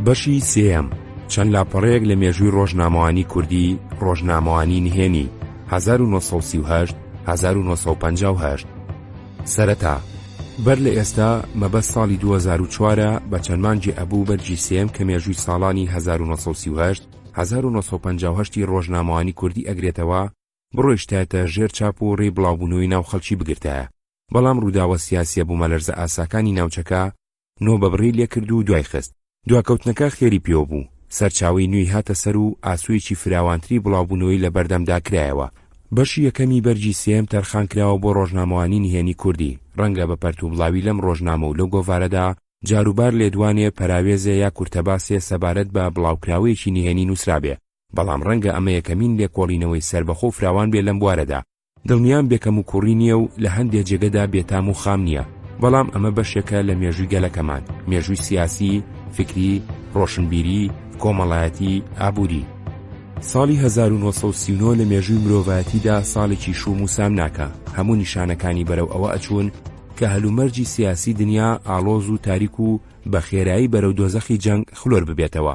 بەشی سێیەم چەند لاپەڕەیەک لە مێژووی ڕۆژنامەوانی کوردی ڕۆژنامەوانی نهێنی 1938 1958. سەرەتا بەر لە ئێستا مەبەست ساڵی 2004 بە چەند مانگی ئەبوو بەرجی سێم کە مێژووی ساڵانی 1938 1958 ڕۆژنامەوانی کوردی ئەگرێتەوە بڕۆیشتایەتە ژێر چاپ و ڕێی بڵاوبوونەوەی ناو خەڵکی بگرتایە. بەڵام ڕووداوە سیاسیە بوو مەلەرزە ئاساکانی ناوچەکە نۆ بەبڕی لێکرد و دوای خست. دواکەوتنەکە خێری پێوە بوو، سەرچاوی نوێی هاتە سەر و ئاسوویەکی فراوانتری بڵاوبوونەوەی لە بەردەمدا کرایەوە. بەشی یەکەمی بەرجی سێم تەرخان کراوە بۆ ڕۆژنامەوانی نهێنی کوردی. ڕەنگە بە پەرتوبڵاوی لەم ڕۆژنامە و لەو گۆڤارەدا جاروبار لێدوانێ پەراوێزێ یا کورتەباسێ سەبارەت بە بڵاوکراوەیەکی نهێنی نووسرابێ، بەڵام ڕەنگە ئەمە یەکەمین لێکۆڵینەوەی سەربەخۆ فراوان بێ لەم بوارەدا. دڵنیام بێکەم و کوڕی نییە و لە هەندێک جێگەدا بێتام و خام نییە، بەڵام ئەمە بەشێکە لە مێژووی گەلەکەمان، مێژووی سیاسی، فکری، ڕۆشنبیری، کۆمەڵایەتی، ئابووری. ساڵی 1939 لە مێژووی مرۆڤایەتیدا ساڵێکی شوم و سامناکە. هەموو نیشانەکانی بەرەو ئەوە ئەچوون کە هەلومەرجی سیاسی دنیا ئاڵۆز و تاریک و بە خێرایی بەرەو دۆزەخی جەنگ خلۆر ببێتەوە.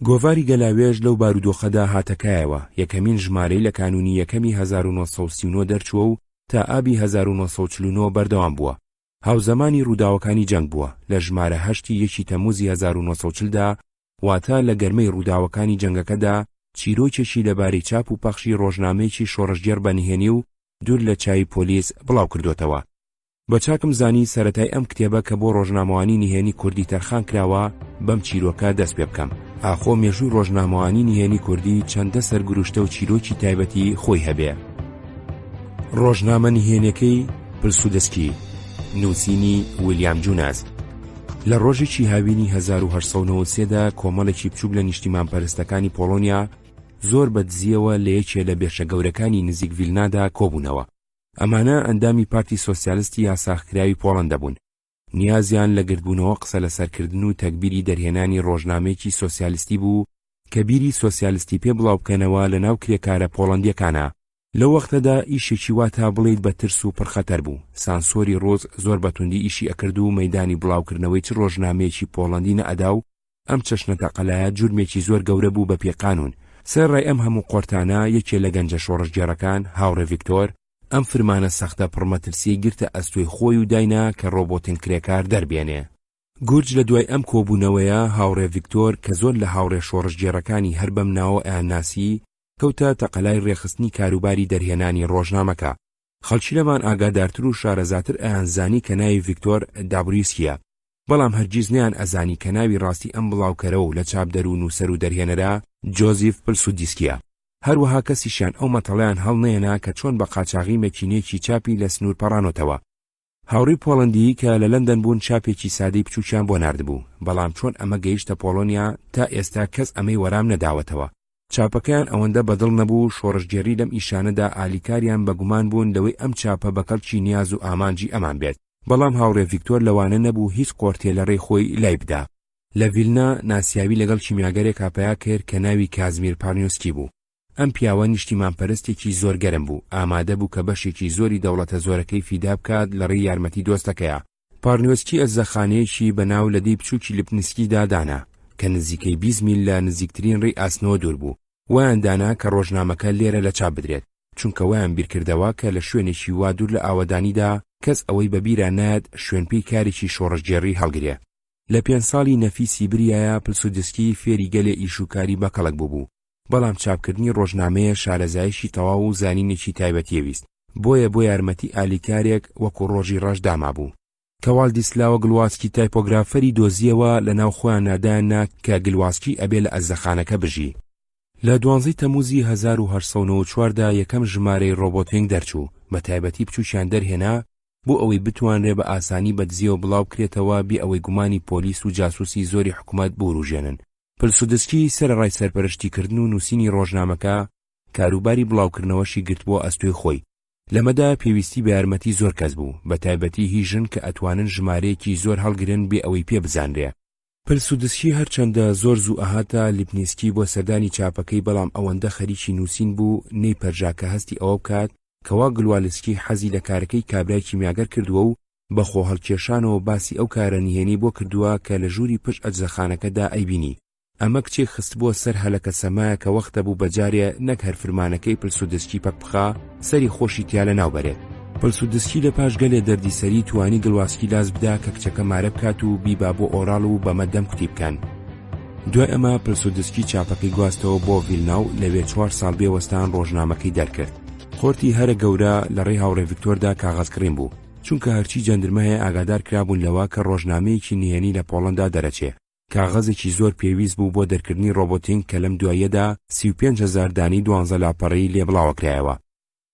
گۆڤاری گەلاوێژ لەو بارودۆخەدا هاتەکایەوە. یەکەمین ژمارەی لە کانونی یەکەمی 1939 دەرچووە و تا ئابی 1949 بەردەوام بووە. هاوزەمانی ڕووداوەکانی جەنگ بووە. لە ژمارە 8 یەکی تەمووزی 1940دا واتە لە گەرمەی ڕووداوەکانی جەنگەکەدا چیرۆکێکی لەبارەی چاپ و پەخشی ڕۆژنامەیەکی شۆڕژگەر بەنهێنی و دوور لە چای پۆلیس بڵاو کردوتەوە. بە چاکم زانی سەرەتای ئەم کتێبە کە بۆ ڕۆژنامەوانی نهێنی کوردی تەرخان کراوە بەم چیرۆکە دەست پێ بکەم. ئاخۆ مێژووی ڕۆژنامەوانی نهێنی کوردی چەندە سەرگروشتە و چیرۆکی تایبەتی خۆی هەبێ. ڕۆژنامە نهێنیەکەی پلسودسکی، نووسینی ویلیام جوناس. لە ڕۆژێکی هاوینی 1893دا کۆمەڵێکی بچووک لە نیشتیمانپەرستەکانی پۆڵۆنیا زۆر بەدزیەوە لە یەکێ لە بێشە گەورەکانی نزیک ڤیلنادا کۆبوونەوە. ئەمانە ئەندامی پارتی سۆسیالیستی یاساخکراوی پۆڵەندا بوون. نیازیان لە گردبوونەوە قسە لە سەرکردن و تەکبیری دەرهێنانی ڕۆژنامەیەکی سۆسیالیستی بوو کە بیری سۆسیالیستی پێ بڵاو بکەنەوە لە ناو کرێکارە پۆڵەندیەکانە. لەو وەختەدا ئیشێکی وا تا بڵێیت بە ترس و پڕخەتەر بوو. سانسۆری ڕۆز زۆر بەتوندی ئیشی ئەکرد و مەیدانی بڵاوکردنەوەی چ ڕۆژنامەیەکی پۆڵەندی نەئەدا و ئەم چەشنە تەقەلایە جورمێکی زۆر گەورە بوو بە پێقانون. سەرڕای ئەم هەموو قۆرتانە یەکێ لە گەنجە شۆڕژگێڕەکان هاوڕێ ڤیکتۆر ئەم فرمانە سەختە پڕمەترسی گرتە ئەستۆی خۆی و داینا کە ڕۆبۆتین کرێکار دەربێنێ. گورج لە دوای ئەم کۆبوونەوەیە هاوڕێ ڤیکتۆر کە زۆر لە هاوڕێ شۆڕژگێڕەکانی هەر بەم ناوە ئەناسی کەوتە تەقەلای ڕێخستنی کاروباری دەرهێنانی ڕۆژنامەکە. خەڵکی لەمان ئاگادارتر و شارەزاتر ئەیانزانی کە ناوی ڤیکتۆر دابریسکیە، بەڵام هەرگیز نەیان ئەزانی کە ناوی ڕاستی ئەم بڵاوکەرە و لە چاپدەر و نووسەر و دەرهێنەرە جۆزیف پلسودسکیە. هەروەها کەسیشیان ئەو مەتەڵیان هەڵنێنا کە چۆن بە قاچاغی مەکینێکی چاپی لە سنوور پەڕانۆتەوە. هاوڕی پۆڵەندی کە لە لەندەن بوون چاپێکی سادەی بچووکیان بۆ ناردبوو، بەڵام چۆن ئەمە گەیشتە پۆڵۆنیا تا ئێستا کەس ئەمەی وەرام نەداوەتەوە. چاپەکەیان ئەوەندە بەدڵ نەبوو شۆڕژگێڕی لەم ئیشانەدا ئالیکاریان بەگومان بوون لەوەی ئەم چاپە بەکەڵکی نیاز و ئامانجی ئەمان بێت. بەڵام هاوڕێ ڤیکتۆر لەوانە نەبوو هیچ قۆرتێ لە ڕێی خۆی لای بدا. لە ڤیلنا ناسیاوی لەگەڵ کیمیاگەرێک هاپەیا کرد کە ناوی کازمیر پارنیۆسکی بوو. ئەم پیاوە نیشتیمانپەرستێکی زۆر گەرم بوو، ئامادە بوو کە بەشێکی زۆری دەوڵەتە زۆرەکەی فیدا بکات لە ڕێی یارمەتی دۆستەکەیە. پارنیۆسکی ئەزەخانەیەکی بەناو لەدەی بچووکی لپنسکیدا دانا کە نزیکەی 20 میل لە نزیکترین ڕێی ئاسنەوە دوور بوو. وایان دانا کە ڕۆژنامەکە لێرە لە چاپ بدرێت، چونکە وایان بیرکردەوە کە لە شوێنێکی وا دوور لە ئاوەدانیدا کەس ئەوەی بەبیرە نایەت شوێنپێی کارێکی شۆڕژگێڕی هەڵگرێ. لە 5 ساڵی نەفیسی بریایە پلسودسکی فێری گەلێ ئیشوکاری بەکەڵک بوو، بەڵام چاپکردنی ڕۆژنامەیە شارەزایشی تەواو و زانینێکی تایبەتیەویست، بۆیە بۆ یارمەتی ئالیکارێک وەکو ڕۆژی ڕەش داما بوو. کە واڵدیسلاوە گلواسکی تایپۆگرافەری دۆزیەوە لە ناو خۆیان نادایاننا کە گلواسکی ئەبێ لە ئەزەخانەکە بژی. لە 12 تەمووزی 1940دا یەکەم ژمارەی ڕۆبۆتینگ دەرچوو، بە تایبەتی بچووکیان دەرهێنا بۆ ئەوەی بتوانرێ بە ئاسانی بەدزیەوە بڵاو بکرێتەوە بێ ئەوەی گومانی پۆلیس و جاسووسی زۆری حکوومەت بوروژێنن. پلسودسکی سەرڕای سەرپەرشتیکردن و نووسینی ڕۆژنامەکە کاروباری بڵاوکردنەوەشی گرت بۆ ئەستۆی خۆی. لەمەدا پێویستی بە یارمەتی زۆر کەس بوو، بە تایبەتی هیژن کە ئەتوانن ژمارەیەکی زۆر هەڵگرن بێ ئەوەی پێ بزانرێ. پلسودسکی هەرچەندە زۆر زوو ئاهاتە لیپنیسکی بۆ سەردانی چاپەکەی، بەڵام ئەوەندە خەریکی نووسین بوو نەی پەرژاکە هەستی ئەوە بکات کەوا گلوالسکی حەزی لە کارەکەی کابرای کیمیاگەر کردووە و بەخۆ هەڵکێشانەوە باسی ئەو کارە نهێنی بۆ کردووە کە لە ژووری پشت ئەجزەخانەکەدا ئەیبینی. ئەمە کچێک خست بووە سەر هەلەکە سەمایە کە وەختە بوو بەجارێ نەک هەر فرمانەکەی پلسودسکی پەکبخا سەری خۆشی تیا لە ناوبەرێت. پلسودسکی لە پاش گەلێ دەردی سەری توانی گڵواسکی لاز بدا کە کچەکە مارە بکات و بیبا بۆ ئۆراڵ و بەمە دەم کوتی بکەن. دوای ئەمە پلسودسکی چاپەکەی گواستەوە بۆ ڤیلناو لەوێ 4 ساڵ بێوەستان ڕۆژنامەکەی دەرکرد. خۆرتی هەرە گەورە لە ڕێی هاوڕێ ڤیکتۆردا کاغەزکڕین بوو، چونکە هەرچی جەندرمە هەیە ئاگادار کرابوون لەوە کە ڕۆژنامەیەکی نهێنی لە پۆڵەندا دەرەچێ. کاغەزێکی زۆر پێویست بوو بۆ دەرکردنی ڕۆبۆتینگ کە لەم دواییەدا 35,000 دانی 12 لاپەڕەیی لێ بڵاوەکرایەوە.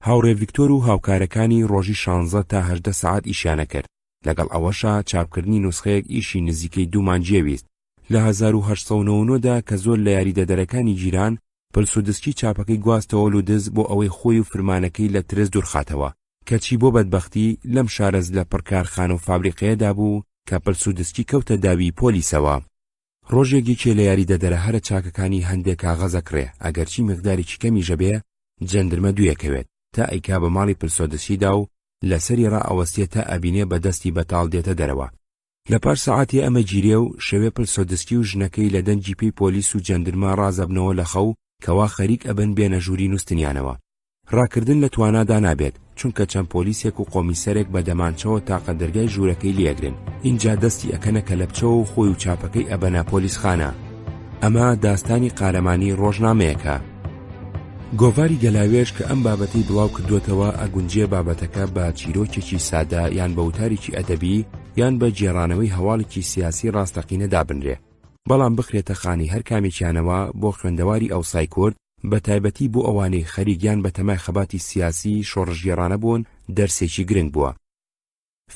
هاوڕێ ڤیکتۆر و هاوکارەکانی ڕۆژی 16 تا 18 سەعات ئیشیانە کرد. لەگەڵ ئەوەشا چاپکردنی نوسخەیەک ئیشی نزیکەی 2 مانگ جێویست. لە 1899دا کە زۆر لە یاریدەدەرەکانی جیران پلسودسکی چاپەکەی گواستەوە لودز بۆ ئەوەی خۆی و فرمانەکەی لە ترس دوورخاتەوە، کەچی بۆ بەدبەختی لەم شارەز لە پڕکارخانە و فابریقەیەدا بوو کە پلسودسکی کەوتە داوی پۆلیسەوە. ڕۆژێکی لە یاریدەدەرە هەرە چاکەکانی هەندێک کاغەزەکڕێ، ئەگەرچی مقدارێکی کەمیژە بێ جەندرمە دوویەکەوێت تا ئەیکا بە ماڵی پلسودسکیدا و لەسەری ڕائەوەستێت تا ئەبینێ بەدەستی بەتاڵ دێتە دەرەوە. لە پاش سەعاتی ئەمە گیرێ و شەوێ پلسودسکی و ژنەکەی لە دەنگی پێی پۆلیس و جەندرما ڕازەبنەوە لە خەو کەوا خەریک ئەبن بێنە ژووری نووستنیانەوە. ڕاکردن لە توانادا نابێت، چونکە چەند پۆلیسێک و قۆمیسەرێک بە دەمانچەوە تاقە دەرگای ژوورەکەی لێگرن. اینجا دەستی ئەکەنە کە لە بچەوە و خۆی و چاپەکەی ئەبەنە پۆلیسخانە. ئەمە داستانی قارەمانی ڕۆژنامەیەکە. گۆڤاری گەلاوێش کە ئەم بابەتەی بڵاو کردوتەوە ئەگونجێ بابەتەکە بە چیرۆکێکی سادە یان بە وتارێکی ئەدەبی یان بە جێڕانەوەی هەواڵێکی سیاسی ڕاستەقینە دابنرێ، بەڵام بخرێتە خانی هەر کامێکیانەوە بۆ خوێندەواری ئەوسای کورد بە تایبەتی بۆ ئەوانەی خەریکیان بە تەمای خەباتی سیاسی شۆڕژگێڕانە بوون دەرسێکی گرنگ بووە.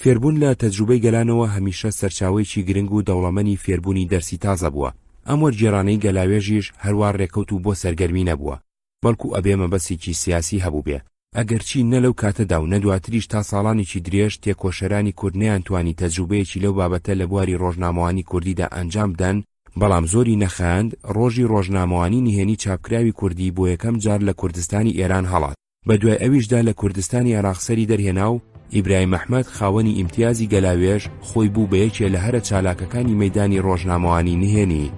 فێربوون لە تەجروبەی گەلانەوە هەمیشە سەرچاوەیەکی گرنگ و دەوڵەمەنی فێربوونی دەرسی تازە بووە. ئەم وەرگێڕانەی گەلاوێژیش هەروە ڕێکەوت و بۆ سەرگەرمی نەبووە، بەڵکو ئەبێ مەبەستێکی سیاسی هەبوو بێ. ئەگەرچی نە لەو کاتەدا و نەدواتریش تا ساڵانێکی درێژ تێکۆشەرانی کورد نەیانتوانی تەجروبەیەکی لەو بابەتە لە بواری ڕۆژنامەوانی کوردیدا ئەنجام بدەن، بەڵام زۆری نەخایاند ڕۆژی ڕۆژنامەوانی نهێنی چاپکراوی کوردی بۆ یەکەم جار لە کوردستانی ئێران هەڵات. بە دوای ئەویشدا لە کوردستانی عێراقسەری دەرهێنا و ئیبراهیم ئەحمەد خاوەنی ئیمتیازی گەلاوێژ خۆی بوو بە یەکێ لە هەرە چالاکەکانی مەیدانی ڕۆژنامەوانی نهێنی.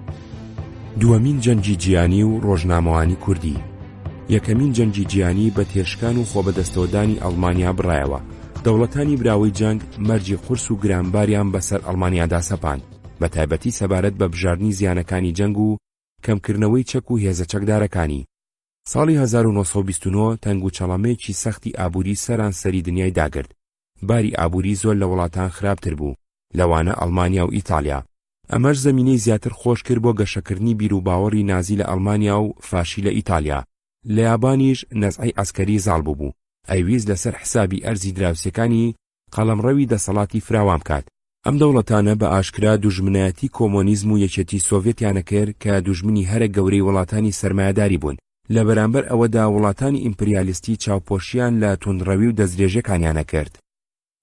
دووەمین جەنگی جیهانی و ڕۆژنامەوانی کوردی. یەکەمین جەنگی جیهانی بە تێشکان و خۆبەدەستەوەدانی ئەڵمانیا بڕایەوە. دەوڵەتانی براوەی جەنگ مەرجی قورس و گرانباریان بەسەر ئەڵمانیادا سەپاند، بە تایبەتی سەبارەت بە بژاردننی زیانەکانی جەنگ و کەمکردنەوەی چەک و هێزە چەکدارەکانی. ساڵی 1929 تەنگ و چەڵەمەیەکی سەختی ئابووری سەرانسەری دنیای داگرت. باری ئابووری زۆر لە وڵاتان خراپتر بوو، لەوانە ئەڵمانیا و ئیتالیا. ئەمەش زەمینەی زیاتر خۆش کرد بۆ گەشەکردنی بیر و باوەڕی نازی لە ئەڵمانیا و فاشی لە ئیتالیا. لە یابانیش نەزعی ئەسکەری زاڵ بوو، ئەیویست لەسەر حسابی ئەرزی دراوسەکانی قەڵەمڕەوی دەسەڵاتی فراوان بکات. ئەم دەوڵەتانە بە ئاشکرا دوژمنایەتی کۆمۆنیزم و یەکێتی سۆڤێتیانە کرد کە دوژمنی هەرە گەورەی وڵاتانی سەرمایەداری بوون. لە بەرامبەر ئەوەدا وڵاتانی ئیمپریالیستی چاوپۆشیان لە توندڕەوی و دەستدرێژەکانیانە کرد.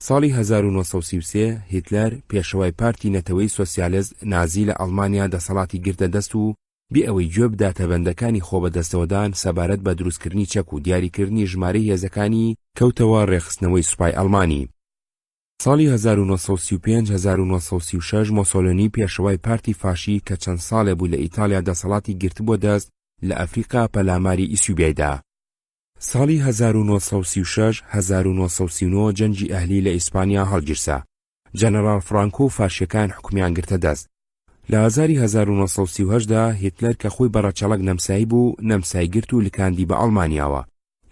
ساڵی 1933 هیتلەر پێشەوای پارتی نەتەوەی سۆسیالیست نازی لە ئەڵمانیا دەسەڵاتی گرتە دەست و بێ ئەوەی گوێ بداتە بەندەکانی خۆبەدەستەوەدان سەبارەت بە دروستکردنی چەک و دیاریکردنی ژمارەی هێزەکانی کەوتەوە ڕێخستنەوەی سوپای ئەڵمانی. ساڵی 1935-1936 مۆسۆلینی پێشەوای پارتی فاشی کە چەند ساڵێ بوو لە ئیتالیا دەسەڵاتی گرت بۆ دەست لە ئەفریقا پەلاماری ئیسوبیایدا. ساڵی 1936-1939 جەنگی ئەهلی لە ئیسپانیا هەڵگیرسا. جەنەرال فرانکۆ و فاشیەکان حکومیان گرتە دەست. لە ئازاری 1938دا هیتلەر کە خۆی بەڕەچەڵک نەمسایی بوو نەمسای گرت و لکاندی بە ئەڵمانیاوە.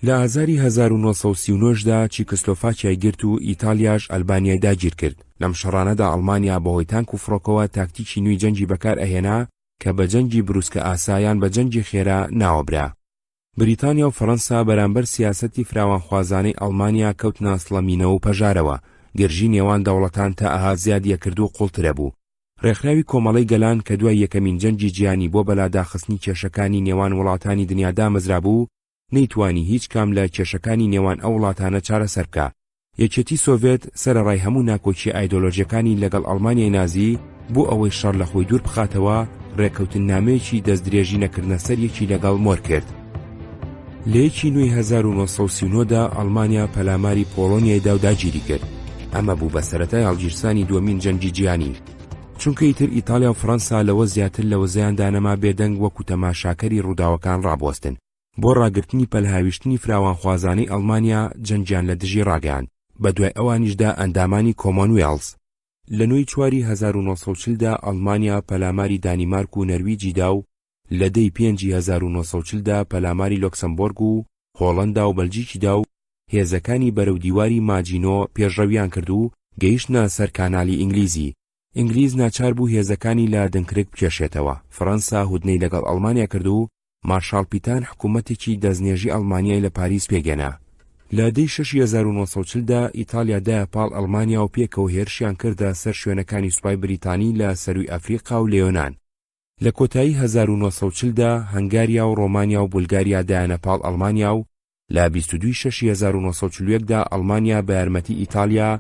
لە ئازاری 1939دا چیکسلۆڤاکیای گرت و ئیتالیاش ئەلبانیای داگیر کرد. لەم شەڕانەدا ئەڵمانیا بەهۆی تانک و فڕۆکەوە تاکتیکی نوێی جەنگی بەکار ئەهێنا کە بە جەنگی بروسکە ئاسایان بە جەنگی خێرا ناوەبرا. بریتانیا و فەڕەنسا بەرامبەر سیاسەتی فراوانخوازانەی ئەڵمانیا کەوتنە سڵەمینەوە و پەژارەوە. گرژی نێوان دەوڵەتان تا ئەها زیاد یەکرد و قوڵترە بوو. ڕێکخراوی کۆمەڵەی گەلان کە دوای یەکەمین جەنگی جیهانی بۆ بەلاداخستنی کێشەکانی نێوان وڵاتانی دنیادا مەزرا بوو، نەیتوانی هیچ کام لە کێشەکانی نێوان ئەو وڵاتانە چارەسەر بکە. یەکێتی سۆڤێت سەرەڕای هەموو ناکۆچی ئایدۆلۆژیەکانی لەگەڵ ئەڵمانیای نازی بۆ ئەوەی شەڕ لە خۆی دوور بخاتەوە ڕێکەوتن نامەیەکی دەستدرێژی نەکردنە سەریەکی لەگەڵ مۆر کرد. لە 1939دا ئەڵمانیا پەلاماری پۆڵۆنیایدا و داگیری کرد. ئەمە بوو بە سەرەتای هەڵگیرسانی دووەمین جەنگی جیهانی، چونکە ئیتر ئیتالیا و فەڕەنسا لەوە زیاتر لە وەزەیاندانەما بێدەنگ وەکو تەماشاکەری ڕووداوەکان ڕابوەستن بۆ ڕاگررتنی پەلهاویشتنی فراوانخوازانەی ئەڵمانیا جەنگیان لە دژی ڕاگەیاند. بە دوای ئەوانیشدا ئەندامانی کۆمۆنوێڵز لە نوێی چواری 1940دا ئەڵمانیا پەلاماری دانیمارک و نەرویجیدا و لە دەی 1940دا پەلاماری لۆکسەمبۆرگ و هۆڵەندا و بەلجیکیدا و هێزەکانی بەرەو دیواری ماجینۆ پێشڕەویان کرد و گەیشتنە سەر کانالی ئینگلیزی. ئینگلیز ناچار بوو هێزەکانی لە دنکرک بکێشێتەوە. فەڕەنسا هودنەی لەگەڵ ئەڵمانیا کرد و مارشال پیتان حکوومەتێکی دەستنێژی ئەڵمانیای لە پاریس پێگەنا. لە دەی 1940دا ئیتالیا دایە پاڵ ئەڵمانیا و پێکەوە هێرشیان کردە سەر شوێنەکانی سوپای بریتانی لە سەروی ئەفریقا و لێۆنان. لە کۆتایی 1940دا هەنگاریا و ڕۆمانیا و بولگاریا دایانە پاڵ ئەڵمانیا و لە 22 شەشی 1940دا ئەڵمانیا بە یارمەتی ئیتالیا،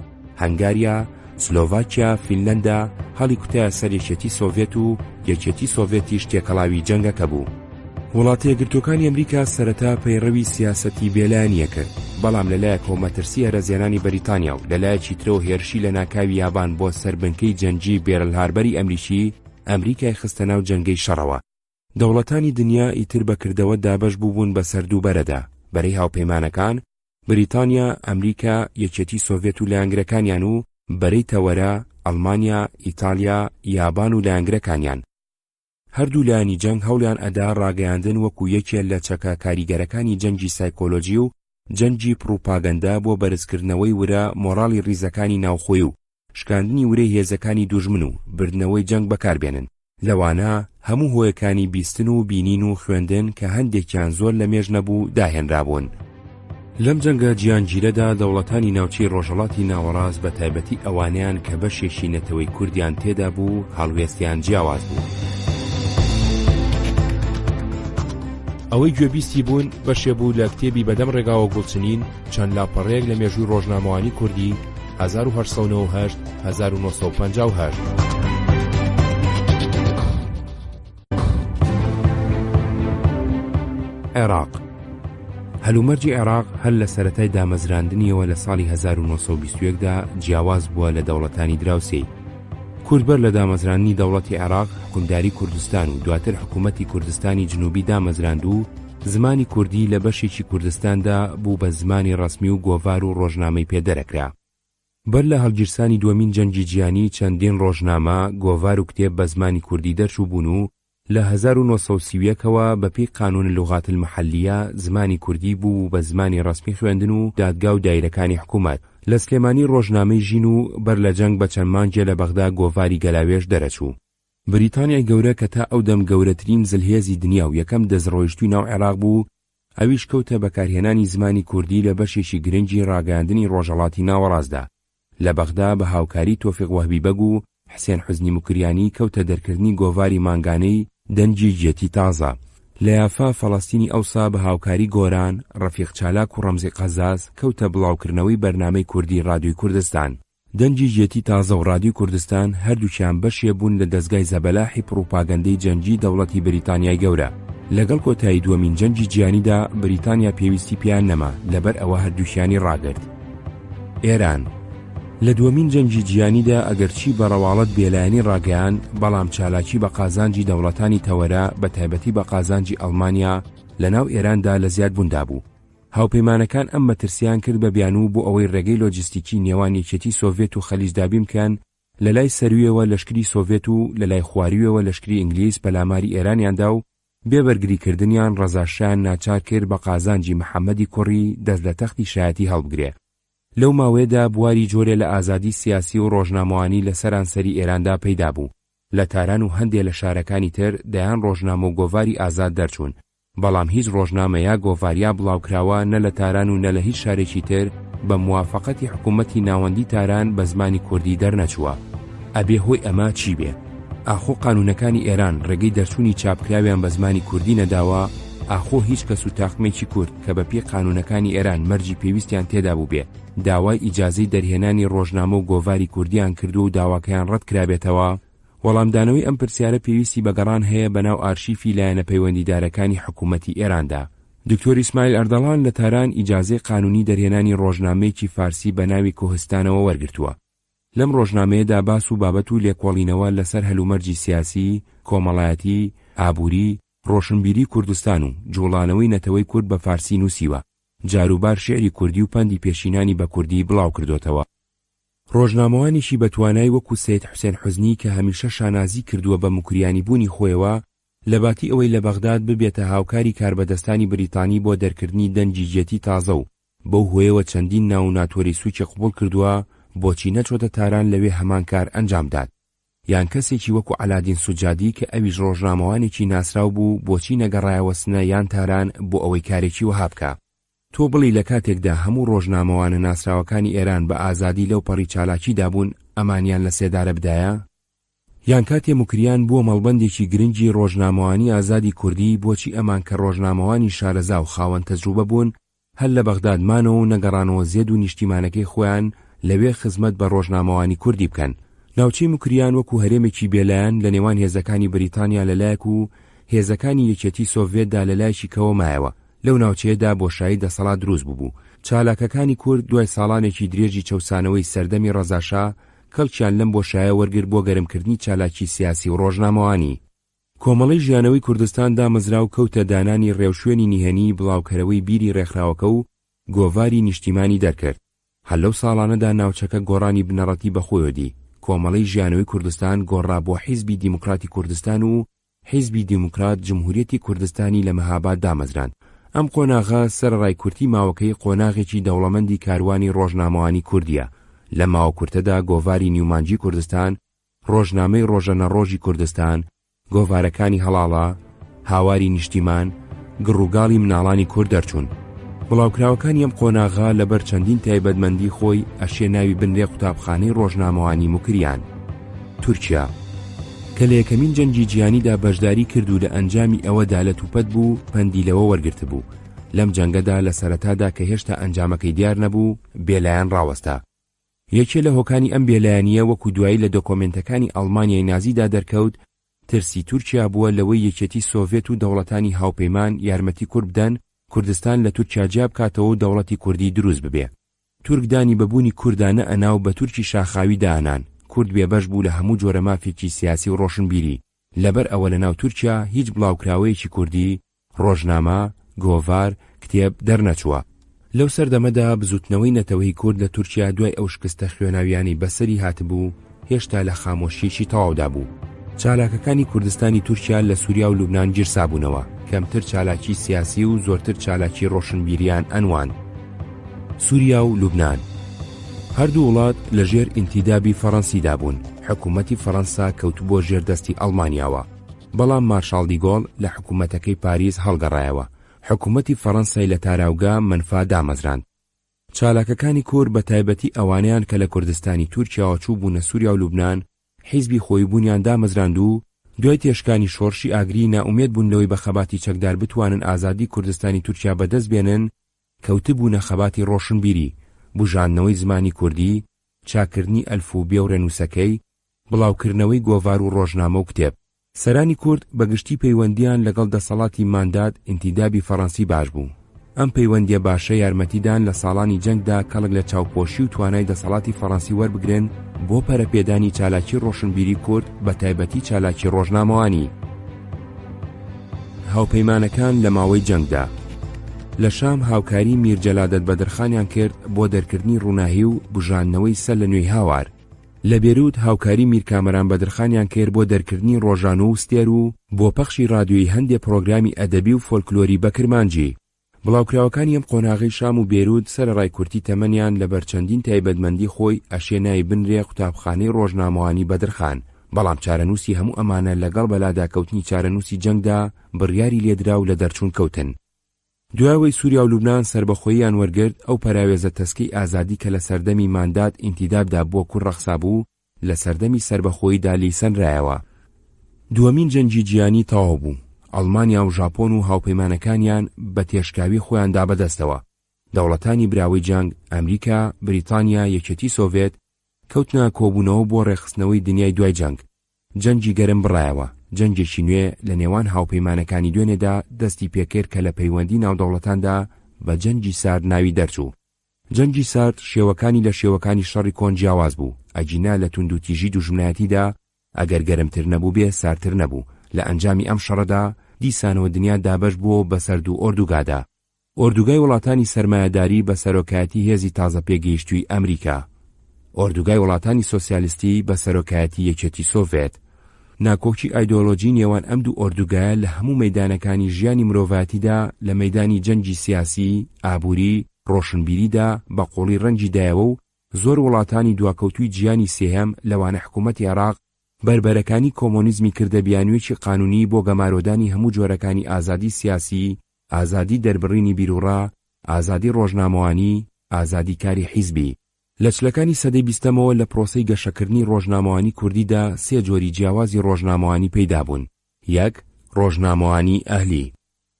هەنگاریا، سلۆڤاکیا، فینلەندا هەڵی کوتایە سەر یەکێتی سۆڤێت و یەکێتی سۆڤێتیش تێکەڵاوی جەنگەکە بوو. وڵاتە یەکگرتووەکانی ئەمریکا سەرەتا پەیڕەوی سیاسەتی بێلایەنیە کرد، بەڵام لەلایەکەوە مەترسی هەرەزیێنانی بەریتانیا و لەلایەکی ترەوە هێرشی لە ناکاوی یابان بۆ سەربنکەی جەنگی بێرل هاربەری ئەمریکی ئەمریکای خستە ناو جەنگەی شەڕەوە. دەوڵەتانی دنیا ئیتر بەکردەوە دابەش بووبوون بە سەردووبەرەدا بەرەی هاوپەیمانەکان بریتانیا، ئەمریکا، یەکێتی سۆڤێت و لایەنگرەکانیان و بەرەی تەوەرە ئەڵمانیا، ئیتالیا، یابان و لایەنگرەکانیان. هەردوو لایانی جەنگ هەوڵیان ئەدا ڕاگەیاندن وەکو یەکێک لە چەکە کاریگەرەکانی جەنگی سایکۆلۆجی و جەنگی پروپاگەندا بۆ بەرزکردنەوەی ورە مۆڕاڵی ڕیزەکانی ناوخۆی و شکاندنی ورەی هێزەکانی دوژمن و بردنەوەی جەنگ بەکاربێنن. لەوانە هەموو هۆیەکانی بیستن و بینین و خوێندن کە هەندێکیان زۆر لە مێژ نەبوو داهێنرابوون. لەم جەنگە گیانگیرەدا دەوڵەتانی ناوچەی ڕۆژهەڵاتی ناوەڕاست بە تایبەتی ئەوانیان کە بەشێکی نەتەوەی کوردیان تێدا بوو هەڵوێستیان جیاواز بوو. ئەوەی گوێبیستی بوون بەشێ بوو لە کتێبی بەدەم ڕێگاوە گوڵچنین چەند لاپەڕەیەک لە مێژووی ڕۆژنامەوانی کوردی 1898-1958. عێراق. هەلومەرجی عێراق هەر لە سەرەتای دامەزراندنیەوە لە ساڵی 1921دا جیاواز بووە لە دەوڵەتانی دراوسێی. کوردبەر لە دامەزرانی دەوڵەتی عێراق حکومداری کوردستان و دواتر حکوومەتی کوردستانی جنوبی دامەزراند و زمانی کوردی لە بەشێکی کوردستاندا بوو بە زمانی ڕەسمی و گۆڤار و ڕۆژنامەی پێدەرەکرا. بەر لە هەڵگیرسانی دووەمین جەنگی جیهانی چەندین ڕۆژنامە، گۆڤار و کتێب بە زمانی کوردی دەرچوو بوون و لە 1930ەوە بەپێی قانون لوغات المحلیە زمانی کوردی بوو بە زمانی ڕەسمی خوێندن و دادگا و دایرەکانی حکوومەت. لە سلێمانی ڕۆژنامەی ژین و بەر لە جەنگ بە چەند مانگێ لە بەغدا گۆڤاری گەلاوێش دەرەچوو. بریتانیای گەورە کە تا ئەو دەم گەورەترین زلهێزی دنیا و یەکەم دەستڕۆیشتووی ناو عێراق بوو، ئەویش کەوتە بەکارهێنانی زمانی کوردی لە بەشێکی گرنگی ڕاگەاندنی ڕۆژهەڵاتی ناوەڕاستدا. لە بەغدا بە هاوکاری تۆفیق وەهبی بەگ و حسێن حوزنی مکریانی کەوتە دەرکردنی گۆڤاری مانگانەی دەنجی جێتی تازە. لە یافا فەڵەستینی ئەوسا بە هاوکاری گۆران، ڕەفیق چالاک و ڕەمزی قەزاز کەوتە بڵاوکردنەوەی بەرنامەی کوردی ڕادیۆی کوردستان. دەنجی جێتی تازە و ڕادیۆی کوردستان هەردووکیان بەشێ بوون لە دەستگای زەبەلاحی پروپاگەندەی جەنگی دەوڵەتی بریتانیای گەورە. لەگەڵ کۆتایی دووەمین جەنگی جیهانیدا بریتانیا پێویستی پیان نەما لەبەر ئەوە هەردووکیانی ڕاگرت. ئێران لە دووەمین جەنگی جیهانیدا ئەگەرچی بە ڕەواڵەت بێلایەنی ڕاگەیان، بەڵام چالاکی بە قازانجی دەوڵەتانی تەوەرە بە تایبەتی بە قازانجی ئەڵمانیا لە ناو ئێراندا لە زیاد بووندا بوو. هاوپەیمانەکان ئەم مەترسیان کرد بە بیانوو بۆ ئەوەی ڕێگەی لۆجستیکی نێوان یەکێتی سۆڤێت و خەلیجدابی بکەن، لە لای سەرویەوە لەشکری سۆڤێت و لە لای خواریوەوە لەشکری ئینگلیز پەلاماری ئێرانیاندا و بێبەرگریکردنیان ڕەزاشیان ناچار کرد بە قازانجی محەممەدی کوڕی دەست لە تەختی شایەتی هەڵبگرێ. لەو ماوەیەدا بواری جۆرێ لە ئازادی سیاسی و ڕۆژنامەوانی لە سەرانسەری ئێراندا پەیدا بوو. لە تاران و هەندێک لە شارەکانی تر دەیان ڕۆژنامە و گۆڤاری ئازاد دەرچوون، بەڵام هیچ ڕۆژنامەیە گۆڤاریا بڵاوکراوە نە لە تاران و نە لە هیچ شارێکی تر بە موافقەتی حکوومەتی ناوەندی تاران بە زمانی کوردی دەرنەچووە. ئەبێ هۆی ئەمە چی بێ؟ ئاخۆ قانونەکانی ئێران ڕێگەی دەرچوونی چاپکراویان بە زمانی کوردی نەداوە، ئاخۆ هیچ کەس و تاقمێکی کورد کە بە پێی قانونەکانی ئێران مەرجی پێویستیان تێدا بوو بێ داوای ئیجازەی دەرهێنانی ڕۆژنامە و گۆڤاری کوردیان کردو و داواکەیان ڕەت کرابێتەوە. وەڵامدانەوەی ئەم پرسیارە پێویستی بەگەڕان هەیە بەناو ئارشیفی لایەنە پەیوەندیدارەکانی حکوومەتی ئێراندا. دکتۆر ئیسماعیل ئەردەڵان لە تاران ئیجازەی قانونی دەرهێنانی ڕۆژنامەیەکی فارسی بە ناوی کوهستانەوە وەرگرتووە. لەم ڕۆژنامەیەدا باس و بابەت و لێکۆڵینەوە لەسەر هەلومەرجی سیاسی، کۆمەڵایەتی، ئابووری، ڕۆشنبیری کوردستان و جوڵانەوەی نەتەوەی کورد بە فارسی نووسیوە. جاروبار شێعری کوردی و پەندی پێشینانی بە کوردی بڵاو کردوتەوە. ڕۆژنامەوانیشی بە توانای وەکو سید حوسێن حوزنی کە هەمیشە شانازی کردووە بە موکریانی بوونی خۆیەوە لە باتی ئەوەی لە بەغداد ببێتە هاوکاری کاربەدەستانی بریتانی بۆ دەرکردنی دەنجی جێتی تازە و بەو هۆیەوە چەندین ناو و ناتوەری سوچی قبول کردووە بۆچی نەچۆتە تاران لەوێ هەمان کار ئەنجامدات. یان کەسێکی وەکو عەلادین سوجادی کە ئەویش ڕۆژنامەوانێکی ناسراو بوو بۆچی نەگەڕایەوە سنە یان تاران بۆ ئەوەی کارێکی وەها بکە. تۆ بڵی لە کاتێکدا هەموو ڕۆژنامەوانە ناسراوەکانی ئێران بە ئازادی لەو پەڕی چالاکیدا بوون ئەمانیان لە سێدارە بدایە؟ یان کاتێ موکریان بووە مەڵبەندێکی گرنگی ڕۆژنامەوانی ئازادی کوردی بۆچی ئەمان کە ڕۆژنامەوانی شارەزا و خاوەن تەجروبە بوون هەر لە بەغدادمانەوە و نەگەڕانەوە زێد و نیشتیمانەکەی خۆیان لەوێ خزمەت بە ڕۆژنامەوانی کوردی بکەن؟ ناوچەی موکریان وەکو هەرێمێکی بێلایەن لە نێوان هێزەکانی بریتانیا لەلایەک و هێزەکانی یەکێتی سۆڤێتدا لەلایەکی کەوە مایەوە. لەو ناوچەیەدا بۆشایی دەسەڵات دروست بوو. چالاکەکانی کورد دوای ساڵانێکی درێژی چەوسانەوەی سەردەمی ڕەزاشا کەڵکیان لەم بۆشایە وەرگرت بۆ گەرمکردنی چالاکی سیاسی و ڕۆژنامەوانی. کۆمەڵی ژیانەوەی کوردستاندا مزرا و کەوتە دانانی ڕێوشوێنی نیهێنی بڵاوکەرەوەی بیری ڕێکخراوەکە و گۆڤاری نیشتیمانی دەرکرد. هەر لەو ساڵانەدا ناوچەکە گۆڕانی بنەڕەتی بەخۆیەوەدی. کۆمەڵی ژیانەوەی کوردستان گۆڕا بۆ حیزبی دیموکراتی کوردستان و حیزبی دیموکرات جمهوریەتی کوردستانی لە مەهاباد دامەزراند. ئەم قۆناغا سەرڕای کورتی ماوەکەی قۆناغێکی دەوڵەمەندی کاروانی ڕۆژنامەوانی کوردیە. لە ماوە کورتەدا گۆڤاری نیومانجی کوردستان، ڕۆژنامەی ڕۆژەنەڕۆژی کوردستان، گۆڤارەکانی هەڵاڵا، هاواری نیشتیمان، گڕووگاڵی مناڵانی کورد دەرچوون. بڵاوکراوەکانی ئەم قۆناغا لەبەر چەندین تایبەتمەندی خۆی ئەشێ ناوی بنرێ قوتابخانەی ڕۆژنامەوانی موکریان. تورکیا کە لە یەکەمین جەنگی جیهانیدا بەشداری کرد و لە ئەنجامی ئەوەدا لە توپەت بوو پەندی لەوە وەرگرت بوو. لەم جەنگەدا لە سەرەتادا کە هێشتا ئەنجامەکەی دیار نەبوو بێلایەن ڕاوەستا. یەکێ لە هۆکانی ئەم بێلایەنیە وەکو دوایی لە دۆکۆمنتەکانی ئەڵمانیای نازیدا دەرکەوت ترسی تورکیا بووە لەوەی یەکێتی سۆڤێت و دەوڵەتانی هاوپەیمان یارمەتی کورد بدەن کوردستان لە تورکیا جیا بکاتەوە و دەوڵەتی کوردی دروست ببێ. تورکدانی بەبوونی کوردانە ئەناو بە تورکی شاخاوی دانان. کورد بێبەش بوو لە هەموو جۆرە مافێکی سیاسی و ڕۆشنبیری. لەبەر ئەوە لە ناو تورکیا هیچ بڵاوکراوەیەکی کوردی، ڕۆژنامە، گۆڤار، کتێب دەرنەچووە. لەو سەردەمەدا بزوتنەوەی نەتەوەی کورد لە تورکیا دوای ئەو شکستە خوێناویانی بەسەری هاتبوو هێشتا لە خامۆشیەکی تەواودا بوو. چالاکەکانی کوردستانی تورکیا لە سووریا و لوبنان گیرسابوونەوە، کەمتر چالاکی سیاسی و زۆرتر چالاکی ڕۆشنبیریان ئەنوان. سووریا و لوبنان هەردوو وڵات لە ژێر ئینتیدابی فەڕەنسیدا بوون. حکوومەتی فەڕەنسا کەوت بۆ ژێردەستی ئەڵمانیاوە، بەڵام مارشال دیگۆڵ لە حکوومەتەکەی پاریس هەڵگەڕایەوە. حکوومەتی فەڕەنسای لە تاراوگا منفا دامەزراند. چالاکەکانی کورد بە تایبەتی ئەوانیان کە لە کوردستانی تورکیاوە چوو بوونە سووریا و لوبنان حیزبی خۆی بوونیان دامەزراند و دوای تێشکانی شۆڕشی ئاگری ناومێد بوون لەوەی بە خەباتی چەکدار بتوانن ئازادی کوردستانی تورکیا بەدەست بێنن، کەوتبوونە خەباتی ڕۆشنبیری، بژاندنەوەی زمانی کوردی، چاکردنی ئەلفوبێ و ڕێنووسەکەی، بڵاوکردنەوەی گۆڤار و ڕۆژنامە و کتێب. سەرانی کورد بەگشتی پەیوەندیان لەگەڵ دەسەڵاتی مانداد ئینتیدابی فەڕەنسی باش بوو. ئەم پەیوەندیە باشە یارمەتیدان لە ساڵانی جەنگدا کەڵک لە چاوپۆشی و توانای دەسەڵاتی فەڕەنسی وەربگرن بۆ پەرەپێدانی چالاکی ڕۆشنبیری کورد بە تایبەتی چالاکی ڕۆژنامەوانی. هاوپەیمانەکان لە ماوەی جەنگدا لە شام هاوکاری میر جەلادەت بەدرخانیان کرد بۆ دەرکردنی ڕووناهی و بژاندنەوەی سەر لە نوێی هاوار. لە بێروت هاوکاری میر کامەران بەدرخانیان کرد بۆ دەرکردنی ڕۆژانە و ستێر و بۆ پەخشی رادیۆیی هەندێک پرۆگرامی ئەدەبی و فۆلکلۆری بەکرمانجی. بڵاوکراوەکانی ئەم قۆناغی شام و بێروت سەرڕای کورتی تەمەنیان لەبەر چەندین تایبەتمەندی خۆی ئەشێنای بنرێ قوتابخانەی ڕۆژنامەوانی بەدرخان، بەڵام چارەنووسی هەموو ئەمانە لەگەڵ بەلاداکەوتنی چارەنووسی جەنگدا بڕیاری لێدرا و لە دەرچوون کەوتن. دوایەوەی سووریا و لوبنان سربەخۆییان وەرگرت ئەو پەراوێزە تەسکەی ئازادی کە لە سەردەمی مانداد ئینتیدابدا بۆ کوڕ ڕەخسابوو لە سەردەمی سربەخۆییدا لیسەنرایەوە. دووەمین جەنگی جیهانی تەواو بوو. ئەڵمانیا و ژاپۆن و هاوپەیمانەکانیان بە تێشکاوی خۆیان دا بەدەستەوە. دەوڵەتانی براوەی جەنگ ئەمریکا، بریتانیا، یەکێتی سۆڤێت کەوتنە کۆبوونەوە بۆ ڕێخستنەوەی دنیای دوای جەنگ. جەنگی گەرم بڕایەوە. جەنگێکی نوێ لە نێوان هاوپەیمانەکانی دوێنێدا دەستی پێکرد کە لە پەیوەندی ناودەوڵەتاندا بە جەنگی سارد ناوی دەرچوو. جەنگی سارد شێوەکانی لە شێوەکانی شەڕی کۆن جیاواز بوو، ئەگینا لە توندوتیژی دوژمنایەتیدا ئەگەر گەرمتر نەبوو بێ ساردتر نەبوو. لە ئەنجامی ئەم شەڕەدا دیسانەوە دنیا دابەش بووە بە سەرد و ئۆردوگادا. ئۆردوگای وڵاتانی سەرمایەداری بە سەرۆکایەتی هێزی تازە پێگەیشتووی ئەمریکا، ئۆردوگای وڵاتانی سۆسیالیستی بە سەرۆکایەتی یەکێتی سۆڤێت. ناکۆکی ئایدۆلۆجی نێوان ئەم دوو ئۆردوگایە لە هەموو مەیدانەکانی ژیانی مرۆڤایەتیدا لە مەیدانی جەنگی سیاسی، ئابووری، ڕۆشنبیریدا بە قۆڵی ڕەنجی دایەوە و زۆر وڵاتانی دواکەوتووی جیانی سێهەم لەوانە حکوومەتی عێراق بربەرەکانی کۆمۆنیزمی کردە بیانوێکی قانونی بۆ گەمارۆدانی هەموو جۆرەکانی ئازادی سیاسی، ئازادی دەربڕینی بیرروڕا، ئازادی ڕۆژنامەوانی، ئازادی کاری حیزبی. لە چلەکانی سەدەی بیستەمەوە لە پرۆسەی گەشەکردنی ڕۆژنامەوانی کوردیدا سێ جۆری جیاوازی ڕۆژنامەوانی پەیدا بوون. یەک، ڕۆژنامەوانی ئەهلی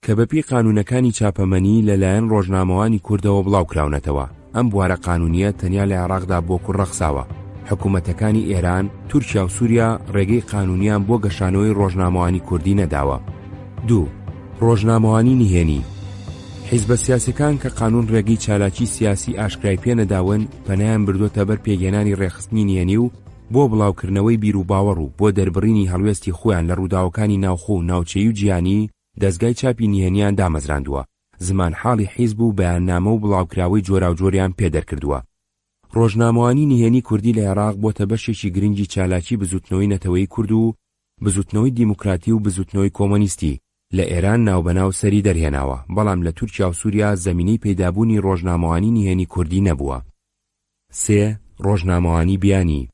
کە بەپی قانونەکانی چاپەمەنی لەلایەن ڕۆژنامەوانی کوردەوە بڵاوکراونەتەوە. ئەم بوارە قانونیە تەنیا لە عێراقدا بۆ کوڕەخساوە. حکوومەتەکانی ئێران، تورکیا و سووریا ڕێگەی قانونیان بۆ گەشانەوەی ڕۆژنامەوانی کوردی نەداوە. دوو، ڕۆژنامەوانی نهێنی حیزبە سیاسەکان کە قانون ڕێگەی چالاکی سیاسی ئاشکرای پێ نەداون پەنایان بردووەتە بەر پێگەێنانی ڕێخستنی نهێنی و بۆ بڵاوکردنەوەی بیر و باوەڕ و بۆ دەربڕینی هەڵوێستی خۆیان لە ڕووداوەکانی ناوخۆ و ناوچەی و جیانی دەستگای چاپی نهێنیان دامەزراندووە. زمان حاڵی حیزب و بەیاننامە و بڵاوکراوەی جۆراوجۆریان پێدەرکردووە. ڕۆژنامەوانی نهێنی کوردی لە عێراق بۆتە بەشێکی گرنگی چالاکی بزوتنەوەی نەتەوەی کورد و بزوتنەوەی دیموکراتی و بزوتنەوەی کۆمۆنیستی. لە ئێران ناوبەناو سەری دەرهێناوە، بەڵام لە تورکیا و سووریا زەمینەی پەیدابوونی ڕۆژنامەوانی نهێنی کوردی نەبووە. سێ، ڕۆژنامەوانی بیانی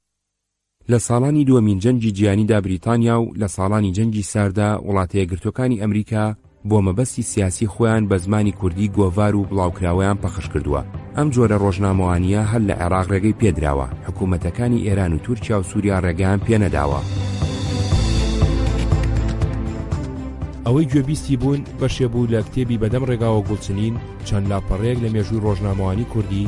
لە ساڵانی دووەمین جەنگی جیهانیدا بریتانیا و لە ساڵانی جەنگی ساردا وڵاتە یەکگرتوەکانی ئەمریکا بۆ مەبەستی سیاسی خۆیان بە زمانی کوردی گۆڤار و بڵاوکراوەیان پەخش کردووە. ئەم جۆرە ڕۆژنامەوانیە هەر لە عێراق ڕێگەی پێدراوە، حکوومەتەکانی ئێران و تورکیا و سووریا ڕێگەیان پێنەداوە. ئەوەی گوێبیستی بوون بەشێ بوو لە کتێبی بەدەم ڕێگاوە گوڵچنین چەند لاپەڕەیەک لە مێژووی ڕۆژنامەوانی کوردی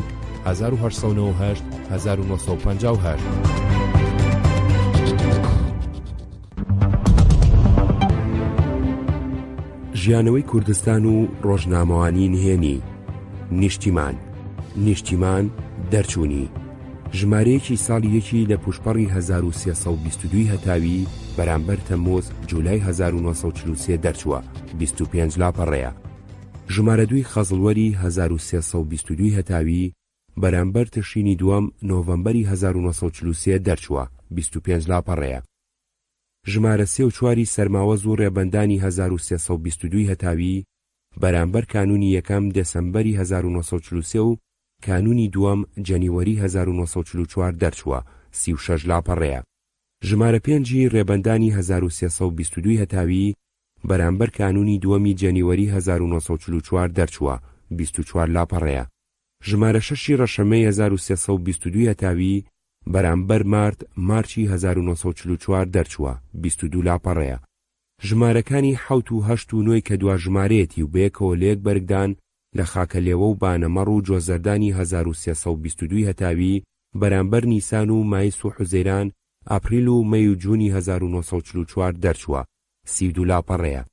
1898-1958. ژیانەوەی کوردستان و ڕۆژنامەوانی نهێنی. نیشتیمان دەرچوونی ژمارەیەکی ساڵی یەکی لە پوشپەڕی 1322 هەتاوی بەرامبەر تەمموز جولای 1943 دەرچووە، 25 لاپەڕەیە. ژمارە دوی خەزڵوەری 1322 هەتاوی بەرامبەر تشرینی دووەم نۆڤەمبەری 1943 دەرچووە، 25 لاپەڕەیە. ژمارە 3 و 4 سەرماوەز و ڕێبەندانی 1322 هەتاوی بەرامبەر کانونی یەکەم دەسەمبەری 1943 و کانونی دووەم جەنیوەری 1944 دەرچووە، 36 لاپەڕەیە. ژمارە 5 ڕێبەندانی 1322 هەتاوی بەرامبەر کانونی دووەمی جەنیوەری 1944 دەرچووە، 24 لاپەڕەیە. ژمارە 6 ڕەشەمەی 1322 هەتاوی بەرامبەر مارچی 1944 دەرچووە، 22 لاپەڕەیە. ژمارەکانی 7 و 8 و 9 کە دوا ژمارەیەتی و بەیەکەوە لەیەک بەرگدان لە خاکەلێوە و بانەمەڕ و جۆزەردانی 1322 هەتاوی بەرامبەر نیسان و مایس و حوزەیران ئاپریل و مەی و جوونی 1944 دەرچووە، 32 لاپەڕەیە.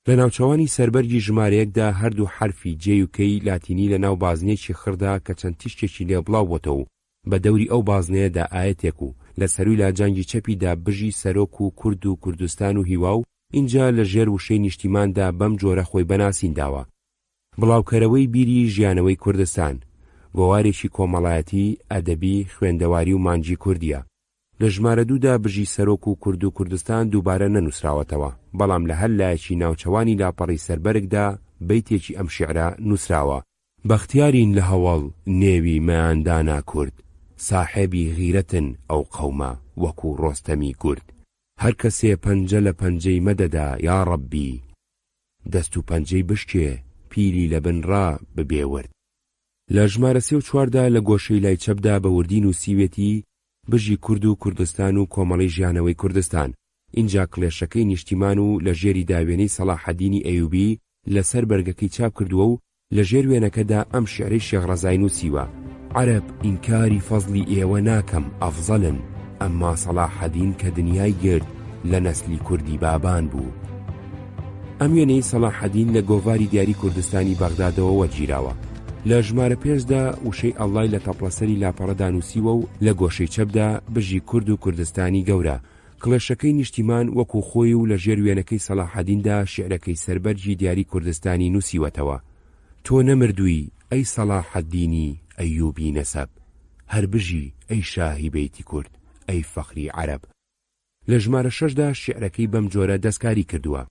لە ناوچەوانی سەربەرگی ژمارەیەکدا هەردوو حرفی جێ و کەی لاتینی لە ناو بازنێکی خڕدا کە چەند تیشتێکی لێ بڵاوبووەتەوە و بە دەوری ئەو بازنەیەدا ئاەتێک و لە سەروی لاجانگی چەپیدا بژی سەرۆک و کورد و کوردستان و هیوا و اینجا لە ژێر وشەی نیشتیماندا بەم جۆرە خۆی بەناسینداوە. بڵاوکەرەوەی بیری ژیانەوەی کوردستان، گۆوارێکی کۆمەڵایەتی، ئەدەبی، خوێندەواری و مانجی کوردیە. لە ژمارە دوودا بژی سەرۆک و کورد و کوردستان دووبارە نەنووسراوەتەوە، بەڵام لە هەر لایەکی ناوچەوانی لاپەڕی سەربەرگدا بەیتێکی ئەم شیعرە نووسراوە: بەختیارین لە هەوڵ نێوی مەیاندانا کورد، ساحێبی غیرەتن ئەو قەومە وەکو ڕۆستەمی کورد. هەر کەسێ پەنجە لە پەنجەی مەدەدا یا ڕەبی، دەست و پەنجەی بشکێ پیلی لە بنڕا ببێورد. لە ژمارە 3 و 4دا لە گۆشەی لای چەپدا بە وردی نووسیوێتی بژی کورد و کوردستان و کۆمەڵی ژیانەوەی کوردستان. اینجا کڵێشەکەی نیشتیمان و لە ژێری داوێنەی سەلاحەدینی ئەیوبی لەسەر بەرگەکەی چاپ کردووە و لە ژێر وێنەکەدا ئەم شیعرەی شێخ ڕەزای نووسیوە: عەرەب ئینکاری فەزلی ئێوە ناکەم ئەفزەلن، ئەمما سەلاحەدین کە دنیای گرت لە نەسلی کوردی بابان بوو. ئەم وێنەی سەلاحەدین لە گۆڤاری دیاری کوردستانی بەغدادەوە وەرگیراوە. لە ژمارە 5دا وشەی ئەڵڵای لە تەپڵەسەری لاپەڕەدا نووسیوە و لە گۆشەی چەپدا بژی کورد و کوردستانی گەورە. کڵێشەکەی نیشتیمان وەکو خۆی و لە ژێر وێنەکەی سەلاحەدیندا شیعرەکەی سەربەرجی دیاری کوردستانی نووسیوەتەوە. تۆ نەمردووی ئەی سەلاحەدینی ئەیوبی نەسەب، هەر بژی ئەی شاهی بەیتی کورد، ئەی فەخری عەرەب. لە ژمارە 6دا شیعرەکەی بەم جۆرە دەستکاری کردووە.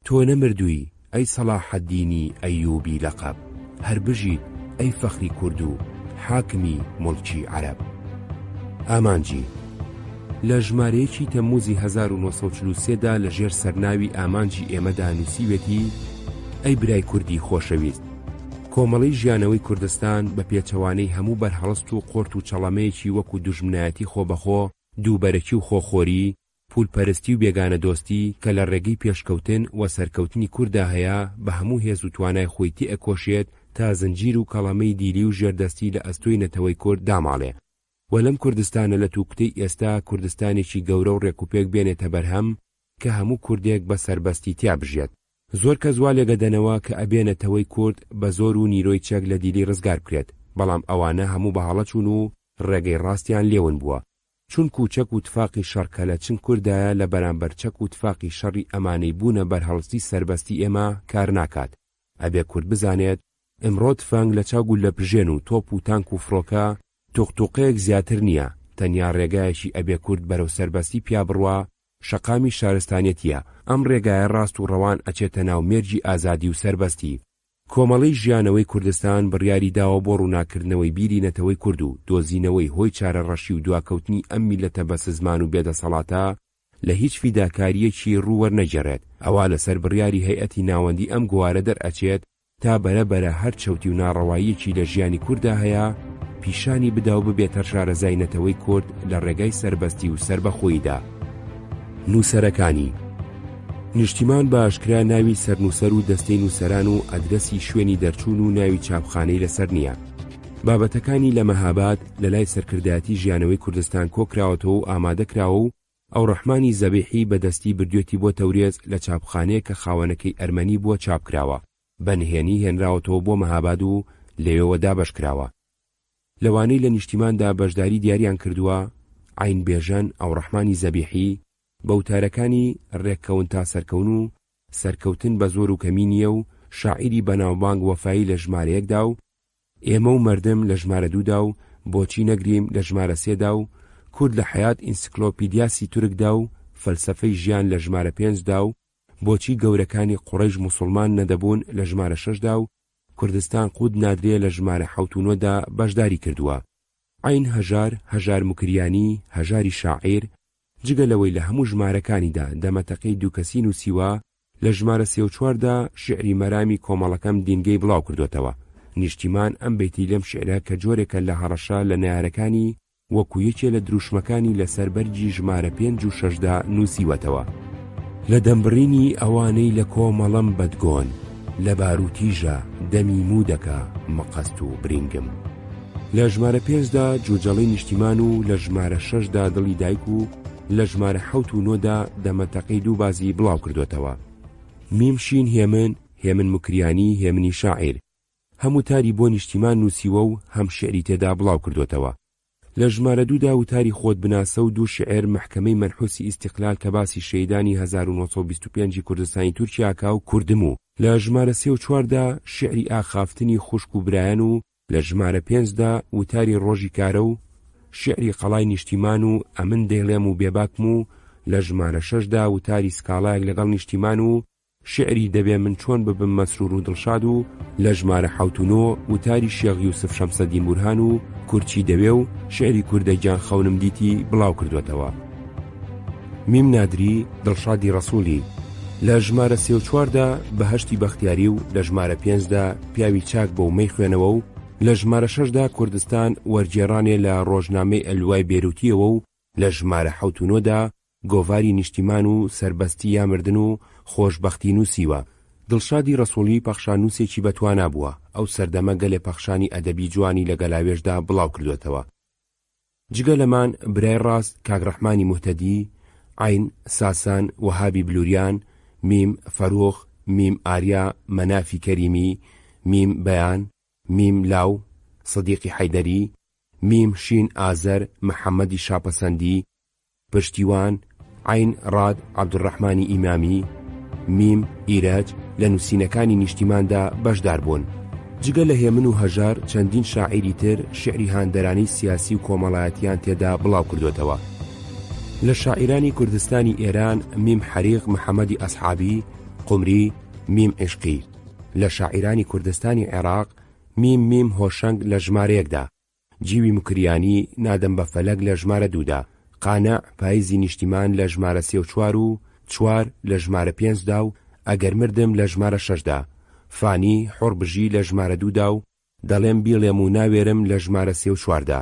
تۆ نەمردووی ئەی سەلاحەدینی ئەیوبی لەقەب، هەر بژی ئەی فەخری کورد و حاکمی موڵکی عەرەب. ئامانجی لە ژمارەیەکی تەمموزی 1943دا لە ژێر سەرناوی ئامانجی ئێمەدا نووسیوێتی: ئەی برای کوردی خۆشەویست، کۆمەڵی ژیانەوەی کوردستان بە پێچەوانەی هەموو بەرهەڵست و قۆرت و چەڵەمەیەکی وەکو دوژمنایەتی خۆبەخۆ، دووبەرەکی و خۆخۆری، پولپەرستی و بێگانە دۆستی کە لە ڕێگەی پێشکەوتن و سەرکەوتنی کووردا هەیە بە هەموو هێز و توانای خۆیتی ئەکۆشێت تا زنجیر و کەڵەمەی دیلی و ژێردەستی لە ئەستۆی نەتەوەی کورد داماڵێ. و لەم کوردستانە لە تووکتەی ئێستا کوردستانێکی گەورە و ڕێکوپێک بێنێتە بەرهەم کە هەموو کوردێک بە سەربەستی تیا بژێت. زۆر کەس وا لێگەدەنەوە کە ئەبێنێتەوەی کورد بە زۆر و نیرۆی چەک لە دیلی ڕزگار بکرێت، بەڵام ئەوانە هەموو بەهەڵە چوون و ڕێگەی ڕاستیان لێون بووە. چونکو چەک و تفاقی شەڕکە لە چن کوردایە لە بەرامبەر چەک و تفاقی شەڕی ئەمانەی بوونە بەرهەڵستی سەربەستی ئێمە کار ناکات. ئەبێ کورد بزانێت ئەمڕۆ تفەنگ لە چاگول لە پژێن و تۆپ و تانک و فڕۆکە توقتوقەیەک زیاتر نییە، تەنیا ڕێگایەکی ئەبێ کورد بەرەو سەربەستی پیا بڕوا شەقامی شارستانیەتیە. ئەم ڕێگایە ڕاست و ڕەوان ئەچێتە ناو مێرجی ئازادی و سەربەستی. کۆمەڵی ژیانەوەی کوردستان بڕیاری داوە بۆ ڕووناکردنەوەی بیری نەتەوەی کورد و دۆزینەوەی هۆی چارەڕەشی و دواکەوتنی ئەم میلەتە بە سزمان و بێدەسەڵاتە لە هیچ فیداکاریەکی ڕووەرنەگەڕێت. ئەوا لەسەر بڕیاری هەیئەتی ناوەندی ئەم گوارە دەرئەچێت تا بەرەبەرە هەر چەوتی و ناڕەواییەکی لە ژیانی کووردا هەیە پیشانی بدا و ببێتە شارەزای نەتەوەی کورد لە ڕێگای سەربەستی و سەربەخۆییدا. نووسەرەکانی نیشتیمان بە ئاشکرا ناوی سەرنووسەر و دەستەی نووسەران و ئەدرەسی شوێنی دەرچوون و ناوی چاپخانەی لەسەر نییە. بابەتەکانی لە مەهاباد لە لای سەرکردایەتی ژیانەوەی کوردستان کۆکراوەتەوە و ئامادەکراوە و ئەو ڕەحمانی زەبیحی بەدەستی بردوێتی بۆ تەورێز لە چاپخانەیە کە خاوەنەکەی ئەرمەنی بووە چاپکراوە، بەنهێنی هێنراوەتەوە بۆ مەهاباد و لەوێوە دابەشکراوە. لەوانەی لە نیشتیماندا بەشداری دیاریان کردووە عین بێژەن ئەو ڕەحمانی زەبیحی بەوتارەکانی ڕێککەون تا سەرکەون و سەرکەوتن بە زۆر و کەمی نییە و شاعیری بەناوبانگ وەفایی لە ژمارەیەکدا و ئێمە و مەردم لە ژمارە 2دا و بۆچی نەگریم لە ژمارە 3دا و کورد لە حیات ئینسیکلۆپیدیاسی تورکدا و فەلسەفەی ژیان لە ژمارە 5دا و بۆچی گەورەکانی قوڕەیش موسڵمان نەدەبوون لە ژمارە 6دا و کوردستان قود نادرێ لە ژمارە 7دا بەشداری کردووە. عین هەژار مکریانی، هەژاری شاعیر، جگە لەوەی لە هەموو ژمارەکانیدا دەمەتەقەی دووکەسی نووسیوە، لە ژمارە 34دا شعری مەرامی کۆمەڵەکەم دینگەی بڵاو کردوتەوە. نیشتیمان ئەم بەیتی لەم شعرە کە جۆرێکە لە هەڕەشە لە نارەکانی وەکو یەکێ لە دروشمەکانی لەسەر بەرجی ژمارە 5 و 6دا نووسیوەتەوە. لە دەمبڕینی ئەوانەی لە کۆمەڵەم بەدگۆن، لە باروتیژە دەمی مودەکە مەقەست و برینگم. لە ژمارە 5دا جوجەڵی نیشتیمان و لە ژمارە 6دا دڵی دایک و لە ژمارە 7 و 9دا دەمەتەقەی دوو بازی بڵاو کردوتەوە. میمشین هێمن مکریانی، هێمنی شاعیر، هەموو تاری بۆ نیشتیمان نووسیوە و هەم شعری تێدا بڵاو کردوتەوە. لە ژمارە 2دا وتاری خۆت بناسە و دوو شعر محکەمەی مەنحوسی ئیستیقلال کە باسی شەیدانی 1925 کوردستانی تورکیاکا و کوردم و لە ژمارە 3 و 4دا شعری ئاخافتنی خوشک و برایەن و لە ژمارە 5دا وتاری ڕۆژی کارە و شعری قەڵای نیشتیمان و ئەمن دەیڵێم و بێباکم و لە ژمارە 6دا وتاری سکاڵایەک لەگەڵ نیشتیمان و شعری دەبێ من چۆن ببم مەسرور و دڵشاد و لە ژمارە 7 و 9 وتاری شێخ یوسف شەمسەدین بورهان و کورچی دەوێ و شعری کوردەگیان خەونم دیتی بڵاو کردوتەوە. میم نادری، دڵشادی ڕەسوولی، لە ژمارە 3 و 4دا بەهەشتی بەختیاری و لە ژمارە 5دا پیاوی چاک بە ومەی خوێنەوە و لە ژمارە 6دا کوردستان وەرجێڕانێ لە ڕۆژنامەی ئەلوای بێروتیەوە و لە ژمارە 7 و 9دا گۆڤاری نیشتیمان و سەربەستی یامردن و خۆشبەختی نووسیوە. دڵشادی ڕەسوولی پەخشانووسێکی بەتوانا بووە، ئەو سەردەمە گەلێ پەخشانی ئەدەبی جوانی لە گەلاوێژدا بڵاو کردوێتەوە. جگە لەمان برای ڕاست کاک ڕەحمانی موهتەدی، عین ساسان وهابی بلوریان، میم فەرۆخ، میم ئاریا مەنافی کەریمی، میم بەیان، میم لاو سەدیقی حەیدەری، میم شین ئازەر محەممەدی شاپەسەندی، پشتیوان عین ڕاد عەبدوڕەحمانی ئیمامی، میم ئیرەج لە نووسینەکانی نیشتیماندا بەشدار بوون. جگە لە هێمن و هەژار چەندین شاعیری تر شعری هاندەرانی سیاسی و کۆمەڵایەتیان تێدا بڵاو کردوێتەوە. لە شاعیرانی کوردستانی ئێران میم حەریق محەممەدی ئەسحابی قومری، میم عشقی. لە شاعیرانی کوردستانی عێراق میم هۆشەنگ لە ژمارەیەکدا، جیوی مکریانی نادەم بە فەلەک لە ژمارە دوودا، قانع پاییزی نیشتیمان لە ژمارە 34 و 4 لە ژمارە 5دا و ئەگەر مردم لە ژمارە 6دا، فانی حۆڕبژی لە ژمارە 2دا و دەڵێم بیڵێم و ناوێرم لە ژمارە 34دا،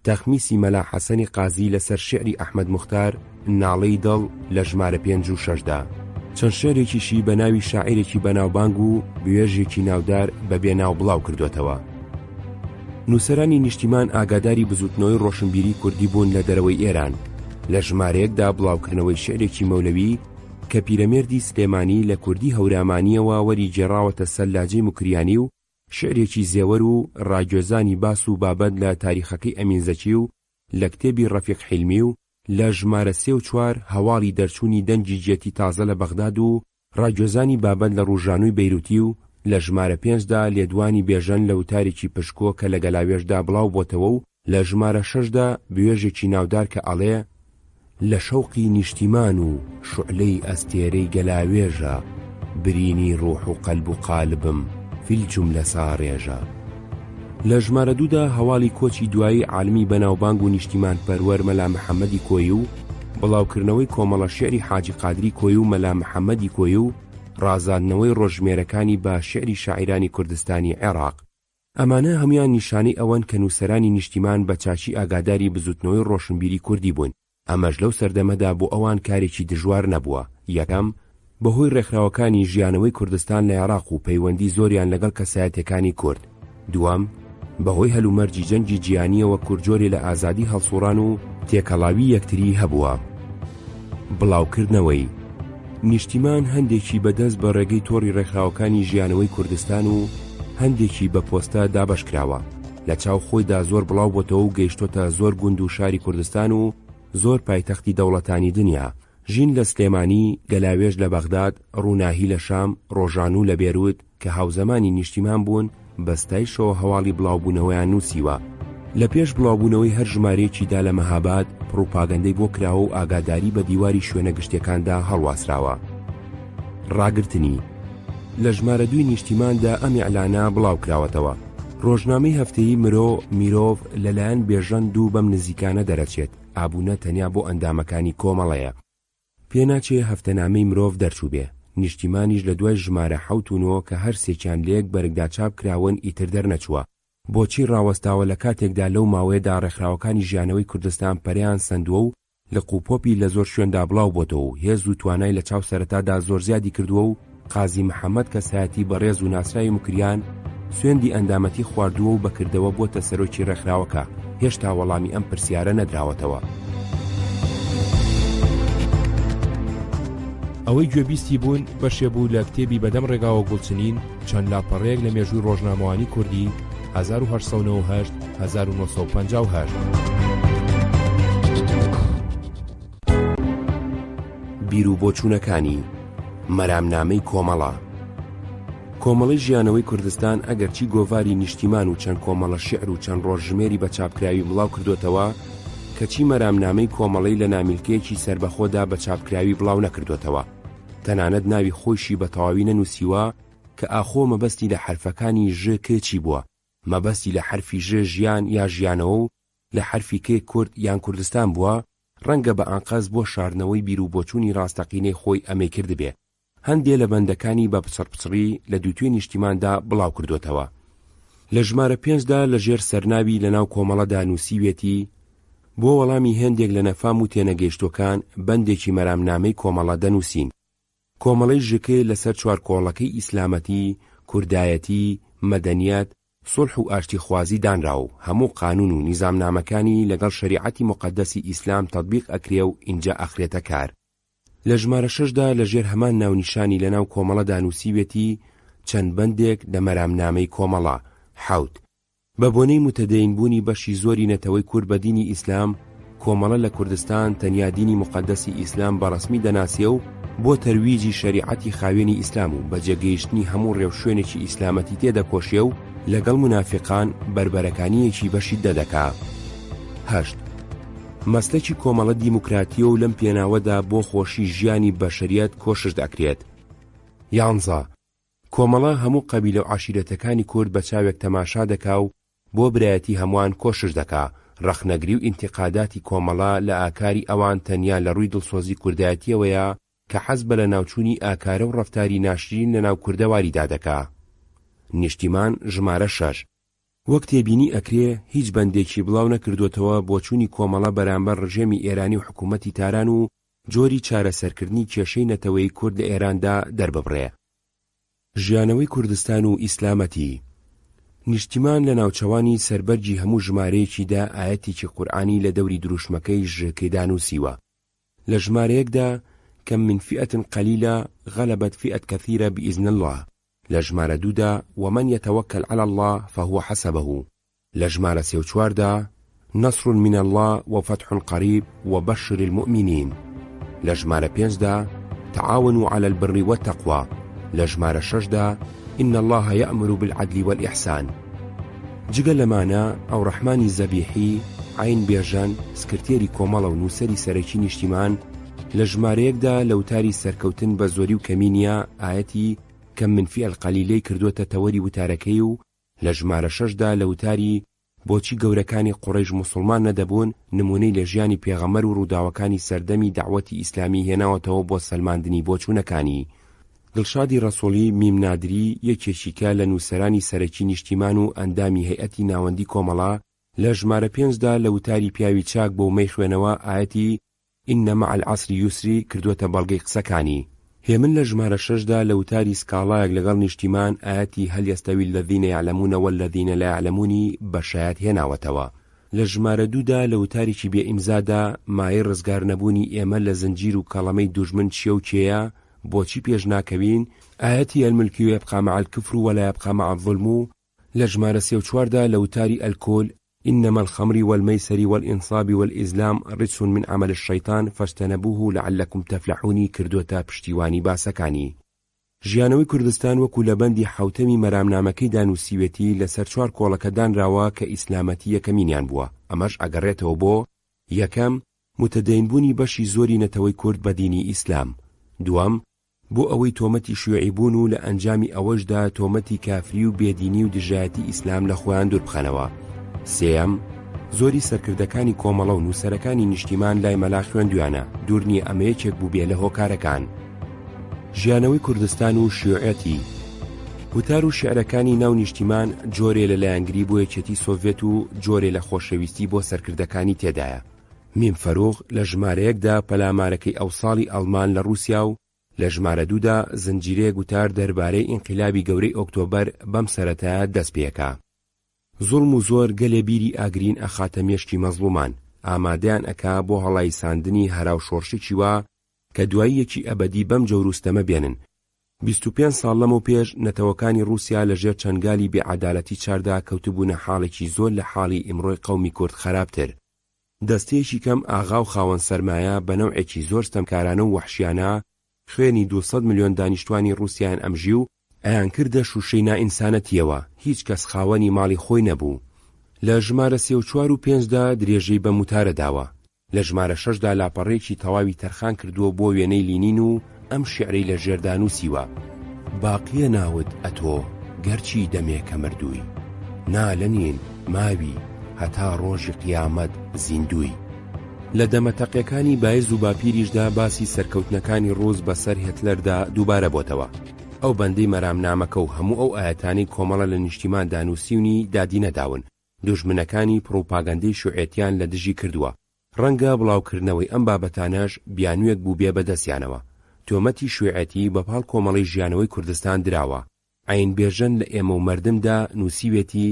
تەخمیسی مەلا حەسەنی قازی لەسەر شعری ئەحمەد موختار ناڵەی دڵ لە ژمارە 5 و 6دا. چەند شێرێکیشی بە ناوی شاعیرێکی بەناوبانگ و بوێژێکی ناودار بەبێ ناو بڵاو کردوێتەوە. نووسەرانی نیشتیمان ئاگاداری بزوتنەوەی ڕۆشنبیری کوردی بوون لە دەرەوەی ئێران. لە ژمارەیەکدا بڵاوکردنەوەی شعرێکی مەولەوی کە پیرەمێردی سلێمانی لە کوردی هەورامانیەوە وەری جێڕاوەتە سەلاجەی مکریانی و شعرێکی زێوەر و ڕاگوێزانی باس و بابەت لە تاریخەکەی ئەمینزەکی و لە کتێبی ڕەفیق حیلمی و لە ژمارە 3 و 4 هەواڵی دەرچوونی دەنگی جێتی تازە لە بەغداد و ڕاگوێزانی بابەت لە ڕووژانووی بەیروتی و لە ژمارە 5دا لێدوانی بێژەن لە وتارێکی پشکۆ کە لە گەلاوێژدا بڵاو بۆتەوە و لە ژمارە 6دا بوێژێکی ناودار کە ئەڵێ لە شەوقی نیشتیمان و شعلەی ئەستێرەی گەلاوێژە برینی ڕوح و قەلب و قالبم فیل جوملە ساڕێژە. لە ژمارە 2دا هەواڵی کۆچی دوایی عالمی بەناوبانگ و نیشتیمان پەروەر مەلا محەممەدی کۆی و بڵاوکردنەوەی کۆمەڵە شێعری حاجی قادری کۆی و مەلا محەممەدی کۆی و ڕازاندنەوەی ڕۆژمێرەکانی بە شعری شاعیرانی کوردستانی عێراق. ئەمانە هەمویان نیشانەی ئەوەن کە نووسەرانی نیشتیمان بە چاچی ئاگاداری بزوتنەوەی ڕۆشنبیری کوردی بوون. ئەمەش لەو سەردەمەدا بۆ ئەوان کارێکی دژوار نەبووە. یەکەم بەهۆی ڕێکخراوەکانی ژیانەوەی کوردستان لە عێراق و پەیوەندی زۆریان لەگەڵ کەسایەتەکانی کورد. دووەم بەهۆی هەلومەرجی جەنگی جیهانیەوە کورجۆرێ لە ئازادی هەڵسوڕان و تێکەڵاوی یەکتری هەبووە. بڵاوکردنەوەی نیشتیمان هەندێکی بەدەست بە ڕێگەی تۆڕی ڕێکخراوەکانی ژیانەوەی کوردستان و هەندێکی بە پۆستە دابەشکراوە. لە چاو خۆیدا زۆر بڵاو بۆتەوە و گەیشتۆتە زۆر گوند و شاری کوردستان و زۆر پایتەختی دەوڵەتانی دنیا. ژین لە سلێمانی، گەلاوێژ لە بەغداد، ڕووناهی لە شام، ڕۆژانوو لە بێروت کە هاوزەمانی نیشتیمان بوون بەستایشەوە هەواڵی بڵاوبوونەوەیان نووسیوە. لە پێش بڵاوبوونەوەی هەر ژمارەیەکیدا لە مەهاباد پڕۆپاگەندەی بۆ کراوە و ئاگاداری بە دیواری شوێنە گشتیەکاندا هەڵواسراوە. ڕاگرتنی لە ژمارە 2 نیشتیماندا ئەم ئیعلانە بڵاو کراوەتەوە. ڕۆژنامەی هەفتەیی مرۆڤ لەلایەن بێژەند و بەم نزیکانە دەرەچێت. ئابوونە تەنیا بۆ ئەندامەکانی کۆمەڵەیە. پێناچێ هەفتەنامەی مرۆڤ دەرچوو بێ. نیشتیمانیش لە دوای ژمارە 7 و 9 کە هەر سێکیان لەیەک بەرگدا چاپ کراون ئیتر دەرنەچووە. بۆچی ڕاوەستاوە لە کاتێکدا لەو ماوەیەدا ڕێکخراوەکانی ژیانەوەی کوردستان پەریان سندووە و لە قوپۆپی لە زۆر شوێندا بڵاو بۆتەوە و هێز و توانای لە چاو سەرەتادا زۆر زیادی کردووە و قازی محەممەد کەسایەتی بەڕێز و ناسراوی مکریان سوێندی ئەندامەتی خواردووە و بەکردەوە بۆتە سەرۆکی ڕێکخراوەکە. هێشتا وەڵامی ئەم پرسیارە نەدراوەتەوە. ئەوەی گوێبیستی بوون بەشێ بوو لە کتێبی بەدەم ڕێگاوە گوڵچنین چەند لاپەڕەیەک لە مێژووی ڕۆژنامەوانی کوردی 1898-1958. بیر و بۆچوونەکانی مەرامنامەی کۆمەڵە. کۆمەڵی ژیانەوەی کوردستان ئەگەرچی گۆڤاری نیشتیمان و چەند کۆمەڵە شعر و چەند ڕۆژژمێری بە چاپکراوی بڵاو کردوێتەوە کەچی مەرامنامەی کۆمەڵەی لە نامیلکەیەکی سربەخۆدا بە چاپکراوی بڵاو نەکردوێتەوە. تەنانەت ناوی خۆشی بە تەواوی نەنووسیوە کە ئاخۆ مەبەستی لە حرفەکانی ژ کێچی بووە. مەبەستی لە حرفی ژ ژیان یا ژیانەوە و لە حرفی کێ کورد یان کوردستان بووە. ڕەنگە بە ئانقەز بۆ شاردنەوەی بیر و بۆچوونی ڕاستەقینەی خۆی ئەمەی کردبێ. هەندێ لە بەندەکانی بە پچڕپچڕی لە دووتوێ نیشتیماندا بڵاو کردوێتەوە. لە ژمارە 5دا لە ژێر سەرناوی لە ناو کۆمەڵەدا نووسیوێتی بۆ وەڵامی هێندێک لە نەفام و تێنەگەیشتۆکان بەندێکی مەرامنامەی کۆمەڵە دەنووسین. کۆمەڵەی ژکێ لەسەر چوار کۆڵەکەی ئیسلامەتی، کوردایەتی، مەدەنیەت، سڵح و ئاشتیخوازی دانرا و هەموو قانون و نیزامنامەکانی لەگەڵ شەریعەتی مقەدەسی ئیسلام تەطبیق ئەکرێ و ئینجا ئەخرێتە کار. لە ژمارە 6دا لەژێر هەمان ناونیشانی لەناو کۆمەڵەدا نووسیوێتی چەند بەندێک لە مەرامنامەی کۆمەڵە. 7. بە بۆنەی متەدەینبوونی بەشی زۆری نەتەوەی کورد بە دینی ئیسلام، کۆمەڵە لە کوردستان تەنیا دینی مقەدەسی ئیسلام بەڕەسمی دەناسێ و بۆ تەرویجی شەریعەتی خاوێنی ئیسلام و بەجێگەیشتنی هەموو ڕێوشوێنێکی ئیسلامەتی تێدەکۆشێ و لەگەڵ منافقان بربەرەکانیەکی بەشی دەدەکا. 8. مەسلەکی کۆمەڵە دیموکراتیە و لەم پێناوەدا بۆ خۆشی ژیانی بەشەریەت کۆشش دەکرێت. 11. کۆمەڵە هەموو قەبیلە و عاشیرەتەکانی کورد بە چاوێک تەماشا دەکا و بۆ برایەتی هەمووان کۆشش دەکا. ڕەخنەگری و ئینتیقاداتی کۆمەڵە لە ئاکاری ئەوان تەنیا لە ڕووی دڵسۆزی کوردایەتیەوەیە کە حەز بە لە ناوچوونی ئاکارە و ڕەفتاری ناشرین لەناو کوردەواریدا دەکا. نیشتیمان ژمارە 6. وەک تێبینی ئەکرێ هیچ بەندێکی بڵاو نەکردوێتەوە بۆ چوونی کۆمەڵە بەرامبەر ڕژێمی ئێرانی و حکوومەتی تاران و جۆری چارەسەرکردنی کێشەی نەتەوەی کورد لە ئێراندا دەرببڕێ. ژیانەوەی کوردستان و ئیسلامەتی. نیشتیمان لە ناوچەوانی سەربەرجی هەموو ژمارەیەکیدا ئاەتێکی قورئانی لە دەوری دروشمەکەی ژەکەیدا نووسیوە. لە ژمارەیەکدا کەم من فئة قەلیلە غەلەبەت فئة کەثیرە بئیزن الله. لە ژمارە 2دا ومن يتوكل على الله فهو حسبه. لە ژمارە 3 و 4دا نصر من الله وفتح قريب وبشر المؤمنين. لە ژمارە 5دا تعاونوا على البر والتقوى. لە ژمارە 6دا إن الله يأمر بالعدل والإحسان. جگە لەمانە ئەو ڕەحمانی زەبیحی عین بێژەن سکرتێری کۆمەڵە و نووسەری سەرەکی نیشتیمان لە ژمارەیەکدا لەوتاری سەرکەوتن بە زۆری و کەمینیە ئاەتی کەم من فئة قەلیلەی کردوتە تەوەری وتارەکەی و لە ژمارە 6دا لەوتاری بۆچی گەورەکانی قوڕیش موسڵمان نەدەبوون نمونەی لە ژیانی پێغەمبەر و ڕووداوەکانی سەردەمی داعوەتی ئیسلامی هێناوەتەوە بۆ سەلماندنی بۆچوونەکانی. دڵشادی ڕەسوڵی میم نادری یەکێکیکە لە نووسەرانی سەرەکی نیشتیمان و ئەندامی هەیئەتی ناوەندی کۆمەڵە لە ژمارە 5دا لە وتاری پیاوی چاک بۆ مەی خوێنەوە ئاەتی ئین مع العەسر یوسری کردوتە بەڵگەی قسەکانی. هێمن لە ژمارە 6دا لە وتاری سکاڵایەک لەگەڵ نیشتیمان ئاەتی هەل یەستەوی الذین یعلمون والذین لا یعلمونی بەشایەت هێناوەتەوە. لە ژمارە 2دا لە وتارێکی بێ ئیمزادا مایە ڕزگار نەبوونی ئێمە لە زنجیر و کەڵەمەی دوژمن چیە و کێیە بۆچی پێش ناکەوین ئاەتی الملك يبقى مع الكفر ولا يبقى مع الظلم. لە ژمارە 3 و 4دا لە وتاری ئەلکۆل إنما الخمر والميسر والإنصاب والإزلام رجس من عمل الشيطان فاجتنبوه لعلكم تفلحون کردوتە پشتیوانی باسەکانی. ژیانەوەی کوردستان وەکو لە بەندی حوتەمی مەرامنامەکەی دانووسیوێتی لەسەر 4 کۆڵەکە دانراوە کە ئیسلامەتی یەکەمینیان بووە. ئەمەش ئەگەڕێتەوە بۆ یەکەم متەدەینبوونی بەشی زۆری نەتەوەی کورد بە دینی ئیسلام. دووەم بۆ ئەوەی تۆمەتی شیوعی بوون و لە ئەنجامی ئەوەشدا تۆمەتی کافری و بێدینی و دژایەتی ئیسلام لە خۆیان دوور بخەنەوە. سێەم زۆری سەرکردەکانی کۆمەڵە و نووسەرەکانی نیشتیمان لای مەلا خوێندویانە دوور نییە ئەمە یەکێک بوو بێ لە هۆکارەکان. ژیانەوەی کوردستان و شیوعەتی. وتار و شیعرەکانی ناو نیشتیمان جۆرێ لە لایەنگری بۆ یەکێتی سۆڤێت و جۆرێ لە خۆشەویستی بۆ سەرکردەکانی تێدایە. میم فەرۆغ لە ژمارەیەکدا پەلامارەکەی ئەوساڵی ئەڵمان لە رووسیا و لە ژمارە 2دا زنجیرەیە گوتار دەربارەی ئینقیلابی گەورەی ئۆکتۆبەر بەم سەرەتایە دەست پێکا. زوڵم و زۆر گەلێ بیری ئاگرین ئەخاتە مێشکی مەزلومان ئامادەیان ئەکا بۆ هەڵای ساندنی هەراو شۆڕشێکی وا کە دواییەکی ئەبەدی بەم جەوروستەمە بێنن. 25 ساڵ لەمە پێش نەتەوەکانی رووسیا لەژێر چەنگالی بێعەدالەتی چاردا کەوتبوونە حاڵێکی زۆر لە حاڵی ئیمڕۆی قەومی کورد خراپتر. دەستەیەکی کەم ئاغا و خاوەن سەرمایە بە نەوعێکی زۆر ستەمکارانە و وەحشیانە خوێنی 200 ملیۆن دانیشتوانی رووسیان ئەمژی و ئەیان کردە شوشەی نائینسانەتیەوە هیچ کەس خاوەنی ماڵی خۆی نەبوو. لە ژمارە 3 و 4 و 5دا درێژەی بە موتارە داوە. لە ژمارە 6دا لاپەڕێکی تەواوی تەرخان کردووە بۆ وێنەی لینین و ئەم شیعرەی لە ژێردا نووسیوە. باقیە ناوت ئەتۆ گەرچی دەمێکە مردووی نالەنین ماوی هەتا ڕۆژی قیامەت زیندووی. لە دەمەتەقیەکانی بایز و باپیریشدا باسی سەرکەوتنەکانی ڕۆز بەسەر هێتلەردا دووبارە بۆتەوە. ئەو بەندەی مەرامنامەکە و هەموو ئەو ئاەتانی کۆمەڵە لە نیشتیمان دانووسیونی دادی نەداون. دوژمنەکانی پرۆپاگەندەی شوعێتیان لە دژی کردووە. ڕەنگە بڵاوکردنەوەی ئەم بابەتانەش بیانوێک بوو بێ بەدەستیانەوە. تۆمەتی شوعێتی بەپاڵ کۆمەڵی ژیانەوەی کوردستان دراوە. عین بێژن لە ئێمە و مەردمدا نووسیوێتی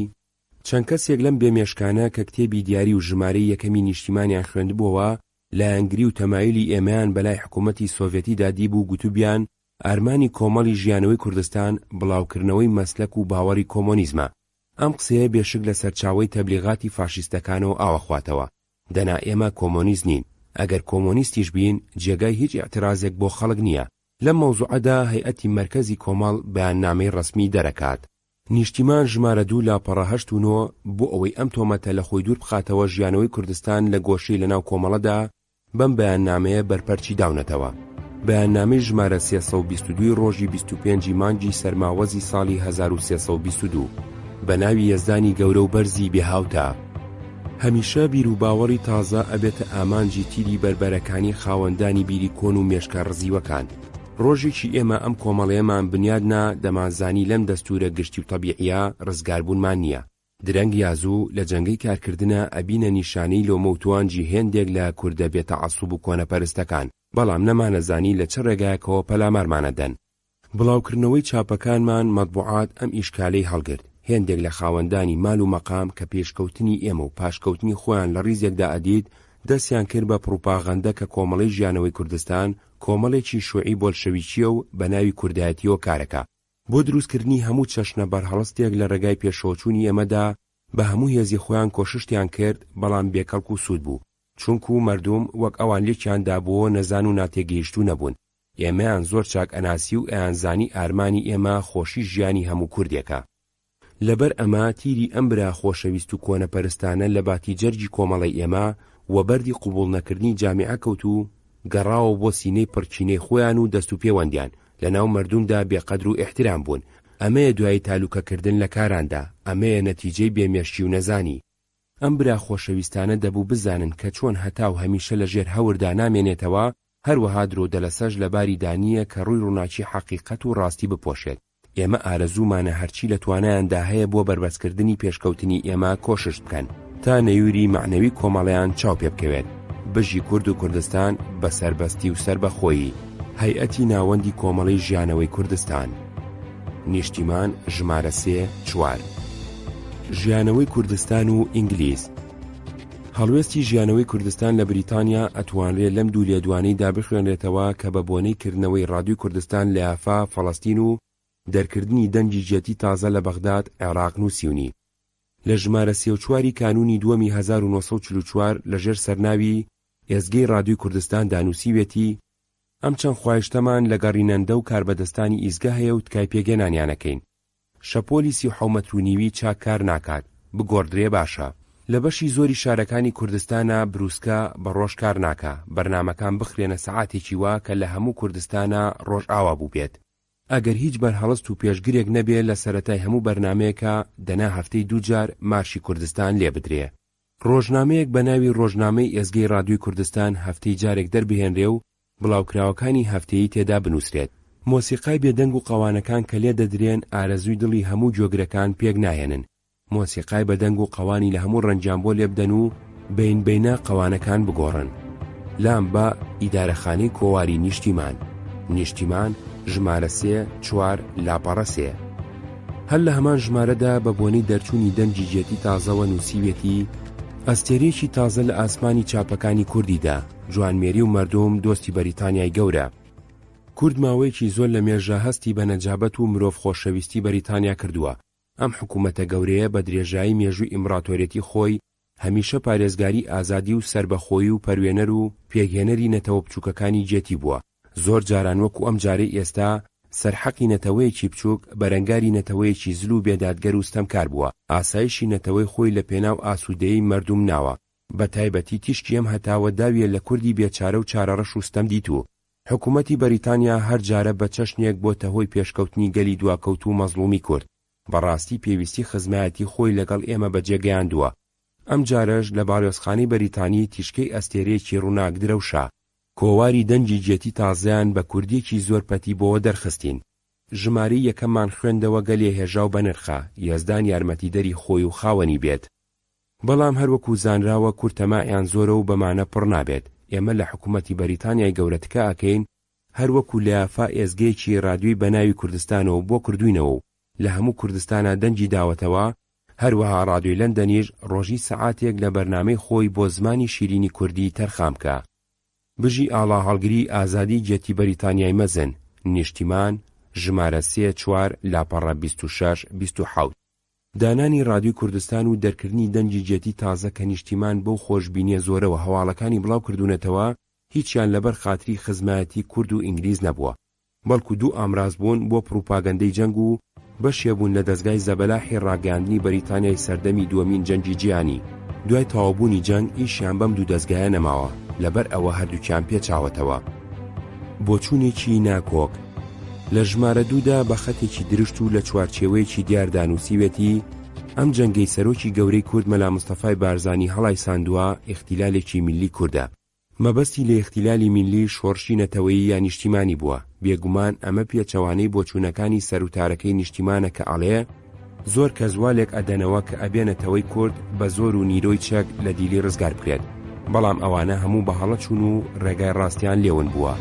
چەند کەسێک لەم بێمێشکانە کە کتێبی دیاری و ژمارەی یەکەمی نیشتیمانیان خوێندبووەوە لە ئەنگری و تەمایلی ئێمەیان بەلای حکوومەتی سۆڤێتیدا دیبوو گوتوبیان ئارمانی کۆمەڵی ژیانەوەی کوردستان بڵاوکردنەوەی مەسلەک و باوەڕی کۆمۆنیزمە. ئەم قسەیە بێشک لە سەرچاوەی تەبلیغاتی فاشیستەکانەوە ئاوەخواتەوە. دەنا ئێمە کۆمۆنیست نین، ئەگەر کۆمۆنیستیش بین جێگای هیچ ئێعترازێک بۆ خەڵک نییە. لەم مەوزوعەدا هەیئەتی مەرکەزی کۆمەڵ بەیاننامەی ڕەسمی دەرەکات. نیشتیمان ژمارە 2 لاپەڕە 8 و 9 بۆ ئەوەی ئەم تۆمەتە لە خۆی دوور بخاتەوە ژیانەوەی کوردستان لە گۆشەی لەناو کۆمەڵەدا بەم بەیاننامەیە بەرپەرچی داونەتەوە. بەیاننامەی ژمارە 322 ڕۆژی 25 مانگی سەرماوەزی ساڵی 1322 بە ناوی یەزدانی گەورە و بەرزی بێهاوتە. هەمیشە بیر و باوەڕی تازە ئەبێتە ئامانجی تیری بربەرەکانی خاوەندانی بیری کۆن و مێشکە ڕزیوەکان. ڕۆژێکی ئێمە ئەم کۆمەڵەیەمان بنیادنا دەمانزانی لەم دەستورە گشتی و تەبیعیە ڕزگاربوونمان نییە. درەنگ یازوو لە جەنگەی کارکردنە ئەبینە نیشانەی لۆمەوتوانجی هێندێک لە کوردە بێتە عەسوب و کۆنەپەرستەکان، بەڵام نەمانەزانی لە چ ڕێگایەکەوە پەلامارمانەدەن. بڵاوکردنەوەی چاپەکانمان مەطبوعات ئەم ئیشکالەی هەڵگرت. هێندێک لە خاوەندانی مال و مەقام کە پێشکەوتنی ئێمە و پاشکەوتنی خۆیان لە ڕیزێکدا ئەدید دەستیان کرد بە پروپاغەندە کە کۆمەڵی ژیانەوەی کوردستان کۆمەڵێکی شوعی بۆلشەویکیە و بە ناوی کوردایەتیەوە کارەکە. بۆ دروستکردنی هەموو چەشنە بەرهەڵستێک لە ڕێگای پێشەوەچوونی ئێمەدا بە هەموو هێزی خۆیان کۆششتیان کرد، بەڵام بێکەڵک و سوود بوو، چونکو مردم وەک ئەوان لێکیاندا بووە نەزان و ناتێگەیشتوو نەبوون. ئێمەیان زۆر چاک ئەناسی و ئەیانزانی ئارمانی ئێمە خۆشی ژیانی هەموو کوردێکە. لەبەر ئەمە تیری ئەم برا خۆشەویست و کۆنەپەرستانە لە باتی جەرگی کۆمەڵی ئێمە و بەردی قوبوڵ نەکردنی جامیعە کەوت و گەڕاوە بۆ سینەی پڕچینەی خۆیان و دەست و پێوەندیان لەناو مردومدا بێقەدر و ئیحترام بوون. ئەمەیە دوای تالوکەکردن لە کاراندا، ئەمەیە نەتیجەی بێمێشکی و نەزانی. ئەم برا خۆشەویستانە دەبوو بزانن کە چۆن هەتاو هەمیشە لە ژێر هەوردا نامێنێتەوە، هەروەها درۆ دەلەسەژ لە باری دانیە کە ڕووی ڕووناچی حەقیقەت و ڕاستی بپۆشێت. ئێمە ئارەزوومانە هەرچی لە توانایاندا هەیە بۆ بربەستکردنی پێشکەوتنی ئێمە کۆشش بکەن تا نەیوری معنەوی کۆمەڵیان چاو پێ بکەوێت. بژی کورد و کوردستان بە سەربەستی و سەربەخۆیی. هەیئەتی ناوەندی کۆمەڵی ژیانەوەی کوردستان. نیشتیمان ژمارە 3 4 ژیانەوەی کوردستان و ئینگلیز. هەڵوێستی ژیانەوەی کوردستان لە بریتانیا ئەتوانرێت لەم دوو لێدوانەیدا بخوێنرێتەوە کە بە بۆنەی کردنەوەی ڕادیۆی کوردستان لە یافا فەڵەستین و دەرکردنی دەنگی جێتی تازە لە بەغداد عێراق نووسیونی. لە ژمارە 34 کانونی دووەمی 1944 لەژێر سەرناوی ئێزگەی ڕادیۆی کوردستان دانووسیوێتی ئەم چەند خواهشتەمان لە گەڕینەندە و کاربەدەستانی ئیزگا هەیە و تکای پێگەنانیانەکەین. شەپۆلیسی 7 نیوی چاک کار ناکات، بگۆڕدرێ باشە. لە بەشی زۆری شارەکانی کوردستانە بروسکە بە ڕۆژ کار ناکە، بەرنامەکان بخرێنە سەعاتێکی وا کە لە هەموو کوردستانە ڕۆژ ئاوا بوو بێت. ئەگەر هیچ بەرهەڵست و پێشگرێک نەبێت لە سەرەتای هەموو بەرنمەیەکە دەنا هەفتەی 2 جار مارشی کوردستان لێ بدرێ. ڕۆژنامەیەک بە ناوی ڕۆژنامەی ئێزگەی ڕادیۆی کوردستان هەفتەی جارێک دەربهێنرێ و بڵاوکراوەکانی هەفتەیی تێدا بنووسرێت. مۆسیقای بێدەنگ و قەوانەکان کە لێ دەدرێن ئارەزووی دڵی هەموو جۆگرەکان پێک ناهێنن. مۆسیقای بەدەنگ و قەوانی لە هەموو ڕەنجام بۆ لێبدەن و بینبینە قەوانەکان بگۆڕن. لام بە ئیدارەخانەی کۆواری نیشتیمان. نیشتیمان ژمارە 3 4 لاپەڕە 3. هەر لە هەمان ژمارەدا بە بۆنەی دەرچوونی دەنگی جێتی تازەوە نووسیوێتی ئەستێرێکی تازە لە ئاسمانی چاپەکانی کوردیدا، جوانمێری و مەردم دۆستی بەریتانیای گەورە. کورد ماوەیەکی زۆر لە مێژە هەستی بە نەجابەت و مرۆڤ خۆشەویستی بەریتانیا کردووە. ئەم حکوومەتە گەورەیە بە درێژایی مێژووی ئیمپراتۆریەتی خۆی هەمیشە پارێزگاری ئازادی و سربەخۆیی و پەروێنەر و پێگهێنەری نەتەوە بچووکەکانی جێتی بووە. زۆر جاران وەکو ئەم جارەی ئێستا سەرحەقی نەتەوەیەکی بچووک بەرەنگاری نەتەوەیەکی زل و بێدادگەر و ستەمکار بووە. ئاسایشی نەتەوەی خۆی لە پێناو ئاسوودەیی مەردوم ناوە. بە تایبەتی تیشکی ئەم هەتاوە داویە لە کوردی بێچارە و چارەڕەش و ستەم دیتوو. حکوومەتی بەریتانیا هەر جارە بە چەشنێک بۆتە هۆی پێشکەوتنی گەلی دواکەوت و مەزڵومی کورد. بەڕاستی پێویستی خزمایەتی خۆی لەگەڵ ئێمە بەجێگەیاندووە. ئەم جارەش لە باڵیۆزخانەی بەریتانی تیشکەی ئەستێرەیەکی ڕووناک درەوشا. کۆواری دەنگی جێتی تازیان بە کوردیەکی زۆر پەتی بۆوە دەرخستین. ژمارەی یەکەممان خوێندەوە گەلێ هێژا و بەنرخە، یەزدان یارمەتیدەری خۆی و خاوەنی بێت. بەڵام هەروەکو زانراوە کورتەمایان زۆرە و بەمانە پڕ نابێت. ئێمە لە حکوومەتی بەریتانیای گەورەتکە ئەکەین هەروەکو لە یافا ئێزگەیەکی ڕادیۆی بەناوی کوردستانەوە بۆ کردوینەوە و لە هەموو کوردستانە دەنگی داوەتەوە. هەروەها ڕادیۆی لەندەنیش ڕۆژی سەعاتێک لە بەرنامەی خۆی بۆ زمانی شیرینی کوردی تەرخامکە. بژی ئاڵا هەڵگری ئازادی جێتی بەریتانیای مەزن، نیشتیمان، ژمارە 3-4 لاپەڕە 26-27. دانانی ڕادیۆی کوردستان و دەرکردنی دەنگی جێتی تازە کە نیشتیمان بەو خۆشببینیە زۆرەوە هەواڵەکانی بڵاو کردوونەتەوە، هیچیان لەبەر خاتری خزمەتی کورد و ئینگلیز نەبووە، بەڵکو دوو ئامراز بوون بۆ پروپاگەندەی جەنگ و بەشێبوون لە دەستگای زەبەلاحی ڕاگەاندنی بەریتانیای سەردەمی دووەمین جەنگی جیهانی. دوای تەواوبوونی جەنگ ئیشیان بەم دوو دەستگایە نەماوە، لەبەر ئەوە هەردووکیان پێچاوەتەوە. بۆچوونێکی ناکۆک لە ژمارە 2دا بە خەتێکی درشت و لە چوارچێوەیەکی دیاردا نووسیوێتی ئەم جەنگەی سەرۆکی گەورەی کورد مەلا مستەفای بارزانی هەڵای ساندووە ئیختیلالێکی میلی کووردە. مەبەستی لە ئیختیلالی میلی شۆڕشی نەتەوەیی یا نیشتیمانی بووە. بێگومان ئەمە پێچەوانەی بۆچوونەکانی سەروتارەکەی نیشتیمانە کە ئەڵێ زۆر کە زوالێک ئەدەنەوە کە ئەبێنێتەوەی کورد بە زۆر و نیرۆی چەک لە دیلی ڕزگار بکرێت، بەڵام ئەوانە هەموو بە هەڵە چوون و ڕێگای ڕاستیان لێون بووە.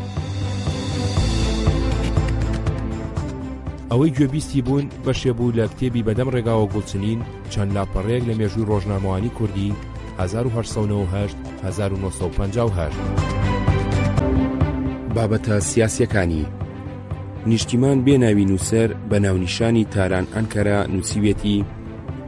ئەوەی گوێبیستی بوون بەشێ بوو لە کتێبی بەدەم ڕێگاوە گوڵچنین چەند لاپەڕەیەک لە مێژووی ڕۆژنامەوانی کوردی 1898-1958. بابەتە سیاسیەکانی نیشتیمان بێناوی نووسەر بە ناونیشانی تاران ئەنکەرە نووسیوێتی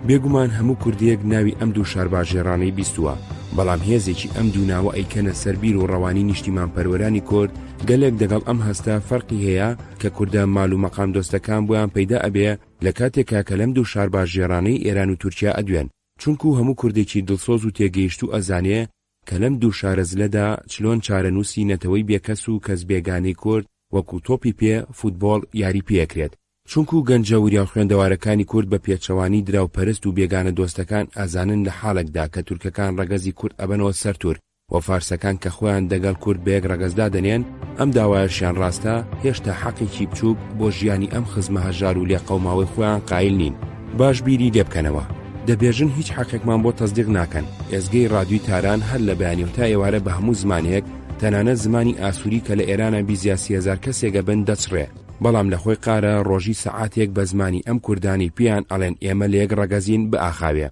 بێگومان هەموو کوردیەک ناوی ئەم دوو شارباژێڕانەی بیستووە، بەڵام هێزێکی ئەم دوو ناوە ئەیکەنە سەربیر و ڕەوانی نیشتیمان پەروەرانی کورد گەلێک دەگەڵ ئەم هەستە فەرقی هەیە کە کوردە ماڵ و مەقام دۆستەکان بۆیان پەیدا ئەبێ لە کاتێکا کە لەم دوو شارباژێڕانەی ئێران و تورکیا ئەدوێن، چونکو هەموو کوردێکی دڵسۆز و تێگەیشت و ئەزانێ کە لەم دوو شارەزلەدا چلۆن چارەنووسی نەتەوەی بێکەس و کەس بێگانەی کورد وەکو تۆپی پێ فوتبۆڵ یاری پێکرێت، چونکو گەنجە وریان خوێندەوارەکانی کورد بە پێچەوانی دراوپەرست و بێگانە دۆستەکان ئازانن لە حاڵێکدا کە تورکەکان ڕەگەزی کورد ئەبنەوە سەر تورک و فارسەکان کە خۆیان دەگەڵ کورد بەیەک ڕەگەزدا دەنێن، ئەم داوایشیان ڕاستە هێشتا حەقێکی بچووک بۆ ژیانی ئەم خزمە هەژار و لێ قەوماوەی خۆیان قایل نین. باش بیری لێ بکەنەوە. دەبێژن هیچ حەقێکمان بۆ تەزدیق ناکەن. ئێزگەی ڕادیۆی تاران هەر لە بەیانیوتا ئێوارە بە هەموو زمانێک تەنانەت زمانی ئاسووری کە لە ئێرانە بیزیا 30,000 کەسێکە بن دەچڕێ، بەڵام لە خۆی قارە ڕۆژی سەعاتێک بە زمانی ئەم کوردانی پیان ئەڵێن ئێمە لە یەک ڕەگەزین بە ئاخاوێ.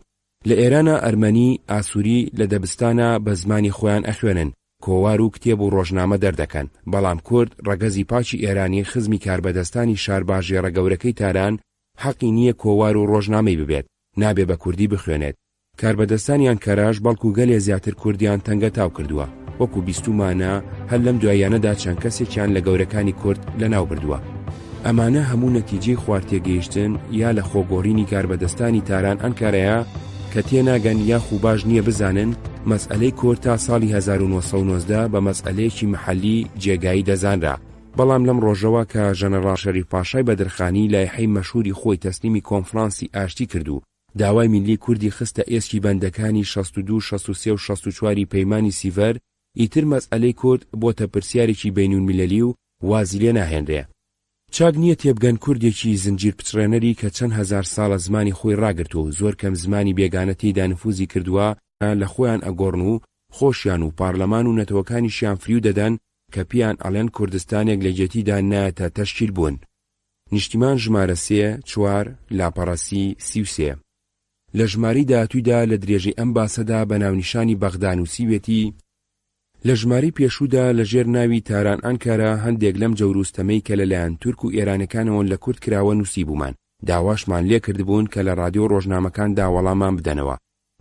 لە ئێرانە ئەرمەنی ئاسووری لە دەبستانە بە زمانی خۆیان ئەخوێنن، کۆوار و کتێب و ڕۆژنامە دەردەکەن، بەڵام کورد ڕەگەزی پاچی ئێرانی خزمی کاربەدەستانی شارباژێڕە گەورەکەی تاران حەقی نییە کۆوار و ڕۆژنامەی ببێت، نابێ بە کوردی بخوێنێت. کاربەدەستانیان کەراش بەڵکو گەلێ زیاتر کوردیان تەنگە تاو کردووە، وەکو بیستومانە هەر لەم دوایانەدا چەند کەسێکیان لە گەورەکانی کورد لەناو بردووە. ئەمانە هەموو نەتیجەی خواردتێگەیشتن یا لە خۆگۆڕینی کاربەدەستانی تاران ئەنکارەیە کە تێناگەن یاخو باش نییە بزانن مەسئلەی کورد تا ساڵی 1990 بە مەسئلەیەکی محەلی جێگایی دەزانرا، بەڵام لەم ڕۆژەوە کە ژەنەڕاڵ شەریف پاشای بەدرخانی لایحەی مەشهوری خۆی تەسلیمی کۆنفرانسی ئاشتی کردو، داوای میلی کوردی خستە ئێسکی بەندەکانی 62، 63 و 64 پەیمانی سیڤەر، ئیتر مەسئلەی کورد بۆتە پرسیارێکی بینولمیلەلی و وازی لێ ناهێنرێ. چاک نییە تێبگەن کوردێکی زنجیر پچڕێنەری کە چەند هەزار ساڵە زمانی خۆی ڕاگرتو و زۆر کەم زمانی بێگانەتیدا نفوزی کردووە لە خۆیان ئەگۆڕن و خۆشیان و پارلەمان و نەتەوەکانیشیان فریو دەدەن کە پیان ئەڵێن کوردستانێک لە جێتیدا نایەتە تەشکیل بوون. نیشتیمان ژمارە 3-4 لاپەڕە 33. لە ژماری داهاتوویدا لە درێژەی ئەم باسەدا بە ناونیشانی بەغدا نووسیوێتی لە ژماری پێشوودا لە ژێر ناوی تاران ئەنکارە هەندێک لەم جەوروستەمەی کە لەلایەن تورک و ئێرانەکانەوە لە کورد کراوە نووسی بوومان، داواشمان لێ کردبوون کە لە ڕادیۆ ڕۆژنامەکان داوەڵامان بدەنەوە،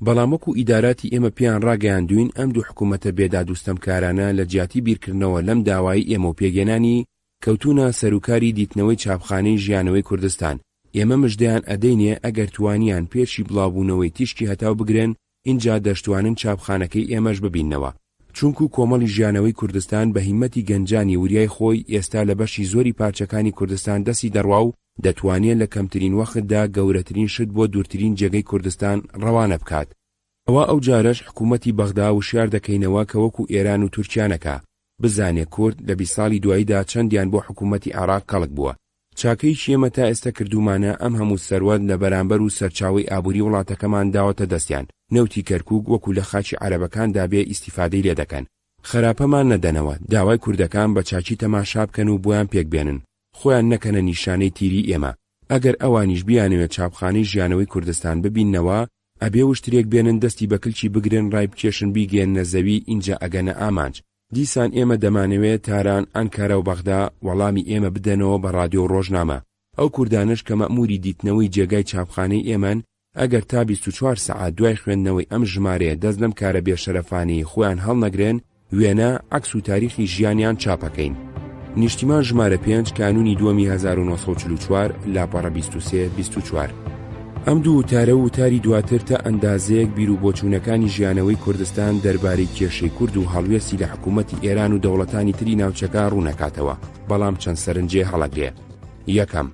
بەڵام وەکو ئیداراتی ئێمە پیان ڕاگەیاندوین ئەم دوو حکوومەتە بێدادوستەمکارانە لە جیاتی بیرکردنەوە لەم داوای ئێمە و پێگەێنانی کەوتونە سەرۆکاری دیتنەوەی چاپخانەی ژیانەوەی کوردستان. ئێمە مژدەیان ئەدەینێ ئەگەر توانیان پێشی بڵاوبوونەوەی تیشکی هەتاو بگرن اینجا دەشتوانن چاپخانەکەی ئێمەش ببینەوە، چونکو کۆمەڵی ژیانەوەی کوردستان بە هیمەتی گەنجانی وریای خۆی ئێستا لە بەشی زۆری پارچەکانی کوردستان دەستی دەڕوا و دەتوانێت لە کەمترین وەختدا گەورەترین شت بۆ دوورترین جێگەی کوردستان ڕەوانە بکات. ئەوە ئەو جارەش حکوومەتی بەغدا وشیار دەکەینەوە کە وەکو ئێران و تورکیانەکە بزانێ کورد لە 20 ساڵی دواییدا چەندیان بۆ حکوومەتی عێراق کەڵک بووە. چاکەی شێمە تا ئێستا کردومانە ئەم هەموو سەروەت لە بەرامبەر و سەرچاوی ئابووری وڵاتەکەمان داوەتە دەستیان، نەوتی کەرکووک وەکو لە خاچی عەرەبەکاندا بێ ئیسیفادەی لێ دەکەن. خراپەمان نەدەنەوە، داوای کوردەکان بە چاچی تەماشا بکەن و بۆیان پێک بێنن، خۆیان نەکەنە نیشانەی تیری ئێمە. ئەگەر ئەوانیش بیانەوێت چاپخانەی ژیانەوەی کوردستان ببیننەوە ئەبێ وشترێک بێنن دەستی بە کلکی بگرن ڕای بکێشن بیگەێنە زەوی ئینجا ئەگەنە ئامانج. دیسان ئێمە دەمانەوێت تاران، ئەنکارە و بەغدا وەڵامی ئێمە بدەنەوە بە ڕادیۆ و ڕۆژنامە. ئەو کوردانش کە مەئموری دیتنەوەی جێگای چاپخانەی ئێمەن ئەگەر تا 24 سەعات دوای خوێندنەوەی ئەم ژمارەیە دەست لەم کارە بێشەرەفانەی خۆیان هەڵنەگرێن وێنە عەکس و تاریخی ژیانیان چاپەکەین. نیشتیمان ژمارە 5 کانونی 1944 لاپەڕە 23-24. ئەم دوو وتارە و وتاری دواتر تا ئەندازەیەک بیر و بۆچوونەکانی ژیانەوەی کوردستان دەربارەی کێشەی کورد و هەڵوێستی لە حکوومەتی ئێران و دەوڵەتانی تری ناوچەکە ڕوونەکاتەوە، بەڵام چەند سەرنجێ هەڵەگرێ. یەکەم،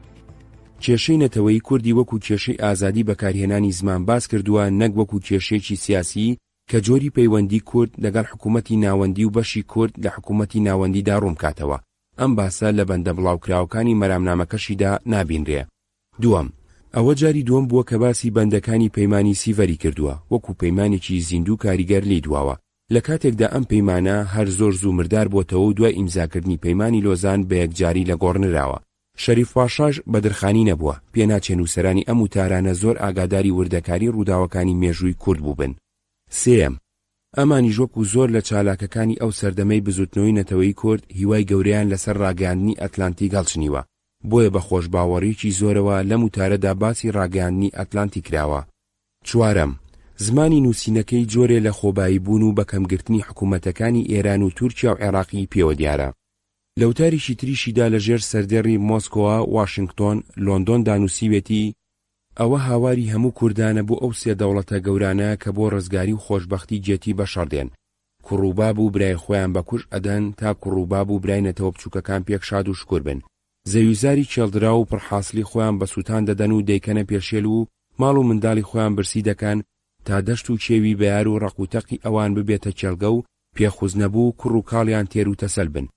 کێشەی نەتەوەی کوردی وەکو کێشەی ئازادی بەکارهێنانی زمان باس کردووە، نەک وەکو کێشەیەکی سیاسی کە جۆری پەیوەندی کورد لەگەڵ حکوومەتی ناوەندی و بەشی کورد لە حکوومەتی ناوەندیدا ڕوونکاتەوە. ئەم باسە لە بەندە بڵاوکراوەکانی مەرامنامەکەشیدا نابینرێ. دووەم، ئەوە جاری دووەم بووە کە باسی بەندەکانی پەیمانی سیڤەری کردووە، وەکو پەیمانێکی زیندوو کاریگەر لی دواوە. لە کاتێکدا ئەم پەیمانە هەر زۆر زوو مردار بۆتەوە و دوای ئیمزاکردنی پەیمانی لۆزان بە یەکجاری لە گۆڕنراوە. شەریف پاشاش بەدرخانی نەبووە، پێناچێن و سەرانی ئەم وتارانە زۆر ئاگاداری وردەکاری ڕووداوەکانی مێژووی کورد بووبن. سێم، ئەمانی ژۆک و زۆر لە چالاکەکانی ئەو سەردەمەی بزوتنەوەی نەتەوەی کورد هیوای گەورەیان لەسەر ڕاگەاندنی ئەتلانتیک هەڵچنیوە، بۆیە بە خۆشباوەڕێکی زۆرەوە لەم وتارەدا باسی ڕاگەاندنی ئەتلانتی کراوە. چوارەم، زمانی نووسینەکەی جۆرێ لە خۆبایی بوون و بەکەمگرتنی حکوومەتەکانی ئێران و تورکیا و عێراقی پێوە دیارە. لە وتاریشی تریشیدا لەژێر سەردێڕی مۆسکۆوە، واشنگتۆن، لۆندۆن دانووسیوێتی ئەوە هاواری هەموو کوردانە بۆ ئەو سێ دەوڵەتە گەورانە کە بۆ ڕزگاری و خۆشبەختی جێتی بەشەڕدێن. کوڕووباب و برای خۆیان بەکوش ئەدەن تا کوڕووباب و برای نەتەوە بچووکەکان پێکشاد و شکور بن. زەویزاری چێڵدرا و پڕحاصلی خۆیان بە سووتان دەدەن و دەیکەنە پێشێل و ماڵ و منداڵی خۆیان برسی دەکەن تا دەشت و چێوی بەیار و ڕەقوتەقی ئەوان ببێتە چێلگە و پێخوزنەبوو کوڕ و کاڵیان تێر و تەسەل بن.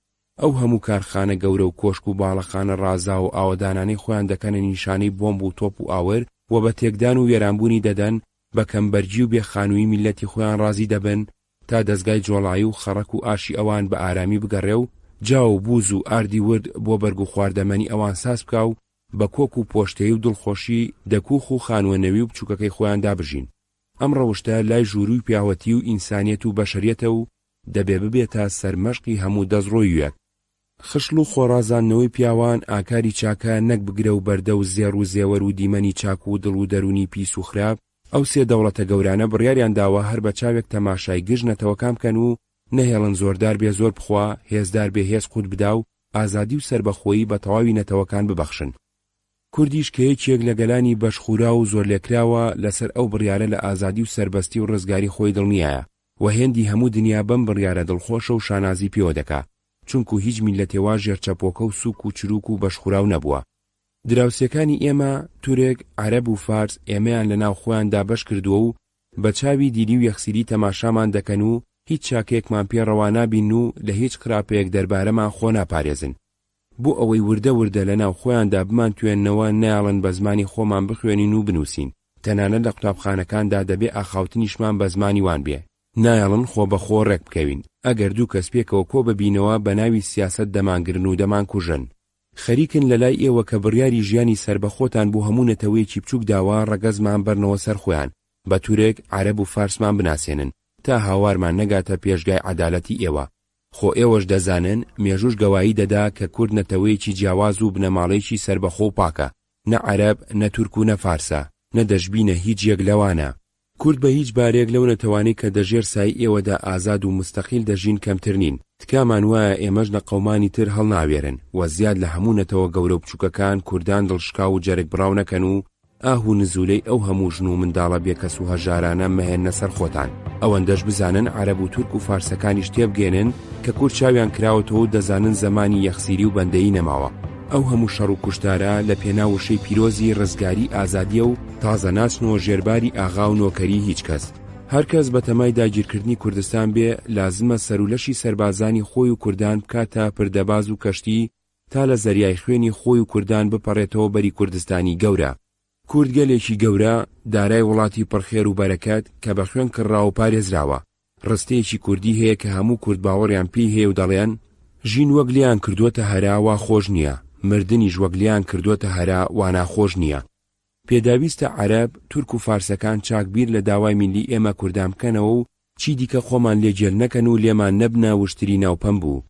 ئەو هەموو کارخانە گەورە و کۆشک و باڵەخانە ڕازا و ئاوەدانانەی خۆیان دەکەنە نیشانەی بۆمب و تۆپ و ئاور و بە تێکدان و وێرانبوونی دەدەن، بە کەمبەرجی و بێخانووی میلەتی خۆیان ڕازی دەبن تا دەستگای جۆڵایی و خەڕەک و ئاشی ئەوان بە ئارامی بگەڕێ و جا و بوز و ئاردی ورد بۆ بەرگ و خواردەمەنی ئەوان ساس بکا و بە کۆک و پۆشتەی و دڵخۆشی دەکوخ و خانوەنەوی و بچووکەکەی خۆیان دابژین. ئەم ڕەوشتە لای ژووروی پیاوەتی و ئینسانیەت و بەشەریەتە و دەبێ ببێتە سەرمەشقی هەموو دەزڕۆیویەک. خشل و خۆڕازانەوەی پیاوان ئاکاری چاکە نەک بگرە و بەردە و زێڕ و زێوەر و دیمەنی چاک و دڵ و دەرونی پیس و خراپ. ئەو سێ دەوڵەتە گەورانە بڕیاریان داوە هەر بە چاوێک تەماشای گژنەتەوەکان بکەن و نەهێڵن زۆردار بێ زۆر بخوا، هێزدار بێ هێز قوت بدا و ئازادی و سربەخۆیی بە تەواوی نەتەوەکان ببەخشن. کوردیش کە یەکێک لە گەلانی بەشخورا و زۆر لێکراوە لەسەر ئەو بڕیارە لە ئازادی و سربەستی و ڕزگاری خۆی دڵنیایە و هێندی هەموو دنیا بەم بڕیارە دڵخۆشە و شانازی پێوە دەکا، چونکو هیچ میلەتێوا ژێرچەپۆکە و سوک و چروک و بەشخوراو نەبووە. دراوسەکانی ئێمە تورک، عەرەب و فارس ئێمەیان لەناو خۆیاندا بەش کردووە و بە چاوی دیلی و یەخسیری تەماشامان دەکەن و هیچ چاکێکمان پێ ڕەوا نابین و لە هیچ خراپەیەک دەربارەمان خۆ ناپارێزن. بۆ ئەوەی وردە وردە لەناو خۆیاندا بمان توێننەوە نەیاڵن بە زمانی خۆمان بخوێنین و بنووسین، تەنانەت لە قوتابخانەکاندا دەبێ ئاخاوتنیشمان بە زمانی وان بێ، نایەڵن خۆ بە خۆ ڕێک بکەوین. ئەگەر دوو کەس پێکەوە کۆ ببینەوە بە ناوی سیاسەت دەمانگرن و دەمان کوژن. خەریکن لە لای ئێوە کە بڕیاری ژیانی سربەخۆتان بۆ هەموو نەتەوەیەکی بچووک داوە ڕەگەزمان بەرنەوە سەر خۆیان، بە تورک، عەرەب و فارسمان بناسێنن تا هاوارمان نەگاتە پێشگای عەدالەتی ئێوە. خۆ ئێوەش دەزانن مێژوش گەوایی دەدا کە کورد نەتەوەیەکی جیاواز و بنەماڵەیەکی سربەخۆ و پاکە، نە عەرەب، نە تورک و نە فارسە، نەدەشبینە هیچ یەک لەوانە. کورد بە هیچ بارێک لەو نەتەوانەی کە دەژێر سای ئێوەدا ئازاد و مستەقیل دەژین کەمتر نین. تکامان وایە ئێمەش لە قەومانی تر هەڵناوێرن و زیاد لە هەموو نەتەوە گەورە و بچووکەکان کوردان دڵشکا و جەرگ بڕاو نەکەن و ئاهو نزولەی ئەو هەموو ژن و منداڵە بێکەس و هەژارانە مەهێنە سەر خۆتان. ئەوەندەش بزانن عەرەب و تورک و فارسەکانیش تێبگێنن کە کورد چاویان کراوەتەوە و دەزانن زەمانی یەخسیری و بەندەیی نەماوە. ئەو هەموو شەڕ و کوشتارە لە پێناوشەی پیرۆزی ڕزگاری ئازادیە و تازە ناچنەوە ژێرباری ئاغا و نۆکەری هیچ کەس. هەر کەس بە تەمای داگیرکردنی کوردستان بێ لازمە سەرولەشی سەربازانی خۆی و کوردان بکاتە پردەباز و کەشتی تا لە زەریای خوێنی خۆی و کوردان بپەڕێتەوە بەری کوردستانی گەورە. کورد گەلێکی گەورە دارای وڵاتی پڕخێر و بەرەکەت کە بە خوێن کڕا و پارێزراوە. ڕستەیەکی کوردی هەیە کە هەموو کورد باوەڕیان پێی هەیە و دەڵێن ژین وەک لیان کردووەتە هەراوا خۆش نییە، مردنیش وەگلیان کردوتە هەرا واناخۆش نییە. پێداویستە عەرەب تورک و فارسەکان چاکبیر لە داوای میلی ئێمە کوردان بکەنەوە و چی دیکە خۆمان لێجێل نەکەن و لێمان نەبنە وشتری ناوپەم بوو.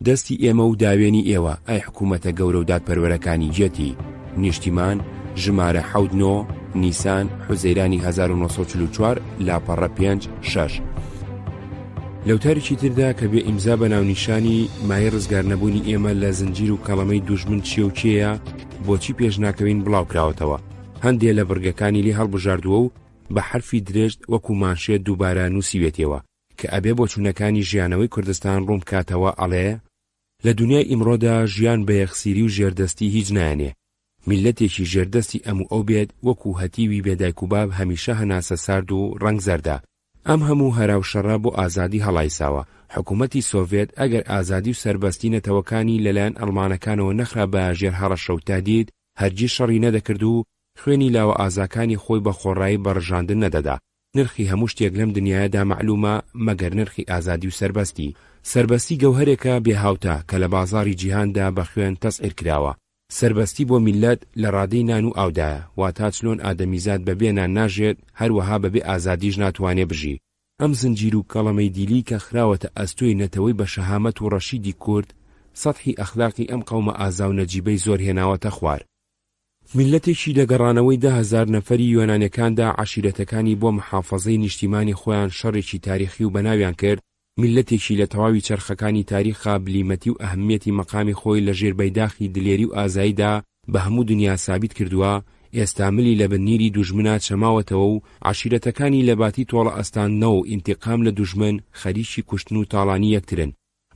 دەستی ئێمە و داوێنی ئێوە ئەی حکوومەتە گەورە و دادپەروەرەکانی جێتی. نیشتیمان ژمارە 7 نیسان حوزەیرانی 1944 لاپەڕە 5-6. لەوتارێکی تردا کە بێ ئیمزا بە ناونیشانی مای ڕزگار نەبوونی ئێمە لە زنجیر و کەڵەمەی دوژمن چیە و کێیە بۆچی پێشناکەوین بڵاو کراوەتەوە. هەندێک لە بڕگەکانی لێ هەڵبژاردووە و بە حرفی درێژت وەکو مانشێت دووبارە نووسیوێتەوە کە ئەبێ بۆ چوونەکانی ژیانەوەی کوردستان ڕوون بکاتەوە ئەڵێ لە دنیای ئیمڕۆدا ژیان بە یەخسیری و ژێردەستی هیچ نایەنێ. میلەتێکی ژێردەستی ئەموو ئەو بێت وەکو هەتیوی بێدایک و باب هەمیشە هەناسە سارد و ڕەنگ زەردە. ئەم هەموو هەراوشەڕە بۆ ئازادی هەڵایساوە. حکوومەتی سۆڤێت ئەگەر ئازادی و سەربەستی نەتەوەکانی لەلایەن ئەڵمانەکانەوە نەخرا بە ژێر هەڕەشە و تادید هەرگیز شەڕی نەدەکرد و خوێنی لاوە ئازاکانی خۆی بە خۆڕایی بەڕژاندن نەدەدا. نرخی هەموو شتێک لەم دنیادا مەعلومە مەگەر نرخی ئازادی و سەربەستی. سەربەستی گەوهرێکە بێهاوتە کە لە بازاڕی جیهاندا بە خوێن تەسعیر کراوە. سەربەستی بۆ میلەت لە ڕادەی نان و ئاودایە، واتە چلۆن ئادەمیزاد بەبێ نان ناژێت هەروەها بەبێ ئازادیش ناتوانێ بژی. ئەم زنجیر و کەڵەمەی دیلی کە خراوەتە ئەستۆی نەتەوەی بە شەهامەت و ڕەشیدی کورد سەطحی ئەخلاقی ئەم قەومە ئازا و نەجیبەی زۆر هێناوەتە خوار. میلەتێکی دەگەڕانەوەی 10,000 نەفەری یۆنانیەکاندا عەشیرەتەکانی بۆ محافەزەی نیشتیمانی خۆیان شەڕێکی تاریخی و بەناویان کرد. میلەتێکی لە تەواوی چەرخەکانی تاریخا بلیمەتی و ئەهمیەتی مەقامی خۆی لە ژێر بەیداخی دلێری و ئازاییدا بە هەموو دنیا سابیت کردووە. ئێستا ملی لە بنیری دوژمنە چەماوەتەوە و عەشیرەتەکانی لە باتی تۆڵە ئەستاندنەوە و ئینتیقام لە دوژمن خەریکی کوشتن و تاڵانی یەکترن.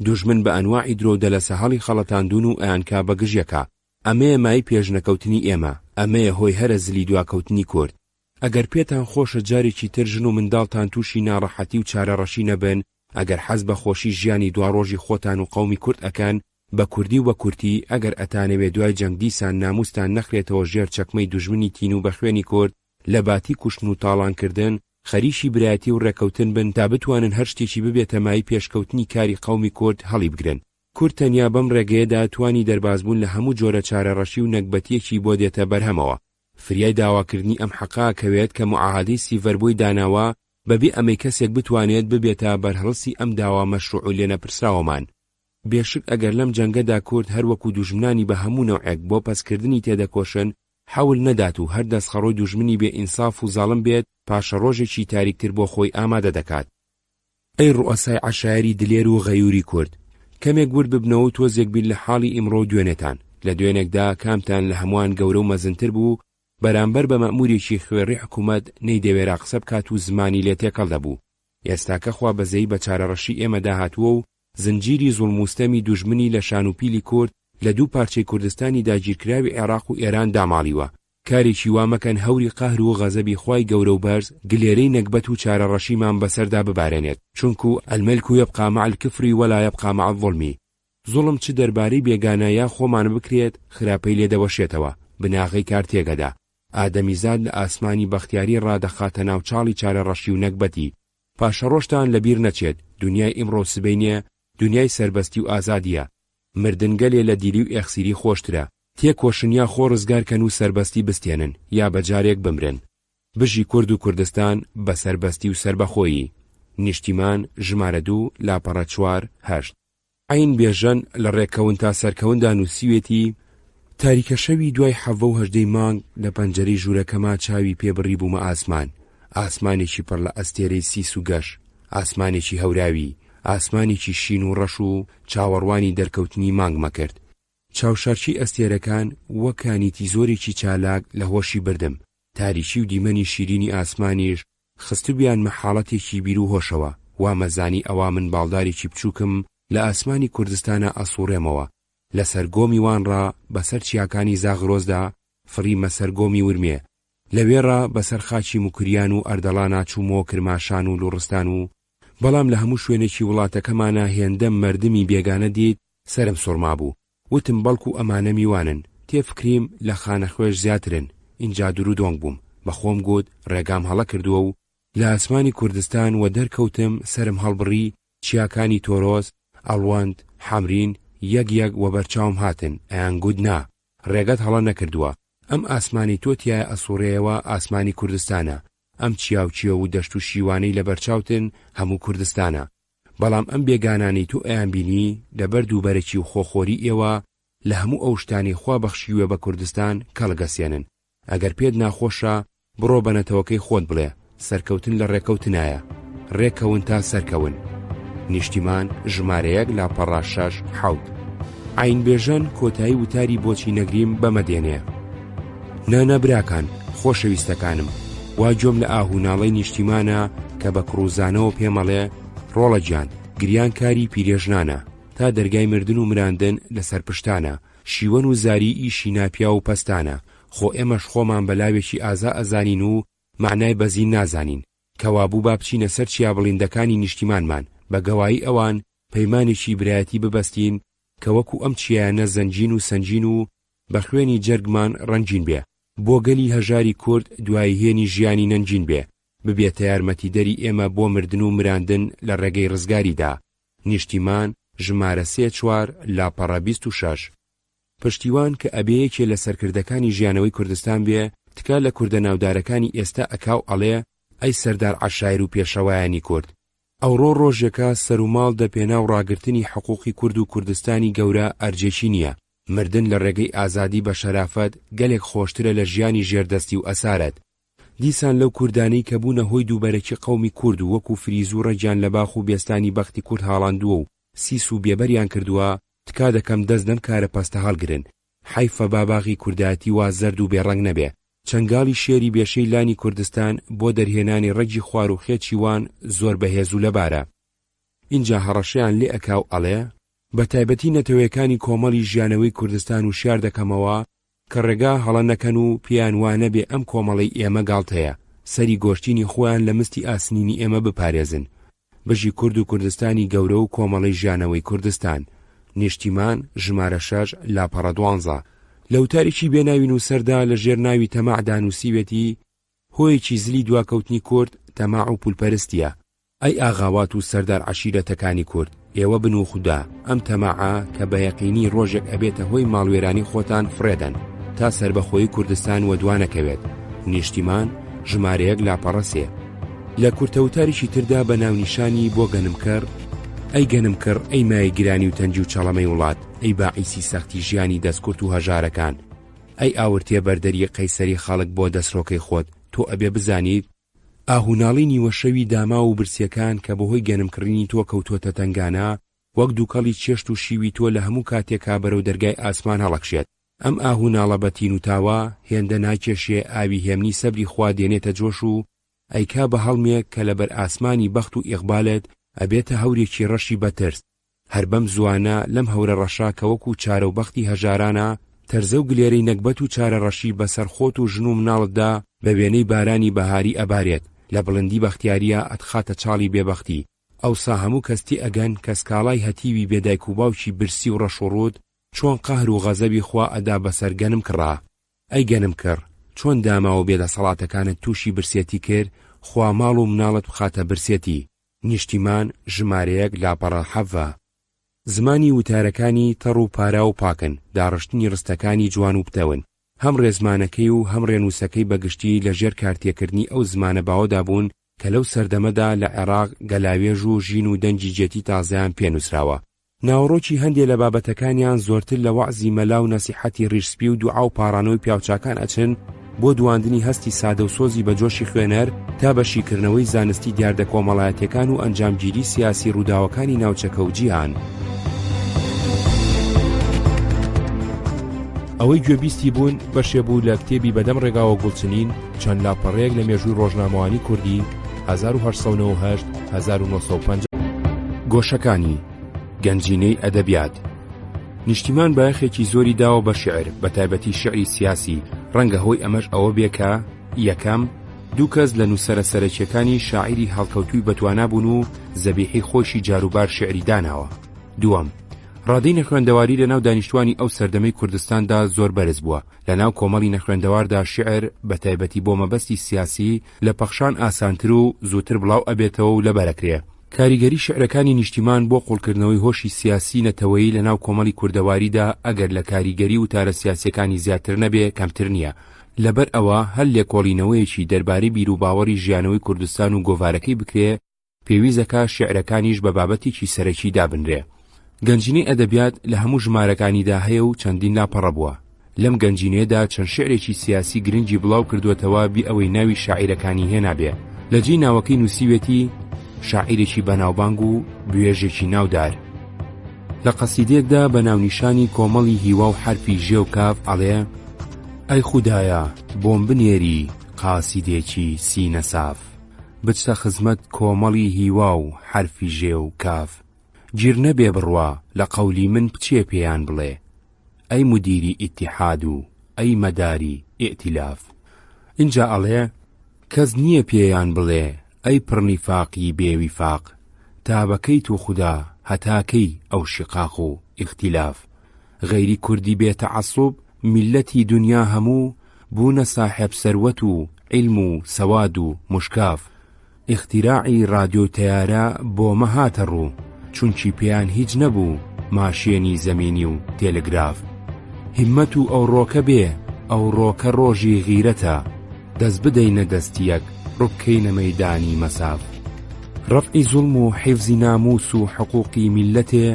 دوژمن بە ئەنواعی درۆدە لە سەهەڵی خەڵەتاندون و ئەیانکا بە گژیەکە. ئەمەیە مای پێشنەکەوتنی ئێمە، ئەمەیە هۆی هەرە زلی دواکەوتنی کورد. ئەگەر پێتان خۆشە جارێکی تر ژن و منداڵتان تووشی ناڕەحەتی و چارەڕەشی نەبن، ئەگەر حەز بە خۆشی ژیانی دواڕۆژی خۆتان و قەومی کورد ئەکەن بە کوردی و بە کورتی، ئەگەر ئەتانەوێ دوای جەنگ دیسان ناموستان نەخرێتەوە ژێر چەکمەی دوژمنی تین و بە خوێنی کورد لە باتی کوشتن و تاڵانکردن خەریشی برایەتی و ڕێکەوتن بن تا بتوانن هەر شتێکی ببێتە مای پێشکەوتنی کاری قەومی کورد هەڵی بگرن. کورد تەنیا بەم ڕێگەیەدا توانی دەربازبوون لە هەموو جۆرە چارەڕەشی و نەکبەتیەکی بۆ دێتە بەرهەمەوە. فریای داواکردنی ئەم حەقا کەوێت کە موعاهەدەی سیڤەربۆی داناوە بەبێ ئەمەی کەسێک بتوانێت ببێتە بەرهەڵسی ئەم داوا مەشروع و لێنەپرسراوەمان. بێشک ئەگەر لەم جەنگەدا کورد هەروەکو دوژمنانی بە هەموو نەوعێک بۆ پەسکردنی تێدەکۆشن، حەول نەدات و هەر دەستخەڕۆی دوژمنی بێ ئینساف و زاڵم بێت پاشە ڕۆژێکی تاریکتر بۆ خۆی ئامادە دەکات. ئەی ڕوئەسای عەشایری دلێر و غەیوری کورد، کەمێک ورد ببنەوە تۆزێک بیر لە حاڵی ئیمڕۆ دوێنێتان. لە دوێنێکدا کامتان لە هەمووان گەورە و مەزنتر بوو، بەرامبەر بە مەموریەکی خوێڕی حکوومەت نەیدەوێرا قسە بکات و زمانی لێ تێکەڵ دەبوو. ئێستاکە خوا بەزەی بە چارەڕەشی ئێمە داهاتووە و زنجیری زوڵموستەمی دوژمنی لە شانوپیلی کورد لە دوو پارچەی کوردستانی داگیرکراوی عێراق و ئێران داماڵیوە. کارێکی وا مەکەن هەوری قەهر و غەزەبی خوای گەورە و بەرز گلێرەی نەکبەت و چارەڕەشیمان بەسەردا ببارێنێت، چونکو ئەلمەلک یەبقا مع الکفری وەلا یەبقا مع الظڵمی. زوڵم چ دەربارەی بێگانەیە خۆمان بکرێت خراپەی لێدەوەشێتەوە، بناغەی کار تێگەدا. ئادەمیزاد لە ئاسمانی بەختیاری ڕادەخاتە ناوچاڵی چارەڕەشی و نەکبەتی. پاشە ڕۆژتان لەبیر نەچێت دنیای ئیمڕۆ سبەینێ، دنیای سەربەستی و ئازادیە. مردنگەلێ لە دیلی و ئێخسیری خۆشترە. تێکۆشن یا خۆ ڕزگارکەن و سەربەستی بستێنن یا بەجارێک بمرن. بژی کورد و کوردستان بە سەربەستی و سەربەخۆیی. نیشتیمان ژمارە 2 لاپەڕە 4-8. عین بێژەن لە ڕێکەون تا سەرکەوندا نووسیوێتی تاریکە شەوی دوای 7 مانگ لە پەنجەرەی ژوورەکەما چاوی پێبڕی بوومە ئاسمان. ئاسمانێکی پڕ لە ئەستێرەی سیس و گەش، ئاسمانێکی هەوراوی، ئاسمانێکی شین و ڕەش و چاوەڕوانی دەرکەوتنی مانگمە کرد. چاوشارچی ئەستێرەکان وەکانیتی زۆرێکی چالاک لە هۆشی بردم. تاریکی و دیمەنی شیرینی ئاسمانیش خستوبیان مەحاڵەتێکی بیر و هۆشەوە. وا مەزانی ئەوا من باڵدارێکی بچووکم لە ئاسمانی کوردستانە ئەسوڕێمەوە. لە سەرگۆمی وانڕا بەسەر چیاکانی زاغرۆزدا فڕی مەسەرگۆمی ورمێ. لەوێڕا بەسەر خاچی موکریان و ئەردەڵانا چوومەوە کرماشان و لوڕستان و بەڵام لە هەموو شوێنێکی وڵاتەکەمانە هێندەم مردمی بێگانە دیت سەرم سوڕما بوو. وتم بەڵکو ئەمانە میوانن، تێفکریم لە خانە خوێش زیاترن. اینجا دوور و دۆنگ بووم، بەخۆم گوت ڕێگام هەڵە کردووە و لە ئاسمانی کوردستان و دەرکەوتم. سرم هەڵبڕی چیاکانی تۆرۆز، ئەڵواند، حەمرین، یەک یەک وەبەرچاوم هاتن ئەیان گوت نا ڕێگەت هەڵە نەکردووە ئەم ئاسمانی تۆ تایە ئەسوڕێەوە ئاسمانی کوردستانە ئەم چیاوچیە و دەشت و شیوانەی لە بەرچاوتن هەموو کوردستانە بەڵام ئەم بێگانانەی تۆ ئەیان بینی لەبەر دووبەرەکی و خۆخۆری ئێوە لە هەموو ئەو شتانی خوا بەخشیوە بە کوردستان کەڵگەسێنن ئەگەر پێت ناخۆشە بڕۆ بەنەتەوەکەی خۆت بڵێ سەرکەوتن لە ڕێکەوتنایە ڕێکەون تا سەرکەون نیشتیمان ژمارەیەک لاپەڕا 6 7 عینبێژەن کۆتایی وتاری بۆچی نەگریم بەمەدێنێ نانە براکان خۆشەویستەکانم وا جۆم لە ئاهوناڵەی نیشتیمانە کە بە کڕوزانەوە پێمەڵێ ڕۆڵە گیان گریان کاری پیرێژنانە تا دەرگای مردن و مراندن لەسەر پشتانە شیوەن و زاری ئیشی ناپیا و پەستانە خۆ ئێمەش خۆمان بەلاوێکی ئازا ئەزانین و معنای بەزین نازانین کەوابوو با بچینە سەر چیا بڵیندەکانی نیشتیمانمان بە گەوایی ئەوان پەیمانێکی برایەتی ببەستین کە وەکو ئەم چیایانە زەنجین و سەنجین و بە خوێنی جەرگمان ڕەنجین بێ بۆ گەلی هەژاری کورد دوای هێنی ژیانی نەنجین بێ ببێتە یارمەتیدەری ئێمە بۆ مردن و مراندن لە ڕێگەی ڕزگاریدا نیشتیمان ژمارە 3-4 لاپەڕە 26 پشتیوان کە ئەبەیەکێ لە سەرکردەکانی ژیانەوەی کوردستان بێ تکا لە کوردە ناودارەکانی ئێستا ئەکاو ئەڵێ ئەی سەردار عەشایر و پێشەوایانی کورد ئەوڕۆ ڕۆژێکە سەر و ماڵ دەپێنا و ڕاگرتنی حقوقی کورد و کوردستانی گەورە ئەرجێکی نییە مردن لە ڕێگەی ئازادی بە شەرافەت گەلێک خۆشترە لە ژیانی ژێردەستی و ئەسارەت دیسان لەو کوردانەی کە بوونە هۆی دووبەرەکی قەومی کورد و وەکو فریزوڕە گیان لە باخ و بێستانی بەختی کورد هاڵاندووە و سیس و بێبەریان کردووە تکا دەکەم دەست دەم کارە پەستە هەڵگرن حیفە باباغی کورداتی وا زەرد و بێڕەنگ نەبێ چەنگاڵی شێری بێشەی لانی کوردستان بۆ دەرهێنانی ڕەگی خوار و خێچی وان زۆر بەهێز و لەبارە اینجا هەڕەشەیان لێ ئەکاو ئەڵێ بە تایبەتی نەتەوەیەکانی کۆمەڵی ژیانەوەی کوردستان و شیار دەکەمەوە کە ڕێگا هەڵە نەکەن و پیان وانە بێ ئەم کۆمەڵەی ئێمە گاڵتەیە سەری گۆشتینی خۆیان لە مستی ئاسنینی ئێمە بپارێزن بژی کورد و کوردستانی گەورە و کۆمەڵی ژیانەوەی کوردستان نیشتیمان ژمارە 6 لاپەڕە 12 لەوتارێکی بێناوی نووسەردا لە ژێر ناوی تەماعدا نووسیوێتی هۆیەکی زلی دواکەوتنی کورد تەماع و پولپەرستیە ئەی ئاغاوات و سەردار عەشیرەتەکانی کورد ئێوە بن و خودا ئەم تەماعە کە بە یەقینی ڕۆژێک ئەبێتە هۆی ماڵوێرانی خۆتان فڕێدەن تا سربەخۆی کوردستان وەدوانەکەوێت نیشتیمان ژمارەیەک لاپەڕە 3 لە کورتەوتاریشی تردا بە ناونیشانی بۆ گەنمکەر ئەی گەنمکەر ئەی مای گرانی و تەنجی و چەڵەمەی وڵات ئەی باعیسی سەختی ژیانی دەستکورت و هەژارەکان ئەی ئاورتێ بەردەری قەیسەری خەڵک بۆ دەستڕۆکەی خۆت تۆ ئەبێ بزانیت ئاهوناڵی نیوەشەوی داما و برسیەکان کە بەهۆی گەنمکردنی تۆ کەوتۆتە تەنگانە وەک دووکەڵی چێشت و شیوی تۆ لە هەموو کاتێکا بەرەو دەرگای ئاسمان هەڵەکشێت ئەم ئاهوناڵە بەتین و تاوا هێندە ناکێشێ ئاوی هێمنی سەبری خوا دێنێتە جۆش و ئەیکا بە هەڵمێک کە لەبەر ئاسمانی بەخت و ئیقبالت ئەبێتە هەورێکی ڕەشی بەترس هەر بەم زوانە لەم هەورە ڕەشا کە وەکو چارە و بەختی هەژارانە تەرزە و گلێرەی نەکبەت و چارە ڕەشی بەسەر خۆت و ژن و مناڵتدا بە وێنەی بارانی بەهاری ئەبارێت لە بڵندی بەختیاریە ئەتخاتە چاڵی بێبەختی ئەوسا هەموو کەستی ئەگەن کە سکاڵای هەتیوی بێدایک و باوکی برسی و ڕەش و ڕوود چۆن قەهر و غەزەبی خوا ئەدا بەسەر گەنم کڕا ئەی گەنم کڕ چۆن داماوە بێدەسەڵاتەکانت تووشی برسێتی کرد خوا ماڵ و مناڵت بخاتە برسێتی نیشتیمان ژمارەیەک لاپەڕە 7 زمانی وتارەکانی تەڕ و پارا و پاکن داڕشتنی ڕستەکانی جوان و پتەون هەم ڕێزمانەکەی و هەم ڕێنووسەکەی بەگشتی لەژێر کارتێکردنی ئەو زمانە باوەدا بوون کە لەو سەردەمەدا لە عێراق گەلاوێژ و ژین و دەنجی جێتی تازیان پێنووسراوە ناوڕۆکی هەندێک لە بابەتەکانیان زۆرتر لە وەعزی مەلا و نەسیحەتی ڕیشسپی و دوعا و پاڕانەوەی پیاوچاکان ئەچن بۆ دواندنی هەستی سادە و سۆزی بە جۆشی خوێنەر تا بەشیکردنەوەی زانستی دیاردە کۆمەڵایەتەکان و ئەنجامگیری سیاسی ڕووداوەکانی ناوچەکە و جیهان ئەوەی گوێبیستی بوون بەشێ بوو لە کتێبی بەدەم ڕێگاوە گوڵچنین چەند لاپەڕەیەک لە مێژووی ڕۆژنامەوانی کوردی 1898 1950 گۆشەکانی گەنجینەی ئەدەبیات نیشتیمان بایەخێکی زۆری داوە بە شعر بە تایبەتی شعری سیاسی ڕەنگە هۆی ئەمەش ئەوە بێکە یەکەم دوو کەس لە نووسەرە سەرەکیەکانی شاعیری هەڵکەوتووی بەتوانا بوون و زەبیحی خۆشی جاروبار شعری داناوە دووەم ڕادەی نەخوێندەواری لە ناو دانیشتوانی ئەو سەردەمەی کوردستاندا زۆر بەرز بووە لە ناو کۆمەڵی نەخوێندەواردا شعر بە تایبەتی بۆ مەبەستی سیاسی لە پەخشان ئاسانتر و زووتر بڵاو ئەبێتەوە و لەبەرەکرێ کاریگەری شێعرەکانی نیشتیمان بۆ قوڵکردنەوەی هۆشی سیاسی نەتەوەیی لە ناو کۆمەڵی کوردەواریدا ئەگەر لە کاریگەری وتارە سیاسیەکانی زیاتر نەبێ کەمتر نییە. لەبەر ئەوە هەر لێکۆڵینەوەیەکی دەربارەی بیر و باوەڕی ژیانەوەی کوردستان و گۆڤارەکەی بکرێ، پێویستەکە شێعرەکانیش بە بابەتێکی سەرەکی دابنرێ. گەنجینەی ئەدەبیات لە هەموو ژمارەکانیدا هەیە و چەندین لاپەڕە بووە. لەم گەنجینەیەدا چەند شێعرێکی سیاسی گرنگی بڵاو کردوێتەوە بی ئەوەی ناوی شاعیرەکانی هێنابێ. لە جێی ناوەکەی نووسیوێتی شاعیرێکی بەناوبانگ و بوێژێکی ناودار. لە قەسیدەیەکدا بە ناونیشانی کۆمەڵی هیوا و حرفی ژێ و کاف ئەڵێ: ئەی خودایە بۆم بنێری قاسیدێکی سینە ساف، بچتە خزمەت کۆمەڵی هیوا و حرفی ژێ و کاف، گیر نەبێ بڕوا لە قەولی من بچێ پێیان بڵێ، ئەی مدیری ئیتیحاد و ئەی مەداری ئێتیلاف. اینجا ئەڵێ کەس نییە پێیان بڵێ ئەی پڕنیفاقی بێویفاق، تابەکەی تو خوددا هەتاکەی ئەو شقاق و ئیختیلاف. غەیری کوردی بێتەعەسوب میلەتی دنیا هەموو بوونە ساحێب سەروەت و علم و سەواد و مشکاف. ئیختیراعی رادیۆ تەیارە بۆمە هاتە ڕوو، چونکی پێیان هیچ نەبوو ماشێنی زەمینی و تێلگراف. هیممەت و ئەو ڕۆکە بێ، ئەو ڕۆکە ڕۆژی غیرەتە، دەست بدەینە دەستیەک ڕووبکەینە مەیدانی مەساف. ڕەفعی زوڵم و حیفزی ناموس و حقوقی میلەتێ،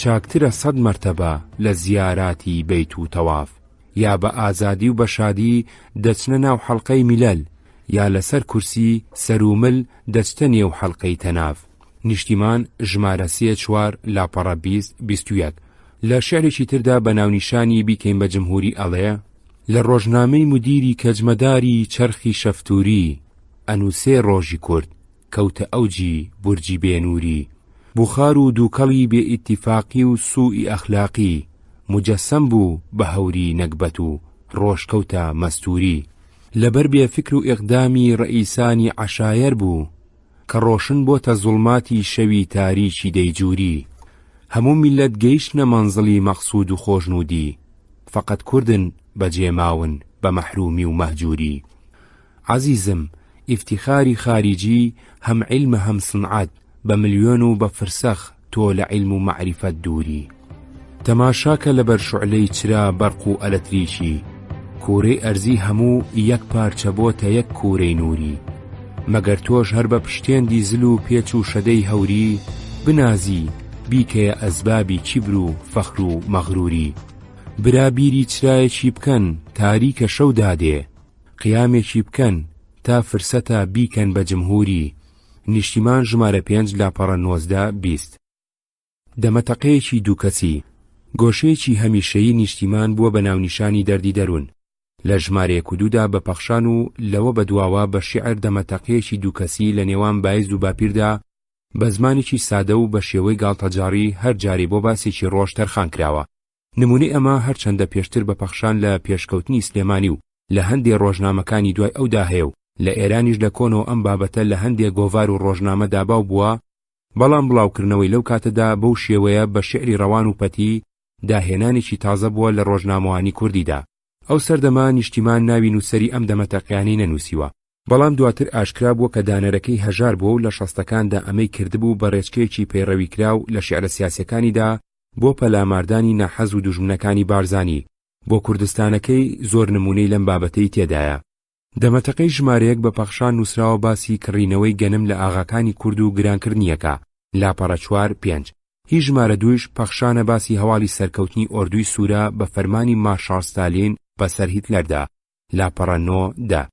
چاکترە 100 مەرتەبە لە زیاراتی بەیت و تەواف. یا بە ئازادی و بە شادی دەچنە ناو حەڵقەی میلەل، یا لەسەر کورسی سەرومل دەچتە نێو حەڵقەی تەناف. نیشتیمان ژمارە 3-4 لاپەڕە 20-21. لە شێعرێکی تردا بە ناونیشانی بیکەین بە جمهوری ئەڵێ: لە ڕۆژنامەی مدیری کەجمەداری چەرخی شەفتوری، ئەنووسێ ڕۆژی کورد کەوتە ئەوجی بورجی بێنووری، بوخار و دووکەڵی بێ ئیتیفاقی و سوئی ئەخلاقی، مجەسەم بوو بە هەوری نەکبەت و ڕۆژکەوتە مەستوری. لەبەر بێ فکر و ئیقدامی ڕئیسانی عەشایر بوو، کە ڕۆشن بۆتە زوڵماتی شەوی تاریکی دەیجووری. هەموو میلەت گەیشتنە مەنزڵی مەقسوود و خۆشنودی، فەقەت کوردن بەجێماون بە مەحرومی و مەهجوری. عەزیزم ئیفتیخاری خاریجی هەم عیلمە هەم سنعەت، بە ملیۆن و بە فرسەخ تۆ لە عیلم و مەعریفەت دووری. تەماشاکە لەبەر شوعلەی چرا بەرق و ئەلەتریکی، کوورەی ئەرزی هەموو یەک پارچە بۆتە یەک کوورەی نووری. مەگەر تۆش هەر بە پشتێندی زل و پێچ و شەدەی هەوری، بنازی بیکەیە ئەسبابی کیبر و فەخر و مەغروری. برا بیری چرایەکی بکەن تاریکە شەو دادێ، قیامێکی بکەن تا فرسەتە بیکەن بە جمهوری. نیشتیمان ژمارە 5 لاپەڕە 19-20. دەمەتەقەیەکی دووکەچی، گۆشەیەکی هەمیشەیی نیشتیمان بووە بە ناونیشانی دەردی دەروون. لە ژمارەیەک و دوودا بە پەخشان و لەوە بەدواوە بە شیعر دەمەتەقەیەکی دووکەسی لە نێوان بایز و باپیردا بە زمانێکی سادە و بە شێوەی گاڵتەجاری هەر جاری بۆ باسێکی ڕۆژ تەرخان کراوە. نمونەی ئەمە هەرچەندە پێشتر بە پەخشان لە پێشکەوتنی سلێمانی و لە هەندێک ڕۆژنامەکانی دوای ئەودا هەیە و لە ئێرانیش لە کۆنەوە ئەم بابەتە لە هەندێک گۆڤار و ڕۆژنامە داباو بووە، بەڵام بڵاوکردنەوەی لەو کاتەدا بەو شێوەیە بە شعری ڕەوان و پەتی داهێنانێکی تازە بووە لە ڕۆژنامەوانی کوردیدا. ئەو سەردەما نیشتیمان ناوی نووسەری ئەم دەمەتەقیانەی نەنووسیوە، بەڵام دواتر ئاشکرا بووە کە دانەرەکەی هەژار بووە و لە 60ەکاندا ئەمەی کردبوو بە ڕێچکەیەکی پەیڕەوی کراو لە شیعرە سیاسیەکانیدا بۆ پەلاماردانی نەحەز و دوژمنەکانی بارزانی. بۆ کوردستانەکەی زۆر نمونەی لەم بابەتەی تێدایە. دەمەتەقەی ژمارەیەک بە پەخشان نووسراوە باسی کڕینەوەی گەنم لە ئاغاکانی کورد و گرانکردنیەکە، لاپەڕە 4-5. هیچ ژمارە 2 پەخشانە باسی هەواڵی سەرکەوتنی ئۆردوی سوورە بە فەرمانی مارشال ستالین بەسەر هیتلەردا، لاپەڕە 9-10.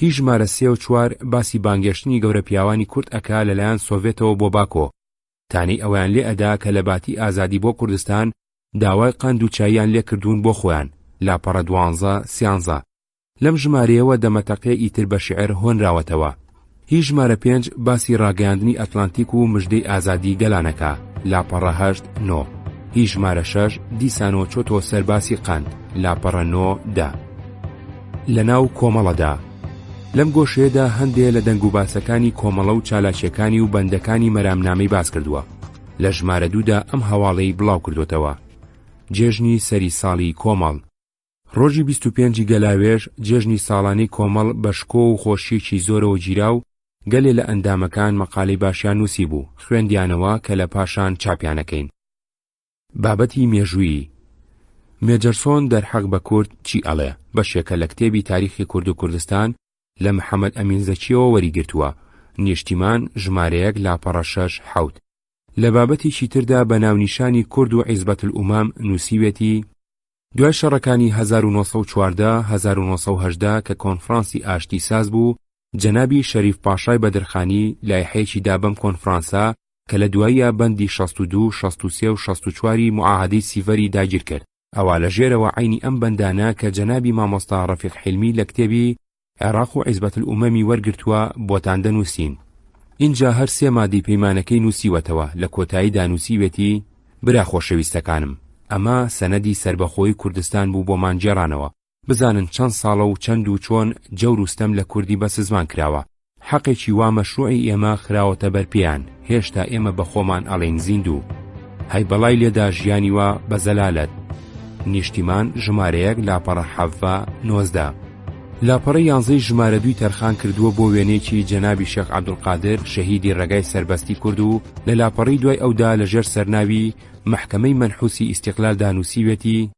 هیچ ژمارە 3-4 باسی بانگێشتنی گەورە پیاوانی کورد ئەکا لەلایەن سۆڤێتەوە بۆ باکۆ، تانەی ئەویان لێ ئەدا کە لە باتی ئازادی بۆ کوردستان داوای قاند و چاییان لێ کردوون بۆ خۆیان، لاپەڕە 12-13. لەم ژمارەیەوە دەمەتەقەی ئیتر بە شیعر هۆنراوەتەوە. هیچ ژمارە 5 باسی ڕاگەیاندنی ئەتلانتیک و مژدەی ئازادی گەلانەکە، لاپەڕە 8-9. هیچ ژمارە 6 دیسانەوە چۆتەوە سەر باسی قاند، لاپەڕە 9-10. لە ناو کۆمەڵەدا لەم گۆشەیەدا هەندێک لە دەنگ و باسەکانی کۆمەڵە و چالاکیەکانی و بەندەکانی مەرامنامەی باس کردووە. لە ژمارە 2دا ئەم هەواڵەی بڵاو کردوتەوە: جێژنی سەری ساڵی کۆمەڵ. ڕۆژی 25 گەلاوێژ جێژنی ساڵانەی کۆمەڵ بە شکۆ و خۆشیەکی زۆرەوە گیرا و گەلێ لە ئەندامەکان مەقالەی باشیان نووسی بوو، خوێندیانەوە کە لە پاشان چاپیانەکەین. بابەتی مێژووی. مێجەرسۆن دەرحەق بە کورد چی ئەڵێ بەشێکە لە کتێبی تاریخی کورد و کوردستان لە محەممەد ئەمین زەکیەوە وەریگرتووە. نیشتیمان ژمارەیەک لاپەڕە 6-7. لە بابەتێکی تردا بە ناونیشانی کورد و عیزبەت الئومام نووسیوێتی دوای شەڕەکانی 1940-1970 کە کۆنفرانسی ئاشتی ساز بوو، جەنابی شەریف پاشای بەدرخانی لایحەیەکی دا بەم کۆنفرانسا کە لە دواییە بەندی 62, 63 و 64 موعاهدەی سیڤەری داگیر کرد. ئەوا لە ژێرەوە عینی ئەم بەندانە کە جەنابی مامۆستا ڕەفیق حیلمی لە کتێبی عێراق و عیزبەت الئومەمی وەرگرتووە بۆتان دەنووسین. اینجا هەر سێ مادەی پەیمانەکەی نووسیوەتەوە. لە کۆتاییدا نووسیوێتی برا خۆشەویستەکانم، ئەمە سەنەدی سربەخۆی کوردستان بوو بۆمان جێڕانەوە، بزانن چەند ساڵە و چەند و چۆن جەوروستەم لە کوردی بەس زمان کراوە. حەقێکی وا مەشروعی ئێمە خراوەتە بەرپێیان، هێشتا ئێمە بە خۆمان ئەڵێن زیندوو. هەی بەڵای لێدا ژیانی وە بە زەلالەت. نیشتیمان ژمارەیەک لاپەڕە 19. لاپەڕەی 11 ژمارە 2 تەرخان کردووە بۆ وێنێکی جەنابی شێخ عەبدولقادر شەهیدی ڕێگای سەربەستی کورد و لە لاپەڕەی دوای ئەودا لەژێر سەرناوی محکەمەی مەنحوسی ئیستیقلال دانووسیوێتی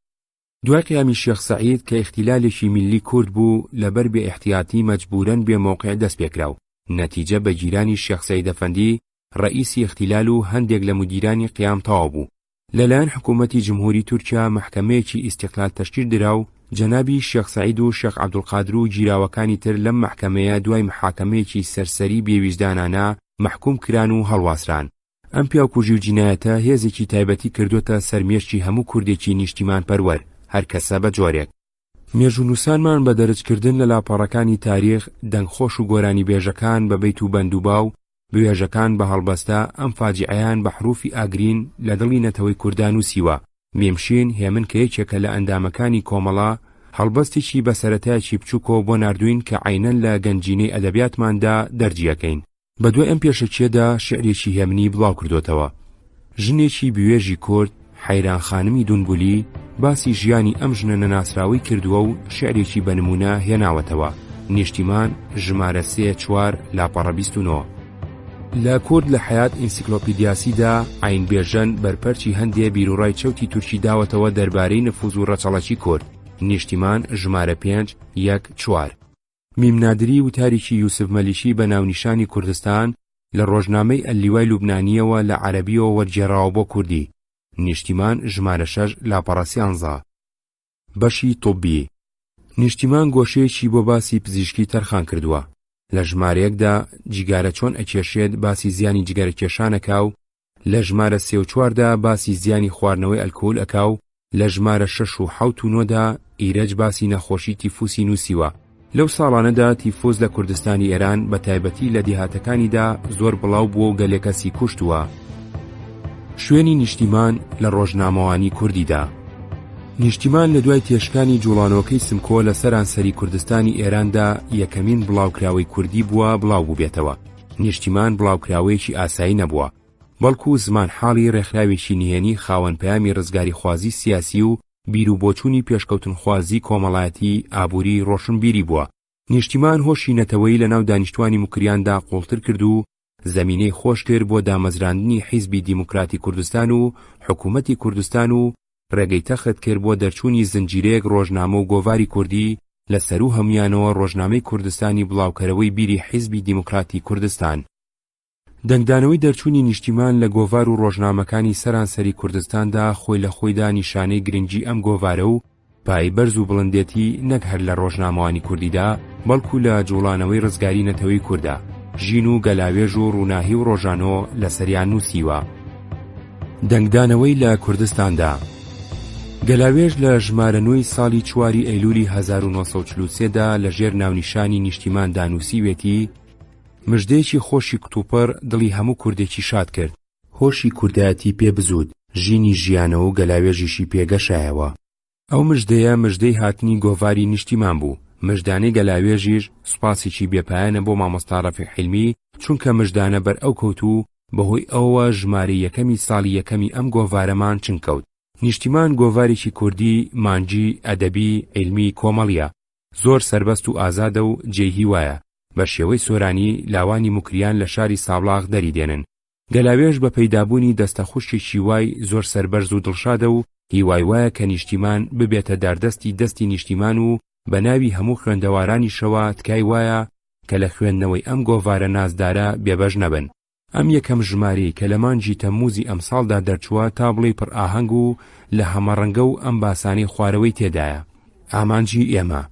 دوای قیامی شێخ سەعید کە اختیلالێکی میلی کورد بوو لەبەر بێ احتیاتی مەجبورەن بێ موقع دەست پێکراو. نەتیجە بە گیرانی شێخ سەعید ئەفەندی ڕئیسی اختیلال و هەندێک لە مدیرانی قیام تەواو بوو. لەلایەن حکوومەتی جمهوری تورکیا محکەمەیەکی ئیستیقلال تەشکیل درا و جەنابی شێخ سەعید و شێخ عەبدولقادر و گیراوەکانی تر لەم محکەمەیە دوای محاکەمەیەکی سەرسەری بێویژدانانە محکوم کران و هەڵواسران. ئەم پیاوکوژی و جینایەتە هێزێکی تایبەتی کردوتە سەرمێشکی هەموو کوردێکی نیشتیمان پەروەر، هەر کەسە بە جۆرێک. مێژونووسانمان بە دەرجکردن لە لاپەڕەکانی تاریخ دەنگخۆش و گۆرانی بێژەکان بە بەیت و بەندوباو بێژەکان بە هەڵبەستە ئەم فاجعەیان بە حروفی ئاگرین لە دڵی نەتەوەی کوردان نووسیوە. مێمشین هێمن کە یەکێکە لە ئەندامەکانی کۆمەڵا هەڵبەستێکی بە سەرەتایەکی بچووکۆ بۆ ناردوین کە عینەن لە گەنجینەی ئەدەبیاتماندا دەرجیەکەین. بەدوای ئەم پێشەچیەدا شعرێکی هێمنی بڵاو کردوتەوە. ژنێکی بوێژی کورد حەیران خانمی دونبولی باسی ژیانی ئەم ژنە نەناسراوی کردووە و شعرێکی بەنمونە هێناوەتەوە. نیشتیمان ژمارە 3-4 لاپەڕە 29. لە کورد لە حیات ئینسیکلۆپیدیاسیدا عینبێژەن بەرپەرچی هەندێ بیرۆڕای چەوتی تورکی داوەتەوە دەربارەی نفوذ و ڕەچەڵەکی کورد. نیشتیمان ژمارە 5-1-4. میمنادری و تاریکی یوسف مەلیشی بە ناونیشانی کوردستان لە ڕۆژنامەی ئەلیوای لوبنانیەوە لە عەرەبیەوە وەرجێڕاوە بۆ کوردی. نیشتیمان ژمارە 6 لاپەڕە 13. بەشی طوبی. نیشتیمان گۆشەیەکی بۆ باسی پزیشکی تەرخان کردووە. لە ژمارەیەکدا جیگارە چۆن ئەکێشێت باسی زیانی جگەرەکێشانەکا و لە ژمارە 3 و 4دا باسی زیانی خواردنەوەی ئەلکۆل ئەکا و لە ژمارە 6 و 7 و 9دا ئیرەج باسی نەخۆشی تیفوسی نووسیوە. لەو ساڵانەدا تیفۆز لە کوردستانی ئێران بە تایبەتی لە دیهاتەکانیدا زۆر بڵاو بووە و گەلێکەسی کوشتووە. شوێنی نیشتیمان لە ڕۆژنامەوانی کوردیدا. نیشتیمان لە دوای تێشکانی جوڵانەوەکەی سمکۆ لە سەرانسەری کوردستانی ئێراندا یەکەمین بڵاوکراوەی کوردی بووە بڵاو بووبێتەوە. نیشتیمان بڵاوکراوەیەکی ئاسایی نەبووە، بەڵکو زمان حاڵی ڕێکخراوێکی نهێنی خاوەن پەیامی ڕزگاری خوازی سیاسی و بیر و بۆچوونی پێشکەوتن خوازی کۆمەڵایەتی ئابووری ڕۆشنبیری بووە. نیشتیمان هۆشی نەتەوەی لە ناو دانیشتوانی مکریاندا قوڵتر کرد و زەمینەی خۆش کرد بۆ دامەزراندنی حیزبی دیموکراتی کوردستان و حکوومەتی کوردستان و ڕێگەی تەخت کرد بۆ دەرچوونی زنجیرەیەک ڕۆژنامە و گۆڤاری کوردی لەسەر و هەمویانەوە ڕۆژنامەی کوردستانی بڵاوکەرەوەی بیری حیزبی دیموکراتی کوردستان. دەنگدانەوەی دەرچوونی نیشتیمان لە گۆڤار و ڕۆژنامەکانی سەرانسەری کوردستاندا خۆی لە خۆیدا نیشانەی گرنگی ئەم گۆڤارە و پای بەرز و بڵندێتی نەک هەر لە ڕۆژنامەوانی کوردیدا بەڵکو لە جوڵانەوەی ڕزگاری نەتەوەی کووردا ژین و گەلاوێژ و ڕووناهی و ڕۆژانۆ لەسەریان نووسیوە. دەنگدانەوەی لە کوردستاندا گەلاوێژ لە ژمارە 9 ساڵی 4 ئەیلولی 1943دا لە ژێر ناونیشانی نیشتیمان دانووسیوێتی مژدەیەکی خۆشی کتوپەر دڵی هەموو کوردێکی شاد کرد. هۆشی کوردایەتی پێ بزود، ژینی ژیانەوە و گەلاوێژیشی پێگەشایەوە. ئەو مژدەیە مژدەی هاتنی گۆڤاری نیشتیمان بوو. مژدانەی گەلاوێژیش سوپاسێکی بێپایانە بۆ مامۆستا ڕەفیق حیلمی چونکە مژدانە بەر ئەو کەوتو بەهۆی ئەوە ژمارە یەکەمی ساڵی یەکەمی ئەم گۆڤارەمان چنکەوت. نیشتیمان گۆڤارێکی کوردی مانجی ئەدەبی عیلمی کۆمەڵیە، زۆر سەربەست و ئازادە و جێی هیوایە. بە شێوەی سۆرانی لاوانی مکریان لە شاری ساڵاغ دەری دێنن. گەلاوێژ بە پەیدابوونی دەستەخوشێکی وای زۆر سەربەرز و دڵشادە و هیوای وایە کە نیشتیمان ببێتە داردەستی دەستی نیشتیمان و بە ناوی هەموو خوێندەوارانیشەوە تکای وایە کە لە خوێندنەوەی ئەم گۆڤارە نازدارە بێبەش نەبن. ئەم یەکەم ژمارەی کە لە مانجی تەمموزی ئەمساڵدا دەرچووە تا بڵێ پڕ ئاهەنگ و لە هەمەڕەنگە و ئەم باسانەی خوارەوەی تێدایە. ئامانجی ئێمە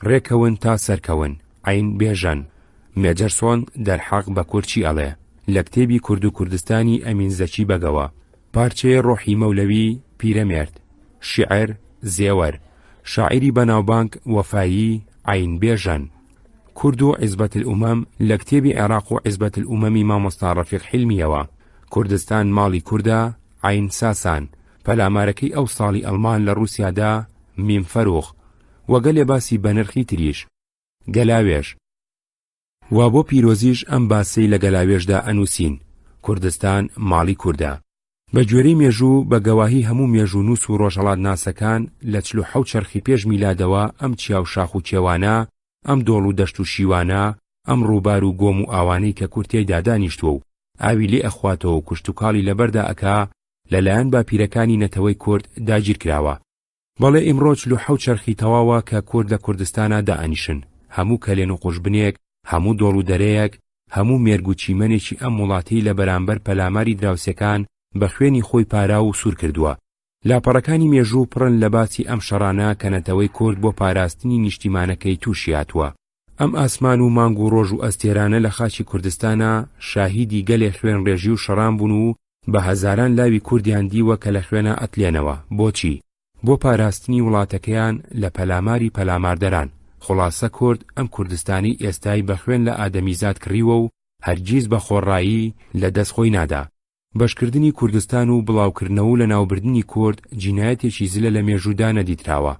ڕێکەون تا سەرکەون عین بێژەن مێجەرسۆن دەرحەق بە کورچی ئەڵێ لە کتێبی کورد و کوردستانی ئەمین زەکی بەگەوە پارچەیە ڕۆحی مەولەوی پیرەمێرد شیعر زێوەر شاعیری بەناوبانگ وەفایی عین بێژەن کورد و عیزبەت الئومەم لە کتێبی عێراق و عیزبەت الئومەمی مامۆستا ڕەفیق حیلمیەوە کوردستان ماڵی کووردە عین ساسان پەلامارەکەی ئەو ساڵی ئەڵمان لە رووسیادا میم فەروخ وەگەلێ باسی بەنرخی تریش گەلاوێژ وا بۆ پیرۆزیش ئەم باسی لە گەلاوێژدا ئەنووسین کوردستان ماڵی کووردە بە گوێرەی مێژوو بە گەواهی هەموو مێژوو نووس و ڕۆژهەڵات ناسەکان لە 47 چەرخی پێش میلادەوە ئەم چیاو شاخ و کێوانە ئەم دۆڵ و دەشت و شیوانە ئەم ڕووبار و گۆم و ئاوانەی کە کورتیایدا دانیشتووە و ئاوی لێ ئەخواتەوە و کوشت و کاڵی لەبەردا ئەکا لەلایەن باپیرەکانی نەتەوەی کورد داگیر کراوە. بەڵێ ئیمڕۆ 47 چەرخی تەواوە کە کورد لە کوردستانە دائەنیشن هەموو کەلێن و قوشبنێک هەموو دۆڵ و دەرەیەک هەموو مێرگ و چیمەنێکی ئەم وڵاتی لە بەرامبەر پەلاماری دراوسەکان بە خوێنی خۆی پارا و سوور کردووە. لاپەڕەکانی مێژوو پڕن لە باسی ئەم شەڕانە کە نەتەوەی کورد بۆ پاراستنی نیشتیمانەکەی تووشی هاتووە. ئەم ئاسمان و مانگ و ڕۆژ و ئەستێرانە لە خاچی کوردستانە شاهیدی گەلێ خوێن ڕێژی و شەڕان بوون و بە هەزاران لاوی کوردیان دیوە کە لە خوێنە ئەتلێنەوە. بۆچی؟ بۆ پاراستنی وڵاتەکەیان لە پەلاماری پەلاماردەران. خلاصە کورد ئەم کوردستانی ئێستای بە خوێن لە ئادەمیزاد کڕیوە و هەرگیز بە خۆڕایی لە دەست خۆی نادا. بەشکردنی کوردستان و بڵاوکردنەوە لە ناوبردنی کورد جینایەتێکی زلە لە مێژوودا نەدیتراوە.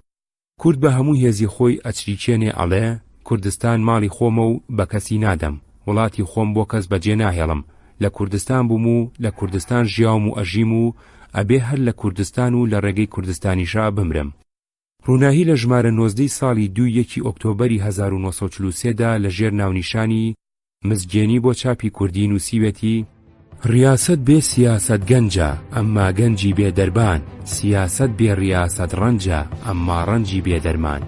کورد بە هەموو هێزی خۆی ئەچریکێنێ ئەڵێ کوردستان ماڵی خۆمە و بە کەسی نادەم وڵاتی خۆم بۆ کەس بەجێ ناهێڵم لە کوردستان بووم و لە کوردستان ژیاوم و ئەژیم و ئەبێ هەر لە کوردستان و لە ڕێگەی کوردستانیشا بمرم. ڕووناهی لە ژمارە 19 ساڵی 2 ئۆکتۆبەری 1943دا لە ژێر ناونیشانی مزگێنی بۆ چاپی کوردی نووسیوێتی ریاست بێ سیاست گەنجە ئەمما گەنجی بێ دەربان سیاست بێ ریاست ڕەنجە ئەمما ڕەنجی بێ دەرمان.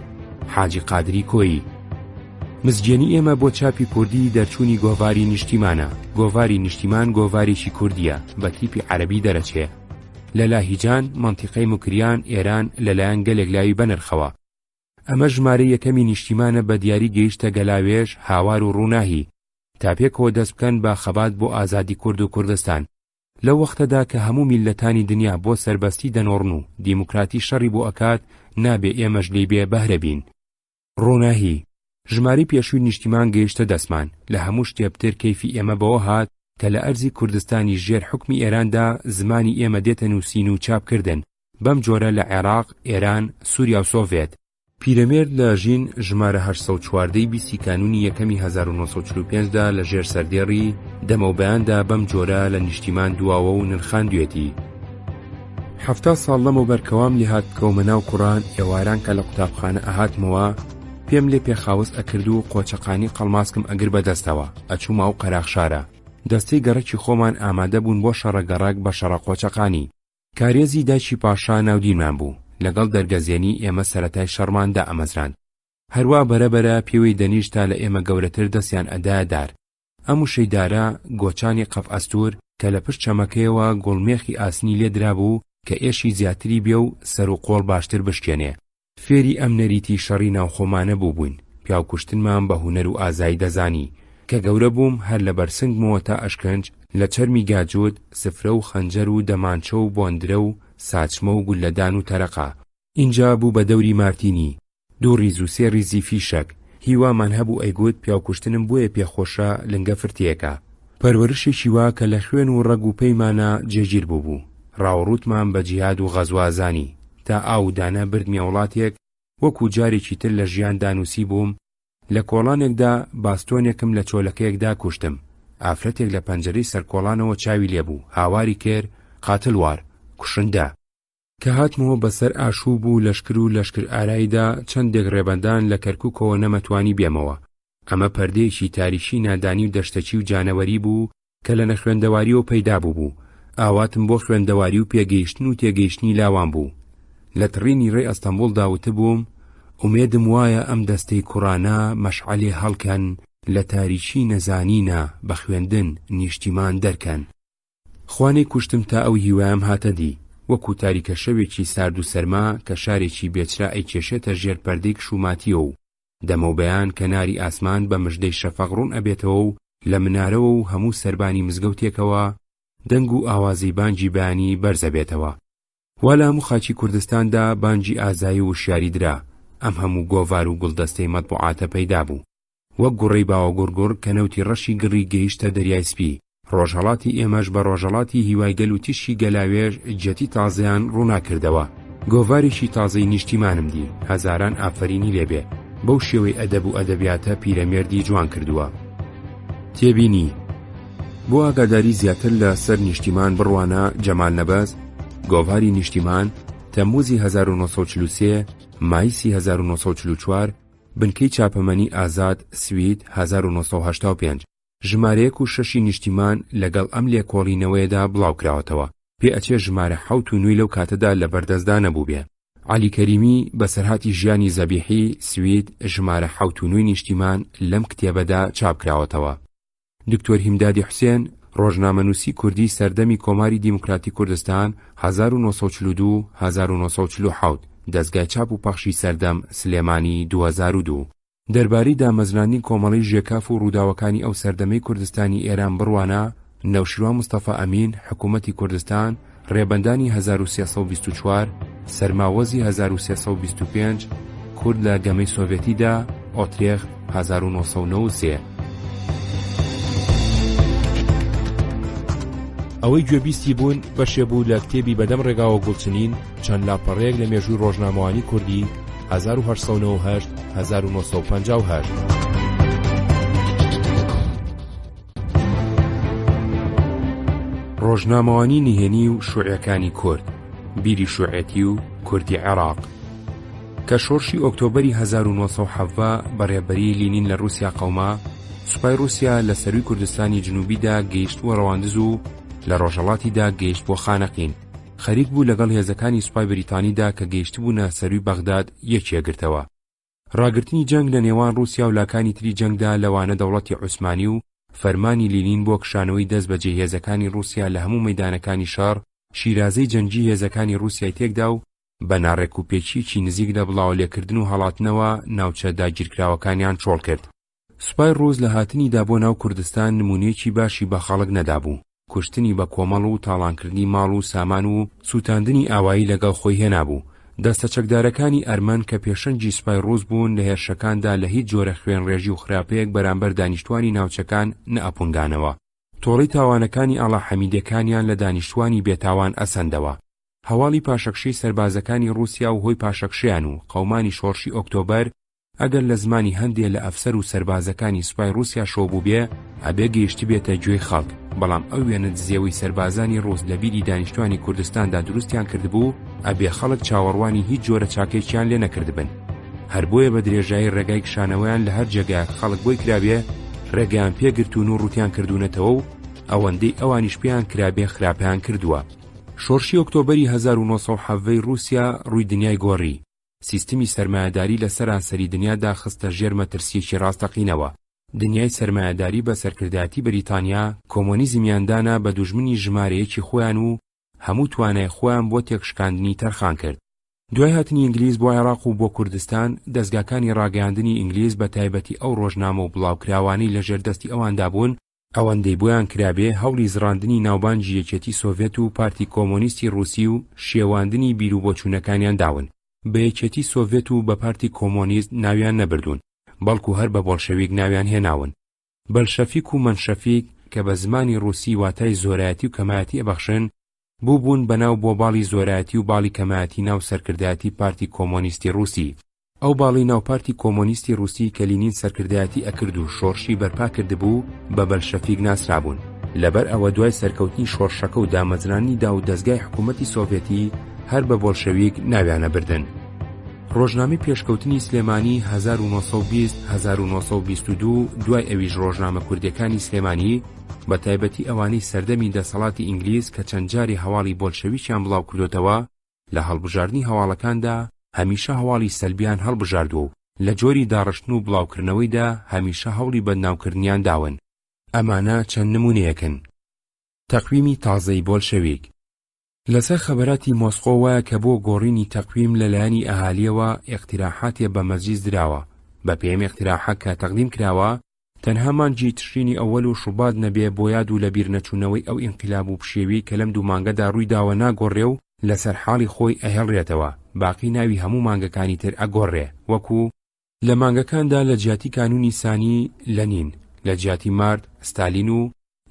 حاجی قادری کۆیی مزگێنی ئێمە بۆ چاپی کوردی دەرچوونی گۆڤاری نیشتیمانە. گۆڤاری نیشتیمان گۆڤارێکی کوردیە بە تیپی عەرەبی دەرەچێ لە لاهیجان مەنتیقەی مکریان ئێران لەلایەن گەلێک لاوی بەنرخەوە. ئەمە ژمارە یەکەمی نیشتیمانە بە دیاری گەیشتە گەلاوێژ هاوار و ڕووناهی تا پێکەوە دەست بکەن بە خەبات بۆ ئازادی کورد و کوردستان لەو وەختەدا کە هەموو میلەتانی دنیا بۆ سەربەستی دەنۆڕن و دیموکراتی شەڕی بۆ ئەکات نابێ ئێمەش لێی بێ بەهرە بین. ڕووناهی ژماری پێشووی نیشتیمان گەیشتە دەسمان لە هەموو شتێبتر کەیفی ئێمە بەوە هات کە لە ئەرزی کوردستانی ژێر حکمی ئێراندا زمانی ئێمە دێتە نووسین و چاپکردن بەم جۆرە لە عێراق ئێران سووریا و سۆڤێت. پیرەمێرد لە ژین ژمارە 814 بیسی کانونی یەکەمی 1945دا لە ژێر سەردێڕی دەمەوبەیاندا بەم جۆرە لە نیشتیمان دواوە و نرخاندوێتی. 70 ساڵ لەمە بەرکەوام لێ هات کەومە ناو کوڕان ئێواران کە لە قوتابخانە ئەهاتمەوە پێم لێ پێخاوەست ئەکرد و قۆچەقانی قەڵماسکم ئەگر بەدەستەوە ئەچوومە و قەراخشارە. دەستەی گەڕەکی خۆمان ئامادە بوون بۆ شەڕەگەڕەک بە شەڕە قۆچەقانی. کارێزی دایکی پاشا ناودینمان بوو. لەگەڵ دەرگەزێنی ئێمە سەرەتای شەڕماندا ئەمەزراند. هەروە بەرەبەرە پێوەی دەنیشت تا لە ئێمە گەورەتر دەستیان ئەدایە دار. ئەم وشەیدارە گۆچانی قەف ئەستور کە لە پشت چەمەکەیەوە گوڵمێخی ئاسنی لێدرا بوو کە ئێشی زیاتری بێ و سەر و قۆڵ باشتر بشکێنێ. فێری ئەم نەریتی شەڕی ناوخۆمانە بوو بووین. پیاوکوشتنمان بە هونەر و ئازایی دەزانی کە گەورە بووم هەر لە بەرسنگمەوە تا ئەشکەنج لە چەرمی گاجوود سفرە و خەنجەر و دەمانچە و بۆندرە و ساچمە و گولەدان و تەرەقا. اینجا بوو بە دەوری مارتینی 2 ریز و 3 ریزی فیشەک. هیوامان هەبوو ئەیگوت پیاوکوشتنم بۆیە پێخۆشە لنگە فرتیەکە. پەروەرشێکی وا کە لە خوێن و ڕەگ و پەیمانە جێگیر بوو. ڕاوڕوتمان بە جیهاد و غەزوازانی تا ئاودانە بردمیە وڵاتێک وەکو جارێکی تر لە ژیان دانووسی بووم. لە کۆڵانێکدا باستۆنێکم لە چۆلەکەیەکدا کوشتم. ئافرەتێک لە پەنجەرەی سەرکۆڵانەوە چاوی لێبوو هاواری کرد قاتڵوار کوشندە. کە هاتمەوە بەسەر ئاشوب و لەشکر و لەشکر ئاراییدا چەندێک ڕێبەندان لە کەرکووکەوە نەمەتوانی بێمەوە. ئەمە پەردەیەکی تاریشی نادانی و دەشتەچی و جانەوەری بوو کە لە نەخوێندەواریەوە پەیدا بوو ئاواتم بۆ خوێندەواری و پێگەیشتن و تێگەیشتنی لاوان بوو. لە تڕینی ڕێی ئەستەمبوڵدا وتبووم ئومێدم وایە ئەم دەستەی کوڕانە مەشعەلێ هەڵکەن لە تاریشی نەزانینە بە خوێندن نیشتیمان دەرکەن. خوانەی کوشتم تا ئەو هیوایم هاتە دی وەکو تاریکە شەوێکی سارد و سەرما کە شارێکی بێچرا ئەیکێشێتە ژێر پەردەی کشوماتیەوە و دەمەوبەیان کەناری ئاسمان بە مژدەی شەفەق ڕوون ئەبێتەوە و لە منارەوە و هەموو سەربانی مزگەوتێکەوە دەنگ و ئاوازی بانگی بەیانی بەرزەبێتەوە. وا لە هەموو خاکی کوردستاندا بانگی ئازایی و وشیاری درا. ئەم هەموو گۆڤار و گوڵدەستەی مەطبوعاتە پەیدا بوو وەک گوڕەی باوە گوڕگوڕ کە نەوتی ڕەشی گڕی گەیشتە دەریای سپی. ڕۆژهەڵاتی ئێمەش بە ڕۆژهەڵاتی هیوایگەل و تیشی گەلاوێژ جەتی تازەیان ڕووناکردەوە. گۆڤارێکی تازەی نیشتیمانم دی هەزاران ئافرینی لێبێ بەو شێوەی ئەدەب و ئەدەبیاتە پیرەمێردی جوان کردووە. تێبینی بۆ ئاگاداری زیاتر لە سەر نیشتیمان بڕوانە جەمال نەبەز گۆڤاری نیشتیمان تەمموزی 1943 مایسی 1944 بنکەی چاپەمەنی ئازاد سوید 1985 ژمارەیەک و شەشی نیشتیمان لەگەڵ ئەم لێکۆڵینەوەیەدا بڵاوکراوەتەوە. پێ ئەچێ ژمارە 7 و 9 لەو کاتەدا لە بەردەستدا نەبوو بێ. عەلی کەریمی بەسەرهاتی ژیانی زەبیحی سوید ژمارە 7 و 9 نیشتیمان لەم کتێبەدا چاپکراوەتەوە. دکتۆر هیمدادی حوسێن ڕۆژنامەنووسی کوردی سەردەمی کۆماری دیموکراتی کوردستان 1942-1947 دەستگای چاپ و پەخشی سەردەم سلێمانی 2002 دەربارەی دامەزراندنی کۆمەڵی ژێکاف و ڕووداوەکانی ئەو سەردەمەی کوردستانی ئێران بڕوانە نەوشیروان مستەفا ئەمین حکوومەتی کوردستان ڕێبەندانی 1324 سەرماوەزی 1325 کورد لە گەمەی سۆڤێتیدا ئۆترێخ 1993 ئەوەی گوێبیستی بوون بەشێ بوو لە کتێبی بەدەم ڕێگاوە گوڵچنین چەند لاپەڕەیەک لە مێژووی ڕۆژنامەوانی کوردی 1898 1958 ڕۆژنامەوانی نهێنی و شوعیەکانی کورد بیری شوعەتی و کوردی عێراق کە شۆڕشی ئۆکتۆبەری 1970 بەڕێبەری لینین لە رووسیا قەوما سوپای رووسیا لە سەرووی کوردستانی جنوبیدا گەیشت و ڕەواندز و لە ڕۆژهەڵاتیدا گەیشت بۆ خانەقین. خەریک بوو لەگەڵ هێزەکانی سوپای بریتانیدا کە گەیشت بوونە سەرووی بەغداد یەکێگرتەوە. ڕاگرتنی جەنگ لە نێوان رووسیا و لاکانی تری جەنگدا لەوانە دەوڵەتی عوسمانی و فەرمانی لینین بۆ کشانەوەی دەست بەجێ هێزەکانی رووسیا لە هەموو مەیدانەکانی شار شیرازەی جەنگی هێزەکانی رووسیای تێکدا و بە ناڕێک و پێچیکی نزیک لە بڵاو لێکردن و هەڵاتنەوە ناوچە داگیرکراوەکانیان چۆڵ کرد. سوپای ڕۆز لە هاتنیدا بۆ ناو کوردستان نمونەیەکی باشی بە خەڵک نەدابوو. کوشتنی بە کۆمەڵ و تاڵانکردنی ماڵ و سامان و سوتاندنی ئاوایی لەگەڵ خۆی هێنابوو. دەستە چەکدارەکانی ئەرمەن کە پێشەنگی سوپای ڕۆز بوون لە هێرشەکاندا لە هیچ جۆرە خوێنڕێژی و خراپەیەک بەرامبەر دانیشتوانی ناوچەکان نەئەپونگانەوە. تۆڵەی تاوانەکانی ئاڵا حەمیدەکانیان لە دانیشتوانی بێتاوان ئەسەندەوە. هەواڵی پاشەکشەی سەربازەکانی رووسیا و هۆی پاشەکشیان و قەومانی شۆڕشی ئۆکتۆبەر ئەگەر لە زمانی هەندێک لە ئەفسەر و سەربازەکانی سوپای رووسیا شۆبوو بێ ئەبێ گەیشتی بێتە گوێی خەڵک. بەڵام ئەو وێنە دزیەوەی سەربازانی ڕۆز لە بیری دانیشتوانی کوردستاندا دروستیان کردبوو ئەبێ خەڵک چاوەڕوانی هیچ جۆرە چاکێکیان لێ نەکردبن. هەر بۆیە بە درێژایی ڕێگای کشانەوەیان لە هەر جێگایەک خەڵک بۆی کرابێ ڕێگەیان پێگرتوون و ڕوتیان کردوونەتەوە و ئەوەندەی ئەوانیش پێیان کرابێ خراپەیان کردووە. شۆڕشی ئۆکتۆبەری 1970 رووسیا ڕووی دنیای گۆڕی. سیستمی سەرمایەداری لە سەرانسەری دنیادا خستە ژێر مەترسیەکی ڕاستەقینەوە. دنیای سەرمایەداری بە سەرکردایەتی بەریتانیا کۆمۆنیزمیاندانە بە دوژمنی ژمارەیەکی خۆیان و هەموو توانای خۆیان بۆ تێکشکاندنی تەرخان کرد. دوای هاتنی ئینگلیز بۆ عێراق و بۆ کوردستان دەستگاکانی ڕاگەیاندنی ئینگلیز بە تایبەتی ئەو ڕۆژنامە و بڵاوکراوانەی لە ژێردەستی ئەواندا بوون ئەوەندەی بۆیان کرابێ هەوڵی زڕاندنی ناوبانجی یەکێتی سۆڤێت و پارتی کۆمۆنیستی ڕووسی و شێواندنی بیر و بۆچوونەکانیان داون. بە یەکێتی سۆڤێت و بە پارتی کۆمۆنیست ناویان نەبردوون بەڵکو هەر بە بۆڵشەویک ناویان هێناون. بەلشەفیک و منشەفیک کە بە زمانی ڕووسی واتای زۆرایەتی و کەمایەتی ئەبەخشن بوون بەناو بۆ باڵی زۆرایەتی و باڵی کەمایەتی ناو سەرکردایەتی پارتی کۆمۆنیستی ڕووسی. ئەو باڵی ناو پارتی کۆمۆنیستی ڕووسی کە لینین سەرکردایەتی ئەکرد و شۆڕشی بەرپا کردبوو بە بەلشەفیک ناسرابوون. لەبەر ئەوە دوای سەرکەوتنی شۆڕشەکە و دامەزرانی دا و دەستگای حکوومەتی سۆڤێتی هەر بە بۆڵشەویک ناویانە بردن. ڕۆژنامەی پێشکەوتنی سلێمانی 1920-1922 دوای ئەویش ڕۆژنامە کوردیەکانی سلێمانی بە تایبەتی ئەوانەی سەردەمی دەسەڵاتی ئینگلیز کە چەند جاری هەواڵی بۆلشەویکیان بڵاو کردوتەوە لە هەڵبژاردنی هەواڵەکاندا هەمیشە هەواڵی سەلبیان هەڵبژاردووە و لە جۆری داڕشتن و بڵاوکردنەوەیدا هەمیشە هەوڵی بەدناوکردنیان داون. ئەمانە چەند نمونەیەکن. تەقویمی تازەی بۆلشەویک لەسەر خەبەراتی مۆسکۆوە کە بۆ گۆڕینی تەقویم لەلایەنی ئەهالیەوە ئیقتیراحاتێ بە مەجلیس دراوە. بە پێم ئیقتیراحات کە تەقدیم کراوە تەنها مانگی تشرینی ئەوەل و شوبات نەبێ بۆ یاد و لە بیر نەچوونەوەی ئەو ئینقیلاب و پشێوی کە لەم دوو مانگەدا ڕوویداوە ناگۆڕێ و لەسەر حاڵی خۆی ئەهێڵڕێتەوە، باقی ناوی هەموو مانگەکانی تر ئەگۆڕێ، وەکو لە مانگەکاندا لە جیاتی کانونی سانی لەنین، لە جیاتی مارد ستالین و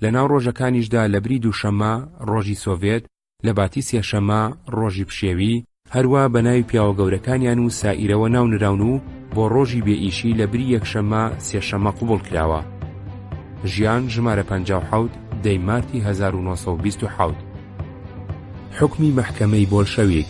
لە ناو ڕۆژەکانیشدا لە بری دووشەممە ڕۆژی سۆڤێت، لە باتی سێشەممە ڕۆژی پشێوی، هەروە بە ناوی پیاوە گەورەکانیان و سائیرەوە ناو نراون و بۆ ڕۆژی بێئیشی لە بری یەکشەممە سێشەممە قوبوڵ کراوە. ژیان ژمارە 57 دەی مارتی 1927. حکمی مەحکەمەی بۆلشەویک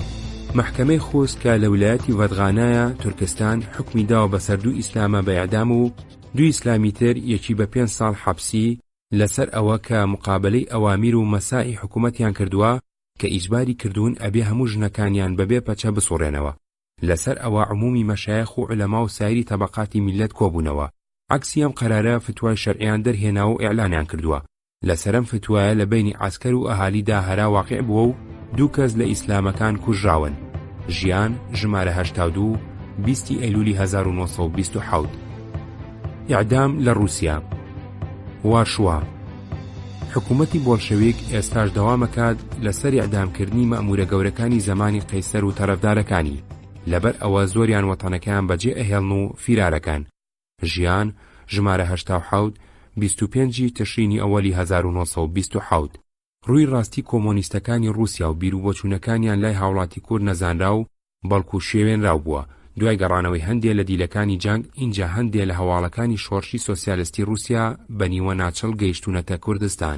محکەمەی خۆست کە لە ویلایەتی ڤەدغانایە تورکستان حکمی داوە بەسەر دوو ئیسلامە بە ئیعدام و دوو ئیسلامی تر یەکی بە 5 ساڵ حەبسی لەسەر ئەوە کە مقابلەی ئەوامیر و مەسائی حکوومەتیان کردووە کە ئیجباری کردوون ئەبێ هەموو ژنەکانیان بەبێ پەچە بسوڕێنەوە. لەسەر ئەوە عمومی مەشایخ و عولەما و سایری تەبەقاتی میلەت کۆبوونەوە. عەکسی ئەم قەرارە فتوای شەرعیان دەرهێنا و ئیعلانیان کردووە. لەسەرم فتوایە لە بینی عەسکەر و ئەهالیدا هەرا واقع بووە و دوو کەس لە ئیسلامەکان کوژراون. ژیان ژمارە 82 20 ئەیلولی 1927. ئیعدام لە رووسیا وارشوا حکوومەتی بۆلشەویک ئێستاش دەوامەکات لەسەر ئیعدامکردنی مەئمورە گەورەکانی زمانی قەیسەر و تەرەفدارەکانی، لەبەر ئەوە زۆریان وەتەنەکان بەجێ ئەهێڵن و فیرارەکان. ژیان ژمارە 87 25 تشرینی ئەوەلی 1927. ڕووی ڕاستی کۆمۆنیستەکانی رووسیا و بیرروبۆچوونەکانیان لای هاوڵاتی کورد نەزانرا و بەڵکو شێوێنراو بووە. دوای گەڕانەوەی هەندێک لە دیلەکانی جەنگ اینجا هەندێک لە هەواڵەکانی شۆڕشی سۆسیالیستی رووسیا بەنیوە ناچەڵ گەیشتونەتە کوردستان.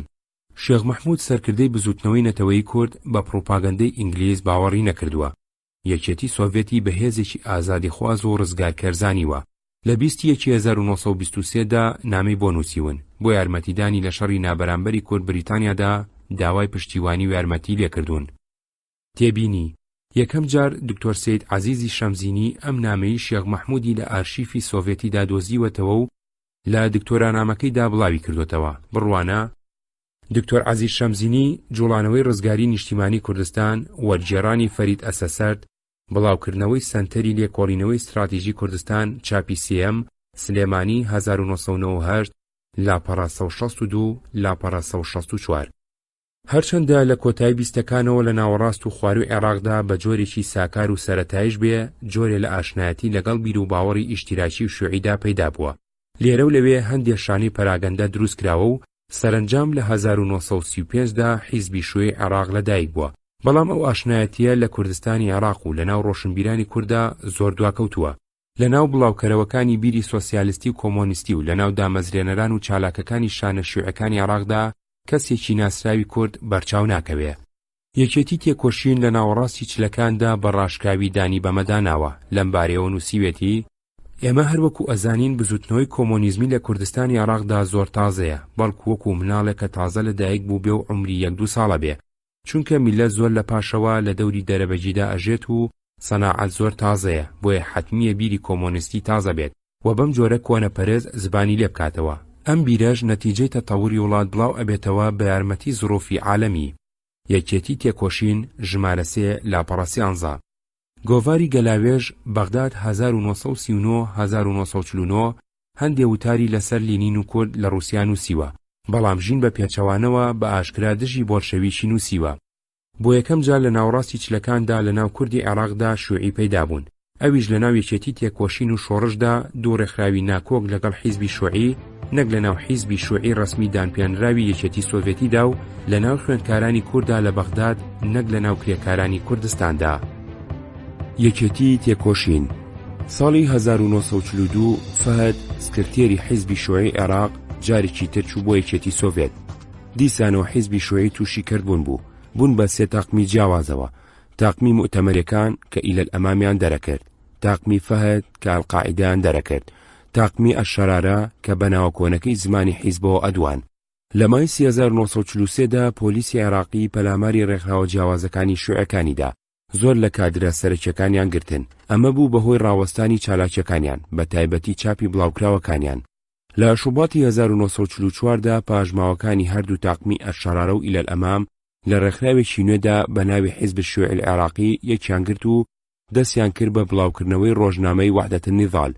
شێخ مەحموود سەرکردەی بزوتنەوەی نەتەوەی کورد بە پڕۆپاگەندەی ئینگلیز باوەڕی نەکردووە. یەکێتی سۆڤێتی بەهێزێکی ئازادیخواز و ڕزگارکەرزانیوە. لە 21/1923 دا نامەی بۆ نووسیون بۆ یارمەتیدانی لە شەڕی نابەرامبەری کورد بریتانیادا داوای پشتیوانی و یارمەتی لێکردوون. تێبینی یەکەم جار دکتۆر سید عەزیزی شەمزینی ئەم نامەی شێخ مەحموودی لە ئارشیفی سۆڤێتیدا دۆزیوەتەوە و لە دکتۆرانامەکەیدا بڵاوی کردوتەوە. بڕوانە دکتۆر عەزیز شەمزینی جوڵانەوەی ڕزگاری نیشتیمانی کوردستان، وەرگێڕانی فەرید ئەسەسەرد، بڵاوکردنەوەی سەنتەری لێکۆڵینەوەی استراتیژی کوردستان چاپی سێم سلێمانی 1998 لاپەڕە 162 لاپەڕە 164. هەرچەندە لە کۆتایی بیستەکانەوە لە ناوەڕاست و خواروی عێراقدا بە جۆرێکی ساکار و سەرەتایش بێ جۆرێ لە ئاشنایەتی لەگەڵ بیر و باوەڕی ئیشتیراکی و شوعیدا پەیدا بووە. لێرە و لەوێ هەندێک شانەی پەراگەندە دروست کراوە و سەرنجام لە 1935 دا حیزبی شوێی عێراق لەدایک بووە. بەڵام ئەو ئاشنایەتیە لە کوردستانی عێراق و لە ناو ڕۆشنبیرانی کووردا زۆر دواکەوتووە. لە ناو بڵاوکەرەوەکانی بیری سۆسیالیستی و کۆمۆنیستی و لە ناو دامەزرێنەران و چالاکەکانی شانە شیوعەکانی عێراقدا کەسێکی ناسراوی کورد بەرچاو ناکەوێ. یەکێتی تێکۆشین لە ناوەڕاستی چلەکاندا بە ڕاشکاوی دانی بەمەداناوە. لەم بارەیەوە نووسیوێتی ئێمە هەروەکو ئەزانین بزوتنەوەی کۆمۆنیزمی لە کوردستانی عێراقدا زۆر تازەیە، بەڵکو وەکو مناڵێک کە تازە لەدایک بوو بێ و عومری 1-2 ساڵە بێ، چونکە میلەت زۆر لە پاشەوە لە دەوری دەرەبەجیدا ئەژێت و سەناعەت زۆر تازەیە، بۆیە حتمیە بیری کۆمۆنیستی تازە بێت و بەم جۆرە کۆنەپەرێز زبانی لێ بکاتەوە. ئەم بیرەش نەتیجەی تەتەووری وڵات بڵاو ئەبێتەوە بە یارمەتی زڕوفی عالەمی. یەکێتی تێکۆشین ژمارە 3 لاپەڕە 13. گۆڤاری گەلاوێژ بەغداد 1939-1949 هەندێک وتاری لەسەر لینین و کورد لە رووسیا نووسیوە، بەڵام ژین بە پێچەوانەوە بە ئاشکرا دژی بۆلشەویکی نووسیوە. بۆ یەکەم جار لە ناوڕاستی چلەکاندا لە ناو کوردی عێراقدا شیوعی پەیدا بوون. ئەویش لە ناو یەکێتی تێکۆشین و شۆڕشدا دوو ڕێکخراوی ناکۆک لەگەڵ حیزبی شیوعی، نەک لە ناو حیزبی شیوعی ڕەسمی دانپێنراوی یەکێتی سۆڤێتیدا و لە ناو خوێندکارانی کووردا لە بەغداد، نەک لە ناو کرێکارانی کوردستاندا. یەکێتی تێکۆشین ساڵی 1942 فەهەد سکرتێری حیزبی شیوعی عێراق جارێکی تر چوو بۆ یەکێتی سۆڤێت. دیسانەوە حیزبی شیوعی تووشی کردبوون بوون بە 3 تاقمی جیاوازەوە، تاقمی موتەمەرەکان کە ئیلەل ئەمامیان دەرەکرد، تاقمی فەهد کە ئەڵقاعیدەیان دەرەکرد، تاقمی ئەشەرارە کە بەناوە کۆنەکەی زمانی حیزبەوە ئەدوان. لە مای 1943دا پۆلیسی عێراقی پەلاماری ڕێکخراوە جیاوازەکانی شیوعەکانیدا زۆر لە کادرە سەرەکیەکانیان گرتن. ئەمە بوو بەهۆی ڕاوەستانی چالاکیەکانیان بە تایبەتی چاپی بڵاوکراوەکانیان. لە شوباتی 1944دا پاژماوەکانی هەردوو تاقمی ئەشەرارە و ئیلەل ئەمام لە ڕێکخراوێکی نوێدا بە ناوی حیزب الشیوعی العێراقی یەکیان گرت و دەستیان کرد بە بڵاوکردنەوەی ڕۆژنامەی وەحدەت النیضال.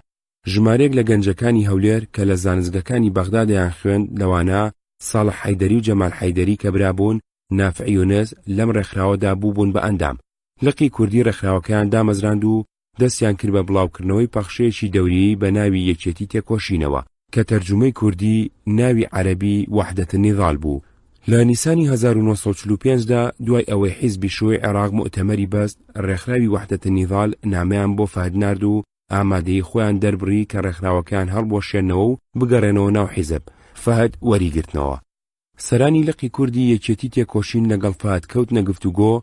ژمارەیەک لە گەنجەکانی هەولێر کە لە زانستگەکانی بەغدادیان خوێند لەوانە ساڵح حەیدەری و جەمال حەیدەری کە برابوون نافع یونس لەم ڕێکخراوەدا بووبوون بە ئەندام. لقی کوردی ڕێکخراوەکەیان دامەزراند و دەستیان کرد بە بڵاوکردنەوەی پەخشەیەکی دەوری بە ناوی یەکێتی تێکۆشینەوە کە تەرجمەی کوردی ناوی عەرەبی وەحدەت النیضال بوو. لە نیسانی 1945دا دوای ئەوەی حیزبی شیوعی عێراق مؤتەمەری بەست، ڕێکخراوی وەحدەت النیضال نامەیان بۆ فەهد نارد و ئامادەی خۆیان دەربڕی کە ڕێکخراوەکان هەڵبۆشێنەوە و بگەڕێنەوە ناو حیزب. فەهد وەریگرتنەوە. سەرانی لقی کوردی یەکێتی تێکۆشین لەگەڵ فەهد کەوتنە گفتوگۆ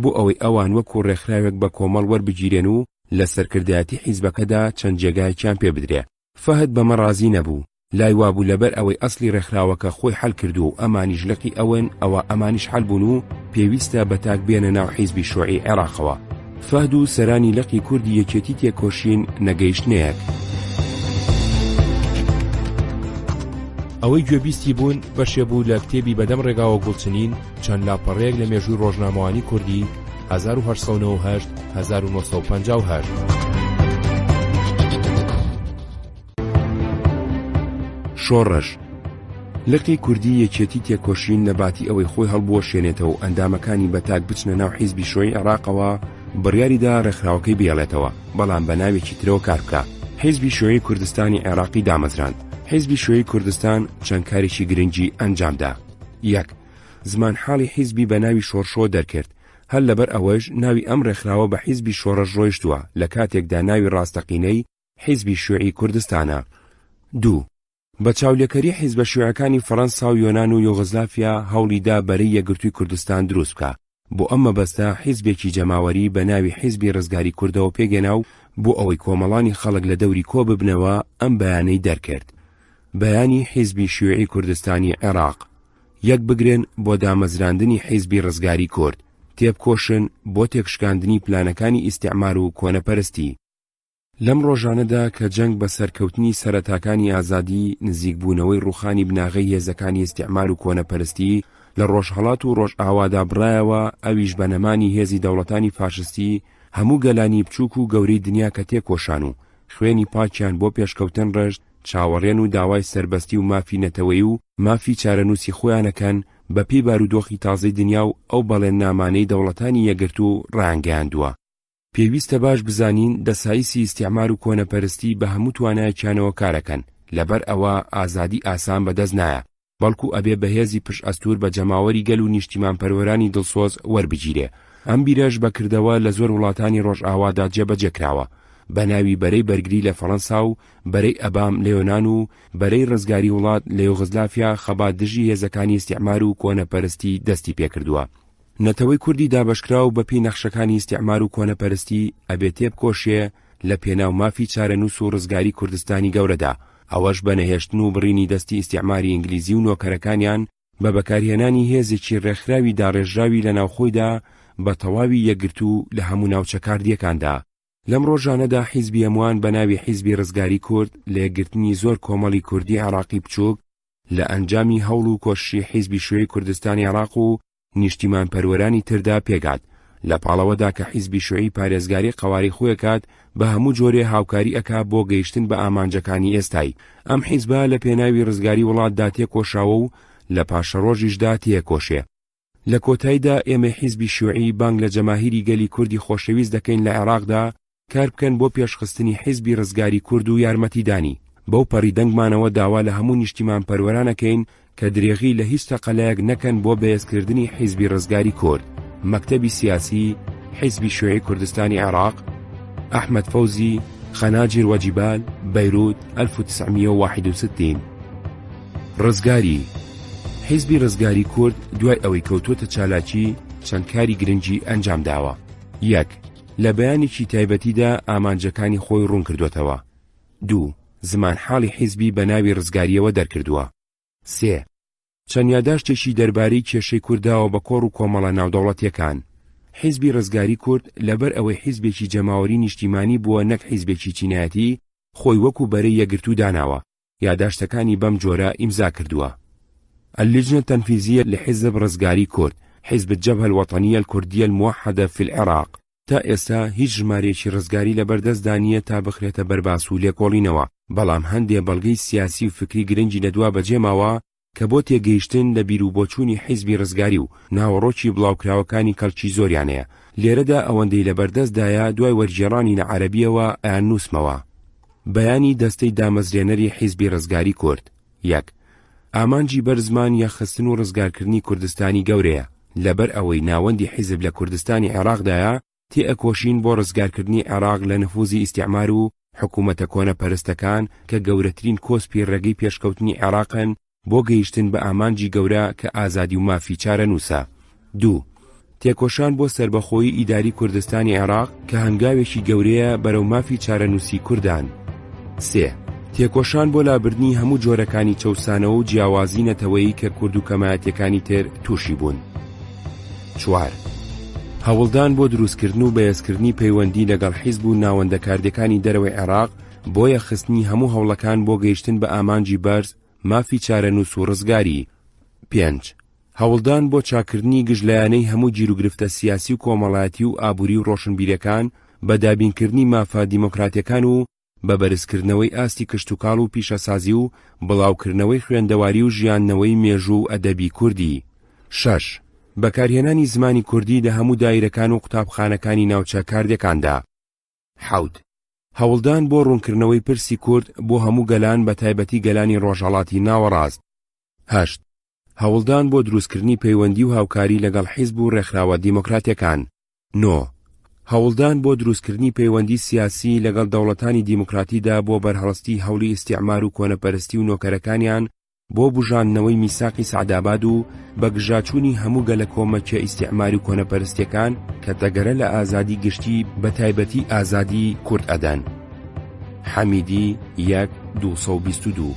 بۆ ئەوەی ئەوان وەکو ڕێکخراوێک بە کۆمەڵ وەربگیرێن و لە سەرکردایەتی حیزبەکەدا چەند جێگایەکیان پێ بدرێ. فەهد بەمە ڕازی نەبوو، لای وابوو لەبەر ئەوەی ئەسلی ڕێکخراوەکە خۆی حەل کردو و ئەمانیش لقی ئەوەن ئەوە ئەمانیش حەل بوون و پێویستە بەتاک بێنە ناو حیزبی شیوعی عێراقەوە. فەهد و سەرانی لقی کوردی یەکێتی تێکۆشین نەگەیشتنەیەک. ئەوەی گوێبیستی بوون بەشێ بوو لە کتێبی بەدەم ڕێگاوە گوڵچنین چەند لاپەڕەیەک لە مێژووی ڕۆژنامەوانی کوردی 1998-1958. شۆڕش لقی کوردی یەکێتی تێکۆشین نەباتی ئەوەی خۆی هەڵبوەشێنێتەوە و ئەندامەکانی بەتاک بچنە ناو حیزبی شیوعی عێراقەوە بڕیاریدا ڕێکخراوەکەی بێڵێتەوە، بەڵام بە ناوێکی ترەوە کار بکە. حیزبی شیوعی کوردستانی عێراقی دامەزراند. حیزبی شیوعی کوردستان چەند کارێکی گرنگی ئەنجامدا. 1. زمان حاڵی حیزبی بە ناوی شۆڕشۆ دەرکرد، هەر لەبەر ئەوەش ناوی ئەم ڕێکخراوە بە حیزبی شۆڕش ڕۆیشتووە لە کاتێکدا ناوی ڕاستەقینەی حیزبی شیوعی کوردستانە. 2. بە چاولێکەری حیزبە شیوعەکانی فەڕەنسا و یۆنان و یوغۆزلافیا هەوڵیدا بەرەی یەکگرتووی کوردستان دروست بکە. بۆ ئەم مەبەستە حیزبێکی جەماوەری بە ناوی حیزبی ڕزگاری کوردەوە پێگەنا و بۆ ئەوەی کۆمەڵانی خەڵک لە دەوری کۆ ببنەوە ئەم بەیانەی دەرکرد. بەیانی حیزبی شیوعی کوردستانی عێراق. 1. بگرن بۆ دامەزراندنی حیزبی ڕزگاری کورد، تێبکۆشن بۆ تێکشکاندنی پلانەکانی ئیستیعمار و کۆنەپەرستی. لەم ڕۆژانەدا کە جەنگ بە سەرکەوتنی سەرەتاکانی ئازادی، نزیکبوونەوەی ڕوخانی بناغەی هێزەکانی ئیستیعمار و کۆنەپەرستی لە ڕۆژهەڵات و ڕۆژئاوادا بڕایەوە، ئەویش بەنەمانی هێزی دەوڵەتانی فاشستی هەموو گەلانی بچووک و گەورەی دنیا کە تێکۆشان و خوێنی پاکیان بۆ پێشکەوتن ڕێژ، چاوەڕێن و داوای سەربەستی و مافی نەتەوەی و مافی چارەنووسی خۆیانەکەن بەپێی بارودۆخی تازەی دنیا و ئەو بەڵێن نامانەی دەوڵەتانی یەکگرت و ڕاهەنگەیاندووە. پێویستە باش بزانین دەسایسی ئیستیعمار و کۆنەپەرستی بە هەموو توانایەکیانەوە کارەکەن، لەبەر ئەوە ئازادی ئاسان بەدەست نایە، بەڵکو ئەبێ بەهێزی پشت ئەستور بە جەماوەری گەل و نیشتیمان پەروەرانی دڵسۆز وەربگیرێ. ئەم بیرەش بەکردەوە لە زۆر وڵاتانی ڕۆژئاوادا جێبەجێکراوە، بە ناوی بەرەی بەرگری لە فەڕەنسا و بەرەی ئەبام لە یۆنان و بەرەی ڕزگاری وڵات لە یوغۆزلافیا خەبات دژی هێزەکانی ئیستیعمار و کۆنەپەرستی دەستی پێکردووە. نەتەوەی کوردی دابەشکراو بەپێی نەخشەکانی ئیستیعمار و کۆنەپەرستی ئەبێت تێبکۆشێ لە پێناو مافی چارەنووس و ڕزگاری کوردستانی گەورەدا، ئەوەش بە نەهێشتن و بڕینی دەستی ئیستیعماری ئینگلیزی و نۆکەرەکانیان بە بەکارهێنانی هێزێکی ڕێکخراوی داڕێژراوی لە ناوخۆیدا بە تەواوی یەکگرت و لە هەموو ناوچە کاردیەکاندا. لەم ڕۆژانەدا حیزبی هەمووان بە ناوی حیزبی ڕزگاری کورد لە یەکگرتنی زۆر کۆمەڵی کوردی عێراقی بچووک لە ئەنجامی هەوڵ و کۆششی حیزبی شیوعی کوردستانی عێراق و نیشتیمان پەروەرانی تردا پێگات، لە پاڵەوەدا کە حیزبی شیوعی پارێزگاری قەواری خۆیەکات بە هەموو جۆرێ هاوکاری ئەکا بۆ گەیشتن بە ئامانجەکانی ئێستای. ئەم حیزبە لە پێناوی ڕزگاری وڵاتدا تێکۆشاوە و لە پاشەڕۆژیشدا تێکۆشێ. لە کۆتاییدا ئێمە حیزبی شیوعی بانگ لە جەماهیری گەلی کوردی خۆشەویست دەکەین لە عێراقدا کار بکەن بۆ پێشخستنی حیزبی ڕزگاری کورد و یارمەتیدانی. بەو پەڕی دەنگمانەوە داوا لە هەموو نیشتیمان پەروەرانەکەین کە درێغی لە هیچ تەقەلەیەک نەکەن بۆ بەهێزکردنی حیزبی ڕزگاری کورد. مەکتەبی سیاسی حیزبی شیوعی کوردستانی عێراق، ئەحمەد فەوزی، خەناجر وەجیبال، بەیروت 1961. ڕزگاری حیزبی ڕزگاری کورد دوای ئەوەی کەوتوتە چالاکی چەند کاری گرنگی ئەنجام داوە. 1. لە بەیانێکی تایبەتیدا ئامانجەکانی خۆی ڕوون کردوێتەوە. 2. زمان حاڵی حیزبی بە ناوی ڕزگاریەوە دەرکردووە. 3. چەند یادداشتێکی دەربارەی کێشەی کورداوە بە کۆڕ و کۆمەڵە ناودەوڵەتیەکان. حیزبی ڕزگاری کورد لەبەر ئەوەی حیزبێکی جەماوەری نیشتیمانی بووە نەک حیزبێکی چینایەتی، خۆی وەکو بەرەی یەکگرتوو داناوە، یادداشتەکانی بەم جۆرە ئیمزا کردووە. اللجنة التنفيذية لحزب رزقاري كورد حزب الجبهة الوطنية الكردية الموحدة في العراق تا ئێستا هیچ ژمارەیەکی ڕزگاری لەبەردەست دانیە تا بخرێتە بەرباس و لێکۆڵینەوە، بەڵام هەندێ بەڵگەی سیاسی و فکری گرنگی لەدوا بەجێماوە کە بۆ تێگەیشتن لە بیرروبۆچوونی حیزبی ڕزگاری و ناوەڕۆکی بڵاوکراوەکانی کەڵکی زۆریانەیە. لێرەدا ئەوەندەی لەبەردەستدایە دوای وەرگێڕانی نەعەرەبیەوە ئەیان نووسمەوە. بەیانی دەستەی دامەزرێنەری حیزبی ڕزگاری کورد. 1. ئامانجی بەرزمان یەخستن و ڕزگارکردنی کوردستانی گەورەیە، لەبەر ئەوەی ناوەندی حیزب لە کوردستانی عێراقدایە تێئەکۆشین بۆ ڕزگارکردنی عێراق لە نفوزی ئیستیعمار و حکوومەتە کۆنەپەرستەکان کە گەورەترین کۆسپی ڕێگەی پێشکەوتنی عێراقن بۆ گەیشتن بە ئامانجی گەورە کە ئازادی و مافی چارە نووسە. 2. تێکۆشان بۆ سربەخۆیی ئیداری کوردستانی عێراق کە هەنگاوێکی گەورەیە بەرەو مافی چارەنووسی کوردان. 3. تێکۆشان بۆ لابردنی هەموو جۆرەکانی چەوسانەوە و جیاوازی نەتەوەیی کە کورد و کەمایەتیەکانی تر تووشی بوون. 4. هەوڵدان بۆ دروستکردن و بەهێزکردنی پەیوەندی لەگەڵ حیزب و ناوەندە کاردەکانی دەرەوەی عێراق بۆ یەخستنی هەموو هەوڵەکان بۆ گەیشتن بە ئامانجی بەرز، مافی چارەنووس و ڕزگاری. 5. هەوڵدان بۆ چاکردنی گژلایانەی هەموو گیرروگرفتە سیاسی و کۆمەڵایەتی و ئابووری و ڕۆشنبیرەکان بە دابینکردنی مافە دیموکراتیەکان و بە بەرزکردنەوەی ئاستی کشتتوکاڵ و پیشەسازی و بڵاوکردنەوەی خوێندەواری و ژیاننەوەی مێژوو و ئەدەبی کوردی. 6. بەکارهێنانی زمانی کوردی لە هەموو دایرەکان و قوتابخانەکانی ناوچە کاردەکاندا. 7. هەوڵدان بۆ ڕوونکردنەوەی پرسی کورد بۆ هەموو گەلان بە تایبەتی گەلانی ڕۆژهەڵاتی ناوەڕاست. 8. هەوڵدان بۆ دروستکردنی پەیوەندی و هاوکاری لەگەڵ حیزب و ڕێکخراوە دیموکراتیەکان. 9. هەوڵدان بۆ دروستکردنی پەیوەندی سیاسی لەگەڵ دەوڵەتانی دیموکراتیدا بۆ بەرهەڵستی هەوڵی ئیستیعمار و کۆنەپەرستی و نۆکەرەکانیان بۆ بژاندنەوەی میساقی سەعداباد و بەگژاچوونی هەموو گەلە کۆمەکیە ئیستیعماری و کۆنەپەرستیەکان کە تەگەرە لە ئازادی گشتی بە تایبەتی ئازادی کورد ئەدەن. حەمیدی 1-222.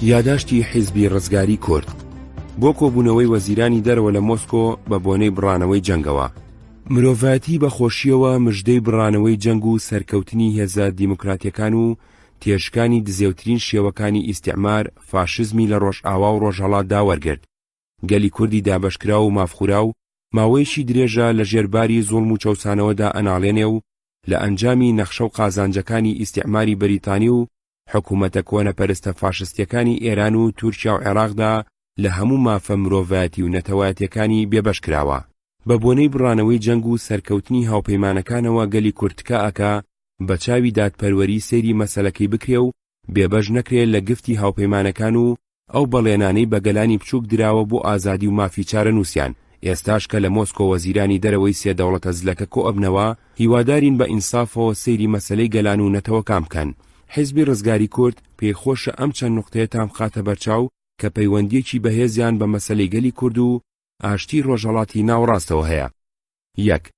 یادداشتی حیزبی ڕزگاری کورد بۆ کۆبوونەوەی وەزیرانی دەرەوە لە مۆسکۆ بە بۆنەی بڕانەوەی جەنگەوە. مرۆڤایەتی بەخۆشیەوە مژدەی بڕانەوەی جەنگ و سەرکەوتنی هێزە دیموکراتیەکان و تێشکانی دزێوترین شێوەکانی ئیستیعمار فاشزمی لە ڕۆژئاوا و ڕۆژهەڵاتدا وەرگرت. گەلی کوردی دابەشکرا و مافخورا و ماوەیەکی درێژە لە ژێرباری زوڵم و چەوسانەوەدا ئەناڵێنێ و لە ئەنجامی نەخشە و قازانجەکانی ئیستیعماری بەریتانی و حکوومەتە کۆنەپەرستە فاشستیەکانی ئێران و تورکیا و عێراقدا لە هەموو مافە مرۆڤایەتی و نەتەوایەتیەکانی بێبەش کراوە. بە بۆنەی بڕانەوەی جەنگ و سەرکەوتنی هاوپەیمانەکانەوە گەلی کورتکە ئەکا بە چاوی دادپەروەری سەیری مەسەلەکەی بکرێ و بێبەش نەکرێت لە گفتی هاوپەیمانەکان و ئەو بەڵێنانەی بە گەلانی بچووک دراوە بۆ ئازادی و مافی چارەنووسیان. ئێستاش کە لە مۆسکۆ وەزیرانی دەرەوەی سێ دەوڵەتە زلەکە کۆ ئەبنەوە هیوادارین بە ئینسافەوە سەیری مەسەلەی گەلان و نەتەوەکان بکەن. حیزبی ڕزگاری کورد پێخۆشە ئەم چەند نوقتەیە تام بخاتە بەرچاو کە پەیوەندیەکی بەهێزیان بە مەسەلەی گەلی کورد و ئاشتی ڕۆژهەڵاتی ناوەڕاستەوە هەیە. 1.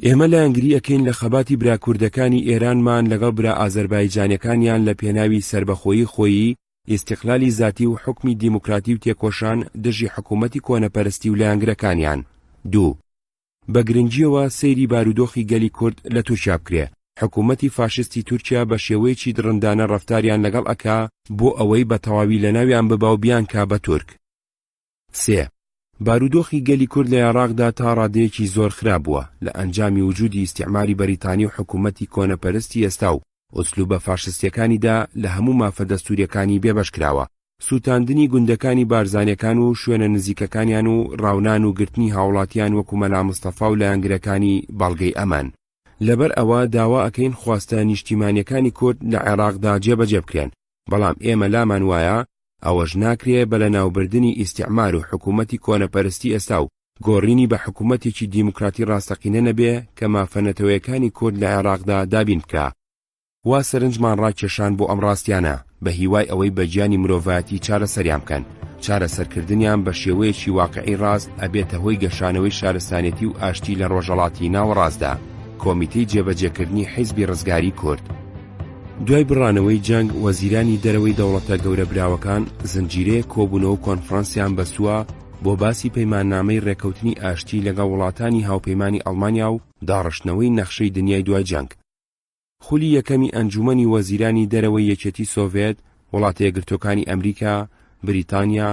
ئێمە لە ئەنگری ئەکەین لە خەباتی براکوردەکانی ئێرانمان لەگەڵ برا ئازەربایجانیەکانیان لە پێناوی سربەخۆیی خۆیی، ئیستیقلالی زاتی و حکمی دیموکراتی و تێکۆشان دژی حکوومەتی کۆنەپەرستی و لایەنگرەکانیان. 2. بە گرنگیەوە سەیری بارودۆخی گەلی کورد لە تورکیا بکرێ. حکوومەتی فاشستی تورکیا بە شێوەیەکی درڕندانە ڕەفتاریان لەگەڵ ئەکا بۆ ئەوەی بە تەواوی لە ناویان ببا و بیان کا بە تورک. 3. بارودۆخی گەلی کورد لە عێراقدا تا ڕادەیەکی زۆر خراپ بووە لە ئەنجامی وجودی ئیستیعماری بەریتانی و حکوومەتی کۆنەپەرستی ئێستا و ئوسلوبە فاشستیەکانیدا لە هەموو مافە دەستوریەکانی بێبەش کراوە. سوتاندنی گوندەکانی بارزانیەکان و شوێنە نزیکەکانیان و ڕاونان و گرتنی هاوڵاتیان وەکو مەلا مستەفا و لایەنگرەکانی بەڵگەی ئەمان. لەبەر ئەوە داوا ئەکەین خواستە نیشتیمانیەکانی کورد لە عێراقدا جێبەجێ بکرێن، بەڵام ئێمە لامان وایە ئەوەش ناکرێ بە لە ناوبردنی ئیستیعمار و حکوومەتی کۆنەپەرستی ئێستا و گۆڕینی بە حکوومەتێکی دیموکراتی ڕاستەقینە نەبێ کە مافەنەتەوەیەکانی کورد لە عێراقدا دابین بکە. وا سەرنجمان ڕاکێشان بۆ ئەم ڕاستیانە بە هیوای ئەوەی بە گیانی مرۆڤایەتی چارەسەریان بکەن. چارەسەرکردنیان بە شێوەیەکی واقعی ڕاست ئەبێتە هۆی گەشانەوەی شارستانیەتی و ئاشتی لە ڕۆژهەڵاتی ناوەڕاستدا. کۆمیتەی جێبەجێکردنی حیزبی ڕزگاری کورد. دوای بڕانەوەی جەنگ وەزیرانی دەرەوەی دەوڵەتە گەورە براوەکان زنجیرەیە کۆبوونەوە کۆنفرانسیان بەستووە بۆ باسی پەیماننامەی ڕێکەوتنی ئاشتی لەگەڵ وڵاتانی هاوپەیمانی ئەڵمانیا و داڕشتنەوەی نەخشەی دنیای دوای جەنگ. خولی یەکەمی ئەنجومەنی وەزیرانی دەرەوەی یەکێتی سۆڤێت، وڵاتە یەکگرتووەکانی ئەمریکا، بریتانیا،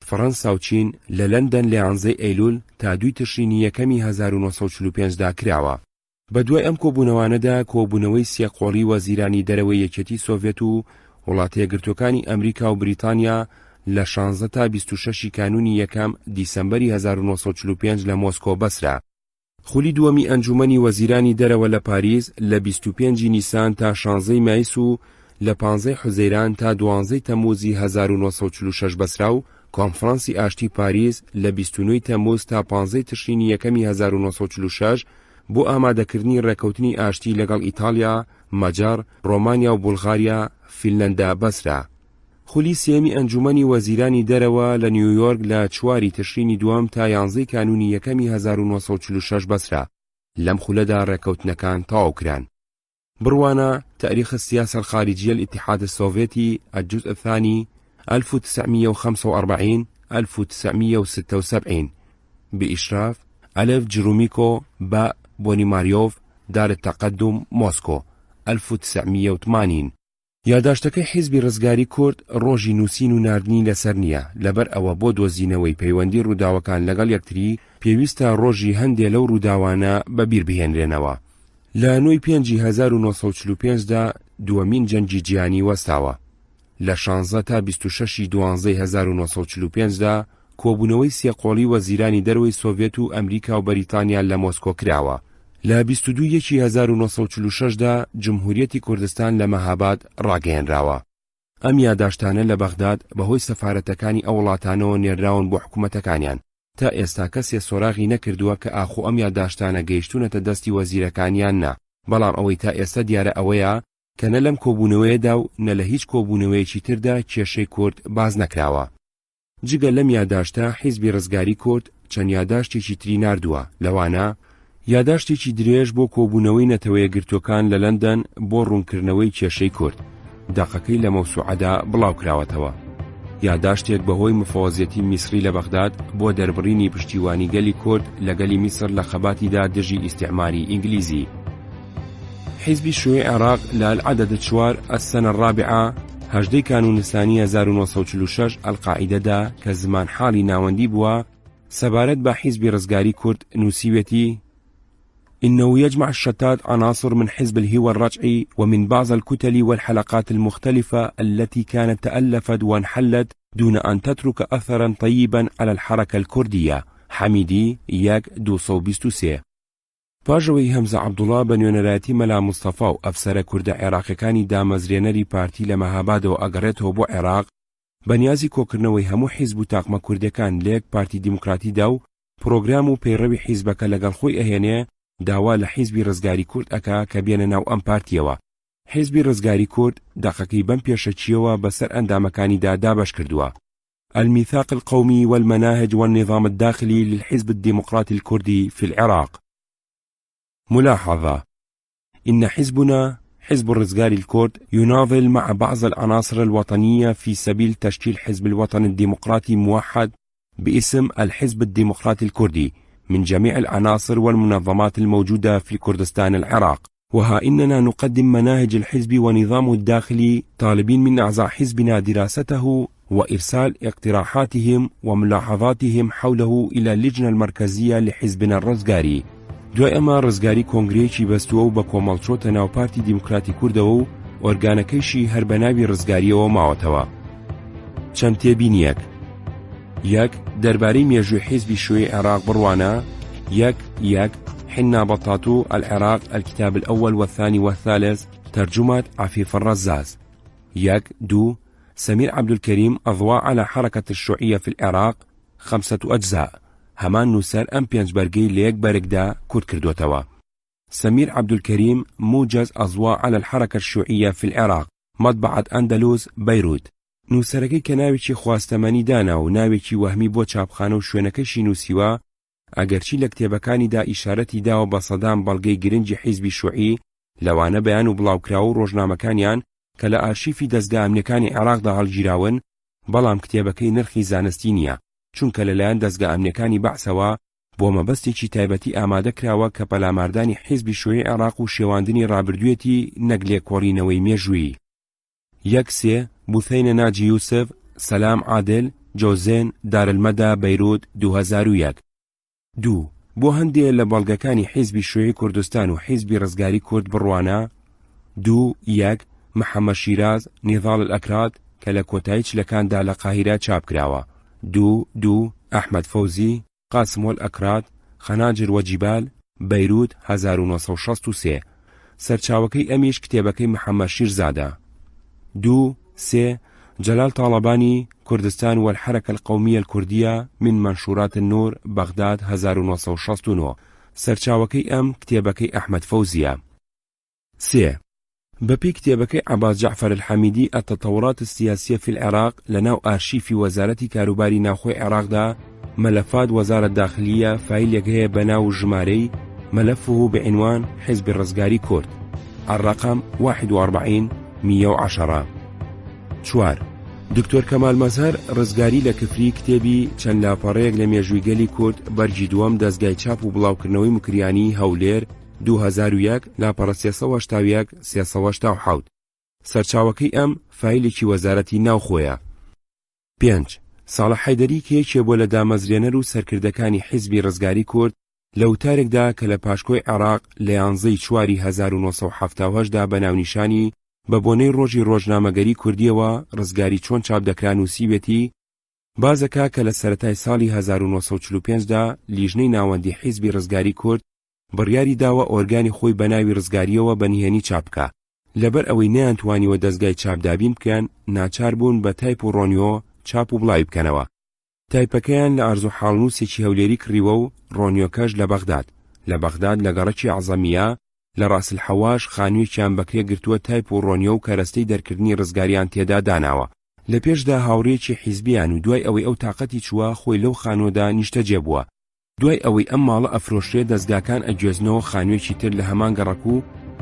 فەڕەنسا و چین لە لەندەن لە 11 ئەیلوول تا 2 تشرینی یەکەمی 1945 دا کراوە. بەدوای ئەم کۆبوونەوانەدا کۆبوونەوەی سێقۆڵی وەزیرانی دەرەوەی یەکێتی سۆڤێت و وڵاتە یەکگرتووەکانی ئەمریکا و بریتانیا لە 16 تا 26 کانونی یەکەم دیسەمبەری 1945 لە مۆسکۆ بەسرا. خولی دووەمی ئەنجومەنی وەزیرانی دەرەوە لە پاریس لە 25 نیسان تا 16 مایس و لە 15 حوزەیران تا 12 تەمووزی 1946 بەسرا و کۆنفرانسی ئاشتی پاریس لە 29 تەمووز تا 15 تشرینی یەکەمی 1946 بۆ ئامادەکردنی ڕێکەوتنی ئاشتی لەگەڵ ئیتالیا، مەجار، ڕۆمانیا و بولغاریا، فینلەندا بەسرا. خولی سێمی ئەنجومەنی وەزیرانی دەرەوە لە نیویۆرک لە 4 تشرینی دووەم تا 11 کانونی یەکەمی 1946 بەسرا. لەم خولەدا ڕێکەوتنەکان تەواوکران. بڕوانە تاريخ السياسة الخارجية الاتحاد السوفيتي الجزء الثاني 1945-1976 بإشراف ألف جروميكو باء بونيماريوف دار التقدم موسكو 1980. یاداشتەکەی حیزبی ڕزگاری کورد ڕۆژی نووسین و ناردنی لەسەر نییە، لەبەر ئەوە بۆ دۆزینەوەی پەیوەندی ڕووداوەکان لەگەڵ یەکتری پێویستە ڕۆژی هەندێک لەو ڕووداوانە بەبیر بهێنرێنەوە. لە نوێی 1945 دا دووەمین جەنگی جیهانی وەستاوە. لە 16 تا 26 دوانزەی 1945 دا کۆبوونەوەی سێقۆڵی وەزیرانی دەرەوەی سۆڤێت و ئەمریکا و بەریتانیا لە مۆسکۆ کراوە. لە 22 یەکی 1946 دا جمهوریەتی کوردستان لە مەهاباد ڕاگەیەنراوە. ئەم یاداشتانە لە بەغداد بەهۆی سەفارەتەکانی ئەو وڵاتانەوە نێردراون بۆ حکوومەتەکانیان. تا ئێستا کەسێ سۆراغی نەکردووە کە ئاخۆ ئەم یاداشتانە گەیشتونەتە دەستی وەزیرەکانیان نا، بەڵام ئەوەی تا ئێستا دیارە ئەوەیە کە نە لەم کۆبوونەوەیەدا و نە لە هیچ کۆبوونەوەیەکی تردا کێشەی کورد باز نەکراوە. جگە لەم یاداشتە حیزبی ڕزگاری کورد چەند یاداشتێکی تری ناردووە، لەوانە یاداشتێکی درێژ بۆ کۆبوونەوەی نەتەوەیە گرتوەکان لە لەندەن بۆ ڕوونکردنەوەی کێشەی کورد داقەکەی لە مەوسوعەدا بڵاوکراوەتەوە. یاداشتێک بەهۆی مفۆزیەتی میسری لە بەغداد بۆ دەربڕینی پشتیوانی گەلی کورد لە گەلی میسر لە خەباتیدا دژی ئیستیعماری ئینگلیزی. حیزبی شیوعی عێراق لە العدد 4 السنة الرابعة 18 کانون نسانی 1946 القاعدەدا کە زمان حاڵی ناوەندی بووە سەبارەت بە حیزبی ڕزگاری کورد نووسیوێتی: إنه يجمع الشتات عناصر من حزب الهوى الرجعي ومن بعض الكتل والحلقات المختلفة التي كانت تألفت وانحلت دون أن تترك أثرا طيبا على الحركة الكردية. حميدي 1-223. پاژەوەی هەمزە عەبدوڵڵا بە نوێنەرایەتی مەلا مستەفا و ئەفسەرە کوردە عێراقیەکانی دامەزرێنەری پارتی لە مەهابادەوە ئەگەڕێتەوە بۆ عێراق بەنیازی کۆکردنەوەی هەموو حیزب و تاقمە کوردەکان لە یەک پارتی دیموکراتیدا و پرۆگرام و پەیڕەوی حیزبەکە لەگەڵ خۆی ئەهێنێ، داوا لە حیزبی ڕزگاری کورد ئەکا کە بێنە ناو ئەم پارتیەوە. حیزبی ڕزگاری کورد داقەکەی بەم پێشەچیەوە بەسەر ئەندامەکانیدا دابەش کردووە: الميثاق القومي والمناهج والنظام الداخلي للحزب الديمقراطي الكردي في العراق. ملاحظة: إن حزبنا حزب الرزقاري الكرد يناضل مع بعض العناصر الوطنية في سبيل تشكيل حزب الوطن الديمقراطي موحد باسم الحزب الديمقراطي الكردي من جميع العناصر والمنظمات الموجودة في كردستان العراق. وها إننا نقدم مناهج الحزب ونظامه الداخلي طالبين من أعضاء حزبنا دراسته وإرسال اقتراحاتهم وملاحظاتهم حوله إلى اللجنة المركزية لحزبنا الرزقاري. دوای ئەمە ڕزگاری کۆنگرەیەکی بەستووە و بە کۆمەڵچۆتە ناو پارتی دیموکراتی کوردەوە و ئۆرگانەکەیشی هەر بە ناوی ڕزگاریەوە ماوەتەوە. چەند تێبینیەک: 1. دەربارەی مێژووی حیزبی شیوعی عێراق بڕوانە: 1. حنا بطاطو العراق الكتاب الأول والثاني والثالث ترجمة عفيف الرزاز. 2. سمير عبد الكريم أضواء على حركة الشيوعية في العراق 5 أجزاء. هەمان نووسەر ئەم 5 بەرگەی لە یەک بەرگدا کورد کردوتەوە. سمير عبد الكريم موجز أضواء على الحركة الشيوعية في العراق مطبعة أندلس بيروت. نووسەرەکەی کە ناوێکی خواستەمەنی دانا و ناوێکی وەهمی بۆ چاپخانە و شوێنەکەیشی نووسیوە ئەگەرچی لە کتێبەکانیدا ئیشارەتی داوە بە سەدام بەڵگەی گرنگی حیزبی شوعی لەوانە بەیان و بڵاوکراوە و ڕۆژنامەکانیان کە لە ئارشیفی دەستگا ئەمنیەکانی عێراقدا هەڵگیراون، بەڵام کتێبەکەی نرخی زانستی نییە، چونکە لەلایەن دەستگا ئەمنیەکانی بەعسەوە بۆ مەبەستێکی تایبەتی ئامادەکراوە کە پەلاماردانی حیزبی شوعی عێراق و شێواندنی ڕابردوویەتی نەک لێکۆڵینەوەی مێژوویی. 1 بوثینە ناجی یوسف، سەلام عادل، جۆزێن، دارالمەدا، بەیروت، 2001. 2 بۆ هەندێک لە بەڵگەکانی حیزبی شوعی کوردستان و حیزبی ڕزگاری کورد بڕوانە. 2 محەممەد شیراز، نیضال الئەکراد کە لە کۆتایی چلەکاندا لە قاهیرە چاپکراوە. 2 ئەحمەد فەوزی، قاسم الئەکراد، خەناجر وەجیبال، بەیروت، 1963. سەرچاوەکەی ئەمیش کتێبەکەی محەممەد شیرزادە. 2 جلال طالبانی، كردستان والحركة القومية الكردية من منشورات النور، بغداد، 1969. سەرچاوەکەی ئەم کتێبەکەی ئەحمەد فەوزیە. 3 بەپی کتێبەکەی عباس جعفر الحەمیدی التطورات السياسية في العراق لەناو ئارشیفی وەزارەتی کاروباری ناوخۆی عێراقدا مەلەفات وەزارە داخلیە فایلێک هەیە بەناو ژمارەی مەلەفه بعنوان حزب الرزگاری کورد، الرقم 41110. 4 دکتۆر کەمال مەزهەر، ڕزگاری لە کفری، کتێبی چەند لاپەڕەیەک لە مێژووی کورد، بەرگی دووەم، دەستگای چاپ و بڵاوکردنەوەی مکریانی هەولێر، 2001، لاپەڕە 387. سەرچاوەکەی ئەم فایلێکی وەزارەتی ناوخۆیە. 5 ساڵح حەیدەری کە یەکێ بۆ لە دامەزرێنەر و سەرکردەکانی حیزبی ڕزگاری کورد لە وتارێکدا کە لە پاشکۆی عێراق لە 11 1970دا بە ناونیشانی بە بۆنەی ڕۆژی ڕۆژنامەگەری کوردیەوە ڕزگاری چۆن چاپ دەکرا نووسیوێتی، بازەکە کە لە سەرەتای ساڵی 1945دا لیژنەی ناوەندی حیزبی ڕزگاری کورد بڕیاری داوە ئۆرگانی خۆی بە ناوی ڕزگاریەوە بەنهێنی چاپ بکە. لەبەر ئەوەی نەیانتوانیوە دەستگای چاپدابین بکەن، ناچار بوون بە تایپ و ڕۆنیۆ چاپ و بڵاوی بکەنەوە. تایپەکەیان لە ئارزوو حاڵنووسێکی هەولێری کڕیوە و ڕۆنیۆکەش لە بەغداد. لە بەغداد لە گەڕەکی عەزەمیە لە ڕاسلحەواش خانوویەکیان بەکرێ گرتووە تایپ و ڕۆنیۆ و کەرەستەی دەرکردنی ڕزگاریان تێدا داناوە. لە پێشدا هاوڕێکی حیزبیان و دوای ئەوەی ئەو تااقەتی چووە خۆی لەو خانووەدا نیشتەجێ بووە. دوای ئەوەی ئەم ماڵە ئەفرۆشرێ دەستگاکان ئەگوێزنەوە خانوویەکی تر لە هەمان گەڕەک و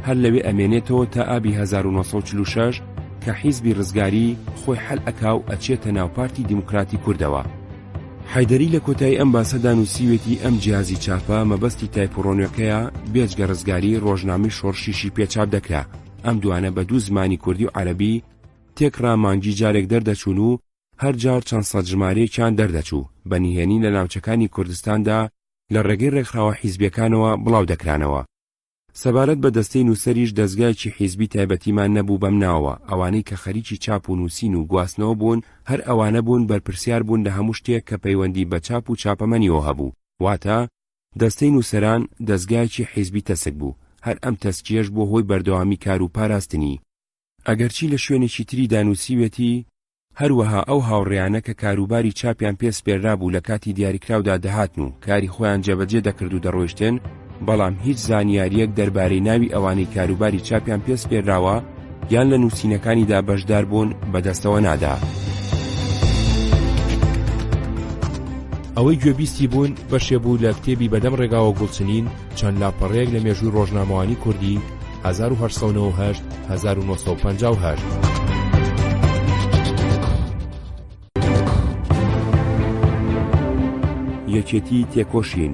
هەر لەوێ ئەمێنێتەوە تا ئابی 1946 کە حیزبی ڕزگاری خۆی حەل ئەکا و ئەچێتە ناو پارتی دیموکراتی کوردەوە. حەیدەری لە کۆتایی ئەم باسەدا نووسیوێتی ئەم جیازی چاپە مەبەستی تایپۆڕۆنیۆکەیە بێجگە ڕزگاری ڕۆژنامەی شۆڕشیشی پێچاپ دەکرا. ئەم دوانە بە 2 زمانی کوردی و عەرەبی تێکڕا مانگی جارێک دەردەچوون و هەر جار چەند سەد ژمارەیەکیان دەردەچوو بەنهێنی لە ناوچەکانی کوردستاندا لە ڕێگەی ڕێکخراوە حیزبیەکانەوە بڵاو دەکرانەوە. سەبارەت بە دەستەی نووسەریش دەستگایکی حیزبی تایبەتیمان نەبوو بەم ناوە. ئەوانەی کە خەریکی چاپ و نووسین و گواستنەوە بوون هەر ئەوانە بوون بەرپرسیار بوون لە هەموو شتێک کە پەیوەندی بە چاپ و چاپەمەنیەوە هەبوو. واتە دەستەی نووسەران دەستگایکی حیزبی تەسک بوو. هەر ئەم تەسکیەش بۆ هۆی بەردەوامی کار و پاراستنی. ئەگەرچی لە شوێنێکی تری دانووسیوێتی هەروەها ئەو هاوڕێیانە کە کاروباری چاپیان پێسپێررا بوو لە کاتی دیاریکراودا دەهاتن و کاری خۆیان جێبەجێ دەکرد و دەڕۆیشتن، بەڵام هیچ زانیاریەک دەربارەی ناوی ئەوانەی کاروباری چاپیان پێسپێرراوە یان لە نووسینەکانیدا بەشدار بوون بەدەستەوە نادا. ئەوەی گوێبیستی بوون بەشێ بوو لە کتێبی بەدەم ڕێگاوە گوڵچنین چەند لاپەڕەیەک لە مێژووی ڕۆژنامەوانی کوردی 1898 1958. یەکێتی تێکۆشین.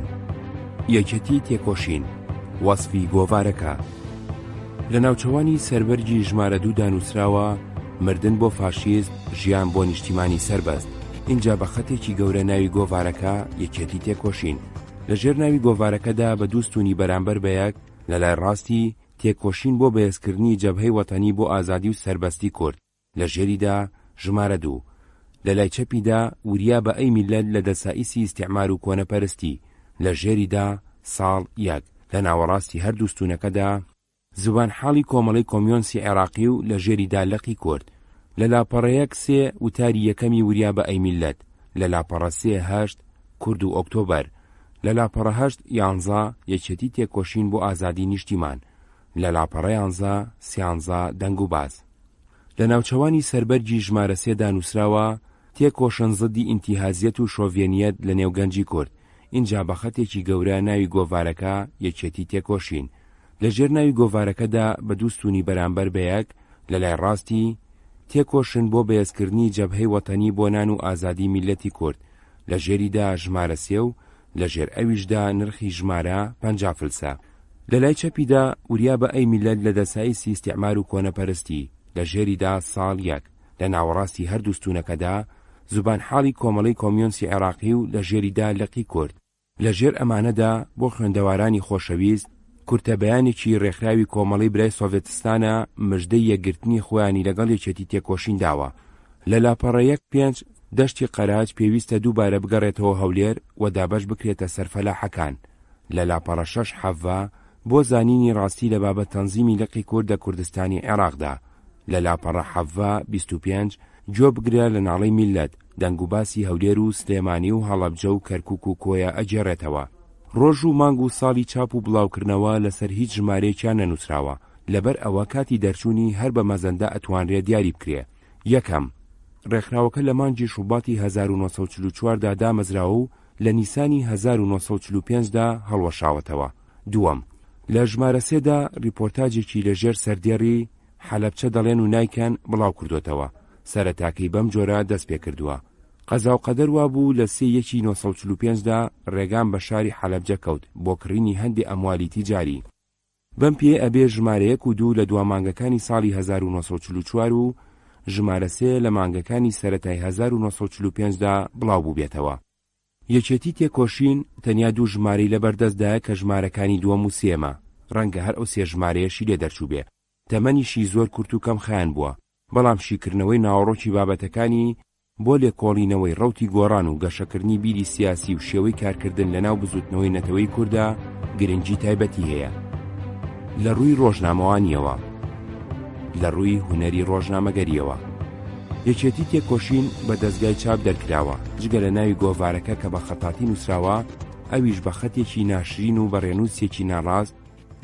یەکێتی تێکۆشین وەسفی گۆڤارەکە لە ناوچەوانی سەربەرگی ژمارە 2 دانووسراوە مردن بۆ فاشیزم، ژیان بۆ نیشتیمانی سەربەست. اینجا بە خەتێکی گەورە ناوی گۆڤارەکە یەکێتی تێکۆشین. لە ژێر ناوی گۆڤارەکەدا بە 2 ستونی بەرامبەر بەیەک لە لای ڕاستی تێکۆشین بۆ بەهێزکردنی جەبهەی وەتەنی بۆ ئازادی و سەربەستی کورد، لە ژێریدا ژمارە 2، لە لای چەپیدا وریا بە ئەی میلەت لە دەسائیسی ئیستیعمار و کۆنەپەرستی، لە ژێریدا ساڵ 1. لە ناوەڕاستی هەردوو ستونەکەدا زوان حاڵی کۆمەڵی کۆمیۆنسی عێراقی و لە ژێریدا لەقی کورد. لە لاپەڕەیەک 3 وتاری یەکەمی وریا بە ئەی میلەت، لە لاپەڕە 3-8 کورد و ئۆکتۆبەر، لە لاپەڕە 8-11 یەکێتی تێکۆشین بۆ ئازادی نیشتیمان، لە لاپەڕە 11-13 دەنگ و باز. لە ناوچەوانی سەربەرگی ژمارە 3 دانووسراوە تێکۆشن زدی ئینتیهازیەت و شۆڤێنیەت لە نێوگەنجی کورد. اینجا بە خەتێکی گەورە ناوی گۆڤارەکە یەکێتی تێکۆشین. لەژێر ناوی گۆڤارەکەدا بە دوو ستوونی بەرامبەر بەیەک لە لای ڕاستی تێکۆشن بۆ بەهێزکردنی جەبهەی وەتەنی بۆ نان و ئازادی میلەتی کورد. لە ژێریدا ژمارە 3 و لە ژێر ئەویشدا نرخی ژمارە 50 فلسە. لە لای چەپیدا وریا بە ئەی میلەت لە دەسایسی ئیستیعمار و کۆنەپەرستی. لە ژێریدا ساڵ 1. لە ناوەڕاستی هەردوو ستوونەکەدا زوبان حاڵی کۆمەڵەی کۆمیۆنسی عێراقی و لە ژێریدا لەقی کورد. لە ژێر ئەمانەدا بۆ خوێندەوارانی خۆشەویست کورتەبەیانێکی ڕێکخراوی کۆمەڵەی برای سۆڤێتستانە مژدەی یەکگرتنی خۆیانی لەگەڵ یەکێتی تێکۆشین داوە. لە لاپەڕە 1-5 دەشتی قەراج پێویستە دووبارە بگەڕێتەوە هەولێر و دابەش بکرێتە سەرفەلاحەکان. لە لاپەڕە 6 حەڤە بۆ زانینی ڕاستی لە بابەت تەنزیمی لەقی کورد لە کوردستانی عێراقدا. لە لاپەڕە 25 جۆ بگرە لە ناڵەی میلەت دەنگ و باسی هەولێر و سلێمانی و هەڵەبجە و کەرکووک و کۆیە ئەجێڕێتەوە. ڕۆژ و مانگ و ساڵی چاپ و بڵاوکردنەوە لەسەر هیچ ژمارەیەکیان نەنووسراوە، لەبەر ئەوە کاتی دەرچوونی هەر بە مەزەندە ئەتوانرێت دیاری بکرێ. یەکەم، ڕێکخراوەکە لە مانگی شوباتی 1944 دا دامەزراوە و لە نیسانی 1945 دا هەڵوەشاوەتەوە. دووەم، لە ژمارە 3 دا ریپۆرتاجێکی لەژێر سەردێڕی حەلەبچە دەڵێن و نایکەن بڵاو کردوتەوە. سەرەتاکەی بەم جۆرە دەست پێ کردووە. قەزا و قەدەر وا بوو لە 3/1945 دا ڕێگان بە شاری حەلەبجە کەوت بۆ کڕینی هەندی ئەموالی تیجاری. بەم پێ ئەبێ ژمارە 1 و 2 لە دوا مانگەکانی ساڵی 1944 و ژمارە 3 لە مانگەکانی سەرەتای 1945 دا بڵاو بوو بێتەوە. یەکێتی تێکۆشین تەنیا دوو ژمارەی لەبەردەستدایە کە ژمارەکانی دووەم و سێمە. ڕەنگە هەر ئەو سێ ژمارەیەشی لێ دەرچوو بێ. تەمەنیشی زۆر کورت و کەم خایان بووە، بەڵام شیکردنەوەی ناوەڕۆکی بابەتەکانی بۆ لێکۆڵینەوەی ڕەوتی گۆڕان و گەشەکردنی بیری سیاسی و شێوەی کارکردن لەناو بزوتنەوەی نەتەوەی کووردا گرنگی تایبەتی هەیە. لە ڕووی ڕۆژنامەوانیەوە، لە ڕووی هونەری ڕۆژنامەگەریەوە، یەکێتی تێکۆشین بە دەستگای چاپ دەرکراوە، جگە لە ناوی گۆڤارەکە کە بە خەتاتی نووسراوە، ئەویش بە خەتێکی ناشرین و بە ڕێنووسێکی ناڕاست،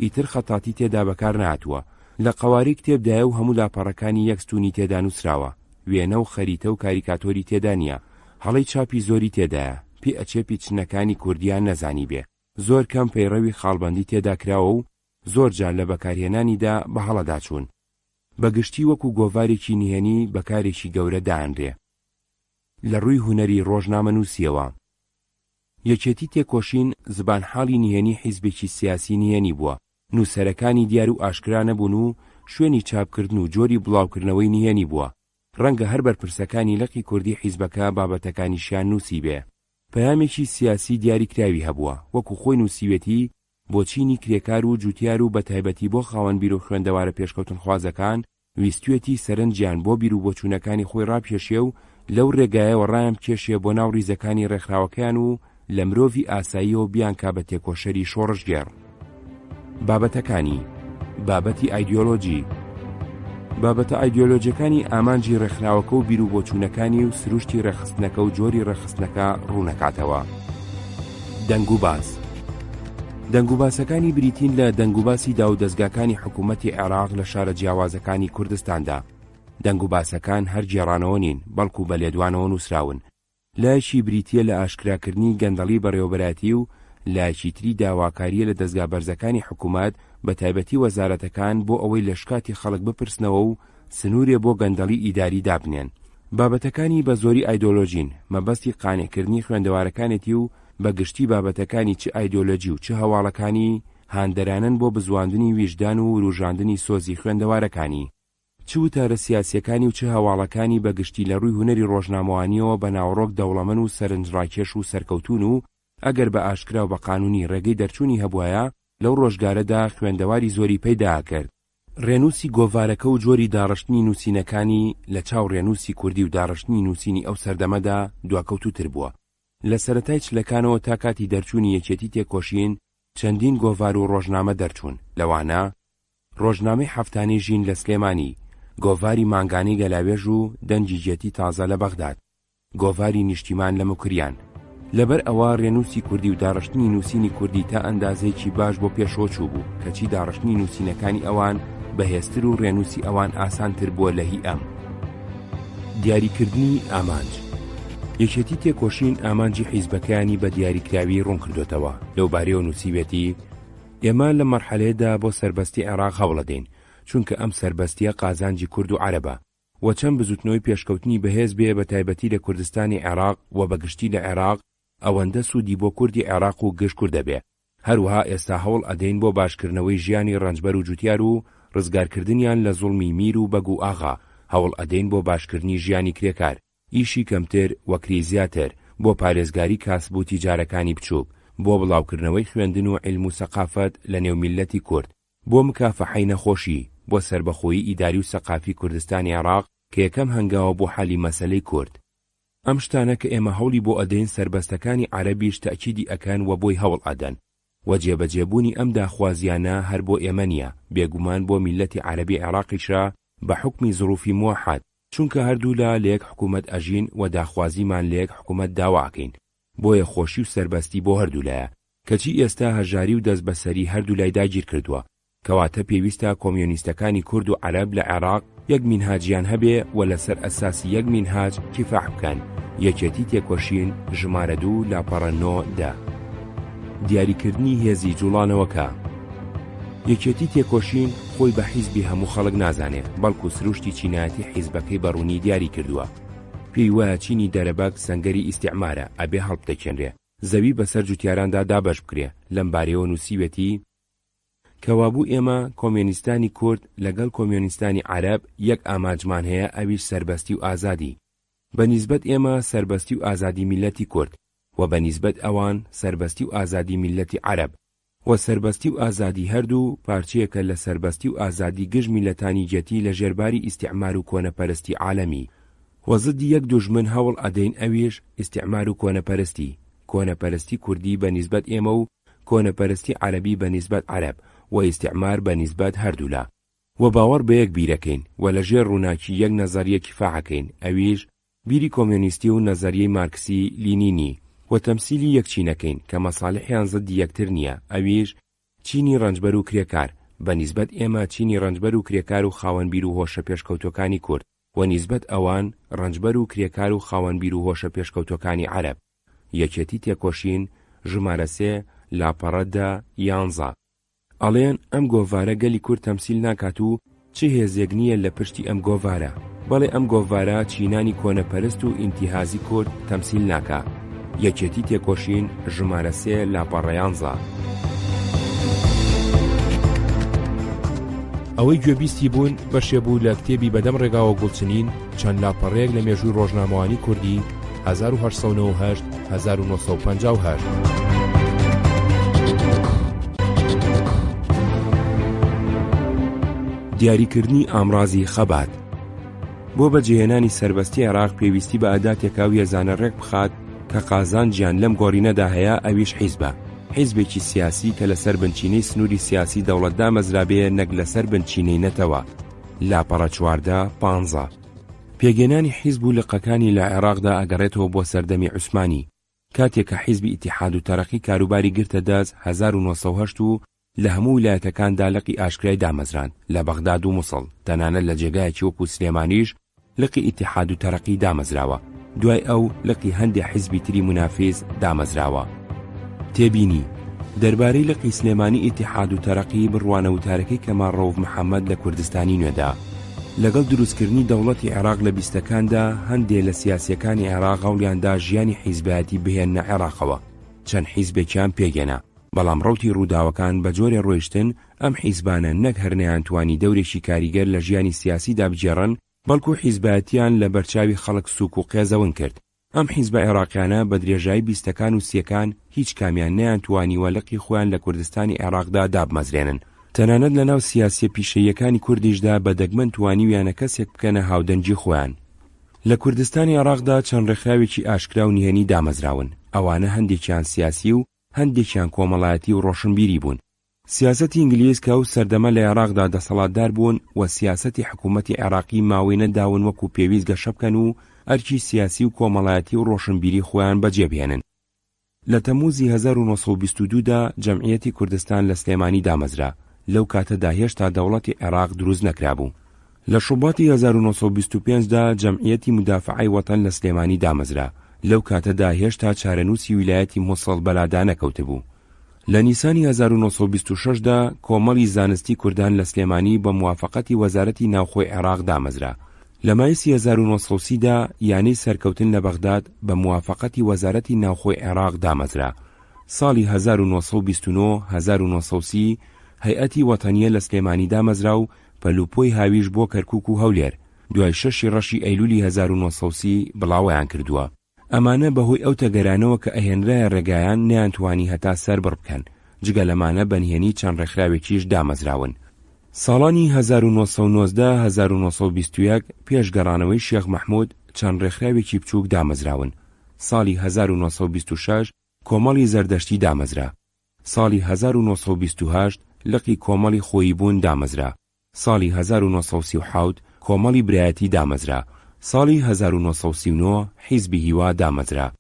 ئیتر خەتاتی تێدا بەکار نهاتووە. لە قەواری کتێبدایە و هەموو لاپەڕەکانی یەک ستوونی تێدا نووسراوە، وێنە و خەریتە و کاریکاتۆری تێدا نییە. هەڵەی چاپی زۆری تێدایە، پێ ئەچێ پیچنەکانی کوردیان نەزانی بێ. زۆر کەم پەیڕەوی خاڵبەندی تێدا کراوە و زۆر جار لە بەکارهێنانیدا بە هەڵەدا چوون. بەگشتی وەکو گۆڤارێکی نهێنی بەکارێکی گەورە داهەنرێ. لە ڕووی هونەری ڕۆژنامەنووسیەوە، یەکێتی تێکۆشین زبان حاڵی نهێنی حیزبێکی سیاسی نهێنی بووە. نووسەرەکانی دیار و ئاشکرا نەبوون و شوێنی چاپکردن و جۆری بڵاوکردنەوەی نهێنی بووە. ڕەنگە هەر بەرپرسەکانی لەقی کوردی حیزبەکە بابەتەکانیشیان نووسی بێ. پەیامێکی سیاسی دیاریکراوی هەبووە، وەکو خۆی نووسیوێتی بۆ چینی کرێکار و جوتیار و بە تایبەتی بۆ خاوەن بیر و خوێندەوارە پێشکەوتن خوازەکان ویستوێتی سەرنجیان بۆ بیر و بۆچوونەکانی خۆی ڕاپێشێ و لەو ڕێگایەوە ڕایان بکێشێ بۆ ناو ڕیزەکانی ڕێکخراوەکەیان و لە مرۆڤی ئاساییەوە بیانکا بە تێکۆشەری شۆڕژگێڕ. بابەتەکانی بابەتی ئایدیۆلۆجی، بابەتە ئایدیۆلۆجیەکانی ئامانجی ڕێکخراوەکە و بیر و بۆچوونەکانی و سروشتی ڕێخستنەکە و جۆری ڕێخستنەکە ڕوونەکاتەوە. دەنگ و باس، دەنگ و باسەکانی بریتین لە دەنگ و باسی داودەزگاکانی حکوومەتی عێراق لە شارە جیاوازەکانی کوردستاندا. دەنگ و باسەکان هەر جێڕانەوە نین، بەڵکو بە لێدوانەوە نووسراون. لایەکی بریتیە لە ئاشکراکردنی گەندەڵی بەڕێوەبەراتی و لایەکی تری داواکاریە لە دەستگا بەرزەکانی حکوومەت بە تایبەتی وەزارەتەکان بۆ ئەوەی لە شکاتی خەڵک بپرسنەوە و سنوورێ بۆ گەندەڵی ئیداری دابنێن. بابەتەکانی بە زۆری ئایدۆلۆژین، مەبەستی قانعکردنی خوێندەوارەکانێتی و بەگشتی بابەتەکانی چ ئایدۆلۆژی و چ هەواڵەکانی هاندەرانن بۆ بزواندنی ویژدان و ڕوژاندنی سۆزی خوێندەوارەکانی. چ وتارە سیاسیەکانی و چ هەواڵەکانی بەگشتی لە ڕووی هونەری ڕۆژنامەوانیەوە بە ناوڕۆک دەوڵەمەن و سەرنجڕاکێش و سەرکەوتون و ئەگەر بە ئاشکرا و بە قانونی ڕێگەی دەرچوونی هەبوایە لەو ڕۆژگارەدا خوێندەواری زۆری پەیدا کرد. ڕێنووسی گۆڤارەکە و جۆری داڕشتنی نووسینەکانی لە چاو ڕێنووسی کوردی و داڕشتنی نووسینی ئەو سەردەمەدا دواکەوتوتر بووە. لە سەرەتای چلەکانەوە تا کاتی دەرچوونی یەکێتی تێکۆشین چەندین گۆڤار و ڕۆژنامە دەرچوون. لەوانە ڕۆژنامەی هەفتانەی ژین لە سلێمانی، گۆڤاری مانگانەی گەلاوێژ و دەنجی جێتی تازە لە بەغداد، گۆڤاری نیشتیمان لە مکریان. لەبەر ئەوە ڕێنووسی کوردی و داڕشتنی نووسینی کوردی تا ئەندازەیەکی باش بۆ پێشەوە چوو بوو، کەچی داڕشتنی نووسینەکانی ئەوان بەهێزتر و ڕێنووسی ئەوان ئاسانتر بووە لە هی ئەم. دیاریکردنی ئامانج، یەکێتی تێکۆشین ئامانجی حیزبەکانی بە دیاریکراوی ڕوون کردوتەوە. لەو بارەیەوە نووسیوێتی ئێمە لە مەرحەلەیەدا بۆ سەربەستی عێراق هەوڵەدەین، چونکە ئەم سەربەستیە قازانجی کورد و عەرەبە و چەند بزوتنەوەی پێشکەوتنی بەهێز بێ بە تایبەتی لە کوردستانی عێراق و بەگشتی لە عێراق ئەوەندە سوودی بۆ کوردی عێراق و گشت کوردە بێ. هەروەها ئێستا هەوڵ ئەدەین بۆ باشکردنەوەی ژیانی ڕەنجبەر و جوتیار و ڕزگارکردنیان لە زوڵمی میر و بەگ و ئاغا، هەوڵ ئەدەین بۆ باشکردنی ژیانی کرێکار، ئیشی کەمتر وەکری زیاتر، بۆ پارێزگاری کاسب و تیجارەکانی بچووک، بۆ بڵاوکردنەوەی خوێندن و عیلم و سەقافەت لە نێو میلەتی کورد، بۆ مکافەحەی نەخۆشی، بۆ سربەخۆیی ئیداری و سەقافی کوردستانی عێراق کە یەکەم هەنگاوە بۆ حەلی مەسەلەی کورد. ئەم شتانە کە ئێمە هەوڵی بۆ ئەدەین سربەستەکانی عەرەبیش تەئکیدی ئەکەن و بۆی هەوڵ ئەدەن و جێبەجێبوونی ئەم داخوازیانە هەر بۆ ئێمە نییە، بێگومان بۆ میلەتی عەرەبی عێراقیشە بە حوکمی زروفی موحد، چونکە هەردوو لە یەک حکومەت ئەژین و داخوازیمان لە یەک حکومەت داواکەین، بۆیە خۆشی و سربەستی بۆ هەردوو لایە، کەچی ئێستا هەژاری و دەست بەسەری هەردوو لای داگیر کردووە، کەواتە پێویستە کۆمیۆنیستەکانی کورد و عەرەب لە عێراق یەک مینهاجیان هەبێ و لەسەر ئەساسی یەک مینهاج کیفاح بکەن. یەکێتی تێکۆشین ژمارە 2 لاپەڕە 9 دیاریکردنی هێزی جوڵانەوەکە. یەکێتی تێکۆشین خۆی بە حیزبی هەموو خەڵک نازانێت، بەڵکو سروشتی چینایەتی حیزبەکەی بەڕوونی دیاری کردووە. پێی وایە چینی دەرەبەک سەنگەری ئیستیعمارە، ئەبێ هەڵبدەکێنرێ، زەوی بەسەر جوتیاراندا دابەش بکرێ. لەم بارەیەوە نووسیوێتی کەوابوو ئێمە کۆمیۆنیستانی کورد لەگەڵ کۆمیۆنیستانی عەرەب یەک ئاماجمان هەیە، ئەویش سەربەستی و ئازادی. بەنیسبەت ئێمە سەربەستی و ئازادی میلەتی کورد و بەنیسبەت ئەوان سەربەستی و ئازادی میلەتی عەرەب و سەربەستی و ئازادی هەردوو پارچەیەکە لە سەربەستی و ئازادی گشت میلەتانی جەتی لە ژێرباری ئیستیعمار و کۆنەپەرستی عالەمی و زدی یەک دوژمن هەوڵ ئەدەین، ئەویش ئیستیعمار و کۆنەپەرستی. کۆنەپەرستی کوردی بەنیسبەت ئێمە و کۆنەپەرستی عەرەبی بەنیسبەت عەرەب و ئیستیعمار بەنیسبەت هەردوولا و باوەڕ بە یەک بیرەکەین و لەژێر ڕووناکی یەک نەزەریە کیفاحەکەین، ئەویش بیری کۆمیۆنیستی و نەزەریەی مارکسی لینینی و تەمسیلی یەک چینەکەین کە مەساڵحیان زدی یەکتر نییە، ئەویش چینی ڕەنجبەر و کرێکار. بەنیسبەت ئێمە چینی ڕەنجبەر و کرێکار و خاوەنبیر و هۆشە پێشکەوتەکانی کورد و نسبەت ئەوان ڕەنجبەر و کرێکار و خاوەنبیر و هۆشە پێشکەوتەکانی عەرەب. یەکێتی تێکۆشین ژمارە 3 لاپەڕە 11 ئەڵێن ئەم گۆڤارە گەلی کورد تەمسیل ناکات و چه هێزێک نییە لە پشتی ئەم گۆڤارە، بەڵێ ئەم گۆڤارە چینانی کۆنەپەرست و ئینتیهازی کورد تەمسیل ناکات. یەکێتی تێکۆشین ژمارە 3 لاپەڕە 11 ئەوەی گوێبیستی بوون بەشێ بوو لە کتێبی بەدەم ڕێگاوە گوڵچنین چەند لاپەڕەیەک لە مێژووی ڕۆژنامەوانی کوردی 1898 1958. دیاریکردنی ئامڕازی خەبات. بۆ بەجێهێنانی سەربەستی عێراق پێویستی بە ئەداتێکا و یێزانە ڕێک بخات کە قازانجیان لەم گۆڕینەدا هەیە، ئەویش حیزبە، حیزبێکی سیاسی کە لەسەر بنچینەی سنووری سیاسی دەوڵەتدا مەزرابێ نەک لەسەر بنچینەی نەتەوە. لاپەڕە 14-15 پێگەێنانی حیزب و لقەکانی لە عێراقدا ئەگەڕێتەوە بۆ سەردەمی عوسمانی، کاتێک کە حیزبی ئیتیحاد و تەرەقی کاروباری گرتە دەست 1970 و لە هەموو ویلایەتەکاندا لقی ئاشکرای دامەزران لە بەغداد و مووسڵ، تەنانەت لە جێگایەکی وەکو سلێمانیش لقی ئیتیحاد و تەرەقی دامەزراوە. دوای ئەو لقی هەندێک حیزبی تری منافیز دامەزراوە. تێبینی دەربارەی لقی سلێمانی ئیتیحاد و تەرەقی بڕوانە وتارەکەی کەمال ڕەوف محەممەد لە کوردستانی نوێدا لەگەڵ دروستکردنی دەوڵەتی عێراق لە بیستەکاندا هەندێک لە سیاسیەکانی عێراق هەوڵیاندا ژیانی حیزبایەتی بهێننە عێراقەوە. چەند حیزبێکیان پێگەنا، بەڵام ڕەوتی ڕووداوەکان بە جۆرێ ڕۆیشتن ئەم حیزبانە نەک هەر نەیانتوانی دەورێکی کاریگەر لە ژیانی سیاسیدا بجێڕن، بەڵکو حیزبایەتیان لە بەرچاوی خەڵک سووک و قێزەون کرد. ئەم حیزبە عێراقیانە بە درێژایی بیستەکان و سیەکان هیچ کامیان نەیانتوانی وەلقی خۆیان لە کوردستانی عێراقدا دابمەزرێنن. تەنانەت لە ناو سیاسیە پیشەیەکانی کوردیشدا بە دەگمەن توانیویانە کەسێک بکەنە هاودەنگی خۆیان. لە کوردستانی عێراقدا چەند ڕێکخراوێکی ئاشکرا و نهێنی دامەزراون. ئەوانە هەندێکیان سیاسی و هەندێکیان کۆمەڵایەتی و ڕۆشنبیری بوون. سیاسەتی ئینگلیز کە و سەردەمە لە عێراقدا دەسەڵاتدار بوون و سیاسەتی حکوومەتی عێراقی ماوەی نەداون وەکو پێویست گەشە بکەن و ئەرکی سیاسی و کۆمەڵایەتی و ڕۆشنبیری خۆیان بەجێبهێنن. لە تەمووزی 1922دا جەمعیەتی کوردستان لە سلێمانی دامەزرا. لەو کاتەدا هێشتا دەوڵەتی عێراق دروست نەکرابوو. لە شوباتی 1925دا جەمعیەتی مدافعەی وەتەن لە سلێمانی دامەزرا. لەو کاتەدا هێشتا چارەنووسی ویلایەتی مووسڵ بەلادا نەکەوتبوو. لە نیسانی 1926دا کۆمەڵی زانستی کوردان لە سلێمانی بە موافقەتی وەزارەتی ناوخۆی عێراق دامەزرا. لە مایسی 1930دا یانەی سەرکەوتن لە بەغداد بە موافقەتی وەزارەتی ناوخۆی عێراق دامەزرا. ساڵی 1929 هەیئەتی وەتەنیە لە سلێمانی دامەزرا و پەلوپۆی هاویش بۆ کەرکووک و هەولێر دوای 6 ڕەشی ئەیلولی 1930 بڵاویان کردووە. ئەمانە بەهۆی ئەو تەگەرانەوە کە ئەهێنرایە ڕێگایان نەیانتوانی هەتا سەر بڕ بکەن، جگە لەمانە بەنهێنی چەند ڕێکخراوێکیش دامەزراون. ساڵانی 1990-1921 پێش گەڕانەوەی شێخ مەحموود چەند ڕێکخراوێکی بچووک دامەزراون. ساڵی 1926 کۆمەڵی زەردەشتی دامەزرا. ساڵی 1928 لقی کۆمەڵی خۆیی بوون دامەزرا. ساڵی 1930 کۆمەڵی برایەتی دامەزرا. ساڵی 1939 حیزبی هیوا دامەزرا.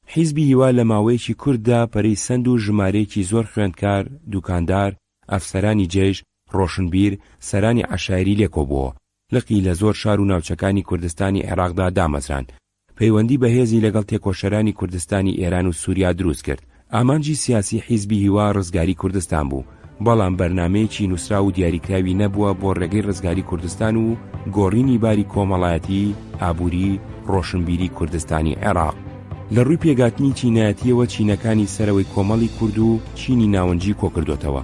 حیزبی هیوا لە ماوەیەکی کورددا پەرەی سند و ژمارەیەکی زۆر خوێندکار، دوکاندار، ئەفسەرانی جێژ، ڕۆشنبیر، سەرانی عەشایری لێکۆبووە. لقی لە زۆر شار و ناوچەکانی کوردستانی عێراقدا دامەزران. پەیوەندی بەهێزی لەگەڵ تێکۆشەرانی کوردستانی ئێران و سووریا دروست کرد. ئامانجی سیاسی حیزبی هیوا ڕزگاری کوردستان بوو، بەڵام بەرنامەیەکی نووسرا و دیاریکراوی نەبووە بۆ ڕێگەی ڕزگاری کوردستان و گۆڕینی باری کۆمەڵایەتی، ئابووری، ڕۆشنبیری کوردستانی عێراق. لە ڕووی پێگاتنی چینایەتیەوە چینەکانی سەرەوەی کۆمەڵی کورد و چینی ناوەنجی کۆکردوتەوە.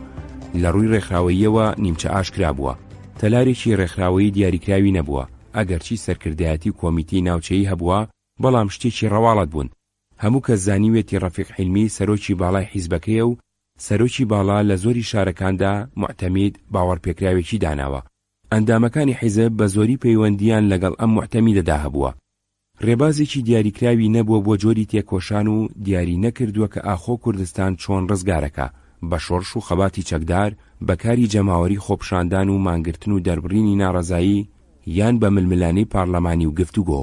لە ڕووی ڕێکخراوەییەوە نیمچە ئاشکرا بووە. تەلارێکی ڕێکخراوەیی دیاریکراوی نەبووە، ئەگەرچی سەرکردایەتی و کۆمیتەی ناوچەیی هەبووە، بەڵام شتێکی ڕەواڵەت بوون. هەموو کەس زانیوێتی ڕەفیق حیلمی سەرۆکی باڵای حیزبەکەیە و سەرۆکی باڵا لە زۆری شارەکاندا معتەمید باوەڕپێکراوێکی داناوە. ئەندامەکانی حیزب بە زۆری پەیوەندیان لەگەڵ ئەم معتەمیدەدا هەبووە. ڕێبازێکی دیاریکراوی نەبووە بۆ جۆری تێکۆشان و دیاری نەکردووە کە ئاخۆ کوردستان چۆن ڕزگارەکە بە شۆڕش و خەباتی چەکدار، بەکاری جەماوەری خۆپشاندان و مانگرتن و دەربڕینی ناڕەزایی یان بە ململانەی پارلەمانی و گفتوگۆ.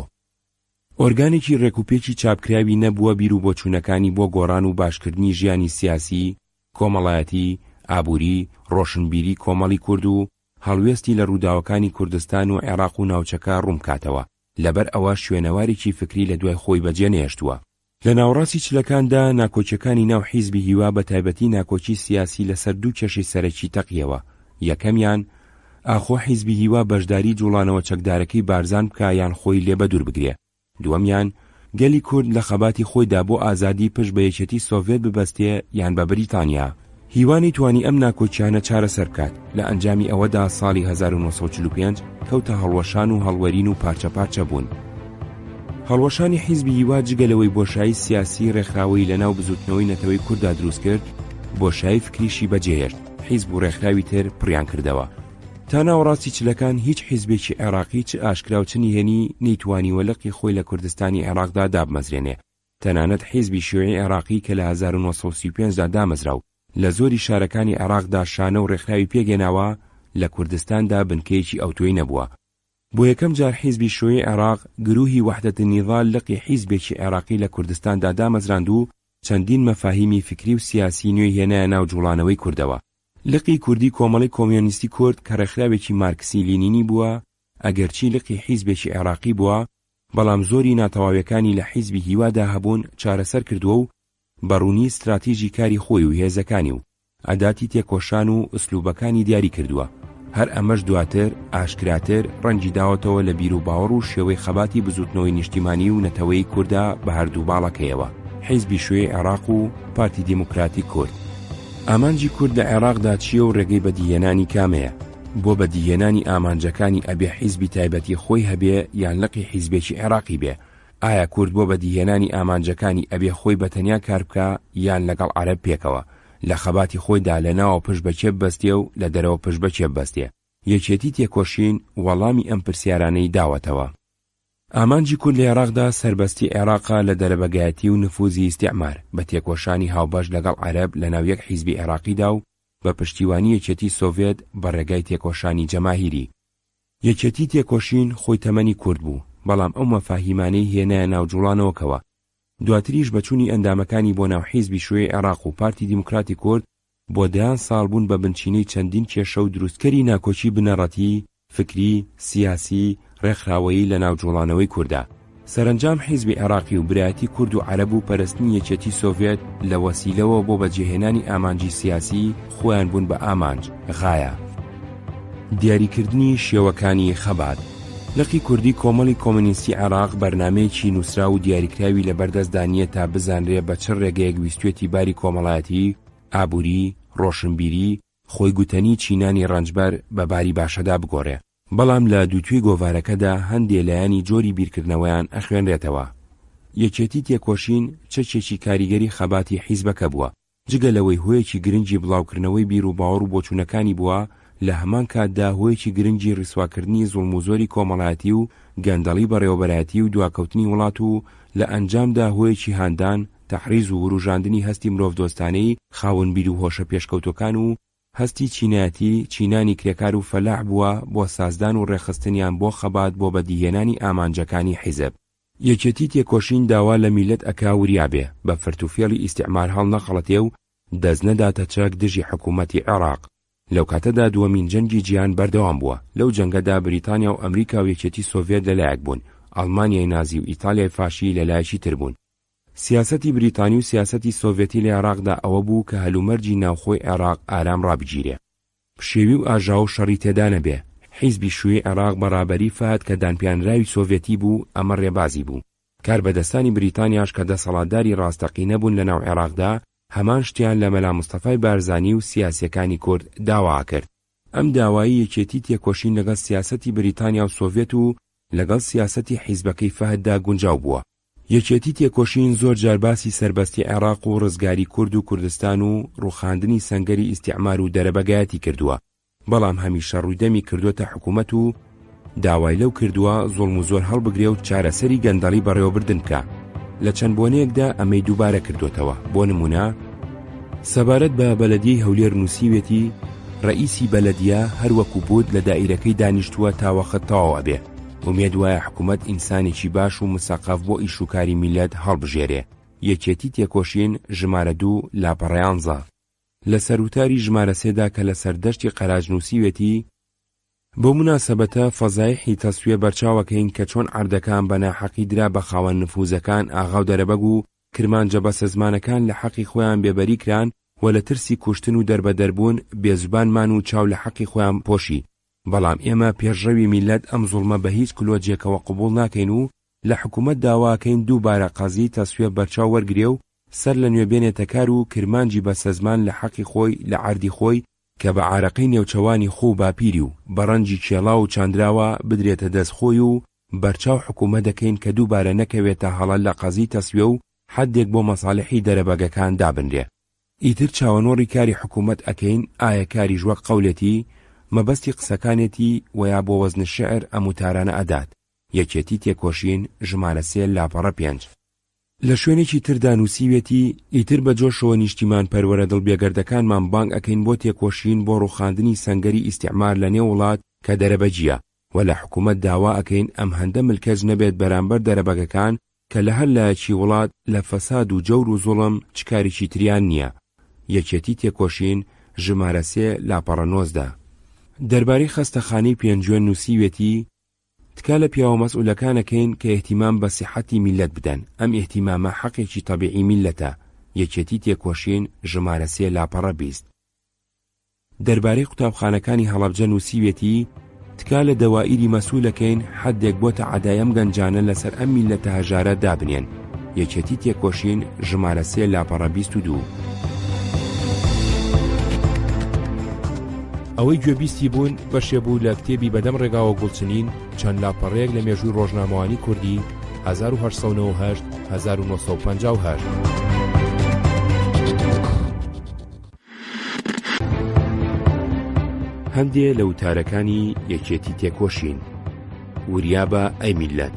ئۆرگانێکی ڕێکوپێکی چاپکراوی نەبووە بیر و بۆچوونەکانی بۆ گۆڕان و باشکردنی ژیانی سیاسی، کۆمەڵایەتی، ئابووری، ڕۆشنبیری کۆمەڵی کورد و هەڵوێستی لە ڕووداوەکانی کوردستان و عێراق و ناوچەکە ڕوومکاتەوە. لەبەر ئەوە شوێنەوارێکی فکری لە دوای خۆی بەجێ نێشتووە. لە ناوەڕاستی چلەکاندا ناکۆچیەکانی ناو حیزبی هیوا بە تایبەتی ناکۆچی سیاسی لەسەر دوو کێشەی سەرەکی تەقیەوە. یەکەمیان ئاخۆ حیزبی هیوا بەشداری جوڵانەوە چەکدارەکەی بارزان بکە یان خۆی لێ بەدوور بگرێ. دووەمیان گەلی کورد لە خەباتی خۆیدا بۆ ئازادی پشت بە یەکێتی سۆڤێت ببەستێ یان بە بریتانیا. هیوانی توانی ئەم ناکۆچیانە چارەسەر بکات. لە ئەنجامی ئەوەدا ساڵی 1945 کەوتە هەڵوەشان و هەڵوەرین و پارچە بوون. هەڵوەشانی حیزبی هیوا جگەلەوەی بۆشایی سیاسی ڕێکخراوەی لەناو بزوتنەوەی نەتەوەی کووردا دروست کرد، بۆشایی فکریشی بەجێهێشت، حیزب و ڕێکخراوی تر پڕیان کردەوە. تا ناوەڕاستی چلەکان هیچ حیزبێکی عێراقی چ ئاشکرا و چ نهێنی نەیتوانی وەلقی خۆی لە کوردستانی عێراقدا دابمەزرێنێ. تەنانەت حیزبی شیوعی عێراقی کە لە 1935دا دامەزرا و لە زۆری شارەکانی عێراقدا شانە و ڕێکخراوی پێگەناوە، لە کوردستاندا بنکەیەکی ئەوتۆی نەبووە. بۆ یەکەم جار حیزبی شیوعی عێراق گروهی وحدەت النیضال لقی حیزبێکی عێراقی لە کوردستاندا دامەزراند و چەندین مەفاهیمی فکری و سیاسی نوێی هێنایە ناو جوڵانەوەی کوردەوە. لقی کوردی کۆمەڵی کۆمیۆنیستی کورد کە ڕێکخراوێکی مارکسی لینینی بووە، ئەگەرچی لقی حیزبێکی عێراقی بووە، بەڵام زۆری ناتەواویەکانی لە حیزبی هیوادا هەبوون چارەسەر کردووە و بەڕوونی استراتیژی کاری خۆی و هێزەکانی و عەداتی تێکۆشان و ئوسلوبەکانی دیاری کردووە. هەر ئەمەش دواتر ئاشکراتر ڕەنگی داوەتەوە لە بیر و باوەڕ و شێوەی خەباتی بزوتنەوەی نیشتیمانی و نەتەوەی کووردا بە هەردوو باڵەکەیەوە، حیزبی شوێی عێراق و پارتی دیموکراتی کورد. ئامانجی کورد لە عێراقدا چییە و ڕێگەی بەدیهێنانی کامەیە؟ بۆ بەدیهێنانی ئامانجەکانی ئەبێ حیزبی تایبەتی خۆی هەبێ یان لقی حیزبێکی عێراقی بێ؟ ئایا کورد بۆ بەدیهێنانی ئامانجەکانی ئەبێ خۆی بەتەنیا کار بکە یان لەگەڵ عەرەب پێکەوە، لە خەباتی خۆیدا لەناوە پشت بەکێ ببەستێ و لە دەرەوە پشت بەکێ ببەستێ؟ یەکێتی تێکۆشین وەڵامی ئەم پرسیارانەی داوەتەوە. ئامانجی کورد لە عێراقدا سەربەستی عێراقا لە دەرەبەگایەتی و نفوزی ئیستیعمار بە تێکۆشانی هاوبەش لەگەڵ عەرەب لە ناو یەک حیزبی عێراقیدا و بە پشتیوانی یەکێتی سۆڤێت بە ڕێگای تێکۆشانی جەماهیری. یەکێتی تێکۆشین خۆی تەمەنی کورد بوو، بەڵام ئەو مەفاهیمانەی هێنایە ناو جوڵانەوەکەوە. دواتریش بەچوونی ئەندامەکانی بۆ ناو حیزبی شوێی عێراق و پارتی دیموکراتی کورد بۆ دەیان ساڵ بوون بە بنچینەی چەندین کێشە و دروستکەری ناکۆچی بنەڕەتی، فکری، سیاسی، ڕێکخراوەیی لە ناو جوڵانەوەی کووردا. سەرنجام حیزبی عێراقی و برایەتی کورد و عەرەب و پەرستنی یەکێتی سۆڤێت لە وەسیلەوە بۆ بەجێهێنانی ئامانجی سیاسی خۆیان بوون بە ئامانج غایە. دیاریکردنی شێوەکانی خەبات. لەقی کوردی کۆمەڵی کۆمونیستی عێراق بەرنامەیەکی نووسرا و دیاریکراوی لەبەردەستدانیە تا بزانرێ بە چ ڕێگەیەک ویستوێتی باری کۆمەڵایەتی، ئابووری، ڕۆشنبیری، خۆی گوتەنی چینانی ڕەنجبەر بە باری باشەدا بگۆڕێ. بەڵام لە دووتوی گۆڤارەکەدا هەندێ لایەنی جۆری بیرکردنەوەیان ئەخوێنرێتەوە. یەکێتی تێکۆشین چەکێکی کاریگەری خەباتی حیزبەکە بووە، جگە لەوەی هۆیەکی گرنگی بڵاوکردنەوەی بیر و باوەڕ و بۆچوونەکانی بووە، لە هەمان کاتدا هۆیەکی گرنگی ڕیسواکردنی زوڵم و زۆری کۆمەڵایەتی و گەندەڵی بەڕێوەبەرایەتی و دواکەوتنی وڵات و لە ئەنجامدا هۆیەکی هاندان، تەحریز و وروژاندنی هەستی مرۆڤدۆستانەی خاوەن بیر و هۆشە پێشکەوتەکان و هەستی چینایەتی چینانی کرێکار و فەلاح بووە بۆ سازدان و ڕێخستنیان بۆ خەبات بۆ بەدیهێنانی ئامانجەکانی حیزب. یەکێتی تێکۆشین داوا لە میلەت ئەکا وریابێ بە فرتوفێڵی ئیستیعمار هەڵ نەخەڵەتێ و دەست نەداتە چەک دژی حکوومەتی عێراق. لەو کاتەدا دووەمین جەنگی جیهان بەردەوام بووە. لەو جەنگەدا بریتانیا و ئەمریکا و یەکێتی سۆڤێت لەلایەک بوون، ئەڵمانیای نازی و ئیتالیای فاشی لەلایەکی تر بوون. سیاسەتی بریتانی و سیاسەتی سۆڤێتی لە عێراقدا ئەوە بوو کە هەلومەرجی ناوخۆی عێراق ئارام ڕابگیرێ، پشێوی و ئاژاو و شەڕی تێدا نەبێ. حیزبی شووی عێراق بەڕابەری فات کە دانپیانراوی سۆڤێتی بوو ئەمە ڕێبازی بوو. کاربەدەستانی بریتانیاش کە دەسەڵاتداری ڕاستەقینە بوون لە ناو عێراقدا هەمان شتیان لە مەلا مستەفای بارزانی و سیاسیەکانی کورد داوا کرد. ئەم داوایی یەکێتی تێکۆشین لەگەڵ سیاسەتی بریتانیا و سۆڤێت و لەگەڵ سیاسەتی حیزبەکەی فەهددا گونجاو بووە. یەکێتی تێکۆشین زۆر جار باسی سەربەستی عێراق و ڕزگاری کورد و کوردستان و ڕووخاندنی سەنگەری ئیستیعمار و دەرەبەگایەتی کردووە، بەڵام هەمیشە ڕوویدەمی کردوتە حکوومەت و داوای لەو کردووە زۆڵم و زۆر هەڵبگرێ و چارەسەری گەندەڵی بەڕێوەبردن بکە. لە چەند بۆنەیەکدا ئەمەی دووبارە کردوتەوە. بۆ نمونە سەبارەت بە بەلەدیەی هەولێر نووسیوێتی ڕئیسی بەلەدیە هەروەکو بوت لە دائیرەکەی دانیشتووە تاوەخت تەواو ئەبێ. ومێد وایە حکوومەت ئینسانێکی باش و مساقف بۆ ئیش و کاری میلەت هەڵبژێرێ. یەکێتی تێکۆشین ژمارە 2 لاپەڕەیانزە. لە سەروتاری ژمارە 3دا کە لە سەردەشتی قەراج نووسیوێتی بۆ مناسەبەتە فەزایحی تەسویە بەرچاوەکەین کە چۆن عەردەکان بە ناحەقی درا بە خاوەن نفوزەکان ئاغا و دەرەبەگ و کرمانجە بەسە زمانەکان لە حەقی خۆیان بێبەری کران و لە ترسی کوشتن و دەربەدەربوون بێزبانمان و چاو لە حەقی خۆیان پۆشی. بەڵام ئێمە پێشڕەوی میلەت ئەم زوڵمە بە هیچ کلۆجێکەوە قبوڵ ناکەین و لە حکوومەت داواکەین دووبارە قەزی تەسویە بەرچاو وەرگرێ و سەر لە نوێ بێنێتە کار و کرمانجی بەسە زمان لە حەقی خۆی لە عەردی خۆی کە بە عارەقەی نێوچەوانی خۆ و باپیری و بەڕەنجی کێڵا و چاندراوە بدرێتە دەستخۆی و بەرچاو حکوومەت دەکەین کە دووبارە نەکەوێتە هەڵە لە قەزی تەسویە و حەدێک بۆ مەساڵحی دەرەبەگەکان دابنرێ. ئیتر چاوەنۆڕی کاری حکوومەت ئەکەین ئایا کاریش وەک قەولێتی مەبەستی قسەکانێتی ویا بۆ وەزن شعر ئەموتارانە ئەدات. یەکێتی تێکۆشین ژمارە 3 لاپەڕە 5. لە شوێنێکی تردا نووسیوێتی ئیتر بە جۆشەوە نیشتیمان پەروەرە دڵبێگەردەکانمان بانگ ئەکەین بۆ تێکۆشین بۆ ڕووخاندنی سەنگەری ئیستیعمار لە نێو وڵات کە دەرەبەجیە و لە حکوومەت داوا ئەکەین ئەم هەندە ملکەج نەبێت بەرامبەر دەرەبەگەکان کە لە هەر لایەکی وڵات لە فەساد و جەور و زوڵم چکارێکی تریان نییە. یەکێتی تێکۆشین ژمارە 3 لاپەڕە 19. دەربارەی خەستەخانەی پێنجوێن نووسیوێتی تکا لە پیاوە مەسئولەکانەکەین کە ئێحتیمام بە سیحەتی میلەت بدەن. ئەم ئێحتیمامە حەقێکی تەبیعی میلەتە. یەکێتی تێکۆشین ژمارە 3 لاپەڕە 20. دەربارەی قوتابخانەکانی هەڵەبجە نووسیوێتی تکا لە دەوائیری مەسئولەکەین حەدێک بۆتە عەدایەم گەنجانە لەسەر ئەم میلەتە هەژارە دابنێن. یەکێتی تێکۆشین ژمارە 3 لاپەڕە 22. ئەوەی گوێبیستی بوون بەشێ بوو لە کتێبی بەدەم ڕێگاوە گوڵچنین چەند لاپەڕەیەک لە مێژووی ڕۆژنامەوانی کوردی 1898 1958. هەندێ لە وتارەکانی یەکێتی تێکۆشین. وریابە ئەی میلەت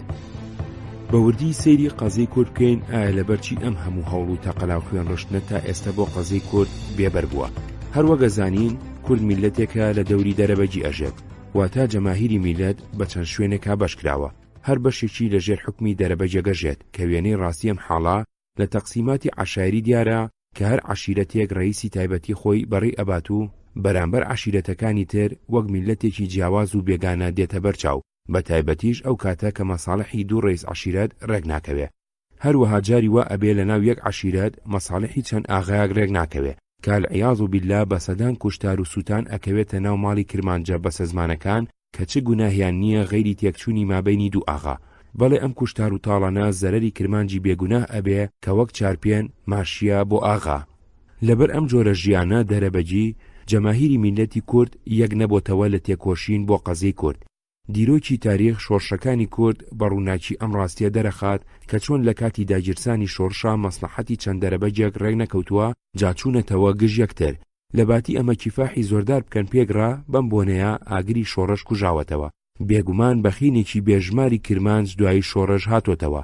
بە وردی سەیری قەزەی کورد بکەین ئایا لەبەرچی ئەم هەموو هەوڵ و تەقەلاو خوێن ڕشتنە تا ئێستا بۆ قەزەی کورد بێبەر بووە. هەروەگە زانین کورد میلەتێکە لە دەوری دەرەبەجی ئەژێت واتە جەماهیری میلەت بە چەند شوێنێکا بەشکراوە. هەر بەشێکی لە ژێر حکمی دەرەبەجێگەژێت کە وێنەی ڕاستی ئەم حاڵە لە تەقسیماتی عەشایری دیارە کە هەر عەشیرەتێک ڕئیسی تایبەتی خۆی بەڕێی ئەبات و بەرامبەر عەشیرەتەکانی تر وەک میلەتێکی جیاواز و بێگانە دێتە بەرچاو بە تایبەتیش ئەو کاتە کە مەساڵحی دوو ڕێز عەشیرەت ڕێک ناکەوێ. هەروەها جاری وا ئەبێ لە ناو یەک عەشیرەت مەساڵحی چەند ئاغایەک ڕێک ناکەوێ کە العیاذ بالله بە سەدان کوشتار و سوتان ئەکەوێتە ناو ماڵی کرمانجە بەسە زمانەکان کە چ گوناهیان نییە غەیری تێکچوونی مابەینی دوو ئاغا. بەڵێ ئەم کوشتار و تاڵانە زەرەری کرمانجی بێگوناه ئەبێ کە وەک چارپێن ماشیە بۆ ئاغا. لەبەر ئەم جۆرە ژیانە دەرەبەجی جەماهیری میلەتی کورد یەک نەبۆتەوە لە تێکۆشین بۆ قەزەی کورد. دیرۆکی تاریخ شۆڕشەکانی کورد بە ڕووناکی ئەم ڕاستیە دەرەخات کە چۆن لە کاتی داگیرسانی شۆڕشا مەسلحەتی چەند دەرەبەجێک ڕێک نەکەوتووە جاچوونەتەوە گژ یەکتر. لە باتی ئەمە کیفاحی زۆردار بکەن پێگرا بەم بۆنەیە ئاگری شۆڕش کوژاوەتەوە. بێگومان بەخینێکی بێژماری کرمانج دوایی شۆڕش هاتۆتەوە.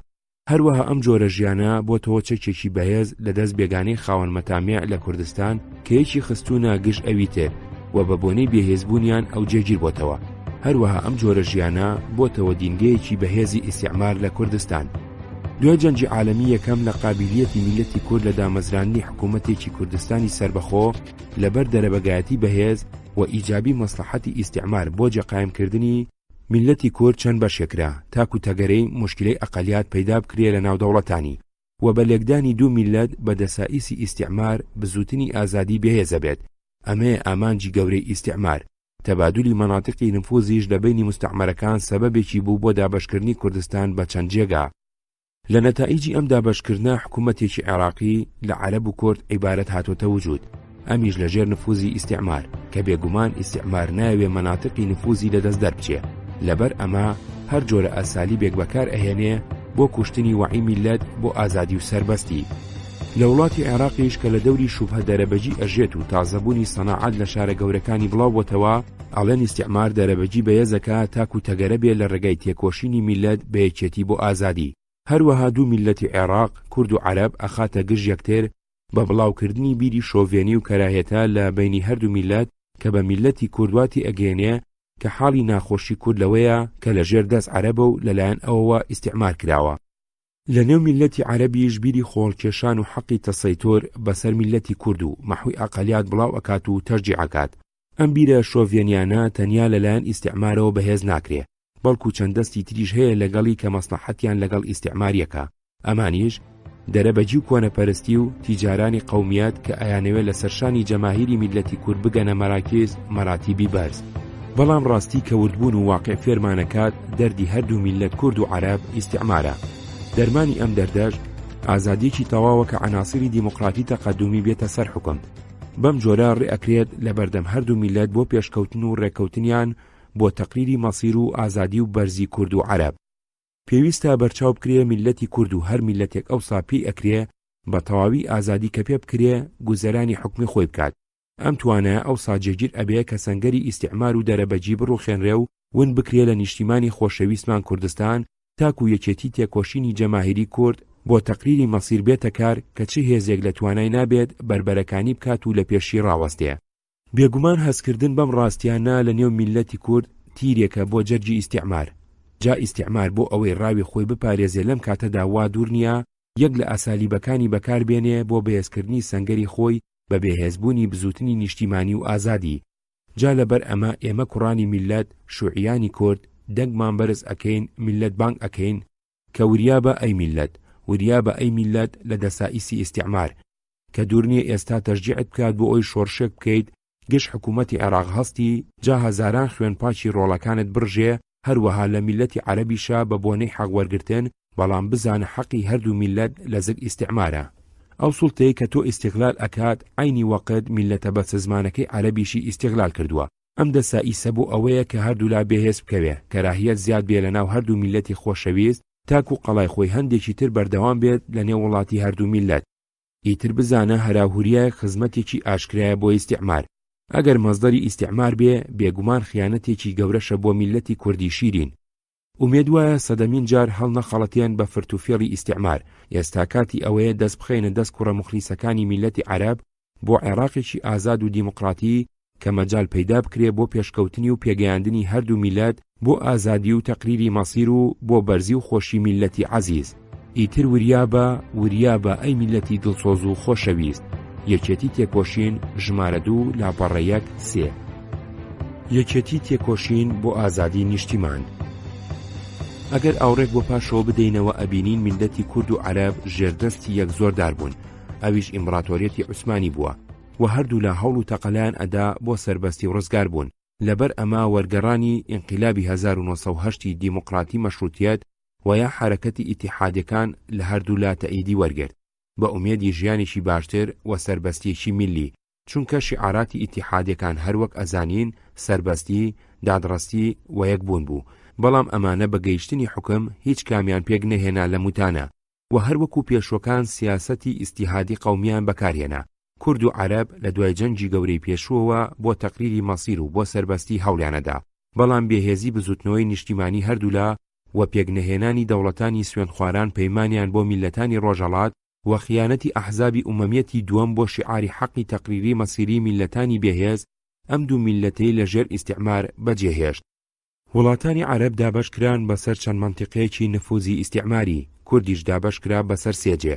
هەروەها ئەم جۆرە ژیانە بۆتەوە چەکێکی بەهێز لە دەست بێگانەی خاوەن مەتامێع لە کوردستان کە یەکی خستوونە گشت ئەوی تر و بە بۆنەی بێهێزبوونیان ئەو جێگیر بۆتەوە. هەروەها ئەم جۆرە ژیانە بۆتەوە دینگەیەکی بەهێزی ئیستیعمار لە کوردستان. دوای جەنگی عالەمی یەکەم لە قابلیەتی میلەتی کورد لە دامەزرانی حکوومەتێکی کوردستانی سربەخۆ لەبەر دەرەبەگایەتی بەهێز و ئیجابی مەسلحەتی ئیستیعمار بۆ جێقایمکردنی میلەتی کورد چەند بەشێکرا تاکو تەگەرەی موشکلەی ئەقەلیات پەیدا بکرێ لە ناو دەوڵەتانی و بە لێکدانی دوو میلەت بە دەسائیسی ئیستیعمار بزوتنی ئازادی بەهێزە بێت. ئەمەیە ئامانجی گەورەی ئیستیعمار. تەبادولی مەناطقی نفوزیش لە بینی مستەعمەرەکان سەبەبێکی بوو بۆ دابەشکردنی کوردستان بە چەند جێگا. لە نەتائیجی ئەم دابەشکردنە حکوومەتێکی عێراقی لە عەرەب و کورد عیبارەت هاتۆتە وجود، ئەمیش لەژێر نفوزی ئیستیعمار کە بێگومان ئیستیعمار ناوێ مەناطقی نفوزی لەدەست دەربچێ. لەبەر ئەمە هەر جۆرە ئاسالی بێک بەکار ئەهێنێ بۆ کوشتنی وەعی میلەت بۆ ئازادی و سەربەستی. لە وڵاتی عێراقیش کە لە دەوری شوبهە دەرەبەجی ئەژێت و تازەبوونی سەناعەت لە شارە گەورەکانی بڵاو بۆتەوە، ئەڵێن ئیستیعمار دەرەبەجی بەهێزەکە تاکو تەگەرە بێ لە ڕێگای تێکۆشینی میلەت بە یەکێتی بۆ ئازادی. هەروەها دوو میلەتی عێراق کورد و عەرەب ئەخاتە گژ یەکتر بە بڵاوکردنی بیری شۆڤێنی و کەراهێتە لە بینی هەردوو میلەت کە بە میلەتی کوردواتی ئەگەێنێ کە حاڵی ناخۆشی کورد لەوەیە کە لەژێر دەست عەرەبە و لەلایەن ئەوەوە ئیستیعمار کراوە. لە نێو میلەتی عەرەبیش بیری خۆڵکێشان و حەقی تەسەیتۆر بەسەر میلەتی کورد و مەحوی ئەقەلیات بڵاو ئەکات و تەرجیعەکات. ئەم بیرە شۆڤێنیانە تەنیا لەلایەن ئیستیعمارەوە بەهێز ناکرێ، بەڵکو چەند دەستی تریش هەیە لەگەڵی کە مەسلحەتیان لەگەڵ ئیستیعماریەکە. ئەمانیش دەرەبەجی و کۆنەپەرستی و تیجارانی قەومیەت کە ئەیانەوێت لە سەرشانی جەماهیری میلەتی کورد بگەنە مەراکز مەراتیبی بەرز. بەڵام ڕاستی کەوردبوون و واقع فێرمانەکات دەردی هەردوو میلەت کورد و عەرەب ئیستیعمارە. دەرمانی ئەم دەردەش ئازادیەکی تەواوە کە عناسری دیموکراتی تەقەدومی بێتە سەر حکم. بەم جۆرە ڕێئەکرێت لە بەردەم هەردوو میلەت بۆ پێشکەوتن و ڕێکەوتنیان بۆ تەقریری مەسیر و ئازادی و بەرزی کورد و عەرەب. پێویستە بەرچاو بکرێ میلەتی کورد و هەر میلەتێک ئەوسا پێی ئەکرێ بە تەواوی ئازادی کە پێ بکرێ گوزەرانی حکمی خۆی بکات. ئەم توانایە ئەوسا جێگیر ئەبێ کە سەنگەری ئیستیعمار و دەرەبەجی بڕوخێنرێ و ون بکرێ لە نیشتیمانی خۆشەویستمان کوردستان تاکو یەکێتی تێکۆشینی جەماهیری کورد بۆ تەقریری مەسیر بێتە کار کە چ هێزێک لە توانای نابێت بربەرەکانی بکات و لە پێشی ڕاوەستێ. بێگومان هەستکردن بەم ڕاستیانە لە نێو میلەتی کورد تیرێکە بۆ جەرجی ئیستیعمار. جا ئیستیعمار بۆ ئەوەی ڕاوی خۆی بپارێزێ لەم کاتەدا وا دوور نییە یەک لە ئاسالیبەکانی بەکاربێنێ بۆ بەهێزکردنی سەنگەری خۆی بە بێهێزبوونی بزوتنی نیشتیمانی و ئازادی. جا لەبەر ئەمە ئێمە کوڕانی میلەت شوعیانی کورد دەنگمان بەرز ئەکەین میلەت بانگ ئەکەین کە وریا بە ئەی میلەت، وریا بە ئەی میلەت لە دەسائیسی ئیستیعمار کە دوور نییە ئێستا تەشجیعت بکات بۆ ئەوی شۆڕشێک بکەیت گشت حکوومەتی عێراق هەستی جا هەزاران خوێن پاچی ڕۆڵەکانت برژێ هەروەها لە میلەتی عەرەبیشا بە بۆنەی حەق وەرگرتن بەڵام بزانە حەقی هەردوو میلەت لە زگ ئیستیعمارە. ئەو سوڵتەیە کە تۆ ئیستیغلال ئەکات عینی وەقت میلەتە بە زمانەکەی عەرەبیشی ئیستیغلال کردووە. ئەم دەسائیسە بۆ ئەوەیە کە هەردوو لا بێهێز بکەوێ کەراهیەت زیاد بێ لە ناو هەردوو میلەتی خۆشەویست تاکو قەڵای خۆی هەندێکی تر بەردەوام بێت لە نێو وڵاتی هەردوو میلەت. ئیتر بزانە هەراهوریە خزمەتێکی ئاشکرایە بۆ ئیستیعمار. ئەگەر مەزدەری ئیستیعمار بێ بێگومان خیانەتێکی گەورەشە بۆ میلەتی کوردی شیرین. ئومێد وایە سەدەمین جار هەڵ نەخەڵەتیان بە فرتوفێڵی ئیستیعمار. ئێستا کاتی ئەوەیە دەست بخەینە دەست کوڕە مخلیسەکانی میلەتی عەرەب بۆ عێراقێکی ئازاد و دیموکراتی کە مەجال پەیدا بکرێ بۆ پێشکەوتنی و پێگەیاندنی هەردوو میلەت بۆ ئازادی و تەقریری مەسیر و بۆ بەرزی و خۆشی میلەتی عەزیز. ئیتر وریا بە ئەی میلەتی دڵسۆز و خۆشەویست. یەکێتی تێکۆشین ژمارە 2 لاپەڕە 1 3. یەکێتی تێکۆشین بۆ ئازادی نیشتیمان. ئەگەر ئاوڕێک بۆ پاشەوە بدەینەوە ئەبینین میلەتی کورد و عەرەب ژێردەستی یەک زۆردار بوون، ئەویش ئیمپراتۆریەتی عوسمانی بووە و هەردوو لە هەوڵ و تەقەلایان ئەدا بۆ سەربەستی و ڕزگار بوون. لەبەر ئەمە وەرگەڕانی ئینقیلابی 1970 دیموقراتی مەشروتیەت و یا حرەکەتی ئیتیحادیەکان لە هەردوو لا تەئیدی وەرگرت بە ئومێدی ژیانێکی باشتر و سەربەستیەکی میلی، چونکە شیعاراتی ئیتیحادیەکان هەروەک ئەزانین سەربەستی، دادڕەستی و یەکبوون بوو، بەڵام ئەمانە بە گەیشتنی حکم هیچ کامیان پێک نەهێنا لە موتانە و هەروەکو پێشوەکان سیاسەتی ئیستیهادی قەومیان بەکارهێنا. کورد و عەرەب لە دوای جەنگی گەورەی پێشووەوە بۆ تەقریری مەسیر و بۆ سەربەستی هەوڵیانەدا، بەڵام بێهێزی بزوتنەوەی نیشتیمانی هەردوولا و پێکنەهێنانی دەوڵەتانی سوێندخواران پەیمانیان بۆ میلەتانی ڕۆژهەڵات و خیانەتی ئەحزابی ئومەمیەتی دووەم بۆ شیعاری حەقی تەقریری مەسیری میلەتانی بێهێز ئەم دوو میلەتەی لەژێر ئیستیعمار بەجێهێشت. وڵاتانی عەرەب دابەشکران بەسەر چەند مەنتیقەیەکی نفوزی ئیستیعماری، کوردیش دابەشکرا بەسەر سێجێ.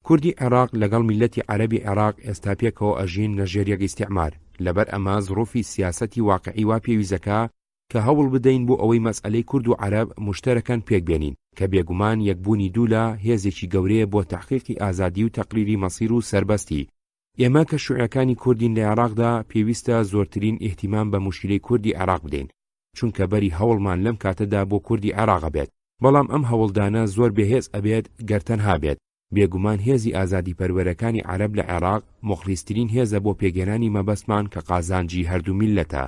کوردی عێراق لەگەڵ میلەتی عەرەبی عێراق ئێستا پێکەوە ئەژین لە ژێر یەک ئیستیعمار، لەبەر ئەمە زڕوفی سیاسەتی واقعی وا پێویستەکە کە هەوڵ بدەین بۆ ئەوەی مەسئلەی کورد و عەرەب مشتەرەکان پێکبێنین کە بێگومان یەکبوونی دوولا هێزێکی گەورەیە بۆ تەحقیقی ئازادی و تەقریری مەسیر و سەربەستی. ئێمە کە شیوعەکانی کوردین لە عێراقدا پێویستە زۆرترین ئیهتیمام بە موشکیلەی کوردی عێراق بدەین، چونکە بەری هەوڵمان لەم کاتەدا بۆ کوردی عێراق بێت، بەڵام ئەم هەوڵدانە زۆر بێهێز ئەبێت گەرتەنها بێت. بێگومان هێزی ئازادی پەروەرەکانی عەرەب لە عێراق مخلیسترین هێزە بۆ پێگەێنانی مەبەستمان کە قازانجی هەردوو میلەتە،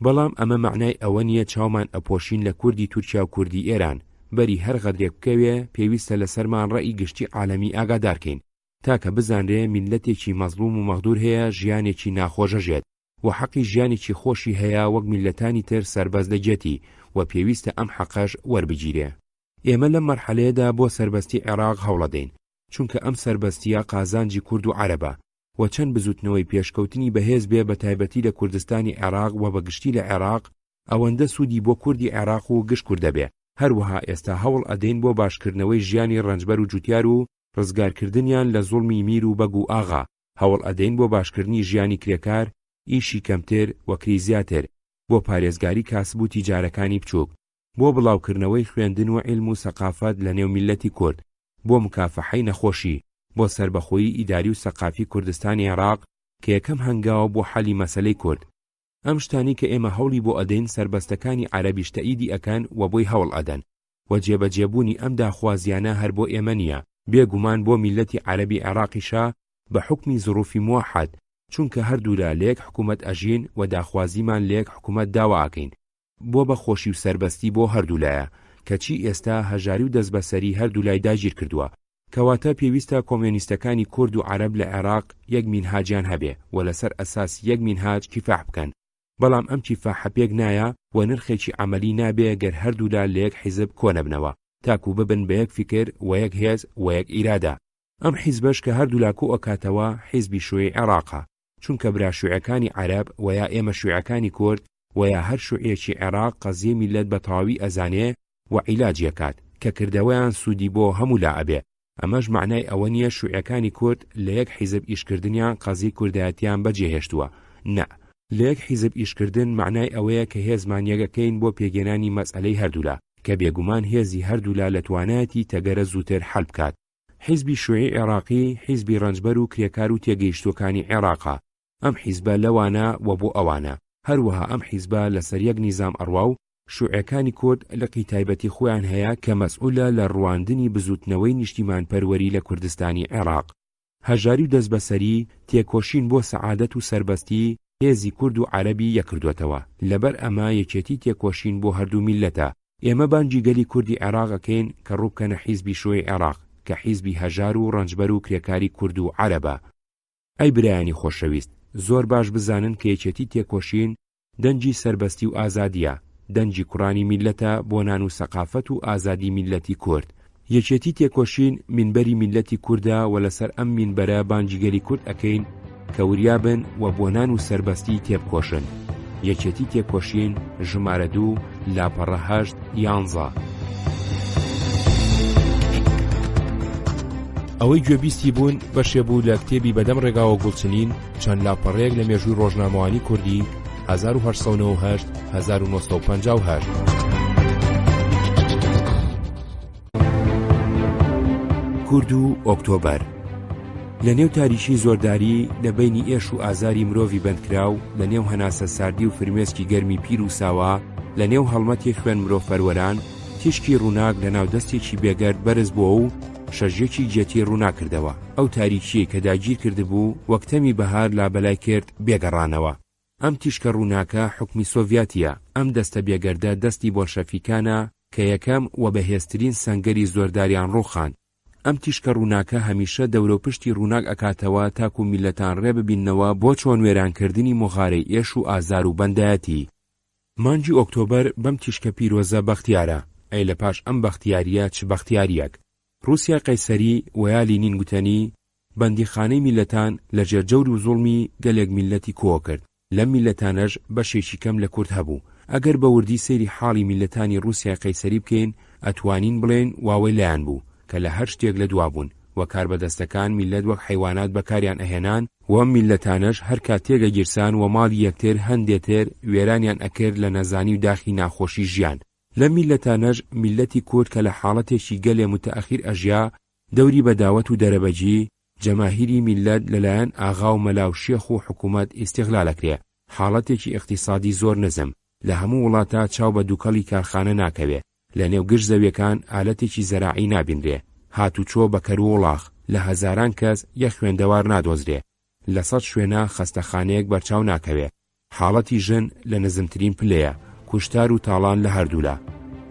بەڵام ئەمە معنای ئەوە نییە چاومان ئەپۆشین لە کوردی تورکیا و کوردی ئێران. بەری هەر غەدرێک بکەوێ پێویستە لەسەرمان ڕەئی گشتی عالەمی ئاگادارکەین تاکە بزانرێ میلەتێکی مەزلوم و مەغدور هەیە ژیانێکی ناخۆشەژێت و حەقی ژیانێکی خۆشی هەیە وەک میلەتانی تر سەربەز دەجێتی و پێویستە ئەم حەقەش وەربگیرێ. ئێمە لەم مەرحەلەیەدا بۆ سەربەستی عێراق هەوڵەدەین، چونکە ئەم سەربەستیە قازانجی کورد و عەرەبە و چەند بزوتنەوەی پێشکەوتنی بەهێز بێ بە تایبەتی لە کوردستانی عێراق و بەگشتی لە عێراق ئەوەندە سوودی بۆ کوردی عێراق و گشت کوردە بێ. هەروەها ئێستا هەوڵ ئەدەین بۆ باشکردنەوەی ژیانی ڕەنجبەر و جوتیار و ڕزگارکردنیان لە زوڵمی میر و بەگ و ئاغا، هەوڵ ئەدەین بۆ باشکردنی ژیانی کرێکار، ئیشی کەمتر و کریزیاتر، بۆ پارێزگاری کاسب و تیجارەکانی بچووک، بۆ بڵاوکردنەوەی خوێندن و عیلم و سەقافەت لە نێو میلەتی کورد، بۆ مکافەحەی نەخۆشی، بۆ سربەخۆیی ئیداری و سەقافی کوردستانی عێراق کە یەکەم هەنگاوە بۆ حەلی مەسەلەی کورد. ئەم شتانی کە ئێمە هەوڵی بۆ ئەدەین سەربەستەکانی عەرەبیش تەئیدی ئەکەن و بۆی هەوڵ ئەدەن و جێبەجێبوونی ئەم داخوازیانە هەر بۆ ئێمە نییە، بێگومان بۆ میلەتی عەرەبی عێراقیشە بە حوکمی زڕوفی موحەد، چونکە هەردوو لە یەک حکومەت ئەژین و داخوازیمان لە یەک حکومەت داوا ئەکەین بۆ بەخۆشی و سەربەستی بۆ هەردوو لایە، کەچی ئێستا هەژاری و دەست بەسەری هەردوو لای داگیر کردووە، کەواتە پێویستە کۆمیۆنیستەکانی کورد و عەرەب لە عێراق یەک مینهاجیان هەبێ و لەسەر ئەساس یەک مینهاج کیفاح بکەن، بەڵام ئەم کیفاحە پێک نایە و نرخێکی عەمەلی نابێ گەر هەردوولا لە یەک حیزب کۆنەبنەوە تاکو ببن بە یەک فکر و یەک هێز و یەک ئیرادە. ئەم حیزبەش کە هەردوولا کۆ ئەکاتەوە حیزبی شوێی عێراقە، چونکە برا شوێعەکانی عەرەب و یا ئێمە شوێعەکانی کورد و یا هەر شوێعێکی عێراق قەزیە میلەت بە تەواوی ئەزانێ و عیلاجیەکات کە کردەوەیان سوودی بۆ هەموو لا ئەبێ. ئەمەش معنای ئەوە نییە شوێعەکانی کورد لە یەک حیزب ئیشکردنیان قەزی کوردایەتیان بەجێهێشتووە، نە، لە یەک حیزب ئیشکردن معنای ئەوەیە کە هێزمان یەکەکەین بۆ پێگەێنانی مەسئلەی هەردوولا کە بێگومان هێزی هەردوولا لە توانایەتی تەگەرە زووتر حەل بکات. حیزبی شوێعی عێراقی حیزبی ڕەنجبەر و کرێکار و تێگەیشتوەکانی عێراقە. ئەم حیزبە لەوانە و بۆ ئەوانە، هەروەها ئەم حیزبە لەسەر یەک نیزام ئەڕوا و شوێعەکانی کورد لەقی تایبەتی خۆیان هەیە کە مەسئولە لە ڕواندنی بزوتنەوەی نیشتیمان پەروەری لە کوردستانی عێراق. هەژاری و دەست بەسەری تێکۆشین بۆ سەعادەت و سەربەستی هێزی کورد و عەرەبی یەکردوێتەوە، لەبەر ئەمە یەکێتی تێکۆشین بۆ هەردوو میلەتە. ئێمە بانگی گەلی کوردی عێراقەکەین کە ڕووبکەنە حیزبی شوێی عێراق کە حیزبی هەژار و ڕەنجبەر و کرێکاری کورد و عەرەبە. ئەی برایانی خۆشەویست، زۆر باش بزانن کە یەکێتی تێکۆشین دەنجی سەربەستی و ئازادیە، دەنجی کوڕانی میلەتە بۆ نان و سەقافەت و ئازادی میلەتی کورد. یەکێتی تێکۆشین مینبەری میلەتی کووردە و لەسەر ئەم مینبەرە بانگی گەلی کورد ئەکەین کە وریابن و بۆ نان و سەربەستی تێبکۆشن. یەکێتی تێکۆشین ژمارە 2 لاپەڕە 8 11. ئەوەی گوێبیستی بوون بەشێ بوو لە کتێبی بەدەم ڕێگاوە گوڵچنین چەند لاپەڕەیەک لە مێژووی ڕۆژنامەوانی کوردی 1898 1958. کورد و ئۆکتۆبەر. لە نێو تاریشی زۆرداری لە بینی ئێش و ئازاری مرۆڤی بەندکراو، لە نێو هەناسە ساردی و فرمێسکی گەرمی پیر و ساوا، لە نێو هەڵمەتی خوێن مرۆڤپەروەران، تیشکی ڕووناک لە ناو دەستێکی بێگەرد بەرز بووە و شەژێکی جێتی ڕووناکردەوە. ئەو تاریکیە کە داگیر کردبوو وەکتەمی بەهار لابەلای کرد بێگەڕانەوە. ئەم تیشکە ڕووناکە حکومی سۆڤیاتیە. ئەم دەستە بێگەردە دەستی بۆلشەفیکانە کە یەکەم و بەهێزترین سەنگەری زۆرداریان ڕووخاند. ئەم تیشکە ڕووناکە هەمیشە دەورە و پشتی ڕووناک ئەکاتەوە تاکو میلەتان ڕێ ببینەوە بۆ چۆن وێرانکردنی مۆغارەی ئێش و ئازار و بەندایەتی. مانگی ئۆکتۆبەر بەم تیشکە پیرۆزە بەختیارە. ئەی لە پاش ئەم بەختیاریە چ بەختیاریەک. رووسیا قەیسەری ویا لینین گوتەنی بەندیخانەی میلەتان لە ژێر جەور و زوڵمی گەلێک میلەتی کۆ کرد. لەم میلەتانەش بەشێکی کەم لە کورد هەبوو. ئەگەر بە وردی سەیری حاڵی میلەتانی رووسیا قەیسەری بکەین ئەتوانین بڵێن واوەی لایەن بوو کە لە هەر شتێک لە دوابوون و کاربەدەستەکان میلەت وەک حیوانات بەکاریان ئەهێنان و میلەتانەش هەر کاتێگە گیرسان و ماڵی یەکتر هەندێتر وێرانیان ئەکرد لە نەزانی و داخی ناخۆشی ژیان. لە میلەتانەش میلەتی کورد کە لە حاڵەتێکی گەلێ متەئەخیر ئەژیا دەوری بەداوەت و دەرەبەجی جەماهیری میلەت لەلایەن ئاغا و مەلا و شێخ و حکوومەت ئیستیغلالەکرێ. حاڵەتێکی اقتصادی زۆر نزم. لە هەموو وڵاتە چاو بە دووکەڵی کارخانە ناکەوێ. لە نێو گشت زەویەکان ئالەتێکی زەراعی نابینرێ. هاتوچۆ بە کەرو وڵاخ لە هەزاران کەس یەک خوێندەوار نادۆزرێ. لە سەد شوێنە خەستەخانەیەک بەرچاو ناکەوێ. حاڵەتی ژن لە نزمترین پلەیە. کوشتار و تاڵان لە هەردوولا.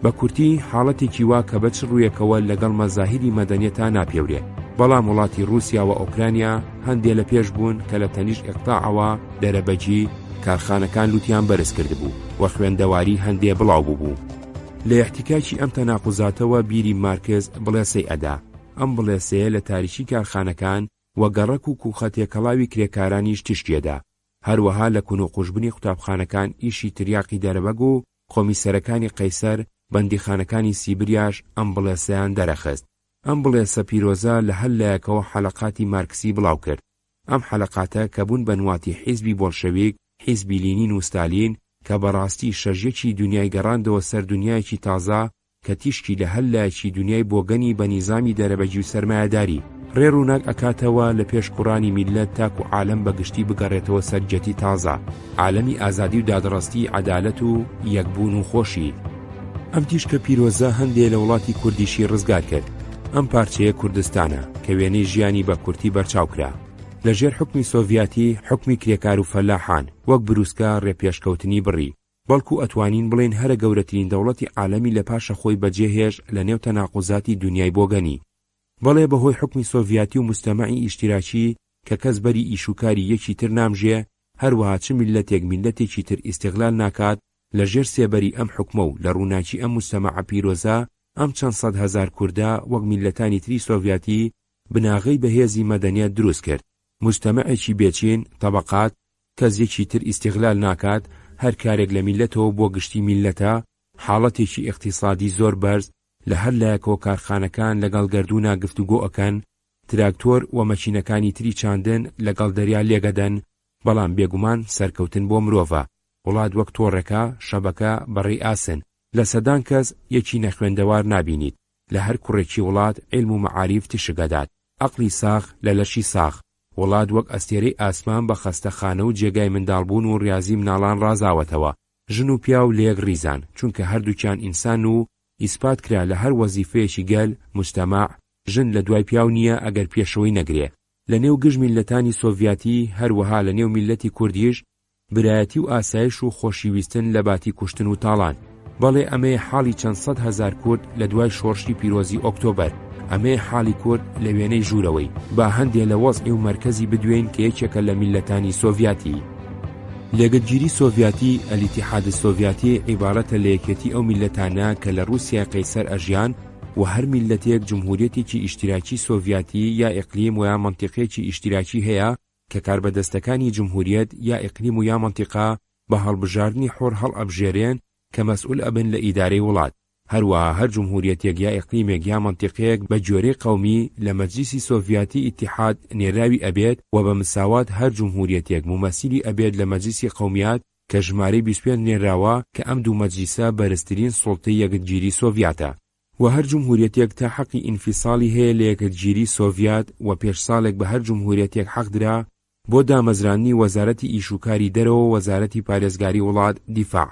بە کورتی حاڵەتێکی وا کە بە چ ڕوویەکەوە لەگەڵ مەزاهیری مەدەنیەتە ناپێورێ. بەڵام وڵاتی رووسیا و ئۆکرانیا هەندێ لە پێش بوون کە لە تەنیش ئیقتاعەوە دەرەبەجی کارخانەکان لوتیان بەرز کردبوو و خوێندەواری هەندێ بڵاو بوو. لە احتیکاکی ئەم تەناقوزاتەوە بیری مارکز بڵێسەی ئەدا. ئەم بڵێسەیە لە تاریشی کارخانەکان و گەڕەک و کوخەتێکەڵاوی کرێکارانیش تشکێدا. هەروەها لە کون و قوشبنی قوتابخانەکان ئیشی تریاقی دەرەبەگ و کۆمیسەرەکانی قەیسەر بەندیخانەکانی سیبریاش ئەم بڵێسەیان دەرەخست. ئەم بڵێسە پیرۆزە لە هەر لایەکەوە حەلەقاتی مارکسی بڵاو کرد. ئەم حەلەقاتە کە بوون بە نواتی حیزبی بۆلشەویک، حیزبی لینین و ستالین کە بەڕاستی شەژێکی دنیای گەڕاندەوە سەر دنیایەکی تازە کە تیشکی لە هەر لایەکی دنیای بۆگەنی بە نیزامی دەرەبەجی و سەرمایەداری ڕێڕووناک ئەکاتەوە لە پێش قوڕانی میلەت تاکو عالەم بەگشتی بگەڕێتەوە سەر جەتی تازە، عالەمی ئازادی و دادڕەستی، عەدالەت و یەکبوون و خۆشی. ئەم تیشکە پیرۆزە هەندێ لە وڵاتی کوردیشی ڕزگار کرد. ئەم پارچەیە کوردستانە کە وێنەی ژیانی بە کورتی بەرچاوکرا. لەژێر حکمی سۆڤیەتی حکمی کرێکار و فەلاحان وەک بروسکە ڕێپێشکەوتنی بڕی. بەڵکو ئەتوانین بڵێن هەرە گەورەترین دەوڵەتی عالەمی لە پاشە خۆی بەجێهێش لە نێو تەناقوزاتی دنیای بۆگەنی. بەڵێ بەهۆی حکمی سۆڤیەتی و مستەمەعی ئیشتیراکی کە کەس بەری ئیشوکاری یەکی تر نامژێ، هەروەها چ میلەتێک میلەتێکی تر ئیستیغلال ناکات لە ژێر سێبەری ئەم حکمە و لە ڕووناکی ئەم مستەمەعە پیرۆزە ئەم چەند سەد هەزار کووردا وەک میلەتانی تری سۆڤیەتی بناغەی بەهێزی مەدەنیەت دروست کرد. مستەمەعێکی بێچین، تەبەقات، کەس یەکی تر ئیستیغلال ناکات، هەر کارێک لە میلەتەوە بۆ گشتی میلەتە، حاڵەتێکی اقتصادی زۆر بەرز، لە هەر لایەکەوە کارخانەکان لەگەڵ گەردوونا گفتوگۆ ئەکەن، تراکتۆر و مەچینەکانی تری چاندن لەگەڵ دەریا لێگەدەن، بەڵام بێگومان سەرکەوتن بۆ مرۆڤە. وڵات وەک تۆڕەکە، شەبەکە، بەڕێی ئاسن، لە سەدان کەس یەکی نەخوێندەوار نابینیت. لە هەر کوڕێکی وڵات عیلم و مەعاریف تشگەدات، عەقڵی ساغ لە لەشی ساغ. وڵات وەک ئەستێرەی ئاسمان بە خەستەخانە و جێگای منداڵبوون و ڕیازی مناڵان ڕازاوەتەوە. ژن و پیا و لێک ڕیزان، چونکە هەردووکیان ئینسان و ئیسپات کرا لە هەر وەزیفەیەکی گەل مجتەماع ژن لە دوای پیاو نییە ئەگەر پێشەوەی نەگرێ. لە نێو گژ میلەتانی سۆڤیەتی هەروەها لە نێو میلەتی کوردیش برایەتی و ئاسایش و خۆشیویستن لە باتی کوشتن و تاڵان. بەڵێ ئەمەیە حاڵی چەند سەد هەزار کورد لە دوای شۆڕشی پیرۆزی ئۆکتۆبەر. ئەمەیە حاڵی کورد لە وێنەی ژوورەوەی. با هەندێ لە وەزعی و مەرکەزی بدوێن کە یەکێکە لە میلەتانی سۆڤیەتی. لێگەتگیری سۆڤیەتی ئەلیتیحاد سۆڤیەتی عیبارەتە لە یەکێتی ئەو میلەتانە کە لە رووسیا قەیسەر ئەژیان و هەر میلەتێک جمهوریەتێکی ئیشتیراکی سۆڤیەتی یا ئیقلیم و یا مەنتیقەیەکی ئیشتیراکی هەیە کە کاربەدەستەکانی جمهوریەت یا ئیقلیم و یا مەنتیقە بە هەڵبژاردنی حۆر هەڵ ئەبژێرێن کە مەسئول ئەبن لە ئیدارەی وڵات. هەروەها هەر جمهوریەتێک یا ئیقلیمێک یا مەنتیقەیەک بە جۆرەی قەومی لە مەجلیسی سۆڤیەتی ئیتیحاد نێراوی ئەبێت و بە مساوات هەر جمهوریەتێک ممەسیلی ئەبێت لە مەجلیسی قەومیات کە ژمارەی 25 نێراوە کە ئەم دوو مەجلیسە بەرزترین سوڵتەی یەکگیری سۆڤیەتە. و هەر جمهوریەتێک تا حەقی ئینفیساڵی هەیە لە یەکەتگیری سۆڤیەت و پێش ساڵێک بە هەر جمهوریەتێک حەق درا بۆ دامەزرانی وەزارەتی ئیشوکاری دەرەوە وەزارەتی پارێزگاری وڵات دیفاع.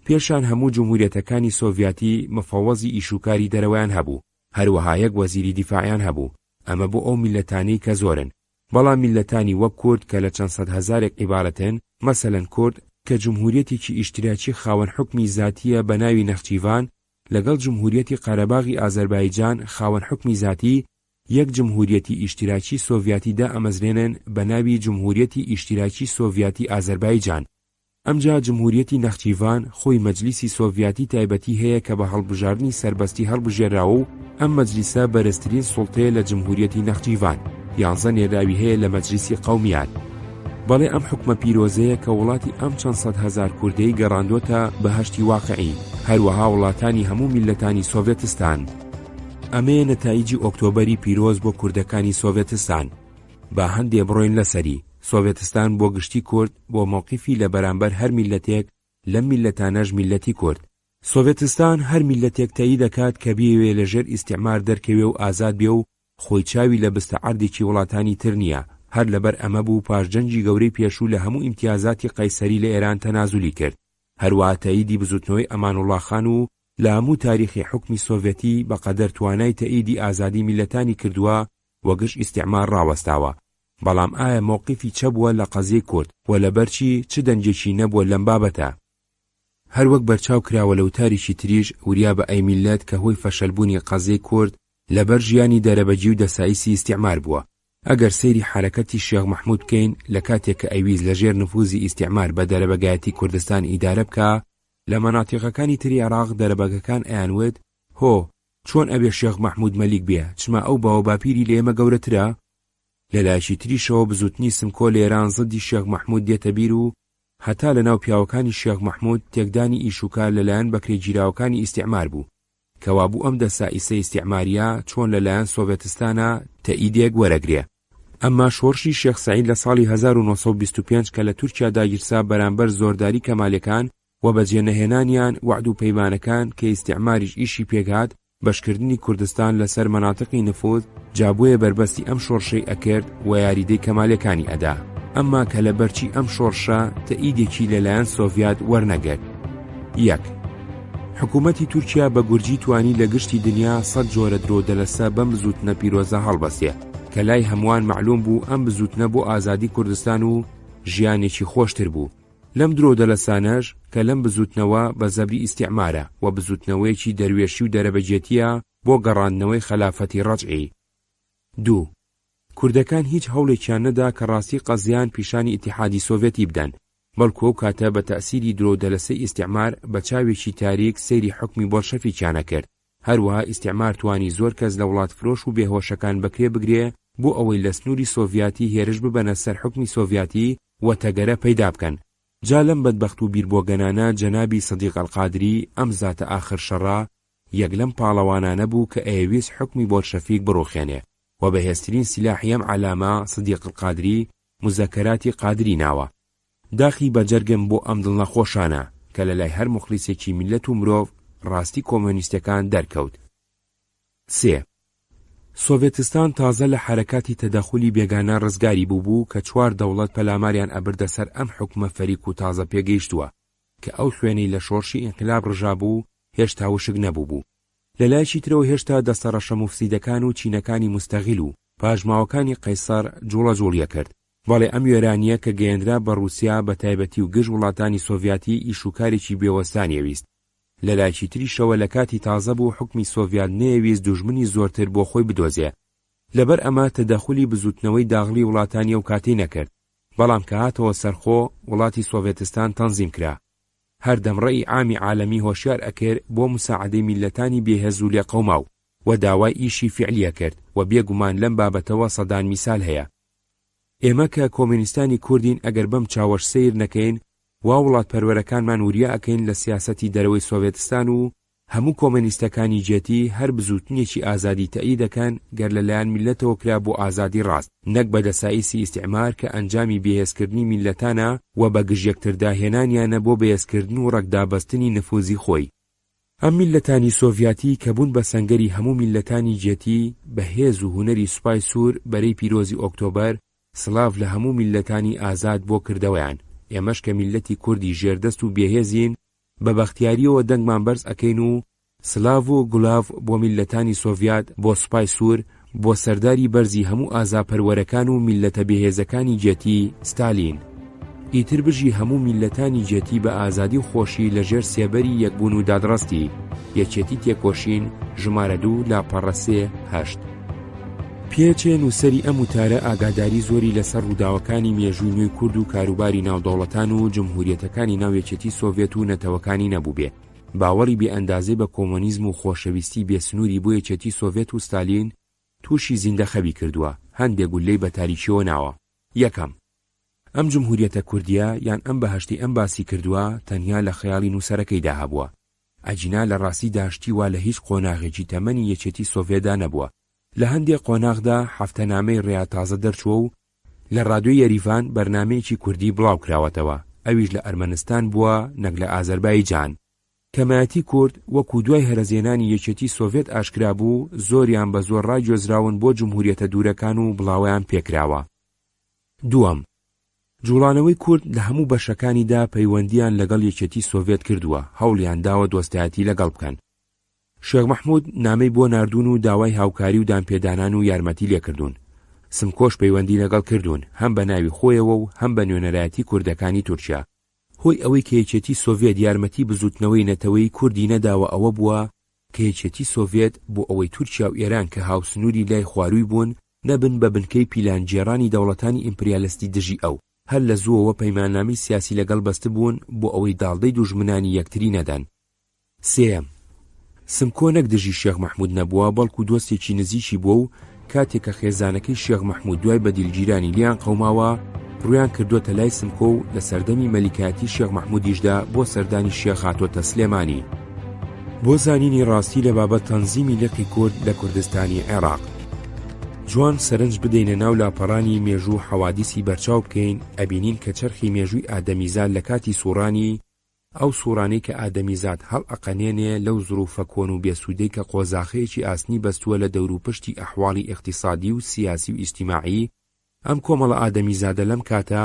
پێشان هەموو جمهوریەتەکانی سۆڤیەتی مەفەوەزی ئیشوکاری دەرەوەیان هەبوو، هەروەها یەک وەزیری دیفاعیان هەبوو. ئەمە بۆ ئەو میلەتانەی کە زۆرن، بەڵام میلەتانی وەک کورد کە لە چەند سەد هەزارێک عیبارەتن، مەسەلەن کورد کە جمهوریەتێکی ئیشتراکی خاوەن حکمی زاتیە بە ناوی نەخچیڤان لەگەڵ جمهوریەتی قەرەباغی ئازەربایجان خاوەن حکمی زاتی یەک جمهوریەتی ئیشتراکی سۆڤیەتیدا ئەمەزرێنن بە ناوی جمهوریەتی ئیشتراکی سۆڤیەتی ئازەربایجان. ئەمجا جمهوریەتی نەخچیڤان خۆی مەجلیسی سۆڤیەتی تایبەتی هەیە کە بە هەڵبژاردننی سەربەستی هەڵبژێراوە و ئەم مەجلیسە بەرزترین سوڵتەیە لە جمهوریەتی نەخچیڤان، 11 نێراوی هەیە لە مەجلیسی قەومیات. بەڵێ ئەم حکومە پیرۆزەیە کە وڵاتی ئەم چەند سەد هەزار کوردەی گەڕاندۆتە بەهەشتی واقعی، هەروەها وڵاتانی هەموو میلەتانی سۆڤێتستان. ئەمەیە نەتایجی ئۆکتۆبەری پیرۆز بۆ کوردەکانی سۆڤێتستان. با هەندێ بڕۆین لەسەری. سۆڤێتستان بۆ گشتی کورد بۆ موقیفی لە بەرامبەر هەر میلەتێک لەم میلەتانەش میلەتی کورد. سۆڤێتستان هەر میلەتێک تایید دەکات کە بیەوێ لەژێر ئیستیعمار دەرکەوێ و ئازاد بێ و خۆی چاوی لە بستەعەردێکی وڵاتانی تر نییە. هەر لەبەر ئەمە بوو پاشجەنگی گەورەی پێشوو لە هەموو ئیمتیازاتی قەیسەری لە ئێران تەنازولی کرد. هەروەها تاییدی بزوتنەوەی ئەمانوڵڵا خان و لە هەموو تاریخی حکمی سۆڤێتی بەقەدەر توانای تاییدی ئازادی میلەتانی کردووە وەگشت ئیستیعمار ڕاوەستاوە. بەڵام ئایا موقیفی چە بووە لە قەزیەی کورد و لەبەرچی چ دەنجێکی نەبووە لەم بابەتە؟ هەر وەک بەرچاو کراوە لەو تاریشی تریش وریا بە ئەی میلەت کە هۆی فەشەلبوونی قەزیەی کورد لەبەر ژیانی دەرەبەجی و دەسایسی ئیستیعمار بووە. ئەگەر سەیری حرەکەتی شێخ مەحموود بکەین لە کاتێک کە ئەویست لەژێر نفوزی ئیستیعمار بە دەرەبەگایەتی کوردستان ئیدارە بکە، لە مەناتیقەکانی تری عێراق دەرەبەگەکان ئەیانوت هۆ چۆن ئەبێ شێخ مەحموود مەلیک بێ، چما ئەو باوە باپیری لە ئێمە گەورەترە؟ لەلایەکی تریشەوە بزوتنی سمکۆ لە ئێران زەدی شێخ مەحموود دێتە بیر و هەتا لە ناو پیاوەکانی شێخ مەحموود تێکدانی ئیشوکار لەلایەن بەکرێگیراوەکانی ئیستیعمار بوو کەوا بوو ئەم دەسائیسە ئیستیعماریە چۆن لەلایەن سۆڤێتستانە تەئیدێک وەرەگرێ. ئەمما شۆڕشی شێخ سەعید لە ساڵی 1925 کە لە تورکیا داگیرسا بەرامبەر زۆرداری کەمالەکان و بەجێنەهێنانیان وعد و پەیمانەکان کە ئیستیعماریش ئیشی پێکهات بەشکردنی کوردستان لەسەر مەناتقی نفوذ جابوویە بربەستی ئەم شۆڕشەی ئەکرد و یاریدەی کەمالەکانی ئەدا. ئەمما کە لە بەرچی ئەم شۆڕشە تەئیدێکی لەلایەن سۆڤیەت وەرنەگرت. 1. حکوومەتی تورکیا بە گورجی توانی لە گشتی دنیا 100 جۆرە درۆ دەلەسە بەم بزوتنە پیرۆزە هەڵبەستێ کە لای هەمووان معلوم بوو ئەم بزوتنە بۆ ئازادی کوردستان و ژیانێکی خۆشتر بوو. لەم درۆ دەلەسانەش کە لەم بزوتنەوە بە زەبری ئیستیعمارە و بزوتنەوەیەکی دەروێشی و دەرەبەجێتیە بۆ گەڕاندنەوەی خەلافەتی ڕەجعی. 2. کوردەکان هیچ هەوڵێکیان نەدا کە ڕاستی قەزیان پیشانی ئیتیحادی سۆڤێتی بدەن، بەڵکو ئەو کاتە بە تەئسیری درۆ دەلەسەی ئیستیعمار بە چاوێکی تاریک سەیری حکمی بۆڵشەفیکیانە کرد. هەروەها ئیستیعمار توانی زۆر کەس لە وڵات فرۆش و بێهۆشەکان بەکرێ بگرێ بۆ ئەوەی لە سنووری سۆڤیەتی هێرش ببەنە سەر حکمی سۆڤیەتی و تەگەرە پەیدا بکەن. جا لەم بەدبەخت و بیربۆگەنانە جەنابی سەدیق ئەلقادری ئەم زاتە ئاخر شەڕا یەک لەم پاڵەوانانە بوو کە ئەیویست حکمی بۆڵشەفیک بڕوخێنێ و بەهێزترین سیلاحی ئەم عەلامە سەدیق ئەلقادری مزەکەراتی قادری ناوە. داخی بەجەرگم بۆ ئەم دڵنەخۆشانە کە لەلای هەر مخلیسێکی میلەت و مرۆڤ ڕاستی کۆمۆنیستەکان دەرکەوت. 3. سۆڤێتستان تازە لە حرەکاتی تەدەخولی بێگانە ڕزگاری بوو کە 4 دەوڵەت پەلاماریان ئەبردە سەر ئەم حکومە فەریک و تازە پێگەیشتووە کە ئەو خوێنەی لە شۆڕشی ئینقلاب ڕژابوو هێشتا وشک نەبوو. لەلایەکی ترەوە هێشتا دەستە ڕەشە موفسیدەکان و چینەکانی مستەغیل و پاژماوەکانی قەیسەر جوڵەجوڵیە کرد. بەڵێ ئەم وێرانیە کە گەیەندرا بە رووسیا بە تایبەتی و گشت وڵاتانی سۆڤیەتی ئیشوکارێکی بێوەستانی ویست. لەلایەکی تریشەوە لە کاتی تازە بوو حکمی سۆڤیەت نەیەویست دوژمنی زۆرتر بۆ خۆی بدۆزێ. لەبەر ئەمە تەدەخولی بزوتنەوەی داغلی وڵاتانی ئەو کاتی نەکرد، بەڵام کە هاتەوە سەرخۆ وڵاتی سۆڤێتستان تەنزیم کرا. هەردەم ڕێی عامی عالەمی هۆشیار ئەکرد بۆ مساعدەی میلەتانی بێهێز و لێقەوماو و داوای ئیشی فعلیە کرد و بێگومان لەم بابەتەوە سەدان میسال هەیە. ئێمە کە کۆمۆنیستانی کوردین ئەگەر بەم چاوەش سیر نەکەین وا وڵات پەروەرەکانمان وریا ئەکەین لە سیاسەتی دەرەوەی سۆڤێتستان و هەموو کۆمۆنیستەکانی جێتی هەر بزوتنیەکی ئازادی تەئید دەکەن گەر لەلایەن میلەتەوە کرا بۆ ئازادی ڕاست، نەک بە دەسایسی ئیستیعمار کە ئەنجامی بێهێزکردنی میلەتانە و بە گژ یەکترداهێنانیانە بۆ بەهێزکردن و ڕەگدابەستنی نفوزی خۆی. ئەم میلەتانی سۆڤیەتی کە بوون بە سەنگەری هەموو میلەتانی جێتی بەهێز و هونەری سوپای سوور بەرەی پیرۆزی ئۆکتۆبەر سڵاو لە هەموو میلەتانی ئازاد بۆ کردەوەیان. ئێمەش کە میلەتی کوردی ژێردەست و بێهێزین بە بەختیاریەوە دەنگمان بەرز ئەکەین و سلااو و گولاو بۆ میلەتانی سۆڤیەت، بۆ سوپای سوور، بۆ سەرداری بەرزی هەموو ئازاپەروەرەکان و میلەتە بێهێزەکانی جێتی ستالین. ئیتر بژی هەموو میلەتانی جێتی بە ئازادی و خۆشی لەژێر سێبەری یەکبوون و دادڕەستی یەکێتی تێکۆشین ژمارە 2 لاپەڕە 3/8. پێچێن و سەری ئەم وتارە ئاگاداری زۆری لەسەر ڕووداوەکانی مێژووی نوێی کورد و کاروباری ناودەوڵەتان و جمهوریەتەکانی ناویەکێتی سۆڤیەت و نەتەوەکانی نەبوو بێ. باوەڕی بێئەندازەی بە کۆمۆنیزم و خۆشەویستی بێسنووری بۆ یەکێتی سۆڤیەت و ستالین تووشی زیندەخەبی کردووە. هەندێک گولەی بە تاریکیەوە ناوە. یەکەم، ئەم جمهوریەتە کوردیە یان ئەم بەهەشتی ئەم باسی کردووە تەنیا لە خەیاڵی نووسەرەکەیدا هەبووە. ئەجینا لە ڕاستی داشتی وا لە هیچ قۆناغێکی تەمەنی یەکێتی سۆڤیەتدا نەبووە. لە هەندێک قۆناغدا هەفتەنامەی ڕێیاتازە دەرچووە و لە ڕادیۆی یەریڤان بەرنامەیەکی کوردی بڵاو کراوەتەوە. ئەویش لە ئەرمەنستان بووە نەک لە ئازەربایجان. کەمایەتی کورد وەکو دوای هەرەزێنانی یەکێتی سۆڤیەت ئاشکرا بوو زۆریان بە زۆر ڕاگوێزراون بۆ جمهوریەتە دوورەکان و بڵاویان پێکراوە. دووەم، جوڵانەوەی کورد لە هەموو بەشەکانیدا پەیوەندیان لەگەڵ یەکێتی سۆڤیەت کردووە، هەوڵیان داوە دۆستایەتی لەگەڵ بکەن. شێخ مەحموود نامەی بۆ ناردوون و داوای هاوکاری و دامپێدانان و یارمەتی لێکردوون. سمکۆش پەیوەندی لەگەڵ کردوون، هەم بە ناوی خۆیەوە و هەم بە نوێنەرایەتی کوردەکانی تورکیا. هۆی ئەوەی کە یەکێتی سۆڤیەت یارمەتی بزوتنەوەی نەتەوەی کوردی نەداوە ئەوە بووە کە یەکێتی سۆڤیەت بۆ ئەوەی تورکیا و ئێران کە هاوسنووری لای خوارووی بوون نەبن بە بنکەی پیلانجێڕانی دەوڵەتانی ئیمپریالیستی دژی ئەو، هەر لە زووەوە پەیماننامەی سیاسی لەگەڵ بەستە بوون بۆ ئەوەی داڵدەی دوژمنانی یەکتری نەدەن. سێم، سمکۆ نەک دژی شێخ مەحموود نەبووە بەڵکو دۆستێکی نزیکی بووە و کاتێک کە خێزانەکەی شێخ مەحموود دوای بە دیلگیرانی لیان قەوماوە ڕویان کردوتە لای سمکۆ و لە سەردەمی مەلیکەتی شێخ مەحموودیشدا بۆ سەردانی شێخ هاتۆتە سلێمانی بۆ زانینی ڕاستی لە بابەت تەنزیمی لقی کورد لە کوردستانی عێراق. جوان سەرنج بدەینە ناو لاپەڕانی مێژوو حەوادیسی بەرچاو بکەین ئەبینین کە چەرخی مێژووی ئادەمیزاد لە کاتی سوڕانی ئەو سوڕانەی کە ئادەمیزاد هەڵ ئەقەنێنێ لەو زروفە کۆن و بێسوودەی کە قۆزاخەیەکی ئاسنی بەستووە لە دەوروپشتی ئەحواڵی اقتصادی و سیاسی و ئیجتیماعی. ئەم کۆمەڵە ئادەمیزادە لەم کاتە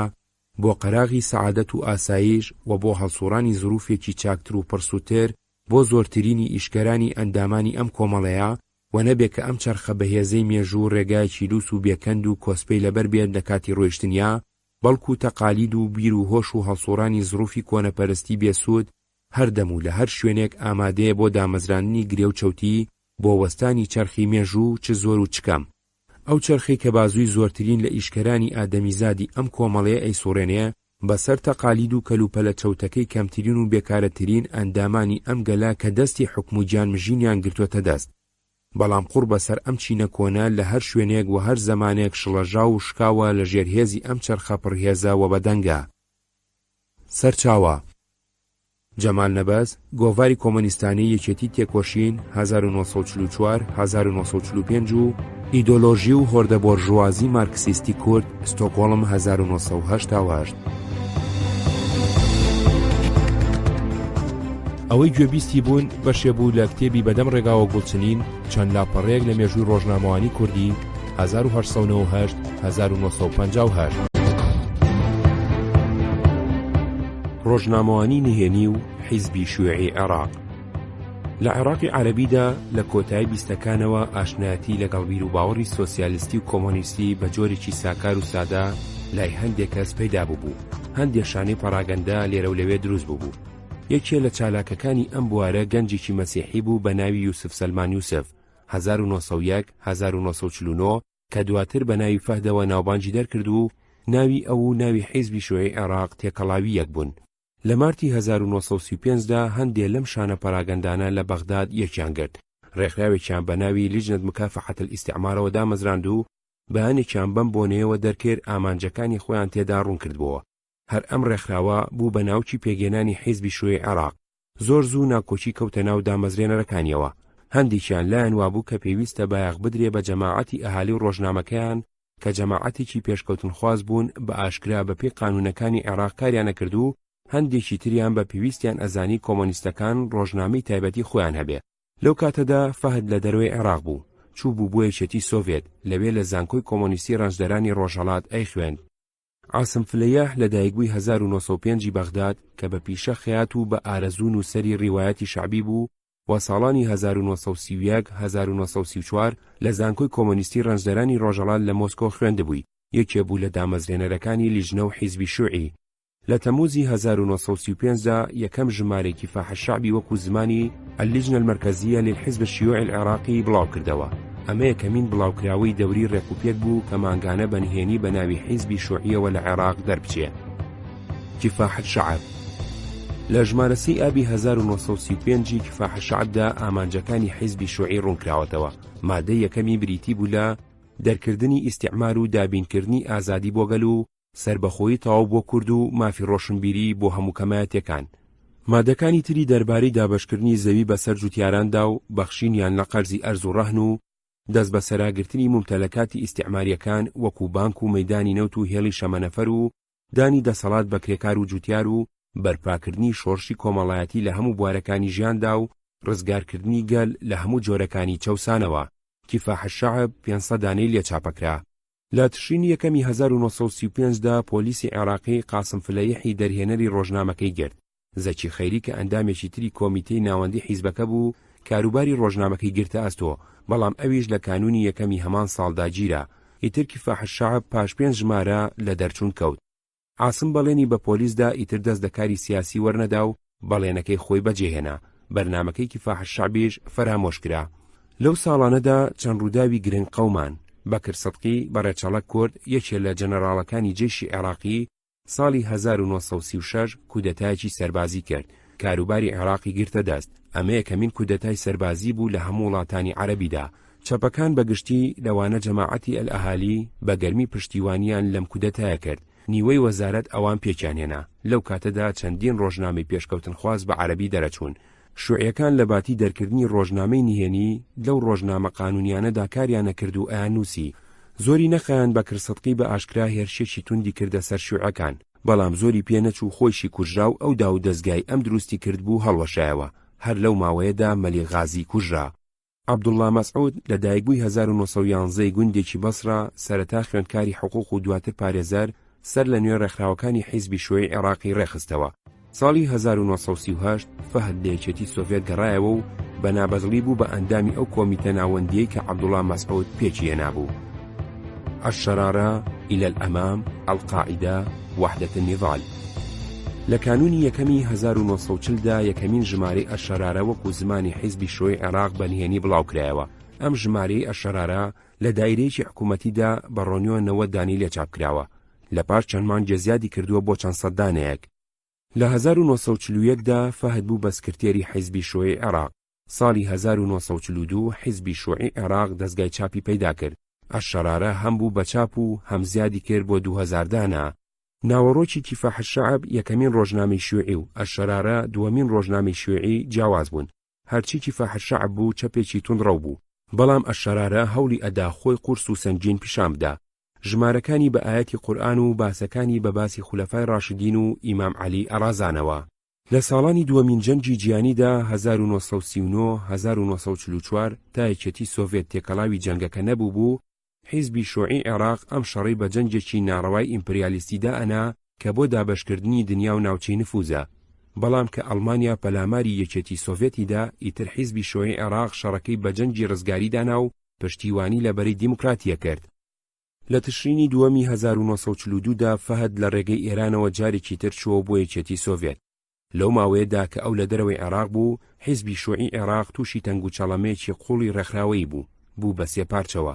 بۆ قەراغی سەعادەت و ئاسایش و بۆ هەڵسوڕانی زروفێکی چاکتر و پرسووتر بۆ زۆرترینی ئیشکەرانی ئەندامانی ئەم کۆمەڵەیە و نەبێ کە ئەم چەرخە بەهێزەی مێژوو ڕێگایکی لووس و بێکەند و کۆسپەی لەبەر بێت لە کاتی ڕۆیشتنیا، بەڵکو تەقالید و بیر و هۆش و هەڵسوڕانی زروفی کۆنەپەرستی بێسوود هەردەم و لە هەر شوێنێک ئامادەیە بۆ دامەزرانی گرێ و چەوتی بۆ وەستانی چەرخی مێژوو چ زۆر و چکەم. ئەو چەرخی کە بازووی زۆرترین لە ئیشکەرانی ئادەمیزادی ئەم کۆمەڵەیە ئەیسوڕێنێ بەسەر تەقالید و کەلوپەلە چەوتەکەی کەمترین و بێکارەترین ئەندامانی ئەم گەلا کە دەستی حکم و گیانمژینیان گرتوۆتە دەست. بەڵام قوڕ بەسەر ئەم چینە کۆنە لە هەر شوێنێک و هەر زەمانێک شڵەژاو و شکاوە لە ژێرهێزی ئەم چەرخە پڕهێزە و بەدەنگە. سەرچاوە جەمال نەبەز، گۆڤاری کۆمۆنیستانی یەکێتی تێکۆشین 1944-1945 و ئیدۆلۆژی و هۆردە بۆرژوازی مارکسیستی کورد ستۆکۆڵم 1988. ئەوەی گوێبیستی بوون بەشێ بوو لە کتێبی بەدەم ڕێگاوە گوڵچنین چەند لاپەڕەیەک لە مێژووی ڕۆژنامەوانی کوردی 1898-1958. ڕۆژنامەوانی نهێنی و حیزبی شیوعی عێراق. لە عێراقی عەرەبیدا لە کۆتایی بیستەکانەوە ئاشنایەتی لەگەڵ بیر و باوەڕی سۆسیالیستی و کۆمۆنیستی بە جۆرێکی ساکار و سادە لای هەندێک کەس پەیدا بوو. هەندێک شانەی پەراگەندە لێرە و لەوێ دروست بوو. یەکێ لە چالاکەکانی ئەم بوارە گەنجێکی مەسیحی بوو بە ناوی یوسف سەلمان یوسف 1901-1949 کە دواتر بە ناوی فەهدەوە ناوبانجی دەرکرد و ناوی ئەو و ناوی حیزبی شیوعی عێراق تێکەڵاوی یەک بوون. لە مارتی 1935دا هەندێک لەم شانە پەراگەندانە لە بەغداد یەکیان گرت. ڕێکخراوێکیان بە ناوی لیجنەت مکافحەت الاستیعمارەوە دامەزراند و بەیانێکیان بەم بۆنەیەوە دەرکرد ئامانجەکانی خۆیان تێدا ڕوون کردبووە. هەر ئەم ڕێکخراوە بوو بە ناوچی پێگێنانی حیزبی شیوعی عێراق. زۆر زوو ناکۆچی کەوتە ناو دامەزرێنەرەکانیەوە. هەندێکیان لایەن وابوو کە پێویستە بایەغ بدرێ بە جەماعەتی ئەهالی و ڕۆژنامەکەیان کە جەماعەتێکی پێشکەوتن خواز بوون بە ئاشکرا بەپێی قانونەکانی عێراق کاریانە کرد و هەندێکی تریان بە پێویستیان ئەزانی کۆمۆنیستەکان ڕۆژنامەی تایبەتی خۆیان هەبێ. لەو کاتەدا فەهد لە دەرەوەی عێراق بوو، چوو بوو بۆ یەکێتی سۆڤێت، لەوێ لە زانکۆی کۆمۆنیستی ڕەنجدەرانی ڕۆژهەڵات ئەیخوێند. عاسم فلەیەح لە دایکبووی 1905 بەغداد کە بە پیشە خەیات و بە ئارەزوو نووسەری ڕیوایەتی شەعبی بوو و ساڵانی 1930-1934 لە زانکۆی کۆمۆنیستی ڕەنجدەرانی ڕۆژهەڵات لە مۆسکۆ خوێندبووی، یەکێ بوو لە دامەزرێنەرەکانی لیژنە و حیزبی شوعی. لە تەموزی 1935دا یەکەم ژمارەی کفاح الشعبی وەکو زمانی اللجنة المركزية للحزب الشيوعي العراقي بڵاو کردەوە. ئەمە یەکەمین بڵاوکراوەی دەوری ڕێکوپێک بوو کە مانگانە بەنهێنی بە ناوی حیزبی شوعیەوە لە عێراق دەربچێ. کفاح الشعب لە ژمارەسی ئابی 1935 کفاح الشعبدا ئامانجەکانی حیزبی شوعی ڕوونکراوەتەوە. مادەی یەکەمی بریتی بوو لە دەرکردنی ئیستیعمار و دابینکردنی ئازادی بۆ گەل و سربەخۆیی تەواو بۆ کورد و مافی ڕۆشنبیری بۆ هەموو کەمایەتەکان. مادەکانی تری دەربارەی دابەشکردنی زەوی بەسەر جوتیاراندا و بەخشینیان لە قەرزی ئەرز و ڕەهن و دەست بە سەراگرتنی ممتەلەکاتی ئیستیعماریەکان وەکو بانک و مەیدانی نەوت و هێڵی شەمەنەفەر و دانی دەسەڵات بە کرێکار و جوتیار و بەرپاکردنی شۆڕشی کۆمەڵایەتی لە هەموو بوارەکانی ژیاندا و ڕزگارکردنی گەل لە هەموو جۆرەکانی چەوسانەوە. کفاح الشعب 500 دانەی لێچاپەکرا. لە تشرینی یەکەمی 1935دا پۆلیسی عێراقی قاسم فلەیحی دەرهێنەری ڕۆژنامەکەی گرت. زەکی خەیری کە ئەندامێکی تری کۆمیتەی ناوەندی حیزبەکە بوو کاروباری ڕۆژنامەکەی گرتە ئەستۆ، بەڵام ئەویش لە کانونی یەکەمی هەمان ساڵدا گیرا. ئیتر کفاح الشعب پاش 5 ژمارە لە دەرچوون کەوت. عاسم بەڵێنی بە پۆلیسدا ئیتر دەست دەکاری سیاسی وەرنەدا و بەڵێنەکەی خۆی بەجێهێنا. بەرنامەکەی کفاح الشعبیش فەرامۆش کرا. لەو ساڵانەدا چەند ڕووداوی گرنگ قەومان. بەکر سەدقی بەڕێچەڵەک کورد یەکێ لە جەنەراڵەکانی جێشی عێراقی ساڵی 1936 کودەتایەکی سەربازی کرد. کاروباری عێراقی گرتە دەست. ئەمە یەکەمین کودەتای سەربازی بوو لە هەموو وڵاتانی عەرەبیدا. چەپەکان بەگشتی لەوانە جەماعەتی ئەلئەهالی بە گەرمی پشتیوانیان لەم کودەتایە کرد. نیوەی وەزارەت ئەوان پێکیانهێنا. لەو کاتەدا چەندین ڕۆژنامەی پێشکەوتن خواست بە عەرەبی دەرەچوون. شوعیەکان لە باتی دەرکردنی ڕۆژنامەی نهێنی لەو ڕۆژنامە قانونیانەدا کاریانە کرد و ئەیان نووسی. زۆری نەخایان بەکر سەدقی بە ئاشکرا هێرشێکی توندی کردە سەر شوعەکان، بەڵام زۆری پێنەچوو خۆیشی کوژرا و ئەو داو دەستگای ئەم دروستی کرد بوو هەڵوەشایەوە. هەر لەو ماوەیەدا مەلی غازی کوژرا. عەبدوڵڵا مەسعود لە دایکبووی 1911 گوندێکی بەسرا سەرەتا خوێندکاری حقوق و دواتر پارێزەر سەر لە نوێ ڕێکخراوەکانی حیزبی شوعی عێراقی ڕێخستەوە. ساڵی 1938 فەهد لە یەکێتی سۆڤێت گەڕایەوە و بە نابەزڵی بوو بە ئەندامی ئەو کۆمیتە ناوەندیەی کە عەبدوڵڵا مەسعود پێچی هێنابوو. الشرارة إلى الأمام، القاعدة، وحدة النضال. لە کانونی یەکەمی 1940دا یەکەمین ژمارەی ئەشەرارە وەکو زمانی حیزبی شوعی عێراق بەنهێنی بڵاوکرایەوە. ئەم ژمارەی ئەشەرارە لە دایرەیەکی حکوومەتیدا بە ڕۆنیۆ 90 دانی لێچاپکراوە. لە پاش چەند مانگێ زیادی کردووە بۆ چەند سەد دانەیەک. لە 1941دا فەهد بوو بە سکرتێری حیزبی شوعی عێراق. ساڵی 1942 حیزبی شوعی عێراق دەستگای چاپی پەیدا کرد. ئەشەرارە هەم بوو بە چاپ و هەم زیادی کرد بۆ 2000 دانە. ناوەڕۆکی کفاح الشعب یەکەمین ڕۆژنامەی شوعی و ئەشەرارە دووەمین ڕۆژنامەی شوعی جیاواز بوون. هەرچی کفاح الشعب بوو چەپێکی توندڕەو بوو، بەڵام ئەشەرارە هەوڵی ئەدا خۆی قورس و سەنگین پیشان بدا. ژمارەکانی بە ئاەتی قورئان و باسەکانی بە باسی خولەفای ڕاشدین و ئیمام عەلی ئەڕازانەوە. لە ساڵانی دووەمین جەنگی جیهانیدا 1939-1944 تا یەکێتی سۆڤێت تێکەڵاوی جەنگەکە نەبوو بوو، حیزبی شوعی عێراق ئەم شەڕی بە جەنگێکی ناڕەوای ئیمپریالیستیدا ئەنا کە بۆ دابەشکردنی دنیا و ناوچەی نفوزە. بەڵام کە ئەڵمانیا پەلاماری یەکێتی سۆڤێتیدا ئیتر حیزبی شوعی عێراق شەڕەکەی بە جەنگی ڕزگاریدانا و پشتیوانی لەبەرەی دیموکراتیە کرد. لە تشرینی دووەمی 1942دا فەهد لە ڕێگەی ئێرانەوە جارێکی تر چووە بۆ یەکێتی سۆڤێت. لەو ماوەیەدا کە ئەو لە دەرەوەی عێراق بوو، حیزبی شوعی عێراق تووشی تەنگ و چەڵەمەیەکی قوڵی ڕێکخراوەیی بوو بە سێ پارچەوە.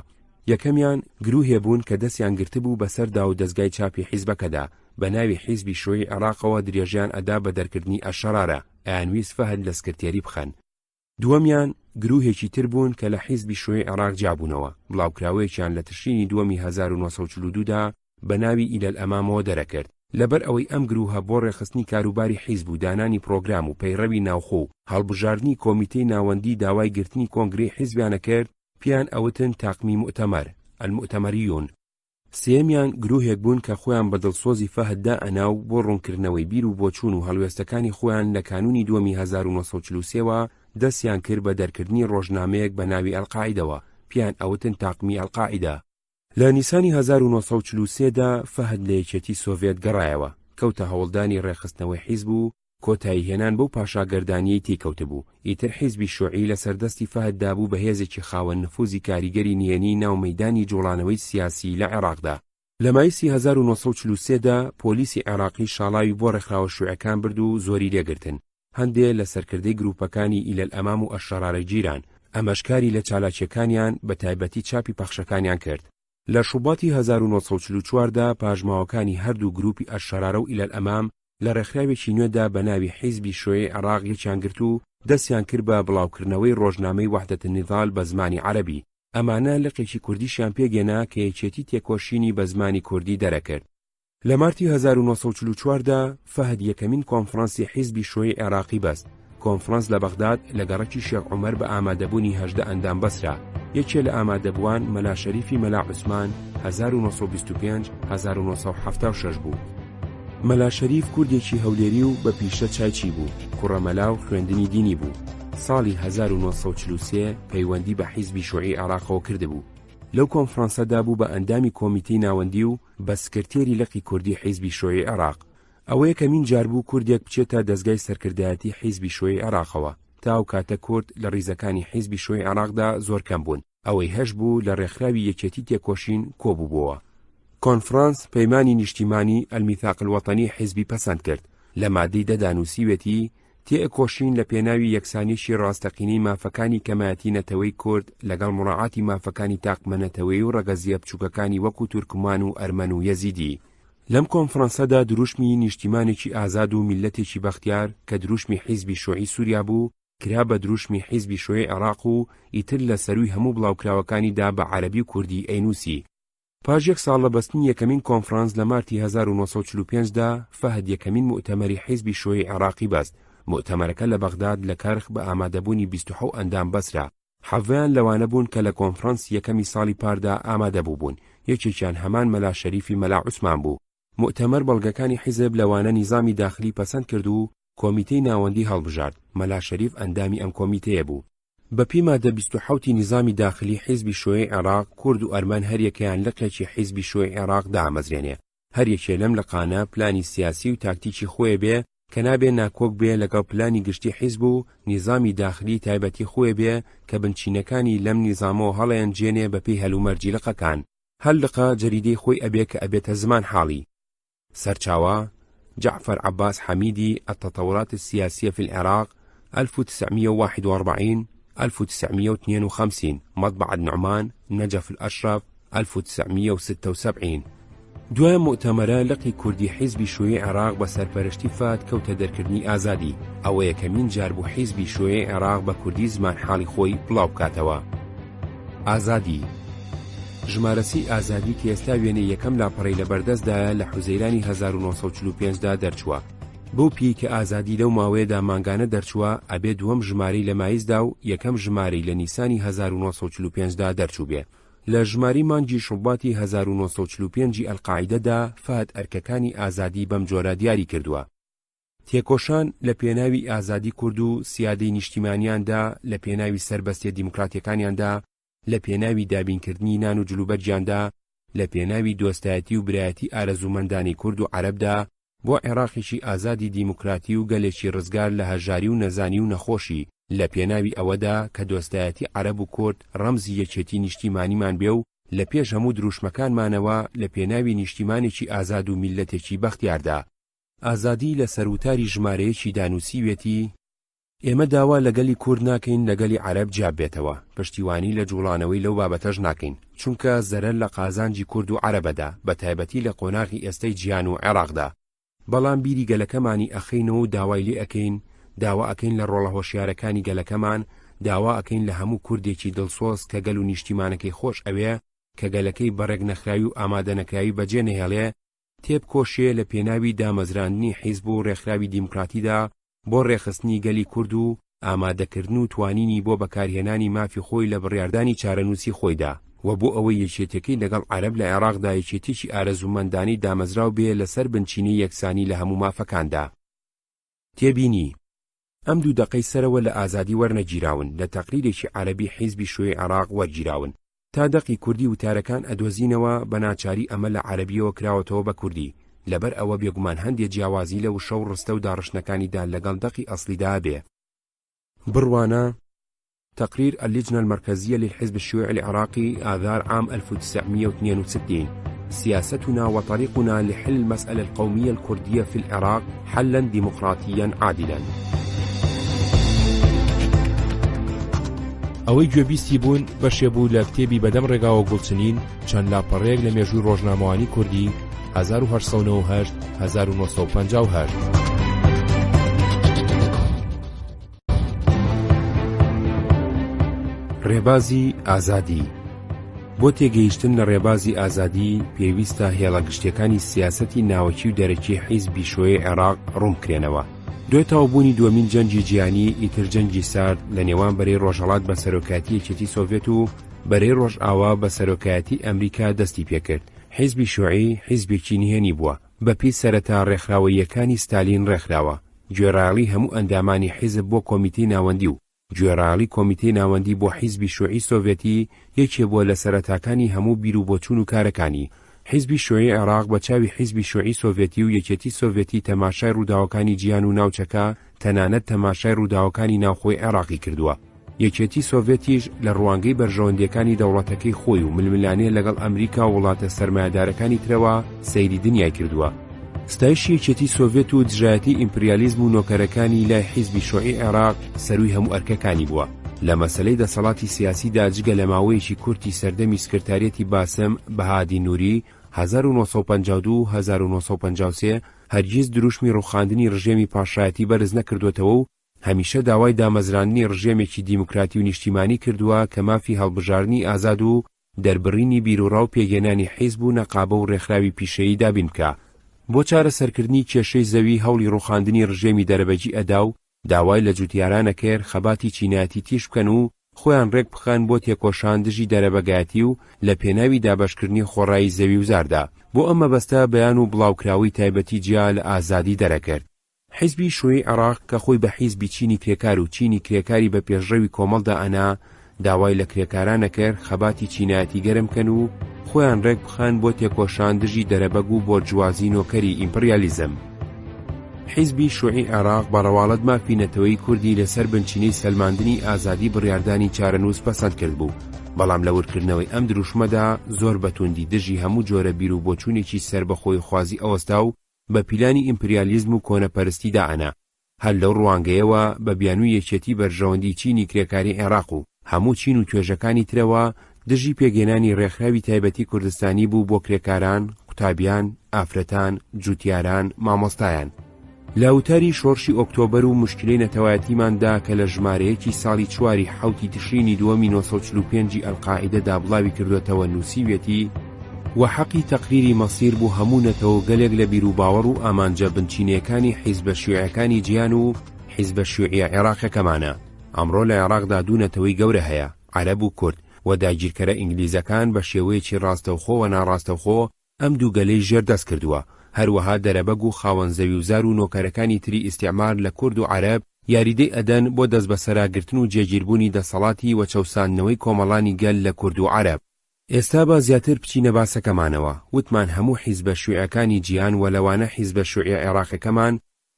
یەکەمیان گروهێ بوون کە دەستیان گرتبوو بەسەردا و دەستگای چاپی حیزبەکەدا بە ناوی حیزبی شوعی عێراقەوە درێژیان ئەدا بە دەرکردنی ئەشەرارە، ئەیانویست فەهد لە سکرتێری بخەن. دووەمیان گروهێکی تر بوون کە لە حیزبی شوعی عێراق جابوونەوە. بڵاوکراوەیەکیان لە تشرینی دووەمی 1942دا بە ناوی ئیلە الئەمامەوە دەرەکرد. لەبەر ئەوەی ئەم گروهە بۆ ڕێخستنی کاروباری حیزب و دانانی پرۆگرام و پەیڕەوی ناوخۆ و هەڵبژاردننی کۆمیتەی ناوەندی داوای گرتنی کۆنگرەی حیزبیانە کرد، پیان ئەوتن تاقمی مؤتەمەر المؤتەمەریون. سێمیان گروهێک بوون کە خۆیان بە دڵسۆزی فەهددا ئەناو بۆ ڕوونکردنەوەی بیر و بۆچوون و هەڵوێستەکانی خۆیان لە کانونی دووەمی 1943ەوە دەستیان کرد بە دەرکردنی ڕۆژنامەیەک بە ناوی ئەلقاعیدەوە، پیان ئەوتن تاقمی ئەلقاعیدە. لە نیسانی 1943دا فەهد لە یەکێتی سۆڤێت گەڕایەوە، کەوتە هەوڵدانی ڕێخستنەوەی حیزب و کۆتایی هێنان بەو پاشاگەردانیەی تێکەوتبوو. ئیتر حیزبی شوعی لە سەردەستی فەهددا بوو بە هێزێکی خاوەن نفوزی کاریگەری نهێنی ناو مەیدانی جوڵانەوەی سیاسی لە عێراقدا. لە مایسی 1943دا پۆلیسی عێراقی شاڵاوی بۆ ڕێکخراوە شوعەکان برد و زۆری لێگرتن، هەندێک لە سەرکردەی گروپەکانی ئیلەل ئەمام و ئەشەرارە جیران، ئەمەشکاری لە چالاکیەکانیان بە تایبەتی چاپی پەخشەکانیان کرد. لە شوباتی 1944دا پاژماوەکانی هەردوو گروپی ئەشەرارە و ئیلەل ئەمام لە ڕێکخراوێکی نوێدا بە ناوی حیزبی شوێی عێراق یەکیان گرت و دەستیان کرد بە بڵاوکردنەوەی ڕۆژنامەی وەحدەت النیضال بە زمانی عەرەبی. ئەمانە لقێکی کوردیشیان پێگەنا کە یەکێتی تێکۆشینی بە زمانی کوردی دەرەکرد. لە مارتی 1944دا فەهد یەکەمین کۆنفرانسی حیزبی شوێی عێراقی بەست. کۆنفرانس لە بەغداد لە گەڕەکی شێخ عومەر بە ئامادەبوونی 18 ئەندام بەسرا. یەکێ لە ئامادەبووان مەلا شەریفی مەلا عوسمان 1925-1976 بوو. مەلا شەریف کوردێکی هەولێری و بە پیشە چایچی بوو، کوڕە مەلا و خوێندنی دینی بوو. ساڵی 1943 پەیوەندی بە حیزبی شوعی عێراقەوە کردبوو. لەو کۆنفرانسەدا بوو بە ئەندامی کۆمیتەی ناوەندی و بە سکرتێری لقی کوردی حیزبی شوعی عێراق. ئەوە یەکەمین جار بوو کوردێک بچێتە دەستگای سەرکردایەتی حیزبی شوعی عێراقەوە. تا ئەو کاتە کورد لە ڕیزەکانی حیزبی شوعی عێراقدا زۆر کەم بوون، ئەوەی هەش بوو لە ڕێکخراوی یەکێتی تێکۆشین کۆبووبەوە. کۆنفرانس پەیمانی نیشتیمانی ئەلمیثاق الوەتەنی حیزبی پەسەند کرد. لە مادەی دەدانووسیوێتی تێکۆشین لە پێناوی یەکسانیشی ڕاستەقینەی مافەکانی کەمایەتی نەتەوەی کورد لەگەڵ مڕاعاتی مافەکانی تاقمەنەتەوەی و ڕەگەزیە بچووکەکانی وەکو تورکمان و ئەرمەن و یەزیدی. لەم کۆنفرانسەدا دروشمی نیشتیمانێکی ئازاد و میلەتێکی بەختیار کە دروشمی حیزبی شوعی سووریا بوو کرا بە دروشمی حیزبی شوعی عێراق و ئیتر لە سەرووی هەموو بڵاوکراوەکانیدا بە عەرەبی و کوردی ئەینووسی. پاش یەک ساڵ لە بەستنی یەکەمین کۆنفرانس لە مارتی 1945دا فەهد یەکەمین مؤتەمەری حیزبی شوعی عێراقی بەست. مؤتەمەرەکە لە بەغداد لە کارخ بە ئامادەبوونی 27 ئەندام بەسرا. حەڤیان لەوانە بوون کە لە کۆنفرانس یەکەمی ساڵی پاردا ئامادەبوو بوون، یەکێکیان هەمان مەلا شەریفی مەلا عوسمان بوو. مؤتەمەر بەڵگەکانی حیزب لەوانە نیزامی داخلی پەسەند کرد و کۆمیتەی ناوەندی هەڵبژارد. مەلا شەریف ئەندامی ئەم کۆمیتەیە بوو. بەپی مادە 27 نیزامی داخلی حیزبی شوعی عێراق کورد و ئەرمەن هەریەکەیان لەقێکی حیزبی شوعی عێراق دامەزرێنێ. هەریەکێ لەم لەقانە پلانی سیاسی و تاکتیکی خۆی بێ کە نابێ ناکۆک بێ لەگەڵ پلانی گشتی حیزب و نیزامی داخلی تایبەتی خۆی بێ کە بنچینەکانی لەم نیزامەوە هەڵەیان جێنێ بەپێی هەلومەرجی لقەکان. هەر لقە جەریدەی خۆی ئەبێ کە ئەبێتە زمان حاڵی. سەرچاوە جعفر عباس حميدي التطورات السياسية في العراق 1941-1952 مطبعة نعمان نجف الأشرف 1976. دوای مؤتەمەرە لقی کوردی حیزبی شوێی عێراق بە سەرپەرشتی فات کەوتە دەرکردنی ئازادی. ئەوە یەکەمین جار بوو حیزبی شوێی عێراق بە کوردی زمان حاڵی خۆی بڵاو بکاتەوە. ئازادی ژمارەسی ئازادی کە ئێستا وێنەی یەکەم لاپەڕەی لە بەردەستدایە لە حوزەیرانی 1945دا دەرچووە. بەو پێی کە ئازادی لەو ماوەیەدا مانگانە دەرچووە ئەبێ دووەم ژمارەی لە مایزدا و یەکەم ژمارەی لە نیسانی 1945دا دەرچوو بێ. لە ژماری مانگی شوباتی 1945 ئەلقاعیدەدا فەهد ئەرکەکانی ئازادی بەم جۆرە دیاری کردووە. تێکۆشان لە پێناوی ئازادی کورد و سیادەی نیشتیمانیاندا، لە پێناوی سەربەستیە دیموکراتیەکانیاندا، لە پێناوی دابینکردنی نان و جلوبەرجیاندا، لە پێناوی دۆستایەتی و برایەتی ئارەزومەندانی کورد و عەرەبدا بۆ عێراقیشی ئازادی دیموکراتی و گەلێکی ڕزگار لە هەژاری و نەزانی و نەخۆشی، لە پێناوی ئەوەدا کە دۆستایەتی عەرەب و کورد ڕەمزی یەکێتی نیشتیمانیمان بێ و لە پێش هەموو دروشمەکانمانەوە لە پێناوی نیشتیمانێکی ئازاد و میلەتێکی بەختیاردا. ئازادی لە سەروتاری ژمارەیەکی دانووسیوێتی ئێمە داوا لەگەلی کورد ناکەین لەگەلی عەرەب جیاب بێتەوە، پشتیوانی لە جوڵانەوەی لەو بابەتەش ناکەین، چونکە زەرەر لە قازانجی کورد و عەرەبەدا، بە تایبەتی لە قۆناغی ئێستەی گیان و عێراقدا. بەڵام بیری گەلەکەمانی ئەخەینەوە و داوای لێ ئەکەین، داوا ئەکەین لە ڕۆڵە هۆشیارەکانی گەلەکەمان، داوا ئەکەین لە هەموو کوردێکی دڵسۆز کە گەل و نیشتیمانەکەی خۆش ئەوێ کە گەلەکەی بەڕێک نەخراوی و ئامادەنەکراوی بەجێ نەهێڵێ، تێبکۆشێ لە پێناوی دامەزراندنی حیزب و ڕێکخراوی دیموکراتیدا بۆ ڕێخستنی گەلی کورد و ئامادەکردن و توانینی بۆ بەکارهێنانی مافی خۆی لە بڕیاردانی چارەنووسی خۆیدا. و بۆ ئەوەی یەکێتیەکەی لەگەڵ عەرەب لە عێراقدا یەکێتیی ئارەزومەندانی دامەزراو بێ لەسەر بنچینی یەکسانی لە هەموو مافەکاندا. تێبینی ئەم دوو دقەی سەرەوە لە ئازادی وەرنەگیراون لە تەقریرێکی عەرەبی حیزبی شوێی عێراق وەرگیراون تا دەقی کوردی وتارەکان ئەدۆزینەوە بە ناچاری ئەمە لە عەرەبیەوە کراوەتەوە بە کوردی لەبەر ئەوە بێگومان هەندێک جیاوازی لە وشە و ڕستە و داڕشنەکانیدا لەگەڵ دەقی ئەسڵیدا بێ. بڕوانە تقرير اللجنة المركزية للحزب الشيوعي العراقي آذار عام 1962 سياستنا وطريقنا لحل المسألة القومية الكردية في العراق حلا ديمقراطيا عادلا. ئەوەی گوێبیستی بوون بەشێ بوو لە کتێبی بەدەم ڕێگاوە گوڵچنین چەند لاپەڕەیەک لە مێژووی ڕۆژنامەوانی کوردی 1898 1958. ڕێبازی ئازادی. بۆ تێگەیشتن لە ڕێبازی ئازادی پێویستە هێڵە گشتیەکانی سیاسەتی ناوەکی و دەرەکی حیزبی شۆی عێراق ڕوونکرێنەوە. دوای تەواوبوونی دووەمین جەنگی جیهانی ئیتر جەنگی سارد لە نێوان بەرەی ڕۆژهەڵات بە سەرۆکایەتی یەکێتی سۆڤێت و بەرەی ڕۆژئاوا بە سەرۆکایەتی ئەمریکا دەستی پێکرد. حیزبی شیوعی حیزبێکی نهێنی بووە بەپێی سەرەتا ڕێکخراوەیەکانی ستالین ڕێکخراوە. گوێڕایەڵی هەموو ئەندامانی حیزب بۆ کۆمیتەی ناوەندی و گوێڕایەڵی کۆمیتەی ناوەندی بۆ حیزبی شیوعی سۆڤێتی یەکێ بووە لە سەرەتاکانی هەموو بیرروبۆچوون و کارەکانی. حیزبی شیوعی عێراق بە چاوی حیزبی شیوعی سۆڤێتی و یەکێتی سۆڤێتی تەماشای ڕووداوەکانی جیهان و ناوچەکە تەنانەت تەماشای ڕووداوەکانی ناوخۆی عێراقی کردووە. یەکێتی سۆڤێتیش لە ڕوانگەی بەرژەوەندیەکانی دەوڵەتەکەی خۆی و ململانەیە لەگەڵ ئەمریکا و وڵاتە سەرمایەدارەکانی ترەوە سەیری دنیای کردووە. ستایشی یەکێتی سۆڤێت و دژایەتی ئیمپریالیزم و نۆکەرەکانی لای حیزبی شیوعی عێراق سەرووی هەموو ئەرکەکانی بووە. لە مەسەلەی دەسەڵاتی سیاسیدا جگە لە ماوەیەکی کورتی سەردەمی سکرتارێتی باسم بەهادی نووری 1952-1953 هەرگیز دروشمی ڕووخاندنی ڕژێمی پاشایەتی بەرز نەکردوێتەوە و هەمیشە داوای دامەزرانی ڕژێمێکی دیموکراتی و نیشتیمانی کردووە کە مافی هەڵبژاردننی ئازاد و دەربڕینی بیرروڕا و پێگەێنانی حیزب و نەقابە و ڕێکخراوی پیشەیی دابین بکە. بۆ چارەسەرکردنی کێشەی زەوی هەوڵی ڕووخاندنی ڕژێمی دەرەبەجی ئەدا و داوای لە جوتیارانە کرد خەباتی چینایەتی تیش بکەن و خۆیان ڕێک بخەن بۆ تێکۆشان دژی دەرەبەگایەتی و لە پێناوی دابەشکردنی خۆڕایی زەوی وزاردا. بۆ ئەم مەبەستە بەیان و بڵاوکراوی تایبەتی جیا لە ئازادی دەرەکرد. حیزبی شیوعی عێراق کە خۆی بە حیزبی چینی کرێکار و چینی کرێکاری بە پێشڕەوی کۆمەڵدا ئەنا داوای لە کرێکارانە کرد خەباتی چینایەتی گەرم بکەن و خۆیان ڕێک بخەن بۆ تێکۆشان دژی دەرەبەگ و بۆرجوازی نۆکەری ئیمپریالیزم. حیزبی شیوعی عێراق بە ڕەواڵەت مافینەتەوەی کوردی لەسەر بنچینەی سەلماندنی ئازادی بڕیاردانی چارەنووس پەسەند کرد بوو. بەڵام لە ورکردنەوەی ئەم دروشمەدا زۆر بەتوندی دژی هەموو جۆرە بیر و بۆچوونێکی سربەخۆی خوازی ئەوەستا و بە پیلانی ئیمپریالیزم و کۆنەپەرستی دائەنا. هەر لەو ڕوانگەیەوە بە بیانووی یەکێتی بەرژەوەندی چینی کرێکاری عێراق و هەموو چین و توێژەکانی ترەوە دژی پێگەێنانی ڕێکخراوی تایبەتی کوردستانی بوو بۆ کرێکاران، قوتابیان، ئافرەتان، جوتیاران، مامۆستایان. لاوتاری شۆڕشی ئۆکتۆبەر و مشکلەی نەتەوایەتیماندا کە لە ژمارەیەکی ساڵی چواری حوتی تشرینی 1945 ئەلقاعیدەدا بڵاوی کردوێتەوە نووسیوێتی و حەقی تەقریری مەسیر بوو هەموو نەتەوە گەلێک لە بیرروباوەڕ و ئامانجە بنچینیەکانی حیزبە شیوعیەکانی جیهان و حیزبە شیوعیە عێراقیەکەمانە. ئەمڕۆ لە عێراقدا دوو نەتەوەی گەورە هەیە، عەرەب و کورد، و داگیرکەرە ئینگلیزەکان بە شێوەیەکی ڕاستەوخۆ و ناڕاستەوخۆ ئەم دوو گەلەی ژێر دەست کردووە. هەروەها دەرەبەگ و خاوەن زەویوزار و نۆکەرەکانی تری ئیستیعمار لە کورد و عەرەب یاریدەی ئەدەن بۆ دەست بەسەراگرتن و جێگیربوونی دەسەڵاتی و چەوساندنەوەی کۆمەڵانی گەل لە کورد و عەرەب. ئێستا بە زیاتر بچینە باسەکەمانەوە. وتمان هەموو حیزبە شیوعیەکانی جیهان و لەوانە حیزبە شیوعیە عێراقیەکەمان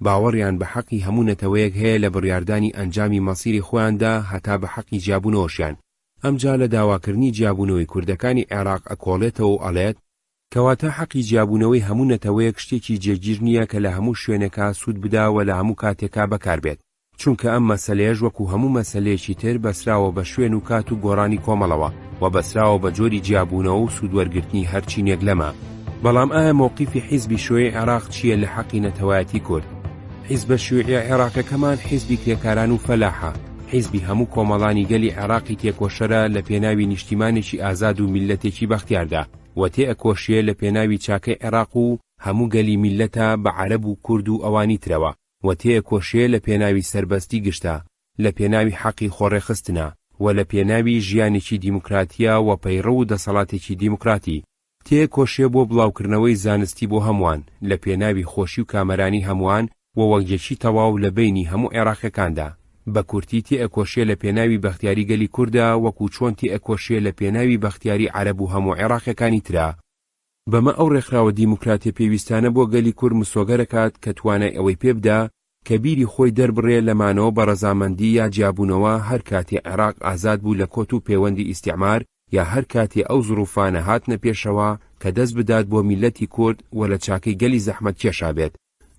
باوەڕیان بە حەقی هەموو نەتەوەیەک هەیە لە بڕیاردانی ئەنجامی مەسیری خۆیاندا هەتا بە حەقی جیابوونەوەشیان. ئەمجا لە داواکردنی جیابوونەوەی کوردەکانی عێراق ئەکۆڵێتەوە و ئەڵێت کەواتە حەقی جیابوونەوەی هەموو نەتەوەیەک شتێکی جێگیر نییە کە لە هەموو شوێنێکا سوود بداوە لە هەموو کاتێکا بەکاربێت، چونکە ئەم مەسەلەیەش وەکو هەموو مەسەلەیەکی تر بەسراوە بە شوێن و کات و گۆڕانی کۆمەڵەوە و بەسراوە بە جۆری جیابوونەوە و سوودوەرگرتنی هەرچینێک لەمە. بەڵام ئایا مووقیفی حیزبی شیوعی عێراق چییە لە حەقی نەتەوایەتی کورد؟ حیزبە شیوعیە عێراقیەکەمان حیزبی کرێکاران و فەلاحە، حیزبی هەموو کۆمەڵانی گەلی عێراقی تێکۆشەرە لە پێناوی نیشتیمانێکی ئازاد و میلەتێکی بەختیاردا و تێئەکۆشیە لە پێناوی چاکەی عێراق و هەموو گەلی میلەتە بە عەرەب و کورد و ئەوانی ترەوە و تێئەکۆشیە لە پێناوی سەربەستی گشتە لە پێناوی حەقی خۆڕێخستنە و لە پێناوی ژیانێکی دیموکراتیە و پەیڕە و دەسەڵاتێکی دیموکراتی تێکۆشێ بۆ بڵاوکردنەوەی زانستی بۆ هەمووان لە پێناوی خۆشی و کامەرانی هەمووان و وەکجێکی تەواو لە بینی هەموو عێراقیەکاندا بە کورتی تێئەکۆشێ لە پێناوی بەختیاری گەلی کووردا وەکو چۆن تێئەکۆشێ لە پێناوی بەختیاری عەرەب و هەموو عێراقیەکانی ترا. بەمە ئەو ڕێکخراوە دیموکراتیە پێویستانە بۆ گەلی کورد مسۆگەرەکات کە توانای ئەوەی پێبدا کە بیری خۆی دەربڕێ لەمانەوە بە ڕەزامەندی یا جیابوونەوە هەر کاتێ عێراق ئازاد بوو لە کۆت و پەیوەندی ئیستیعمار یا هەر کاتێ ئەو زروفانە هاتنە پێشەوە کە دەست بدات بۆ میلەتی کورد و لە چاکەی گەلی زەحمەت کێشا بێت.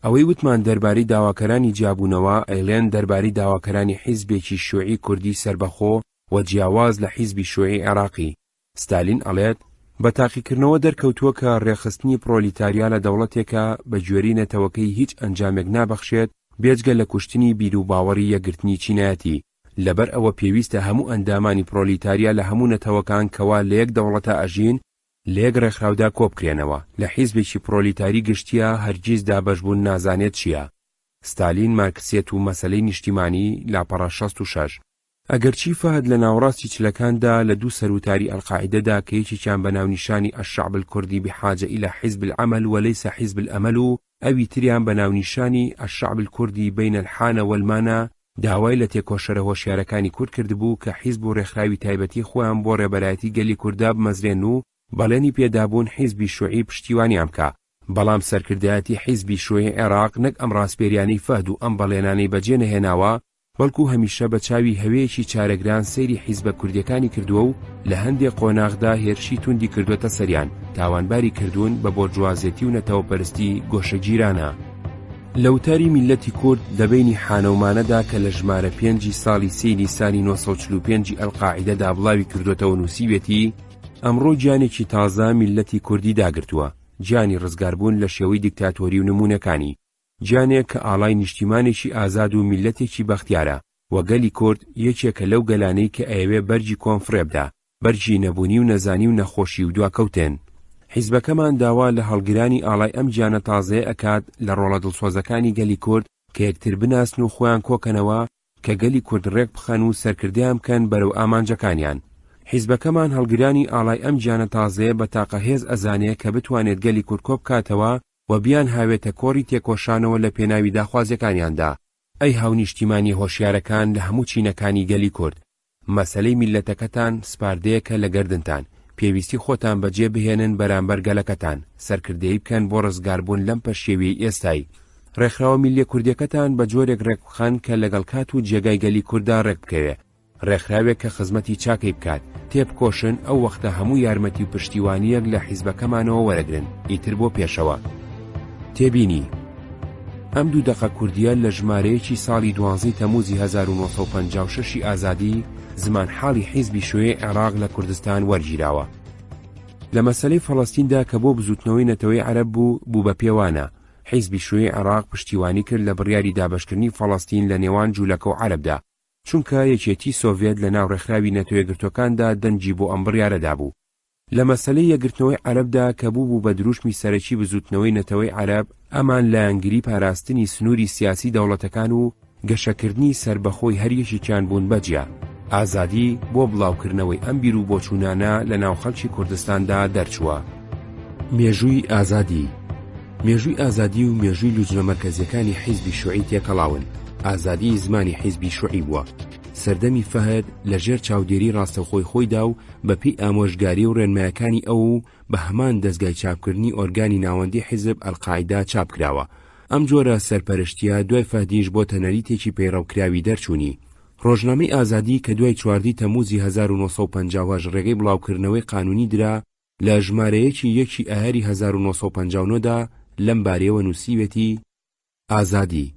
ئەوەی وتمان دەربارەی داواکەرانی جیابوونەوە ئەیڵێن دەربارەی داواکەرانی حیزبێکی شیوعی کوردی سربەخۆ و جیاواز لە حیزبی شیوعی عێراقی. ستالین ئەڵێت بە تاقیکردنەوە دەرکەوتووە کە ڕێخستنی پرۆلیتاریا لە دەوڵەتێکە بە گوێرەی نەتەوەکەی هیچ ئەنجامێک نابەخشێت بێجگە لە کوشتنی بیر و باوەڕی یەکگرتنی چینایەتی. لەبەر ئەوە پێویستە هەموو ئەندامانی پرۆلیتاریا لە هەموو نەتەوەکان کەوا لە یەک دەوڵەتە ئەژین لە یەک ڕێکخراودا کۆبکرێنەوە. لە حیزبێکی پرۆلیتاری گشتیە هەرگیز دابەشبوون نازانێت چییە. ستالین مارکسیەت و مەسەلەی نیشتیمانی لاپەڕە 66. ئەگەرچی فەهد لە ناوەڕاستی چلەکاندا لە دوو سەرۆتاری ئەلقاعیدەدا کە یەکێکیان بە ناونیشانی ئەشعب الکوردی بحاجە إلى حزب العمل وليس حزب الأمل و ئەوی تریان بە ناونیشانی ئەشعب الکوردی بین الحانە والمانە داوای لە تێکۆشەرە هۆشیارەکانی کورد کردبوو کە حیزب و ڕێکخراوی تایبەتی خۆیان بۆ ڕێبەرایەتی گەلی کووردا بمەزرێن و بەڵێنی پێدابوون حیزبی شیوعی پشتیوانیان بکە. بەڵام سەرکردایەتی حیزبی شیوعی عێراق نەک ئەم ڕاستپێریانەی فەهد و ئەم بەڵێنانەی بەجێ نەهێناوە بەڵکو هەمیشە بە چاوی هەوەیەکی چارەگران سەیری حیزبە کوردیەکانی کردووە و لە هەندێک قۆناغدا هێرشی توندی کردوتە سەریان تاوانباری کردوون بە بۆرژوازێتی و نەتەوەپەرستی گۆشەگیرانە. لەوتاری میلەتی کورد لەبینی حانەومانەدا کە لە ژمارە 5 ساڵی 3 نیسانی 1945 ئەلقاعیدەدا بڵاوی کردوتەوە نووسیوێتی ئەمڕۆ گیانێکی تازە میلەتی کوردی داگرتووە، گیانی ڕزگاربوون لە شێوەی دیکتاتۆری و نمونەکانی، گیانێک کە ئاڵای نیشتیمانێکی ئازاد و میلەتێکی بەختیارە و گەلی کورد یەکێکە لەو گەلانەی کە ئەیەوێ بەرجی کۆنفرێبدا، بەرجی نەبوونی و نەزانی و نەخۆشی و دواکەوتێن. حیزبەکەمان داوا لە هەڵگرانی ئاڵای ئەم گیانە تازەیە ئەکات لە ڕۆڵە دڵسۆزەکانی گەلی کورد کە یەکتر بناسن و خۆیان کۆکەنەوە کە گەلی کورد ڕێک بخەن و سەرکردیان بکەن بەرەو ئامانجەکانیان. حیزبەکەمان هەڵگرانی ئاڵای ئەم گیانە تازەیە بە تاقە هێز ئەزانێ کە بتوانێت گەلی کورد کۆ بکاتەوە و بیان هاوێتە کۆڕی تێکۆشانەوە لە پێناوی داخوازیەکانیاندا. ئەی هاونیشتیمانی هۆشیارەکان لە هەموو چینەکانی گەلی کورد، مەسەلەی میلەتەکەتان سپاردەیەکە لە گەردنتان، پێویستی خۆتان بەجێ بهێنن بەرامبەر گەلەکەتان، سەرکردەی بکەن بۆ ڕزگاربوون لەم پەشێوەی ئێستایی. ڕێکخراوە میلیە کوردیەکەتان بە جۆرێک ڕێک بخەن کە لەگەڵ کات و جێگای گەلی کووردا ڕێک بکەوێ، ڕێکخراوێک کە خزمەتی چاکەی بکات، تێبکۆشن ئەو وەختە هەموو یارمەتی و پشتیوانیەک لە حیزبەکەمانەوە وەرەگرن، ئیتر بۆ پێشەوە. تێبینی ئەم دوو دەقە کوردیە لە ژمارەیەکی ساڵی 12 تەموزی 1956 ئازادی زمان حاڵی حیزبی شیوعی عێراق لە کوردستان وەرگیراوە. لە مەسەلەی فەڵەستیندا کە بۆ بزوتنەوەی نەتەوەی عەرەب بوو بە پێوانە، حیزبی شیوعی عێراق پشتیوانی کرد لە بڕیاری دابەشکردنی فەڵەستین لە نێوان جوولەکە و عەرەبدا، چونکە یەکێتی سۆڤێت لە ناو ڕێکخراوی نەتەوە یەکگرتوەکاندا دەنگی بۆ ئەم بڕیارەدا بوو. لە مەسەلەی یەکگرتنەوەی عەرەبدا کە بوو بە دروشمی سەرەکی بزوتنەوەی نەتەوەی عەرەب، ئەمان لایەنگری پاراستنی سنووری سیاسی دەوڵەتەکان و گەشەکردنی سربەخۆی هەریەکێکیان بوون بەجیا. ئازادی بۆ بڵاوکردنەوەی ئەم بیر و بۆچوونانە لە ناو خەڵکی کوردستاندا دەرچووە. مێژووی ئازادی. مێژووی ئازادی و مێژووی لوجنە مەرکەزیەکانی حیزبی شیوعی تێکەڵاون. ئازادی زمانی حیزبی شیوعی بووە. سەردەمی فەهد لە ژێر چاودێری ڕاستەوخۆی خۆیدا و بەپێی ئامۆژگاری و ڕێنمایەکانی ئەو بە هەمان دەستگای چاپکردنی ئۆرگانی ناوەندی حیزب ئەلقاعیدا چاپ کراوە. ئەم جۆرە سەرپەرشتیە دوای فەهدیش بۆ تەنەریتێکی پەیڕەوکراوی دەرچوونی. ڕۆژنامەی ئازادی کە دوای 14 تەموزی 1950 ڕێگەی بڵاوکردنەوەی قانونی درا لە ژمارەیەکی 1 ئایاری 1959دا لەم بارەیەوە نووسیوێتی: ئازادی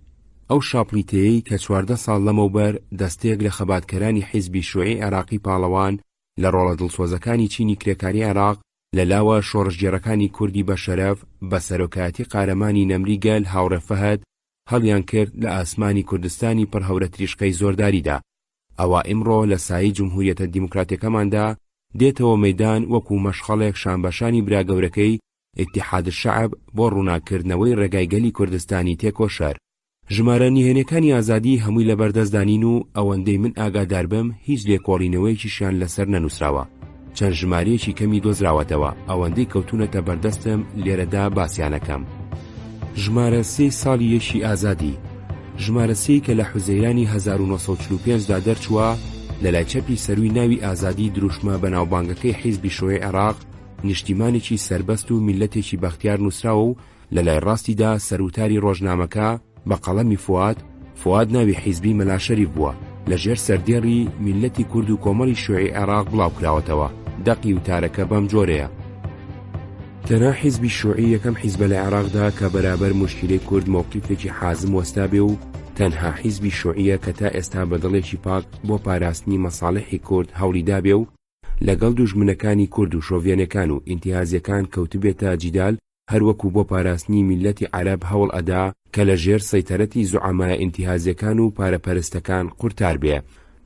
ئەو شاپڵیتەیەی کە 14 ساڵ لەمەوبەر دەستێک لە خەباتکەرانی حیزبی شیوعی عێراقی پاڵەوان لە ڕۆڵە دڵسۆزەکانی چینی کرێکاری عێراق لەلاوە شۆڕژگێڕەکانی کوردی بە شەرەف بە سەرۆکایەتی قارەمانی نەمری گەل هاوڕێ فەهد هەڵیان کرد لە ئاسمانی کوردستانی پڕ هەورە تریشقەی زۆرداریدا. ئەوە ئیمڕۆ لە سایەی جمهوریەتە دیموکراتیەکەماندا دێتەوە مەیدان وەکو مەشخەڵێک شانبەشانی براگەورەکەی ئیتیحاد الشەعب بۆ ڕووناکردنەوەی ڕێگای گەلی کوردستانی تێکۆشەر. ژمارە نهێنیەکانی ئازادی هەمووی لە بەردەستدانین و ئەوەندەی من ئاگادار بم هیچ لێکۆڵینەوەیەکیشیان لەسەر نەنووسراوە. چەند ژمارەیەکی کەمی دۆزراوەتەوە، ئەوەندەی کەوتونەتە بەردەستم لێرەدا باسییانەکەم. ژمارە 3 ساڵی یەشی ئازادی، ژمارە 3 کە لە حوزەیرانی 1945دا دەرچووە لەلای چەپی سەرووی ناوی ئازادی دروشمە بەناوبانگەکەی حیزبی شۆعی عێراق، نیشتیمانێکی سربەست و میلەتێکی بەختیار نووسراوە و لەلای ڕاستیدا سەرروتاری ڕۆژنامەکە بە قەڵەمی فواد ناوی حیزبی مەلاشەریف بووە، لەژێر سەردێڕی میلەتی کورد و کۆمەڵی شۆعی عێراق بڵاوکراوەتەوە. دەقی وتارەکە بەم جۆرەیە. تەنها حیزبی شۆعی یەکەم حیزبە لە عێراقدا کە بەرامبەر موشکیلەی کورد موقیفێکی حازم وەستا بێ و تەنها حیزبی شۆعیە کە تا ئێستا بەدڵێکی پاک بۆ پاراستنی مەساڵحی کورد هەوڵیدا بێ و لەگەڵ دوژمنەکانی کورد و شۆڤێنەکان و ئینتیهازیەکان کەوتبێتە جیدال، هەروەکو بۆ پاراستنی میلەتی عەرەب هەوڵ ئەدا کە لە ژێر سەیتەرەتی زوعەمای ئینتیهازیەکان و پارەپەرستەکان قورتار بێ.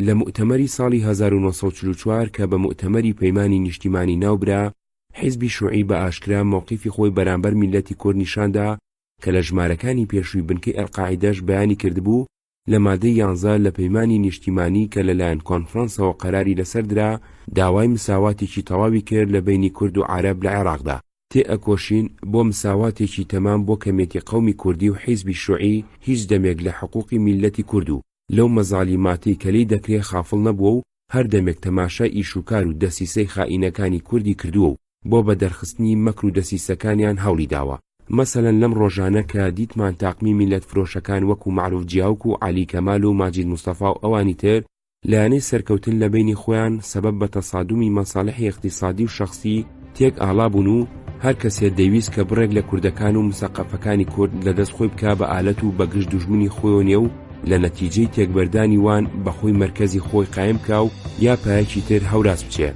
لە مؤتەمەری ساڵی 1944 کە بە مؤتەمەری پەیمانی نیشتیمانی ناوبرا، حیزبی شۆعی بە ئاشکرا موقیفی خۆی بەرامبەر میلەتی کورد نیشاندا کە لە ژمارەکانی پێشووی بنکەی ئەلقاعیدەش بەیانی کردبوو لە مادەی 11 لە پەیمانی نیشتیمانی کە لەلایەن کۆنفرەنسەوە قەراری لەسەردرا داوای مساواتێکی تەواوی کرد لە بینی کورد و عەرەب لە عێراقدا. تێئەکۆشین بۆ مساواتێکی تەمام بۆ کەمێتی قەومی کوردی و حیزبی شۆعی هیچ دەمێک لە حقوقی میلەتی کورد و لەو مەزالیماتی کە لێی دەکرێ خافڵ نەبووە و هەر دەمێک تەماشای ئیشوکار و دەسیسەی خائینەکانی کوردی کردووە و بۆ بەدەرخستنی مەکر و دەسیسەکانیان هەوڵی داوە. مەسەلەن لەم ڕۆژانە کە دیتمان تاقمی میلەت فرۆشەکان وەکو معروف جیاوک و عەلی کەمال و ماجید مستەفا و ئەوانی تر لایەنەی سەرکەوتن لە بینی خۆیان سەبەب بە تەسادومی مەساڵحی اقتصادی و شەخسی تێک ئاڵا بوون و هەر کەسێ دەویست کە بڕێک لە کوردەکان و مسەقەفەکانی کورد لەدەست خۆی بکا بە ئالەت و بەگشت دوژمنی خۆیەوە نیە و لە نەتیجەی تێکبەردانی وان بەخۆی مرکزی خۆی قایم کا و یا پایەکی تر هەوراس بچێ.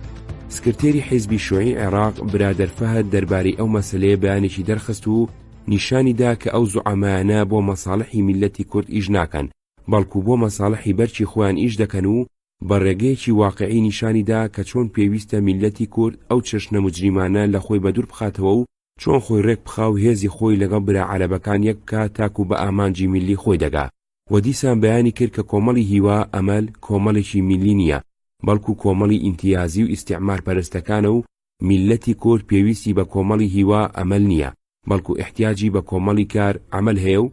سکرتێری حیزبی شۆعی عێراق برادەر فەهەد دەربارەی ئەو مەسەلەیە بەیانێکی دەرخست و نیشانیدا کە ئەو زوعەمایانە بۆ مەساڵحی میلەتی کورد ئیش ناکەن، بەڵکو بۆ مەساڵحی بەرچی خۆیان ئیش دەکەن و بە ڕێگەیەکی واقعی نیشانیدا کە چۆن پێویستە میلەتی کورد ئەو چەشنە مجریمانە لە خۆی بەدوور بخاتەوە و چۆن خۆی ڕێک بخا و هێزی خۆی لەگەڵ برا عەرەبەکان یەک بکات تاکو بە ئامانجی میلی خۆی دەگا. و دیسان بەیانی کرد کە کۆمەڵی هیوا ئەمەل کۆمەڵێکی میلی نییە، بەڵکو کۆمەڵی ئینتیازی و ئیستیعمار پەرستەکانە و میلەتی کورد پێویستی بە کۆمەڵی هیوا ئەمەل نییە، بەڵکو احتیاجی بە کۆمەڵی کار ئەمەل هەیە و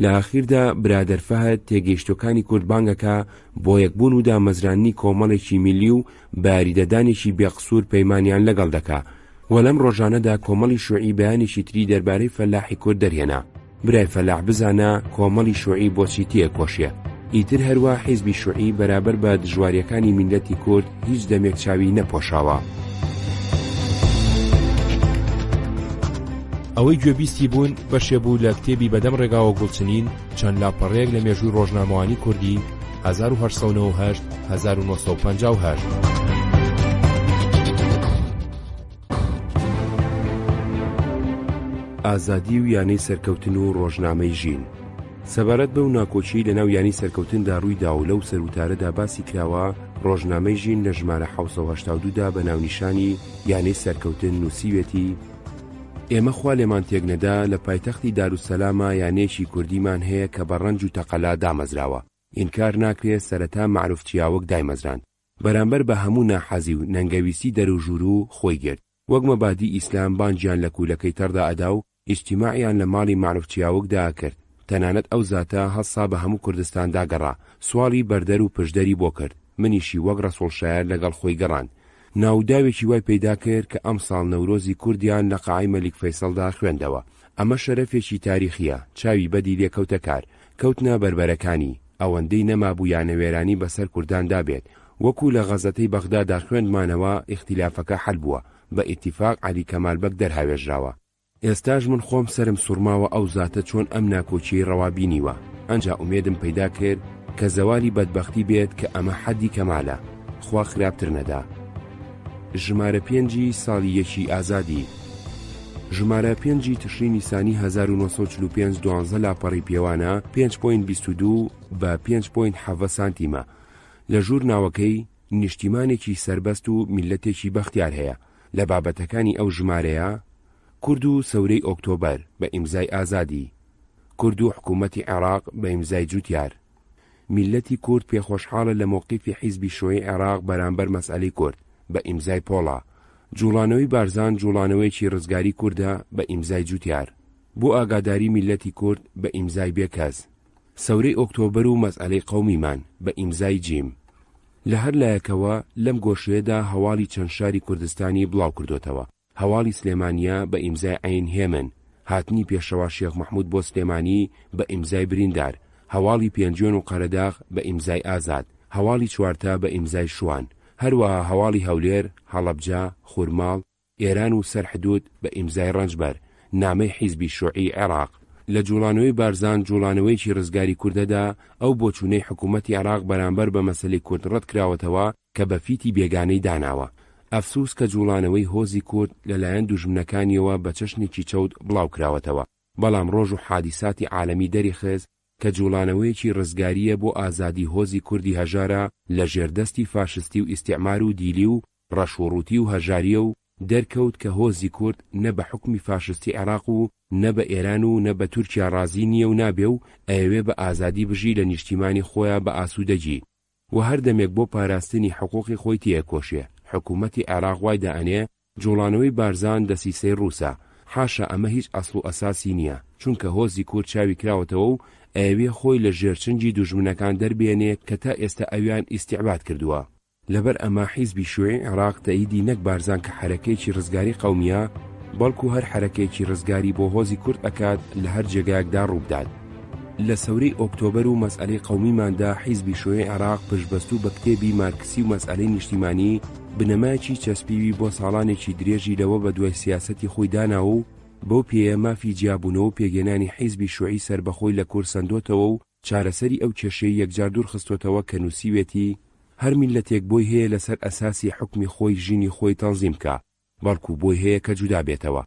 لە ئاخیردا برادەر فەهەد تێگەیشتەکانی کورد بانگەکە بۆ یەکبوون و دامەزرانی کۆمەڵێکی میلی و باریدەدانێکی بێقسوور پەیمانیان لەگەڵ دەکا. و لەم ڕۆژانەدا کۆمەڵی شۆعی بەیانێکی تری دەربارەی فەلاحی کورد دەرهێنا. برای فەلاح بزانە کۆمەڵی شۆعی بۆچی تێکۆشیە. ئیتر هەروە حیزبی شۆعی بەرامبەر بە دژواریەکانی میلەتی کورد هیچ دەمێک چاوی نەپۆشاوە. ئەوەی گوێبیستی بوون بەشێ بوو لە کتێبی بەدەم ڕێگاوە گوڵچنین چەند لاپەڕەیەک لە مێژووی ڕۆژنامەوانی کوردی 1898 1958. ئازادی و یانەی سەرکەوتن و ڕۆژنامەی ژین. سەبارەت بەو ناکۆچی لەناو یانی سەرکەوتندا ڕوویدا و لەو سەرروتارەدا باسی کراوە، ڕۆژنامەی ژین لە ژمارە 1982دا بە ناونیشانی یانەی سەرکەوتن نووسیوێتی: ئێمە خوا لێمان تێک نەدا لە پایتەختی دارولسەلامە یانەیەکی کوردیمان هەیە کە بە ڕەنج و تەقەلا دامەزراوە، ئینکار ناکرێت سەرەتا معروف چیاوک دایمەزران، بەرامبەر بە هەموو ناحەزی و نەنگەویستی دەروژور و خۆی گرت، وەک مەبادی ئیسلام بانجیان لە کوولەکەی تەڕدا ئەدا و ئیجتیماعیان لە ماڵی معروف چیاوکدا کرد. تەنانەت ئەو زاتە هەسا بە هەموو کوردستان داگەڕا، سواڵی بەردەر و پشدەری بۆ کرد، منیشی وەک ڕەسوڵشایەر لەگەڵ خۆی گەڕاند. ناوداوێکی وای پەیدا کرد کە ئەم ساڵ نەورۆزی کوردیان لە قاعی مەلیک فەیسەڵدا خوێندەوە. ئەمە شەرەفێکی تاریخیە، چاوی بەدی لێکەوتە کار، کەوتنە بەربەرەکانی ئەوەندەی نەمابوو یانەوێرانی بەسەر کورداندا بێت. وەکو لە غەزەتەی بەغدادا خوێندمانەوە ئیختیلافەکە حەل بووە، بە ئیتیفاق عەلی کەمال بەگ دەرهاوێژراوە. ئێستاش من خۆم سرم سوورماوە ئەو زاتە چۆن ئەم ناکۆچیی ڕەوابینیوە. ئەنجا ئومێدم پەیدا کرد کە زەوالی بەدبەختی بێت کە ئەمە حەدی کەمالە، خوا خراپتر نەدا. ژمارە 5 ساڵی یەکی ئازادی. ژمارە 5 تشرینی نیسانی 1945 12 لاپەڕی پێوانە 5.22 بە 5.7 سانتیمە. لە ژوور ناوەکەی نیشتیمانێکی سربەست و میلەتێکی بەختیار هەیە. لە بابەتەکانی ئەو ژمارەیە: کورد و سەورەی ئۆکتۆبەر بە ئیمزای ئازادی، کورد و حکوومەتی عێراق بە ئیمزای جوتیار. میلەتی کورد پێخۆشحاڵە لە مۆقیفی حیزبی شوێی عێراق بەرامبەر مەسئلەی کورد بە ئیمزای پۆڵا. جوڵانەوەی بارزان جوڵانەوەیکی ڕزگاری کووردە بە ئیمزای جوتیار. بۆ ئاگاداری میلەتی کورد بە ئیمزای بێکەز. سەورەی ئۆکتۆبەر و مەسئلەی قەومیمان بە ئیمزای جیم. لە هەر لایەکەوە لەم گۆشەیەدا هەواڵی چەند شاری کوردستانی بڵاو کردوتەوە. هەواڵی سلێمانیا بە ئیمزای عین هێمن، هاتنی پێشەوا شێخ مەحموود بۆ سلێمانی بە ئیمزای بریندار، هەواڵی پێنجۆن و قەرەداغ بە ئیمزای ئازاد، هەواڵی چوارتا بە ئیمزای شوان، هەروەها هەواڵی هەولێر، هەڵەبجا، خورماڵ، ئێران و سەرحدود بە ئیمزای ڕەنجبەر، نامەی حیزبی شووعی عێراق. لە جوڵانەوەی بارزان جوڵانەوەیکی ڕزگاری کوردەدا ئەو بۆچوونەی حکوومەتی عێراق بەرامبەر بە مەسەلەی کورد ڕەت کراوەتەوە کە بە فیتی بێگانەی داناوە. ئەفسوس کە جوڵانەوەی هۆزی کورد لەلایەن دوژمنەکانیەوە بە چەشنێکی چەوت بڵاو کراوەتەوە. بەڵام ڕۆژ و حادیساتی عالەمی دەریخست کە جوڵانەوەیەکی ڕزگاریە بۆ ئازادی هۆزی کوردی هەژارە لە ژێردەستی فاشستی و ئیستیعمار و دیلی و ڕەشوڕووتی و هەژاریە و دەرکەوت کە هۆزی کورد نە بە حکمی فاشستی عێراق و نە بە ئێران و نە بە تورکیا ڕازی نییە و نابێ و ئەوێ بە ئازادی بژی لە نیشتیمانی خۆیان بە ئاسوودەجی و هەردەمێک بۆ پاراستنی حقوقی خۆی تێکۆشێ. حکوومەتی عێراق وای دەئەنێ جوڵانەوەی بارزان دەسیسەی ڕووسە. حاشا ئەمە هیچ ئەسڵ و ئەساسی نییە، چونکە هۆزی کورد چاوی کراوەتەوە و ئەوێ خۆی لە ژێرچنجی دوژمنەکان دەربێنێ کە تا ئێستا ئەویان ئیستیعباد کردووە. لەبەر ئەمە حیزبی شوێی عێراق تەئیدی نەک بارزان کە حرەکەیەکی ڕزگاری قەومیە، بەڵکو هەر حرەکەیەکی ڕزگاری بۆ هۆزی کورد ئەکات لە هەر جێگایەکدا ڕووبدات. لە سەورەی ئۆکتۆبەر و مەسئلەی قەومیماندا حیزبی شوێی عێراق پشتبەست و بە کتێبی مارکسی و مەسئلەی نیشتیمانی بنەمایەکی چەسپیوی بۆ ساڵانێکی درێژی لەوە بە دوای سیاسەتی خۆی داناوە و بەو پێیە مافی جیابوونەوە و پێگەێنانی حیزبی شوعی سربەخۆی لە کورد سندۆتەوە و چارەسەری ئەو کێشەی یەکجار دوور خستۆتەوە کە نووسیوێتی هەر میلەتێک بۆی هەیە لەسەر ئەساسی حکمی خۆی ژینی خۆی تەنزیم بکە، بەڵکو بۆی هەیە کە جودا بێتەوە.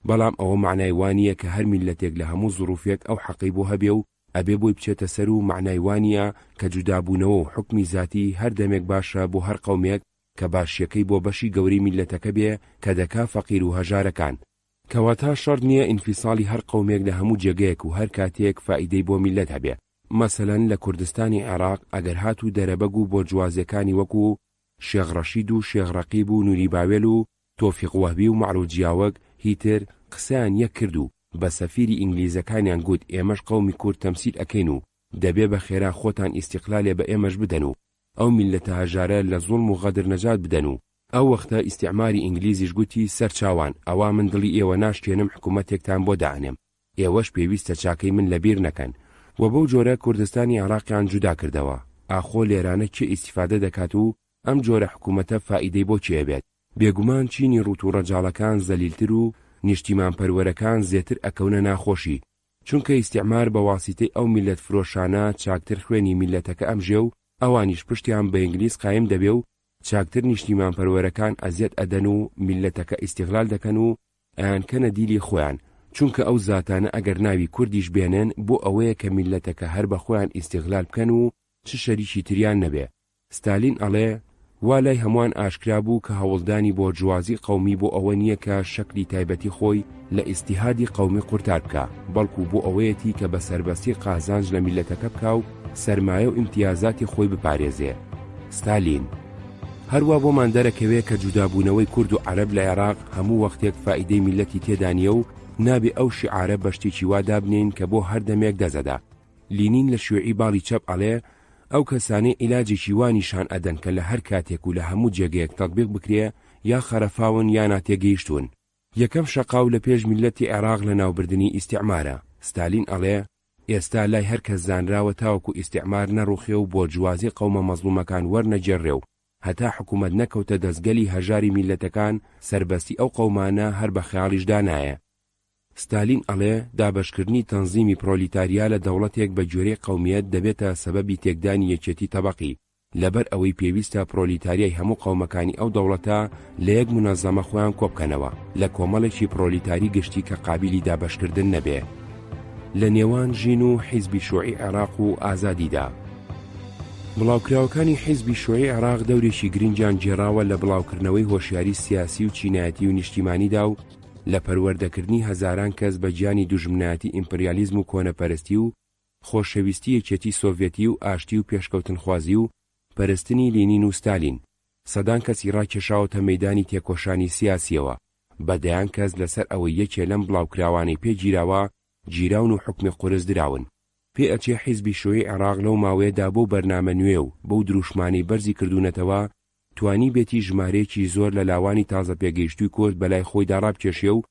بەڵام ئەوە معنای وانییە کە هەر میلەتێک لە هەموو زروفێک ئەو حەقی بۆ هەبێ و ئەبێ بۆی بچێتە سەر و معنای وانییە کە جودابوونەوە و حکمی ذاتی هەر دەمێک باشە بۆ هەر قەومێک کە باشیەکەی بۆ بەشی گەورەی میلەتەکە بێ کە دەکا فەقیر و هەژارەکان. کەواتە شەڕ نییە ئینفیساڵی هەر قەومێک لە هەموو جێگەیەک و هەر کاتێک فائیدەی بۆ میلەت هەبێ. مەسەلەن لە کوردستانی عێراق ئەگەر هات و دەرەبەگ و بۆ جوازەکانی وەکو شێخ ڕەشید و شێخ ڕەقیب و نوری باوێل و تۆفیق وەهبی و معروف جیاوەک هیتر قسەیان یەک کرد و بە سەفیری ئینگلیزەکانیان گوت ئێمەش قەومی کورد تەمسیل ئەکەین و دەبێ بە خێرا خۆتان ئیستیقلالێ بە ئێمەش بدەن و ئەو میلەتە هەژارە لە زوڵم و غەدر نەجات بدەن و ئەو وەختە ئیستیعماری ئینگلیزیش گوتی سەرچاوان ئەوا من دڵی ئێوە ناشتێنم حکوومەتێکتان بۆ دائنێم، ئێوەش پێویستە چاکەی من لەبیر نەکەن و بەو جۆرە کوردستانی عێراقیان جودا کردەوە. ئاخۆ لێرانە چه ئیسیفادە دەکات و ئەم جۆرە حکوومەتە فائیدەی بۆ چێ بێت؟ بێگومان چینی ڕوت و ڕەجاڵەکان زەلیلتر و نیشتیمان پەروەرەکان زێتر ئەکەونە ناخۆشی، چونکە ئیستیعمار بە واسیتەی ئەو میلەت فرۆشانە چاکتر خوێنی میلەتەکە ئەمژێ و ئەوانیش پشتیان بە ئینگلیز قایم دەبێ و چاکتر نیشتیمان پەروەرەکان ئەزیەت ئەدەن و میلەتەکە ئیستیغلال دەکەن و ئەیانکەنە دیلی خۆیان، چونکە ئەو زاتانە ئەگەر ناوی کوردیش بێنن بۆ ئەوەیە کە میلەتەکە هەر بە خۆیان ئیستیغلال بکەن و چ شەریکی تریان نەبێ. ستالین ئەڵێ وا لای هەمووان ئاشکرا بوو کە هەوڵدانی بۆ جوازی قەومی بۆ ئەوە نییە کە شەکلی تایبەتی خۆی لە ئیستیهادی قەومی قورتار بکە، بەڵکو بۆ ئەوەیەتی کە بە سەربەستی قازانج لە میلەتەکە بکا و سەرمایە و ئیمتیازاتی خۆی بپارێزێ. ستالین هەروە بۆمان دەرەکەوێ کە جودابوونەوەی کورد و عەرەب لە عێراق هەموو وەختێک فائیدەی میلەتی تێدانیە و نابێ ئەو شیعارە بەشتێکی وا دابنین کە بۆ هەردەمێک دەزەدا. لینین لە شوێعی باڵی چەپ ئەڵێ ئەو کەسانەی عیلاجێکی وانیشان ئەدەن کە لە هەر کاتێک و لە هەموو جێگەیەک تەطبیق بکرێ یا خەرەفاون یا ناتێگەیشتون. یەکەم شەقاو لە پێش میلەتی عێراق لە ناوبردنی ئیستیعمارە. ستالین ئەڵێ ئێستا لای هەر کەس زانراوە تاوەکو ئیستیعمار نەڕوخێ و بۆ جوازی قەومە مەزلومەکان وەرنەجێڕێ و هەتا حکوومەت نەکەوتە دەستگەلی هەژاری میلەتەکان سەربەستی ئەو قەومانە هەر بە خەیاڵیشدا نایە. ستالین ئەڵێ دابەشکردنی تەنزیمی پرۆلیتاریا لە دەوڵەتێک بە جۆرەی قەومیەت دەبێتە سەبەبی تێکدانی یەکێتی تەبەقی، لەبەر ئەوەی پێویستە پرۆلیتاریای هەموو قەومەکانی ئەو دەوڵەتە لە یەک منەزەمە خۆیان کۆبکەنەوە لە کۆمەڵێکی پرۆلیتاری گشتی کە قابلی دابەشکردن نەبێ لە نێوان ژین و حیزبی شوعی عێراق و ئازادیدا. بڵاوکراوەکانی حیزبی شوعی عێراق دەورێکی گرنگیان جێراوە لە بڵاوکردنەوەی هۆشیاری سیاسی و چینایەتی و نیشتیمانیدا و لە پەروەردەکردنی هەزاران کەس بە گیانی دوژمنایەتی ئیمپریالیزم و کۆنەپەرستی و خۆشەویستی یەکێتی سۆڤێتی و ئاشتی و پێشکەوتنخوازی و پەرستنی لینین و ستالین. سەدان کەسی ڕاکێشاوەتە مەیدانی تێکۆشانی سیاسیەوە، بەدەیان کەس لەسەر ئەوەی یەکێ لەم بڵاوکراوانەی پێگیراوە گیراون و حکمی قورس دراون. پێ ئەچێ حیزبی شۆی عێراق لەو ماوەیەدا بۆ بەرنامە نوێ و بەو دروشمانی بەرزی کردوونەتەوە توانی بێتی ژمارەیەکی زۆر لە لاوانی تازە پێگەیشتووی کورد بەلای خۆیدا ڕابکێشێ و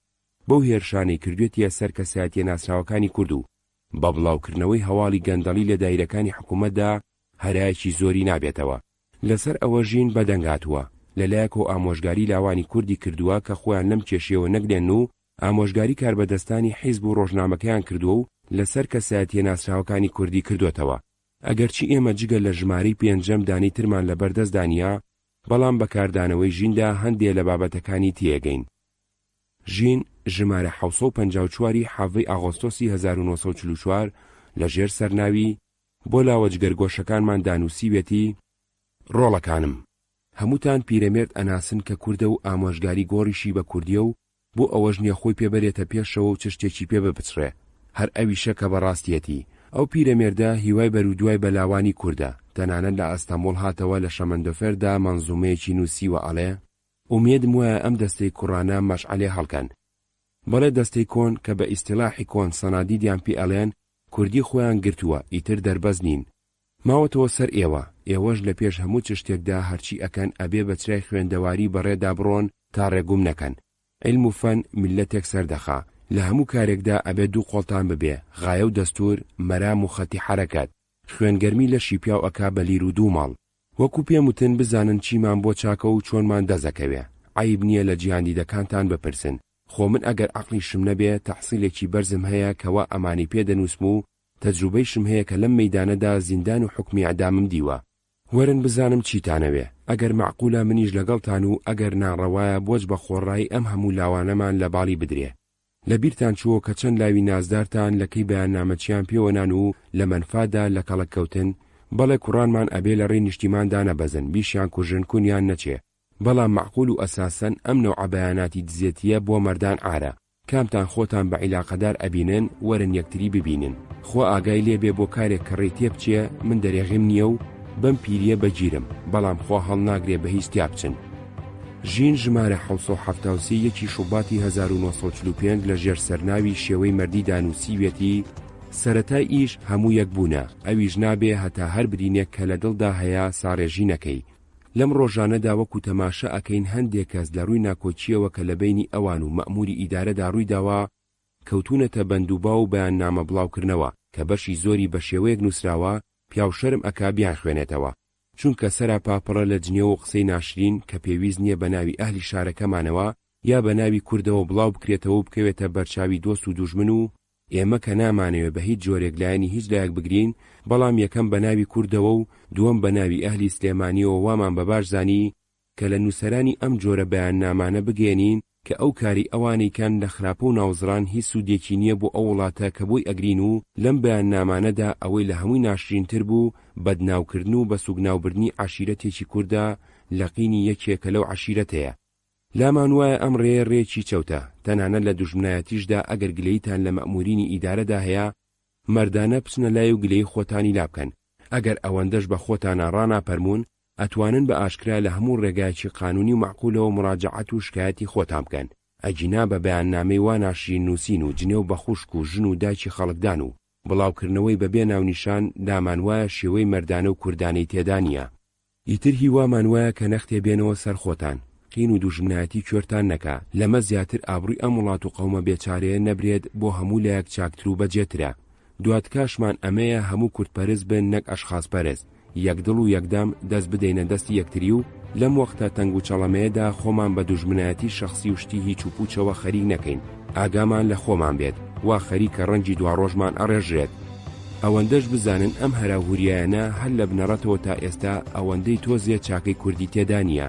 بەو هێرشانەی کردوێتیە سەر کەسایەتیە ناسراوەکانی کورد و بە بڵاوکردنەوەی هەواڵی گەندەڵی لە دایرەکانی حکوومەتدا هەرایەکی زۆری نابێتەوە. لەسەر ئەوە ژین بەدەنگاتووە لەلایەکەوە ئامۆژگاری لاوانی کوردی کردووە کە خۆیان لەم کێشەوە نەگرێن و ئامۆژگاری کاربەدەستانی حیزب و ڕۆژنامەکەیان کردووە و لەسەر کەسایەتیە ناسراوەکانی کوردی کردوێتەوە. ئەگەرچی ئێمە جگە لە ژمارەی پێنجەم دانی ترمان لە بەردەستدانیا، بەڵام بەکاردانەوەی ژیندا هەندێ لە بابەتەکانی تێگەین. ژین ژمارە 754 حەڤەی ئاغۆستۆسی 1944 لەژێر سەرناوی بۆ لاوەجگەرگۆشەکانمان دانووسیوێتی: ڕۆڵەکانم، هەمووتان پیرەمێرد ئەناسن کە کووردە و ئامۆژگاری گۆڕیشی بە کوردیە و بۆ ئەوەش نییە خۆی پێبەرێتە پێشەوە و چشتێکی پێ بپچڕێ، هەر ئەویشە کە بەڕاستیەتی ئەو پیرەمێردە هیوای بەرودوای بەلاوانی کووردە. تەنانەت لە ئەستەمبوڵ هاتەوە لە شەمەندۆفێردا مەنزومەیەکی نووسیوە ئەڵێ: ئومێدم وایە ئەم دەستەی کوڕانە مەشعەلێ هەڵکەن. بەڵێ دەستەی کۆن کە بە ئیستیلاحی کۆن سەنادیدیان پێ ئەڵێن کوردی خۆیان گرتووە، ئیتر دەربەز نین. ماوەتەوە سەر ئێوەش لە پێش هەموو چشتێکدا هەرچی ئەکەن ئەبێ بە چرای خوێندەواری بەڕێدا بڕۆن تا ڕێگوم نەکەن. عیلم و فەن میللەتێک سەردەخا، لە هەموو کارێکدا ئەبێ دوو قۆڵتان ببێ: غایە و دەستور، مەرام و خەتی حەرەکەت. خوێنگەرمی لە شیپیا و ئەکا بە لیر و دوو ماڵ. وەکو پێم وتن بزانن چیمان بۆ چاکە و چۆنمان دەزەکەوێ. عیب نییە لە گیاندیدەکانتان بپرسن. خۆ من ئەگەر عەقلی شم نەبێ تەحسیلێکی بەرزم هەیە کەوا ئەمانی پێدەنووسم و تەجروبەی شم هەیە کە لەم مەیدانەدا زیندان و حکمی ئەدامم دیوە. وەرن بزانم چیتانەوێ، ئەگەر معقولە منیش لەگەڵتان و ئەگەر ناڕەوایە بۆچ بە خۆڕایی ئەم هەموو لاوانەمان لە باڵی بدرێ. لە بیرتان چووە کە چەند لاوی نازدارتان لەکەی بەیاننامەچیان پێوەنان و لە منفادا لە کەڵک کەوتن، بەڵێ کوڕانمان ئەبێ لە ڕێی نیشتیماندا نەبەزن، بیشیان کوژن کونیان نەچێ. بەڵام معقول و ئەساسەن ئەم نەوعە بەیاناتی دزێتیە بۆ مەردان ئارە. کامتان خۆتان بە عیلاقەدار ئەبینن، وەرن یەکتری ببینن. خۆ ئاگای لێبێ بۆ کارێک کە ڕێی تێبچێ من دەرێغیم نییە و بەم پیریە بەگیرم، بەڵام خۆ هەڵ ناگرێ بە هیچ تیا بچن. ژین ژمارە 773 یەکی شوباتی 1945 لە ژێر سەرناوی شێوەی مەردی دانووسیوێتی: سەرەتای ئیش هەموو یەک بوونە، ئەویش نابێ هەتا هەر برینێک کە لە دڵدا هەیە ساڕێژی نەکەی. لەم ڕۆژانەدا وەکو تەماشا ئەکەین هەندێک کەس لە ڕووی ناکۆچیەوە کە لە بینی ئەوان و مەئموری ئیدارەدا ڕوویداوە کەوتونەتە بەندوبا و بەیاننامە بڵاوکردنەوە کە بەشی زۆری بە شێوەیەک نووسراوە پیاو شەرم ئەکا بیان خوێنێتەوە، چونکە سەرا پاپڕە لە جنێوە و قسەی ناشرین کە پێویست نییە بە ناوی ئەهلی شارەکەمانەوە یا بە ناوی کوردەوە بڵاو بکرێتەوە و بکەوێتە بەرچاوی دۆست و دوژمن و ئێمە کە نامانەوێ بە هیچ جۆرێک لایەنی هیچ لایەک بگرین، بەڵام یەکەم بە ناوی کوردەوە و دووەم بە ناوی ئەهلی سلێمانیەوە وامان بە باش زانی کە لە نووسەرانی ئەم جۆرە بەیاننامانە بگێنین کە ئەو کاری ئەوانەی کان لە خراپە و ناوزڕان هیچ سوودێکی نییە بۆ ئەو وڵاتە کە بۆی ئەگرین و لەم بەیاننامانەدا ئەوەی لە هەمووی ناشرینتر بوو بەدناوکردن و بە سوگناوبردنی عەشیرەتێکی کووردە لەقینی یەکێکە لەو عەشیرەتەیە. لامان وایە ئەم ڕێیەکی چەوتە، تەنانەت لە دوژمنایەتیشدا ئەگەر گلەیتان لە مەئمورینی ئیدارەدا هەیە، مەردانە بچنە لای و گلەی خۆتانی لابکەن. ئەگەر ئەوەندەش بە خۆتانە ڕاناپەرمون، ئەتوانن بە ئاشکرا لە هەموو ڕێگایکی قانونی و معقولەوە مراجعەت و شکایەتی خۆتان بکەن. ئەجینا بە بەیاننامەی وا ناشرین نووسین و جنێو بە خوشک و ژن و دایکی خەڵکدان و بڵاوکردنەوەی بەبێ ناونیشان دامان وایە شێوەی مەردانە و کوردانەی تێدا نییە. ئیتر هیوامان وایە کە نەختێ بێنەوە سەر خۆتان، قین و دوژمنایەتی کوێرتان نەکا، لەمە زیاتر ئابڕووی ئەم وڵات و قەومە بێچارەیە نەبرێت بۆ هەموو لایەک چاکتر و بەجێترە. دواتکاشمان ئەمەیە هەموو کورتپەرست بن نەک ئەشخاصپەرست، یەکدڵ و یەکدام دەست بدەینە دەستی یەکتری و لەم وەختە تەنگ و چەڵەمەیەدا خۆمان بە دوژمنایەتی شەخسی و شتی هیچ و پوچەوە خەریک نەکەین، ئاگامان لە خۆمان بێت، وا خەریکە ڕەنجی دواڕۆژمان ئەڕێژێت. ئەوەندەش بزانن ئەم هەراهوریایانە هەر لە بنەڕەتەوە تا ئێستا ئەوەندەی تۆزیە چاکەی کوردی تێدا نییە.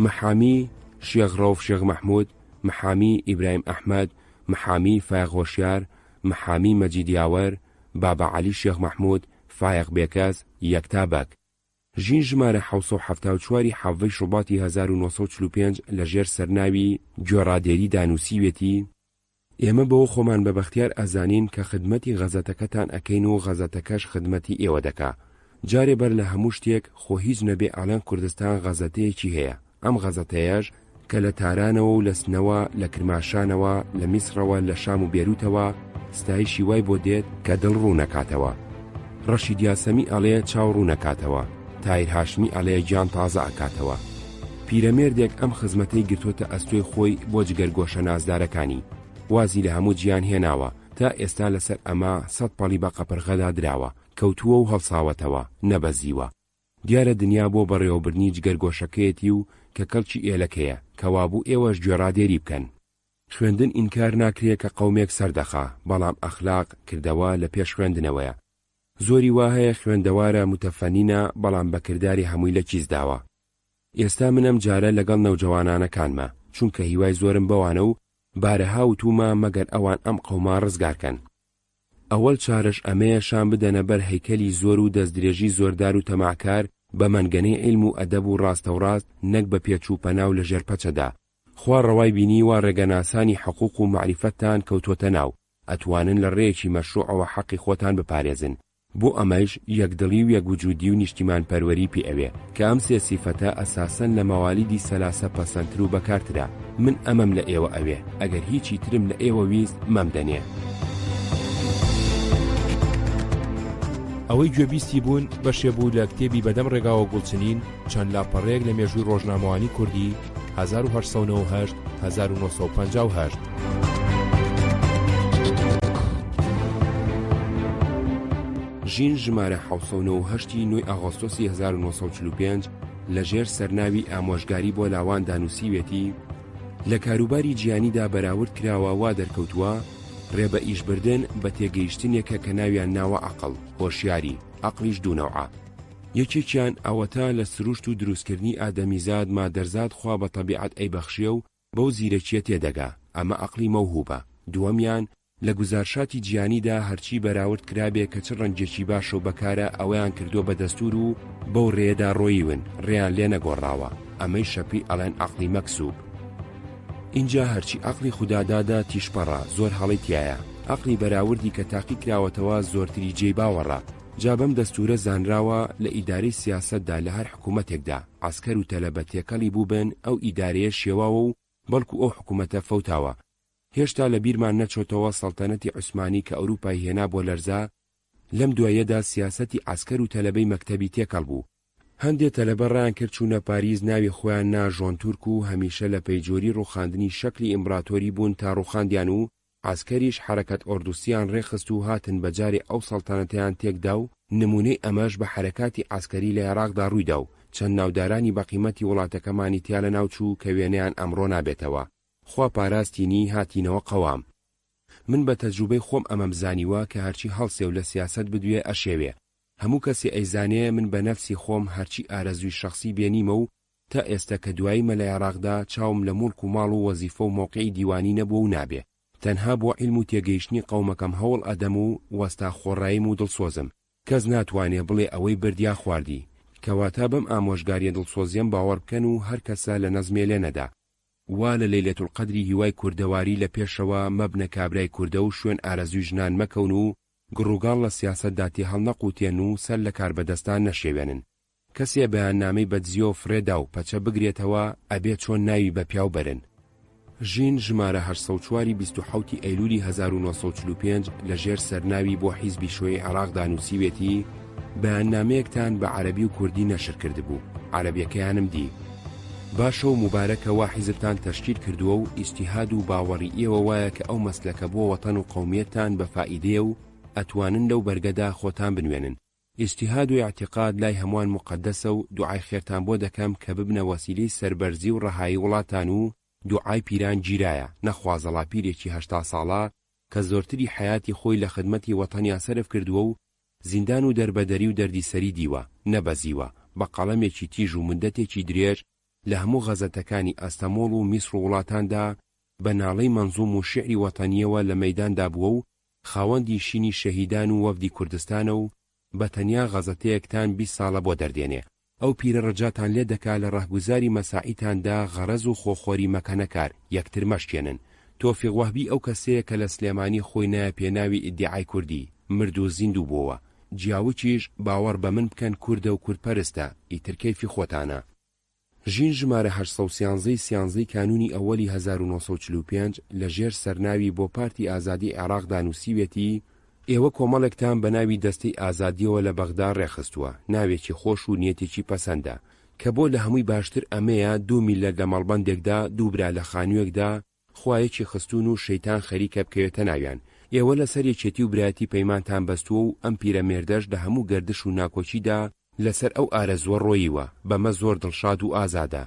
محامی شێخ ڕەوف شێخ مەحموود، محامی ئیبراهیم ئەحمەد، محامی فایق هۆشیار، محامی مەجید یاوەر، بابا عەلی شێخ مەحموود، فایق بێکەس، یەکتا بەک. ژین ژمارە 774 حەڤەی شوباتی 1945 لەژێر سەرناوی گۆڕادێری دانووسیوێتی: ئێمە بەوە خۆمان بە بەختیار ئەزانین کە خدمەتی غەزەتەکەتان ئەکەین و غەزەتەکەش خدمەتی ئێوە دەکا. جارێ بەر لە هەموو شتێک خۆ هیچ نەبێ ئەڵێن کوردستان غەزەتەیەکی هەیە. ئەم غەزەتەیەش کە لە تارانەوە و لە سنەوە، لە کرماشانەوە، لە میسرەوە، لە شام و بێروتەوە ستایشی وای بۆ دێت کە دڵ ڕوو نەکاتەوە. ڕەشید یاسەمی ئەڵێ چاو ڕوو نەکاتەوە، تایر هاشمی ئەڵێ گیان تازە ئەکاتەوە. پیرەمێردێک ئەم خزمەتەی گرتوۆتە ئەستۆی خۆی بۆ جگەرگۆشە نازدارەکانی، وازی لە هەموو جیان هێناوە، تا ئێستا لەسەر ئەمە 100 پەڵی بە قەپرغەدا دراوە، کەوتووە و هەڵساوەتەوە، نەبەزیوە. دیارە دنیا بۆ بەڕێوەبرنی جگەرگۆشەکەیەتی و کە کەڵکی ئێلەکەیە، کەوابوو ئێوەش گوێڕادێری بکەن. خوێندن ئینکار ناکرێت کە قەومێک سەردەخا، بەڵام ئەخلاق کردەوە لە پێش خوێندنەوەیە. زۆری وا هەیە خوێندەوارە متەفەنینە، بەڵام بەکرداری هەمووی لە چیزداوە. ئێستا منم جارە لەگەڵ نەوجەوانانەکانمە، چونکە هیوای زۆرم بەوانە و بارەها وتومە مەگەر ئەوان ئەم قەوما ڕزگارکەن. ئەوەڵ چارەش ئەمەیە شان بدەنە بەر هەیکەلی زۆر و دەستدرێژی زۆردار و تەماعکار بە مەنگەنەی عیلم و ئەدەب و ڕاستەوڕاست، نەک بە پێچووپەناو لە ژێرپەچەدا. خوا ڕەوای بینی وا ڕێگەناسانی حقوق و معریفەتتان کەوتۆتە ناو، ئەتوانن لە ڕێیەکی مەشروعەوە حەقی خۆتان بپارێزن. بۆ ئەمەش یەکدڵی و یەکوجودی و نیشتیمان پەروەری پێ ئەوێ کە ئەم سێ سیفەتە ئەساسەن لە مەوالیدی سەلاسە پەسەندتر و بەکارترا. من ئەمەم لە ئێوە ئەوێ، ئەگەر هیچی ترم لە ئێوە ویست مەمدەنێ. ئەوەی گوێبیستی بوون بەشێ بوو لە کتێبی بەدەم ڕێگاوە گوڵچنین، چەند لاپەڕەیەک لە مێژووی ڕۆژنامەوانی کوردی 1898-1958. ژین ژمارە 1970 9 ئاغۆستۆسی 1945 لەژێر سەرناوی ئامۆژگاری بۆ لاوان دانووسیوێتی: لە کاروباری جیانیدا بەراورد کراوە وا دەرکەوتووە ڕێبە ئیشبردن بە تێگەیشتنێکە کە ناویان ناوە عەقڵ، هۆشیاری، عەقلیش دوونەوعە. یەکێکیان ئەوەتە لە سروشت و دروستکردنی ئادەمیزاد مادەرزاد خوا بە تەبیعەت ئەیبەخشیە و بەو زیرەکیە تێدەگا، ئەمە عەقلی مەوهوبە. دووەمیان لە گوزارشاتی جیانیدا هەرچی بەراورد کرابێ کە چ ڕەنجێکی باشە و بەکارە ئەوەیان کردووە بە دەستور و بەو ڕێدا ڕۆیون، ڕێیان لێ نەگۆڕاوە، ئەمەی شەپی ئەڵێن عەقلی مەکسوب. اینجا هەرچی عەقلی خودادادا تیشپەڕە، زۆر هەڵی تایە. عەقلی بەراوردی کە تاقی کراوەتەوە زۆرتری جێی باوەڕە. جا بەم دەستورە زانراوە لە ئیدارەی سیاسەتدا لە هەر حکوومەتێکدا عەسکەر و تەلەبە تێکەڵی بووبن، ئەو ئیدارەیە شێواوە و بەڵکو ئەو حکوومەتە فەوتاوە. هێشتا لە بیرمان نەچۆتەوە سەڵتەنەتی عوسمانی کە ئەوروپای هێنا بۆ لەرزە. لەم دوایەدا سیاسەتی عەسکەر و تەلەبەی مەکتەبی تێکەڵ بوو. هەندێک تەلەبە ڕایان کرد چوونە پاریز، ناوی خۆیان نا ژۆن تورک و هەمیشە لە پەیجۆری ڕوخاندنی شەکلی ئیمپراتۆری بوون تا ڕوخاندیان و عەسکەریش حرەکەت ئۆردوسیان ڕێخست و هاتن بەجارێ ئەو سەڵتەنەتیان تێکدا و نمونەی ئەمەش بە حرەکاتی عەسکەری لە عێراقدا ڕوویدا و چەند ناودارانی بەقیمەتی وڵاتەکەمانی تیا لە ناوچوو کە وێنەیان ئەمڕۆ نابێتەوە. خوا پاراستینی هاتینەوە قەوام. من بە تەجروبەی خۆم ئەمەم زانیوە کە هەرچی هەڵسێ و لە سیاسەت بدوێ ئەشێوێ. هەموو کەسی ئەیزانێ من بە نەفسی خۆم هەرچی ئارەزوی شەخصی بێنیمە و تا ئێستا کە دواییمە لە عێراقدا چاوم لە موڵک و ماڵ و وەزیفە و مۆقعی دیوانی نەبووە و نابێ. تەنها بۆ عیلم و تێگەیشتنی قەومەکەم هەوڵ ئەدەم و وەستا خۆڕاییم و دڵسۆزم. کەس ناتوانێ بڵێ ئەوەی بردیا خواردی، کەواتە بەم ئامۆژگاریە دڵسۆزیەم باوەڕ بکەن و هەر کەسە لە نەزمێ لێ نەدا. وا لە لەیلەتول قەدری هیوای کوردەواری لە پێشەوە مەبنە کابرای کوردە و شوێن ئارەزوی ژنان مەکەون و گڕوگاڵ لە سیاسەتدا تێ هەڵنەقوتێن و سەر لە کار بەدەستان نەشێوێنن. کەسێ بەیاننامەی بەدزیۆ فرێدا و پەچە بگرێتەوە ئەبێت چۆن ناوی بە پیاو بەرن. ژین ژمارە 804 27 ئەیلولی 1945 لەژێر سەرناوی بۆ حیزبی شۆی عێراق دانووسیوێتی: بەیاننامەیەکتان بە عەرەبی و کوردی نەشر کردبوو، عەرەبیەکەیانم دی. باشە و مبارەکەوە حیزبتان تەشکیل کردووە و ئیجتیهاد و باوەڕی ئێوە وایە کە ئەو مەسلەکە بۆ وەتەن و قەومیەتتان بە فائیدەیە و ئەتوانن لەو بەرگەدا خۆتان بنوێنن. ئیجتیهاد و اعتیقاد لای هەمووان مقدسە و دوعای خێرتان بۆ دەکەم کە ببنە وەسیلەی سەربەرزی و ڕەهایی وڵاتان و دوعای پیران گیرایە، نەخوازەڵا پیرێکی 80 ساڵە کە زۆرتری حیاتی خۆی لە خدمەتی وەتەنیا سەرف کردووە و زیندان و دەربەدەری و دەردی سەری دیوە، نەبەزیوە، بە قەڵەمێکی تیژ و مندەتێکی درێژ لە هەموو غەزەتەکانی ئەستەمۆڵ و میسر و وڵاتاندا بە ناڵەی مەنزوم و شعری وەتەنیەوە لە مەیداندا بووە و خاوەندی شینی شەهیدان و وەفدی کوردستانە و بە تەنیا غەزەتەیەکتان 20 ساڵە بۆ دەردێنێ. ئەو پیرە ڕەجاتان لێ دەکا لە ڕاهگوزاری مەساعیتاندا غەرەز و خۆخۆری مەکەنەکار یەکتر مەشکێنن. تۆفیق وەهبی ئەو کەسەیە کە لە سلێمانی خۆی نایە پێناوی ئیدعای کوردی، مرد و زیندوو بووە. جیاوچیش باوەڕ بە من بکەن کوردە و کوردپەرستە، ئیتر کەیفی خۆتانە. ژین ژمارە 813 کانونی ئەوەلی 1945 لەژێر سەرناوی بۆ پارتی ئازادی عێراقدا نووسیوێتی ئێوە کۆمەڵێکتان بە ناوی دەستەی ئازادیەوە لە بەغدا ڕێخستووە، ناوێکی خۆش و نیەتێکی پەسەندە کە بۆ لە هەمووی باشتر ئەمەیە 2 میلەر لە مەڵبەندێکدا دووبرا لە خانوویەکدا خوایەکی خستون و شەیتان خەریکە بکەوێتە ناویان. ئێوە لەسەر یەکێتی و برایەتی پەیمانتان بەستووە و ئەم پیرەمێردەش لە هەموو گەردش و ناکۆچیدا لەسەر ئەو ئارەزوە ڕۆییوە، بەمە زۆر دڵشاد و ئازادە.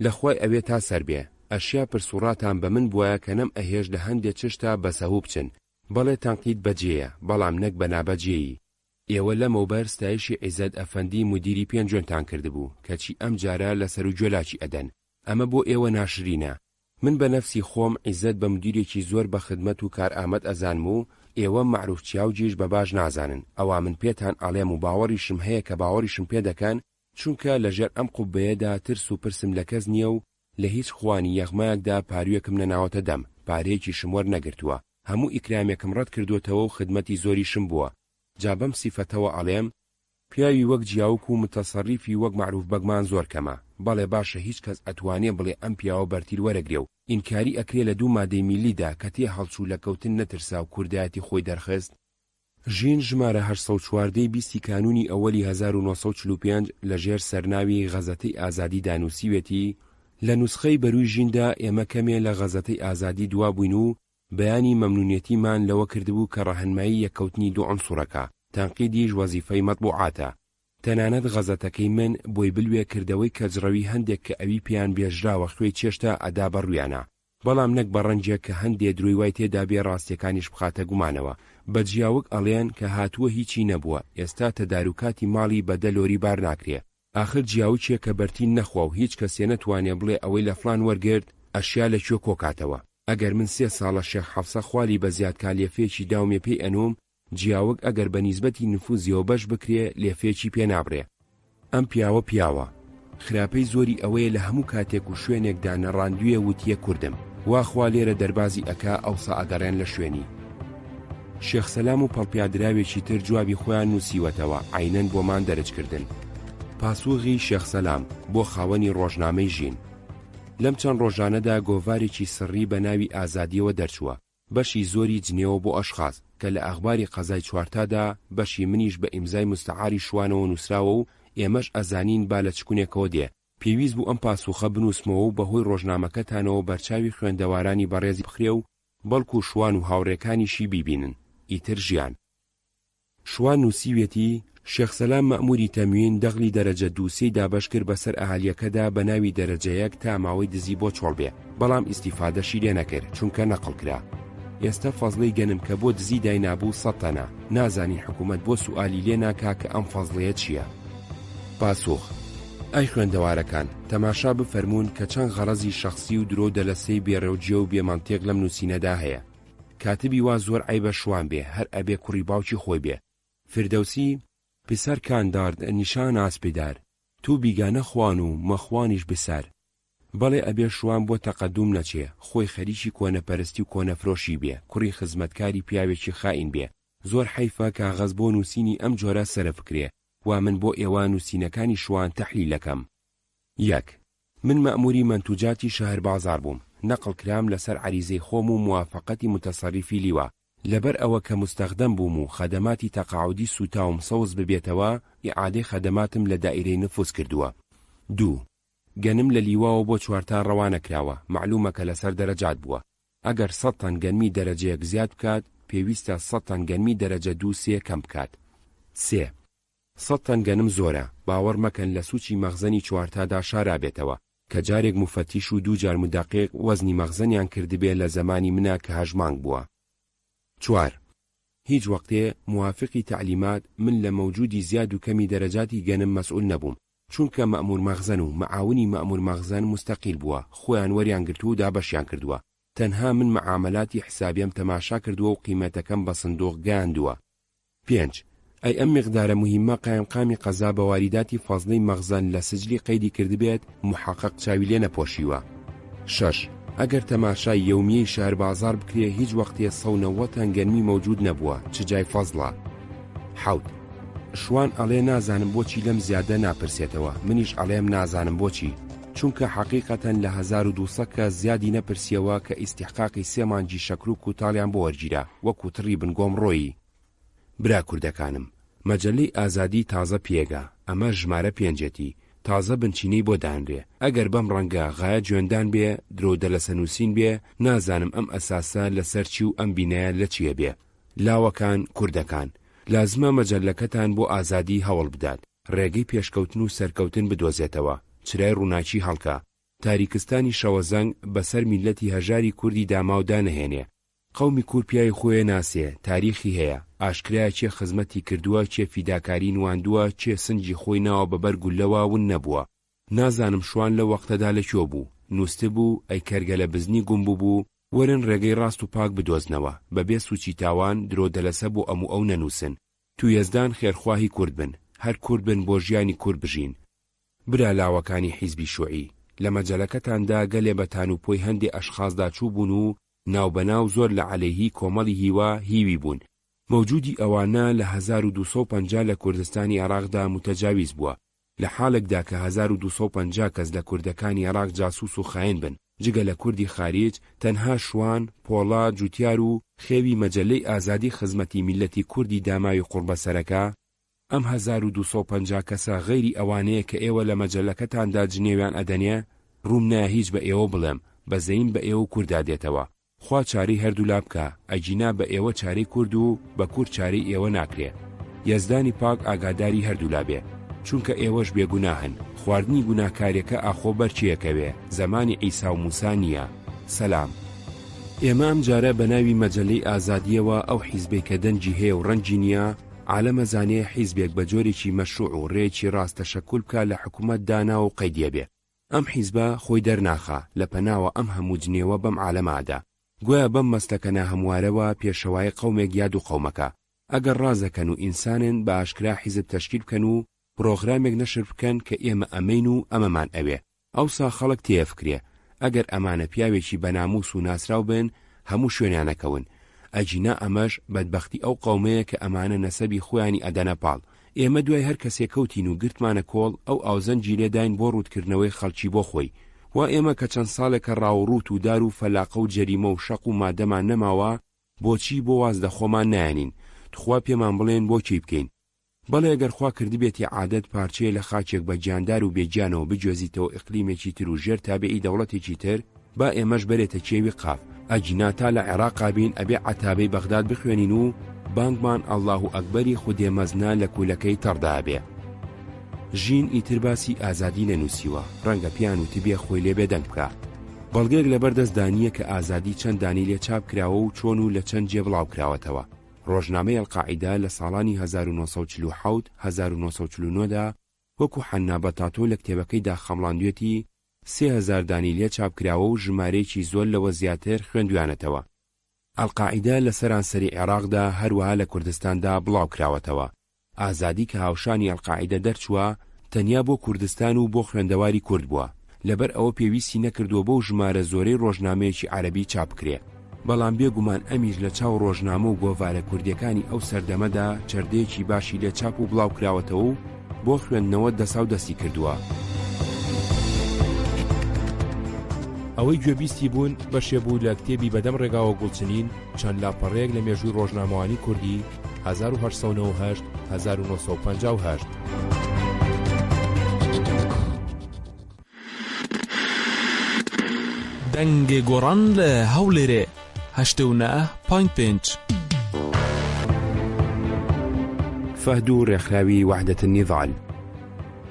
لەخوای ئەوێ تا سەر بێ. ئەشیا پرسوڕاتان بە من بووە کە نەم ئەهێش لە هەندێک چشتا بەسەهوو بچن، بەڵێ تەنقید بەجێیە، بەڵام نەک بە نابەجێیی. ئێوە لەمەوبەر ستایشی عیزەت ئەفەندی مدیری پێنجۆنتان کردبوو کەچی ئەم جارە لەسەر و جۆلاکی ئەدەن. ئەمە بۆ ئێوە ناشرینە. من بە نەفسی خۆم عیزەت بە مدیرێکی زۆر بە خدمەت و کار ئامەد ئەزانم و ئێوە معروف چیاوجیش بە باش نازانن. ئەوا من پێتان ئەڵێم و باوەڕیشم هەیە کە باوەڕیشم پێ دەکەن، چونکە لەژێر ئەم قوبەیەدا ترس و پرسم لە کەس نییە و لە هیچ خوانی یەغمایەکدا پارویەکم نەناوەتە دەم، پارەیەکی شموەر نەگرتووە. هەموو ئیکرامێکم ڕەت کردوتەوە و خدمەتی زۆریشم بووە. جا بەم سیفەتەوە ئەڵێم پیاوی وەک جیاوک و متەسەڕیفی وەک معروف بەگمان زۆر کەمە. بەڵێ باشە هیچ کەس ئەتوانێ بڵێ ئەم پیاوە بەرتیر وەرەگرێ و ئینکاری ئەکرێ لە 2 مادەی میلیدا کە تێ هەڵچوو لە کەوتن نەترسا و کوردایەتی خۆی دەرخست. ژین ژمارە 814 بیستی کانونی ئەوەلی 1945 لەژێر سەرناوی غەزەتەی ئازادی دانووسیوێتی لە نوسخەی بەرووی ژیندا ئێمە کەمێ لە غەزەتەی ئازادی دوا بووین و بەیانی مەمنونیەتیمان لەوە کردبوو کە ڕەهنمایی یەکەوتنی 2 عنسوڕەکە، تەنقیدیش وەزیفەی مەطبوعاتە. تەنانەت غەزەتەکەی من بۆی بلوێ کردەوەی کەجڕەوی هەندێک کە ئەوی پێیان بێژراوە خوێی چێشتا ئەدا بەڕوویانە، بەڵام نەک بە ڕەنجێک کە هەندێ دروی وای تێدا بێ ڕاستیەکانیش بخاتە گومانەوە. بە جیاوک ئەڵێن کە هاتووە هیچی نەبووە، ئێستا تەداروکاتی ماڵی بەدەلۆری بار ناکرێ. ئاخر جیاوچێک کە بەرتین نەخوا و هیچ کەسێ نەتوانێ بڵێ ئەوەی لە فلان وەرگرت ئەشیا لەکوێ کۆکاتەوە. ئەگەر من 3 ساڵە شێخ حەفسە خوالی بە زیادکا لێفێکی داومێ پێی ئەنوم، جیاوک ئەگەر بە نیسبەتی نفوزیەوە بەش بکرێ لێفێکی پێ نابڕێ. ئەم پیاوە خراپەی زۆری ئەوەیە لە هەموو کاتێک و شوێنێکدا نەڕاندویە وتیە کوردم، واخوا لێرە دەربازی ئەکا ئەوسا ئەگەڕێن لە شوێنی. شێخ سەلام و پەڵپیادراوێکی تر جوابی خۆیان نووسیوەتەوە عینەن بۆمان دەرجکردن. پاسوغی شێخ سەلام بۆ خاوەنی ڕۆژنامەی ژین. لەم چەند ڕۆژانەدا گۆڤارێکی سڕی بە ناوی ئازادیەوە دەرچووە، بەشی زۆری جنێوە بۆ ئەشخاص کە لە ئەخباری قەزای چوارتادا بەشی منیش بە ئیمزای مستعاری شوانەوە نووسراوە و ئێمەش ئەزانین با لە چکونێکەوە دێ. پێویست بوو ئەم پاسوخە بنووسمەوە و بەهۆی ڕۆژنامەکەتانەوە بەرچاوی خوێندەوارانی بەڕێزی بخرێ و بەڵکو شوان و هاوڕێکانیشی بیبینن. ئیتر ژیان. شوان نووسیوێتی شێخ سەلام مەئموری تەموین دەغلی دەرەجە 2 دابەش کرد بەسەر ئەهالیەکەدا بە ناوی دەرەجەیەک تا ماوەی دزی بۆ چۆڵ بێ، بەڵام ئیسیفادەشی لێ نەکرد چونکە نەقڵ کرا. ئێستا فەزڵەی گەنم کە بۆ دزی داینابوو 100 تەنە، نازانی حکوومەت بۆ سوئالی لێ ناکا کە ئەم فەزڵەیە چییە؟ پاسوخ: ئەی خوێندەوارەکان، تەماشا بفەرمونون کە چەند غەڕەزی شەخسی و درۆ دەلەسەی بێڕێوجێ و بێمەنتێق لەم نووسینەدا هەیە. کاتبی وا زۆر عیبە شوان بێ، هەر ئەبێ کوڕی باوکی خۆی بێ. فردەوسی: پسر کاندارد نیشان ئاسپیدار، تو بیگانە خوان و مەخوانیش بسەر. بەڵێ ئەبێ شوان بۆ تەقەدوم نەچێ، خۆی خەریکی کۆنەپەرستی و کۆنەفرۆشی بێ، کوڕی خزمەتکاری پیاوێکی خائین بێ. زۆر حەیفە کاغەز بۆ نووسینی ئەم جۆرە سەرفکرێ، و من بۆ ئێوە نووسینەکانی شوان تەحلیلەکەم. 1. من مەئموری منتوجاتی شەهر بازار بووم، نەقڵ کرام لەسەر عەریزەی خۆم و موافقەتی متەسەڕیفی لیوە. لەبەر ئەوە کە مستەخدەم بووم و خەدەماتی تەقاعودی سوتاوم سەوز ببێتەوە، ئیعادەی خەدەماتم لە دائیرەی نفوس کردووە. 2. گەنم لە لیواوە بۆ 4 تا ڕەوانە کراوە، معلومە کە لەسەر دەرەجات بووە. ئەگەر 100 تەن گەنمی دەرەجەیەک زیاد بکات، پێویستە 100 تەن گەنمی دەرەجە 2-3 کەم بکات. 3. 100 تەن گەنم زۆرە، باوەڕ مەکەن لە سوچی مەخزەنی 4 تادا شارابێتەوە، کە جارێک مفەتیش و 2 جار مدەقیق وەزنی مەخزەنیان کردبێ لە زمانی منە کە هەژمانگ بووە. 4. هیچ وەختێ موافقی تعلیمات من لە مەوجودی زیاد و کەمی دەرەجاتی گەنم مەسئول نەبووم، چونکە مەئمور مەخزەن و مەعاونی مەئمور مەخزەن مستەقیل بووە، خۆیان وەریان گرتو و دابەشیان کردووە. تەنها من مەعامەلاتی حسابیم تەماشا کردووە و قیمەتەکەم بە سندوق گەیاندووە. 5. ئەی ئەم مقدارە مهمە قایمقامی قەزا بە واریداتی فازڵەی مەغزەن لە سجلی قەیدی کردبێت محقق چاوی لێ نەپۆشیوە. 6. ئەگەر تەماشای یومیەی شار بازار بکرێ هیچ وەختێ 190 گەرمی مەوجود نەبووە چ جای فەزڵە. 7. شوان ئەڵێ نازانم بۆچی لەم زیادە ناپرسێتەوە، منیش ئەڵێم نازانم بۆچی، چونکە حەقیقەتەن لە 1200 کە زیادی نەپرسیەوە کە ئیستیحقاقی 3 مانگی شەکر و کوتاڵیان بۆ وەرگیرا وەکو تڕی بنگۆم ڕۆیی. برا کوردەکانم، مەجەللەی ئازادی تازە پێگا، ئەمە ژمارە 5 تازە بنچینەی بۆ دانرێ. ئەگەر بەم ڕەنگە غایە جوێندان بێ درۆ دەلەسەنووسین بێ، نازانم ئەم ئەساسە لەسەر چی و ئەم بینایە لە چیە بێ. لاوەکان کوردەکان، لازمە مەجەللەکەتان بۆ ئازادی هەوڵ بدات، ڕێگەی پێشکەوتن و سەرکەوتن بدۆزێتەوە، چرای ڕووناچی هەڵکە، تاریکستانی شەوەزەنگ بەسەر میلەتی هەژاری کوردی داماودا نەهێنێ. قەومی کورپیای خۆیە ناسێ، تاریخی هەیە، ئاشکرایە چێ خزمەتی کردووە، چێ فیداکاری نواندووە، چێ سنجی خۆی ناوە بە بەرگولەوە ون نەبووە. نازانم شوان لە وەختەدا لەکوێ بوو، نووسە بوو، ئەی کەرگە لە بزنی گومبوو بوو، وەرن ڕێگەی ڕاست و پاک بدۆزنەوە، بەبێ سوچی تاوان درۆ دەلەسە بۆ ئەم و ئەو نەنووسن. تو یەزدان خێرخواهی کورد بن، هەر کورد بن بۆ ژیانی کورد بژین. برا لاوەکانی حیزبی شوعی، لە مەجەلەکەتاندا گەلێ بەتان و پۆی هەندێ ئەشخاصدا چوو بوون و ناوبەناو زۆر لە عەلەیهی کۆمەڵی هیوا هیوی بوون. مەوجودی ئەوانە لە 1250 لە کوردستانی عێراقدا متەجاویز بووە، لە حاڵێکدا کە 1250 کەس لە کوردەکانی عێراق جاسوس و خاین بن، جگە لە کوردی خارج تەنها شوان، پۆڵا، جوتیار و خێوی مەجەللەی ئازادی خزمەتی میلەتی کوردی داماوی قوربەسەرەکە. ئەم 1250 کەسە غەیری ئەوانەیە کە ئێوە لە مەجەللەکەتاندا جنێویان ئەدەنێ، ڕووم نایە هیچ بە ئێوە بڵێم، بەزەین بە ئێوە کووردا دێتەوە. خوا چارەی هەردوو لا بکە، ئەجینا بە ئێوە چارەی کورد و بە کورد چارەی ئێوە ناکرێ. یەزدانی پاک ئاگاداری هەردوو لا بێ، چونکە ئێوەش بێگوناهن. خواردنی گوناکارێکە ئاخۆ بەرچیەکەوێ، زەمانی ئەیسا و موسا نییە. سەلام. ئێمە ئەم جارە بە ناوی مەجەللەی ئازادیەوە ئەو حیزبێک کە دەنجی هەیە و ڕەنجی نییە، عالەمە زانێ حیزبێک بە جۆرێکی مەشروع و ڕێکی ڕاستە شەکول بکە لە حکوومەت دانا و قەیدیە بێ. ئەم حیزبە خۆی دەرناخە لە پەناوە ئەم هەموو جنێوە بەم عالەمادا. گویا بەم مەستەکە ناهەموارەوە پێشەوای قەومێک یاد و قەومەکە. ئەگەر ڕازەکەن و ئینسانن بە ئاشکرا حیزب تەشکیل بکەن و پرۆغرامێک نەشر بکەن کە ئێمە ئەمەین و ئەمەمان ئەوێ، ئەوسا خەڵک تێفکرێ. ئەگەر ئەمانە پیاوێکی بەناموس و ناسراو بن، هەموو شوێنیانەکەون. ئەجینا ئەمەش بەدبەختی ئەو قەومەیە کە ئەمانە نەسەبی خۆیانی ئەدەنە پاڵ. ئێمە دوای هەر کەسێک کەوتین و گرتمانە کۆڵ، ئەو ئاوزەنجی لێداین بۆ ڕوودکردنەوەی خەڵکی بۆ خۆی. وا ئێمە کە چەند ساڵێکە ڕاوڕوت و دار و فەلاقە و جەریمە و شەق و مادەمان نەماوە، بۆچی بۆ وازدە خۆمان نایەنین؟ تخوا پێمان بڵێن بۆ چی بکەین؟ بەڵێ ئەگەر خوا کردبێتی عادەت پارچەیە لە خاچێک بە گیاندار و بێگیانەوە بجوێزیتەوە ئیقلیمێکی تر و ژێر تابعی دەوڵەتێکی تر، با ئێمەش بەرێتە کێوی قاف. ئەجینا تا لە عێراقا بین ئەبێ عەتابەی بەغداد بخوێنین و بانگمان ئەڵڵاهو ئەکبەری خودێ مەزنا لە کولەکەی تەڕدا بێ. ژین ئیتر باسی ئازادی نەنووسیوە، ڕەنگە پیان و تبێ خۆی لێ بێدەنگ بکە. بەڵگەیەک لەبەردەستدانیە کە ئازادی چەند دانی لێ چاپ کراوە و چۆن و لە چەند جێ بڵاو کراوەتەوە. ڕۆژنامەی ئەلقاعیدا لە ساڵانی 1947-1949دا وەکو حەنا بەتاتۆ لە کتێبەکەیدا خەمڵاندوێتی 3000 دانی لێ چاپ کراوە و ژمارەیەکی زۆر لەوە زیاتر خوێندویانەتەوە. ئەلقاعیدا لە سەرانسەری عێراقدا هەروەها لە کوردستاندا بڵاو کراوەتەوە. ئازادی کە هاوشانی ئەلقاعیدە دەرچووە تەنیا بۆ کوردستان و بۆ خوێندەواری کورد بووە، لەبەر ئەوە پێویستی نەکردووە بۆ ژمارە زۆرەی ڕۆژنامەیەکی عەرەبی چاپ کرێ. بەڵام بێگومان ئەمیش لە چاو ڕۆژنامە و گۆڤارە کوردیەکانی ئەو سەردەمەدا چەردەیەکی باشی لێ چاپ و بڵاو کراوەتەوە و بۆ خوێندنەوە دەساو دەستی کردووە. ئەوەی گوێبیستی بوون بەشێ بوو لە کتێبی بەدەم ڕێگاوە گوڵچنین چەند لاپەڕەیەک لە مێژووی ڕۆژنامەوانی کوردی 1898-1958. دەنگێ گۆڕان لە هەولێرێ 89.5. فەهد و ڕێکخراوی وحدەتە نیضال.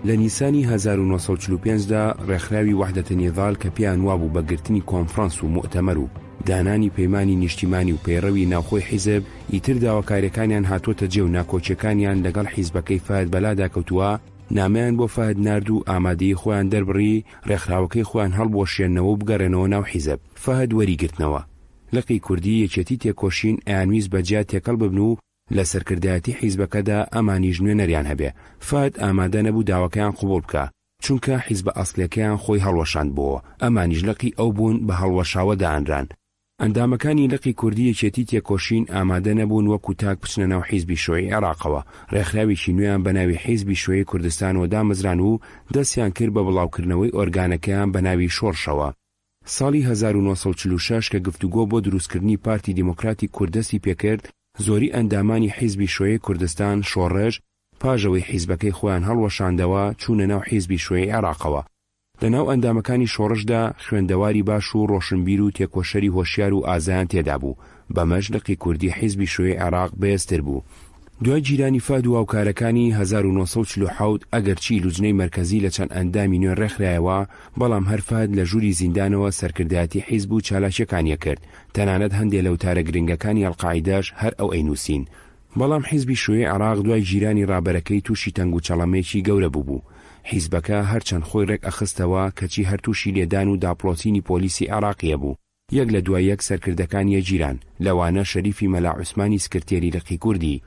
لە نیسانی 1945دا ڕێکخراوی وحدەتە نیضال کە پێیان وابوو بەگرتنی کۆنفرانس و مؤتەمەر و دانانی پەیمانی نیشتیمانی و پەیڕەوی ناوخۆی حیزب، ئیتر داواکاریەکانیان هاتوۆتە جێ و ناکۆچیەکانیان لەگەڵ حیزبەکەی فەهد بەلادا کەوتووە، نامەیان بۆ فەهد نارد و ئامادەی خۆیان دەربڕی ڕێکخراوەکەی خۆیان هەڵبۆشێنەوە و بگەڕێنەوە ناو حیزب. فەهد وەریگرتنەوە لەقی کوردی یەکێتی تێکۆشین ئەیانویست بەجیا تێکەڵ ببن و لە سەرکردایەتی حیزبەکەدا ئەمانیش نوێنەریان هەبێ. فات ئامادە نەبوو داواکەیان قبوڵ بکە چونکە حیزبە ئەسڵیەکەیان خۆی هەڵوەشاند بووە. ئەمانیش لەقی ئەو بوون بە هەڵوەشاوە دائەنران. ئەندامەکانی لەقی کوردی یەکێتی تێکۆشین ئامادە نەبوون وەکو تاک بچنە ناو حیزبی شۆعی عێراقەوە. ڕێکخراوێکی نوێیان بە ناوی حیزبی شۆعی کوردستانەوە دامەزران و دەستیان کرد بە بڵاوکردنەوەی ئۆرگانەکەیان بە ناوی شۆڕشەوە. ساڵی 1946 کە گفتوگۆ بۆ دروستکردنی پارتی دیموکراتی کوردستی پێکرد، زۆری ئەندامانی حیزبی شۆعی کوردستان شۆڕژ پاژەوەی حیزبەکەی خۆیان هەڵوەشاندەوە چوونە ناو حیزبی شۆعی عێراقەوە. لەناو ئەندامەکانی شۆڕشدا خوێندەواری باش و ڕۆشنبیر و تێکۆشەری هۆشیار و ئازایان تێدا بوو. بەمەش لەقی کوردی حیزبی شۆعی عێراق بەهێزتر بوو. دوای جیرانی فاد و هاوکارەکانی 1947 ئەگەرچی لوجنەی مەرکەزی لە چەند ئەندامی نوێ ڕێکخرایەوە، بەڵام هەر فاد لە ژووری زیندانەوە سەرکردایەتی حیزب و چالاکیەکانیە کرد. تەنانەت هەندێک لەو تارە گرنگەکانی ئەڵقاعیداش هەر ئەو ئەینووسین. بەڵام حیزبی شۆعی عێراق دوای جیرانی ڕابەرەکەی تووشی تەنگ و چەڵەمێکی گەورە بوو. حیزبەکە هەرچەند خۆی ڕێک ئەخستەوە کەچی هەر تووشی لێدان و داپڵۆتینی پۆلیسی عێراقیە بوو. یەک لە دوای یەک سەرکردەکانی جیران لەوانە شەریفی مەلا عوسمانی سکرتێری لەقی کوردی.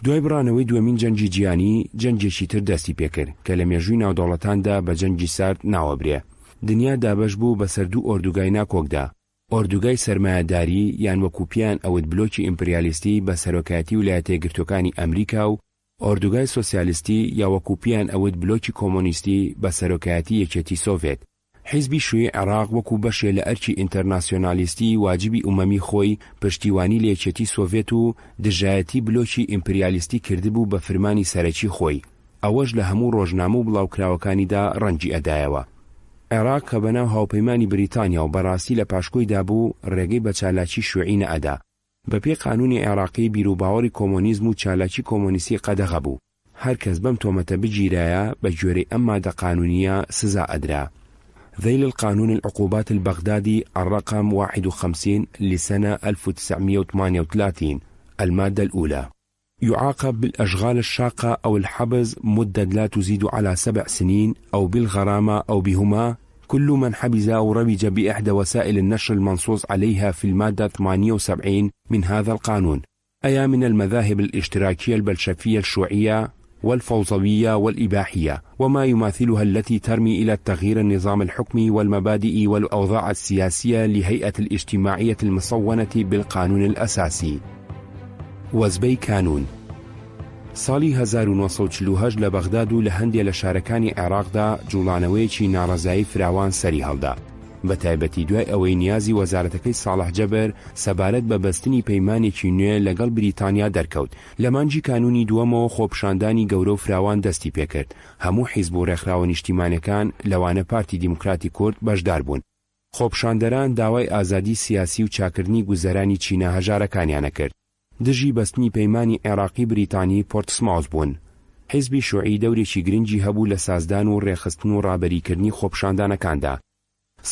دوای بڕانەوەی دووەمین جەنگی جیهانی جەنگێکی تر دەستی پێکرد کە لە مێژووی ناودەوڵەتاندا بە جەنگی سارد ناوەبرێ. دنیا دابەش بوو بەسەر دوو ئۆردوگای ناکۆکدا. ئۆردوگای سەرمایەداری یان وەکوپیان ئەوت بلۆکی ئیمپریالیستی بە سەرۆکایەتی ویلایەتە یەکگرتووەکانی ئەمریکا و ئۆردوگای سۆسیالیستی یا وەکوپیان ئەوت بلۆکی کۆمۆنیستی بە سەرۆکایەتی یەکێتی سۆڤێت. حیزبی شۆعی عێراق وەکو بەشێ لە ئەرکی ئینتەرناسیۆنالیستی واجبی ئومەمی خۆی پشتیوانی لە یەکێتی سۆڤێت و دژایەتی بلۆکی ئیمپریالیستی کردبوو بە فەرمانی سەرەکی خۆی. ئەوەش لە هەموو ڕۆژنامە و بڵاوکراوەکانیدا ڕەنگی ئەدایەوە. عێراق کە بەناو هاوپەیمانی بریتانیا و بەڕاستی لە پاشکۆیدا بوو ڕێگەی بە چالاکی شیوعی نەئەدا. بەپێی قانونی عێراقی بیرروباوەڕی کۆمۆنیزم و چالاکی کۆمۆنیستی قەدەغە بوو. هەر کەس بەم تۆمەتە بگیرایە بە گوێرەی ئەم مادە قانونیە سزا ئەدرا. ذيل القانون العقوبات البغدادي الرقم 51 لسنة 1938 المادة الأولى يعاقب بالأشغال الشاقة أو الحبس مدة لا تزيد على 7 سنين أو بالغرامة أو بهما كل من حبس أو ربج بإحدى وسائل النشر المنصوص عليها في المادة 78 من هذا القانون، أي من المذاهب الاشتراكية البلشفية الشيوعية والفوضوية والإباحية وما يماثلها التي ترمي إلى تغيير النظام الحكمي والمبادئ والأوضاع السياسية لهيئة الاجتماعية المصونة بالقانون الأساسي. وەزبەی کانون ساڵی 1940 لە بەغداد و لە هەندێک لە شارەکانی عێراقدا جوڵانەوەیەکی ناڕەزایی فراوان سەری هەڵدا. بە تایبەتی دوای ئەوەی نیازی وەزارەتەکەی ساڵح جەبر سەبارەت بە بەستنی پەیمانێکی نوێ لەگەڵ بریتانیا دەرکەوت. لە مانجی کانونی دووەمەوە خۆپشاندانی گەورە و فراوان دەستی پێکرد. هەموو حیزب و ڕێکخراوە نیشتیمانەکان لەوانە پارتی دیموکراتی کورد بەشدار بوون. خۆپشاندەران داوای ئازادی سیاسی و چاکردنی گوزەرانی چینە هەژارەکانیانە کرد. دژی بەستنی پەیمانی عێراقی بریتانی پۆرتسماوس بوون. حیزبی شیوعی دەورێکی گرنگی هەبوو لە سازدان و ڕێخستن و ڕابەریکردنی خۆپشاندانەکاندا.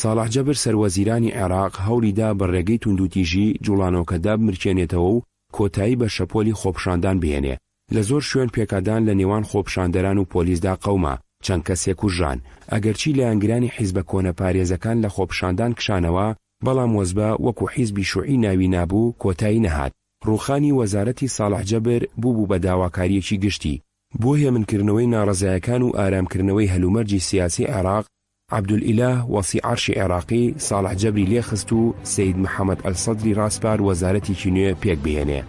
ساڵح جەبر سەروەزیرانی عێراق هەوڵیدا بە ڕێگەی توندوتیژی جوڵانەوەکەدا بمرکێنێتەوە و کۆتایی بە شەپۆلی خۆپشاندان بهێنێ. لە زۆر شوێن پێکادان لە نێوان خۆپشاندەران و پۆلیسدا قەوما چەند کەسێک کوژان. ئەگەرچی لایەنگرانی حیزبە کۆنە پارێزەکان لە خۆپشاندان کشانەوە، بەڵام وەزبە وەکو حیزبی شیوعی ناوی نابوو کۆتایی نەهات. ڕوخانی وەزارەتی ساڵح جەبر بوو بە داواکاریەکی گشتی. بۆ هێمنکردنەوەی ناڕەزایەکان و ئارامکردنەوەی هەلومەرجی سیاسی عێراق، عەبدولئیلاه وەسی عەرشی عێراقی ساڵح جەبری لێخست و سەید محەممەد ئەلسەدری ڕاسپار وەزارەتێکی نوێ پێک بهێنێ.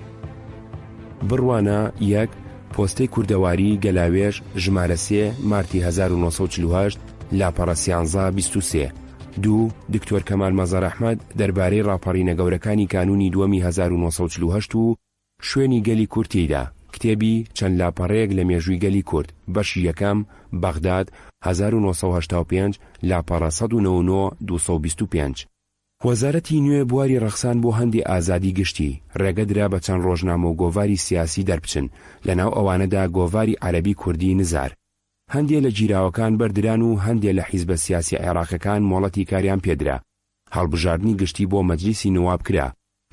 بڕوانە 1 پۆستەی کوردەواری گەلاوێژ ژمارە 3 مارتی 1948 لاپەڕە 11-23 2 دکتۆر کەمال مەزار ئەحمەد دەربارەی ڕاپەڕینە گەورەکانی کانونی دووەمی 1948 و شوێنی گەلی کورتیدا، کتێبی چەند لاپەڕەیەک لە مێژووی گەلی کورد، بەشی یەکەم بەغداد 1985 لاپەڕە 199-225. وەزارەتی نوێ بواری ڕەخسان بۆ هەندی ئازادی گشتی، ڕێگەدرا بە چەند ڕۆژنامە و گۆڤاری سیاسی دەربچن، لەناو ئەوانەدا گۆڤاری عەرەبی کوردی نزار. هەندێک لە جیراوەکان بەردران و هەندێک لە حیزبە سیاسی عێراقەکان مۆڵەتی کاریان پێدرا. هەڵبژاردنی گشتی بۆ مەجلیسی نواب کرا.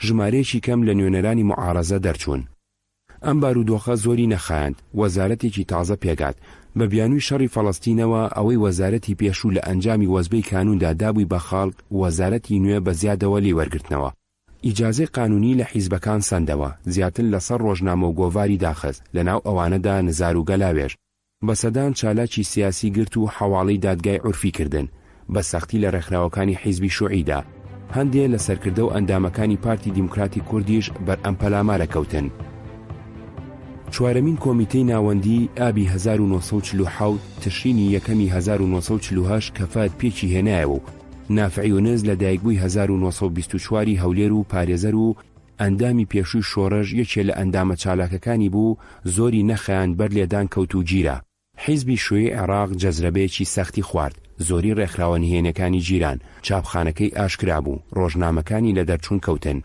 ژمارەیەکی کەم لە نوێنەرانی معارەزە دەرچوون. ئەم بارودۆخە زۆری نەخایاند. وەزارەتێکی تازە پێگات. بە بیانووی شەڕی فەڵەستینەوە ئەوەی وەزارەتی پێشوو لە ئەنجامی وەزبەی کانوندا دابووی بە خەڵک، وەزارەتی نوێ بە زیادەوە لێوەرگرتنەوە. ئیجازەی قانونی لە حیزبەکان سەندەوە، زیاتر لەسەر ڕۆژنامە و گۆڤاری داخست، لەناو ئەوانەدا نزار و گەلاوێژ، بەسەدان چالاکی سیاسی گرت و حەواڵەی دادگای عورفی کردن، بە سەختی لە ڕێکخراوەکانی حیزبی شوعیدا. هەندێک لە سەرکردە و ئەندامەکانی پارتی دیموکراتی کوردیش بەرئەم پەلامارە کەوتن. چوارەمین کۆمیتەی ناوەندی ئابی 1947 تشرینی یەکەمی 1948 کە فات پێکی هێنایەوە و نافعی یونس لە دایکبووی 1924 هەولێر و پارێزەر و ئەندامی پێشووی شۆڕژ یەکێ لە ئەندامە چالاکەکانی بوو، زۆری نەخەیان بەر لێدان کەوت و گیرە. حیزبی شوێی عێراق جەزرەبەیەکی سەختی خوارد، زۆری ڕێکخراوە نهێنیەکانی جیران، چاپخانەکەی ئاشکرا بوو، ڕۆژنامەکانی لە دەرچوون کەوتن.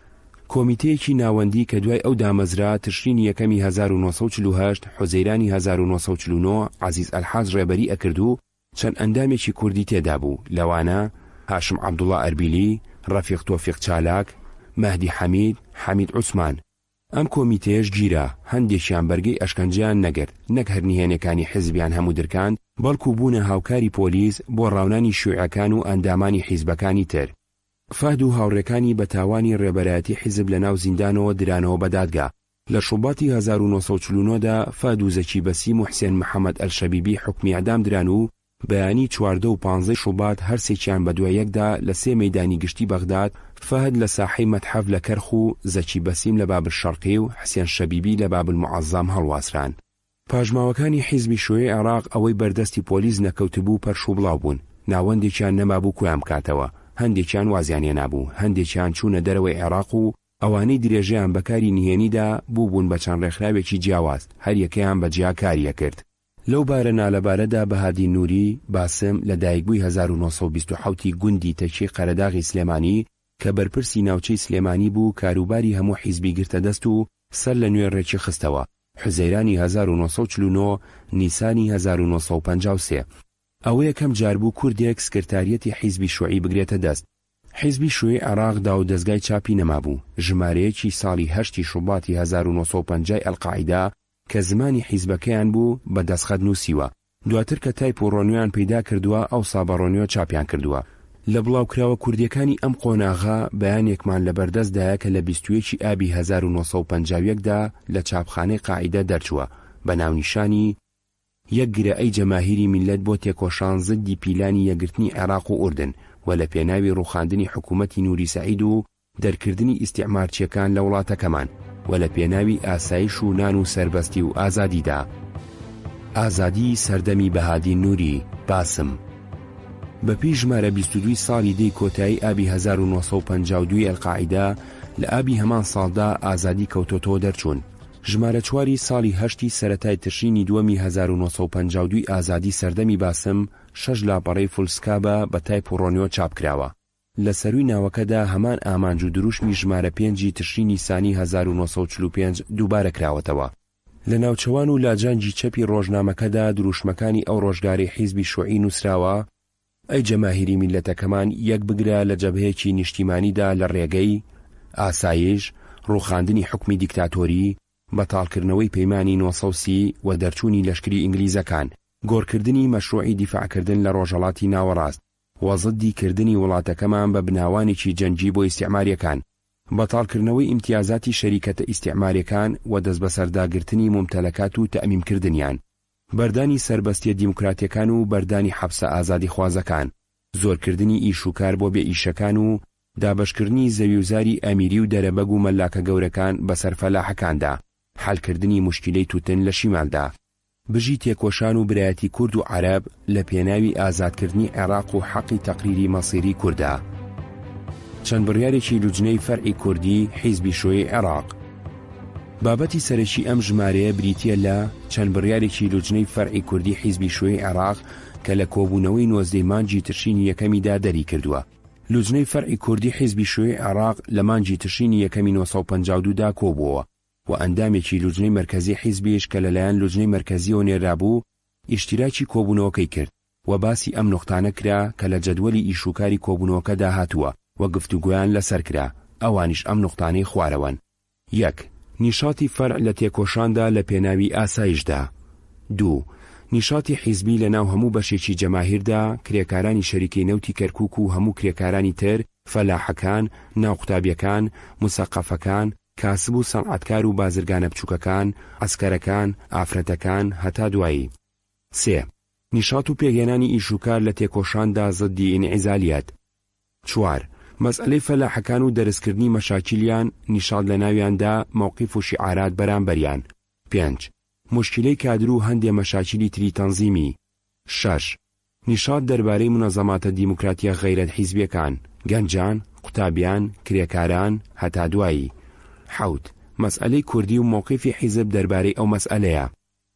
کۆمیتەیەکی ناوەندی کە دوای ئەو دامەزرا تشرینی یەکەمی 1948 حوزەیرانی 1949 عەزیز ئەلحاج ڕێبەری ئەکرد و چەند ئەندامێکی کوردی تێدا بوو، لەوانە هاشم عەبدوڵڵا ئەربیلی، ڕەفیق تۆفیق چالاک، مەهدی حەمید، حەمید عوسمان. ئەم کۆمیتەیەش گیرە، هەندێکیان بەرگەی ئەشکەنجیان نەگرت، نەک هەر نهێنیەکانی حیزبیان هەموو درکاند، بەڵکو بوونە هاوکاری پۆلیس بۆ ڕاونانی شیوعەکان و ئەندامانی حیزبەکانی تر. فهد و هاوڕێکانی بە تاوانی ڕێبەرایەتی حیزب لە ناو زیندانەوە درانەوە بە دادگا. لە شوباتی 1949دا فهد و زەکی بەسیم و حسێن محەممەد ئەلشەبیبی حکمی ئەدام دران و بەیانی 14 و 15 شوبات هەرسێکیان بە دوای یەکدا لە 3 مەیدانی گشتی بەغداد، فهد لە ساحەی مەتحەف لە کەرخ و زەکی بەسیم لە باب الشەرقی و حسێن شەبیبی لە باب المعەزام هەڵواسران. پاژماوەکانی حیزبی شوێی عێراق ئەوەی بەردەستی پۆلیس نەکەوتبوو پەرشوو بڵاو بوون، ناوەندێکیان نەمابوو کویان بکاتەوە، هەندێکیان وازیانێ نابوو، هەندێکیان چوونە دەرەوەی عێراق و ئەوانەی درێژەیان بەکاری نهێنیدا بوون بە چەند ڕێکخراوێکی جیاواز، هەر یەکەیان بە جیا کاریە کرد. لەو بارە نالەبارەدا بەهادی نووری باسم لە دایکبووی 1927 گوندی تەکی قەرەداغی سلێمانی کە بەرپرسی ناوچەی سلێمانی بوو، کاروباری هەموو حیزبی گرتە دەست و سەر لە نوێ ڕێکی خستەوە. حوزەیرانی 1949 نیسانی 1953 ئەوە یەکەم جار بوو کوردێک سکرتاریەتی حیزبی شوعی بگرێتە دەست. حیزبی شوعی عێراقدا و دەستگای چاپی نەمابوو. ژمارەیەکی ساڵی 8 شوباتی 1950 ئەلقاعیدا کە زمانی حیزبەکەیان بوو بە دەستخەت نووسیوە. دواتر کە تایپ و ڕۆنیۆیان پەیدا کردووە ئەو سابە ڕۆنیۆ چاپیان کردووە. لە بڵاوکراوە کوردیەکانی ئەم قۆناغا بەیانێکمان لە بەردەستدایە کە لە 21 ئابی 1950دا لە چاپخانەی قاعیدە دەرچووە بە ناونیشانی یەک گرەئەی جەماهیری میلەت بۆ تێکۆشان زدی پیلانی یەکگرتنی عێراق و ئوردن و لە پێناوی ڕوخاندنی حکوومەتی نوری سەعید و دەرکردنی ئیستیعمارچیەکان لە وڵاتەکەمان و لە پێناوی ئاسایش و نان و سەربەستی و ئازادیدا. ئازادی سەردەمی بەهادی نووری باسم. بەپی ژمارە 22 ساڵی دەی کۆتایی ئابی 1952 ئەلقاعیدا لە ئابی هەمان ساڵدا ئازادی کەوتۆتەوە دەرچوون. ژمارە 4 ساڵی 8 سەرەتای تشرینی دووەمی 1952 ئازادی سەردەمی باسم 6 لاپەڕەی فولسکابە بە تایپ و ڕۆنیۆ چاپکراوە. لە سەروی ناوەکەدا هەمان ئامانج و دروشمی ژمارە 5 تشرینی سانی 1945 دووبارە کراوەتەوە. لە ناوچەوان و لاجانجی چەپی ڕۆژنامەکەدا دروشمەکانی ئەو ڕۆژگاری حیزبی شوعی نووسراوە: ئەی جەماهیری میلەتەکەمان، یەک بگرە لە جەبهەیەکی نیشتیمانیدا لە ڕێگەی ئاسایش، ڕوخاندنی حکمی دیکتاتۆری، بەتاڵکردنەوەی پەیمانی 930 و دەرچوونی لەشکری ئینگلیزەکان، گۆڕکردنی مەشروعی دیفاعکردن لە ڕۆژهەڵاتی ناوەڕاست، وەزدی کردنی وڵاتەکەمان بە بناوانێکی جەنجی بۆ ئیستیعماریەکان، بەتاڵکردنەوەی ئیمتیازاتی شەریکەتە ئیستیعماریەکان و دەست بەسەرداگرتنی ممتەلەکات و تەئمیمکردنیان، بەردانی سربەستیە دیموکراتیەکان و بەردانی حەبسە ئازادی خوازەکان، زۆرکردنی ئیش و کار بۆ بێ ئیشەکان و دابەشکردنی زەویوزاری ئەمیری و دەرەبەگ و مەلاکە گەورەکان بەسەر فەلاحەکاندا، حەلکردنی موشکیلەی تووتن لە شیمالدا، بژی تێکۆشان و برایەتی کورد و عەرەب لە پێناوی ئازادکردنی عێراق و حەقی تەقریری مەسیری کووردا. چەند بڕیارێکی لوجنەی فەرعی کوردی حیزبی شوێی عێراق. بابەتی سەرەکی ئەم ژمارەیە بریتیە لە چەند بڕیارێکی لوجنەی فەرعی کوردی حیزبی شوێی عێراق کە لە کۆبوونەوەی 19 مانگی تشرینی یەکەمیدا دەری کردووە. لوجنەی فەرعی کوردی حیزبی شوێی عێراق لە مانگی تشرینی یەکەمی 1952دا کۆبووە و ئەندامێکی لوجنەی مرکزی حیزبیش کە لەلایەن لوجنەی مرکزیەوە نێرابوو ئیشتیراکی کۆبوونەوەکەی کرد و باسی ئەم نقطانە کرا کە لە جەدوەلی ئیشوکاری کۆبوونەوەکەدا هاتووە و گفتوگویان لەسەر کرا. ئەوانیش ئەم نقطانەی خوارەوەن: 1. نیشاتی فەرع لە تێکۆشاندا لە پێناوی ئاسایشدا. 2. نیشاتی حیزبی لە ناو هەموو بەشێکی جەماهیردا، کرێکارانی شەریکەی نەوتی کەرکووک و هەموو کرێکارانی تر فەلاحەکان، ناوقوتابیەکان، موسەقەفەکان، کاسب و سەنعەتکار و بازرگانە بچووکەکان، ئەسکەرەکان، ئافرەتەکان هەتا دوایی. 3. نیشاط و پێگەێنانی ئیشوکار لە تێکۆشاندا زەدی ئینعیزالیەت. 4. مەسئلەی فەلاحەکان و دەرزکردنی مەشاکیلیان، نیشاط لە ناویاندا مووقیف و شیعارات بەرامبەریان. 5. مشکلەی کادر و هەندێ مەشاکیلی تری تەنزیمی. 6. نیشاط دەربارەی منەزەماتە دیموکراتیە غەیرەت حیزبیەکان، گەنجان، قوتابیان، کرێکاران هەتا دوایی. 7. مەسئلەی کوردی و مووقیفی حیزب دەربارەی ئەو مەسئلەیە.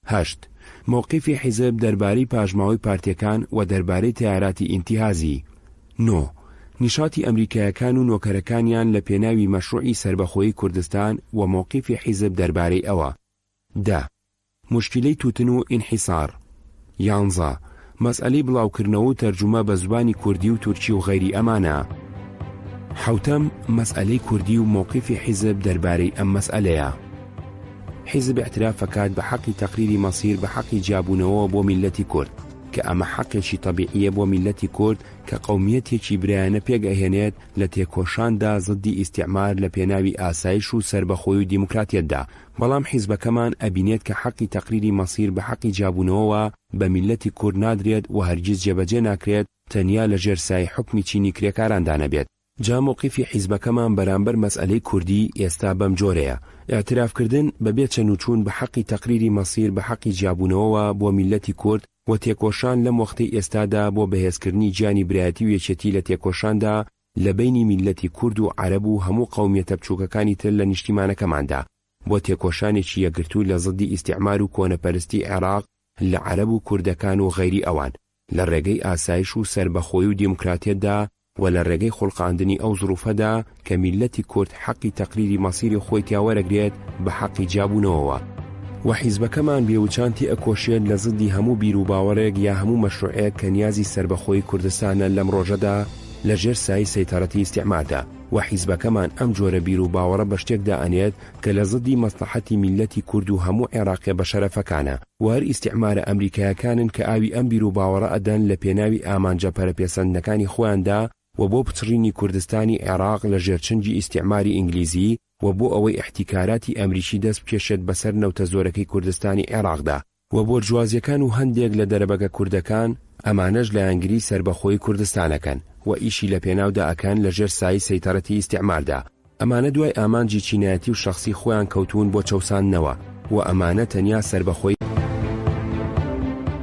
8. مووقیفی حیزب دەربارەی پاژماوەی پارتیەکان و دەربارەی تیاراتی ئینتیهازی. 9. نیشاتی ئەمریکایەکان و نۆکەرەکانیان لە پێناوی مەشروعی سربەخۆیی کوردستان و مووقیفی حیزب دەربارەی ئەوە. 10. مشکلەی توتن و ئینحیسار. 11. مەسئلەی بڵاوکردنەوە و تەرجومە بە زبانی کوردی و تورکی و غەیری ئەمانە. 7. مەسئلەی کوردی و مووقیفی حیزب دەربارەی ئەم مەسئلەیە. حیزب اعترافەکات بە حەقی تەقریری مەسیر بە حەقی جیابوونەوە بۆ میلەتی کورد کە ئەمە حەقێکی تەبیعیە بۆ میلەتی کورد کە قەومیەتێکی برایانە پێگەهێنێت لە تێکۆشاندا زەدی ئیستیعمار لە پێناوی ئاسایش و سربەخۆی و دیموکراتیەتدا. بەڵام حیزبەکەمان ئەبینێت کە حەقی تەقریری مەسیر بە حەقی جیابوونەوەوە بە میلەتی کورد نادرێت و هەرگیز جێبەجێ ناکرێت تەنیا لە ژێرسای حکمی چینی کرێکاراندا نەبێت. جا مووقیفی حیزبەکەمان بەرامبەر مەسئلەی کوردی ئێستا بەم جۆرەیە. ئاعترافکردن بەبێ چەنوچوون بە حەقی تەقریری مەسیر بە حەقی جیابوونەوەوە بۆ میلەتی کورد و تێکۆشان لەم وەختەی ئێستادا بۆ بەهێزکردنی گیانی برایەتی و یەکێتی لە تێکۆشاندا لە بینی میلەتی کورد و عەرەب و هەموو قەومیەتە بچووکەکانی تر لە نیشتیمانەکەماندا بۆ تێکۆشانێکی یەکگرتوو لە زەدی ئیستیعمار و کۆنەپەرستی عێراق لە عەرەب و کوردەکان و غەیری ئەوان لە ڕێگەی ئاسایش و سربەخۆی و دیموکراتیەتدا و لە ڕێگەی خوڵقاندنی ئەو زروفەدا کە میلەتی کورد حەقی تەقریری مەسیری خۆی تیاوەرەگرێت بە حەقی جیابوونەوەوە. و حیزبەکەمان بێوچانتی ئەکۆشێت لە زدی هەموو بیر و باوەڕێک یا هەموو مەشروعەیەک کە نیازی سربەخۆی کوردستانە لەم ڕۆژەدا لە ژێر سای سەیتەڕەتی ئیستیعماردا. و حیزبەکەمان ئەم جۆرە بیر و باوەڕە بە شتێکدا ئەنێت کە لە زدی مەسلحەتی میلەتی کورد و هەموو عێراقیە بە شەرەفەکانە و هەر ئیستیعمارە ئەمریکایەکانن کە ئاوی ئەم بیر و باوەڕە ئەدەن لە پێناوی ئامانجە پەرەپێسەندەکانی خۆیاندا و بۆ پچڕینی کوردستانی عێراق لە ژێرچنجی ئیستیعماری ئینگلیزی و بۆ ئەوەی احتیکاراتی ئەمریکی دەست بکێشێت بەسەر نەوتە زۆرەکەی کوردستانی عێراقدا و بۆ جوازیەکان و هەندێک لە دەرەبەگە کوردەکان ئەمانەش لە یانگری سربەخۆی کوردستانەکەن و ئیشی لە پێناودا ئەکەن لە ژێر سای سەیتەڕەتی ئیستیعماردا. ئەمانە دوای ئامانجی چینایەتی و شەخسی خۆیان کەوتون بۆ چەوساندنەوە و ئەمانە تەنیا سربەخۆی.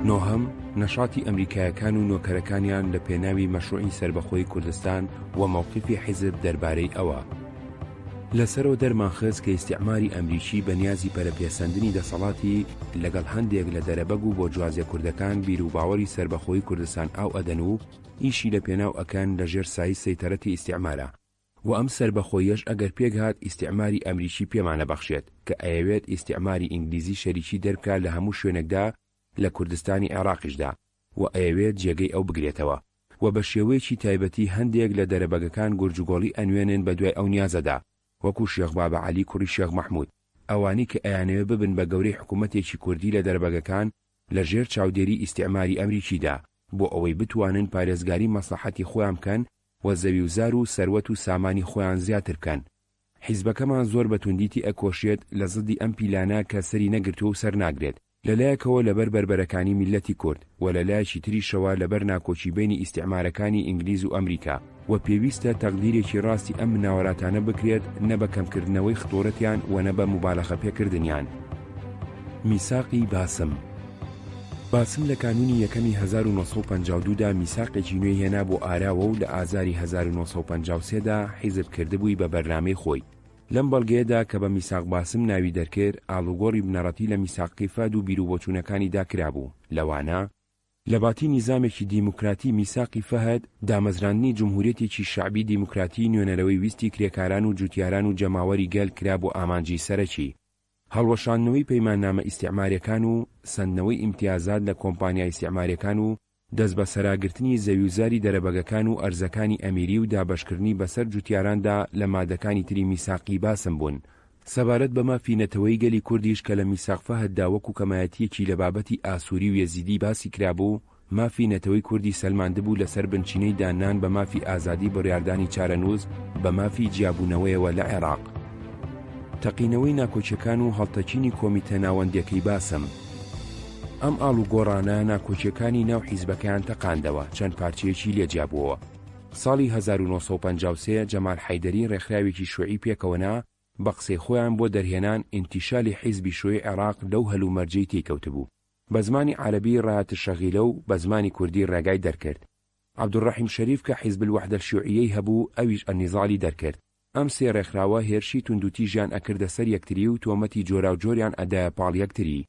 نۆهەم نەشاتی ئەمریکایەکان و نۆکەرەکانیان لە پێناوی مەشروعی سربەخۆی کوردستان و مووقیفی حیزب دەربارەی ئەوە. لەسەرەوە دەرمانخست کە ئیستیعماری ئەمریکی بە نیازی پەرەپێسەندنی دەسەڵاتی لەگەڵ هەندێک لە دەرەبەگ و بۆ جوازیە کوردەکان بیر و باوەڕی سربەخۆی کوردستان ئاو ئەدەن و ئیشی لە پێناو ئەکەن لە ژێر سای سەیتەڕەتی ئیستیعمارە و ئەم سربەخۆیەش ئەگەر پێکهات ئیستیعماری ئەمریکی پێمانە بەخشێت کە ئەیەوێت ئیستیعماری ئینگلیزی شەریکی دەرکات لە هەموو شوێنێکدا لە کوردستانی عێراقیشدا و ئەیەوێت جێگەی ئەو بگرێتەوە و بە شێوەیەکی تایبەتی هەندێک لە دەرەبەگەکان گورجوگۆڵی ئەنوێنن بە دوای ئەو نیازەدا وەکو شێخ بابە عەلی کوڕی شێخ مەحموود ئەوانی کە ئەیانەوێ ببن بە گەورەی حکوومەتێکی کوردی لە دەرەبەگەکان لە ژێر چاودێری ئیستیعماری ئەمریکیدا بۆ ئەوەی بتوانن پارێزگاری مەسلحەتی خۆیان بکەن و زەوی و زار و سەروەت و سامانی خۆیان زیاتر بکەن. حیزبەکەمان زۆر بە توندیتی ئەکۆشێت لە زدی ئەم پیلانە کە سەری نەگرتووە و سەر ناگرێت لەلایەکەوە لەبەر بربەرەکانی میلەتی کورد و لەلایەکی تریشەوە لەبەر ناکۆچی بینی ئیستیعمارەکانی ئینگلیز و ئەمریکا و پێویستە تەقدیرێکی ڕاستی ئەم مناوەراتانە بکرێت نە بە کەمکردنەوەی خطۆرەتیان و نە بە موبالەغە پێکردنیان. میساقی باسم لە کانونی یەکەمی 1952دا میساقێکی نوێی هێنا بۆ ئاراوە و لە ئازاری 1953دا حیزب کردبووی بە بەرنامەی خۆی. لەم بەڵگەیەدا کە بە میساق باسم ناوی دەرکرد ئاڵوگۆڕی بنەڕەتی لە میساقی فاد و بیرروبۆچوونەکانی داکرابوو لەوانە لە باتی نیزامێکی دیموکراتی میساقی فەهد دامەزراندنی جمهوریەتێکی شعبی دیموکراتی نوێنەرەوەی ویستی کرێکاران و جوتیاران و جەماوەری گەل کرا بۆ ئامانجی سەرەکی هەڵوەشاندنەوەی پەیماننامە ئیستیعماریەکان و سندنەوەی ئیمتیازات لە کۆمپانیای ئیستیعماریەکان و دەست بە سەراگرتنی زەویوزاری دەرەبەگەکان و ئەرزەکانی ئەمیری و دابەشکردنی بەسەر جوتیاراندا لە مادەکانی تری میساقی باسم بوون. سەبارەت بە مافینەتەوەی گەلی کوردیش کە لە میساق فەهددا وەکو کەمایەتیەکی لە بابەتی ئاسووری و یەزیدی باسی کرابوو مافی نەتەوەی کوردی سەلماندبوو لەسەر بنچینەی دانان بە مافی ئازادی بڕیاردانی چارەنووس بە مافی جیابوونەوەیەوە لە عێراق. تەقینەوەی ناکۆچیەکان و هەڵتەچینی کۆمیتە ناوەندیەکەی باسم. ئەم ئاڵوگۆڕانە ناکۆچیەکانی ناو حیزبەکەیان تەقاندەوە، چەند پارچەیەکی لێجیابووەوە. ساڵی 1953 جەمال حەیدەری ڕێکخراوێکی شوعی پێکەوەنا بە قسەی خۆیان بۆ دەرهێنان ئینتیشالی حیزبی شوێی عێراق لەو هەلومەرجەی تێکەوتبوو. بە زمانی عەرەبی ڕایەتە شەغیلە و بە زمانی کوردی ڕێگای دەرکرد. عەبدوڕەحیم شەریف کە حیزب الوحدە الشیوعیەی هەبوو ئەویش ئەنیزاڵی دەرکرد. ئەم سێ ڕێکخراوە هێرشی توندوتیژیان ئەکردە سەر یەکتری و تۆمەتی جۆرا و جۆریان ئەدایە پاڵ یەکتری.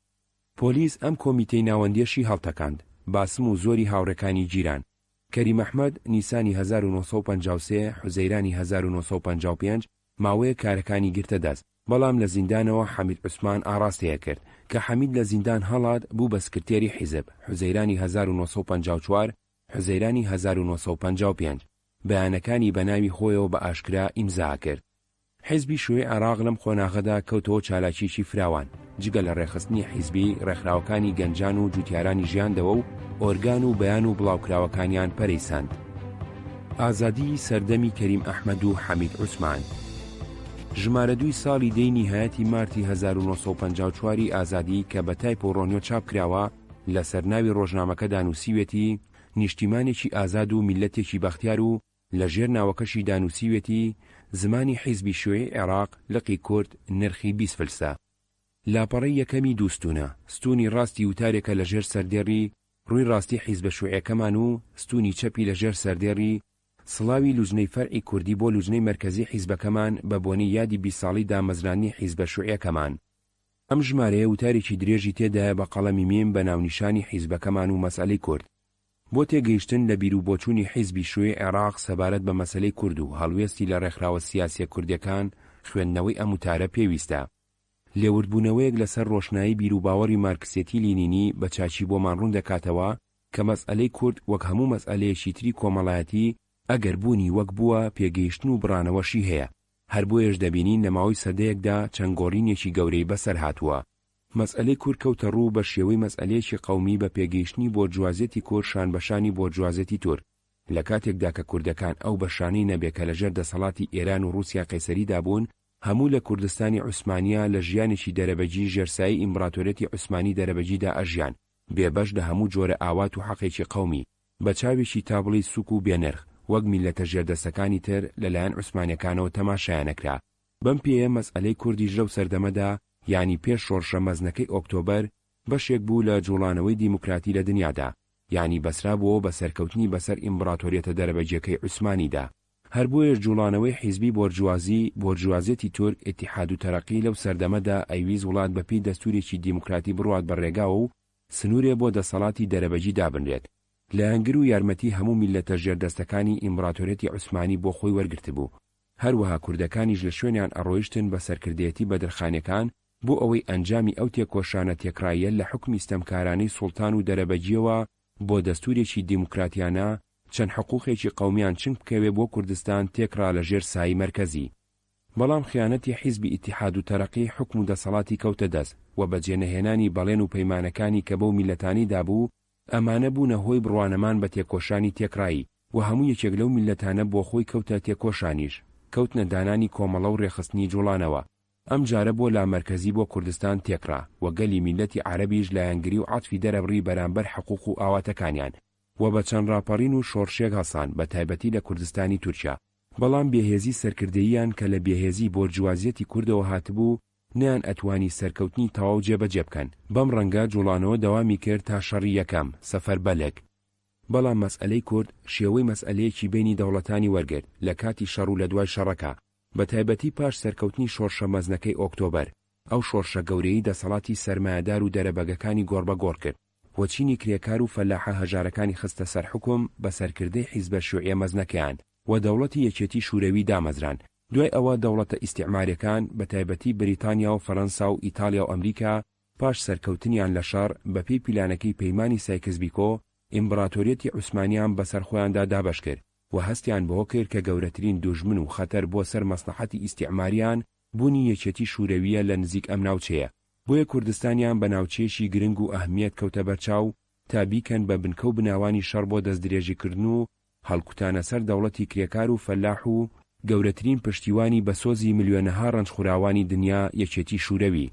پۆلیس ئەم کۆمیتەی ناوەندیەشی هەڵتەکاند. باسم و زۆری هاوڕێکانی جیران کەریم ئەحمەد نیسانی 1953 حوزەیرانی 1955 ماوەیە کارەکانی گرتە دەست، بەڵام لە زیندانەوە حەمید عوسمان ئاڕاستەیە کرد کە حەمید لە زیندان هەڵات بوو بە سکرتێری حیزب حوزەیرانی 1954 حوزەیرانی 1955. بەیانەکانی بەناوی خۆیەوە بە ئاشکرا ئیمزا کرد. حیزبی شوێی عێراق لەم خۆناغەدا کەوتەوە چالاکیی فراوان، جگە لە ڕێخستنی حیزبی ڕێکخراوەکانی گەنجان و جوتیارانی ژیاندەوە و ئۆرگان و بەیان و بڵاوکراوەکانیان پەرەیساند. ئازادی سەردەمی کەریم ئەحمەد و حەمید عوسمان. ژمارە 2 ساڵی دەی نیهایەتی مارتی 1954 ئازادی کە بە تایپ و ڕۆنیۆ چاپ کراوە لە سەرناوی ڕۆژنامەکەدا نووسیوێتی نیشتیمانێکی ئازاد و میلەتێکی بەختیار و لە ژێر ناوەکەشی دانووسیوێتی زمانی حیزبی شوێی عێراق لقی کورد نرخی 20 فلسە. لاپەڕەی یەکەمی دووستونە، ستونی ڕاستی وتارێکە لە ژێر سەردێڕی ڕووی ڕاستی حیزبە شوێیەکەمان و ستونی چەپی لە ژێر سەردێڕی سڵاوی لوجنەی فەرعی کوردی بۆ لوجنەی مرکزی حیزبەکەمان بە بۆنەی یادی 20 ساڵی دامەزرانی حیزبە شوێیەکەمان. ئەم ژمارەیە وتارێکی درێژی تێدایە بە قەڵەمی میم بە ناونیشانی حیزبەکەمان و مەسئلەی کورد. بۆ تێگەیشتن لە بیر و بۆچوونی حیزبی شوێی عێراق سەبارەت بە مەسەلەی کورد و هەڵوێستی لە ڕێکخراوە سیاسیە کوردیەکان خوێندنەوەی ئەم وتارە پێویستە. لێوردبوونەوەیەک لەسەر ڕۆشنایی بیر و باوەڕی مارکسێتی لینینی بە چاچی بۆمان ڕوون دەکاتەوە کە مەسئلەی کورد وەک هەموو مەسئلەیەکی تری کۆمەڵایەتی ئەگەر بوونی وەک بووە پێگەیشتن و بڕانەوەشی هەیە. هەر بۆیەش دەبینین لە ماوەی سەدەیەکدا چەند گۆڕینێکی گەورەی بەسەر هاتووە. مەسئلەی کورد کەوتە ڕوو بە شێوەی مەسئلەیەکی قەومی بە پێگەیشتنی بۆرجوازیەتی کورد شانبەشانی بۆرجوازیەتی تورک لە کاتێکدا کە کوردەکان ئەو بەشانەی نەبێ کە لەژێر دەسەڵاتی ئێران و رووسیا قەیسەریدا بوون هەموو لە کوردستانی عوسمانیا لە ژیانێکی دەرەبەجی ژێرسایی ئیمپراتۆرێتی عوسمانی دەرەبەجیدا ئەژیان بێبەش لە هەموو جۆرە ئاوات و حەقێکی قەومی بە چاوێکی تابڵی سوک و بێنرخ وەک میلەتە ژێردەسەکانی تر لەلایەن عوسمانیەکانەوە تەماشایانەکرا. بەم پێیە مەسئلەی کوردی ژەو سەردەمەدا یانی پێش شۆڕشە مەزنەکەی ئۆکتۆبەر بەشێک بوو لە جوڵانەوەی دیموکراتی لە دنیادا، یانی بەسرا بووە بە سەرکەوتنی بەسەر ئیمپراتۆریەتە دەرەبەجیەکەی عوسمانیدا. هەر بۆیەش جوڵانەوەی حیزبی بۆرجوازیەتی تورک ئیتیحاد و تەرەقی لەو سەردەمەدا ئەیویز وڵات بەپێی دەستوورێکی دیموکراتی بڕوات بەڕێگاوە و سنوورێ بۆ دەسەڵاتی دەرەبەجی دابنرێت. لە هەنگر و یارمەتی هەموو میلەتە ژێردەستەکانی ئیمپراتۆریەتی عوسمانی بۆ خۆی وەرگرتبوو. هەروەها کوردەکانیش لە شوێنیان ئەڕۆیشتن بە سەرکردەیەتی بەدرخانیەکان بۆ ئەوەی ئەنجامی ئەو تێکۆشانە تێکرایە لە حکمی ستەمکارانەی سوڵتان و دەرەبەجیەوە بۆ دەستوورێکی دیموکراتیانە چەند حقوقێکی قەومیان چنگ بکەوێ بۆ کوردستان تێکرا لە ژێر سایی مەرکەزی. بەڵام خیانەتی حیزبی ئیتیحاد و تەرەقی حکم و دەسەڵاتی کەوتە دەست و بەجێنەهێنانی بەڵێن و پەیمانەکانی کە بەو میلەتانی دابوو ئەمانە بوونە هۆی بڕوانەمان بە تێکۆشانی تێکرایی و هەموو یەکێک لەو میلەتانە بۆ خۆی کەوتە تێکۆشانیش کەوتنە دانانی کۆمەڵە و ڕێخستنی جوڵانەوە. ئەم جارە بۆ لا مەرکەزی بۆ کوردستان تێکرا و گەلی میلەتی عەرەبیش لە یانگری و عەتفی دەرەبڕی بەرامبەر حقوق و ئاواتەکانیان و بە چەند ڕاپەڕین و شۆڕشێک هەسان بە تایبەتی لە کوردستانی تورکیا. بەڵام بێهێزی سەرکردەییان کە لە بێهێزی بۆرجوازیەتی کوردەوە هاتبوو نیان ئەتوانی سەرکەوتنی تەواو جێبەجێ بکەن. بەم ڕەنگە جوڵانەوە دەوامی کرد تا شەڕی یەکەم سەفەربەلێک. بەڵام مەسئلەی کورد شێوەی مەسئلەیەکی بینی دەوڵەتانی وەرگرت لە کاتی شەڕ و لە دوای شەڕەکە بە تایبەتی پاش سەرکەوتنی شۆڕشە مەزنەکەی ئۆکتۆبەر. ئەو شۆڕشە گەورەی دەسەڵاتی سەرمایەدار و دەرەبەگەکانی گۆڕبەگۆڕ کرد و چینی کرێکار و فەلاحە هەژارەکانی خستە سەر حکوم بە سەرکردەی حیزبە شیوعیە مەزنەکەیان و دەوڵەتی یەکێتی شوورەوی دامەزران. دوای ئەوە دەوڵەتە ئیستیعماریەکان بە تایبەتی بریتانیا و فەڕەنسا و ئیتالیا و ئەمریکا پاش سەرکەوتنیان لە شەڕ بەپێی پیلانەکەی پەیمانی سایکس-بیکۆ ئیمپراتۆریەتی عوسمانیان بەسەر خۆیاندا دابەش کرد و هەستیان بەوە کرد کە گەورەترین دوژمن و خەتەر بۆ سەر مەسلحەتی ئیستیعماریان بوونی یەکێتی شوورەویە لە نزیک ئەم ناوچەیە. بۆیە کوردستانیان بە ناوچەیەکی گرنگ و ئەهمیەت کەوتە بەرچاو تا بیکەن بە بنکە و بناوانی شەڕ بۆ دەستدرێژیکردن و هەڵکوتانە سەر دەوڵەتی کرێکار و فەلاح و گەورەترین پشتیوانی بە سۆزی ملیۆنەها ڕەنجخوراوانی دنیا یەکێتی شوورەوی.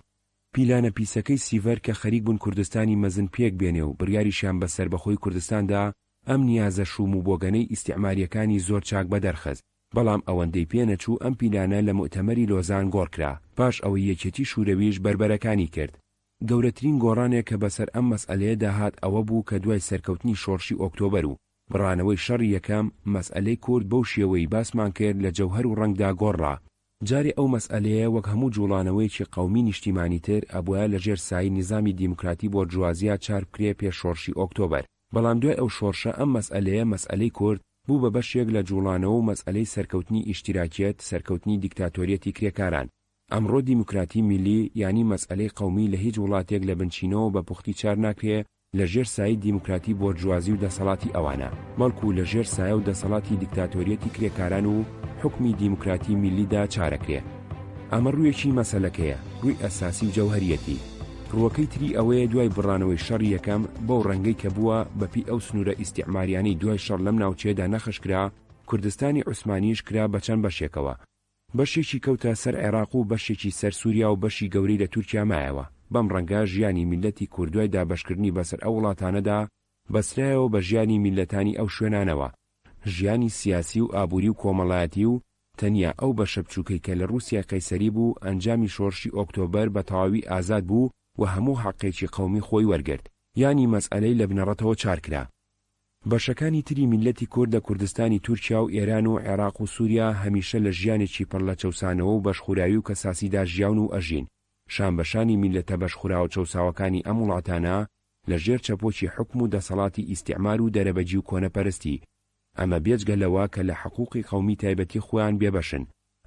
پیلانە پیسەکەی سیڤەر کە خەریک بوون کوردستانی مەزن پێک بێنێ و بڕیاریشیان بەسەر بەخۆی کوردستاندا ئەم نیازە شوم و بۆگەنەی ئیستیعماریەکانی زۆر چاک بەدەرخست، بەڵام ئەوەندەی پێنەچوو ئەم پیلانە لە مؤتەمەری لۆزان گۆڕکرا پاش ئەوەی یەکێتی شوورەویش بربەرەکانی کرد. گەورەترین گۆڕانێک کە بەسەر ئەم مەسئلەیە داهات ئەوە بوو کە دوای سەرکەوتنی شۆڕشی ئۆکتۆبەر و بڕانەوەی شەڕی یەکەم مەسئلەی کورد بەو شێوەی باسمان کرد لە جەوهەر و ڕەنگدا گۆڕا. جارێ ئەو مەسئلەیە وەک هەموو جوڵانەوەیکی قەومی نیشتیمانی تر ئەبووە لەژێر سایی نظامی دیموکراتی بۆرژوازیا چار بکرێ پێش شۆڕشی ئۆکتۆبەر، بەڵام دوای ئەو شۆڕشە ئەم مەسئلەیە مەسئلەی کورد بوو بە بەشێک لە جوڵانەوە و مەسئلەی سەرکەوتنی ئیشتیراکیەت، سەرکەوتنی دیکتاتۆریەتی کرێکاران. ئەمڕۆ دیموکراتی میلی یعنی مەسئلەی قەومی لە هیچ وڵاتێک لە بنچینەوە بە پوختی چار ناکرێ لە ژێر سایی دیموکراتی بۆرژوازی و دەسەڵاتی ئەوانە، بەڵکو لە ژێر سایە و دەسەڵاتی دیکتاتۆریەتی کرێکاران و حکمی دیموکراتی میلیدا چارەکرێ. ئەمە ڕوویەکی مەسەلەکەیە، ڕووی ئەساسی و جەوهەریەتی. ڕووەکەی تری ئەوەیە دوای بڕانەوەی شەڕی یەکەم بەو ڕەنگەی کە بووە بەپی ئەو سنوورە ئیستیعماریانەی دوای شەڕ لەم ناوچەیەدا نەخشکرا، کوردستانی عوسمانیش کرا بە چەند بەشێکەوە. بەشێکی کەوتە سەر عێراق و بەشێکی سەر سووریا و بەشی گەورەی لە تورکیا مایەوە. بەم ڕەنگە ژیانی میلەتی کوردوای دابەشکردنی بەسەر ئەو وڵاتانەدا بەسرایەوە بە ژیانی میلەتانی ئەو شوێنانەوە. ژیانی سیاسی و ئابووری و کۆمەڵایەتی و تەنیا ئەو بەشە بچووکەی کە لە رووسیا قەیسەری بوو ئەنجامی شۆڕشی ئۆکتۆبەر بە تەواوی ئازاد بوو و هەموو حەقێکی قەومی خۆی وەرگرت، یانی مەسئلەی لە بنەڕەتەوە چارکرا. بەشەکانی تری میلەتی کورد لە کوردستانی تورکیا و ئێران و عێراق و سووریا هەمیشە لە ژیانێکی پڕ لە چەوسانەوە و بەشخوراوی و کەساسیدا ژیاون و ئەژین. شانبەشانی میلەتە بەشخوراوە چەوساوەکانی ئەم وڵاتانە لە ژێر چەپۆکی حکم و دەسەڵاتی ئیستیعمار و دەرەبەجی و کۆنەپەرستی. ئەمە بێجگەلەوە کە لە حقوقی قەومی تایبەتی خۆیان بێبەشن.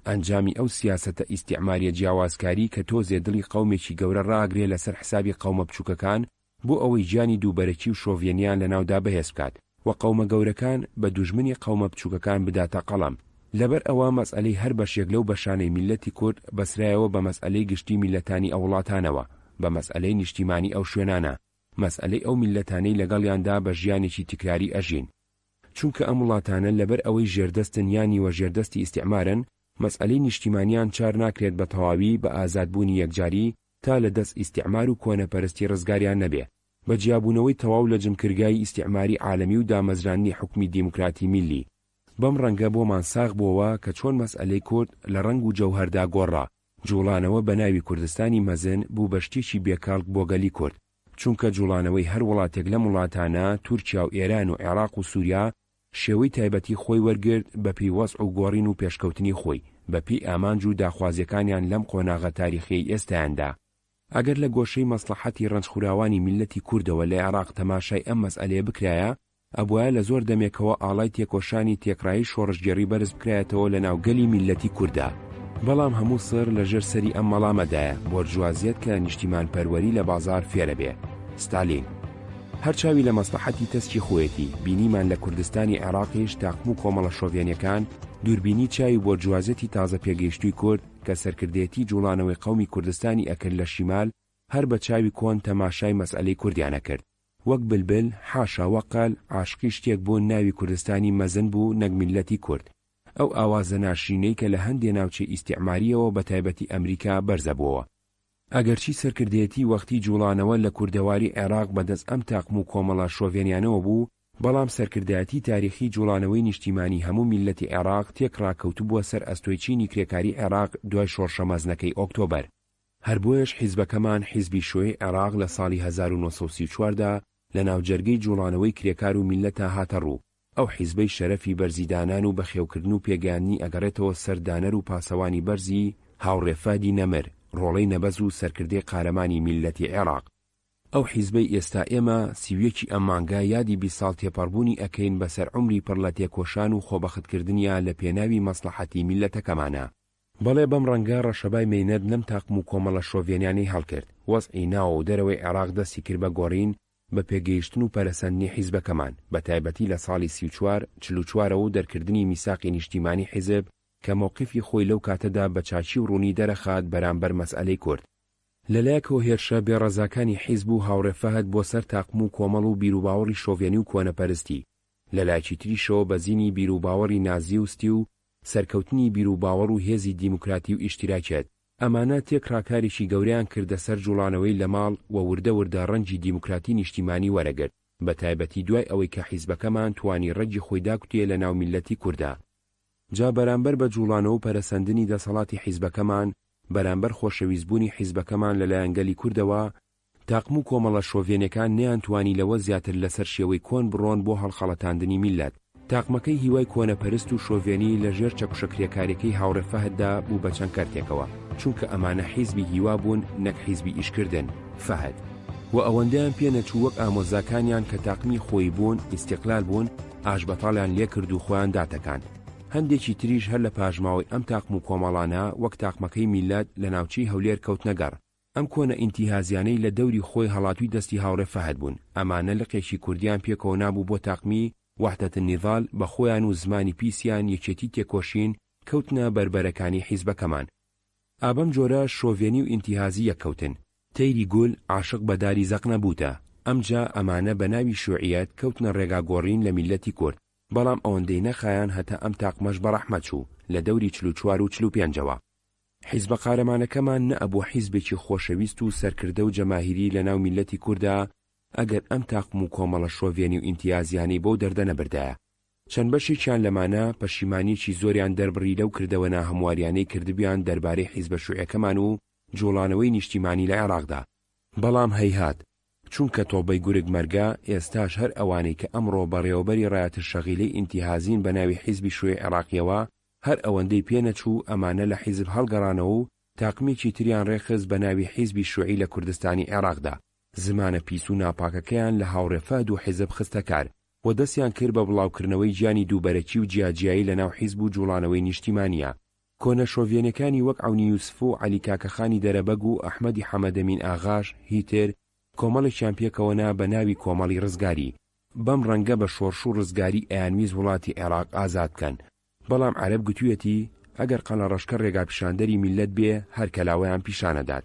ئەنجامی ئەو سیاسەتە ئیستیعماریە جیاوازکاری کە تۆزێ دڵی قەومێکی گەورە ڕاگرێ لەسەر حسابی قەومە بچووکەکان بۆ ئەوەی گیانی دووبەرەکی و شۆڤێنیان لە ناودا بەهێز بکات و قەومە گەورەکان بە دوژمنی قەومە بچووکەکان بداتە قەڵەم. لەبەر ئەوە مەسئلەی هەر بەشێک لەو بەشانەی میلەتی کورد بەسرایەوە بە مەسئلەی گشتی میلەتانی ئەو وڵاتانەوە، بە مەسئلەی نیشتیمانی ئەو شوێنانە، مەسئلەی ئەو میلەتانەی لەگەڵیاندا بە ژیانێکی تکراری ئەژین. چونکە ئەم وڵاتانە لەبەر ئەوەی ژێردەستن یانی وە ژێردەستی ئیستیعمارن، مەسئلەی نیشتیمانیان چار ناکرێت بە تەواوی بە ئازادبوونی یەکجاری تا لە دەست ئیستیعمار و کۆنەپەرستی ڕزگاریان نەبێ، بە جیابوونەوەی تەواو لە جمکرگای ئیستیعماری عالەمی و دامەزرانی حکمی دیموکراتی میلی. بەم ڕەنگە بۆمان ساغ بووەوە کە چۆن مەسئلەی کورد لە ڕەنگ و جەوهەردا گۆڕا، جوڵانەوە بە ناوی کوردستانی مەزن بوو بە شتێکی بێکاڵک بۆ گەلی کورد، چونکە جوڵانەوەی هەر وڵاتێک لەم وڵاتانە تورکیا و ئێران و عێراق و سووریا شێوەی تایبەتی خۆی وەرگرت بەپی وەسع و گۆڕین و پێشکەوتنی خۆی بەپی ئامانج و داخوازیەکانیان لەم قۆناغە تاریخی ئێستایاندا. ئەگەر لە گۆشەی مەسلحەتی ڕەنجخوراوانی میلەتی کوردەوە لە عێراق تەماشای ئەم مەسئلەیە بکرایە، ئەبوایە لە زۆر دەمێکەوە ئاڵای تێکۆشانی تێکڕایی شۆڕشگەڕی بەرز بکرایەتەوە لە ناوگەلی میلەتی کووردا. بەڵام هەموو سڕ لەژێر سەری ئەم مەڵامەدایە بۆرژوازیەت کە نیشتیمان پەروەری لە بازار فێرە بێ. ستالین هەرچاوی لە مەسلحەتی تەسکی خۆیەتی بینیمان لە کوردستانی عێراقیش تاقم و کۆمەڵە شۆڤێنیەکان دووربینی چاوی بۆرژوازیەتی تازە پێگەیشتووی کورد کە سەرکردێتی جوڵانەوەی قەومی کوردستانی ئەکرد لە شیمال هەر بە چاوی کۆن تەماشای مەسئلەی کوردیانە کرد. وەک بلبل حاشا وەقال عاشقی شتێک بۆ ناوی کوردستانی مەزن بوو نەک میلەتی کورد. ئەو ئاوازە ناشرینەی کە لە هەندێ ناوچەی ئیستیعماریەوە بە تایبەتی ئەمریکا بەرزە بووە. ئەگەرچی سەرکردێتی وەختی جوڵانەوە لە کوردەواری عێراق بەدەست ئەم تاقم و کۆمەڵە شۆڤێنیانەوە بوو، بەڵام سەرکردایەتی تاریخی جوڵانەوەی نیشتیمانی هەموو میلەتی عێراق تێک ڕاکەوتوو بووە سەر ئەستۆی چینی کرێکاری عێراق دوای شۆڕشە مەزنەکەی ئۆکتۆبەر. هەر بۆیەش حیزبەکەمان حیزبی شۆی عێراق لە ساڵی 1934دا لە ناوجەرگەی جوڵانەوەی کرێکار و میلەتە هاتە ڕوو. ئەو حیزبەی شەرەفی بەرزیدانان و بەخێوکردن و پێگەیاندنی ئەگەڕێتەوە سەر دانەر و پاسەوانی بەرزی هاوڕێفادی نەمر، ڕۆڵەی نەبەز و سەرکردەی قارەمانی میلەتی عێراق. ئەو حیزبەی ئێستا ئێمە سیویەکی ئەم مانگا یادی 20 ساڵ تێپەڕبوونی ئەکەین بەسەر عومری پڕ لە تێکۆشان و خۆبەختکردنیان لە پێناوی مەسلحەتی میلەتەکەمانە. بەڵێ بەم ڕەنگە ڕەشەبای مەینەت لەم تاقم و کۆمەڵە شۆڤێنیانەی هەڵکرد، وەزعی ناوە و دەرەوەی عێراق دەستی کرد بە گۆڕین بە پێگەیشتن و پەرەسەندنی حیزبەکەمان، بە تایبەتی لە ساڵی 34 و دەرکردنی میساقی نیشتیمانی حیزب کە مووقفی خۆی لەو کاتەدا بە چاچی و ڕوونی دەرەخات بەرامبەر مەسئلەی کورد. لەلایەکەوە هێرشە بێڕەزاکانی حیزب و هاوڕێفەهد بۆ سەر تاقم و کۆمەڵ و بیرروباوەڕی شۆڤێنی و کۆنەپەرستی، لەلایەکی تریشەوە بەزینی بیرروباوەڕی نازیوستی و سەرکەوتنی بیرروباوەڕ و هێزی دیموکراتی و ئیشتیراکێت. ئەمانە تێکڕاکاریشی گەورەیان کردە سەر جوڵانەوەی لە ماڵ و وردە ڕەنجی دیموکراتی نیشتیمانی وەرەگرت، بە تایبەتی دوای ئەوەی کە حیزبەکەمان توانی ڕەنجی خۆی داکوتێ لە ناو میلەتی کووردا. جا بەرامبەر بە جوڵانەوە و پەرەسەندنی دەسەڵاتی حیزبەکەمان، بەرامبەر خۆشەویستبوونی حیزبەکەمان لەلایەن گەلی کوردەوە، تاقم و کۆمەڵە شۆڤێنەکان نەیانتوانی لەوە زیاتر لەسەر شێوەی کۆن بڕۆن بۆ هەڵخەڵەتاندنی میلەت. تاقمەکەی هیوای کۆنەپەرست و شۆڤێنی لەژێر چەکوشەکرێکارێکەی هاوڕێفەهددا بوو بە چەند کارتێکەوە، چونکە ئەمانە حیزبی هیوا بوون نەک حیزبی ئیشکردن فەهد، و ئەوەندەیان پێ نەچوو وەک ئامۆزاکانیان کە تاقمی خۆی بوون ئیستیقلال بوون ئاشبەتاڵیان لێ کرد و خۆیان داتەکان. هەندێکی تریش هەر لە پاژماوەی ئەم تاقم و کۆمەڵانە وەک تاقمەکەی میلەت لە ناوچەی هەولێر کەوتنەگەڕ. ئەم کۆنە ئینتیهازیانەی لە دەوری خۆی هەڵاتوی دەستی هاوڕێفەهد بوون، ئەمانە لقێکی کوردیان پێکەوە نابوو بۆ تاقمی وحدەت النیضال بە خۆیان و زمانی پیسیان یەکێتی تێکۆشین کەوتنە بەربەرەکانی حیزبەکەمان. ئابەم جۆرە شۆڤێنی و ئینتیهازی یەککەوتن. تەیری گول عاشق بە داری زەق نەبووتە، ئەمجا ئەمانە بە ناوی شوعیەت کەوتنە ڕێگاگۆڕین لە میلەتی کورد، بەڵام ئەوەندەی نەخایان هەتا ئەم تاقمەش بەڕەحمەت چوو لە دەوری 44 و 45ەوە. حیزبە قارەمانەکەمان نەئەبوو حیزبێکی خۆشەویست و سەرکردە و جەماهیری لە ناو میلەتی کووردا ئەگەر ئەم تاقم و کۆمەڵە شۆڤێنی و ئینتیازیانی بۆ دەردە نەبردایە. چەند بەشێکیان لەمانە پەشیمانیی زۆریان دەربڕی لەو کردەوە ناهەمواریانەی کردبیان دەربارەی حیزبە شوعەکەمان و جوڵانەوەی نیشتیمانی لە عێراقدا. بەڵام هەیهات، چونکە تۆبەی گورگ مەرگا ئێستاش هەر ئەوانەی کە ئەمڕۆ بەڕێوەبەری ڕایەتە شەغیلەی ئینتیهازین بە ناوی حیزبی شوێ عێراقیەوە هەر ئەوەندەی پێنەچوو ئەمانە لە حیزب هەڵگەڕانەوە و تاقمێکی تریان ڕێخست بە ناوی حیزبی شوعی لە کوردستانی عێراقدا. زمانە پیس و ناپاکەکەیان لە هاوڕێفەهد و حیزب خستە کار و دەستیان کرد بە بڵاوکردنەوەی گیانی دووبەرەکی و جیاجیایی لە ناو حیزب و جوڵانەوەی نیشتیمانیە. کۆنە شۆڤێنەکانی وەک عەونی یوسف و عەلی کاکەخانی دەرەبەگ و ئەحمەدی حەمەدەمین ئاغاش هیتر کۆمەڵێکیان پێکەوەنا بە ناوی کۆمەڵی ڕزگاری. بەم ڕەنگە بە شۆڕش و ڕزگاری ئەیانویست وڵاتی عێراق ئازاد بکەن، بەڵام عەرەب گوتوویەتی ئەگەر قەڵە ڕەشکە ڕێگاپیشاندەری میلەت بێ هەر کەلاوەیان پیشانەدات.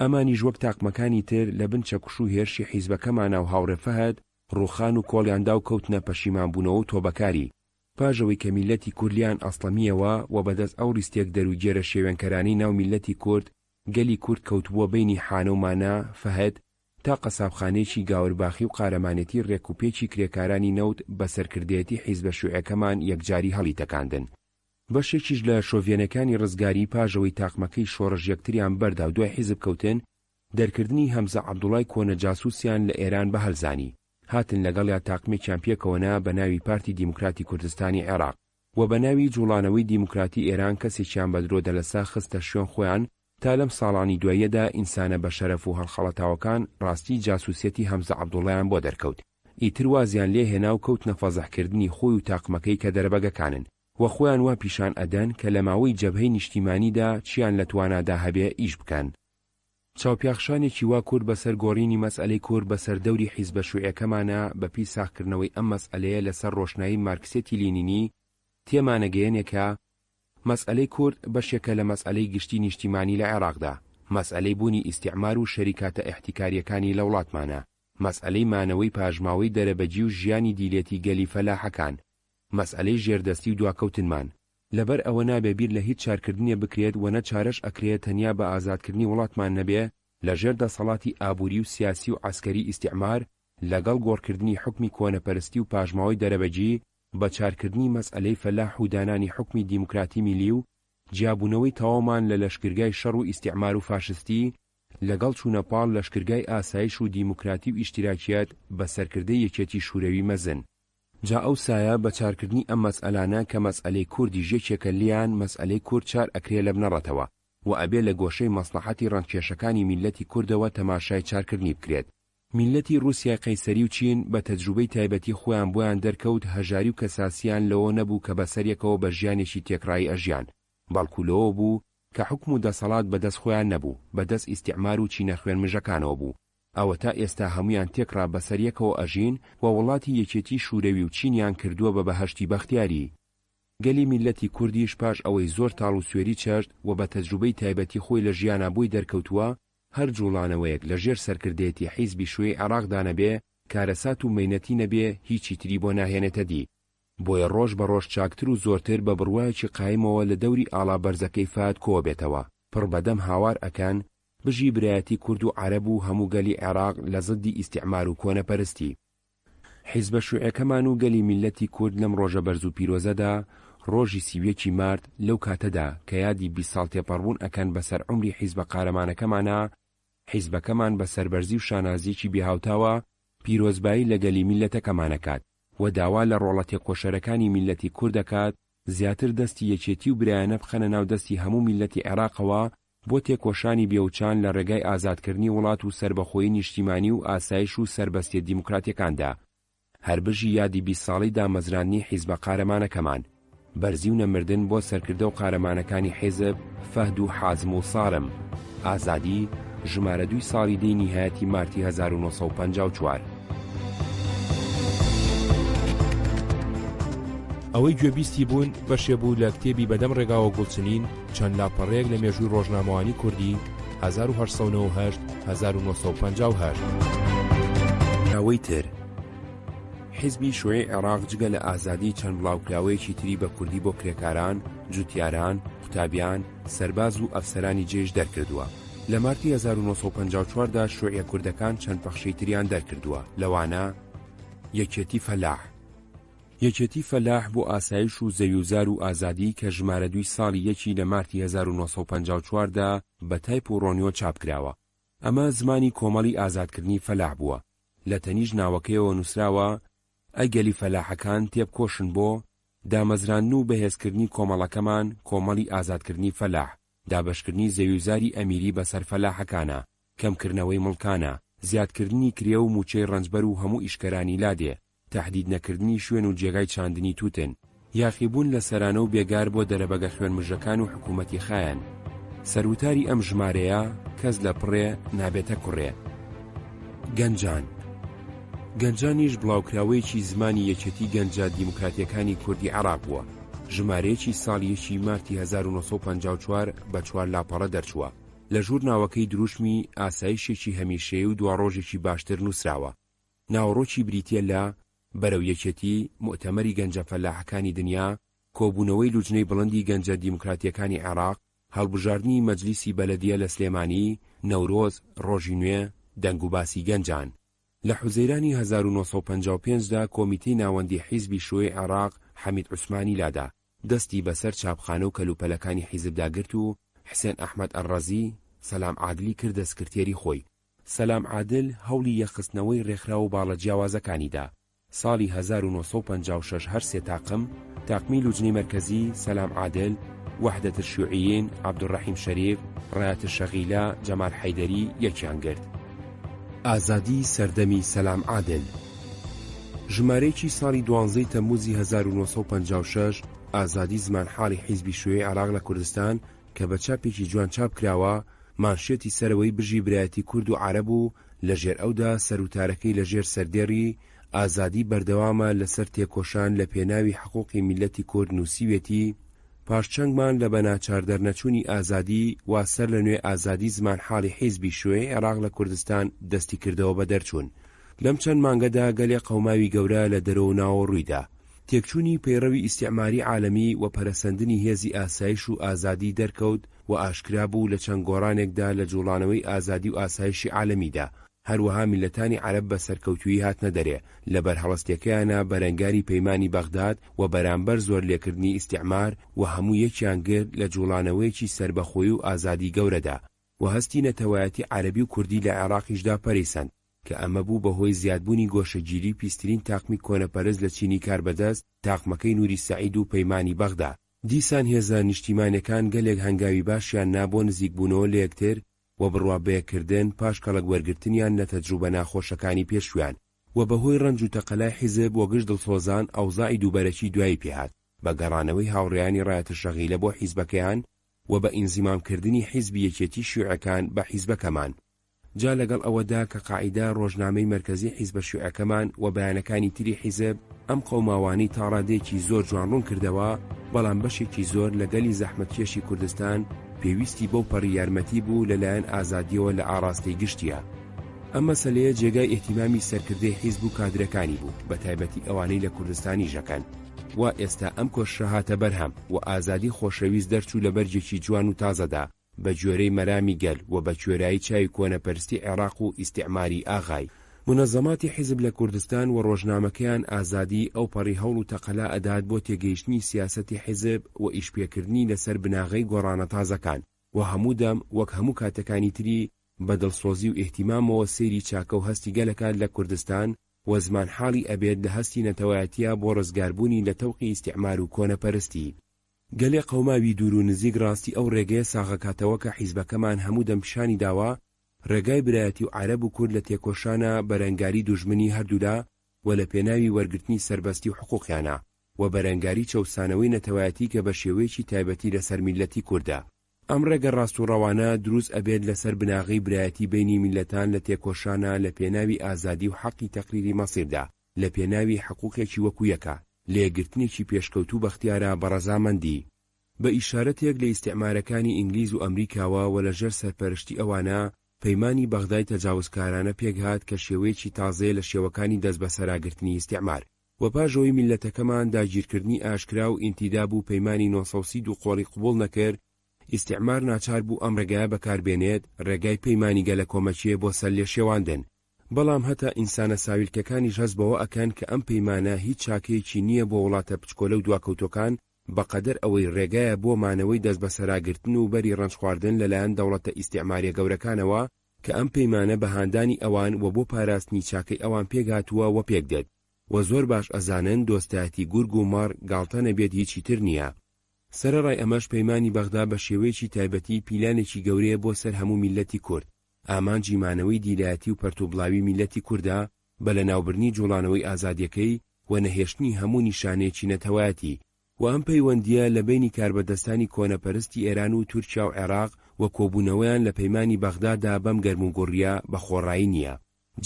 ئەمانیش وەک تاقمەکانی تر لە بن چەکوش و هێرشی حیزبەکەمانە و هاوڕێفەهد ڕووخان و کۆڵیاندا و کەوتنە پەشیمانبوونەوە و تۆبەکاری. پاژەوەی کە میلەتی کوردیان ئەسڵەمیەوە و بەدەست ئەو ڕیستێک دەروگێرە شێوێنکەرانی ناو میلەتی کورد گەلی کورد کەوتبووە بینی حانە و مانە فەهد تا قەسابخانەیەکی گاورباخی و قارەمانێتی ڕێکوپێکی کرێکارانی نەوت بە سەرکردەیەتی حیزبە شوعەکەمان یەکجاری هەڵی تەکاندن. بەشێکیش لە شۆڤێنەکانی ڕزگاری پاژەوەی تاقمەکەی شۆڕژ یەکتریان بەردا و دوای حیزب کەوتن دەرکردنی هەمزە عەبدوڵای کۆنە جاسووسیان لە ئێران بە هەڵزانی، هاتن لەگەڵ یا تاقمێکیان پێکەوەنا بە ناوی پارتی دیموکراتی کوردستانی عێراق و بە ناوی جوڵانەوەی دیموکراتی ئێران کەسێکیان بە درۆ دەلەسا خستە شوێن خۆیان تا لەم ساڵانی دواییەدا ئینسانە بە شەرەف و هەڵخەڵەتاوەکان ڕاستی جاسووسەتی هەمزە عەبدوڵایان بۆ دەرکەوت. ئیتر وازیان لێ هێنا و کەوتنە فەزەحکردنی خۆی و تاقمەکەی کە دەرەبەگەکانن و خۆیان وا پیشان ئەدەن کە لە ماوەی جەبهەی نیشتیمانیدا چیان لە توانادا هەبێ ئیش بکەن. چاوپیاخشانێکی وا کورد بەسەر گۆڕینی مەسئلەی کورد بەسەر دەوری حیزبە شوعەکەمانە بەپی ساختکردنەوەی ئەم مەسئلەیە لەسەر ڕۆشنایی مارکسێتی لینینی تێمانەگەیەنێکە مەسئلەی کورد بەشێکە لە مەسئلەی گشتی نیشتیمانی لە عێراقدا، مەسئلەی بوونی ئیستیعمار و شەریکاتە احتیکاریەکانی لە وڵاتمانە، مەسئلەی مانەوەی پاژماوەی دەرەبەجی و ژیانی دیلێتی گەلی فەلاحەکان، مەسئلەی ژێردەستی و دواکەوتنمان. لەبەر ئەوە نابێ بیر لە هیچ چارکردنیە بکرێت و نەچارەش ئەکرێت تەنیا بە ئازادکردنی وڵاتمان نەبێ لە ژێر دەسەڵاتی ئابووری و سیاسی و عەسکەری ئیستیعمار لەگەڵ گۆڕکردنی حکمی کۆنەپەرستی و پاژماوەی دەرەبەجی بە چارکردنی مەسئلەی فەلاح و دانانی حکمی دیموکراتی میلی و جیابوونەوەی تەواومان لە لەشکرگای شەڕ و ئیستیعمار و فاشستی لەگەڵ چوونەپاڵ لەشکرگای ئاسایش و دیموکراتی و ئیشتیراکیەت بە سەرکردەی یەکێتی شوورەوی مەزن. جا ئەو سایە بە چارکردنی ئەم مەسئلانە کە مەسئلەی کوردی ژێکێکە لیان مەسئلەی کورد چار ئەکرێ لە بنەڕەتەوە و ئەبێ لە گۆشەی مەسلحەتی ڕەنکێشەکانی میلەتی کوردەوە تەماشای چارکردنی بکرێت. میلەتی رووسیا قەیسەری و چین بە تەجروبەی تایبەتی خۆیان بۆیان دەرکەوت هەژاری و کەساسیان لەوە نەبوو کە بەسەرێکەوە بە ژیانێکی تێکڕایی ئەژیان، بەڵکو لەوە بوو کە حکم و دەسەڵات بەدەست خۆیان نەبوو، بەدەست ئیستیعمار و چینە خوێنمژەکانەوە بوو. ئەوە تا ئێستا هەمویان تێکڕا بەسەریەکەوە ئەژین و وڵاتی یەکێتی شوورەوی و چینیان کردووە بە بەهەشتی بەختیاری. گەلی میلەتی کوردیش پاش ئەوەی زۆر تاڵ و سوێری چەشت و بە تەجروبەی تایبەتی خۆی لە ژیانە بووی دەرکەوتووە هەر جوڵانەوەیەک لە ژێر سەرکردێتی حیزبی شوێی عێراقدا نەبێ کارەسات و مەینەتی نەبێ هیچی تری بۆ ناهێنێتە دی. بۆیە ڕۆژ بە ڕۆژ چاکتر و زۆرتر بە بڕوایەکی قایمەوە لە دەوری ئاڵا بەرزەکەی فات کۆ بێتەوە. پڕ بەدەم هاوار ئەکەن بژی برایەتی کورد و عەرەب و هەموو گەلی عێراق لە زەدی ئیستیعمار و کۆنەپەرستی. حیزبە شوێعەکەمان و گەلی میلەتی کورد لەم ڕۆژە بەرز و پیرۆزەدا ڕۆژی 31 مارد لەو کاتەدا کە یادی 20 ساڵ تێپەڕبوون ئەکەن بەسەر عومری حیزبە قارەمانەکەمانە، حیزبەکەمان بەسەر بەرزی و شانازیی بێهاوتاوە پیرۆزبایی لە گەلی میلەتەکەمانەکات و داوا لە ڕۆڵە تێکۆشەرەکانی میلەتی کورد دەکات زیاتر دەستی یەکێتی و برایانە بخەنە ناو دەستی هەموو میلەتی عێراقەوە بۆ تێکۆشانی بێوچان لە ڕێگای ئازادکردنی وڵات و سربەخۆیی نیشتیمانی و ئاسایش و سربەستیە دیموکراتیەکاندا. هەر بژی یادی 20 ساڵی دامەزراندنی حیزبە قارەمانەکەمان، بەرزی و نەمردن بۆ سەرکردە و قارەمانەکانی حیزب فەهد و حازم و سارم. ئازادی ژمارە 2 ساڵی دەی نیهایەتی مارتی 1954. ئەوەی گوێبیستی بوون بەشێ بوو لە کتێبی بەدەم ڕێگاوە گوڵچنین چەند لاپەڕەیەک لە مێژووی ڕۆژنامەوانی کوردی 1898 1950. ناوەی تر حیزبی شوێی عێراق جگە لە ئازادی چەند بڵاوکراوەیەکی تری بە کوردی بۆ کرێکاران، جوتیاران، قوتابیان، سەرباز و ئەفسەرانی جێش دەرکردووە. لە مارتی 1954دا شوێعە کوردەکان چەند پەخشەی تریان دەرکردووە، لەوانە یەکێتی فەلاح. یەکێتی فەلاح بۆ ئاسایش و زەویوزار و ئازادی کە ژمارە 2 ساڵی یەکی لە مارتی 1954دا بە تایپ و ڕۆنیۆ چاپکراوە. ئەمە زمانی کۆمەڵی ئازادکردنی فەلاح بووە. لە تەنیژ ناوەکەیەوە نووسراوە ئەگەلی فەلاحەکان تێبکۆشن بۆ دامەزراندن و بەهێزکردنی کۆمەڵەکەمان کۆمەڵی ئازادکردنی فەلاح، دابەشکردنی زەویوزاری ئەمیری بەسەر فەلاحەکانە، کەمکردنەوەی مڵکانە، زیادکردنی کرێ و موچەی ڕەنجبەر و هەموو ئیشکەرانی لادێ، تهدید نەکردنی شوێن و جێگای چاندنی تووتن، یاخیبوون لە سەرانە و بێگار بۆ دەرەبەگە خوێن مژەکان و حکوومەتی خایەن. سەرروتاری ئەم ژمارەیە کەس لە پڕێ نابێتە کوڕێ. گەنجان گەنجانیش بڵاوکراوەیەکی زمانی یەکێتی گەنجە دیموکراتیەکانی کوردی عێراق بووە. ژمارەیەکی ساڵیەکی مارتی 1954 بە 4 لاپەڕە دەرچووە. لە ژوورناوەکەی دروشمی ئاسایشێکی هەمیشەیی و دواڕۆژێکی باشتر نووسراوە. ناوەڕۆکی بریتیە لە بەرەو یەکێتی مؤتەمەری گەنجە فەلاحەکانی دنیا، کۆبوونەوەی لوجنەی بڵندی گەنجە دیموکراتیەکانی عێراق، هەڵبژاردنی مەجلیسی بەلەدیە لە سلێمانی، نەورۆز، ڕۆژی نوێ، دەنگ و باسی گەنجان. لە حوزەیرانی 1955دا کۆمیتەی ناوەندی حیزبی شوێی عێراق حەمید عوسمانی لادا، دەستی بەسەر چاپخانە و کەلوپەلەکانی حیزبدا گرت و حسێن ئەحمەد ئەڕەزی سەلام عادلی کردە سکرتێری خۆی. سەلام عادل هەوڵی یەخستنەوەی ڕێکخرا و باڵە جیاوازەکانیدا. ساڵی 1956 هەر سێ تاقمی لوجنەی مەرکەزی سەلام عادل، وەحدەت الشیوعیین عەبدوڕەحیم شەریف، ڕایەت الشەغیلە جەمال حەیدەری یەکیان گرت. ئازادی سەردەمی سەلام عادل. ژمارەیەکی ساڵی 12 تەمووزی 1956 ئازادی زمانحاڵی حیزبی شوێی عێراق لە کوردستان کە بە چاپێکی جوان چاپ کراوە مانشێتی سەرەوەی بژی برایەتی کورد و عەرەب و لەژێر ئەودا سەرروتارەکەی لەژێر سەردێڕی ئازادی بەردەوامە لەسەر تێکۆشان لە پێناوی حقوقی میلەتی کورد نووسیوێتی پاشچەنگمان لە بەناچار دەرنەچوونی ئازادی وا سەر لە نوێ ئازادی زمانحاڵی حیزبی شوێی عێراق لە کوردستان دەستی کردەوە بە دەرچوون. لەم چەند مانگەدا گەلێ قەوماوی گەورە لە دەرەوە ناوە ڕوویدا. تێکچوونی پەیڕەوی ئیستیعماری عالەمی و پەرەسەندنی هێزی ئاسایش و ئازادی دەرکەوت و ئاشکرا بوو لە چەند گۆڕانێکدا لە جوڵانەوەی ئازادی و ئاسایشی عالەمیدا. هەروەها میلەتانی عەرەب بە سەرکەوتووی هاتنە دەرێ لە بەرهەڵەستیەکەیانە بەرەنگاری پەیمانی بەغداد و بەرامبەر زۆر لێکردنی ئیستیعمار و هەموو یەکیان گرت لە جوڵانەوەیەکی سربەخۆیی و ئازادی گەورەدا و هەستی نەتەوایەتی عەرەبی و کوردی لە عێراقیشدا پەرەیسەند کە ئەمە بوو بەهۆی زیادبوونی گۆشەگیری پیسترین تاقمی کۆنەپەرست لە چینی کاربەدەست تاقمەکەی نووری سەعید و پەیمانی بەغدا. دیسان هێزە نیشتیمانەکان گەلێک هەنگاوی باشیان نابۆ نزیکبوونەوە لە یەکتر و بڕوابەیەکردن پاش کەڵک وەرگرتنیان لە تەجروبە ناخۆشەکانی پێشویان و بەهۆی ڕەنج و تەقەلای حیزب و گشت دڵسۆزان ئەوزاعی دووبەرەکی دوایی پێهات بە گەڕانەوەی هاوڕێیانی ڕایەتە شەغیلە بۆ حیزبەکەیان و بە ئینزیمامکردنی حیزبی یەکێتی شیوعەکان بە حیزبەکەمان. جا لەگەڵ ئەوەدا کە قاعیدا ڕۆژنامەی مەرکەزی حیزبە شیوعەکەمان و بەیانەکانی تری حیزب ئەم قەوماوانەی تاڕادێکی زۆر جوانڕوون کردەوە، بەڵام بەشێکی زۆر لەگەلی زەحمەتکێشی کوردستان پێویستی بەو پەڕی یارمەتی بوو لەلایەن ئازادیەوە لە ئاڕاستەی گشتیە. ئەم مەسەلەیە جێگای ئێتیمامی سەرکردەی حیزب و کادرەکانی بوو، بە تایبەتی ئەوانەی لە کوردستانی ژەکەن. و ئێستا ئەم کۆشە هاتە بەرهەم و ئازادی خۆشەویست دەرچوو لە بەرجێکی جوان و تازەدا بە جۆرەی مەرامی گەل و بە کوێرایی چاوی کۆنەپەرستی عێراق و ئیستیعماری ئاغای. منەزەماتی حیزب لە کوردستان و ڕۆژنامەکەیان ئازادی ئەو پەڕی هەوڵ و تەقەلا ئەدات بۆ تێگەیشتنی سیاسەتی حیزب و ئیشپێکردنی لەسەر بناغەی گۆڕانە تازەکان و هەموودەم وەک هەموو کاتەکانی تری بە دڵسۆزی و ئێحتیمامەوە سەیری چاکە و هەستی گەلەکات لە کوردستان و زمان حاڵی ئەبێت لە هەستی نەتەوایەتیە بۆ ڕزگاربوونی لە تەوقی ئیستیعمار و کۆنەپەرستی. گەلێ قەوماوی دوور و نزیک ڕاستی ئەو ڕێگەیە ساغەکاتەوە کە حیزبەکەمان هەموو دەمپیشانی داوە ڕێگای برایەتی و عەرەب و کورد لە تێکۆشانە بەرەنگاری دوژمنی هەردوولا و لە پێناوی وەرگرتنی سەربەستی و حقوقیانە و بەرەنگاری چەوسانەوەی نەتەوایەتی کە بە شێوەیەکی تایبەتی لەسەر میلەتی کووردە. ئەم ڕێگە ڕاستوڕەوانە دروست ئەبێت لەسەر بناغی برایەتی بینی میلەتان لە تێکۆشانە لە پێناوی ئازادی و حەقی تەقریری مەسیردا، لە پێناوی حقوقێکی وەکو یەکە، لێگرتنێکی پێشکەوتوو بەختیارە بە ڕەزامەندی. بە ئیشارەتێک لە ئیستیعمارەکانی ئینگلیز و ئەمریکاوە و لەژێر سەرپەرشتی ئەوانە پەیمانی بەغدای تەجاوزکارانە پێکهات کە شێوەیەکی تازەیە لە شێوەکانی دەست بە سەراگرتنی ئیستیعمار و پاژەوەی میلەتەکەمان داگیرکردنی ئاشکرا و ئینتیدا بوو پەیمانی 932 قۆڵی قبوڵ نەکرد. ئیستیعمار ناچار بوو ئەم ڕێگایە بەکاربێنێت ڕێگای پەیمانی گەلە کۆمەچیە بۆ سەر لێ شێواندن. بەڵام هەتا ئینسانە ساویلکەکانیش هەست بەوە ئەکەن کە ئەم پەیمانە هیچ چاکەیەکی نییە بۆ وڵاتە پچکۆلە و دواکەوتۆکان بەقەدەر ئەوەی ڕێگایە بۆ مانەوەی دەست بە سەراگرتن و بەری ڕەنج خواردن لەلایەن دەوڵەتە ئیستیعماریە گەورەکانەوە کە ئەم پەیمانە بەهاندانی ئەوان و بۆ پاراستنی چاکەی ئەوان پێگاتووە و پێکدێت و زۆر باش ئەزانن دۆستایەتی گورگ و مەڕ گاڵتە نەبێت هیچی تر نییە. سەرەڕای ئەمەش پەیمانی بەغدا بە شێوەیەکی تایبەتی پیلانێکی گەورەیە بۆ سەر هەموو میلەتی کورد، ئامانجی مانەوەی دیلایەتی و پەرتوبڵاوی میلەتی کووردا بە لەناوبردنی جوڵانەوەی ئازادیەکەی و نەهێشتنی هەموو نیشانەیەکی نەتەوایەتی و ئەم پەیوەندیە لە بینی کاربەدەستانی کۆنەپەرستی ئێران و تورکیا و عێراق و کۆبوونەوەیان لە پەیمانی بەغدادا بەم گەرموگوڕیە بە خۆڕایی نییە.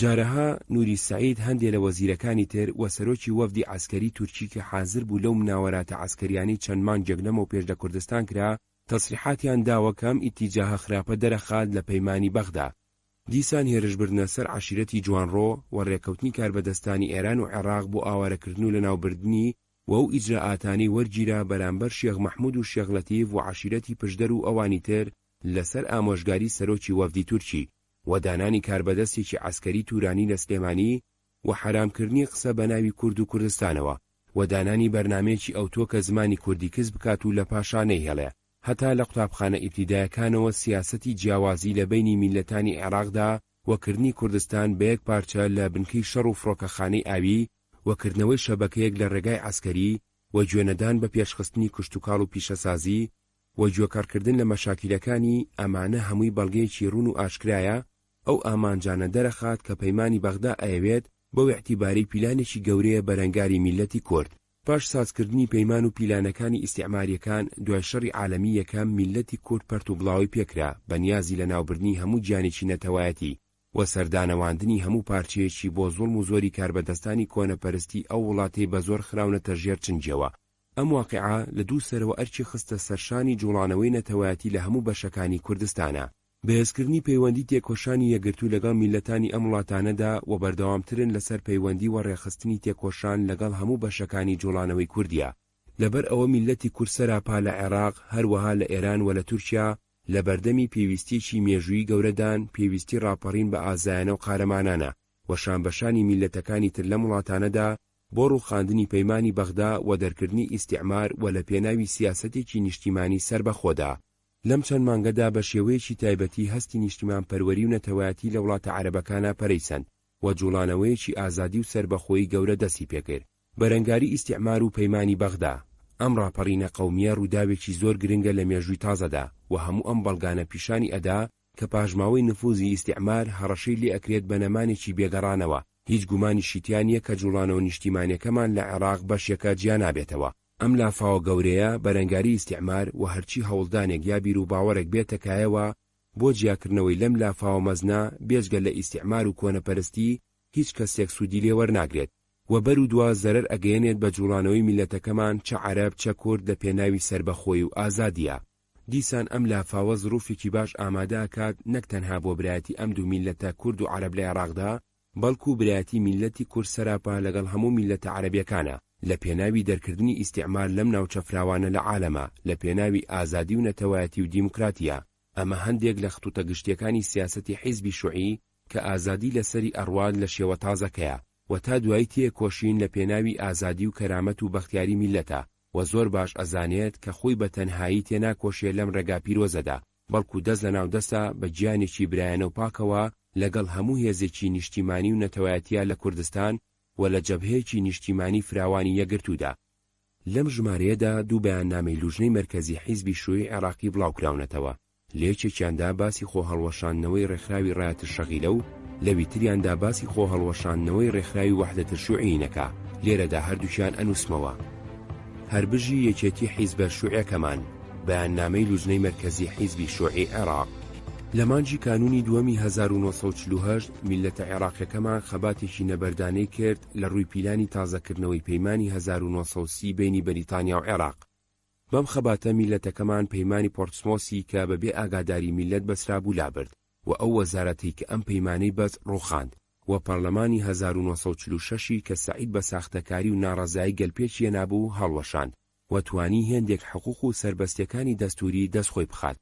جارەها نوری سعید هەندێک لە وەزیرەکانی تر و سەرۆکی وەفدی عسکەری تورکی کە حازر بوو لەو مناوەراتە عسکەریانی چەند مانگێک لەمەوە پێش لە کوردستان کرا تەسریحاتیان داوە کەم ئیتیجاهە خراپە دەرەخات لە پەیمانی بەغدا. دیسان هێرشبردنە سەر عەشیرەتی جوانڕۆ و ڕێکەوتنی کاربەدەستانی ئێران و عێراق بۆ ئاوارەکردن و لەناوبردنی و ئەو ئیجراعاتانەی وەرگیرا بەرامبەر شێخ مەحموود و شێخ لەتیف و عەشیرەتی پشدەر و ئەوانی تر لەسەر ئامۆژگاری سەرۆکی وەفدی تورکی و دانانی کاربەدەستێکی عسکەری تورانی لە سلێمانی و حرامکردنی قسە بە ناوی کورد و کوردستانەوە و دانانی بەرنامەیەکی ئەوتۆ کە زمانی کوردی کەس بکات و لە پاشانەی هێڵێ. هەتا لە قوتابخانە ئیبتیدایەکانەوە سیاسەتی جیاوازی لە بینی میلەتانی عێراقدا وەکردنی کوردستان بە یەک پارچە لە بنکەی شەڕ و فڕۆکەخانەی ئاوی وەکردنەوەی شەبەکەیەک لە ڕێگای عسکەری و گوێنەدان بە پێشخستنی کشتوکاڵ و پیشەسازی و گوێکارکردن لە مەشاکیلەکانی ئەمانە هەمووی بەڵگەیەکی ڕوون و ئاشکرایە. ئەو ئامانجانە دەرەخات کە پەیمانی بەغدا ئەیەوێت بەو اعتیباری پیلانێکی گەورەیە بەرەنگاری میلەتی کورد. پاش سازکردنی پەیمان و پیلانەکانی ئیستیعماریەکان دوای شەڕی عالەمی یەکەم میلەتی کورد پەرت و بڵاوی پێکرا بە نیازی لە ناوبردنی هەموو گیانێکی نەتەوایەتی و سەردانەواندنی هەموو پارچەیەکی بۆ زوڵم و زۆری کاربەدەستانی کۆنەپەرستی ئەو وڵاتی بە زۆر خراونەتە ژێر چنجەوە. ئەم واقعە لە دوو سەرەوە ئەرچی خستە سەرشانی جوڵانەوەی نەتەوایەتی لە هەموو بەشەکانی کوردستانە. بەهێزکردنی پەیوەندی تێکۆشانی یەکگرتوو لەگەڵ میلەتانی ئەم وڵاتانەدا و بەردەوامترن لەسەر پەیوەندی و ڕێخستنی تێکۆشان لەگەڵ هەموو بەشەکانی جوڵانەوەی کوردیە. لەبەر ئەوە میلەتی کورد سەراپا لە عێراق هەروەها لە ئێران و لە تورکیا لە بەردەمی پێویستیی مێژووی گەورەدان پێویستی ڕاپەڕین بە ئازایانە و قارەمانانە و شانبەشانی میلەتەکانی تر لەم وڵاتانەدا بۆ ڕووخاندنی پەیمانی بەغدا و دەرکردنی ئیستیعمار و لە پێناوی سیاسەتێکی نیشتیمانی سەربەخۆدا. لەم چەند مانگەدا بە شێوەیەکی تایبەتی هەستی نیشتیمان پەروەری و نەتەوایەتی لە وڵاتە عەرەبەکانە پەرەیسەند و جوڵانەوەیەکی ئازادی و سەربەخۆیی گەورە دەستی پێکرد. بەرەنگاری ئیستیعمار و پەیمانی بەغدا ئەم ڕاپەڕینە قەومیە ڕووداوێکی زۆر گرنگە لە مێژووی تازەدا و هەموو ئەم بەڵگانە پیشانی ئەدا کە پاژماوەی نفوزی ئیستیعمار هەڕەشەی لێ ئەکرێت بە نەمانێکی بێگەڕانەوە. هیچ گومانی شیتیانیە کە جوڵانەوە نیشتیمانیەکەمان لە عێراق بەشێکە جیا نابێتەوە. ئەم لافاوە گەورەیە بەرەنگاری ئیستیعمار و هەرچی هەوڵدانێک یا بیر و باوەڕێک بێتەکایەوە بۆ جیاکردنەوەی لەم لافاوە مەزنا بێجگە لە ئیستیعمار و کۆنەپەرستی هیچ کەسێک سوودی لێ وەرناگرێت و بەر و دوا زەرەر ئەگەیەنێت بە جوڵانەوەی میلەتەکەمان چە عەرەب چە کورد لە پێناوی سربەخۆی و ئازادیە. دیسان ئەم لافاوە زروفێکی باش ئامادە ئەکات نەک تەنها بۆ برایەتی ئەم دوو میلەتە کورد و عەرەب لە عێراقدا بەڵکو برایەتی میلەتی کورد سەراپا لەگەڵ هەموو میلەتە عەرەبیەکانە لە پێناوی دەرکردنی ئیستیعمار لەم ناوچە فراوانە لە عالەمە لە پێناوی ئازادی و نەتەوایەتی و دیموکراتیە. ئەمە هەندێک لە خطوتە گشتیەکانی سیاسەتی حیزبی شوعی کە ئازادی لەسەری ئەڕواد لە شێوە تازەکەیە و تا دوای تێکۆشین لە پێناوی ئازادی و کەرامەت و بەختیاری میلەتە و زۆر باش ئەزانێت کە خۆی بە تەنهایی تێناکۆشێ لەم ڕێگا پیرۆزەدا بەڵکو دەست لە ناو دەستە بە گیانێکی برایەنە و پاکەوە لەگەڵ هەموو هێزێکی نیشتیمانی و نەتەوایەتیە لە کوردستان و لە جەبهەیەکی نیشتیمانی فراوانی یەکگرتوودا. لەم ژمارەیەدا دوو بەیاننامەی لوژنەی مەرکەزی حیزبی شووی عێراقی بڵاوکراونەتەوە. لێکێکیاندا باسی خۆ هەڵوەشاندنەوەی ڕێکخراوی ڕایەتە شەغیلە و لەوی تریاندا باسی خۆ هەڵوەشاندنەوەی ڕێکخراوی وەحدەتە شوعیینەکە. لێرەدا هەردووکیان ئەنووسمەوە. هەربژی یەکێتی حیزبە شوعیەکەمان بەیاننامەی لوژنەی مەرکەزی حیزبی شوعی عێراق لە مانجی کانونی دووەمی 1948 میلەتە عێراقیەکەمان خەباتێکی نەبەردانەی کرد لە ڕووی پیلانی تازەکردنەوەی پەیمانی 1930 بینی بەریتانیا و عێراق. بەم خەباتە میلەتەکەمان پەیمانی پۆرتسمۆسی کە بەبێ ئاگاداری میلەت بەسرابوو لابرد و ئەو وەزارەتی کە ئەم پەیمانەی بەس ڕووخاند و پەرلەمانی 1946 کە سەعید بە ساختەکاری و ناڕەزایی گەلپێکیە نابوو هەڵوەشاند و توانی هێندێک حقوق و سربەستیەکانی دەستوری دەستخۆی بخات.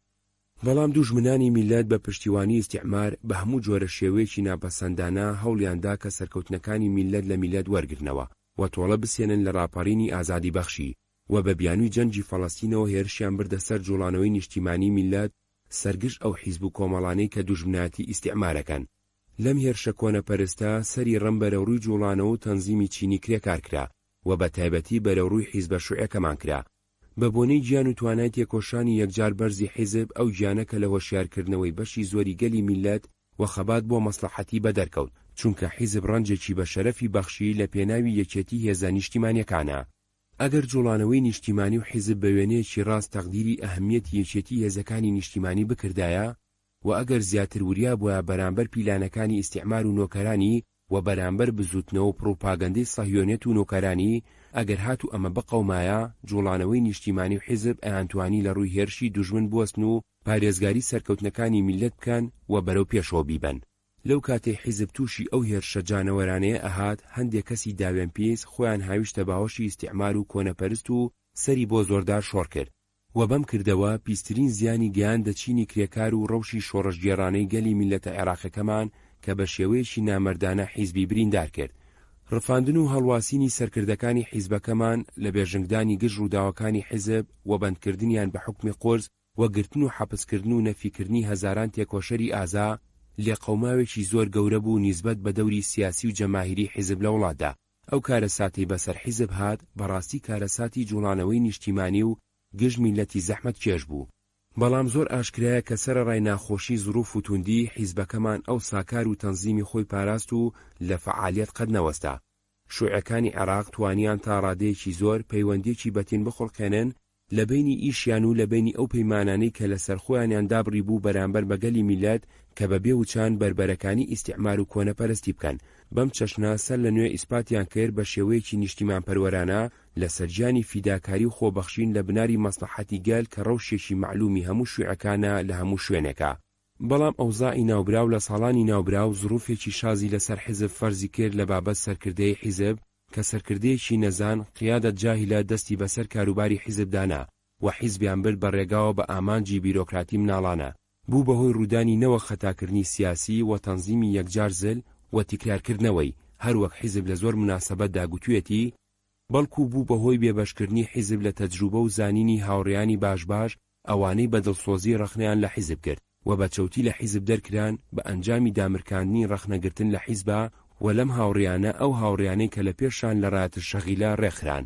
بەڵام دوژمنانی میلەت بە پشتیوانی ئیستیعمار بە هەموو جۆرە شێوەیەکی ناپەسەندانە هەوڵیاندا کە سەرکەوتنەکانی میلەت لە میلەت وەرگرنەوە و تۆڵە بسێنن لە ڕاپەڕینی ئازادی بەخشی و بە بیانووی جەنگی فەڵەستینەوە هێرشیان بردە سەر جوڵانەوەی نیشتیمانی میلەت سەرگشت ئەو حیزب و کۆمەڵانەی کە دوژمناتی ئیستیعمارەکەن. لەم هێرشە کۆنەپەرستە سەری ڕەم بەرەوڕووی جوڵانەوە و تەنزیمی چینی کرێکار کرا و بە تایبەتی بەرەوڕووی حیزبە شوعیەکەمان کرا. بە بۆنەی گیان و توانای تێکۆشانی یەکجار بەرزی حیزب ئەو گیانە کە لە هۆشیارکردنەوەی بەشی زۆری گەلی میلەت و خەبات بۆ مەسلحەتی بەدەرکەوت چونکە حیزب ڕەنجێکی بە شەرەفی بەخشی لە پێناوی یەکێتی هێزە نیشتیمانیەکانە. ئەگەر جوڵانەوەی نیشتیمانی و حیزب بە وێنەیەکی ڕاست تەقدیری ئەهەمیەتی یەکێتی هێزەکانی نیشتیمانی بکردایە و ئەگەر زیاتر وریا بووە بەرامبەر پیلانەکانی ئیستیعمار و نۆکەرانی و بەرامبەر بزوتنەوە و پڕۆپاگەندەی سەهیۆنێت و نۆکەرانی ئەگەر هاتو ئەمە بقەومایە جوڵانەوەی نیشتیمانی و حیزب ئەیانتوانی لە ڕووی هێرشی دوژمن بوەستن و پارێزگاری سەرکەوتنەکانی میلەت بکەن و بەرەو پێشەوە بیبەن. لەو کاتێ حیزب تووشی ئەو هێرشە جانەوەرانەیە ئەهات هەندێک کەسی داوێن پێیز خۆیان هاویشتە باوەشی ئیستیعمار و کۆنەپەرست و سەری بۆ زۆردار شۆڕ کرد و بەم کردەوە پیسترین زیانی گیان دەچینی کرێکار و ڕەوشی شۆڕەشگێڕانەی گەلی میلەتە عێراقیەکەمان کە بە شێوەیەکی نامەردانە حیزبی بریندار کرد. ڕفاندن و هەڵواسینی سەرکردەکانی حیزبەکەمان لە بێژنگدانی گژ ڕووداوەکانی حیزب و بەندکردنیان بە حکمی قورس و گرتن و حەبسکردن و نەفیکردنی هەزاران تێکۆشەری ئازا لێقەوماوێکی زۆر گەورە بوو نیسبەت بە دەوری سیاسی و جەماهیری حیزب لە وڵاتدا. ئەو کارەساتی بەسەر حیزب هات بەڕاستی کارەساتی جوڵانەوەی نیشتیمانی و گژ میلەتی زەحمەت کێش بوو. بەڵام زۆر ئاشکرایە کە سەرەڕای ناخۆشی زروف و توندی حیزبەکەمان ئەو ساکار و تەنزیمی خۆی پاراست و لە فەعالیەت قەت نەوەستا. شوعەکانی عێراق توانیان تا ڕادەیەکی زۆر پەیوەندێکی بەتین بخڵکێنن لە بینی ئیشیان و لە بینی ئەو پەیمانانەی کە لەسەر خۆیانیان دابڕی بوو بەرامبەر بەگەلی میلەت کە بەبێ وچان بربەرەکانی ئیستیعمار و کۆنەپەرستی بکەن. بەم چەشنە سەر لە نوێ ئیسپاتیان کرد بە شێوەیەکی نیشتیمان پەروەرانە لە سەرجانی فیداکاری و خۆبەخشین لە بناری مەسلحەتی گەل کە ڕەوشێکی معلومی هەموو شوێعەکانە لە هەموو شوێنێکە. بەڵام ئەوزاعی ناوبراو لە ساڵانی ناوبراو زروفێکی شازی لەسەر حیزب فەرزی کرد لە بابەت سەرکردەی حیزب کە سەرکردەیەکی نەزان قیادەت جاهیلە دەستی بەسەر کاروباری حیزبدانا و حیزبیان برد بە ڕێگاوە بە ئامانجی بیرۆکراتی مناڵانە بوو بەهۆی ڕوودانی نەوە خەتاکردنی سیاسی و تەنزیمی یەکجار زل و تیکرارکردنەوەی هەروەک حیزب لە زۆر مناسەبەتدا گوتوویەتی بەڵکو بوو بەهۆی بێبەشکردنی حیزب لە تەجروبە و زانینی هاوڕێیانی باش ئەوانەی بەدڵسۆزی ڕەخنەیان لە حیزب کرد و بە چەوتی لە حیزب دەرکران بە ئەنجامی دامرکاندنی ڕەخنەگرتن لە حیزبە و لەم هاوڕێیانە ئەو هاوڕێیانەی کە لە پێشان لە ڕایەتە شەغیلە ڕێکخران.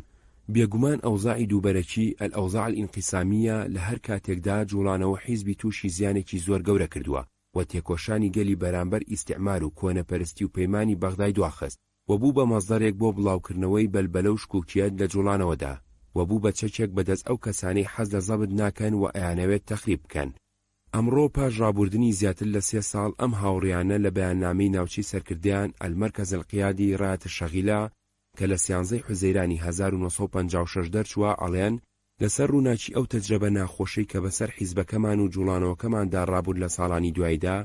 بێگومان ئەوزاعی دووبەرەکی ئەلئەوزاع الئینقیسامیە لە هەر کاتێکدا جوڵانەوە حیزبی تووشی زیانێکی زۆر گەورە کردووە و تێکۆشانی گەلی بەرامبەر ئیستیعمار و کۆنەپەرستی و پەیمانی بەغدای دواخست و بوو بە مەزدەرێک بۆ بڵاوکردنەوەی بەلبەلە و شکوکیەت لە جوڵانەوەدا و بوو بە چەکێک بەدەست ئەو کەسانەی حەز لە زەبط ناکەن و ئەیانەوێت تەخریب بکەن. ئەمڕۆ پاش ڕابردنی زیاتر لە 3 ساڵ ئەم هاوڕێیانە لە بەیاننامەی ناوچەی سەرکردیان ئەلمەرکەز القیادی ڕایەتە شەغیلە کە لە 13 حوزەیرانی 1956 دەرچووە ئەڵێن لەسەر ڕووناچی ئەو تەجربە ناخۆشەی کە بەسەر حیزبەکەمان و جوڵانەوەکەماندا ڕابوود لە ساڵانی دوایدا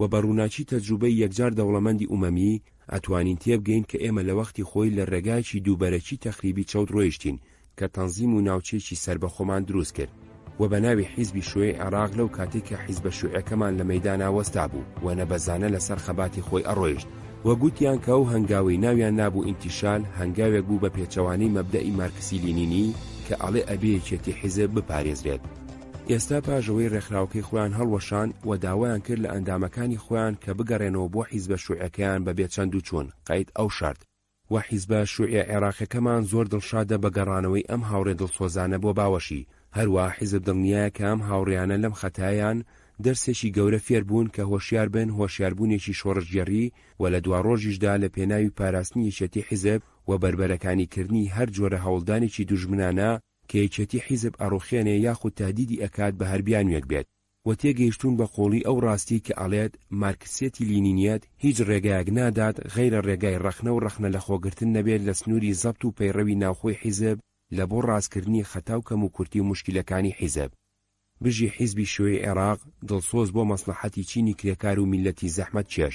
و بە ڕووناچی تەجروبەی یەکجار دەوڵەمەندی ئومەمی ئەتوانین تێبگەین کە ئێمە لە وەختی خۆی لە ڕێگایکی دووبەرەکی تەخریبی چەوت ڕۆیشتین کە تەنزیم و ناوچەیەکی سربەخۆمان دروست کرد و بە ناوی حیزبی شوێی عێراق لەو کاتێککە حیزبە شوێعەکەمان لە مەیدانا وەستا بوو و نەبەزانە لەسەر خەباتی خۆی ئەڕۆیشت و گوتیان کە ئەو هەنگاوی ناویان نابوو ئینتیشال هەنگاوێک بوو بە پێچەوانەی مەبدەئی مارکسی لینینی کە ئەڵێ ئەبێ یەکێتی حیزب بپارێزرێت. ئێستا پاژەوەی ڕێکخراوەکەی خۆیان هەڵوەشان و داوایان کرد لە ئەندامەکانی خۆیان کە بگەڕێنەوە بۆ حیزبە شوێعەکەیان بەبێ چەند و چوون قەید ئەو شەرت و حیزبە شوێعە عێراقیەکەمان زۆر دڵشادە بە گەڕانەوەی ئەم هاوڕێ دڵسۆزانە بۆ باوەشی هەروە حیزب دڵنیایە کە ئەم هاوڕێیانە لەم خەتایان دەرسێکی گەورە فێر بوون کە هۆشیار بن هۆشیاربوونێکی شۆڕژگەڕی و لە دوا ڕۆژیشدا لە پێناوی پاراستنی یەکێتی حیزب و بربەرەکانی کردنی هەر جۆرە هەوڵدانێکی دوژمنانە کە یەکێتی حیزب ئەڕۆخێنێ یاخود تادیدی ئەکات بە هەربیان وێک بێت و تێگەیشتون بە قۆڵی ئەو ڕاستی کە ئەڵێت مارکسیەتی لینینیەت هیچ ڕێگایەک نادات غەیرە ڕێگای ڕەخنە و ڕەخنە لە خۆگرتن نەبێت لە سنووری زەبط و پەیڕەوی ناوخۆی حیزب لە بۆ ڕاستکردنی خەتا و کەم و کورتی و مشکلەکانی حیزب. بژی حیزبی شوێی عێراق دڵسۆز بۆ مەسلحەتی چینی کرێکار و میلەتی زەحمەت چێش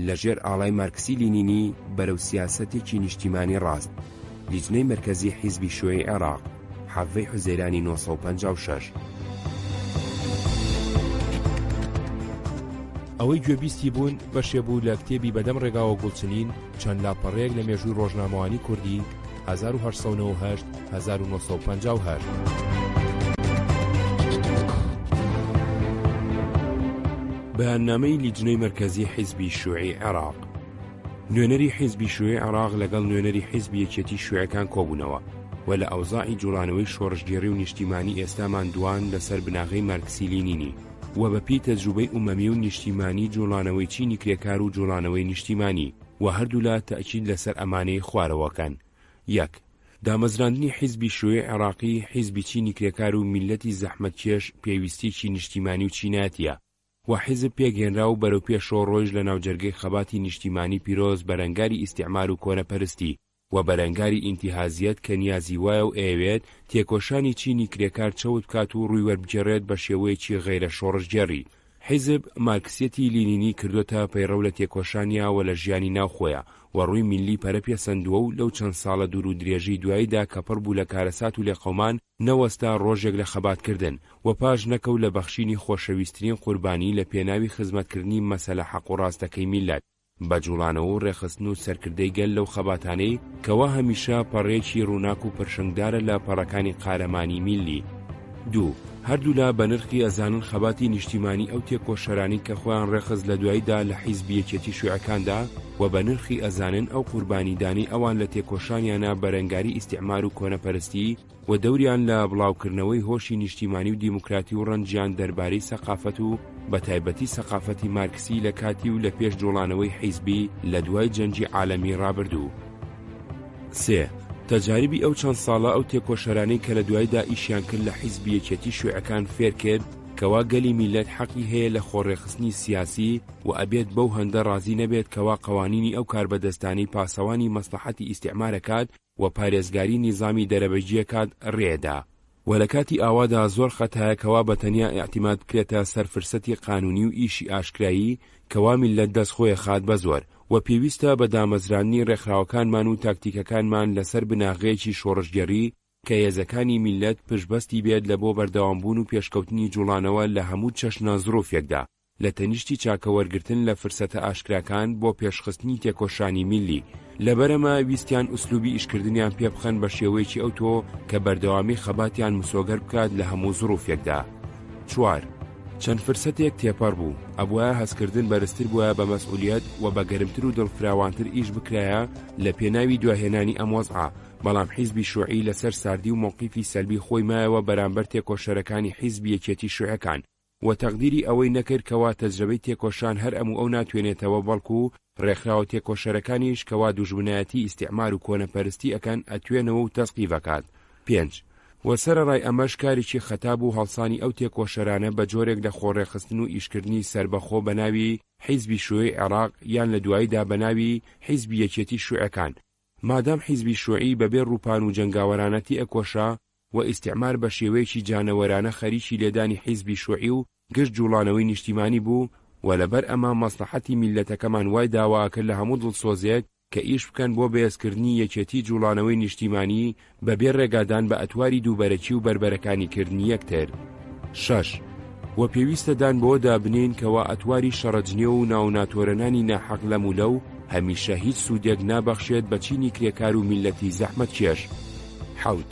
لەژێر ئاڵای مارکسی لینینی بەرەو سیاسەتێکی نیشتیمانی ڕاست. لیجنەی مرکزی حیزبی شوێی عێراق 7 حوزەیرانی 1956. ئەوەی گوێبیستی بوون بەشێ بوو لە کتێبی بەدەم ڕێگاوە گوڵچنین چەند لاپەڕەیەک لە مێژووی ڕۆژنامەوانی کوردی 1898 1958. بەیاننامەی لیجنەی مرکزی حیزبی شوێی عێراق. نوێنەری حیزبی شوێی عێراق لەگەڵ نوێنەری حیزبی یەکێتی شوێعەکان کۆبوونەوە و لە ئەوزاعی جوڵانەوەی شۆڕژگێڕی و نیشتیمانی ئێستامان دوان لەسەر بناغەی مارکسی لینینی و بەپی تەجروبەی ئومەمی و نیشتیمانی جوڵانەوەی چینی کرێکار و جوڵانەوەی نیشتیمانی و هەردوو لا تەئکید لەسەر ئەمانەی خوارەوەکان. 1. دامەزراندنی حیزبی شوێی عێراقی حیزبی چینی کرێکار و میلەتی زەحمەتکێش پێویستیی نیشتیمانی و چیناتیە و حیزب پێگەێنرا و بەرەو پێشەوە ڕۆیژ لە ناوجەرگەی خەباتی نیشتیمانی پیرۆز بەرەنگاری ئیستیعمار و کۆنەپەرستی و بەرەنگاری ئینتیهازیەت کە نیازی وایە و ئەوێت تێکۆشانی چینی کرێکار چەوت کات و ڕووی وەربگێڕێت بە شێوەیەکی غەیرە شۆڕژگەڕی. حیزب مارکسیەتی لینینی کردوتە پەیڕەو لە تێکۆشانیاوە لە ژیانی ناوخۆیە و ڕووی میلی پەرەپێسەندووە و لەو چەند ساڵە دوور و درێژی دواییدا کە پڕ بوو لە کارەسات و لێقەومان نەوەستا ڕۆژێک لە خەباتکردن و پاش نەکەوت لە بەخشینی خۆشەویستترین قوربانی لە پێناوی خزمەتکردنی مەسەلە حەق و ڕاستەکەی میلەت بە جوڵانەوە و ڕێخستن و سەرکردەی گەل لەو خەباتانەی کەوا هەمیشە پەڕێکی ڕووناک و پرشنگدارە لە پەڕەکانی قارەمانی میلی. 2. هەردوو لا بە نرخی ئەزانن خەباتی نیشتیمانی ئەو تێکۆشەرانی کە خۆیان ڕێخست لە دواییدا لە حیزبی یەکێتی شوێعەکاندا و بە نرخی ئەزانن ئەو قوربانیدانی ئەوان لە تێکۆشانیانە بەرەنگاری ئیستیعمار و کۆنەپەرستی و دەوریان لە بڵاوکردنەوەی هۆشی نیشتیمانی و دیموکراتی و ڕەنجیان دەربارەی سەقافەت و بە تایبەتی سەقافەتی مارکسی لە کاتی و لە پێش جوڵانەوەی حیزبی لە دوای جەنجی عالەمی ڕابردوو. 3. تەجاریبی ئەو چەند ساڵە ئەو تێکۆشەرانەی کە لە دوایدا ئیشیان کرد لە حیزبی یەکێتی شوێعەکان فێر کرد کەوا گەلی میلەت حەقی هەیە لە خۆڕێخستنی سیاسی و ئەبێت بەو هەندە ڕازی نەبێت کەوا قەوانینی ئەو کاربەدەستانی پاسەوانی مەسلحەتی ئیستیعمارەکات و پارێزگاری نیزامی دەرەبەجیەکات ڕێدا و لە کاتی ئاوادا زۆر خەتایەکەوا بەتەنیا ئیعتیماد بکرێتە سەر فرسەتی قانونی و ئیشی ئاشکرایی کەوا میلەت دەستخۆیە خات بە زۆر و پێویستە بە دامەزرانی ڕێکخراوەکانمان و تاکتیکەکانمان لەسەر بناغەیەکی شۆڕژگەڕی کە هێزەکانی میلەت پشتبەستی بێت لە بۆ بەردەوامبوون و پێشکەوتنی جوڵانەوە لە هەموو چەشنە زرۆفێکدا لە تەنیشتی چاکەوەرگرتن لە فرسەتە ئاشکراکان بۆ پێشخستنی تێکۆشانی میلی. لەبەرەمە ویستیان ئوسلوبی ئیشکردنیان پێبخەن بە شێوەیەکی ئەوتۆ کە بەردەوامی خەباتیان مسۆگەر بکات لە هەموو زرۆفێکدا. 4. چەند فرسەتێک تێپەڕ بوو ئەبووە هەستکردن بەرزتر بووە بە مەسئولیەت و بە گەرمتر و دڵفراوانتر ئیش بکرایە لە پێناوی دواهێنانی ئەم وەزعە، بەڵام حیزبی شووعی لەسەر ساردی و موقیفی سەلبی خۆی مایەوە بەرامبەر تێکۆشەرەکانی حیزبی یەکێتی شووعەکان و تەقدیری ئەوەی نەکرد کەوا تەجربەی تێکۆشان هەر ئەموو ئەو ناتوێنێتەوە بەڵکو ڕێکخراوە تێکۆشەرەکانیش کەوا دوژمنایەتی ئیستیعمار و کۆنەپەرستی ئەکەن ئەتوێنەوە و تەسقیڤەکات. 5. و سەرەڕای ئەمەش کارێکی خەتا بوو هەڵسانی ئەو تێکۆشەرانە بە جۆرێک لە خۆڕێخستن و ئیشکردنی سربەخۆ بە ناوی حیزبی شوێی عێراق یان لە دواییدا بە ناوی حیزبی یەکێتی شوعەکان. مادام حیزبی شوعی بەبێ ڕووپان و جەنگاوەرانەتی ئەکۆشا و ئیستیعمار بە شێوەیەکی جانەوەرانە خەریکی لێدانی حیزبی شوعی و گشت جوڵانەوەی نیشتیمانی بوو و لەبەر ئەمە مەسلحەتی میلەتەکەمان وای داواکرد لە هەموو دڵسۆزێک کە ئیش بکەن بۆ بەهێزکردنی یەکێتی جوڵانەوەی نیشتیمانی بەبێ ڕێگادان بە ئەتواری دووبەرەکی و بربەرەکانی کردنی یەکتر. 6. و پێویستە دان بۆ دابنین کەوا ئەتواری شەڕەجنیە و ناوناتۆرەنانی ناحەق لەم و لەو هەمیشە هیچ سوودێک نابەخشێت بە چینی کرێکار و میلەتی زەحمەت کێش. 7.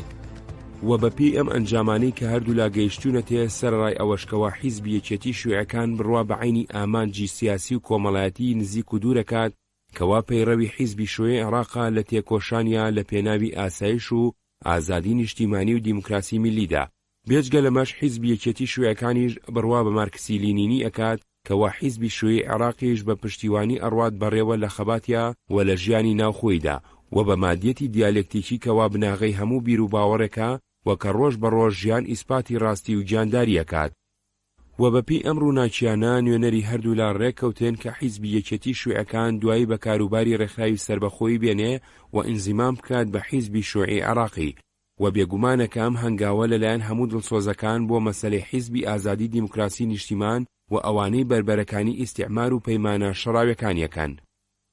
و بەپێی ئەم ئەنجامانەی کە هەردوو لا گەیشتوونەتێ سەرڕای ئەوەشکەوە حیزبی یەکێتی شوێعەکان بڕوا بە عینی ئامانجی سیاسی و کۆمەڵایەتی نزیک و دوورەکات کەوا پەیڕەوی حیزبی شوێی عێراقا لە تێکۆشانیا لە پێناوی ئاسایش و ئازادی نیشتیمانی و دیموکراسی میلیدا. بێجگە لەمەش حیزبی یەکێتی شوێعەکانیش بڕوا بە مارکسی لینینی ئەکات کەوا حیزبی شوێی عێراقیش بە پشتیوانی ئەڕوات بەڕێوە لە خەباتیا و لە ژیانی ناوخۆیدا و بە مادیەتی دیالکتیکی کەوا بناغەی هەموو بیر و باوەڕێکە و کە ڕۆژ بە ڕۆژ ژیان ئیسپاتی ڕاستی و گیانداری ئەکات. و بەپێی ئەم ڕووناکیانە نوێنەری هەردوو لا ڕێککەوتێن کە حیزبی یەکێتی شوێعەکان دوایی بە کاروباری ڕێکخراوی سربەخۆیی بێنێ و ئینزیمام بکات بە حیزبی شوێعی عێراقی و بێگومانەکە ئەم هەنگاوە لەلایەن هەموو دڵسۆزەکان بۆ مەسەلەی حیزبی ئازادی دیموکراسی نیشتیمان و ئەوانەی بربەرەکانی ئیستیعمار و پەیمانە شەڕاویەکانیەکەن.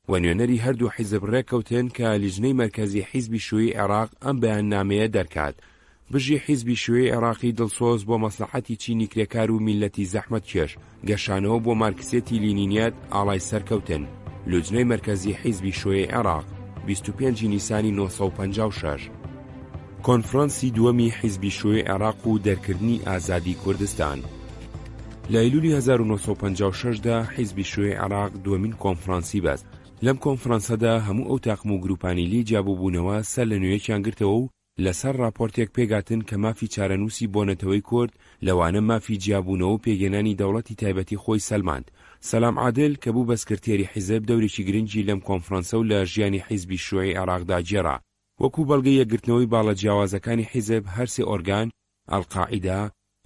و نوێنەری هەردوو حیزب ڕێککەوتێن کە لیژنەی مەرکەزی حیزبی شوێی عێراق ئەم بەیاننامەیە دەرکات. بژی حیزبی شوێی عێراقی دڵسۆز بۆ مەسلحەتی چینی کرێکار و میلەتی زەحمەت کێش گەشانەوە بۆ مارکسێتی لینینیەت ئاڵای سەرکەوتن. لوجنەی مەرکەزی حیزبی شوێی عێراق 25 نیسانی 1956. کۆنفرانسی دووەمی حیزبی شوێی عێراق و دەرکردنی ئازادی کوردستان. لە ئەیلولی 1956دا حیزبی شوێی عێراق دووەمین کۆنفرانسی بەست. لەم کۆنفرانسەدا هەموو ئەو تاقم و گروپانی لی جیابووبوونەوە سەر لە نوێیەکیان گرتەوە و لەسەر راپۆرتێک پێگاتن کە مافی چارەنووسی بۆنەتەوەی کورد لەوانە مافی جیابوونەوە و پێگەێنانی دەوڵەتی تایبەتی خۆی سەلماند. سەلام عادل کە بوو بەسکرتێری حیزب دەورێکی گرنگی لەم کۆنفرانسە و لە ژیانی حیزبی شوێی عێراقدا جێڕا. وەکو بەڵگەی یەکگرتنەوەی باڵە جیاوازەکانی حیزب هەرسێ ئۆرگان ئەڵقاعیدا،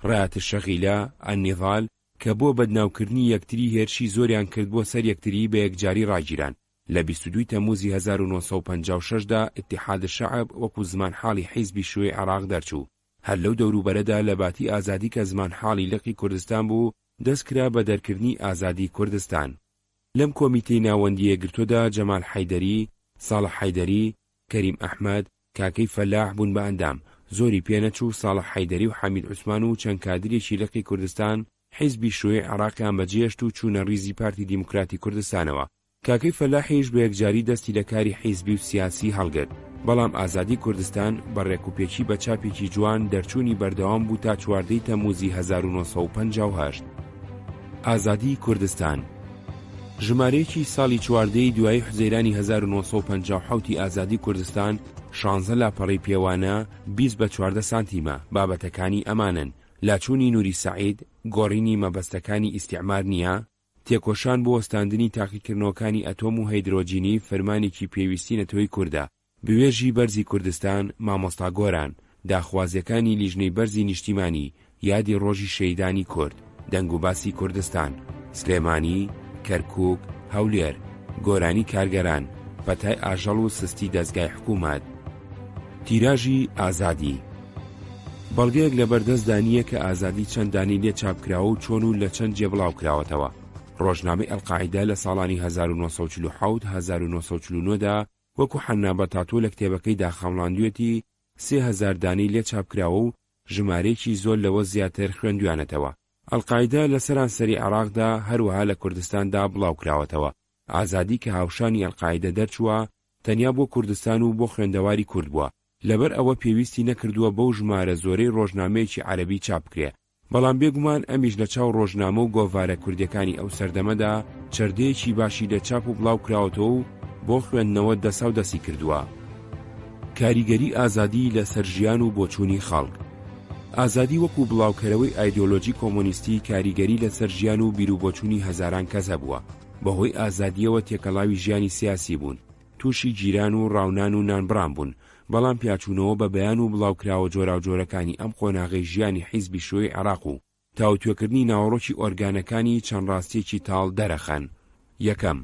ڕایەت الشەغیلە، ئەننیضال کە بۆ بەدناوکردنی یەکتری هێرشی زۆریان کرد بۆ سەر یەکتری بە یەکجاری ڕاگیران. لە 22 تەموزی 1956دا اتحاد الشعب وەکو زمان حاڵی حیزبی شوێی عێراق دەرچوو. هەر لەو دەوروبەرەدا لە باتی ئازادی کە زمان حاڵی لەقی کوردستان بوو دەستکرا بە دەرکردنی ئازادی کوردستان. لەم کۆمیتەی ناوەندی یەکگرتوودا جەمال حەیدەری، ساڵح حەیدەری، کەریم ئەحمەد، کاکەی فەلاح بوون بە ئەندام. زۆری پێنەچوو ساڵح حەیدەری و حەمید عوسمان و چەند کادرێکی لەقی کوردستان حیزبی شوێی عێراقیان بەجێشت و چوونە ڕیزی پارتی دیموکراتی کوردستانەوە. کاکەی فەلاحیش بە یەکجاری دەستی لە کاری حیزبی و سیاسی هەڵگرت. بەڵام ئازادی کوردستان بە ڕێکوپێکی بە چاپێکی جوان دەرچوونی بەردەوام بوو تا 14 تەموزی 1958. ئازادی کوردستان ژمارەیەکی ساڵی 14 دوای حوزەیرانی 1957 ئازادی کوردستان 16 لاپەڕەی پێوانە 20 بە 14 سانتیمە. بابەتەکانی ئەمانن: لاچوونی نوری سەعید، گۆڕینی مەبەستەکانی ئیستیعمار نییە، تێکۆشان بۆ وەستاندنی تاقیکردنەوەکانی ئەتۆم و هەیدرۆجینی فەرمانێکی پێویستی نەتەوەی کووردە، بوێژی بەرزی کوردستان، مامۆستا گۆران، داخوازیەکانی لیژنەی بەرزی نیشتیمانی، یادی ڕۆژی شەیدانی کورد، دەنگ و باسی کوردستان، سلێمانی، کەرکووک، هەولێر، گۆرانی کارگەران، پەتای ئاژەڵ و سستی دەستگای حکوومەت. تیراژی ئازادی بەڵگەیەک لە بەردەستدانیە کە ئازادی چەند دانی لێ چاپکراوە و چۆن و لە چەند جێبڵاو کراوەتەوە. ڕۆژنامەی ئەلقاعیدە لە ساڵانی 1947-1949دا وەکو حەنابە تاتۆ لە کتێبەکەی داخەڵاندوێتی 3000 دانەی لێ چاپکراوە و ژمارەیەکی زۆر لەوە زیاتر خوێندویانەتەوە. ئەلقاعیدە لە سەرانسەری عێراقدا هەروەها لە کوردستاندا بڵاو کراوەتەوە. ئازادی کە هاوشانی ئەلقاعیدە دەرچووە تەنیا بۆ کوردستان و بۆ خوێندەواری کورد بووە. لەبەر ئەوە پێویستی نەکردووە بەو ژمارە زۆرەی ڕۆژنامەیەکی عەرەبی چاپ بکرێ. بەڵام بێگومان ئەمیش لە چاو ڕۆژنامە و گۆڤارە کوردەکانی ئەو سەردەمەدا چەردەیەکی باشی لە چاپ و بڵاو کراوەتەوە و بۆ خوێندنەوە دەسا و دەسی کردووە. کاریگەری ئازادی لە سەرژیان و بۆچوونی خەڵک. ئازادی وەکو بڵاوکەرەوەی ئایدۆلۆژی کۆمۆنیستی کاریگەری لە سەرژیان و بیر و بۆچوونی هەزاران کەس هەبووە. بەهۆی ئازادیەوە تێکەڵاوی ژیانی سیاسی بوون، تووشی گیران و ڕاونان و نانبڕان بوون، بەڵام پیاچوونەوە بە بەیان و بڵاوکراوە جۆراوجۆرەکانی ئەم قۆناغەی ژیانی حیزبی شۆی عێراق و تاوتوێکردنی ناوەڕۆکی ئۆرگانەکانی چەند ڕاستیەکی تاڵ دەرەخەن. یەکەم،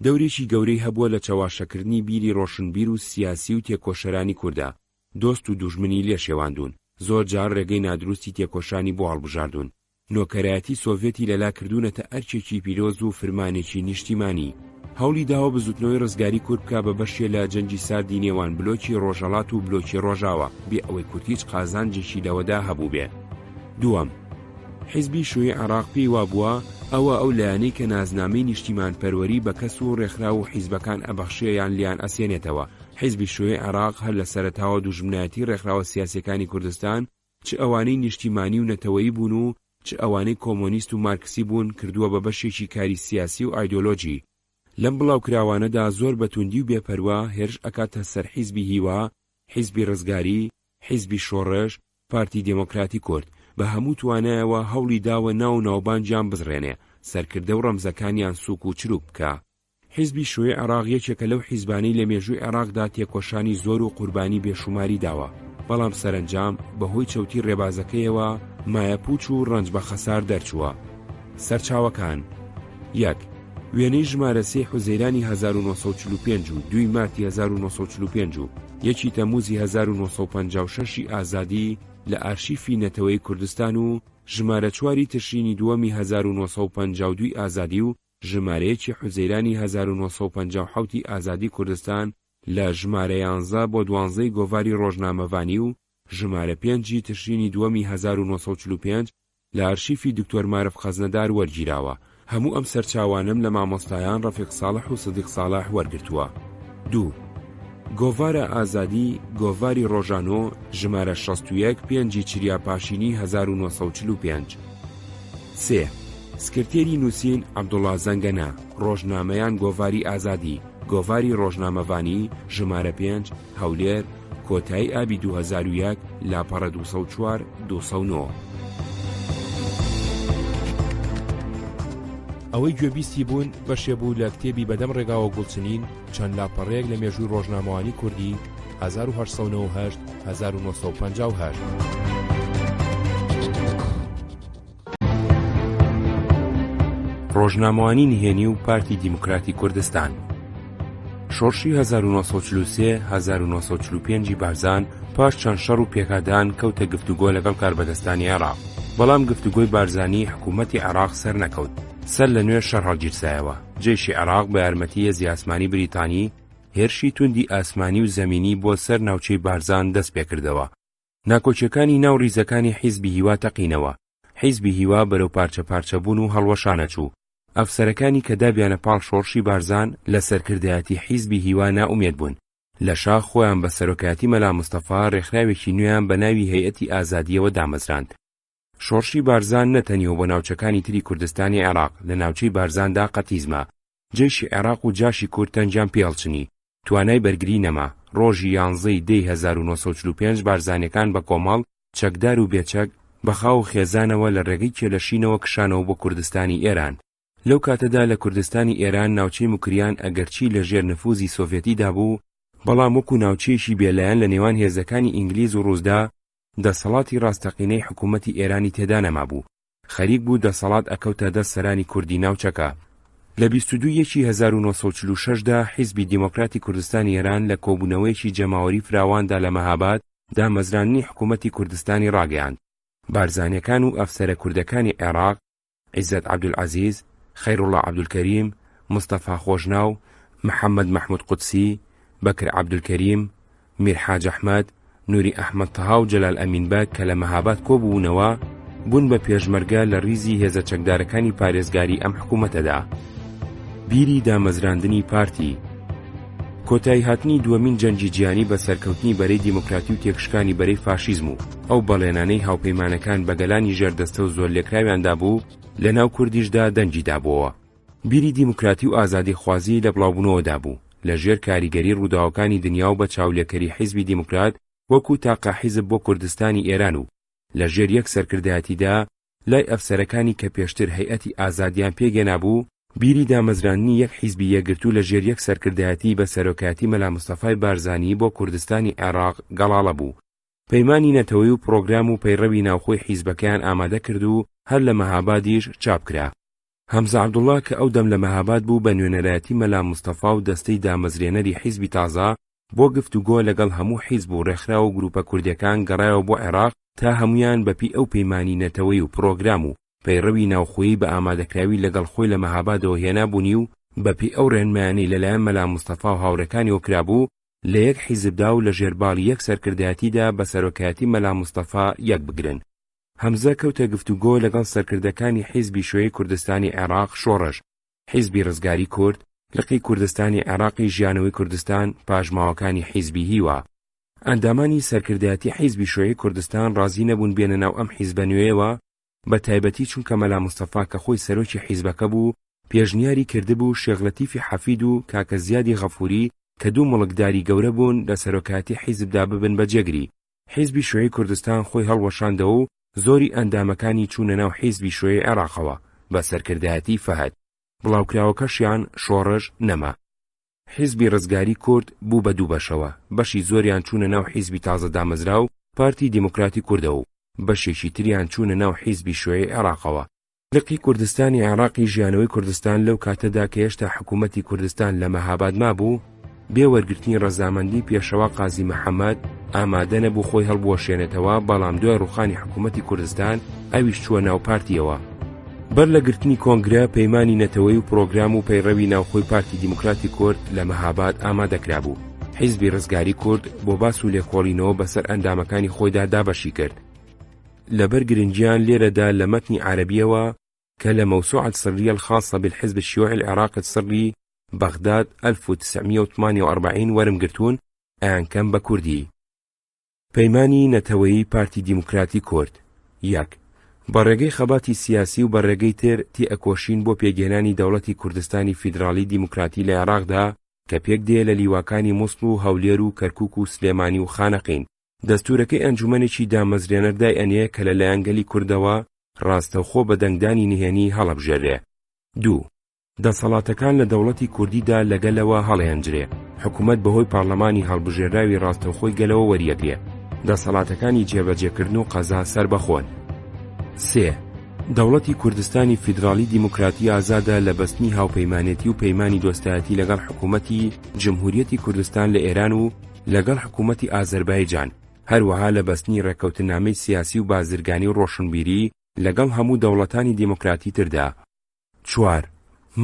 دەورێکی گەورەی هەبووە لە چاواشەکردنی بیری ڕۆشنبیر و سیاسی و تێکۆشەرانی کووردە، دۆست و دوژمنی لێ شێواندون، زۆر جار ڕێگەی نادروستی تێکۆشانی بۆ هەڵبژاردون، نۆکەرایەتی سۆڤێتی لەلاکردوونەتە ئەرکێکی پیرۆز و فرمانێکی نیشتیمانی، هەوڵی داوە بزوتنەوەی ڕزگاری کورد بکە بە بەشێ لە جەنگی ساردی نێوان بلۆکی ڕۆژهەڵات و بلۆکی ڕۆژاوە بێ ئەوەی کورد هیچ قازانجێکی لەوەدا هەبوو بێ. دووەم، حیزبی شۆی عێراق پێی وابووە ئەوە ئەو لایەنەی کە نازنامەی نیشتیمان پەروەری بە کەس و ڕێکخرا و حیزبەکان ئەبەخشێیان لیان ئەسێنێتەوە. حیزبی شۆی عێراق هەر لە سەرەتاوە دوژمنایەتی ڕێکخراوە سیاسیەکانی کوردستان چ ئەوانەی نیشتیمانی و نەتەوەیی بوون و چ ئەوانەی کۆمۆنیست و مارکسی بوون کردووە بە بەشێکی کاری سیاسی و ئایدۆلۆجی. لەم بڵاوکراوانەدا زۆر بەتوندی و بێپەروا هێرش ئەکاتە سەر حیزبی هیوا، حیزبی ڕزگاری، حیزبی شۆڕش، پارتی دموکراتی کورد، بە هەموو توانایەوە هەوڵی داوە ناو ناوبانجیان بزڕێنێ، سەرکردە و ڕەمزەکانیان سووک و چروک بکە. حیزبی شۆی عێراق یەکێکە لەو حیزبانەی لە مێژووی عێراقدا تێکۆشانی زۆر و قوربانی بێشوماری داوە، بەڵام سەرنجام بەهۆی چەوتی ڕێبازەکەیەوە مایەپوچ و ڕەنج بە خەسار دەرچووە. سەرچاوەکان: یەک، وێنەی ژمارە 3 حوزەیرانی 1945 و 2 مارتی 1945 و 1 تەمووزی 1956 ئازادی لە ئارشیفی نەتەوەی کوردستان و ژمارە 4 تشرینی دووەمی 1952 ئازادی و ژمارەیەکی حوزەیرانی 1957 ئازادی کوردستان لە ژمارە 11 بۆ 12 گۆڤاری ڕۆژنامەوانی و ژمارە 5 تشرینی دووەمی 1945 لە ئارشیفی دکتۆر مارف خەزنەدار وەرگیراوە. هەموو ئەم سەرچاوانم لە مامۆستایان ڕەفیق ساڵح و سدیق ساڵح وەرگرتووە. 2. گۆڤارە ئازادی گۆڤاری ڕۆژانۆ ژمارە 61 5 چریاپاشینی 1945. 3. سکرتێری نووسین عەبدوڵڵا زەنگەنە ڕۆژنامەیان گۆڤاری ئازادی گۆڤاری ڕۆژنامەوانی ژمارە 5 هەولێر کۆتایی ئابی 2001 لاپەڕە 204 209. ئەوەی گوێبیستی بوون بەشێ بوو لە کتێبی بەدەم ڕێگاوە گوڵچنین چەند لاپەڕەیەک لە مێژووی ڕۆژنامەوانی کوردی 1898 1958. ڕۆژنامەوانی نهێنی و پارتی دیموکراتی کوردستان. شۆڕشی 1943 1945 بارزان پاش چەند شەڕ و پێکادان کەوتە گفتوگۆ لەگەڵ کاربەدەستانی عێراق، بەڵام گفتوگۆی بارزانی حکوومەتی عێراق سەر نەکەوت، سەر لە نوێ شەڕ هەڵگیرسایەوە. جێشی عێراق بە یارمەتی هێزی ئاسمانی بریتانی هێرشی توندی ئاسمانی و زەمینی بۆ سەر ناوچەی بارزان دەست پێکردەوە. ناکۆچیەکانی ناو ڕیزەکانی حیزبی هیوا تەقینەوە. حیزبی هیوا بەرەو پارچە پارچە بوون و هەڵوەشانە چوو. ئەفسەرەکانی کە دابیانە پاڵ شۆڕشی بارزان لە سەرکردایەتی حیزبی هیوا نائومێد بوون. لە شاخ خۆیان بە سەرۆکایەتی مەلا مستەفا ڕێکخراوێکی نوێیان بە ناوی هەیئەتی ئازادیەوە دامەزراند. شۆڕشی بارزان نەتەنیەوە بۆ ناوچەکانی تری کوردستانی عێراق لە ناوچەی بارزاندا قەتیزمە. جێشی عێراق و جاشی کورد تەنجیان پێڵچنی، توانای بەرگری نەما. ڕۆژی 11 دەی 1945 بارزانەکان بە کۆمەڵ چەکدار و بێچەک بەخاو و خێزانەوە لە ڕێگەی کێلەشینەوە کشانەوە بۆ کوردستانی ئێران. لەو کاتەدا لە کوردستانی ئێران ناوچەی موکریان ئەگەرچی لە ژێر نفوزی سۆڤێتیدا بوو، بەڵام وەکو ناوچەیەکی بێلایەن لە نێوان هێزەکانی ئینگلیز و ڕووسدا دەسەڵاتی ڕاستەقینەی حکوومەتی ئێرانی تێدا نەما بوو. خەریک بوو دەسەڵات ئەکەوتە دەست سەرانی کوردی ناوچەکە. لە 22 1946دا حیزبی دیموکراتی کوردستانی ئێران لە کۆبوونەوەیەکی جەماوەری فراواندا لە مەهاباد دامەزرانی حکوومەتی کوردستانی ڕاگەیاند. بارزانیەکان و ئەفسەرە کوردەکانی عێراق عیزەت عەبدولعەزیز، خەیڕوڵڵا عەبدولکەریم، مستەفا خۆشناو، محەممەد مەحموود قودسی، بەکر عەبدولکەریم، میر حاج ئەحمەد، نووری ئەحمەد تەها و جەلال ئەمین بەگ کە لە مەهاباد کۆبوونەوە بوون بە پێشمەرگە لە ریزی هێزە چەکدارەکانی پارێزگاری ئەم حکوومەتەدا. بیری دامەزراندنی پارتی. کۆتایی هاتنی دووەمین جەنگی جیهانی بە سەرکەوتنی بەرەی دیموکراتی و تێکشکانی بەرەی فاشیزم و ئەو بەڵێنانەی هاوپەیمانەکان بە گەلانی ژێردەستە و زۆر لێکراویاندا بوو لە ناو کوردیشدا دەنگی دابووەوە. بیری دیموکراتی و ئازادی خوازی لە بڵاوبوونەوەدا بوو لە ژێر کاریگەری ڕووداوەکانی دنیا و بە چاولێکەری حیزبی دیموکرات وەکو تاقا حیزب بۆ کوردستانی ئێران و لە ژێر یەک سەرکردایەتیدا لای ئەفسەرەکانی کە پێشتر هەیئەتی ئازادیان پێگەنا بوو بیری دامەزرانی یەک حیزبی یەکگرتوو لە ژێر یەک سەرکردایەتی بە سەرۆکایەتی مەلا مستەفای بارزانی بۆ کوردستانی عێراق گەڵاڵە بوو. پەیمانی نەتەوەی و پرۆگرام و پەیڕەوی ناوخۆی حیزبەکەیان ئامادە کرد و هەر لە مەهابادیش چاپ کرا. هەمزە عەبدوڵڵا کە ئەو دەم لە مەهاباد بوو بە نوێنەرایەتی مەلا مستەفا و دەستەی دامەزرێنەری حیزبی تازا بۆ گفتوگۆ لەگەڵ هەموو حیزب و ڕێکخراو و گروپە کوردیەکان گەڕایەوە بۆ عێراق تا هەمویان بەپی ئەو پەیمانی نەتەوەی و پرۆگرام و پەیڕەوی ناوخۆیی بە ئامادەکراوی لەگەڵ خۆی لە مەهابادەوە هێنابوونی و بەپی ئەو ڕێنمایانەی لەلایەن مەلا مستەفا و هاوڕێکانیەوە کرابوو لە یەک حیزبدا و لە ژێرباڵی یەک سەرکردایەتیدا بە سەرۆکایەتی مەلا مستەفا یەک بگرن. هەمزە کەوتە گفتوگۆ لەگەڵ سەرکردەکانی حیزبی شوێی کوردستانی عێراق شۆڕش، حیزبی ڕزگاری کورد، لقی کوردستانی عێراقی ژیانەوەی کوردستان، پاژماوەکانی حیزبی هیوا. ئەندامانی سەرکردایەتی حیزبی شوێی کوردستان ڕازی نەبوون بێنە ناو ئەم حیزبە نوێیەوە، بە تایبەتی چونکە مەلا مستەفا کە خۆی سەرۆکی حیزبەکە بوو پێشنیاری کردبوو شێخ لەتیفی حەفید و کاکە زیادی غەفوری کە دوو مڵکداری گەورە بوون لە سەرۆکایەتی حیزبدا ببن بەجێگری. حیزبی شوێی کوردستان خۆی هەڵوەشاندەوە و زۆری ئەندامەکانی چوونە ناو حیزبی شوێی عێراقەوە بە سەرکردایەتی فەهەد. بڵاوکراوەکەشیان شۆڕژ نەما. حیزبی ڕزگاری کورد بوو بە دوو بەشەوە، بەشی زۆریان چوونە ناو حیزبی تازە دامەزرا و پارتی دیموکراتی کوردەوە و بەشێکی تریان چوونە ناو حیزبی شوێی عێراقەوە. لقی کوردستانی عێراقی ژیانەوەی کوردستان لەو کاتەدا کە هێشتا حکوومەتی کوردستان لە مەهاباد مابوو بێ وەرگرتنی ڕەزامەندی پێشەوە قازی محەممەد ئامادە نەبوو خۆی هەڵبوەشێنێتەوە، بەڵام دوای ڕوخانی حکوومەتی کوردستان ئەویش چووە ناو پارتیەوە. بەر لە گرتنی کۆنگرە پەیمانی نەتەوەی و پرۆگرام و پەیڕەوی ناوخۆی پارتی دیموکراتی کورد لە مەهاباد ئامادەکرا بوو. حیزبی ڕزگاری کورد بۆ باس و لێکۆڵینەوە بەسەر ئەندامەکانی خۆیدا دابەشی کرد. لەبەر گرنگیان لێرەدا لە مەتنی عەرەبیەوە کە لە مەوسوعة السرية الخاصة بالحزب الشيوعي العراقي السري بغداد 1948 وەرم گرتوون ئەیان کەم بە کوردی. پەیمانی نەتەوەیی پارتی دیموکراتی کورد. یەک، بە ڕێگەی خەباتی سیاسی و بە ڕێگەی تر تێئەکۆشین بۆ پێگەێنانی دەوڵەتی کوردستانی فیدراڵی دیموکراتی لە عێراقدا کە پێک دێ لە لیواکانی موسڵ و هەولێر و کەرکووک و سلێمانی و خانەقین. دەستورەکەی ئەنجومەنێکی دامەزرێنەردای ئەنێ کە لە لایەنگەلی کوردەوە ڕاستەوخۆ بە دەنگدانی نهێنی هەڵەبژێرێ. دوو، دەسەڵاتەکان لە دەوڵەتی کوردیدا لەگەلەوە هەڵێنجرێ. حکوومەت بەهۆی پارلەمانی هەڵبژێراوی ڕاستەوخۆی گەلەوە وەریەگرێ. دەسەڵاتەکانی جێبەجێکردن و قەزا سەربەخۆن. سێ، دەوڵەتی کوردستانی فیدراڵی دیموکراتی ئازادە لە بەستنی هاوپەیمانێتی و پەیمانی دۆستایەتی لەگەڵ حکوومەتی جمهوریەتی کوردستان لە ئێران و لەگەڵ حکوومەتی ئازەربایجان، هەروەها لە بەستنی ڕێکەوتنامەی سیاسی و بازرگانی و ڕۆشنبیری لەگەڵ هەموو دەوڵەتانی دیموکراتی تردا. چوار،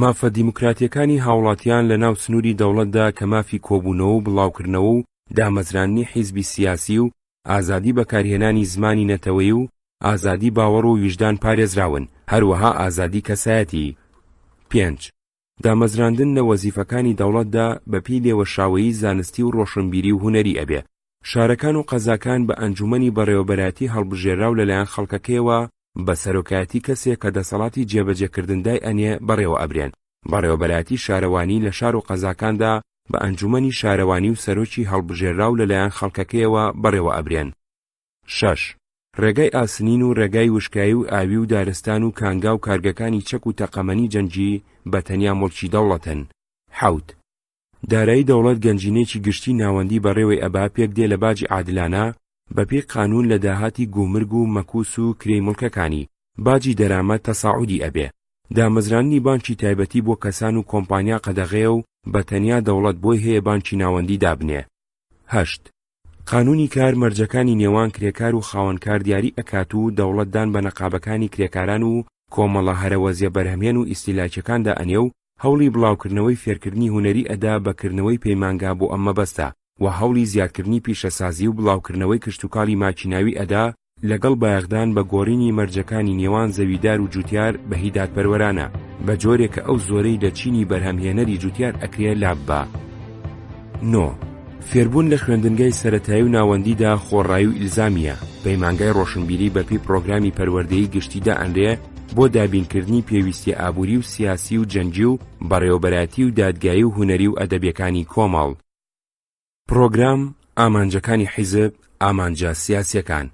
مافە دیموکراتیەکانی هاوڵاتیان لە ناو سنووری دەوڵەتدا کە مافی کۆبوونەوە و بڵاوکردنەوە و دامەزرانی حیزبی سیاسی و ئازادی بەکارهێنانی زمانی نەتەوەی و ئازادی باوەڕ و ویژدان پارێزراون، هەروەها ئازادی کەسایەتی. پێنج، دامەزراندن لە وەزیفەکانی دەوڵەتدا بەپی لێوەشاوەیی زانستی و ڕۆشنبیری و هونەری ئەبێ. شارەکان و قەزاکان بە ئەنجومەنی بەڕێوەبەراتی هەڵبژێراو لەلایەن خەڵکەکەیەوە بە سەرۆکایەتی کەسێک کە دەسەڵاتی جێبەجێکردندای ئەنێ بەڕێوە ئەبرێن. بەڕێوەبەراتی شارەوانی لە شار و قەزاکاندا بە ئەنجومەنی شارەوانی و سەرۆکی هەڵبژێراو لەلایەن خەڵکەکەیەوە بەڕێوە ئەبرێن. شەش، ڕێگای ئاسنین و ڕێگای وشکایی و ئاوی و دارستان و کانگا و کارگەکانی چەک و تەقەمەنی جەنگی بە تەنیا مڵکی دەوڵەتن. حەوت، دارایی دەوڵەت گەنجینەیەکی گشتی ناوەندی بەڕێوەی ئەبا پێک دێ لە باجی عادلانە بەپێی قانون لە داهاتی گومرگ و مەکوس و کرێی مڵکەکانی. باجی دەرامەت تەساعودی ئەبێ. دامەزرانی بانکی تایبەتی بۆ کەسان و کۆمپانیا قەدەغەیە و بە تەنیا دەوڵەت بۆی هەیە بانکی ناوەندی دابنێ. هەشت، قانونی کار مەرجەکانی نێوان کرێکار و خاوەنکار دیاری ئەکات و دەوڵەتدان بە نەقابەکانی کرێکاران و کۆمەڵە هەرەوەزیە بەرهەمێن و ئیستیلاکیەکاندا ئەنێ و هەوڵی بڵاوکردنەوەی فێرکردنی هونەری ئەدا بەکردنەوەی پەیمانگا بۆ ئەمە بەستە و هەوڵی زیادکردنی پیشەسازی و بڵاوکردنەوەی کشتوکاڵی ماکیناوی ئەدا لەگەڵ بایەخدان بە گۆڕینی مەرجەکانی نێوان زەویدار و جوتیار بە هیداتپەروەرانە بە جۆرێک کە ئەو زۆرەی لە چینی بەرهەمهێنەری جوتیار ئەکرێ لاببا. 9. فێربوون لە خوێندنگەی سەرەتایی و ناوەندیدا خۆڕایی و ئیلزامیە. پەیمانگای ڕۆشنبیری بەپی پرۆگرامی پەروەردەیی گشتیدا ئەنرێ بۆ دابینکردنی پێویستی ئابووری و سیاسی و جەنگی و بەڕێوەبەراتی و دادگایی و هونەری و ئەدەبیەکانی کۆمەڵ. پرۆگرام ئامانجەکانی حیزب، ئامانجە سیاسیەکان.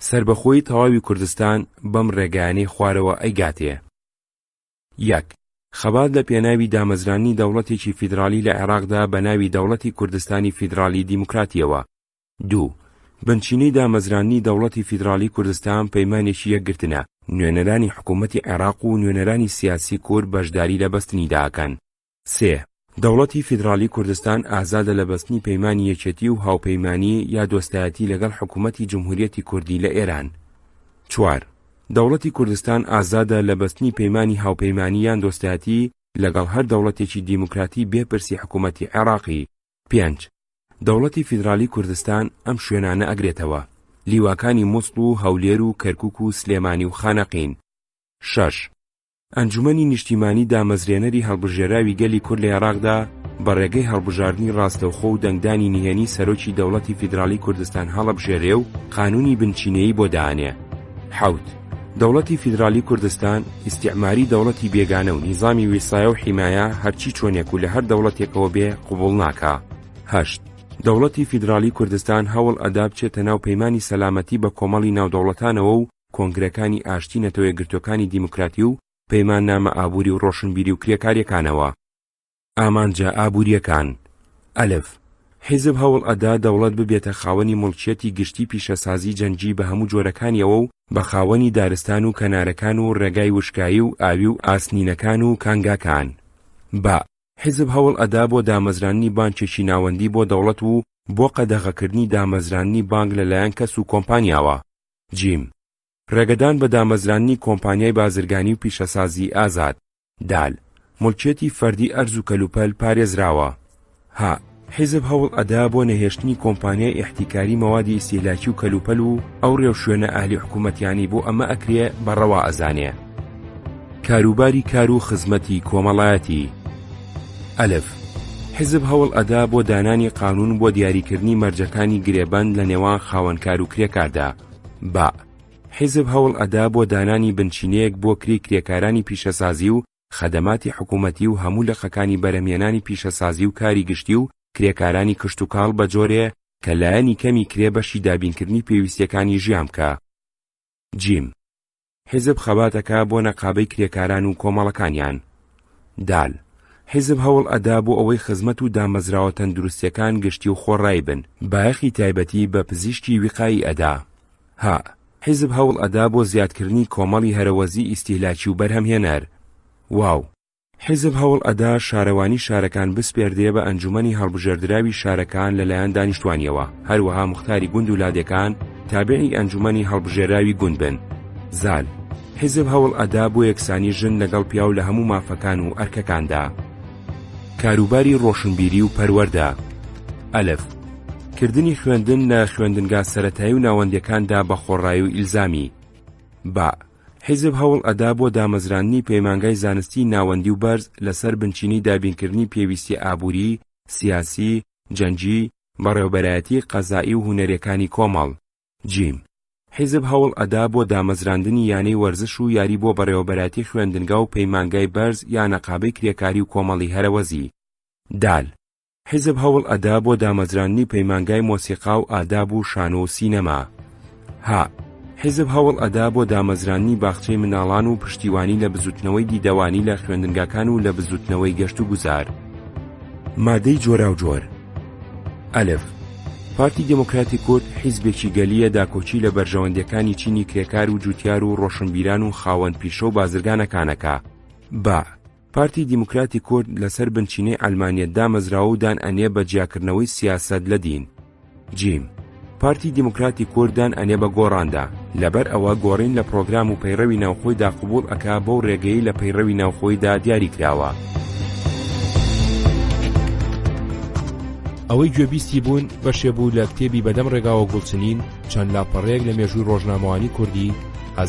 سربەخۆی تەواوی کوردستان بەم ڕێگایانەی خوارەوە ئەیگاتێ. 1. خەبات لە پێناوی دامەزرانی دەوڵەتێکی فیدرالی لە عێراقدا بە ناوی دەوڵەتی کوردستانی فیدرالی دیموکراتیەوە. 2. بنچینەی دامەزرانی دەوڵەتی فیدرالی کوردستان پەیمانێکی یەکگرتنە، نوێنەرانی حکوومەتی عێراق و نوێنەرانی سیاسی کورد بەشداری لە بەستنیدا ئەکەن. 3. دەوڵەتی فیدرالی کوردستان ئازادە لە بەستنی پەیمانی یەکێتی و هاوپەیمانی یا دۆستایەتی لەگەڵ حکوومەتی جمهوریەتی کوردی لە ئێران. 4. دەوڵەتی کوردستان ئازادە لە بەستنی پەیمانی هاوپەیمانی یان دۆستایەتی لەگەڵ هەر دەوڵەتێکی دیموکراتی بێپرسی حکوومەتی عێراقی. 5. دەوڵەتی فیدرالی کوردستان ئەم شوێنانە ئەگرێتەوە: لیواکانی مووسڵ و هەولێر و کەرکووک و سلێمانی و خانەقین. 6. ئەنجومەنی نیشتیمانی دامەزرێنەری هەڵبژێراوی گەلی کورد لە عێراقدا بە ڕێگەی هەڵبژاردننی ڕاستەوخۆ و دەنگدانی نهێنی سەرۆکی دەوڵەتی فیدرالی کوردستان هەڵەبژێرێ و قانونی بنچینەیی بۆ دانێ. 7. دەوڵەتی فیدرالی کوردستان ئیستیعماری دەوڵەتی بێگانە و نیزامی ویسایە و حیمایە هەرچی چۆنێک و لە هەر دەوڵەتێکەوە بێ قبوڵ ناکا. 8. دەوڵەتی فیدرالی کوردستان هەوڵ ئەدا بچێتە ناو پەیمانی سەلامەتی بە کۆمەڵی ناودەوڵەتانەوە و کۆنگرەکانی ئاشتی نەتەوە یەکگرتوەکانی دیموکراتی و پەیمان نامە ئابووری و ڕۆشنبیری و کرێکاریەکانەوە. ئامانجە ئابووریەکان. ئەلف. حیزب هەوڵ ئەدا دەوڵەت ببێتە خاوەنی مڵکیەتی گشتی پیشەسازی جەنگی بە هەموو جۆرەکانیەوە و بە خاوەنی دارستان و کەنارەکان و ڕێگای وشکایی و ئاوی و ئاسنینەکان و کانگاکان. با. حیزب هەوڵ ئەدا بۆ دامەزرانی بانکێکی ناوەندی بۆ دەوڵەت و بۆ قەدەغەکردنی دامەزرانی بانک لەلایەن کەس و کۆمپانیاوە. جیم. ڕێگەدان بە دامەزرانی کۆمپانیای بازرگانی و پیشەسازی ئازاد. دال. مڵکیەتی فەردی ئەرز و کەلوپەل پارێزراوە. ها. حیزب هەوڵ ئەدا بۆ نەهێشتنی کۆمپانیای ئیحتیکاری مەوادی ئیستیهلاکی و کەلوپەل و ئەو ڕێوشوێنە ئاهلی حکوومەتیانی بۆ ئەمە ئەکرێ بەڕەوا ئەزانێ. کاروباری کار و خزمەتی کۆمەڵایەتی. ئەلف. حیزب هەوڵ ئەدا بۆ دانانی قانون بۆ دیاریکردنی مەرجەکانی گرێبەند لە نێوان خاوەنکار و کرێکاردا. با. حیزب هەوڵ ئەدا بۆ دانانی بنچینەیەک بۆ کری کرێکارانی پیشەسازی و خەدەماتی حکوومەتی و هەموو لەخەکانی بەرەمێنانی پیشەسازی و کاری گشتی و کرێکارانی کشت و کاڵ بە جۆرێ کە لایەنی کەمی کرێ بەشی دابینکردنی پێویستیەکانی ژیان بکە. جیم. حیزب خەباتەکە بۆ نەقابەی کرێکاران و کۆمەڵەکانیان. دال. حیزب هەوڵ ئەدا بۆ ئەوەی خزمەت و دامەزراوە تەندروستیەکان گشتی و خۆڕای بن، بایەخی تایبەتی بە پزیشکی ویقایی ئەدا. ها. حیزب هەوڵ ئەدا بۆ زیادکردنی کۆمەڵی هەرەوەزی ئیستیهلاکی و بەرهەمهێنەر. واو. حیزب هەوڵ ئەدا شارەوانی شارەکان بسپێردێ بە ئەنجومەنی هەڵبژێردراوی شارەکان لەلایەن دانیشتوانیەوە، هەروەها موختاری گوند و لادەکان تابعی ئەنجومەنی هەڵبژێراوی گوند بن. زال. حیزب هەوڵ ئەدا بۆ یەکسانی ژن لەگەڵ پیا و لە هەموو مافەکان و ئەرکەکاندا. کاروباری ڕۆشنبیری و پەروەردە. ئەلف. کردنی خوێندن لە خوێندنگا سەرەتایی و ناوەندیەکاندا بە خۆڕایی و ئیلزامی. با. حیزب هەوڵ ئەدا بۆ دامەزرانی پەیمانگای زانستی ناوەندی و بەرز لەسەر بنچینی دابینکردنی پێویستی ئابووری، سیاسی، جەنگی، بەڕێوەبەرایەتی قەزایی و هونەرەکانی کۆمەڵ. جیم. حیزب هەوڵ ئەدا بۆ دامەزراندنی یانەی وەرزش و یاری بۆ بەڕێوەبەرایەتی خوێندنگا و پەیمانگای بەرز یان نەقابەی کرێکاری و کۆمەڵی هەرەوەزی. دال. حیزب هەوڵ ئەدا بۆ دامەزرانی پەیمانگای مۆسیقا و ئاداب و شانۆ و سینەما. ها. حیزب هەوڵ ئەدا بۆ دامەزرانی باخچەی مناڵان و پشتیوانی لە بزوتنەوەی دیدەوانی لە خوێندنگاکان و لە بزوتنەوەی گەشت و گوزار. مادەی جۆرا و جۆر. ئەلف. پارتی دموکراتی کورد حیزبێکی گەلیە داکۆچی لە بەرژەوەندەکانی چینی کرێکار و جوتیار و ڕۆشنبیران و خاوەن پیشە و بازرگانەکانەکە. با. پارتی دموکراتی کورد لەسەر بنچینەی ئەلمانیەتدا مەزراوە و دان ئەنێ بە جیاکردنەوەی سیاسەت لە دین. جیم. پارتی دموکراتی کوردان ئەنێ بە گۆڕاندا، لەبەر ئەوە گۆڕین لە پرۆگرام و پەیڕەوی ناوخۆیدا قبوڵ ئەکا بەو ڕێگەی لە پەیڕەوی ناوخۆیدا دیاری کراوە. ئەوەی گوێبیستی بوون بەشێ بوو لە کتێبی بەدەم ڕێگاوە گوڵچنین چەند لاپەڕەیەک لە مێژووی ڕۆژنامەوانی کوردی 1898-1950.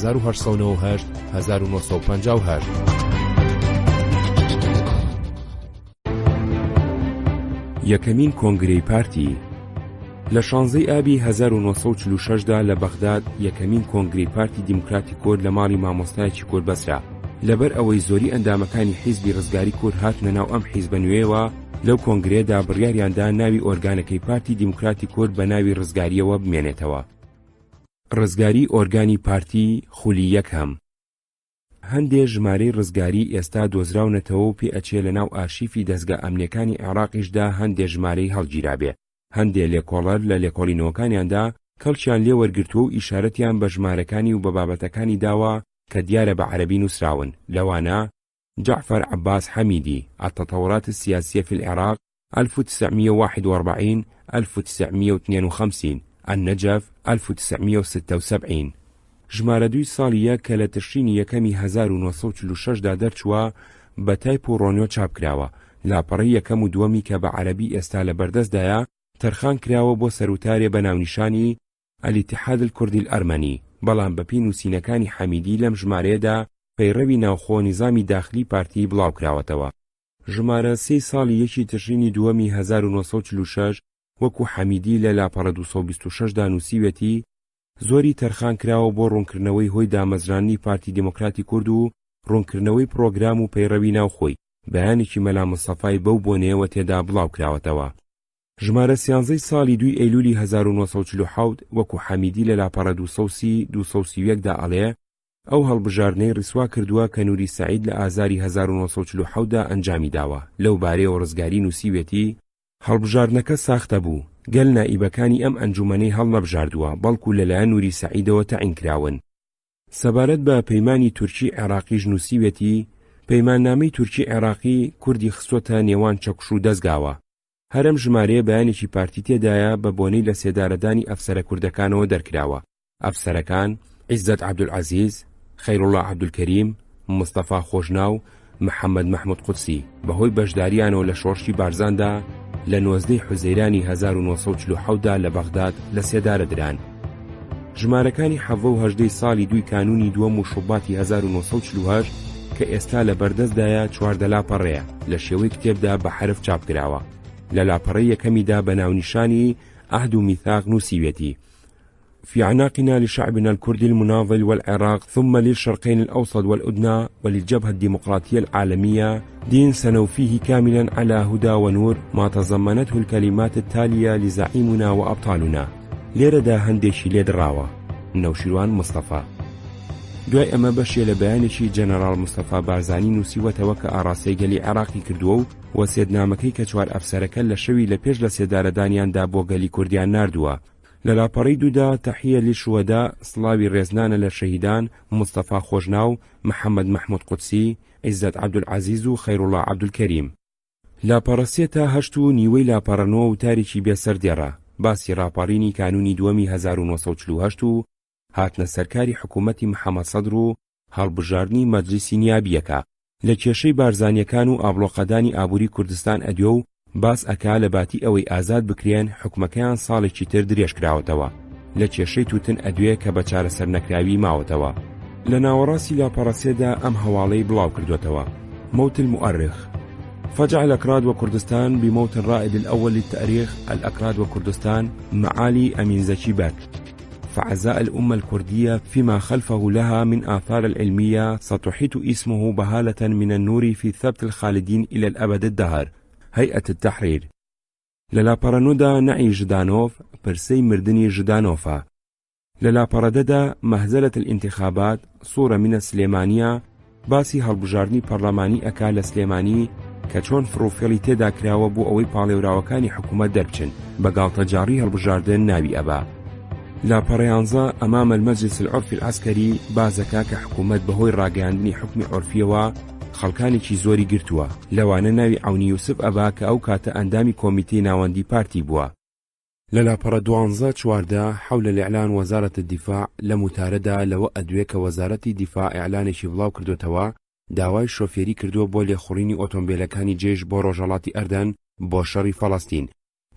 یەکەمین کۆنگرەی پارتی. لە 16 ئابی 1946دا لە بەغداد یەکەمین کۆنگرەی پارتی دموکراتی کورد لە ماڵی مامۆستایەکی کورد بەسرا. لەبەر ئەوەی زۆری ئەندامەکانی حیزبی ڕزگاری کورد هاتنە ناو ئەم حیزبە نوێیەوە، لەو کۆنگرێدا بڕیاریاندا ناوی ئۆرگانەکەی پارتی دموکراتی کورد بە ناوی ڕزگاریەوە بمێنێتەوە. ڕزگاری ئۆرگانی پارتی خولی یەکەم. هەندێک ژمارەی ڕزگاری ئێستا دۆزراونەتەوە و پێ ئەچێ لە ناو ئارشیفی دەستگا ئەمنیەکانی عێراقیشدا هەندێک ژمارەی هەڵگیرابێ. هەندێک لێکۆڵەر لە لێکۆڵینەوەکانیاندا کەڵکیان لێ وەرگرتووە و ئیشارەتیان بە ژمارەکانی و بە بابەتەکانی داوە کە دیارە بە عەرەبی نووسراون. لەوانە جعفر عباس حەمیدی التطورات السياسية في العراق 1941 1952 النجف 1976 ژمارە دوی ساڵیە کە لە تشرینی یەکەمی 1946دا دەرچووە بە تایپ و ڕۆنیۆ چاپکراوە. لاپەڕەی یەکەم و دووەمی کە بە عەرەبی ئێستا لە بەردەستدایە تەرخان کراوە بۆ سەروتارێ بە ناونیشانی ئەلیتحاد الکوردی الئەرمەنی، بەڵام بە پێی نووسینەکانی حەمیدی لەم ژمارەیەدا پەیڕەوی ناوخۆ نظامی داخلی پارتی بڵاو کراوەتەوە. ژمارە 3 ساڵی یەکی تشرینی دووەمی 1946 وەکو حەمیدی لە لاپەڕە 226دا نووسیوێتی زۆری تەرخان کراوە بۆ ڕوونکردنەوەی هۆی دامەزرانی پارتی دموکراتی کورد و ڕوونکردنەوەی پرۆگرام و پەیڕەوی ناوخۆی. بەیانێکی مەلا مستەفای بەو بۆنەیەوە تێدا بڵاو کراوەتەوە. ژمارە 13 ساڵی 2 ئەیلولی 1947 وەکو حەمیدی لە لاپەڕە 231دا ئەڵێ ئەو هەڵبژاردنەی ڕیسوا کردووە کە نووری سەعید لە ئازاری 1947دا ئەنجامی داوە. لەو بارەیەوە ڕزگاری نووسیوێتی هەڵبژاردنەکە ساختە بوو، گەل نائیبەکانی ئەم ئەنجومەنەی هەڵنەبژاردووە، بەڵکو لەلایەن نووری سەعیدەوە تەعین کراون. سەبارەت بە پەیمانی تورکی عێراقیش نووسیوێتی پەیماننامەی تورکی عێراقی کوردی خستۆتە نێوان چەکش و دەستگاوە. هەرم ژمارەیە بەیانێکی پارتی تێدایە بە بۆنەی لە سێدارەدانی ئەفسەرە کوردەکانەوە دەرکراوە. ئەفسەرەکان عیزەت عەبدولعەزیز، خەیرۆڵڵا عەبدولکەریم، مستەفا خۆشناو، محەممەد مەحموود قودسی بەهۆی بەشداریانەوە لە شۆڕشی بارزاندا لە 19 حوزەیرانی 1947دا لە بەغداد لە سێدارە دران. ژمارەکانی 18 ساڵی 2 کانونی دووەم و شوباتی 1948 کە ئێستا لە بەردەستدایە 14 لاپەڕەیە لە شێوەی کتێبدا بە حرف چاپکراوە. لە لاپەڕەی یەکەمیدا بە ناونیشانی عهد و میثاق نووسیوێتی في عناقنا لشعبنا الكردي المناضل والعراق ثم للشرقين الأوسط والأدنى وللجبهة الديمقراطية العالمية دين سنوفيه كاملا على هدى ونور ما تضمنته الكلمات التالية لزعيمنا وأبطالنا ليردا هندشي ليدراوة نوشيروان مصطفى دوای ئەمە بەشێ لە بەیانێکی جەنەرال مستەفا بارزانی نووسیوەتەوە کە ئاڕاستەی گەلی عێراقی کردووە و وەسیەتنامەکەی کە 4 ئەفسەرەکە لە شەوی لە پێش لە سێدارەدانیاندا بۆ گەلی کوردیان ناردووە. لە لاپەڕەی دوودا تەحیە لیشوەدا سڵاوی ڕێزنانە لە شەهیدان مستەفا خۆشناو، محەممەد مەحموود قودسی، عیزەت عەبدولعەزیز و خەیرۆڵڵا عەبدولکەریم. لاپەڕە 3 تا 8 و نیوەی لاپەڕەنەوە و تاریکی بێسەر دێڕە باسی ڕاپەڕینی کانونی دووەمی 1948 و هاتنە سەرکاری حکوومەتی محەممەد سەدر و هەڵبژاردنی مەجلیسی نیابیەکە لە کێشەی بارزانیەکان و ئابڵۆقەدانی ئابووری کوردستان ئەدوێ و باس ئەکا لە باتی ئەوەی ئازاد بکرێن حکومەکەیان ساڵێکی تر درێژ کراوەتەوە لە کێشەی تووتن ئەدوێ کە بە چارەسەر نەکراوی ماوەتەوە. لە ناوەڕاستی لاپەڕەسێدا ئەم هەواڵەی بڵاو کردوێتەوە. موت المؤرخ فجع الأكراد وكردستان بموت الرائد الأول للتاريخ الأكراد وكردستان معالي أمين زكي باك، فعزاء الأمة الكردية فيما خلفه لها من آثار العلمية ستحيط اسمه بهالة من النور في ثبت الخالدين إلى الأبد الدهر. هيئة التحرير للاپەڕەنۆدا نعي جدانوف برسي مردني جدانوفا للاپەڕەدەدا مهزلة الانتخابات صورة من السليمانية باسی هەڵبژاردنی پەرلەمانی ئەکا لە سلێمانی کە چۆن فرۆفێڵی تێدا کراوە بۆ ئەوەی پاڵێوراوەکانی حکوومەت دەربچن بە گاڵتەجاری هەڵبژاردن ناوی ئەبا. لاپەڕە 11 ئەمام المەجلس العرفی العسکەری بازەکە کە حکوومەت بەهۆی ڕاگەیاندنی حکمی عرفیەوە خەڵکانێکی زۆری گرتووە، لەوانە ناوی عەونی یوسف ئەبا کە ئەو کاتە ئەندامی کۆمیتەی ناوەندی پارتی بووە. لە لاپەڕە 12 چواردە حول الإعلان وەزارەت الدفاع لە موتارەدا لەوە ئەدوێ کە وەزارەتی دیفاع ئیعلانێکی بڵاو کردوتەوە داوای شۆفێری کردووە بۆ لێخوڕینی ئۆتۆمبیلەکانی جێش بۆ ڕۆژهەڵاتی ئەردەن بۆ شەڕی فەڵەستین،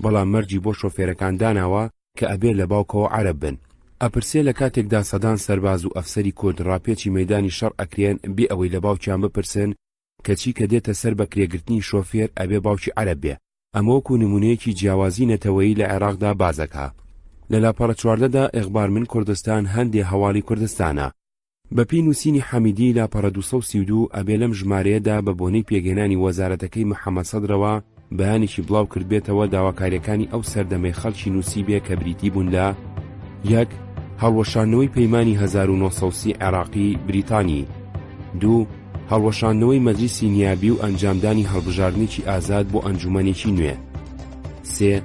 بەڵام مەرجی بۆ شۆفێرەکان داناوە کە ئەبێ لە باوکەوە عەرەب بن. ئەپرسێ لە کاتێکدا سەدان سەرباز و ئەفسەری کورد ڕاپێکی مەیدانی شەڕ ئەکرێن بێ ئەوەی لە باوکیان بپرسن کەچی کە دێتە سەر بە کرێگرتنی شۆفێر ئەبێ باوکی عەرەب بێ. ئەمە وەکو نمونەیەکی جیاوازی نەتەوەیی لە عێراقدا بازەکە. لە لاپەڕە 14دا ئیخبار من کوردستان هەندێ هەواڵی کوردستانە. بە پێی نووسینی حەمیدی لاپەڕە 232 ئەبێ لەم ژمارەیەدا بە بۆنەی پێگەێنانی وەزارەتەکەی محەممەد سەدرەوە بەیانێکی بڵاو کرد بێتەوە داواکاریەکانی ئەو سەردەمەی خەڵکی نووسی بێ کە بریتی بوون لە 1. هەڵوەشاندنەوەی پەیمانی 1930 عێراقی بریتانی 2. هەڵوەشاندنەوەی مەجلیسی نیابی و ئەنجامدانی هەڵبژاردنێکی ئازاد بۆ ئەنجومەنێکی نوێ. 3.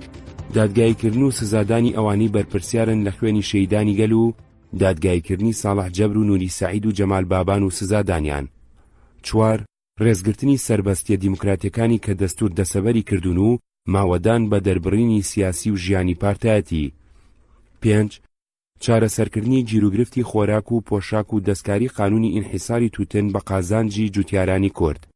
دادگایکردن و سزادانی ئەوانەی بەرپرسیارن لە خوێنی شەیدانی گەل و دادگایکردنی ساڵح جەبر و نوری سەعید و جەمال بابان و سزادانیان. 4. ڕێزگرتنی سەربەستیە دیموکراتیەکانی کە دەستور دەسەبەری کردوون و ماوەدان بە دەربڕینی سیاسی و ژیانی پارتایەتی. 5. چارەسەرکردنی گیرروگرفتی خۆراک و پۆشاک و دەستکاری قانونی ئینحیساری تووتن بە قازانجی جوتیارانی کورد.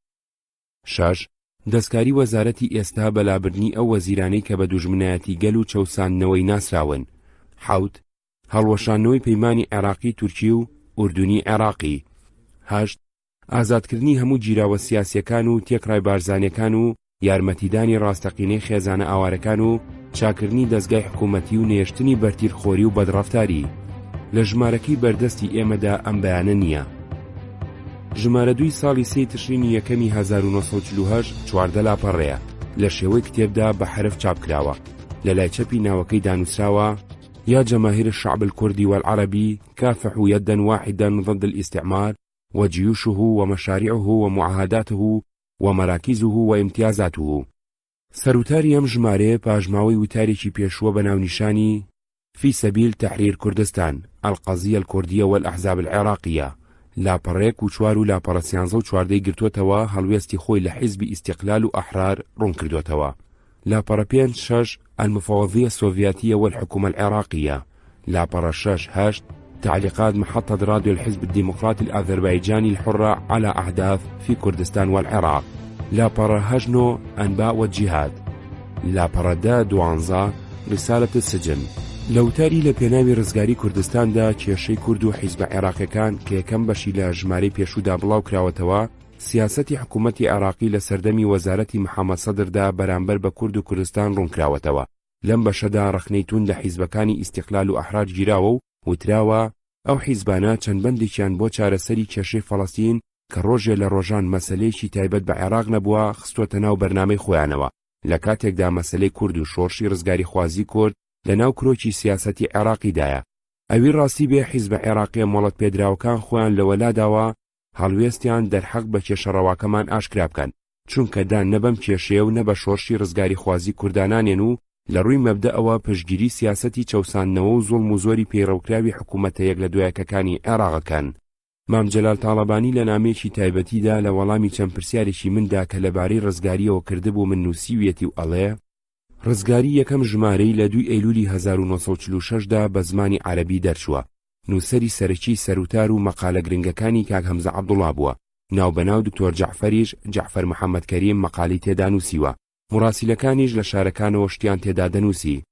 6. دەستکاری وەزارەتی ئێستا بەلابردنی ئەو وەزیرانەی کە بە دوژمنایەتی گەل و چەوساندنەوەی ناسراون. 7. هەڵوەشاندنەوەی پەیمانی عێراقی تورکی و ئوردونی عێراقی. 8. ئازادکردنی هەموو جیراوە سیاسیەکان و تێکڕای بارزانیەکان و یارمەتیدانی ڕاستەقینەی خێزانە ئاوارەکان و چاکردنی دەستگای حکوومەتی و نێشتنی بەرتیرخۆری و بەدڕەفتاری. لە ژمارەکەی بەردەستی ئێمەدا ئەم بەیانە نییە. ژمارە 2 ساڵی 3 تشرینی یەکەمی 1940 14 لاپەڕەیە. لە شێوەی کتێبدا بە حرف چاپکراوە. لە لای چەپی ناوەکەی دانووسراوە: يا جماهير الشعب الكردي والعربي كافحوا يدا واحدا ضد الاستعمار وجيوشه ومشاريعه ومعاهداته ومراكزه وامتيازاته. سەروتاری ئەم ژمارەیە پاژماوەی وتارێکی پێشووە بە ناونیشانی في سبيل تحرير كردستان القضية الكردية والأحزاب العراقية لاپەڕێک و چوار و لاپەڕە 13 و 14 گرتوتەوە هەڵوێستی خۆی لە حیزبی ئیستیقلال و ئەحرار ڕوون کردوتەوە. لاپەڕە 5-6 المفوضية السوفياتية والحكومة العراقية. لاپەڕە 6-8 تعليقات محطة راديو الحزب الديمقراطي الأذربيجاني الحرة على أحداث في كردستان والعراق. لاپەڕە 8 أنباء والجهاد. لاپەڕە 10-12 رسالة السجن. لەوتاری لە پێناوی ڕزگاری کوردستاندا کێشەی کورد و حیزب عێراقیەکان کە یەکەم بەشی لە ژمارەی پێشوودا بڵاو کراوەتەوە، سیاسەتی حکوومەتی عێراقی لە سەردەمی وەزارەتی محەممەد سەدردا بەرامبەر بە کورد و کوردستان ڕوونکراوەتەوە. لەم بەشەدا ڕخنەی تون لە حیزبەکانی ئیستیقلال و ئەحرار گیراوە و وتراوە ئەو حیزبانە چەند بەندێکیان بۆ چارەسەری کێشەی فەڵەستین کە ڕۆژێ لە ڕۆژان مەسەلەیەکی تایبەت بە عێراق نەبووە خستوتە ناو بەرنامەی خۆیانەوە. لە کاتێکدا مەسەلەی کورد و شۆڕشی ڕزگاری خوازی کورد لە ناو کرۆکی سیاسەتی عێراقیدایە. ئەوی ڕاستی بێ حیزبە عێراقیە مۆڵەت پێدراوەکان خۆیان لەوەلاداوە هەڵوێستیان دەرحەق بە کێشەڕەواکەمان ئاشکرا بکەن، چونکە دان نەبەم کێشەیە و نەبە شۆڕشی ڕزگاری خوازی کوردانانێن و لە ڕووی مەبدەئەوە پشتگیری سیاسەتی چەوساندنەوە و زوڵم و زۆری پەیڕەوکراوی حکوومەتە یەک لە دوایەکەکانی عێراقەکەن. مام جەلال تاڵەبانی لە نامێکی تایبەتیدا لە وەڵامی چەند پرسیارێکی مندا کە لەبارەی ڕزگاریەوە کردبوو من نووسیویەتی و ئەڵێ ڕزگاری یەکەم ژمارەی لە 2 ئەیلولی 1946دا بە زمانی عەرەبی دەرچووە. نووسەری سەرەکی سەروتار و مەقالە گرنگەکانی کاک هەمزە عەبدوڵڵا بووە. ناوبەناو دکتۆر جەعفەریش جەعفەر محەممەد کەریم مەقالی تێدا نووسیوە. مراسیلەکانیش لە شارەکانەوە شتیان تێدا دەنووسی.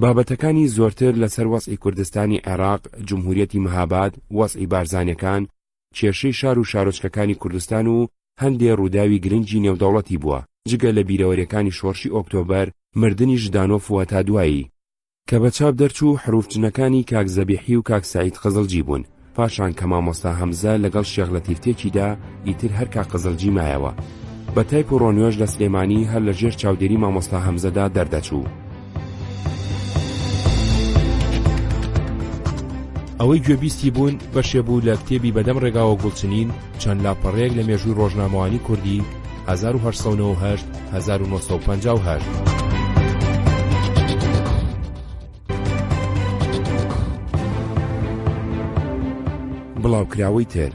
بابەتەکانی زۆرتر لەسەر وەسعی کوردستانی عێراق، جمهوریەتی مەهاباد، وەسعی بارزانیەکان، کێشەی شار و شارۆچکەکانی کوردستان و هەندێ ڕووداوی گرنگی نێودەوڵەتی بووە، جگە لە بیرەوەریەکانی شۆڕشی ئۆکتۆبەر، مردنی ژدانۆف و تا دوایی کە بە چاپ دەرچوو حروفچنەکانی کاک زەبیحی و کاک سەعید قزڵجی بوون. پاشان کە مامۆستا هەمزە لەگەڵ شێخ لەتیفتێکیدا ئیتر هەر کاک قزڵجی مایەوە. بە تایپ و ڕۆنیۆش لە سلێمانی هەر لە ژێر چاودێری مامۆستا هەمزەدا دەردەچوو. ئەوەی گوێبیستی بوون بەشێ بوو لە کتێبی بەدەم ڕێگاوە گوڵچنین چەند لاپەڕەیەک لە مێژووی ڕۆژنامەوانی کوردی 1898 1958. بڵاوکراوەی تر.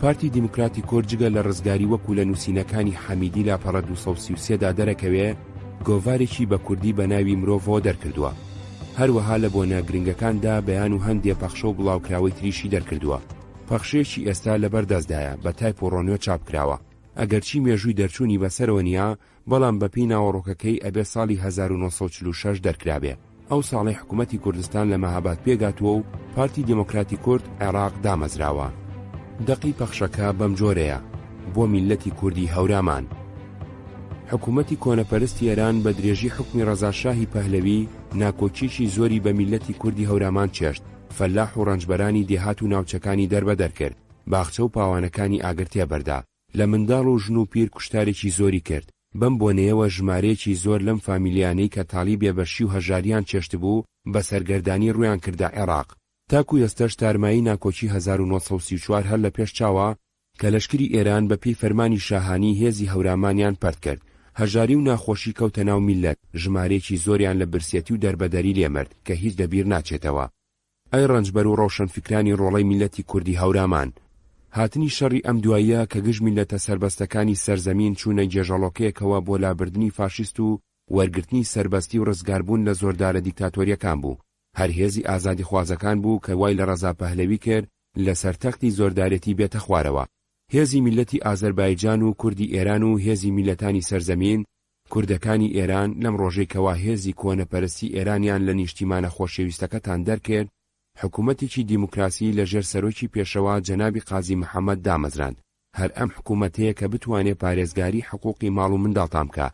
پارتی دیموکراتی کورد جگە لە ڕزگاری وەکو لە نووسینەکانی حەمیدی لاپەڕە 233دا دەرەکەوێ گۆڤارێکی بە کوردی بە ناوی مرۆڤۆ دەرکردووە. هەروەها لە بۆنە گرنگەکاندا بەیان و هەندێ پەخشە و بڵاوکراوەی تریشی دەرکردووە. پەخشەیەکی ئێستا لەبەر دەستدایە بە تایپ و ڕۆنیۆ چاپکراوە. ئەگەرچی مێژووی دەرچوونی بەسەرەوە نییە، بەڵام بەپی ناوەڕۆکەکەی ئەبێ ساڵی 1946 دەرکرابێ. ئەو ساڵی حکوومەتی کوردستان لە مەهاباد پێگاتووە و پارتی دیموکراتی کورد عێراق دامەزراوە. دەقی پەخشەکە بەم جۆرەیە بۆ میلەتی کوردی هەورامان. حکوومەتی کۆنەپەرستی ئێران بە درێژی حکمی ڕەزاشاهی پەهلەوی ناکۆچیشی زۆری بە میلەتی کوردی هەورامان چێشت، فەلاح و ڕەنجبەرانی دێهات و ناوچەکانی دەربەدەر کرد، باخچە و پاوانەکانی ئاگرتێ بەردا، لە منداڵ و ژن و پیر کوشتارێکی زۆری کرد. بەم بۆنەیەوە ژمارەیەکی زۆر لەم فامیلیانەی کە تاڵیبێ بەشی و هەژاریان چێشت بوو بە سەرگەردانی ڕویان کردا عێراق. تاکو ئێستاش تارمایی ناکۆچی 1934 هەر لە پێش چاوە کە لەشکری ئێران بە پێی فەرمانی شاهانی هێزی هەورامانیان پەرد کرد. هەژاری و ناخۆشی کەوتە ناو میلەت، ژمارەیەکی زۆریان لە برسێتی و دەربەدەری لێمرد کە هیچ دەبیر ناچێتەوە. ئەی ڕەنجبەر و ڕۆشنفکرانی ڕۆڵەی میلەتی کوردی هەورامان، هاتنی شەڕی ئەم دواییە کە گشت میلەتە سەربەستەکانی سەرزەمین چوونە جێژەڵۆکەیەکەوە بۆ لابردنی فاشیست و وەرگرتنی سەربەستی و ڕزگاربوون لە زۆردارە دیکتاتۆریەکان بوو. هەر هێزی ئازادی خوازەکان بوو کە وای لە ڕەزا پەهلەوی کرد لە سەرتەختی زۆردارەتی بێتە خوارەوە. هێزی میلەتی ئازەربایجان و کوردی ئێران و هێزی میلەتانی سەرزەمین کوردەکانی ئێران لەم ڕۆژێکەوە هێزی کۆنەپەرستی ئێرانیان لە نیشتیمانە خۆشەویستەکەتان دەرکرد، حکوومەتێکی دیموکراسی لەژێر سەرۆکی پێشەوە جەنابی قازی محەممەد دامەزراند. هەر ئەم حکوومەتەیە کە بتوانێت پارێزگاری حقوقی ماڵ و منداڵتان بکە.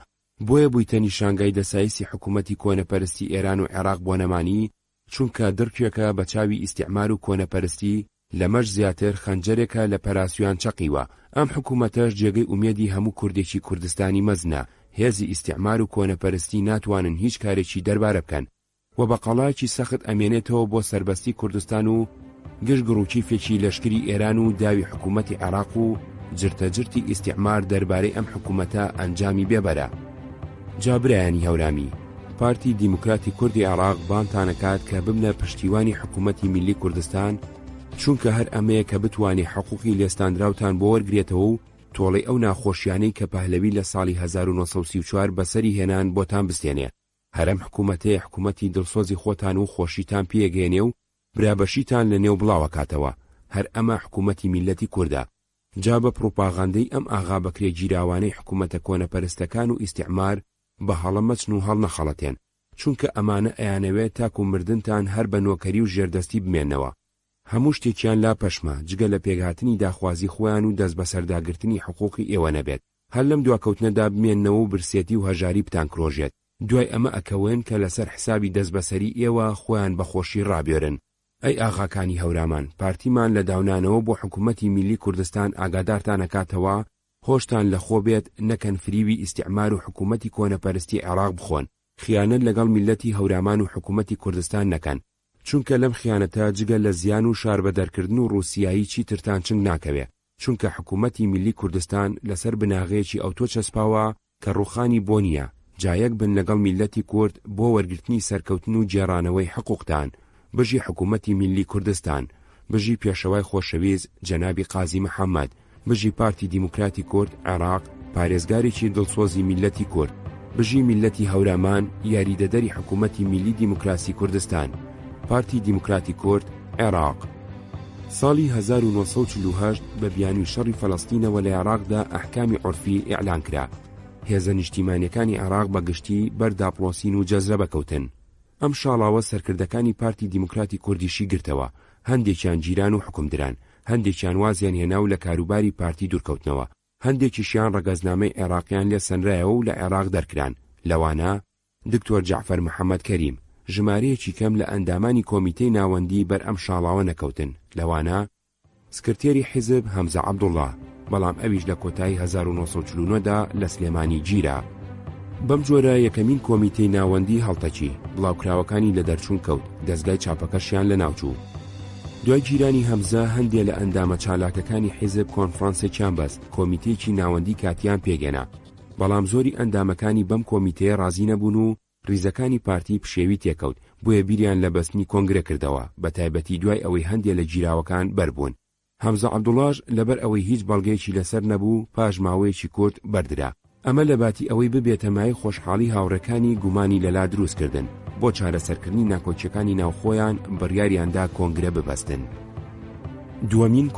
بۆیە بوویتە نیشانگای دەسایسی حکوومەتی کۆنەپەرستی ئێران و عێراق بۆ نەمانی، چونکە دڕکێکە بە چاوی ئیستیعمار و کۆنەپەرستی لەمەش زیاتر خەنجەرێکە لە پەراسویان چەقیوە. ئەم حکوومەتەش جێگەی ئومێدی هەموو کوردێکی کوردستانی مەزنە. هێزی ئیستیعمار و کۆنەپەرستی ناتوانن هیچ کارێکی دەربارە بکەن و بە قەڵایکی سەخت ئەمێنێتەوە بۆ سەربەستی کوردستان و گشتگڕوکی فێکی لەشکری ئێران و داوی حکوومەتی عێراق و جرتەجرتی ئیستیعمار دەربارەی ئەم حکوومەتە ئەنجامی بێبەرە. جابرایانی هەورامی، پارتی دیموکراتی کوردی عێراق بانتانەکات کە ببنە پشتیوانی حکوومەتی میلی کوردستان، چونکە هەر ئەمەیە کە بتوانێ حقوقی لێستاندراوتان بۆ وەرگرێتەوە و تۆڵەی ئەو ناخۆشیانەی کە پەهلەوی لە ساڵی 1934 بەسەری هێنان بۆتان بستێنێ. هەرم حکوومەتەیە حکوومەتی دڵسۆزی خۆتان و خۆشیتان پێگەێنێ و برابەشیتان لە نێو بڵاوە کاتەوە. هەر ئەمە حکوومەتی میلەتی کووردە. جا بە پڕۆپاغاندەی ئەم ئاغا بەکرێ گیراوانەی حکوومەتە کۆنەپەرستەکان و ئیستیعمار بە هەڵەمەچن و هەڵ نەخەڵەتێن، چونکە ئەمانە ئەیانەوێت تاکو مردنتان هەر بە نۆکەری و ژێردەستی بمێنەوە. هەموو شتێکیان لا پەشمە جگە لە پێگهاتنی داخوازی خۆیان و دەست بەسەرداگرتنی حقوقی ئێوە نەبێت. هەر لەم دواکەوتنەدا بمێننەوە و برسێتی و هەژاری بتان کرۆژێت. دوای ئەمە ئەکەون کە لەسەر حسابی دەست بەسەری ئێوە خۆیان بەخۆشی ڕابێرن. ئەی ئاغاکانی هەورامان، پارتیمان لە داونانەوە بۆ حکوومەتی میلی کوردستان ئاگادارتان ئەکاتەوە هۆشتان لە خۆ بێت نەکەن فریوی ئیستیعمار و حکوومەتی کۆنەپەرستی عێراق بخۆن، خیانەت لەگەڵ میلەتی هەورامان و حکوومەتی کوردستان نەکەن، چونکە لەم خیانەتە جگە لە زیان و شاربەدەرکردن و ڕووسیایی چیترتان چنگ ناکەوێ، چونکە حکوومەتی میلی کوردستان لەسەر بناغەیەکی ئەوتۆ چەسپاوە کە ڕووخانی بۆ نییە. جایەک بن لەگەڵ میلەتی کورد بۆ وەرگرتنی سەرکەوتن و جێڕانەوەی حقوقتان، بژی حکوومەتی میلی کوردستان، بژی پێشەوای خۆشەویست جەنابی قازی محەممەد، بژی پارتی دیموکراتی کورد عێراق، پارێزگارێکی دڵسۆزی میلەتی کورد، بژی میلەتی هەورامان، یاریدەدەری حکوومەتی میلی دیموکراسی کوردستان، پارتی دیموکراتی کورد عێراق. ساڵی 1948 بە بیانووی شەڕی فەڵەستینەوە لە عێراقدا ئەحکامی عورفی ئیعلان کرا. هێزە نیشتیمانیەکانی عێراق بەگشتی بەرداپڵۆسین و جەزرە بەکەوتن. ئەم شاڵاوە سەرکردەکانی پارتی دیموکراتی کوردیشی گرتەوە، هەندێکیان گیران و حکومدران، هەندێکیان وازیان هێنا و لە کاروباری پارتی دوورکەوتنەوە، هەندێکیشیان ڕەگەزنامەی عێراقیان لێ سەنرایەوە و لە عێراق دەرکران. لەوانە دکتۆر جەعفەر محەممەد کەریم ژمارەیەکی کەم لە ئەندامانی کۆمیتەی ناوەندی بەر ئەم شاڵاوە نەکەوتن. لەوانە سکرتێری حیزب هەمزە عەبدوڵڵا، بەڵام ئەویش لە کۆتایی 1949دا لە سلێمانی گیرا. بەم جۆرە یەکەمین کۆمیتەی ناوەندی هەڵتەچی، بڵاوکراوەکانی لە دەرچوون کەوت، دەستگای چاپەکەشیان لە ناوچوو. دوای گیرانی هەمزە هەندێک لە ئەندامە چالاکەکانی حیزب کۆنفرانسێکیان بەست، کۆمیتەیەکی ناوەندی کاتیان پێگەنا، بەڵام زۆری ئەندامەکانی بەم کۆمیتەیە ڕازی نەبوون و ریزەکانی پارتی پشێوی تێکەوت، بۆیە بیریان لە بەستنی کۆنگرە کردەوە، بە تایبەتی دوای ئەوەی هەندێک لە گیراوەکان بەربوون. هەمزە عەبدوڵڵاش لەبەر ئەوەی هیچ بەڵگەیەکی لەسەر نەبوو پاش ماوەیەکی کورت بەردرا. ئەمە لە باتی ئەوەی ببێتە مای خۆشحاڵی هاوڕەکانی گومانی لەلا دروستکردن بۆ چارەسەرکردنی ناکۆچیەکانی ناوخۆیان بڕیاریاندا کۆنگرە ببەستن. دووەمین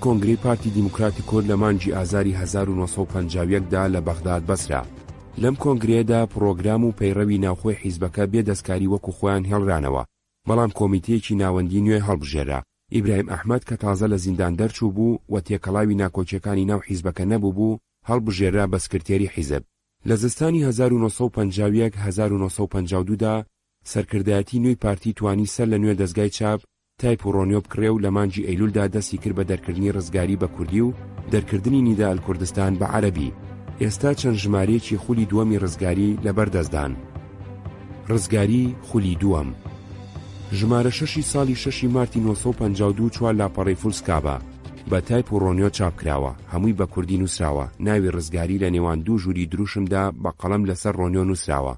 کۆنگرەی پارتی دیموکراتی کورد لە مانگی ئازاری 1950دا لە بەغداد بەسرا. لەم کۆنگرەیەدا پرۆگرام و پەیڕەوی ناوخۆی حیزبەکە بێدەستکاری وەکو خۆیان هێڵرانەوە، بەڵام کۆمیتەیەکی ناوەندی نوێ هەڵبژێرا. ئیبراهیم ئەحمەد کە تازە لە زیندان دەرچوو بوو و تێکەڵاوی ناکۆچیەکانی ناو حیزبەکە نەبوو بوو هەڵبژێرا بە سکرتێری حیزب. لە زستانی 1951-1952دا سەرکردایەتی نوێی پارتی توانی سەر لە نوێ دەستگای چاپ تایپ و ڕۆنیۆ بکڕێ و لە مانگی ئەیلولدا دەستی کرد بە دەرکردنی ڕزگاری بە کوردی و دەرکردنی نیدا کوردستان بە عەرەبی. ئێستا چەند ژمارەیەکی خولی دووەمی ڕزگاری لەبەردەستدان. ڕزگاری خولی دووەم. ژمارە 6 ساڵی 6 مارتی 1952 چوار لاپەڕەی فولسکابە بە تایپ و ڕۆنیۆ چاپکراوە، هەمووی بە کوردی نووسراوە. ناوی ڕزگاری لە نێوان دوو ژووری دروشمدا بە قەڵەم لەسەر ڕۆنیۆ نووسراوە.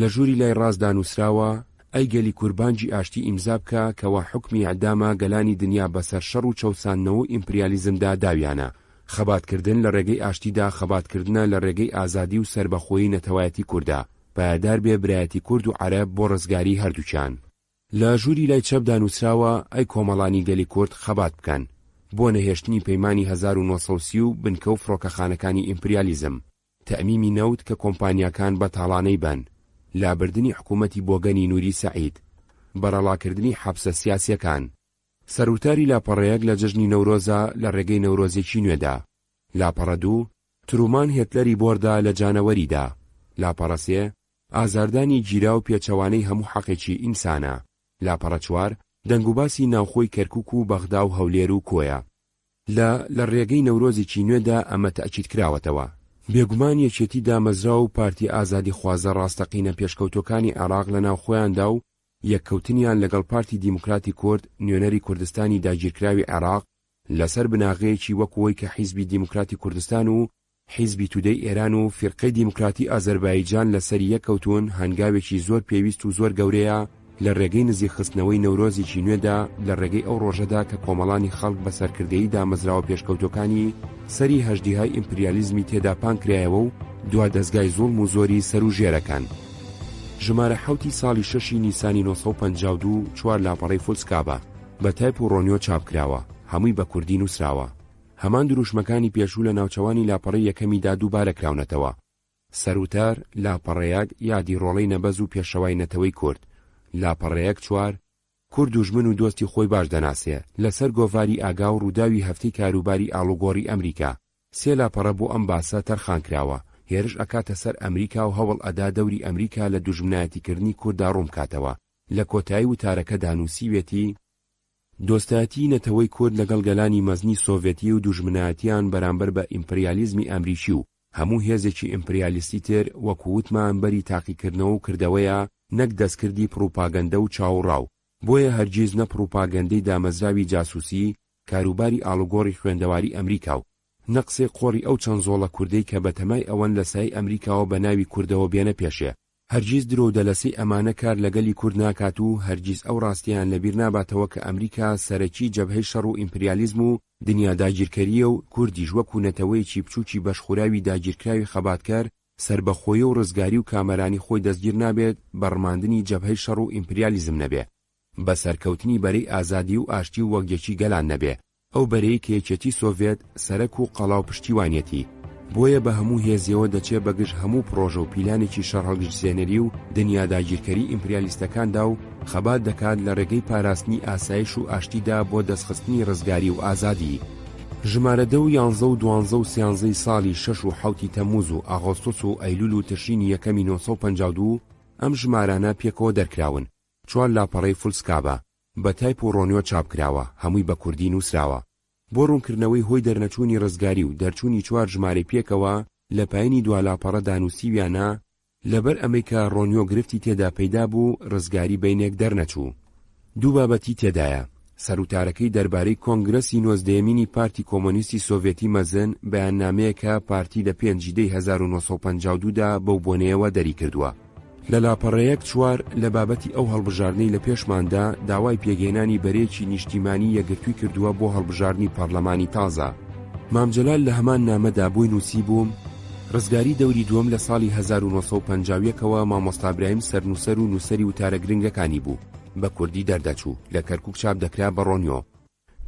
لە ژووری لای ڕاستدا نووسراوە ئەی گەلی کوربانجی ئاشتی ئیمزا بکە کەوا حکمی ئەعدامە گەلانی دنیا بەسەر شەڕ و چەوساندنەوە و ئیمپریالیزمدا داویانە. خەباتکردن لە ڕێگەی ئاشتیدا خەباتکردنە لە ڕێگەی ئازادی و سەربەخۆیی نەتەوایەتی کووردا. پایدار بێ برایەتی کورد و عەرەب بۆ ڕزگاری هەردووچیان. لە ژووری لای چەپدا نووسراوە ئەی کۆمەڵانی گەلی کورد خەبات بکەن بۆ نەهێشتنی پەیمانی 1930 و بنکە و فڕۆکەخانەکانی ئیمپریالیزم، تەئمیمی نەوت کە کۆمپانیاکان بە تاڵانەی بن، لابردنی حکوومەتی بۆگەنی نووری سەعید، بەرەڵاکردنی حەبسە سیاسیەکان. سەرۆتاری لاپەڕەیەک لە جژنی نەورۆزە لە ڕێگەی نەورۆزێکی نوێدا. لاپەڕە دوو ترومان هێتلەری بۆردا لە جانەوەریدا. لاپەڕە سێ ئازاردانی گیرا و پێچەوانەی هەموو حەقێکی ئینسانە. لاپەڕە چوار دەنگوباسی ناوخۆی کەرکووک و بەغدا و هەولێر و کۆیە. لە ڕێگەی نەورۆزێکی نوێدا ئەمە تەئکید کراوەتەوە. بێگومان یەکێتی دامەزرا و پارتی ئازادی خوازە ڕاستەقینە پێشکەوتەکانی عێراق لە ناوخۆیاندا و یەککەوتنیان لەگەڵ پارتی دیموکراتی کورد نوێنەری کوردستانی داگیرکراوی عێراق لەسەر بناغەیەکی وەکوەوەی کە حیزبی دیموکراتی کوردستان و حیزبی تودەی ئێران و فیرقەی دیموکراتی ئازەربایجان لەسەر یەککەوتون هەنگاوێکی زۆر پێویست و زۆر گەورەیە لە ڕێگەی نزیخستنەوەی نەورۆزێکی نوێدا لە ڕێگەی ئەو ڕۆژەدا کە کۆمەڵانی خەڵک بە سەرکردەیی دامەزراوە پێشکەوتەکانی سەری هەژدیهای ئیمپریالیزمی تێدا پانکرایەوە و دوا دەستگای زوڵم و زۆری سەر و ژێرەکان. ژمارە 7 ساڵی 6 نیسانی 1952 چوار لاپەڕەی فولسکابە بە تایپ و ڕۆنیۆ چاپکراوە، هەمووی بە کوردی نووسراوە. هەمان دروشمەکانی پێشوو لە ناوچەوانی لاپەڕەی یەکەمیدا دووبارە کراونەتەوە. سەرۆتار لاپەڕەیەک یادی ڕۆڵەی نەبەز و پێشەوای نەتەوەی کورد. لاپەڕەیەک چوار کورد دوژمن و دۆستی خۆی باش دەناسێ لەسەر گۆڤاری ئاگا و ڕووداوی هەفتەی کاروباری ئاڵوگۆڕی ئەمریکا. سێ لاپەڕە بۆ ئەم باسە تەرخان کراوە، هێرش ئەکاتە سەر ئەمریکا و هەوڵ ئەدا دەوری ئەمریکا لە دوژمنایەتیکردنی کوردا ڕوون کاتەوە. لە کۆتایی وتارەکە دانووسیوێتی دۆستایەتی نەتەوەی کورد لەگەڵ گەلانی مەزنی سۆڤێتی و دوژمنایەتیان بەرامبەر بە ئیمپریالیزمی ئەمریکی و هەموو هێزێکی ئیمپریالیستی تر وەکووتمان بەری تاقیکردنەوە و کردەوەیە نەک دەستکردی پروپاگەندە و چاوەڕاو. بۆیە هەرگیز نە پروپاگەندەی دامەزراوی جاسووسی کاروباری ئاڵوگۆڕی خوێندەواری ئەمریکا و نەقسێ قۆڕی ئەو چەند زۆڵە کوردەی کە بەتەمای ئەوەن لە سای ئەمریکاوە بە ناوی کوردەوە بێنە پێشێ. هەرگیز درۆ و دەلەسەی ئەمانە کار لەگەلی کورد ناکات و هەرگیز ئەو ڕاستیان لەبیر ناباتەوە کە ئەمریکا سەرەکی جەبهەی شەڕ و ئیمپریالیزم و دنیا داگیرکەریە و کوردیش وەکو نەتەوەیەکی بچووکی بەشخوراوی داگیرکراوی خەباتکار سربەخۆیی و ڕزگاری و کامەرانی خۆی دەستگیر نابێت بەڕماندنی جەبهەی شەڕ و ئیمپریالیزم نەبێ، بە سەرکەوتنی بەرەی ئازادی و ئاشتی و وەکیەکی گەلان نەبێ، ئەو بەرەی کە یەکێتی سۆڤێت سەرەک و قەڵاو پشتیوانیەتی. بۆیە بە هەموو هێزیەوە دەچێ بەگشت هەموو پرۆژە و پیلانێکی شەڕ هەڵگرتوێنەری و دنیا داگیرکەری ئیمپریالیستەکاندا و خەبات دەکات لە ڕێگەی پاراستنی ئاسایش و ئاشتیدا بۆ دەستخستنی ڕزگاری و ئازادی. ژمارە 10 و 11 و 12 و 13 ساڵی 6 و 7 تەمووز و ئاغۆستۆس و ئەیلول و تشرینی یەکەمی 1952 ئەم ژمارانە پێکەوە دەرکراون. چوار لاپەڕەی فولسکابە بە تایپ و ڕۆنیۆ چاپکراوە، هەمووی بە کوردی نووسراوە. بۆ ڕوونکردنەوەی هۆی دەرنەچوونی ڕزگاری و دەرچوونی چوار ژمارەی پێکەوە لە پایینی دوا لاپەڕە دانووسیویانە لەبەر ئەمریکا ڕۆنیۆ گرفتی تێدا پەیدا بوو ڕزگاری بینێک دەرنەچوو. دوو بابەتی تێدایە: سەرۆتارەکەی دەربارەی کۆنگرەسی 19مینی پارتی کۆمۆنیستی سۆڤێتی مەزن بەیاننامەیەکە پارتی لە 5 دەی 1952دا بەو بۆنەیەوە دەری کردووە. لە لاپەڕەیەک چوار لە بابەتی ئەو هەڵبژاردنەی لە پێشماندا داوای پێگەێنانی بەرێکی نیشتیمانی یەکگرتووی کردووە بۆ هەڵبژاردنی پەرلەمانی تازە. مامجەلال لە هەمان نامەدا بۆی نووسی بووم ڕزگاری دەوری دووەم لە ساڵی 1950ەوە مامۆستا برایم سەرنووسەر و نووسەری وتارە گرنگەکانی بوو، بە کوردی دەردەچوو، لە کەرکووک چاپ دەکرا بە ڕۆنیۆ.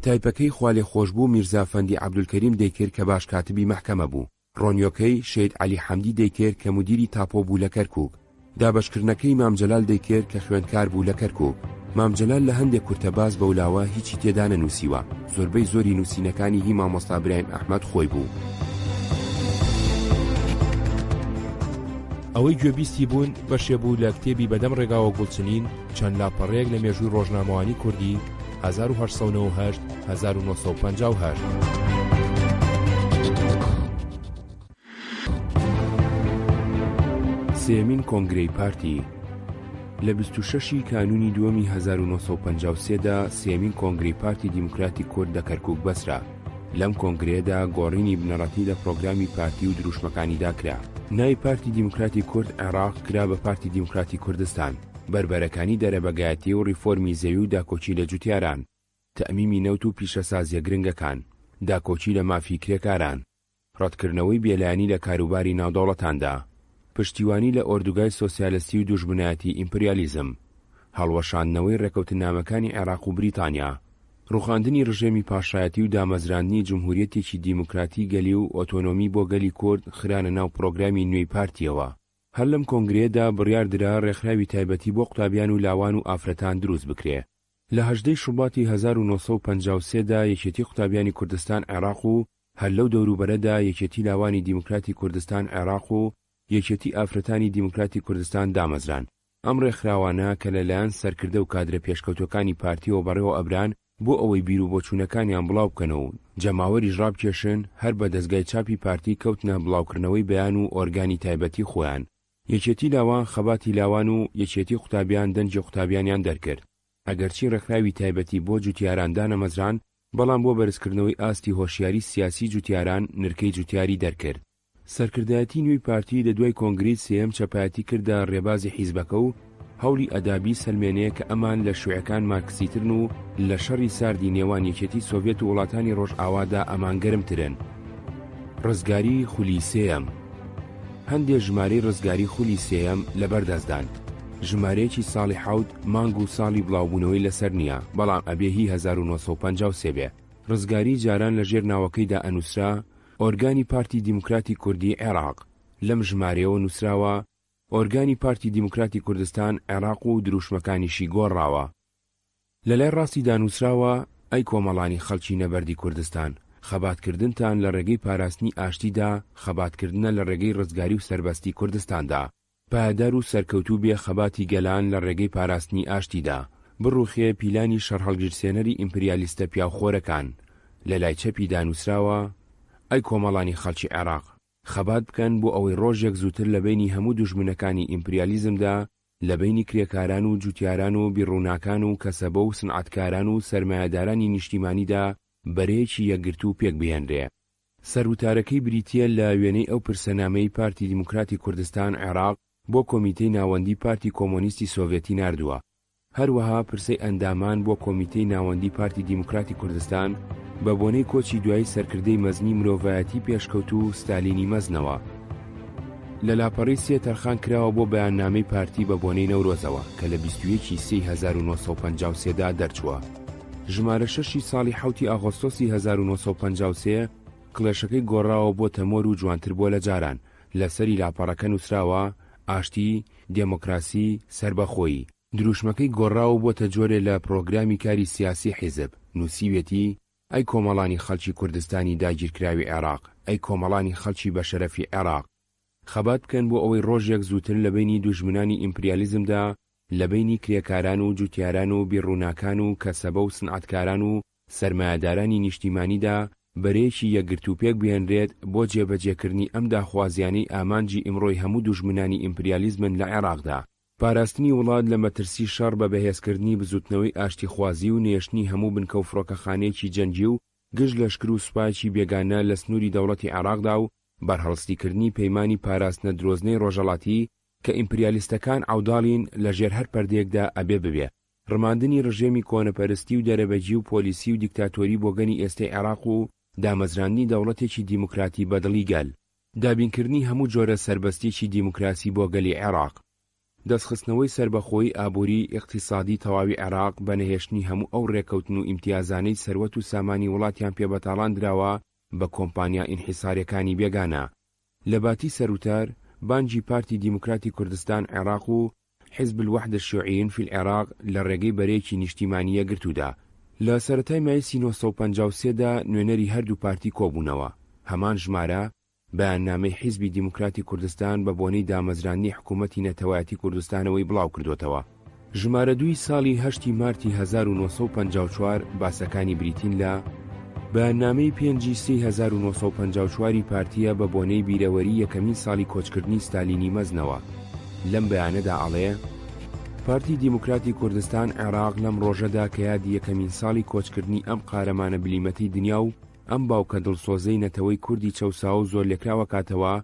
تایپەکەی خوالێ خۆشبوو میرزا فەندی عەبدولکەریم دەیکرد کە باش کاتبی مەحکەمە بوو. ڕۆنیۆکەی شید عەلی حەمدی دەیکرد کە مدیری تاپۆ بوو لە کەرکووک. دابەشکردنەکەی مامجەلال دەیکرد کە خوێندکار بوو لە کەرکووک. مامجەلال لە هەندێک کورتەباز بەولاوە هیچی تێدا نەنووسیوە، زۆربەی زۆری نووسینەکانی هی مامۆستا برایم ئەحمەد خۆی بوو. ئەوەی گوێبیستی بوون بەشێ بوو لە کتێبی بەدەم ڕێگاوە گوڵچنین چەند لاپەڕەیەک لە مێژووی ڕۆژنامەوانی کوردی 1898-1958. سێمین کۆنگرەی پارتی لە 26 کانونی دووەمی 1953دا سێمین کۆنگرەی پارتی دیموکراتی کورد لە کەرکووک بەسرا. لەم کۆنگرەیەدا گۆڕینی بنەڕەتی لە پرۆگرامی پارتی و دروشمەکانیدا کرا. ناوی پارتی دیموکراتی کورد عێراق کرا بە پارتی دیموکراتی کوردستان. بربەرەکانی دەرەبەگایەتی و ریفۆرمی زەوی و داکۆچی لە جوتیاران، تەئمیمی نەوت و پیشەسازیە گرنگەکان، داکۆچی لە مافی کرێکاران، ڕەتکردنەوەی بێلایانی لە کاروباری ناودەوڵەتاندا، پشتیوانی لە ئۆردوگای سۆسیالستی و دوژمنایەتی ئیمپریالیزم، هەڵوەشاندنەوەی ڕێکەوتنامەکانی عێراق و بریتانیا، ڕوخاندنی ڕژێمی پاشایەتی و دامەزراندنی جمهوریەتێکی دیموکراتی گەلی و ئۆتۆنۆمی بۆ گەلی کورد خرانە ناو پرۆگرامی نوێی پارتیەوە. هەر لەم کۆنگرەیەدا بڕیاردرا ڕێکخراوی تایبەتی بۆ قوتابیان و لاوان و ئافرەتان دروست بکرێ. لە 18 شوباتی 1953دا یەکێتی قوتابیانی کوردستان عێراق و هەر لەو دەوروبەرەدا یەکێتی لاوانی دیموکراتی کوردستان عێراق و یەکێتی ئافرەتانی دیموکراتی کوردستان دامەزران. ئەم ڕێکخراوانە کە لەلایەن سەرکردە و کادرە پێشکەوتەکانی پارتیەوە بەڕێوە ئەبران بۆ ئەوەی بیر و بۆچوونەکانیان بڵاو بکەنەوە و جەماوەریش ڕابکێشن، هەر بە دەستگای چاپی پارتی کەوتنە بڵاوکردنەوەی بەیان و ئۆرگانی تایبەتی خۆیان. یەکێتی لاوان خەباتی لاوان و یەکێتی قوتابیان دەنجی قوتابیانیان دەرکرد. ئەگەرچی ڕێکخراوی تایبەتی بۆ جوتیاران دانەمەزران، بەڵام بۆ بەرزکردنەوەی ئاستی هۆشیاری سیاسی جوتیاران نرکەی جوتیاری دەرکرد. سەرکردایەتی نوێی پارتی لە دوای کۆنگرەی سێم چەپایەتی کردە ڕێبازی حیزبەکە و هەوڵی ئەدابی سەلمێنەیە کە ئەمان لە شوێعەکان مارکسیترن و لە شەڕی ساردی نێوان یەکێتی سۆڤێت و وڵاتانی ڕۆژئاوادا ئەمان گەرمترن. ڕزگاری خولی سێم. هەندێک ژمارەی ڕزگاری خولی سێم لەبەردەستدان. ژمارەیەکی ساڵی حەوت مانگ و ساڵی بڵاوبوونەوەی لەسەر نییە، بەڵام ئەبێ 1953 بێ. ڕزگاری جاران لە ژێر ناوەکەیدا ئەنووسرا ئۆرگانی پارتی دیموکراتی کوردی عێراق. لەم ژمارەیەوە نووسراوە ئۆرگانی پارتی دیموکراتی کوردستان عێراق و دروشمەکانیشی گۆڕاوە. لە لای ڕاستیدا نووسراوە ئەی کۆمەڵانی خەڵکی نەبەردی کوردستان، خەباتکردنتان لە ڕێگەی پاراستنی ئاشتیدا، خەباتکردنە لە ڕێگەی ڕزگاری و سەربەستی کوردستاندا، پایدار و سەرکەوتوو بێ خەباتی گەلان لە ڕێگەی پاراستنی ئاشتیدا، بڕوخێ پیلانی شەڕهەڵگیرسێنەری ئیمپریالیستە پیاوخۆرەکان. لە لای چەپی دانووسراوە ئەی کۆمەڵانی خەڵکی عێراق، خەبات بکەن بۆ ئەوەی ڕۆژێک زووتر لە بینی هەموو دوژمنەکانی ئیمپریالیزمدا، لە بینی کرێکاران و جوتیاران و بیڕووناکان و کەسەبە و سنعەتکاران و سەرمایەدارانی نیشتیمانیدا بەرەیەکی یەکگرتو و پێک بهێنرێ. سەروتارەکەی بریتیە لە وێنەی ئەو پرسەنامەی پارتی دیموکراتی کوردستان عێراق بۆ کۆمیتەی ناوەندی پارتی کۆمۆنیستی سۆڤێتی ناردووە. هەروەها پرسەی ئەندامان بۆ کۆمیتەی ناوەندی پارتی دیموکراتی کوردستان بە بۆنەی کۆچی دوای سەرکردەی مەزنی مرۆڤایەتی پێشکەوت و ستالینی مەزنەوە. لە لاپەڕی سێ تەرخان کراوە بۆ بەیاننامەی پارتی بە بۆنەی نەورۆزەوە کە لە 21 سی 1953دا دەرچووە. ژمارە 6 ساڵی 7 ئاغۆستۆسی 1953 کڵێشەکەی گۆڕاوە بۆ تەمۆر و جوانتر بۆ لە جاران. لەسەری لاپەڕەکە نووسراوە ئاشتی، دێمۆکراسی، سەربەخۆیی. دروشمەکەی گۆڕاوە بۆتە جۆرێ لە پرۆگرامی کاری سیاسی حیزب. نووسیوێتی ئەی کۆمەڵانی خەڵکی کوردستانی داگیرکراوی عێراق، ئەی کۆمەڵانی خەڵکی بە شەرەفی عێراق، خەبات بکەن بۆ ئەوەی ڕۆژێک زووتر لە بینی دوژمنانی ئیمپریالیزمدا، لە بینی کرێکاران و جوتیاران و بیڕووناکان و کەسەبە و سنعەتکاران و سەرمایەدارانی نیشتیمانیدا بەرەیەکی یەکگرت و پێک بهێنرێت بۆ جێبەجێکردنی ئەم داخوازیانەی ئامانجی ئیمڕۆی هەموو دوژمنانی ئیمپریالیزمن لە عێراقدا. پاراستنی وڵات لە مەترسی شەڕ بە بەهێزکردنی بزوتنەوەی ئاشتی خوازی و نێشتنی هەموو بنکە و فڕۆکەخانەیەکی جەنگی و گشت لەشکر و سوپایکی بێگانە لە سنووری دەوڵەتی عێراقدا و بەرهەڵستیکردنی پەیمانی پاراستنە درۆزنەی ڕۆژهەڵاتی کە ئیمپریالیستەکان عەوداڵین لە ژێر هەر پەردەیەکدا ئەبێ ببێ. ڕماندنی ڕژێمی کۆنەپەرستی و دەرەبەجی و پۆلیسی و دیکتاتۆری بۆگەنی ئێستەی عێراق و دامەزراندنی دەوڵەتێکی دیموکراتی بەدڵی گەل. دابینکردنی هەموو جۆرە سەربەستێکی دیموکراسی بۆ گەلی عێراق. دەستخستنەوەی سەربەخۆی ئابووری ئیقتیسادی تەواوی عێراق بە نەهێشتنی هەموو ئەو ڕێکەوتن و ئیمتیازانەی سەروەت و سامانی وڵاتیان پێبەتاڵان دراوە بە کۆمپانیا ئینحیساریەکانی بێگانە. لە باتی سەروتار بانجی پارتی دیموکراتی کوردستان عێراق و حزب الوحدة الشیوعیین فی العێراق لە ڕێگەی بەرەیەکی نیشتیمانیە گرتوودا. لە سەرەتای مای 1953دا نوێنەری هەردوو پارتی کۆبوونەوە. هەمان ژمارە بەیاننامەی حیزبی دیموکراتی کوردستان بە بۆنەی دامەزرانی حکوومەتی نەتەوایەتی کوردستانەوەی بڵاو کردوتەوە. ژمارە 2 ساڵی 8 مارتی 1954 باسەکانی بریتین لە بەیاننامەی 5 سی 1954 پارتیە بە بۆنەی بیرەوەری یەکەمین ساڵی کۆچکردنی ستالینی مەزنەوە. لەم بەیانەدا ئەڵێ پارتی دیموکراتی کوردستان عێراق لەم ڕۆژەدا کە یادی یەکەمین ساڵی کۆچکردنی ئەم قارەمانە بلیمەتی دنیا و ئەم باوکە دڵسۆزەی نەتەوەی کوردی چەوساو و زۆر لێکراوە کاتەوە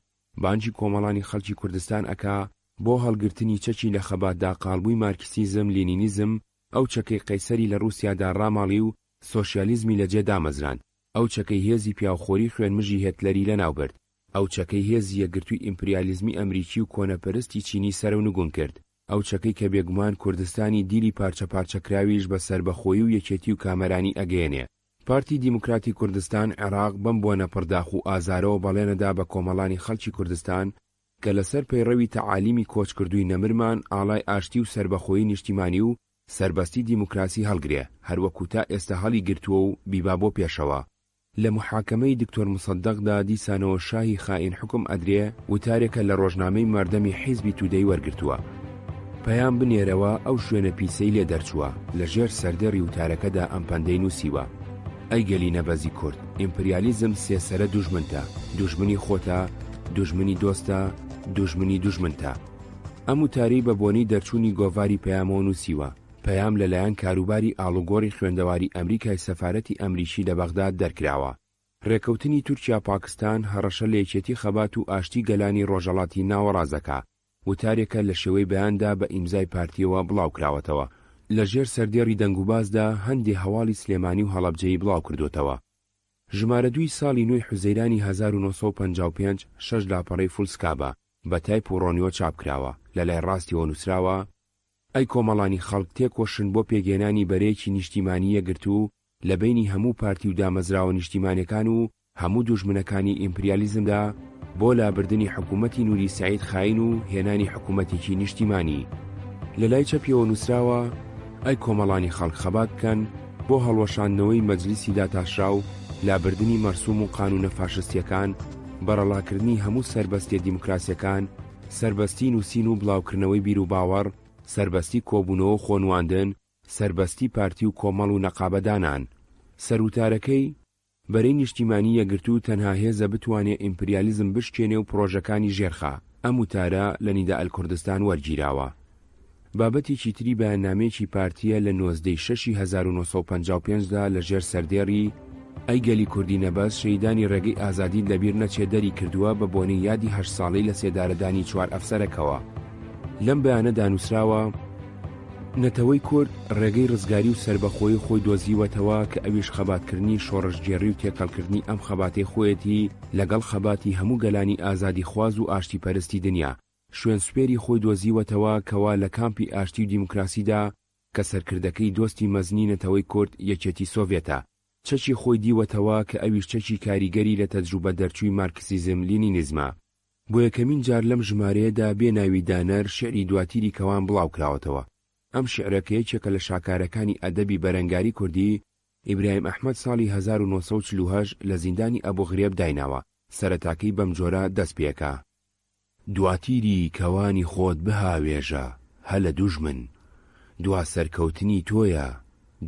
بانجی کۆمەڵانی خەڵکی کوردستان ئەکا بۆ هەڵگرتنی چەکی لە خەباتدا قاڵبووی مارکسیزم لێنینیزم ئەو چەکەی قەیسەری لە رووسیادا ڕاماڵی و سۆشیالیزمی لەجێ دامەزراند، ئەو چەکەی هێزی پیاوخۆری خوێنمژی هێتلەری لەناوبرد، ئەو چەکەی هێزی یەکگرتووی ئیمپریالیزمی ئەمریکی و کۆنەپەرستی چینی سەر و نگون کرد، ئەو چەکەی کە بێگومان کوردستانی دیلی پارچە پارچەکراویش بە سربەخۆیی و یەکێتی و کامەرانی ئەگەیەنێ. پارتی دیموکراتی کوردستان عێراق بەم بۆنە پڕداخ و ئازارەوە بەڵێنەدا بە کۆمەڵانی خەڵکی کوردستان کە لەسەر پەیڕەوی تەعالیمی کۆچکردووی نەمرمان ئاڵای ئاشتی و سربەخۆیی نیشتیمانی و سربەستی دیموکراسی هەڵگرێ، هەروەکو تا ئێستا هەڵی گرتووە و بیبا بۆ پێشەوە. لە محاکەمەی دکتۆر مصدەقدا دیسانەوە شاهی خائین حکم ئەدرێ وتارێکە لە ڕۆژنامەی مەردەمی حیزبی تودەی وەرگرتووە. پەیام بنێرەوە ئەو شوێنە پیسەی لێ دەرچووە لەژێر سەردەڕی وتارەکەدا ئەم پەندەی نووسیوە: ئەی گەلی نەبەزی کورد، ئیمپریالیزم سێسەرە دوژمنتە، دوژمنی خۆتە، دوژمنی دۆستە، دوژمنی دوژمنتە. ئەم وتارەی بە بۆنەی دەرچوونی گۆڤاری پەیامەوە نووسیوە. پەیام لەلایەن کاروباری ئاڵوگۆڕی خوێندەواری ئەمریکای سەفارەتی ئەمریکی لە بەغداد دەرکراوە. ڕێکەوتنی تورکیا پاکستان هەڕەشە لە یەکێتی خەبات و ئاشتی گەلانی ڕۆژهەڵاتی ناوەڕازەکە، وتارێکە لە شێوەی بەیاندا بە ئیمزای پارتیەوە بڵاوکراوەتەوە. لە ژێر سەردێڕی دەنگوبازدا هەندێ هەواڵی سلێمانی و هەڵەبجەیی بڵاو کردوتەوە. ژمارە 2 ساڵی نوێی حوزەیرانی 1955 6 لاپەڕەی فولسکابە بە تایپ و ڕۆنیۆ چاپکراوە. لە لای ڕاستیەوە نووسراوە: ئەی کۆمەڵانی خەڵک، تێکۆشن بۆ پێگێنانی بەرەیەکی نیشتیمانی یەکگرتوو لە بینی هەموو پارتی و دامەزراوە نیشتیمانیەکان و هەموو دوژمنەکانی ئیمپریالیزمدا بۆ لابردنی حکوومەتی نوری سعید خاین و هێنانی حکوومەتێکی نیشتیمانی. لە لای چەپیەوە نووسراوە: ئەی کۆمەڵانی خەڵک، خەبات بکەن بۆ هەڵوەشاندنەوەی مەجلیسی داتاشرا و لابردنی مەرسوم و قانونە فاشستیەکان، بەرەڵاکردنی هەموو سربەستی دیموکراسیەکان، سربەستی نووسین و بڵاوکردنەوەی بیر و باوەڕ، سربەستی کۆبوونەوە خۆنواندن، سربەستی پارتی و کۆمەڵ و نەقابەدانان. سەروتارەکەی بەرەی نیشتیمانی یەکگرتوو تەنها هێزە بتوانێت ئیمپریالیزم بشکێنێ و پرۆژەکانی ژێرخا. ئەم وتارە لە نیدائەل کوردستان وەرگیراوە. بابەتێکی تری بەیاننامەیەکی پارتیە لە 1955دا لە ژێر سەردێڕی ئەی گەلی کوردی نەبەز شەیدانی ڕێگەی ئازادی لەبیر نەچێ دەری کردووە بە بۆنەی یادی 8 ساڵەی لە سێدارەدانی 4 ئەفسەرەکەوە. لەم بەیانەدا نووسراوە: نەتەوەی کورد ڕێگەی ڕزگاری و سربەخۆی خۆی دۆزیوەتەوە کە ئەویش خەباتکردنی شۆڕشگێڕی و تێکەڵکردنی ئەم خەباتەی خۆیەتی لەگەڵ خەباتی هەموو گەلانی ئازادی خواز و ئاشتی پەرستی دنیا. شوێن سوپێری خۆی دۆزیوەتەوە کەوا لە کامپی ئاشتی و دیموکراسیدا کە سەرکردەکەی دۆستی مەزنی نەتەوەی کورد یەکێتی سۆڤێتە. چەکی خۆی دیوەتەوە کە ئەویش چەکی کاریگەری لە تەجروبە دەرچووی مارکسیزم لینینیزمە. بۆ یەکەمین جار لەم ژمارەیەدا بێناوی دانەر شعری دواتیری کەوان بڵاو کراوەتەوە. ئەم شعرەکەیەکێکە لە شاکارەکانی ئەدەبی بەرەنگاری کوردی ئیبراهیم ئەحمەد ساڵی 1940 لە زیندانی ئەبوغرێب دایناوە. سەرەتاکەی بەم جۆرە دەست پێکا: دواتیری کەوانی خۆت بهاوێژە هەلە دوژمن، دوا سەرکەوتنی تۆیە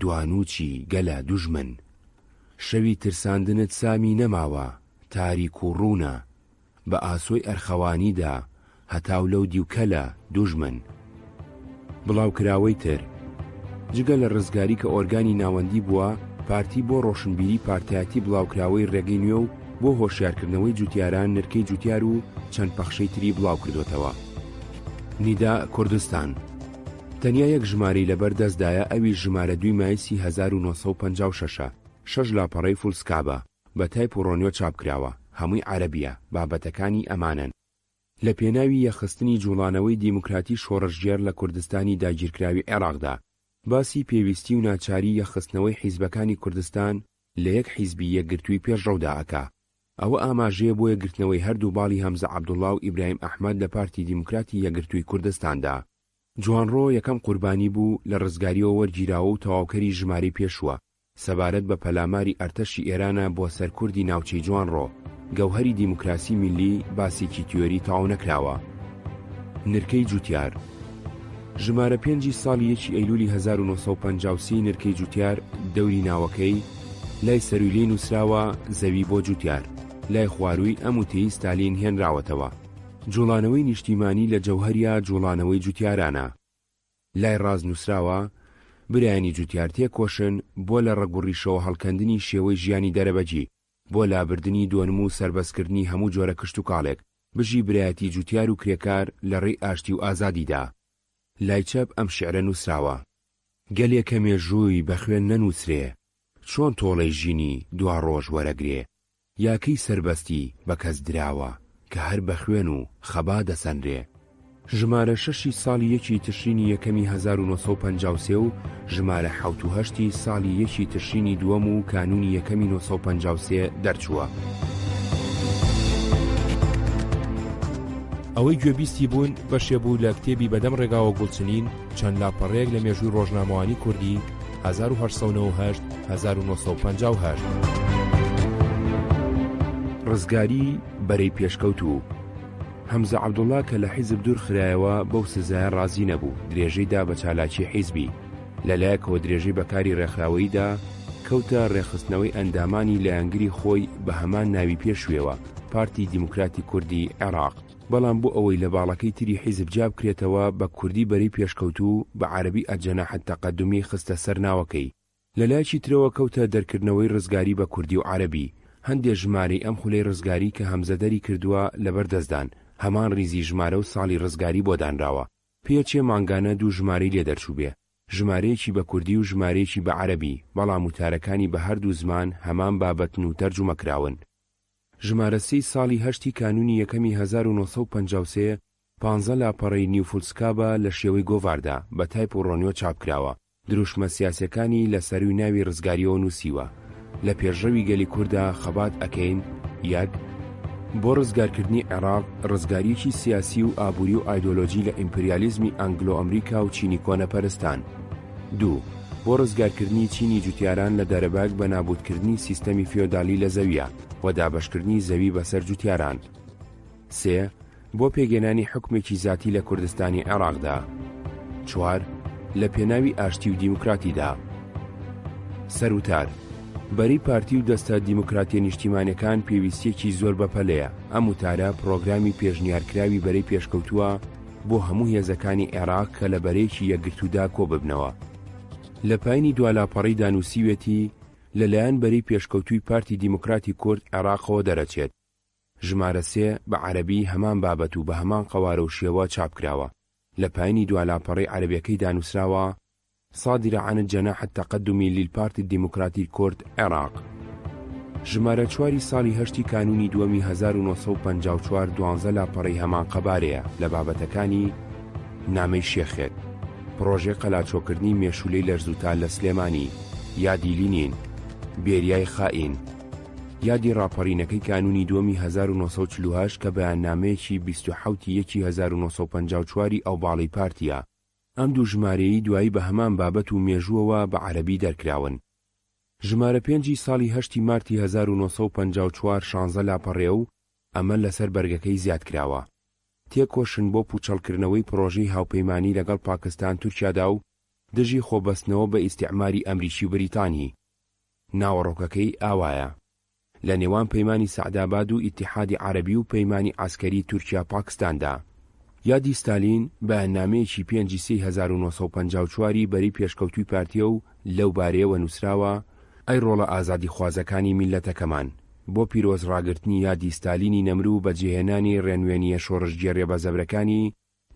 دوانوچی گەلە دوژمن، شەوی ترساندنت سامی نەماوە تاریک و ڕوونە، بە ئاسۆی ئەرخەوانیدا هەتاو لەو دیوکەلە دوژمن. بڵاوکراوەی تر جگە لە ڕزگاری کە ئۆرگانی ناوەندی بووە، پارتی بۆ ڕۆشنبیری پارتایەتی بڵاوکراوەی ڕێگەی نوێ و بۆ هۆشیارکردنەوەی جوتیاران نرکەی جوتیار و چەند پەخشەی تری بڵاو کردوتەوە. نیدا کوردستان تەنیا یەک ژمارەی لەبەر دەستدایە، ئەوی ژمارە 2 مایسی 1956 6 لاپەڕەی فولسکابە بە تایپ و ڕۆنیۆ چاپکراوە. هەمووی عەرەبیە. بابەتەکانی ئەمانن: لە پێناوی یەخستنی جوڵانەوەی دیموکراتی شۆڕشگێر لە کوردستانی داگیرکراوی عێراقدا، باسی پێویستی و ناچاری یەخستنەوەی حیزبەکانی کوردستان لە یەک حیزبی یەکگرتووی پێشڕەودا ئەکا. ئەوە ئاماژەیە بۆ یەکگرتنەوەی هەردوو باڵی هەمزە عەبدوڵڵا و ئیبراهیم ئەحمەد لە پارتی دیموکراتی یەکگرتووی کوردستاندا. جوانڕۆ یەکەم قوربانی بوو لە ڕزگاریەوە وەرگیراوە و تەواوکەری ژمارەی پێشووە. سەبارەت بە پەلاماری ئەرتەشی ئێرانە بۆ سەرکوردی ناوچەی جوانڕۆ، گەوهەری دیموکراسی میلی باسێکی تیۆری تەواو نەکراوە. نرکەی جوتیار ژمارە 5 ساڵی 1 ئەیلولی 1953 نرکەی جوتیار دەوری ناوەکەی لای سەرویلەی نووسراوە زەوی بۆ جوتیار، لای خوارووی ئەم وتەی ستالین هێنراوەتەوە. جوڵانەوەی نیشتیمانی لە جەوهەریە جوڵانەوەی جوتیارانە. لای ڕاز نووسراوە برایانی جوتیارتێ کۆشن بۆ لە ڕەگوڕیشەوە هەڵکەندنی شێوەی ژیانی دەرەبەجی، بۆ لابردنی دۆنم و سربەستکردنی هەموو جۆرە کشت و کاڵێک، بژی برایەتی جوتیار و کرێکار لە ڕێی ئاشتی و ئازادیدا. لای چەپ ئەم شیعرە نووسراوە: گەلێکە مێژووی بە خوێن نەنووسرێ، چۆن تۆڵەی ژینی دوا ڕۆژ وەرەگرێ، یاکەی سربەستی بە کەس دراوە کە هەر بە خوێن و خەبا دەسەنرێ. ژمارە 6 ساڵی 1 تشرینی یەکەمی 1953 و ژمارە 7 ساڵی 1 تشرینی دووەم و کانونی یەکەمی 1953 دەرچووە. ئەوەی گوێبیستی بوون بەشێ بوو لە کتێبی بەدەم ڕێگاوە گوڵچنین چەند لاپەڕەیەک لە مێژووی ڕۆژنامەوانی کوردی 1898 1958. ڕزگاری بەرەی پێشکەوتوو. هەمزە عەبدوڵڵا کە لە حیزب دوور خرایەوە بەو سزایە ڕازی نەبوو، درێژەیدا بە چالاکی حیزبی، لەلایەکەوە درێژەی بەکاری ڕێکخراوەییدا کەوتە ڕێخستنەوەی ئەندامانی لایەنگری خۆی بە هەمان ناوی پێشوێوە، پارتی دیموکراتی کوردی عێراق. بەڵام بۆ ئەوەی لە باڵەکەی تری حیزب جاب بکرێتەوە بە کوردی بەرەی پێشکەوتوو بە عەرەبی ئەجەناح التەقەدومی خستە سەر ناوەکەی. لەلایەکی ترەوە کەوتە دەرکردنەوەی ڕزگاری بە کوردی و عەرەبی. هەندێک ژمارەی ئەم خولەی ڕزگاری کە هەمزەدەری کردووە لەبەردەستدان، هەمان ریزی ژمارە و ساڵی ڕزگاری بۆ دانراوە. پێچێ مانگانە دوو ژمارەی لێ دەرچوو بێ، ژمارەیەکی بە کوردی و ژمارەیەکی بە عەرەبی، بەڵام وتارەکانی بە هەردوو زمان هەمان بابەتن و تەرجومەکراون. ژمارە 3 ساڵی 8 کانونی یەکەمی 1953 15 لاپەڕەی نیوفولسکابە لە شێوەی گۆڤاردا بە تایپ و ڕۆنیۆ چاپکراوە. دروشمە سیاسەکانی لە سەروی ناوی ڕزگاریەوە نووسیوە. لە پێشڕەوی گەلی کووردا خەبات ئەکەین: 1. بۆ ڕزگارکردنی عێراق ڕزگاریەکی سیاسی و ئابووری و ئایدۆلۆجی لە ئیمپریالیزمی ئەنگلۆ ئەمریکا و چینی کۆنەپەرستان. 2. بۆ ڕزگارکردنی چینی جوتیاران لە دەرەباک بە نابودکردنی سیستەمی فیۆدالی لە زەویە و دابەشکردنی زەوی بەسەر جوتیاران. 3. بۆ پێگەێنانی حکمێکی زاتی لە کوردستانی عێراقدا. 4. لە پێناوی ئاشتی و دیموکراتیدا. سەروتار: بەری پارتی و دەستە دیموکراتی نیشتیمانیەکان پێویستیەکی زۆر بەپەلەیە. ئەم وتارە پرۆگرامی پێشنیارکراوی بەرەی پێشکەوتووە بۆ هەموو هێزەکانی عێراق کە لە بەرەیەکی یەکگرتوودا کۆ ببنەوە. لە پایینی دوالاپەڕی دانووسیوێتی لەلایەن بەرەی پێشکەوتووی پارتی دیموکراتی کورد عێراقەوە دەرەچێت. ژمارە 3 بە عەرەبی هەمان بابەت و بە هەمان قەوارە و شێوە چاپکراوە. لە پایینی دوالاپەڕی عەرەبیەکەی دانووسراوە: صادر عن الجناح التقدمي للبارتي الديمقراطي كورد عراق. ژمارە 4 ساڵی 8 کانونی دووەمی 1954 12 لاپەڕەی هەمان قەبارەیە لە بابەتەکانی نامەی شێخێت، پرۆژێ قەلاچۆکردنی مێشولەی لەرزووتا لە سلێمانی، یادی لینین، بێریای خائین، یادی ڕاپەڕینەکەی کانونی دووەمی 1948 کە بەیاننامەیەکی 27/1954 ئەو باڵی پارتیە. ئەم دوو ژمارەی دوایی بە هەمان بابەت و مێژووەوە بە عەرەبی دەرکراون. ژمارە 5 ساڵی 8 مارتی 1954 16 لاپەڕێ و ئەمە لەسەر بەرگەکەی زیاد کراوە. تێکۆشن بۆ پوچەڵکردنەوەی پرۆژەی هاوپەیمانی لەگەڵ پاکستان تورکیادا و دژی خۆبەستنەوە بە ئیستیعماری ئەمریکی و بریتانی. ناوەڕۆکەکەی ئاوایە: لە نێوان پەیمانی سەعداباد و ئیتیحادی عەرەبی و پەیمانی ئاسکەری تورکیا پاکستاندا. یادی ستالین بەیاننامەیەکی 5/1954 بەری پێشکەوتووی پارتیە و لەو بارەیەوە نووسراوە: ئەی ڕۆڵە ئازادی خوازەکانی میلەتەکەمان، بۆ پیرۆز ڕاگرتنی یادی ستالینی نەمرو بە جێهێنانی ڕێنوێنیە شۆڕژگێڕیە بەزەبرەکانی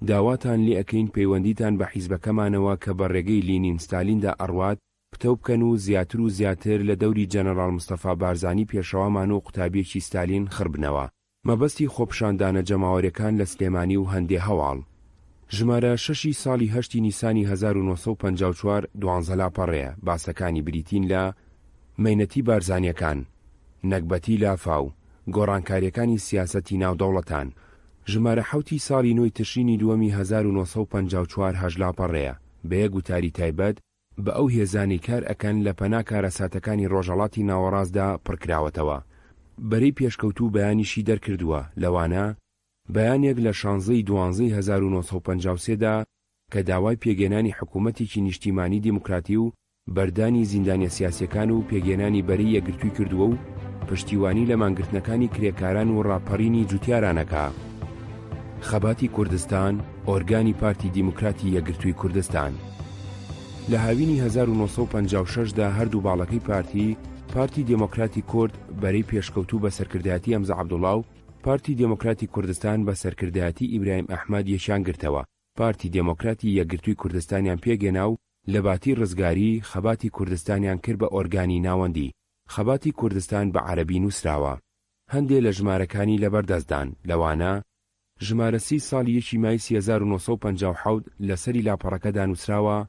داواتان لێ ئەکەین پەیوەندیتان بە حیزبەکەمانەوە کە بە ڕێگەی لینین ستالیندا ئەڕوات پتە بکەن و زیاتر و زیاتر لە دەوری جەنەڕاڵ مستەفا بارزانی پێشەوامان و قوتابیەکی ستالین خڕبنەوە. مەبەستی خۆپشاندانە جەماوەریەکان لە سلێمانی و هەندێ هەواڵ. ژمارە 6 ساڵی 8 نیسانی 1954 12 لاپەڕەیە باسەکانی بریتین لە مەینەتی بارزانیەکان، نەکبەتی لافاو، گۆڕانکاریەکانی سیاسەتی ناودەوڵەتان. ژمارە 7 ساڵی 9 تشرینی دووەمی 1954 هەژ لاپەڕەیە بە یەک وتاری تایبەت بە ئەو هێزانی کار ئەکەن لە پەنا کارەساتەکانی ڕۆژهەڵاتی ناوەڕاستدا پڕکراوەتەوە. بەرەی پێشکەوتوو بەیانیشی دەرکردووە، لەوانە بەیانێک لە 16/12/1953دا کە داوای پێگەێنانی حکوومەتێکی نیشتیمانی دیموکراتی و بەردانی زیندانیە سیاسیەکان و پێگەێنانی بەرەی یەکگرتووی کردووە و پشتیوانی لە مانگرتنەکانی کرێکاران و ڕاپەڕینی جوتیارانەکە. خەباتی کوردستان ئۆرگانی پارتی دیموکراتی یەکگرتووی کوردستان. لە هاوینی 1956دا هەردوو باڵەکەی پارتی دیموکراتی کورد بەرەی پێشکەوتوو بە سەرکردایەتی ئەمزە عەبدوڵڵا و پارتی دیموکراتی کوردستان بە سەرکردایەتی ئیبراهیم ئەحمەد یەکیان گرتەوە. پارتی دیموکراتی یەکگرتووی کوردستانیان پێگێنا و لە باتی ڕزگاری خەباتی کوردستانیان کرد بە ئۆرگانی ناوەندی. خەباتی کوردستان بە عەرەبی نووسراوە. هەندێک لە ژمارەکانی لەبەردەستدان، لەوانە ژمارە 30 ساڵی 1 مای 1957 لەسەری لاپەڕەکەدا نووسراوە: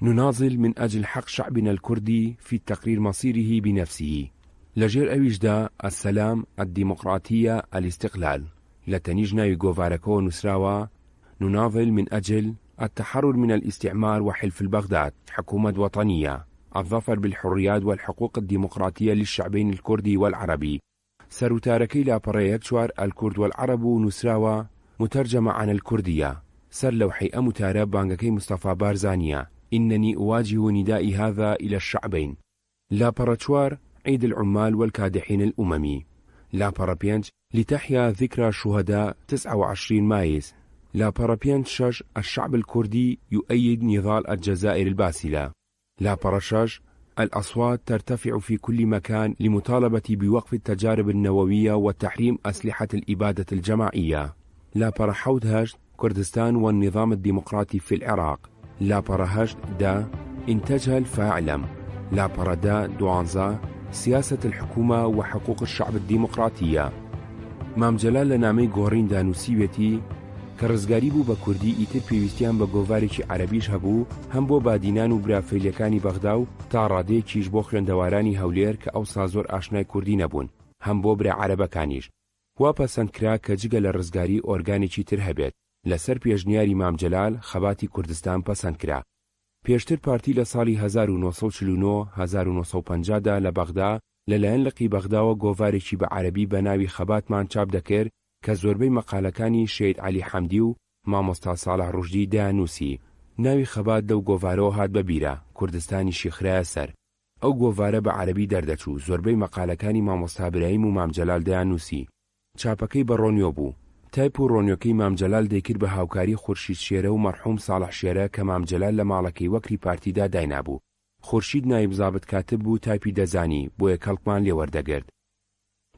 نناضل من أجل حق شعبنا الكردي في تقرير مصيره بنفسه. لەژێر ئەویشدا السلام، الديمقراطية، الاستقلال. لتنيج ناوی گۆڤارەکەەوە نووسراوە: نناضل من أجل التحرر من الاستعمار وحلف البغداد، حكومة وطنية، الظفر بالحريات والحقوق الديمقراطية للشعبين الكردي والعربي. سەرتارەکەی لاپەڕەیەک 4 الكرد والعرب نووسراوە مترجمة عن الكردية. سەر لەوحەی ئەم وتارە بانگەکەی مستەفا بارزانیە: إنني أواجه ندائي هذا إلى الشعبين. لاپەڕە 4 عيد العمال والكادحين الأممي. لاپەڕە 5 لتحيا ذكرى شهداء 29 مايس. لاپەڕە 5 الشعب الكردي يؤيد نضال الجزائر الباسلة. لاپەڕە 6 الأصوات ترتفع في كل مكان لمطالبة بوقف التجارب النووية وتحريم أسلحة الإبادة الجماعية. لاپەڕە 7 كردستان والنظام الديمقراطي في العراق. لاپەڕە 8 دا انتجل فاعلم. لاپەڕە 12 سياسة الحكومة وحقوق الشعب الديمقراطية. مام جلال لنامەی گۆڕیندا نووسیوێتی کە ڕزگاری بوو بە کوردی ئیتر پێویستیان بە گۆڤارێکی عەرەبیش هەبوو، هەم بۆ بادینان و برافەیلەکانی بەغدا و تا ڕادەیەکیش بۆ خوێندەوارانی هەولێر کە ئەوسا زۆر ئاشنای کوردی نەبوون، هەم بۆ برا عەرەبەکانیش. وا پەسەندکرا کە جگە لە ڕزگاری ئۆرگانێکی تر هەبێت. لەسەر پێشنیاری مام جەلال خەباتی کوردستان پەسەندکرا. پێشتر پارتی لە ساڵی 1949-1950دا لە بەغدا لەلایەن لقی بەغداوە گۆڤارێکی بە عەرەبی بە ناوی خەباتمان چاپ دەکرد کە زۆربەی مەقالەکانی شەید عەلی حەمدی و مامۆستا ساڵح ڕوشدی دایانووسی. ناوی خەبات لەو گۆڤارەوە هات بە بیرە، کوردستانی شیخرایە سەر. ئەو گۆڤارە بە عەرەبی دەردەچوو، زۆربەی مەقالەکانی مامۆستا برایم و مام جەلال دایانووسی. چاپەکەی بە ڕۆنیۆ بوو. تایپ و ڕۆنیۆکەی مام جەلال دەیکرد بە هاوکاری خورشید شێرە و مەرحوم ساڵح شێرە کە مام جەلال لە ماڵەکەی وەکری پارتیدا داینابوو. خورشید نایب زابط کاتب بوو، تایپی دەزانی، بۆیە کەڵکمان لێوەردەگرت.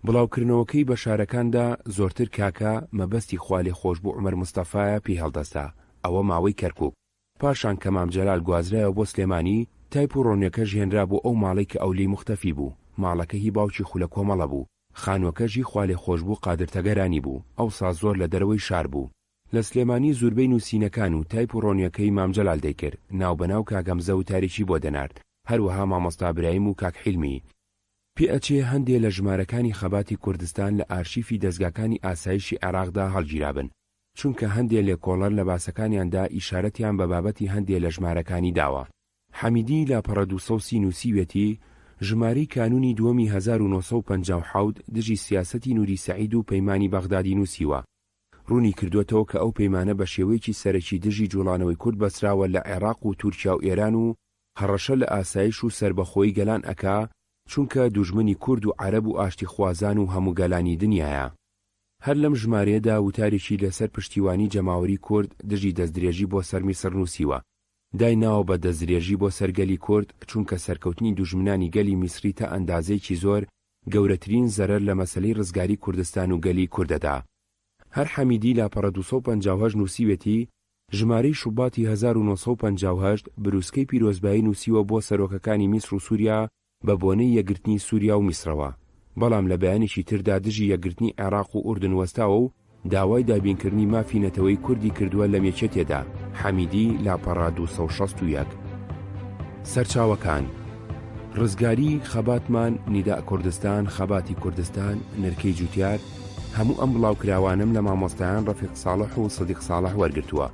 بڵاوکردنەوەکەی بە شارەکاندا زۆرتر کاکە مەبەستی خوالێ خۆش بوو عومەر مستەفایە پێی هەڵدەستا. ئەوە ماوەی کەرکووک. پاشان کە مام جەلال گوازرایەوە بۆ سلێمانی، تایپ و ڕۆنیۆکەش هێنرا بۆ ئەو ماڵی کە ئەو لێی مختەفی بوو. ماڵەکە هی باوکی خولە کۆمەڵە بوو. خانوەکەژی خوالێ خۆش بوو، قادرتەگەرانی بوو. ئەوسا زۆر لە دەرەوەی شار بوو. لە سلێمانی زۆربەی نووسینەکان و تایپ و ڕۆنیۆکەی مام جەلال دەیکرد، ناوبەناو کاگەمزە و تاریکی بۆ دەنارد، هەروەها مامۆستا برایم و کاک حیلمی. پێئەچێ هەندێک لە ژمارەکانی خەباتی کوردستان لە ئارشیفی دەستگاکانی ئاسایشی عێراقدا هەڵگیرابن، چونکە هەندێک لێ کۆڵەر لە باسەکانیاندا ئیشارەتیان بە بابەتی هەندێک لە ژمارەکانی داوە. حەمیدی لاپەڕە 230 نووسیوێتی ژمارەی کانونی دووەمی 1957 دژی سیاسەتی نوری سەعید و پەیمانی بەغدادی نووسیوە. ڕوونی کردوێتەوە کە ئەو پەیمانە بە شێوەیەکی سەرەکی دژی جوڵانەوەی کورد بەسراوە لە عێراق و تورکیا و ئێران و هەڕەشە لە ئاسایش و سربەخۆی گەلان ئەکا، چونکە دوژمنی کورد و عەرەب و ئاشتی خوازان و هەموو گەلانی دنیایە. هەر لەم ژمارەیەدا وتارێکی لەسەر پشتیوانی جەماوەری کورد دژی دەستدرێژی بۆ سەر میسر نووسیوە. دایناوە بە دەستدرێژی بۆ سەرگەلی کورد، چونکە سەرکەوتنی دوژمنانی گەلی میسری تا ئەندازەیەکی زۆر گەورەترین زەرەر لە مەسەلەی ڕزگاری کوردستان و گەلی کوردەدا. هەر حەمیدی لاپەڕە 258 نووسیوێتی ژمارەی شوباتی 1958 بروسکەی پیرۆزبایی نووسیوە بۆ سەرۆکەکانی میسر و سووریا بە بۆنەی یەکگرتنی سووریا و میسرەوە. بەڵام لە بەیانێکی تردا دژی یەکگرتنی عێراق و ئوردن وەستاوە و داوای دابینکردنی مافی نەتەوەی کوردی کردووە لە مێچێتێدا. حەمیدی لاپەڕە 261. سەرچاوەکان: ڕزگاری خەباتمان، نیدا کوردستان، خەباتی کوردستان، نرکەی جوتیار. هەموو ئەم بڵاوکراوانم لە مامۆستایان ڕەفیق ساڵح و صدیق ساڵح وەرگرتووە.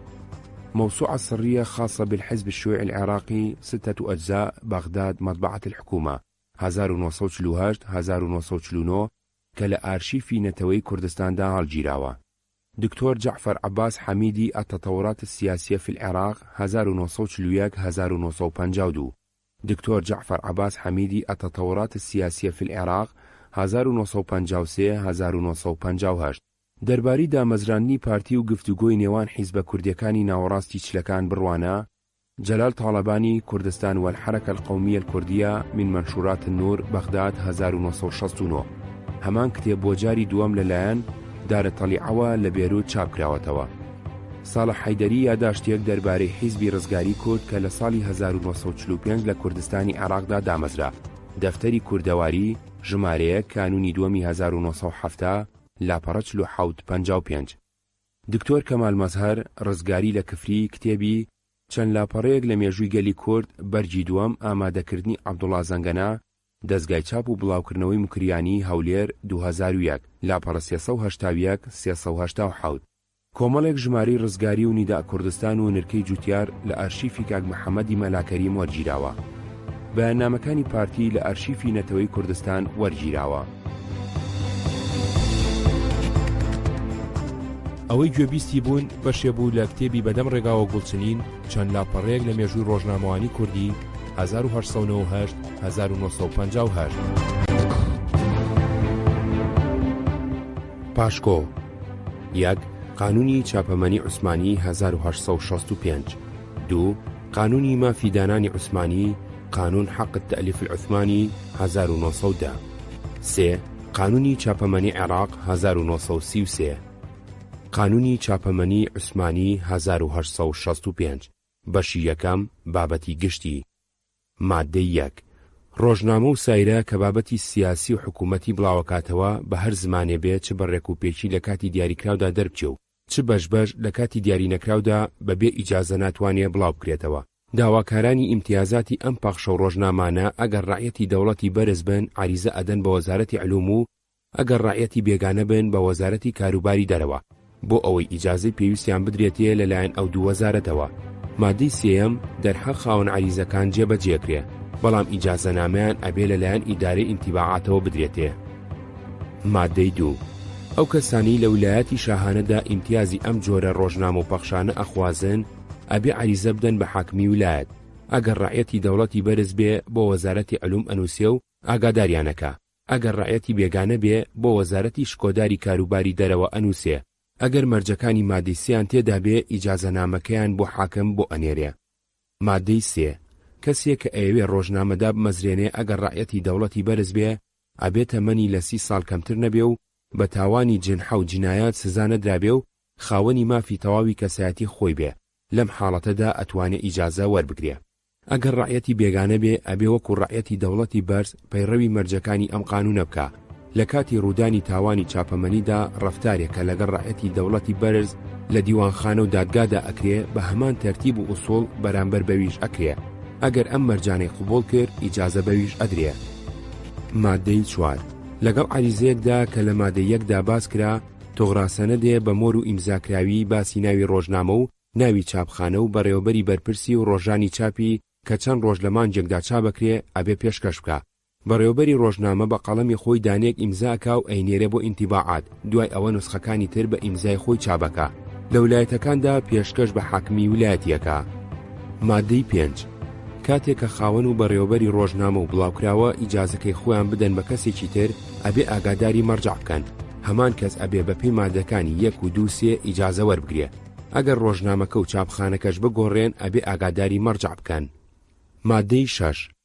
موسوعة سرية خاصة بالحزب الشيوعي العراقي 6 أجزاء، بغداد، مطبعة الحكومة، 1948-1949 کە لە ئارشیفی نەتەوەی کوردستاندا هەڵگیراوە. دکتۆر جعفر عباس حميدي التطورات السياسية في العراق 1941-1952. دكتور جعفر عباس حميدي التطورات السياسية في العراق 1953-1958. دەربارەی دامەزرانی پارتی و گفتوگۆی نێوان حیزبە کوردیەکانی ناوەڕاستی چلەکان بڕوانە، جەلال تاڵەبانی کوردستان والحركة القومية الكردية من منشورات النور بغداد 1969 هەمان کتێب بۆ جاری دووەم لەلایەن دارە تەلیعەوە لە بێروت چاپکراوەتەوە. ساڵح حەیدەری یاداشتێک دەربارەی حیزبی ڕزگاری کورد کە لە ساڵی 1945 لە کوردستانی عێراقدا دامەزرا. دەفتەری کوردەواری ژمارەیە کانونی دووەمی 1970 لاپەڕە 4755. دکتۆر کەمال مەزهەر ڕزگاری لە کفری کتێبی چەند لاپەڕەیەک لە مێژووی گەلی کورد بەرجی دووەم ئامادەکردنی عەبدوڵڵا زەنگەنە دەستگای چاپ و بڵاوکردنەوەی مکریانی هەولێر 2001 لاپەڕە 381 387. کۆمەڵێک ژمارەی ڕزگاری و نیدا کوردستان و نرکەی جوتیار لە ئارشیفی کاک محەممەدی مەلاکەریم وەرگیراوە. بەیاننامەکانی پارتی لە ئارشیفی نەتەوەی کوردستان وەرگیراوە. ئەوەی گوێبیستی بوون بەشێ بوو لە کتێبی بەدەم ڕێگاوە گوڵچنین چەند لاپەڕەیەک لە مێژووی ڕۆژنامەوانی کوردی 1898 1950. پاشکۆ یەک قانونی چاپەمەنی عوسمانی 1865 2 قانونی مافیدانانی عوسمانی قانون حق التأليف العثماني 1910 3 قانونی چاپەمەنی عێراق 1933 قانونی چاپەمەنی عوسمانی 1865 بەشی یەکەم بابەتی گشتی مادەی یەک ڕۆژنامە و سایرە کە بابەتی سیاسی و حکوومەتی بڵاوەکاتەوە بە هەر زمانێ بێت چ بەڕێک و پێچی لە کاتی دیاریکراودا دەربچێ و چ بەشبەش لە کاتی دیاری نەکراودا بەبێ ئیجازە ناتوانێ بڵاو بکرێتەوە. داواکارانی ئیمتیازاتی ئەم پەخشە و ڕۆژنامانە ئەگەر ڕایەتی دەوڵەتی بەرز بن عریزە ئەدەن بە وەزارەتی علوم و ئەگەر ڕایەتی بێگانە بن بە وەزارەتی کاروباری دەرەوە بۆ ئەوەی ئیجازەی پێویستیان بدرێتێ لەلایەن ئەو دوو وەزارەتەوە. مادەی سێیەم دەرحەق خاوەن عریزەکان جێبەجێکرێ بەڵام ئیجازەنامەیان ئەبێ لەلایەن ئیدارەی ئینتیباعاتەوە بدرێتێ. مادەی دوو ئەو کەسانی لە ویلایەتی شاهانەدا ئیمتیازی ئەم جۆرە ڕۆژنامە و پەخشانە ئەخوازن ئەبێ عریزە بدەن بە حاکمی ویلایەت ئەگەر ڕایەتی دەوڵەتی بەرز بێ بۆ وەزارەتی علوم ئەنووسێ و ئاگاداریانەکە ئەگەر ڕایەتی بێگانە بێ بۆ وەزارەتی شکۆداری کاروباری دەرەوە ئەنووسێ ئەگەر مەرجەکانی مادەی سێیان تێدا بێ ئیجازەنامەکەیان بۆ حاکم بۆ ئەنێرێ. مادەی سێ کەسێک کە ئەوێ ڕۆژنامەدا بمەزرێنێ ئەگەر ڕایەتی دەوڵەتی بەرز بێ ئەبێتە مەنی لە 30 ساڵ کەمتر نەبێ و بە تاوانی جنحە و جینایات سزا نەدرابێ و خاوەنی مافی تەواوی کەسایەتی خۆی بێ لەم حاڵەتەدا ئەتوانێ ئیجازە وەربگرێ. ئەگەر ڕایەتی بێگانە بێ ئەبێ وەکو ڕایەتی دەوڵەتی بەرز پەیڕەوی مەرجەکانی ئەم قانونە بکە لە کاتی ڕوودانی تاوانی چاپەمەنیدا ڕەفتارێکە لەگەڵ ڕایەتی دەوڵەتی بەرز لە دیوانخانە و دادگادا ئەکرێ بە هەمان تەرتیب و ئوسوڵ بەرامبەر بەویش ئەکرێ ئەگەر ئەم مەرجانەی قبوڵ کرد ئیجازە بەویش ئەدرێ. مادەی چوار لەگەڵ عریزەیەکدا کە لە مادەی یەکدا باس کرا تۆغراسەنە دێ بە مۆر و ئیمزاکراوی باسی ناوی ڕۆژنامە و ناوی چاپخانە و بەڕێوەبەری بەرپرسی و ڕۆژانی چاپی کە چەند ڕۆژ لە مانجێکدا چابەکرێ ئەبێ پێشکەش بکە. بەڕێوەبەری ڕۆژنامە بە قەڵەمی خۆی دانێک ئیمزاکا و ئەینێرێ بۆ ئینتیباعات دوای ئەوە نوسخەکانی تر بە ئیمزای خۆی چابەکە لە ویلایەتەکاندا پێشکەش بە حاکمی ویلایەتیەکە. مادەی 5 کاتێک کە خاوەن و بەڕێوەبەری ڕۆژنامە و بڵاوکراوە ئیجازەکەی خۆیان بدەن بە کەسێکی تر ئەبێ ئاگاداری مەرجع بکەن. هەمان کەس ئەبێ بەپێی مادەکانی 1 و 2 3 ئیجازە وەربگرێ. ئەگەر ڕۆژنامەکە و چاپخانەکەش بگۆڕێن ئەبێ ئاگاداری مەرجع بکەن. مادەی 6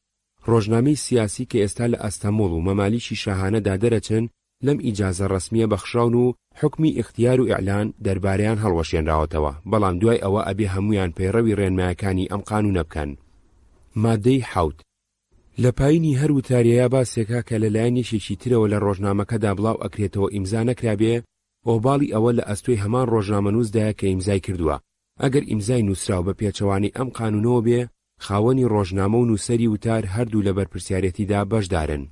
ڕۆژنامەی سیاسی کە ئێستا لە ئەستەمۆڵ و مەمالیکی شاهانەدا دەرەچن لەم ئیجازە ڕەسمیە بەخشراون و حکمی اختیار و ئیعلان دەربارەیان هەڵوەشێنراوەتەوە بەڵام دوای ئەوە ئەبێ هەمویان پەیڕەوی ڕێنمایەکانی ئەم قانونە بکەن. مادەی 7 لە پایینی هەر وتارەیە باسێکە کە لەلایەن یەکێکی ترەوە لە ڕۆژنامەکەدا بڵاو ئەکرێتەوە ئیمزا نەکرابێ ئۆباڵی ئەوە لە ئەستۆی هەمان ڕۆژنامەنووسدایە کە ئیمزای کردووە. ئەگەر ئیمزای نووسراو بە پێچەوانی ئەم قانونەوە بێ خاوەنی ڕۆژنامە و نووسەری وتار هەردوو لە بەرپرسیارەتیدا بەشدارن.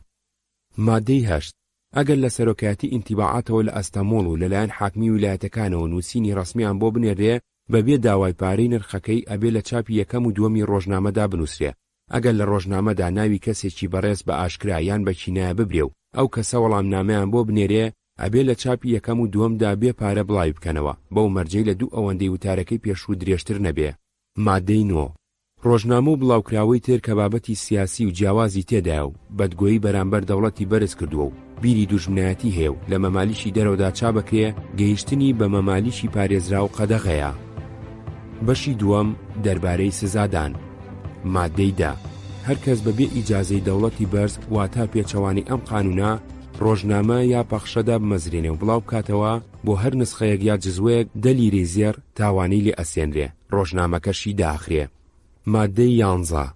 مادەی 8 ئەگەر لە سەرۆکایەتی ئینتیباعاتەوە لە ئەستەمۆڵ و لەلایەن حاکمی ویلایەتەکانەوە نووسینی ڕەسمیان بۆ بنێرێ بەبێ داوای پارەی نرخەکەی ئەبێ لە چاپی یەکەم و دووەمی ڕۆژنامەدا بنووسرێ. ئەگەر لە ڕۆژنامەدا ناوی کەسێکی بەڕێز بە ئاشکرا یان بە چینایە ببرێ و ئەو کەسە وەڵامنامەیان بۆ بنێرێ ئەبێ لە چاپی یەکەم و دووەمدا بێ پارە بڵاوی بکەنەوە بەو مەرجەی لە دوو ئەوەندەی وتارەکەی پێشوو درێژتر نەبێ. مادەی 9 ڕۆژنامە و بڵاوکراوەی تر کە بابەتی سیاسی و جیاوازی تێدایە و بەدگۆیی بەرامبەر دەوڵەتی بەرز کردووە و بیری دوژمنایەتی هەیە و لە مەمالیشی دەرەوەدا چا بکرێ گەیشتنی بە مەمالیشی پارێزرا و قەدەغەیە. بەشی دووەم دەربارەی سزادان. مادەی دا هەر کەس بەبێ ئیجازەی دەوڵەتی بەرز واتە پێچەوانی ئەم قانونە ڕۆژنامە یا پەخشەدا بمەزرێنێ و بڵاو بکاتەوە بۆ هەر نسخەیەک یا جزوەیەک 10 لیرەی زێر تاوانەی لێ ئەسێنرێ، ڕۆژنامەکەشی داخرێ. مادەی 11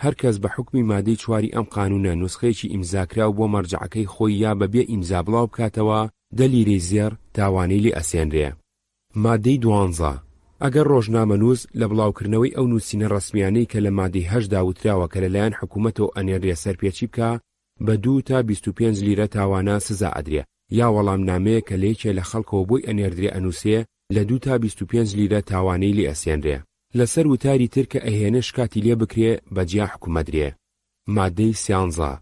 هەر کەس بە حکمی مادەی 4 ئەم قانونە نسخەیەکی ئیمزاکراو بۆ مەرجەعەکەی خۆی یا بەبێ ئیمزا بڵاو بکاتەوە 10 لیرەی زێر تاوانەی لێ ئەسێنرێ. مادەی 12 ئەگەر ڕۆژنامەنووس لە بڵاوکردنەوەی ئەو نووسینە ڕەسمیانەی کە لە مادەی 8 داوتراوە کە لەلایەن حکوومەتەوە ئەنێڕێ سەرپێچی بکە بە 2 تا 25 لیرە تاوانە سزا ئەدرێ، یا وەڵامنامەیە کە لەیەکێ لە خەڵکەوە بۆی ئەنێردرێ ئەنووسێ لە 2 تا 25 لیرە تاوانەی لێ ئەسێنرێ. لەسەر وتاری تر کە ئەهێنە شکاتی لێ بکرێ بەجیا حکومەدرێ. مادەی 13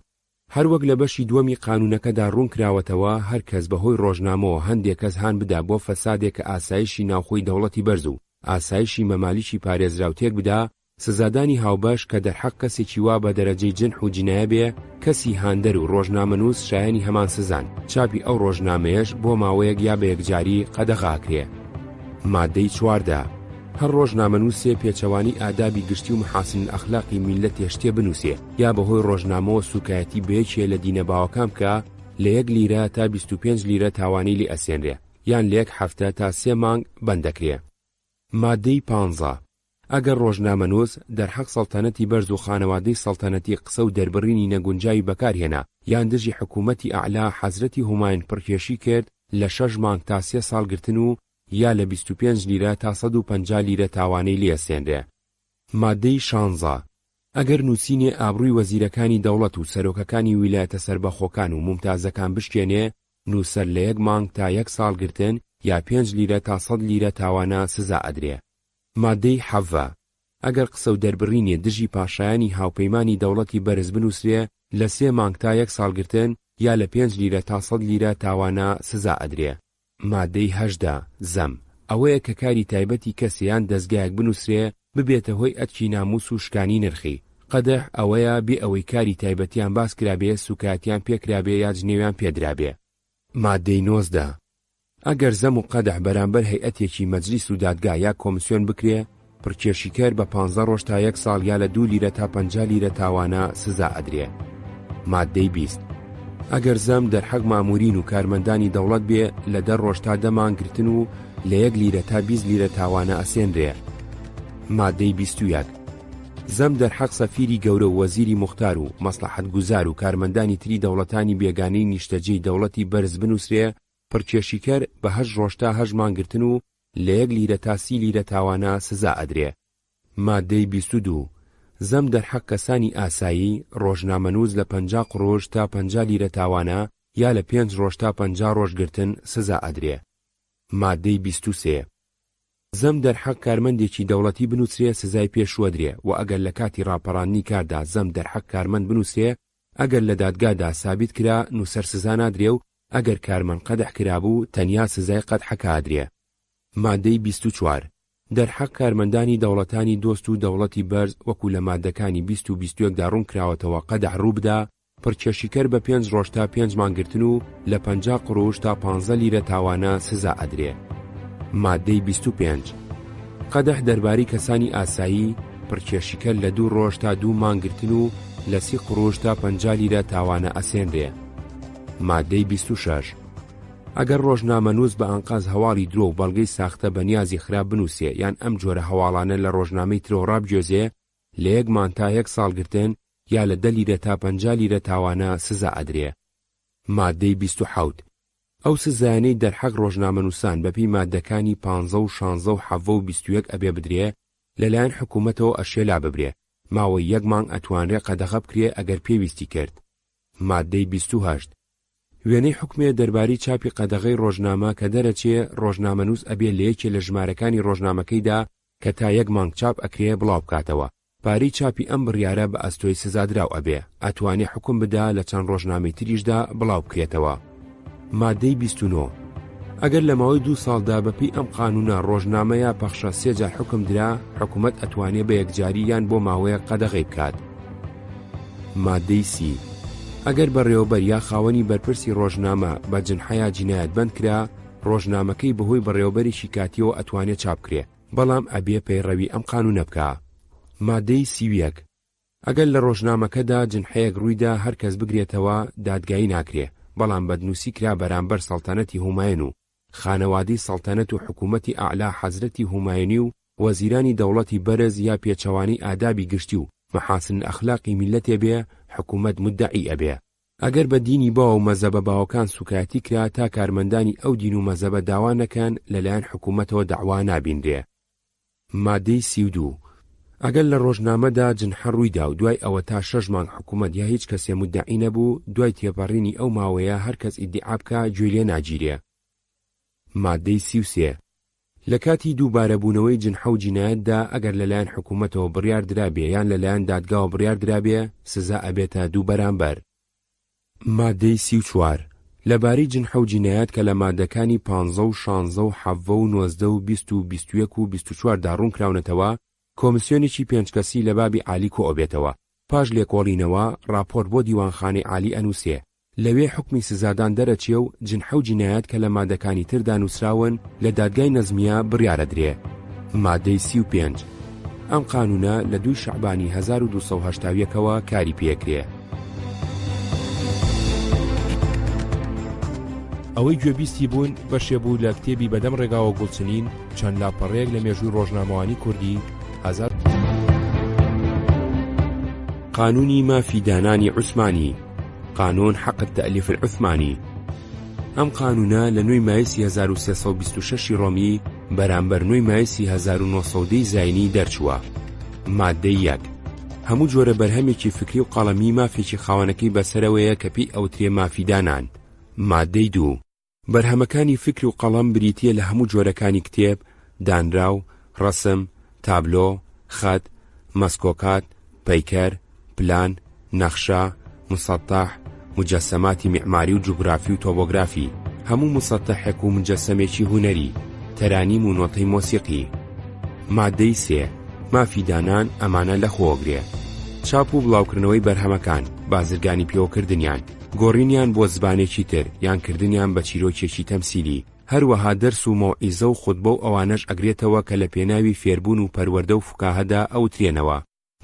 هەر وەک لە بەشی دووەمی قانونەکەدا ڕوون کراوەتەوە هەر کەس بەهۆی ڕۆژنامەوە هەندێک کەس هان بدا بۆ فەسادێک کە ئاسایشی ناوخۆی دەوڵەتی بەرز و ئاسایشی مەمالیشی پارێزراوتێک بدا، سزادانی هاوبەش کە دەرحەق کەسێکی وا بە دەرەجەی جنح و جینایە بێ کەسی هاندەر و ڕۆژنامەنووس شایەنی هەمان سزان، چاپی ئەو ڕۆژنامەیەش بۆ ماوەیەک یا بە یەکجاری قەدەغاکرێ. مادەی 14 هەر ڕۆژنامەنووسێ پێچەوانی ئادابی گشتی و محاسن ئەخلاقی میلەت تێشتێ بنووسێ یا بەهۆی ڕۆژنامەوە سوکایەتی بەیەکێ لە دینە باوەکان بکە لە 1 لیرە تا 25 لیرە تاوانی لێ ئەسێنرێ، یان لە 1 هەفتە تا 3 مانگ بەندەکرێ. مادەی 15 ئەگەر ڕۆژنامەنووس دەرحەق سەڵتەنەتی بەرز و خانەوادەی سەڵتەنەتی قسە و دەربڕینی نەگونجاوی بەکارهێنا یان دژی حکوومەتی ئەعلا حەزرەتی هوماین پڕکێشی کرد لە 6 مانگ تا 3 ساڵ گرتن و یا لە 25 لیرە تا 150 لیرە تاوانەی لێ ئەسێنرێ. مادەی 16 ئەگەر نووسینێ ئابڕووی وەزیرەکانی دەوڵەت و سەرۆکەکانی ویلایەتە سەربەخۆکان و ممتازەکان بشکێنێ نووسەر لە 1 مانگ تا 1 ساڵ گرتن یا 5 لیرە تا 100 لیرە تاوانە سزا ئەدرێ. مادەی 17 ئەگەر قسە و دەربڕینێ دژی پاشایانی هاوپەیمانی دەوڵەتی بەرز بنووسرێ لە 3 مانگ تا 1 ساڵ گرتن یا لە 5 لیرە تا 100 لیرە تاوانە سزا ئەدرێ. مادەی 18 زەم ئەوەیە کە کاری تایبەتی کەسیان دەستگایەک بنووسرێ ببێتە هۆی ئەرکی ناموس و شکانی نرخی. قەدەح ئەوەیە بێ ئەوەی کاری تایبەتیان باس کرابێ سوکاتیان پێکرابێ یا جنێویان پێدرابێ. مادەی 19 ئەگەر زەم و قەدەح بەرامبەر هەیئەتێکی مەجلیس و دادگا یا کۆمسیۆن بکرێ پڕکێشیکەر بە 15 ڕۆژ تا 1 ساڵ یا لە 2 لیرە تا 50 لیرە تاوانە سزا ئەدرێ. مادەی 20 ئەگەر زەم دەرحەق مامورین و کارمەندانی دەوڵەت بێ لە 10 ڕۆژ تا 10 مانگ گرتن و لە 1 لیرە تا 20 لیرە تاوانە ئەسێنرێ. مادەی 21 زەم دەرحەق سەفیری گەورە و وەزیری موختار و مەسلحەت گوزار و کارمەندانی تری دەوڵەتانی بێگانەی نیشتەجێی دەوڵەتی بەرز بنووسرێ پڕکێشیکەر بە 8 ڕۆژ تا 8 مانگ گرتن و لە 1 لیرە تا 30 لیرە تاوانە سزا ئەدرێ. مادەی 22 زەم دەرحەق کەسانی ئاسایی ڕۆژنامەنووس لە 50 قڕۆژ تا 50 لیرە تاوانە یا لە 5 ڕۆژ تا 50 ڕۆژ گرتن سزا ئەدرێ. مادەی 23 زەم دەرحەق کارمەندێکی دەوڵەتی بنووسرێ سزای پێشوەدرێ و ئەگەر لە کاتی ڕاپەڕاندنی کاردا زەم دەرحەق کارمەند بنووسێ ئەگەر لە دادگادا سابیت کرا نووسەر سزا نادرێ و ئەگەر کارمەند قەدەح کرابوو تەنیا سزای قەدحەکە ئەدرێ. مادەی 24 دەرحەق کارمەندانی دەوڵەتانی دۆست و دەوڵەتی بەرز وەکو لە مادەکانی 20 و 21دا ڕوون کراوەتەوە قەدەح ڕوو بدا پڕکێشیکەر بە 5 ڕۆژ تا 5 مانگ گرتن و لە 50 قڕۆژ تا 15 لیرە تاوانە سزا ئەدرێ. مادەی 25 قەدەح دەربارەی کەسانی ئاسایی پڕکێشیکەر لە 2 ڕۆژ تا 2 مانگ گرتن و لە 30 قڕۆژ تا 50 لیرە تاوانە ئەسێنرێ. مادەی 26 ئەگەر ڕۆژنامەنووس بە ئەنقاز هەواڵی درۆ و بەڵگەی ساختە بە نیازی خراپ بنووسێ یان ئەم جۆرە هەواڵانە لە ڕۆژنامەی ترۆ ڕابگوێزێ لە 1 مانگ تا 1 ساڵ گرتن یا لە 10 لیرە تا 50 لیرە تاوانە سزا ئەدرێ. مادەی 27 ئەو سزایانەی دەرحەق ڕۆژنامەنووسان بەپی مادەکانی 15 و 16 و 17 و 21 ئەبێ بدرێ لەلایەن حکوومەتەوە ئەشێلا ببرێ ماوەی 1 مانگ ئەتوانرێ قەدەغە بکرێ ئەگەر پێویستی کرد. مادەی 28 وێنەی حکومێ دەربارەی چاپی قەدەغەی ڕۆژنامە کە دەرەچێ ڕۆژنامەنووس ئەبێ لە یەکێ لە ژمارەکانی ڕۆژنامەکەیدا کە تا 1 مانگ چاپ ئەکرێ بڵاو بکاتەوە. پارەی چاپی ئەم بڕیارە بە ئەستۆی سزادراو ئەبێ ئەتوانێ حکم بدا لە چەند ڕۆژنامەی تریشدا بڵاو بکرێتەوە. مادەی 29 ئەگەر لە ماوەی 2 ساڵدا بەپی ئەم قانونە ڕۆژنامەیە پەخشە 3 جار حکم درا حکوومەت ئەتوانێ بە یەکجاری یان بۆ ماوەیە قەدەغەی بکات. مادەی 30 ئەگەر بەڕێوەبەر یا خاوەنی بەرپرسی ڕۆژنامە بە جنحەیە جینایەت بند کرا، ڕۆژنامەکەی بەهۆی بەڕێوەبەرێکی کاتیەوە ئەتوانێت چاپکرێ، بەڵام ئەبێ پەیڕەوی ئەم قانونە بکە. مادەی 31 ئەگەر لە ڕۆژنامەکەدا جنحەیەک ڕوویدا هەر کەس بگرێتەوە دادگایی ناکرێ، بەڵام بەدنووسی کرا بەرامبەر سەڵتەنەتی هوماین و خانەوادەی سەڵتەنەت و حکوومەتی ئاعلا حەزرەتی هوماینی و وەزیرانی دەوڵەتی بەرز یا پێچەوانی ئادابی گشتی و مەحاسن ئەخلاقی میلەتێ بێ، حکوومەت مدعی ئەبێ. ئەگەر بە دینی باوە و مەزەبە باوەکان سوکایەتی کرا تا کارمەندانی ئەو دین و مەزەبە داوا نەکەن لەلایەن حکوومەتەوە دەعوا نابیندرێ. مادەی 32 ئەگەر لە ڕۆژنامەدا جنحە ڕوویدا و دوای ئەوە تا 6 مانگ حکوومەت یا هیچ کەسێ مدعی نەبوو، دوای تێپەڕینی ئەو ماوەیە هەر کەس ئیدعا بکە گوێ لێ ناگیرێ. مادەی 33 لە کاتی دووبارەبوونەوەی جنحە و جینایەتدا ئەگەر لەلایەن حکوومەتەوە بڕیار درابێ یان لەلایەن دادگاوە بڕیار درابێ، سزا ئەبێتە دوو بەرامبەر. مادەی 34 لەبارەی جنحە و جینایەت کە لە مادەکانی 15 و 16 و 17 و 19 و 20 و 21 و 24 دا ڕوون کراونەتەوە، کۆمیسیۆنێکی 5 کەسی لە بابی عالی کۆبێتەوە، پاش لێکۆڵینەوە ڕاپۆرت بۆ دیوانخانەی عالی ئەنووسێ، لەوێ حکمی سزادان دەرەچێ و جنحە و جینایەت کە لە مادەکانی تردا نووسراون لە دادگای نەزمیە بڕیارە درێ. مادەی 35 ئەم قانونە لە 2 شەعبانی 1280ەوە کاری پێکرێ. ئەوەی گوێبیستی بوون بەشێ بوو لە کتێبی بەدەم ڕێگاوە گوڵچنین چەند لاپەڕەیەک لە مێژووی ڕۆژنامەوانی کوردی قانونی مافی دانانی عوسمانی، قانون حق التأليف العثماني. ئەم قانونە لە 9 مایسی 1326 ڕۆمی بەرامبەر 9 مایسی 1910 زاینی دەرچووە. مادەی 1 هەموو جۆرە بەرهەمێکی فکری و قەڵەمی مافێکی خاوەنەکەی بەسەرەوەیە کە پێی ئەوترێ مافیدانان. مادەی 2 بەرهەمەکانی فکر و قەڵەم بریتیە لە هەموو جۆرەکانی کتێب، دانراو، ڕەسم، تابلۆ، خەت، مەسکۆکات، پەیکەر، پلان، نەخشە، مسەطح، مجەسەماتی معماری و جوگرافی و تۆبۆگرافی، هەموو مسەطحێک و مجەسەمێکی هونەری، تەرانیم و نۆتەی مۆسیقی. مادەی 3 مافیدانان ئەمانە لەخۆگرێ: چاپ و بڵاوکردنەوەی بەرهەمەکان، بازرگانی پێوەکردنیان، گۆڕینیان بۆ زبانێکی تر یان کردنیان بە چیرۆکێکی تەمسیلی، هەروەها دەرس و مەوعیزە و خوتبە و ئەوانەش ئەگرێتەوە کە لە پێناوی فێربوون و پەروەردە و فوکاهەدا ئەوترێنەوە.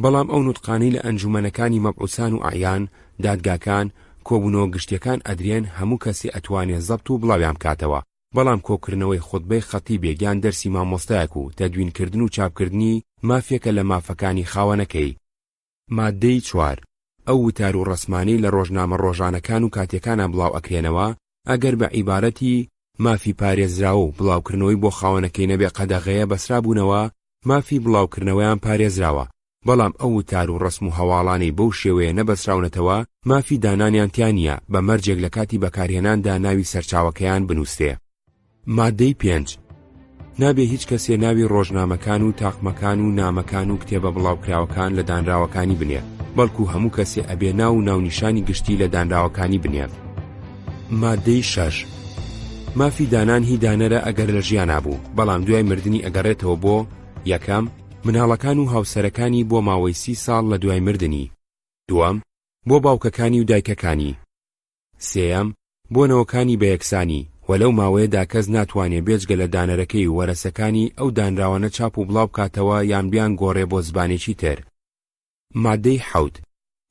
بەڵام ئەو نوتقانەی لە ئەنجومەنەکانی مەبعوسان و ئەعیان، دادگاکان، کۆبوونەوە گشتیەکان ئەدرێن هەموو کەسی ئەتوانێت زەبط و بڵاویان بکاتەوە، بەڵام کۆکردنەوەی خوتبەی خەتیبێک یان دەرسی مامۆستایەک و تەدوینکردن و چاپکردنی مافێکە لە مافەکانی خاوەنەکەی. مادەی 4 ئەو وتار و ڕسمانەی لە ڕۆژنامە ڕۆژانەکان و کاتێکانە بڵاو ئەکرێنەوە، ئەگەر بە عیبارەتی مافی پارێزراوە و بڵاوکردنەوەی بۆ خاوەنەکەی نەبێ قەدەغەیە بەسرابوونەوە، مافی بڵاوکردنەوەیان پارێزراوە، بەڵام ئەو وتار و ڕسم و هەواڵانەی بەو شێوەیە نەبەسراونەتەوە، مافی دانانیان تیانە بە مەرجێک لە کاتی بەکارهێناندا ناوی سەرچاوەکەیان بنووسێ. مادەی 5 نابێ هیچ کەسێ ناوی ڕۆژنامەکان و تاقمەکان و نامەکان و کتێبە بڵاوکراوەکان لە دانراوەکانی بنێ، بەڵکو هەموو کەسێ ئەبێ ناو و ناونیشانی گشتی لە دانراوەکانی بنێ. مادەی 6 مافی دانان هی دانەرە ئەگەر لە ژیانە بوو، بەڵام دوای مردنی ئەگەڕێتەوە بۆ: یەکەم مناڵەکان و هاوسەرەکانی بۆ ماوەی 30 ساڵ لە دوای مردنی، دووەم بۆ باوکەکانی و دایکەکانی، سێەم بۆ نەوەکانی بەیەکسانی وەلەو ماوەیەدا کەس ناتوانێت بێجگە لە دانەرەکەی و وەرەسەکانی ئەو دانراوانە چاپ و بڵاو بکاتەوە یان بیان گۆڕێ بۆ زبانێکی تر. مادەی 7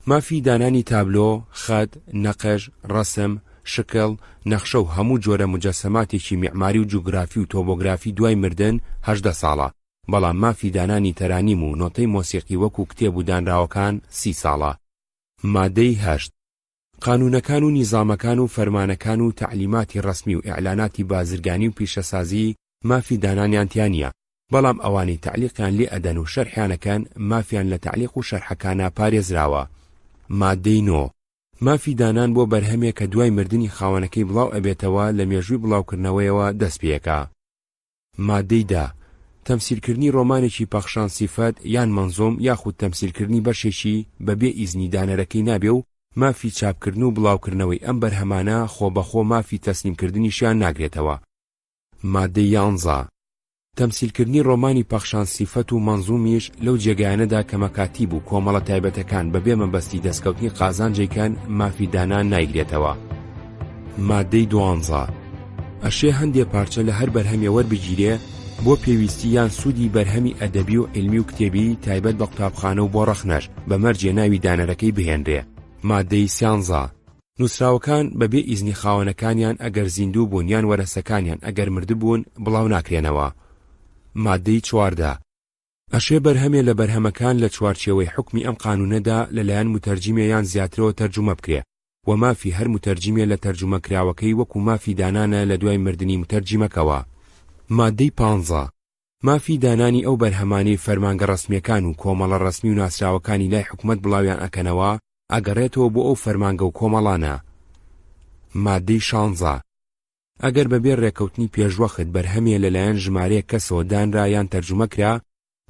مافی دانانی تابلۆ، خەت، نەقەش، ڕەسم، شکل، نەخشە و هەموو جۆرە مجەسەماتێکی معماری و جوگرافی و تۆبۆگرافی دوای مردن 18 ساڵە، بەڵام مافی دانانی تەرانیم و نۆتەی مۆسیقی وەکو کتێب و دانراوەکان 30 ساڵە. مادەی 8 قانونەکان و نیزامەکان و فەرمانەکان و تعلیماتی ڕسمی و ئیعلاناتی بازرگانی و پیشەسازی مافی دانانیان تیانە، بەڵام ئەوانەی تعلیقیان لێ ئەدەن و شەرحیانەکەن مافیان لە تعلیق و شەرحەکانە پارێزراوە. مادەی 9 مافی دانان بۆ بەرهەمێک کە دوای مردنی خاوەنەکەی بڵاو ئەبێتەوە لە مێژووی بڵاوکردنەوەیەوە دەست پێەکە. مادەی 10 تەمسیلکردنی ڕۆمانێکی پەخشان سیفەت یان منزۆم یاخود تەمسیلکردنی بەشێکی بەبێ ئیزنی دانەرەکەی نابێ و مافی چاپکردن و بڵاوکردنەوەی ئەم بەرهەمانە خۆ بەخۆ مافی تەسلیمکردنیشیان ناگرێتەوە. مادەی 11 تەمسیلکردنی ڕۆمانی پەخشان سیفەت و مەنزومیش لەو جێگایانەدا کە مەکاتیب و کۆمەڵە تایبەتەکان بەبێ مەبەستی دەستکەوتنی قازانجێکان مافی دانان نایگرێتەوە. مادەی 12 ئەشێ هەندێک پارچە لە هەر بەرهەمێ وەربگیرێ بۆ پێویستی یان سوودی بەرهەمی ئەدەبی و علمی و کتێبی تایبەت بە قوتابخانە و بۆ ڕەخنەش بە مەرجێ ناوی دانەرەکەی بهێنرێ. مادەی 13 نووسراوەکان بەبێ ئیزنی خاوەنەکانیان ئەگەر زیندوو بوون یان وەرەسەکانیان ئەگەر مردبوون بڵاو ناکرێنەوە. مادەی 14 ئەشێ بەرهەمێ لە بەرهەمەکان لە چوارچێوەی حکمی ئەم قانونەدا لەلایەن متەرجیمێ یان زیاترەوە تەرجومە بکرێ و مافی هەر متەرجیمێ لە تەرجومەکراوەکەی وەکو مافی دانانە لە دوای مردنی متەرجیمەکەوە. مادەی 15 مافی دانانی ئەو بەرهەمانەی فەرمانگە ڕەسمیەکان و کۆمەڵە ڕەسمی و ناسراوەکانی لای حکومەت بڵاویان ئەکەنەوە ئەگەڕێتەوە بۆ ئەو فەرمانگە و کۆمەڵانە. مادەی 16 ئەگەر بەبێ ڕێکەوتنی پێشوەخت بەرهەمێ لەلایەن ژمارەیەک کەسەوە دانرا یان تەرجومە کرا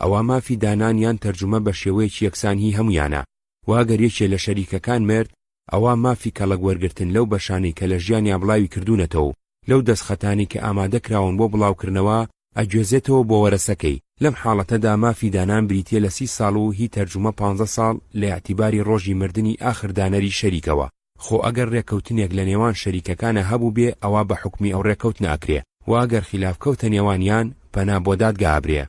ئەوە مافی دانان یان تەرجومە بە شێوەیەکی یەکسانی هەمویانە و ئەگەر یەکێ لە شەریکەکان مرد ئەوە مافی کەڵک وەرگرتن لەو بەشانەی کە لە ژیانیا بڵاوی کردوونەتەوە لەو دەستخەتانی کە ئامادەکراون بۆ بڵاوکردنەوە ئەگوێزێتەوە بۆ وەرەسەکەی. لەم حاڵەتەدا مافی دانان بریتیە لە 30 ساڵ و هی تەرجومە 15 ساڵ لە ئاعتیباری ڕۆژی مردنی ئاخر دانەری شەریکەوە. خۆ ئەگەر ڕێکەوتنێک لە نێوان شەریکەکانە هەبوو بێ ئەوە بە حکمی ئەو ڕێکەوتنە ئەکرێ و ئەگەر خلافکەوتە نێوانیان پەنا بۆ دادگا ئەبرێ.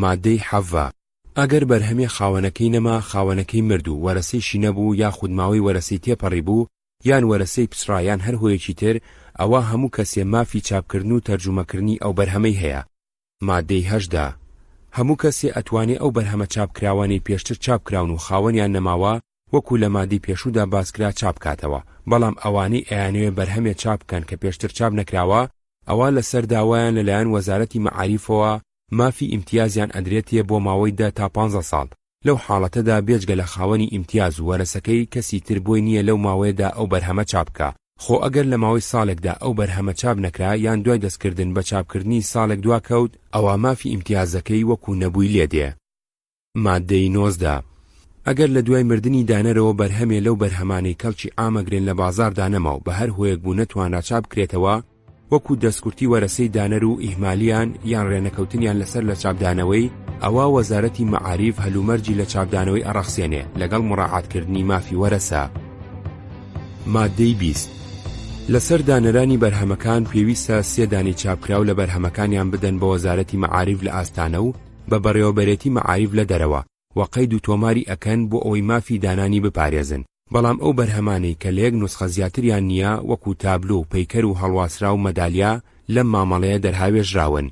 مادەی 17 ئەگەر بەرهەمێ خاوەنەکەی نەما خاوەنەکەی مرد و وەرەسەیشی نەبوو یاخود ماوەی وەرەسەی تێپەڕی بوو یان وەرەسەی پسرا یان هەر هۆیەکی تر ئەوە هەموو کەسێ مافی چاپکردن و تەرجومەکردنی ئەو بەرهەمەی هەیە. مادەی 18 هەموو کەسێ ئەتوانێ ئەو بەرهەمە چاپکراوانەی پێشتر چاپکراون و خاوەنیان نەماوە وەکو لە مادەی پێشوودا باسکرا چاپکاتەوە، بەڵام ئەوانەی ئەیانەوێ بەرهەمێ چاپکەن کە پێشتر چاپ نەکراوە ئەوە لەسەر داوایان لەلایەن وەزارەتی مەعاریفەوە مافی ئیمتیازیان ئەدرێتیە بۆ ماوەی 10 تا 15 ساڵ. لەو حاڵەتەدا بێجگە لە خاوەنی ئیمتیاز و وەرەسەکەی کەسی تر بۆی نییە لەو ماوەیەدا ئەو بەرهەمە چاپکە. خۆ ئەگەر لە ماوەی ساڵێکدا ئەو بەرهەمە چاپ نەکرا یان دوای دەستکردن بە چاپکردنی ساڵێک دواکەوت ئەوە مافی ئیمتیازەکەی وەکو نەبووی لێدێ. مادەی 19 ئەگەر لە دوای مردنی دانەرەوە بەرهەمێ لەو بەرهەمانەی کەڵکی ئامەگرێن لە بازاردا نەماو بە هەر هۆیەک بوو نەتوانرا چاپ بکرێتەوە وەکو دەستکورتی وەرەسەی دانەر و ئیهمالیان یان ڕێنەکەوتنیان لەسەر لە چاپدانەوەی ئەوە وەزارەتی مەعاریف هەلومەرجی لە چاپدانەوەی ئەڕەخسێنێ لەگەڵ مڕاعاتکردنی مافی وەرەسە. مادەی 20 لەسەر دانەرانی بەرهەمەکان پێویستە 3 دانی چاپکراو لە بەرهەمەکانیان بدەن بە وەزارەتی مەعاریف لە ئاستانە و بە بەڕێوەبەرێتی مەعاریف لە دەرەوە و قەید و تۆماری ئەکەن بۆ ئەوەی مافی دانانی بپارێزن. بەڵام ئەو بەرهەمانەی کە لە یەک نوسخە زیاتریان نییە وەکو تابلۆ و پەیکەر و هەڵواسرا و مەدالیا لەم مامەڵەیە دەرهاوێژراون.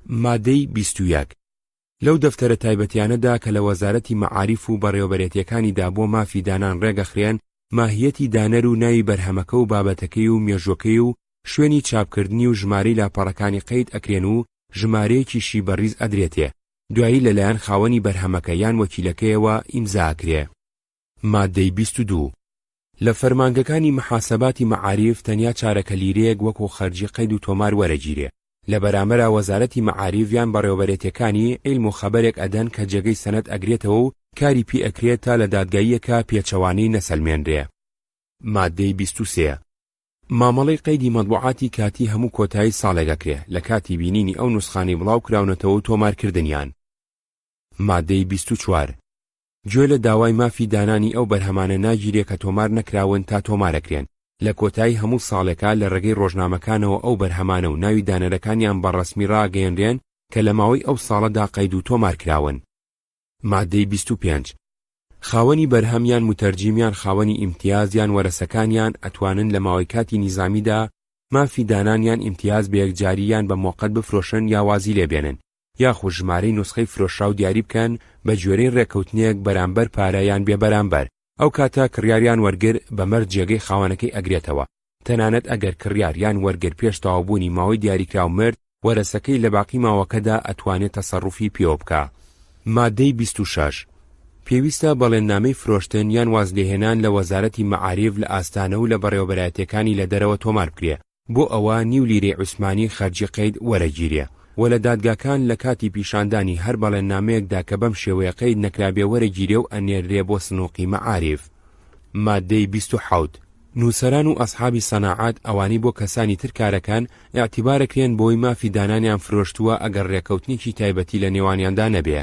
مادەی 21 لەو دەفتەرە تایبەتیانەدا کە لە وەزارەتی مەعاریف و بەڕێوەبەرێتیەکانیدا بۆ مافی دانان ڕێگەخرێن ماهیەتی دانەر و ناوی بەرهەمەکە و بابەتەکەی و مێژوەکەی و شوێنی چاپکردنی و ژمارەی لاپەڕەکانی قەید ئەکرێن و ژمارەیەکیشی بەڕیز ئەدرێتێ دوایی لەلایەن خاوەنی بەرهەمەکە یان وەکیلەکەیەوە ئیمزا ئەکرێ. مادەی 22 لە فەرمانگەکانی محاسەباتی مەعاریف تەنیا چارەکە لیرەیەک وەکو خەرجی قەید و تۆمار وەرەگیرێ لە بەرامبەرە وەزارەتی مەعاریف یان بەڕێوەبەرێتیەکانی عیلم و خەبەرێک ئەدەن کە جێگەی سەنەد ئەگرێتەوە و کاری پێ ئەکرێت تا لە دادگاییەکە پێچەوانەی نەسەلمێنرێ. مادەی 23 مامەڵەی قەیدی مەطبوعاتی کاتی هەموو کۆتایی ساڵێگەکرێ لە کاتی بینینی ئەو نوسخانی بڵاو کراونەتەوە و تۆمارکردنیان. مادەی 24 گوێ لە داوای مافی دانانی ئەو بەرهەمانە ناگیرێ کە تۆمار نەکراون تا تۆمارەکرێن لە کۆتایی هەموو ساڵێکە لە ڕێگەی ڕۆژنامەکانەوە ئەو بەرهەمانە و ناوی دانەرەکانیان بەڕەسمی ڕاگەیەنرێن کە لە ماوەی ئەو ساڵەدا قەید و تۆمار کراون. مادەی 25 خاوەنی بەرهەمیان متەرجیمیان خاوەنی ئیمتیازیان وەرەسەکانیان ئەتوانن لە ماوەی کاتی نیزامیدا مافی دانانیان ئیمتیاز بە یەکجاریان بە موقەت بفرۆشن یا وازی لێبێنن یاخود ژمارەی نوسخەی فرۆشراو دیاری بکەن بە گوێرەی ڕێکەوتنێک بەرامبەر پارەیان بێ بەرامبەر. ئەو کاتە کڕیاریان وەرگر بەمەرج جێگەی خاوەنەکەی ئەگرێتەوە تەنانەت ئەگەر کڕیاریان وەرگر پێش تەواوبوونی ماوەی دیاریکراو مرد وەرەسەکەی لە باقی ماوەکەدا ئەتوانێت تەسەڕوفی پێوە بکە. مادەی 26 پێویستە بەڵێننامەی فرۆشتن یان وازلێهێنان لە وەزارەتی مەعاریف لە ئاستانە و لە بەڕێوەبەرایەتیەکانی لە دەرەوە تۆمار بکرێ بۆ ئەوە نیو لیرەی عوسمانی خەرجی قەید وەرەگیرێ و لە دادگاکان لە کاتی پیشاندانی هەر بەڵێننامەیەکدا کە بەم شێوەیە قەید نەکرابێ وەرەگیرێ و ئەنێرێ بۆ سنووقی مەعاریف. مادەی 27 نووسەران و ئەسحابی سەناعات ئەوانی بۆ کەسانی تر کارەکان ئاعتیبارەکرێن بۆی مافی دانانیان فرۆشتووە ئەگەر ڕێکەوتنێکی تایبەتی لە نێوانیاندا نەبێ.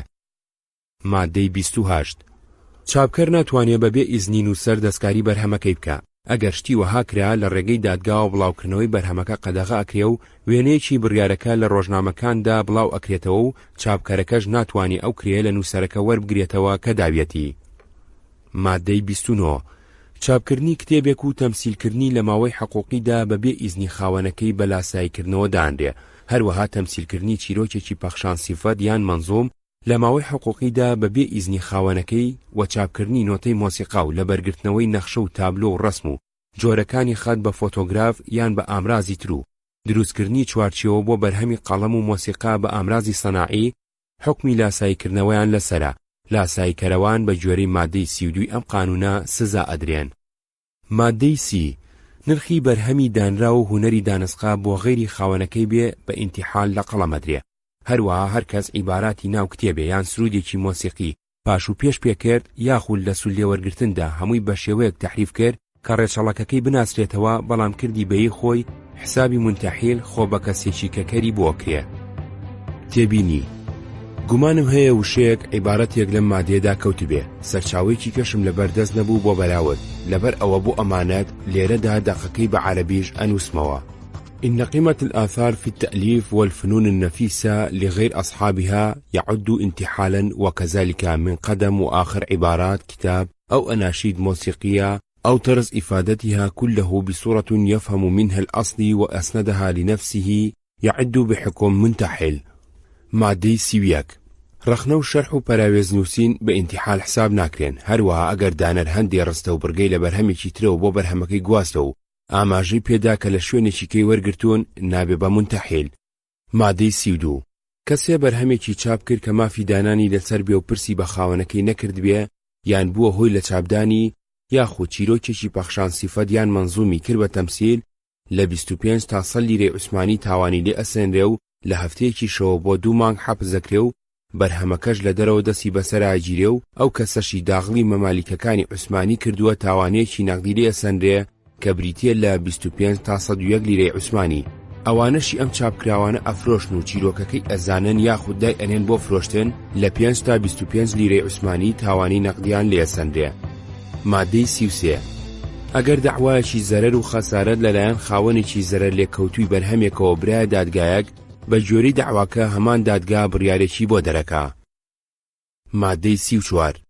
مادەی 28 چاپکەر ناتوانێت بەبێ ئیزنی نووسەر دەستکاری بەرهەمەکەی بکە. ئەگەر شتی وەها کرا لە ڕێگەی دادگاوە بڵاوکردنەوەی بەرهەمەکە قەدەغا ئەکرێ و وێنەیەکی بڕیارەکە لە ڕۆژنامەکاندا بڵاو ئەکرێتەوە و چاپکەرەکەش ناتوانێت ئەو کرێ لە نووسەرەکە وەربگرێتەوە کە داویەتی. مادەی 29 چاپکردنی کتێبێک و تەمسیلکردنی لە ماوەی حقوقیدا بەبێ ئیزنی خاوەنەکەی بەلاساییکردنەوە دانرێ. هەروەها تەمسیلکردنی چیرۆکێکی پەخشان سیفەت یان منزوم لە ماوەی حقوقیدا بەبێ ئیزنی خاوەنەکەی و چاپکردنی نۆتەی مۆسیقا و لە بەرگرتنەوەی نەخشە و تابلۆ و ڕسم و جۆرەکانی خەت بە فۆتۆگراف یان بە ئامرازی تر و دروستکردنی چوارچێوە بۆ بەرهەمی قەڵەم و مۆسیقا بە ئامرازی سەناعی حکمی لاساییکردنەوەیان لەسەرە. لاساییکەرەوان بە گوێرەی مادەی 32 ئەم قانونە سزا ئەدرێن. مادەی 30 نرخی بەرهەمی دانرا و هونەری دانسقا بۆ غەیری خاوەنەکەی بێ بە ئینتیحال لە قەڵەمەدرێ. هەروەها هەرکەس عیباراتی ناو کتێبێ یان سرودێکی مۆسیقی پاش و پێش پێکرد یاخود لە سولێوەرگرتندا هەمووی بە شێوەیەک تەحریف کرد کە ڕێچەڵەکەکەی بناسرێتەوە بەڵام کردی بەیەی خۆی حسابی منتەحیل خۆ بە کەسێکی کەکەری بۆ کرێ. تێبینی گومانم هەیە وشەیەک عیبارەتێک لەم مادەیەدا کەوتبێ سەرچاوەیەکی کەشم لەبەردەست نەبوو بۆ بەراورد لەبەر ئەوە بۆ ئەمانەت لێرەدا دەقەکەی بە عەرەبیش ئەنووسمەوە. إن قيمة الآثار في التأليف والفنون النفيسة لغير أصحابها يعد انتحالا وكذلك من قدم وآخر عبارات كتاب أو أناشيد موسيقية أو طرز إفادتها كله بصورة يفهم منها الأصل وأسندها لنفسه يعد بحكم منتحل. مادەی 31 رەخنە و شەرح و پەراوێزنووسین بە ئینتیحال حساب ناکرێن. هەروەها ئەگەر دانەر هەندێ ڕستە و بڕگەی لە بەرهەمێکی ترەوە بۆ بەرهەمەکەی گواستە و ئاماژەی پێدا کە لە شوێنێکی کەی وەرگرتوون نابێ بە منتەحیل. مادەی 32 کەسێ بەرهەمێکی چاپ کرد کە مافی دانانی لەسەر بێ و پرسی بە خاوەنەکەی نەکرد بێ یان بووە هۆی لە چاپدانی یاخود چیرۆکێکی پەخشان سیفەت یان منزومی کرد بە تەمسیل لە 25 تا 100 لیرەی عوسمانی تاوانی لێ ئەسێنرێ و لە هەفتەیەکی شەوە بۆ 2 مانگ حەبس دەکرێ و بەرهەمەکەش لە دەرەوە دەستی بەسەراگیرێ و ئەو کەسەشی داغڵی مەمالیکەکانی عوسمانی کردووە تاوانەیەکی نەقدی لێ ئەسێنرێ کە بریتیە لە 25 تا 101 لیرەی عوسمانی. ئەوانەشی ئەم چاپکراوانە ئەفرۆشن و چیرۆکەکەی ئەزانن یاخود دای ئەنێن بۆ فرۆشتن لە 5 تا 25 لیرەی عوسمانی تاوانی نەقدیان لێ ئەسێنرێ. مادەی 33 ئەگەر دەعوایەکی زەرەر و خەسارەت لەلایەن خاوەنێکی زەرەر لێکەوتووی بەرهەمێکەوە برایە دادگایەک بە جۆری دەعواکە هەمان دادگا بڕیارێکی بۆ دەرەکا. مادەی 34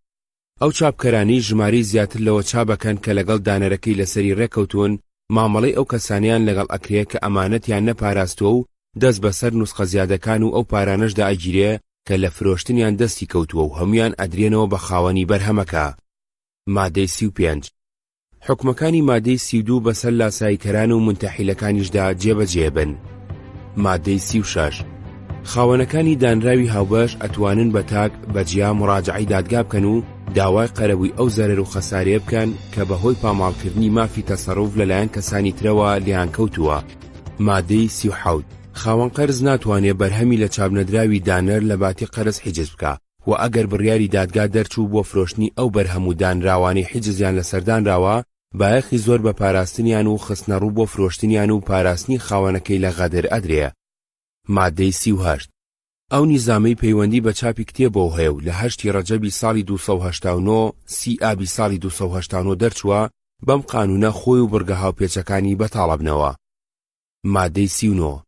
ئەو چاپکەرانی ژمارەی زیاتر لەوە چاپەکەن کە لەگەڵ دانەرەکەی لەسەری ڕێکەوتون مامەڵەی ئەو کەسانیان لەگەڵ ئەکرێ کە ئەمانەتیان نەپاراستووە و دەست بەسەر نوسخە زیادەکان و ئەو پارانەشدا ئەگیرێ کە لە فرۆشتنیان دەستی کەوتووە و هەمویان ئەدرێنەوە بە خاوەنی بەرهەمەکە. مادەی 35 حکومەکانی مادەی 32 بەسەر لاساییکەران و منتەحیلەکانیشدا جێبەجێ بن. مادەی 36 خاوەنەکانی دانراوی هاوبەش ئەتوانن بە تاک بەجیا مڕاجعەی دادگا بکەن و داوای قەرەبووی ئەو زەرەر و خەسارەیە بکەن کە بەهۆی پاماڵکردنی مافی تەسەڕوف لەلایەن کەسانی ترەوە لیان کەوتووە. مادەی 37 خاوەن قەرز ناتوانێت بەرهەمی لە چاپنەدراوی دانەر لە باتی قەرز حیجز بکە و ئەگەر بڕیاری دادگا دەرچوو بۆ فرۆشتنی ئەو بەرهەم و دانراوانەی حیجزیان لەسەردانراوە بایەخی زۆر بە پاراستنیان و خستنە ڕوو بۆ فرۆشتنیان و پاراستنی خاوەنەکەی لە غەدر ئەدرێ. مادەی 38 ئەو نیزامەی پەیوەندی بە چاپی کتێبەوە هەیە و لە 8 ڕەجەبی ساڵی 289 30 ئابی ساڵی 289 دەرچووە بەم قانونە خۆی و بڕگە هاوپێچەکانی بەتاڵەبنەوە. مادەی 39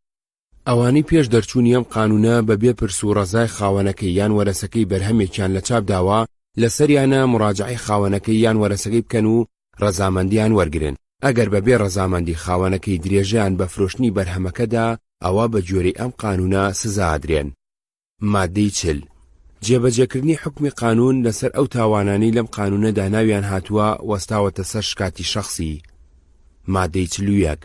ئەوانەی پێش دەرچوونی ئەم قانونە بەبێ پرس و ڕەزای خاوەنەکەی یان وەرەسەکەی بەرهەمێکیان لە چاپ داوە لەسەریانە مڕاجعەی خاوەنەکەی یان وەرەسەکەی بکەن و ڕەزامەندیان وەرگرن. ئەگەر بەبێ ڕەزامەندی خاوەنەکەی درێژیان بە فرۆشتنی بەرهەمەکەدا ئەوە بە جۆرەی ئەم قانونە سزا ئەدرێن. مادەی 40 جێبەجێکردنی حکمی قانون لەسەر ئەو تاوانانی لەم قانونەدا ناویان هاتووە وەستاوەتە سەر شکاتی شەخصی. مادەی 41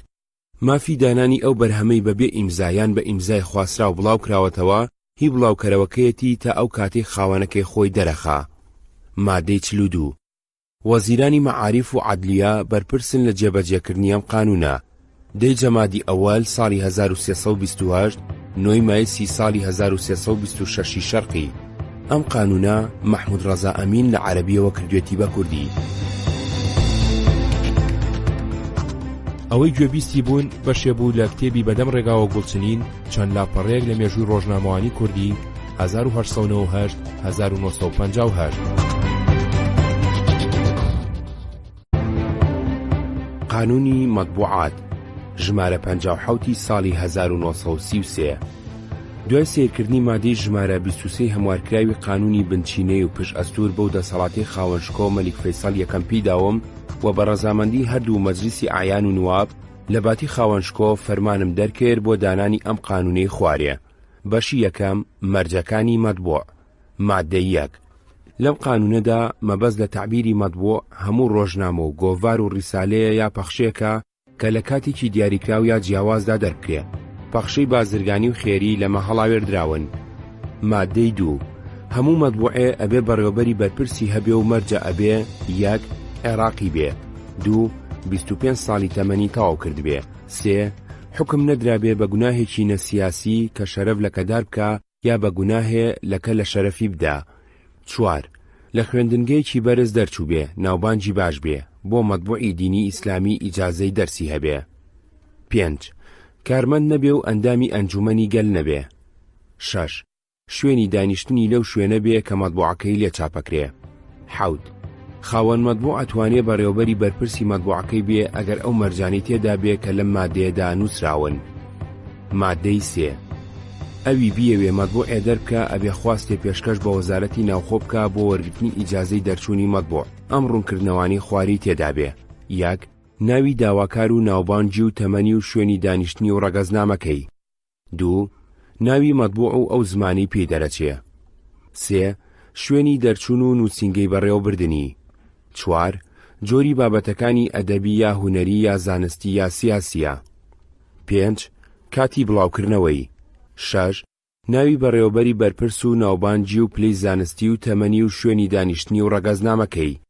مافی دانانی ئەو بەرهەمەی بەبێ ئیمزایان بە ئیمزای خواسرا و بڵاو کراوەتەوە هی بڵاوکەرەوەکەیەتی تا ئەو کاتەی خاوەنەکەی خۆی دەرەخا. مادەی 42 وەزیرانی مەعاریف و عەدلیە بەرپرسن لە جێبەجێکردنی ئەم قانونە. 10 جەمادی ئەوەل ساڵی 1328 9 مایسی ساڵی 1326 شەرقی. ئەم قانونە مەحموود ڕەزا ئەمین لە عەرەبیەوە کردوێتی بە کوردی. ئەوەی گوێبیستی بوون بەشێ بوو لە کتێبی بەدەم ڕێگاوە گوڵچنین چەند لاپەڕەیەک لە مێژووی ڕۆژنامەوانی کوردی 1898 1958. قانونی مەطبوعات ژمارە 57 ساڵی 1933. دوای سیرکردنی مادەی ژمارە 23 هەموارکراوی قانونی بنچینەی و پشت ئەستور بەو دەسەڵاتی خاوەنشکۆ مەلیک فەیسەڵ یەکەم پێداوم و بە ڕەزامەندی هەردوو مەجلیسی ئاعیان و نواب لە باتی خاوەنشکۆ فەرمانم دەرکرد بۆ دانانی ئەم قانونەی خوارێ. بەشی یەکەم مەرجەکانی مەطبوع. مادەی یەک. لەم قانونەدا مەبەست لە تعبیری مەطبوع هەموو ڕۆژنامە و گۆڤار و ڕیسالەیە یا پەخشێکە کە لە کاتێکی دیاریکراو یا جیاوازدا دەرکرێت. پەخشەی بازرگانی و خێری لە مەهەڵاوێردراون. مادەی دوو. هەموو مەطبوعێ ئەبێ بەڕێوەبەری بەرپرسی هەبێ و مەرجە ئەبێ: یەک عێراقی بێ، دوو 25 ساڵی تەمەنی تەواو کرد بێ، سێ حکم نەدرابێ بە گوناهێکی نەسیاسی کە شەرەف لە کەدار بکە یا بە گوناهێ لەکە لە شەرەفی بدا، چوار لە خوێندنگەیەکی بەرز دەرچوو بێ، ناوبانجی باش بێ، بۆ مەطبوعی دینی ئیسلامی ئیجازەی دەرسی هەبێ، پێنج کارمەند نەبێ و ئەندامی ئەنجومەنی گەل نەبێ، شەش شوێنی دانیشتنی لەو شوێنە بێ کە مەطبوعەکەی لێ چاپەکرێ، حەوت خاوەن مەطبوع ئەتوانێ بەڕێوەبەری بەرپرسی مەطبوعەکەی بێ ئەگەر ئەو مەرجانەی تێدا بێ کە لەم مادەیەدا نووسراون. مادەی سێ. ئەوی بیەوێ مەطبوعێ دەربکە ئەبێ خواستێ پێشکەش بە وەزارەتی ناوخۆ بکە بۆ وەرگرتنی ئیجازەی دەرچوونی مەطبوع. ئەم ڕوونکردنەوانی خواری تێدا بێ: یەک ناوی داواکار و ناوبانجی و تەمەنی و شوێنی دانیشتنی و ڕەگەزنامەکەی، دوو ناوی مەطبوع و ئەو زمانی پێی دەرەچێ، سێ شوێنی دەرچوون و نووسینگەی بەڕێوەبردنی، چوار جۆری بابەتەکانی ئەدەبی یا هونەری یا زانستی یا سیاسیە، پێنج کاتی بڵاوکردنەوەی، شەش ناوی بەڕێوەبەری بەرپرس و ناوبانجی و پلەی زانستی و تەمەنی و شوێنی دانیشتنی و ڕەگەزنامەکەی،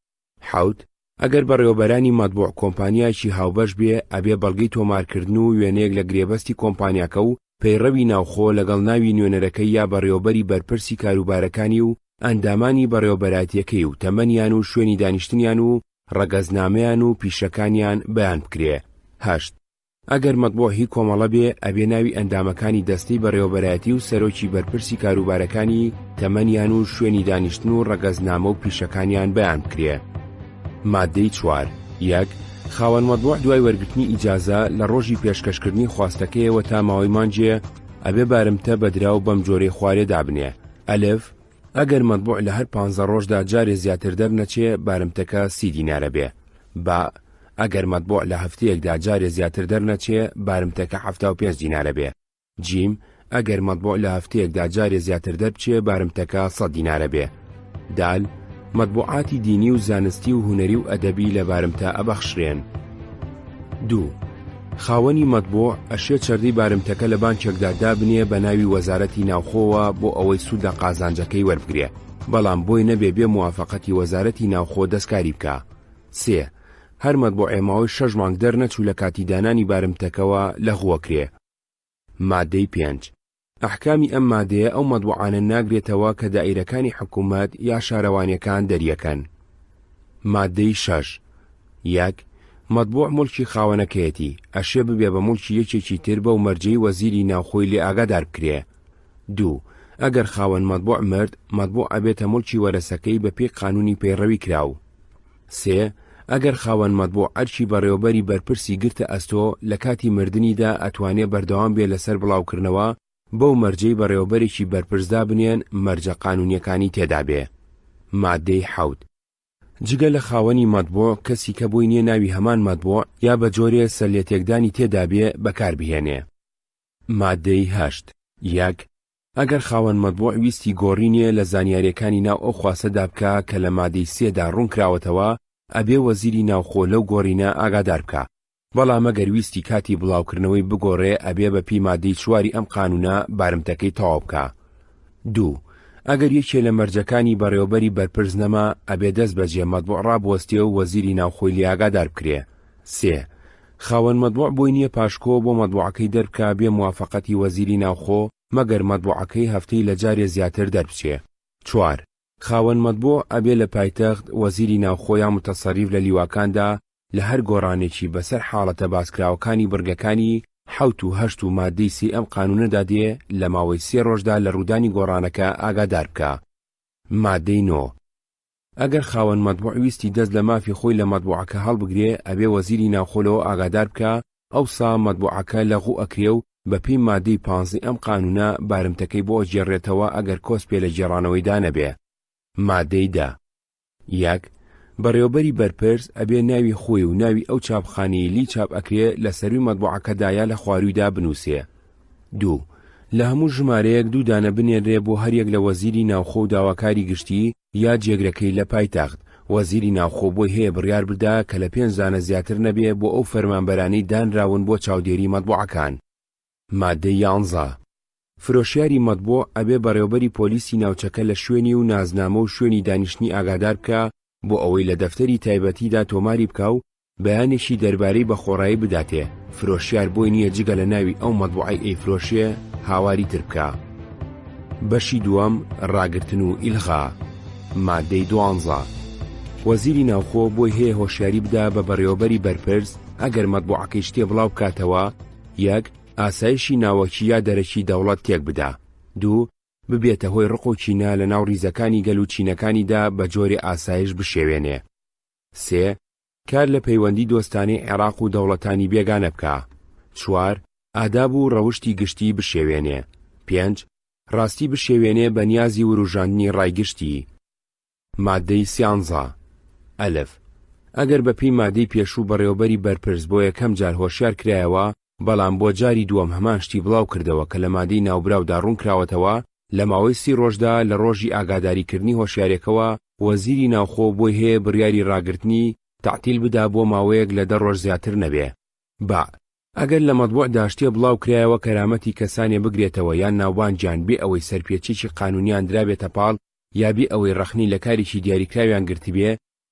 حەوت ئەگەر بەڕێوەبەرانی مەطبوع کۆمپانیایکی هاوبەش بێ ئەبێ بەڵگەی تۆمارکردن و وێنەیەک لە گرێبەستی کۆمپانیاکە و پەیڕەوی ناوخۆ لەگەڵ ناوی نوێنەرەکەی یا بەڕێوەبەری بەرپرسی کاروبارەکانی و ئەندامانی بەڕێوەبەراتیەکەی و تەمەنیان و شوێنی دانیشتنیان و ڕەگەزنامەیان و پیشەکانیان بەیان بکرێ، هەشت ئەگەر مەطبوع هی کۆمەڵە بێ ئەبێ ناوی ئەندامەکانی دەستەی بەڕێوەبەراتی و سەرۆکی بەرپرسی کاروبارەکانی تەمەنیان و شوێنی دانیشتن و ڕەگەزنامە و پیشەکانیان بەیان بکرێ. مادەی چوار. یەک خاوەن مەطبوع دوای وەرگرتنی ئیجازە لە ڕۆژی پێشکەشکردنی خواستەکەیەوە تا ماوەی مانجێ ئەبێ بارمتە بەدراو بەم جۆرەی خوارێ دابنێ: ئەلف ئەگەر مەطبوع لە هەر 15 ڕۆژدا جارێ زیاتر دەرنەچێ بارمتەکە 30 دینارە بێ، با ئەگەر مەطبوع لە هەفتەیەکدا جارێ زیاتر دەرنەچێ بارمتەکە 75 دینارە بێ، جیم ئەگەر مەطبوع لە هەفتەیەکدا جارێ زیاتر دەربچێ بارمتەکە 100 دینارە بێ، دال مەطبوعاتی دینی و زانستی و هونەری و ئەدەبی لە بارمتە ئەبەخشرێن. دوو خاوەنی مەطبوع ئەشێ چەردەی بارمتەکە لە بانکێکدا دابنێ بە ناوی وەزارەتی ناوخۆوە بۆ ئەوەی سوود لە قازانجەکەی وەربگرێ، بەڵام بۆی نەبێ بێ موافقەتی وەزارەتی ناوخۆ دەستکاری بکە. سێ هەر مەطبوعێ ماوەی 6 مانگ دەرنەچوو لە کاتی دانانی بارمتەکەوە لەغووەکرێ. مادەی پێنج. ئەحکامی ئەم مادەیە ئەو مەطبوعانە ناگرێتەوە کە دائیرەکانی حکوومەت یا شارەوانیەکان دەریەکەن. مادەی شەش. یەک مەطبوع موڵکی خاوەنەکەیەتی ئەشێ ببێ بە موڵکی یەکێکی تر بەو مەرجەی وەزیری ناوخۆی لێ ئاگادار بکرێ. دوو ئەگەر خاوەن مەطبوع مرد مەطبوع ئەبێتە موڵکی وەرەسەکەی بە پێی قانونی پەیڕەوی کراو. سێ ئەگەر خاوەن مەطبوع ئەرکی بەڕێوەبەری بەرپرسی گرتە ئەستۆ لە کاتی مردنیدا ئەتوانێ بەردەوام بێ لەسەر بڵاوکردنەوە بەو مەرجەی بەڕێوەبەرێکی بەرپرسدا بنێن مەرجە قانونیەکانی تێدا بێ. مادەی حەوت. جگە لە خاوەنی مەطبوع کەسی کە بۆی نییە ناوی هەمان مەطبوع یا بە جۆرێ سەرلێتێکدانی تێدا بێ بەکاربهێنێ. مادەی هەشت. یەک ئەگەر خاوەن مەطبوع ویستی گۆڕینێ لە زانیاریەکانی ناو ئەو خواستەدا بکە کە لە مادەی سێدا ڕوونکراوەتەوە ئەبێ وەزیری ناوخۆ لەو گۆڕینە ئاگادار بکە، بەڵام ئەگەر ویستی کاتی بڵاوکردنەوەی بگۆڕێ ئەبێ بە پێی مادەی چواری ئەم قانونە بارمتەکەی تەواو بکە. دوو ئەگەر یەکێ لە مەرجەکانی بەڕێوەبەری بەرپرس نەما ئەبێ دەست بەجێ مەطبوع ڕابوەستێ و وەزیری ناوخۆی لێ ئاگادار بکرێ. سێ خاوەن مەطبوع بۆی نییە پاشکۆ بۆ مەطبوعەکەی دەربکە بێ موافقەتی وەزیری ناوخۆ مەگەر مەطبوعەکەی هەفتەی لە جارێ زیاتر دەربچێ. چوار خاوەن مەطبوع ئەبێ لە پایتەخت وەزیری ناوخۆ یا متەسەریف لە لیواکاندا لە هەر گۆڕانێکی بەسەر حاڵەتە باسکراوەکانی بڕگەکانی 7 و 8 و مادەی 3 ئەم قانونەدا دێ لە ماوەی 3 ڕۆژدا لە ڕوودانی گۆڕانەکە ئاگادار بکە. مادەی 9 ئەگەر خاوەن مەطبوع ویستی دەست لە مافی خۆی لە مەطبوعەکە هەڵبگرێ ئەبێ وەزیری ناوخۆلەوە ئاگادار بکە ئەوسا مەطبوعەکە لەغوو ئەکرێ و بەپێی مادەی 15 ئەم قانونە بارمتەکەی بۆ جێڕێتەوە ئەگەر کۆسپێ لە جێڕانەوەیدا نەبێ. مادەی 10 1 بەڕێوەبەری بەرپرس ئەبێ ناوی خۆی و ناوی ئەو چاپخانەی لی چاپ ئەکرێ لە سەروی مەطبوعەکەدا یا لە خوارویدا بنووسێ. 2 لە هەموو ژمارەیەک 2 دانە بنێرێ بۆ هەریەک لە وەزیری ناوخۆ و داواکاری گشتی یا جێگرەکەی لە پایتەخت. وەزیری ناوخۆ بۆی هەیە بڕیار بدا کە لە 5 دانە زیاتر نەبێ بۆ ئەو فەرمانبەرانەی دانراون بۆ چاودێری مەطبوعەکان. مادەی 11 فرۆشیاری مەطبوع ئەبێ بەڕێوەبەری پۆلیسی ناوچەکە لە شوێنی و نازنامە و شوێنی دانیشتنی ئاگادار بکە بۆ ئەوەی لە دەفتەری تایبەتیدا تۆماری بکە و بەیانێکی دەربارەی بەخۆڕایی بداتێ. فرۆشیار بۆی نییە جگە لە ناوی ئەو مەطبوعەی ئەیفرۆشێ هاواری تر بکە. بەشی دووەم ڕاگرتن و ئیلغا. مادەی 12 وەزیری ناوخۆ بۆی هەیە هۆشیاری بدا بە بەڕێوەبەری بەرپرس ئەگەر مەطبوعەکەی شتێ بڵاو بکاتەوە 1 ئاسایشی ناوەکی یا دەرەکی دەوڵەت تێک بدا. 2 ببێتە هۆی ڕق و چینە لە ناو ڕیزەکانی گەل و چینەکانیدا بە جۆری ئاسایش بشێوێنێ. 3 کار لە پەیوەندی دۆستانەی عێراق و دەوڵەتانی بێگانە بکە. 4 ئاداب و ڕەوشتی گشتی بشێوێنێ. 5 ڕاستی بشێوێنێ بە نیازی وروژاندنی ڕایگشتی. مادەی 13 ئەلف ئەگەر بەپێی مادەی پێشوو بەڕێوەبەری بەرپرس بۆ یەکەم جار هۆشیار کرایەوە بەڵام بۆ جاری دووەم هەمان شتی بڵاو کردەوە کە لە مادەی ناوبراودا ڕوون کراوەتەوە لە ماوەی 30 ڕۆژدا لە ڕۆژی ئاگاداریکردنی هۆشیارێکەوە وەزیری ناوخۆ بۆی هەیە بڕیاری ڕاگرتنی تعتیل بدا بۆ ماوەیەک لە 10 ڕۆژ زیاتر نەبێ. با ئەگەر لە مەطبوعدا شتێ بڵاو کرایەوە کەرامەتی کەسانێ بگرێتەوە یان ناوبانجیان بێ ئەوەی سەرپێچێکی قانونیان درابێتە پاڵ یا بێ ئەوەی ڕەخنی لە کارێکی دیاریکراویان گرتی بێ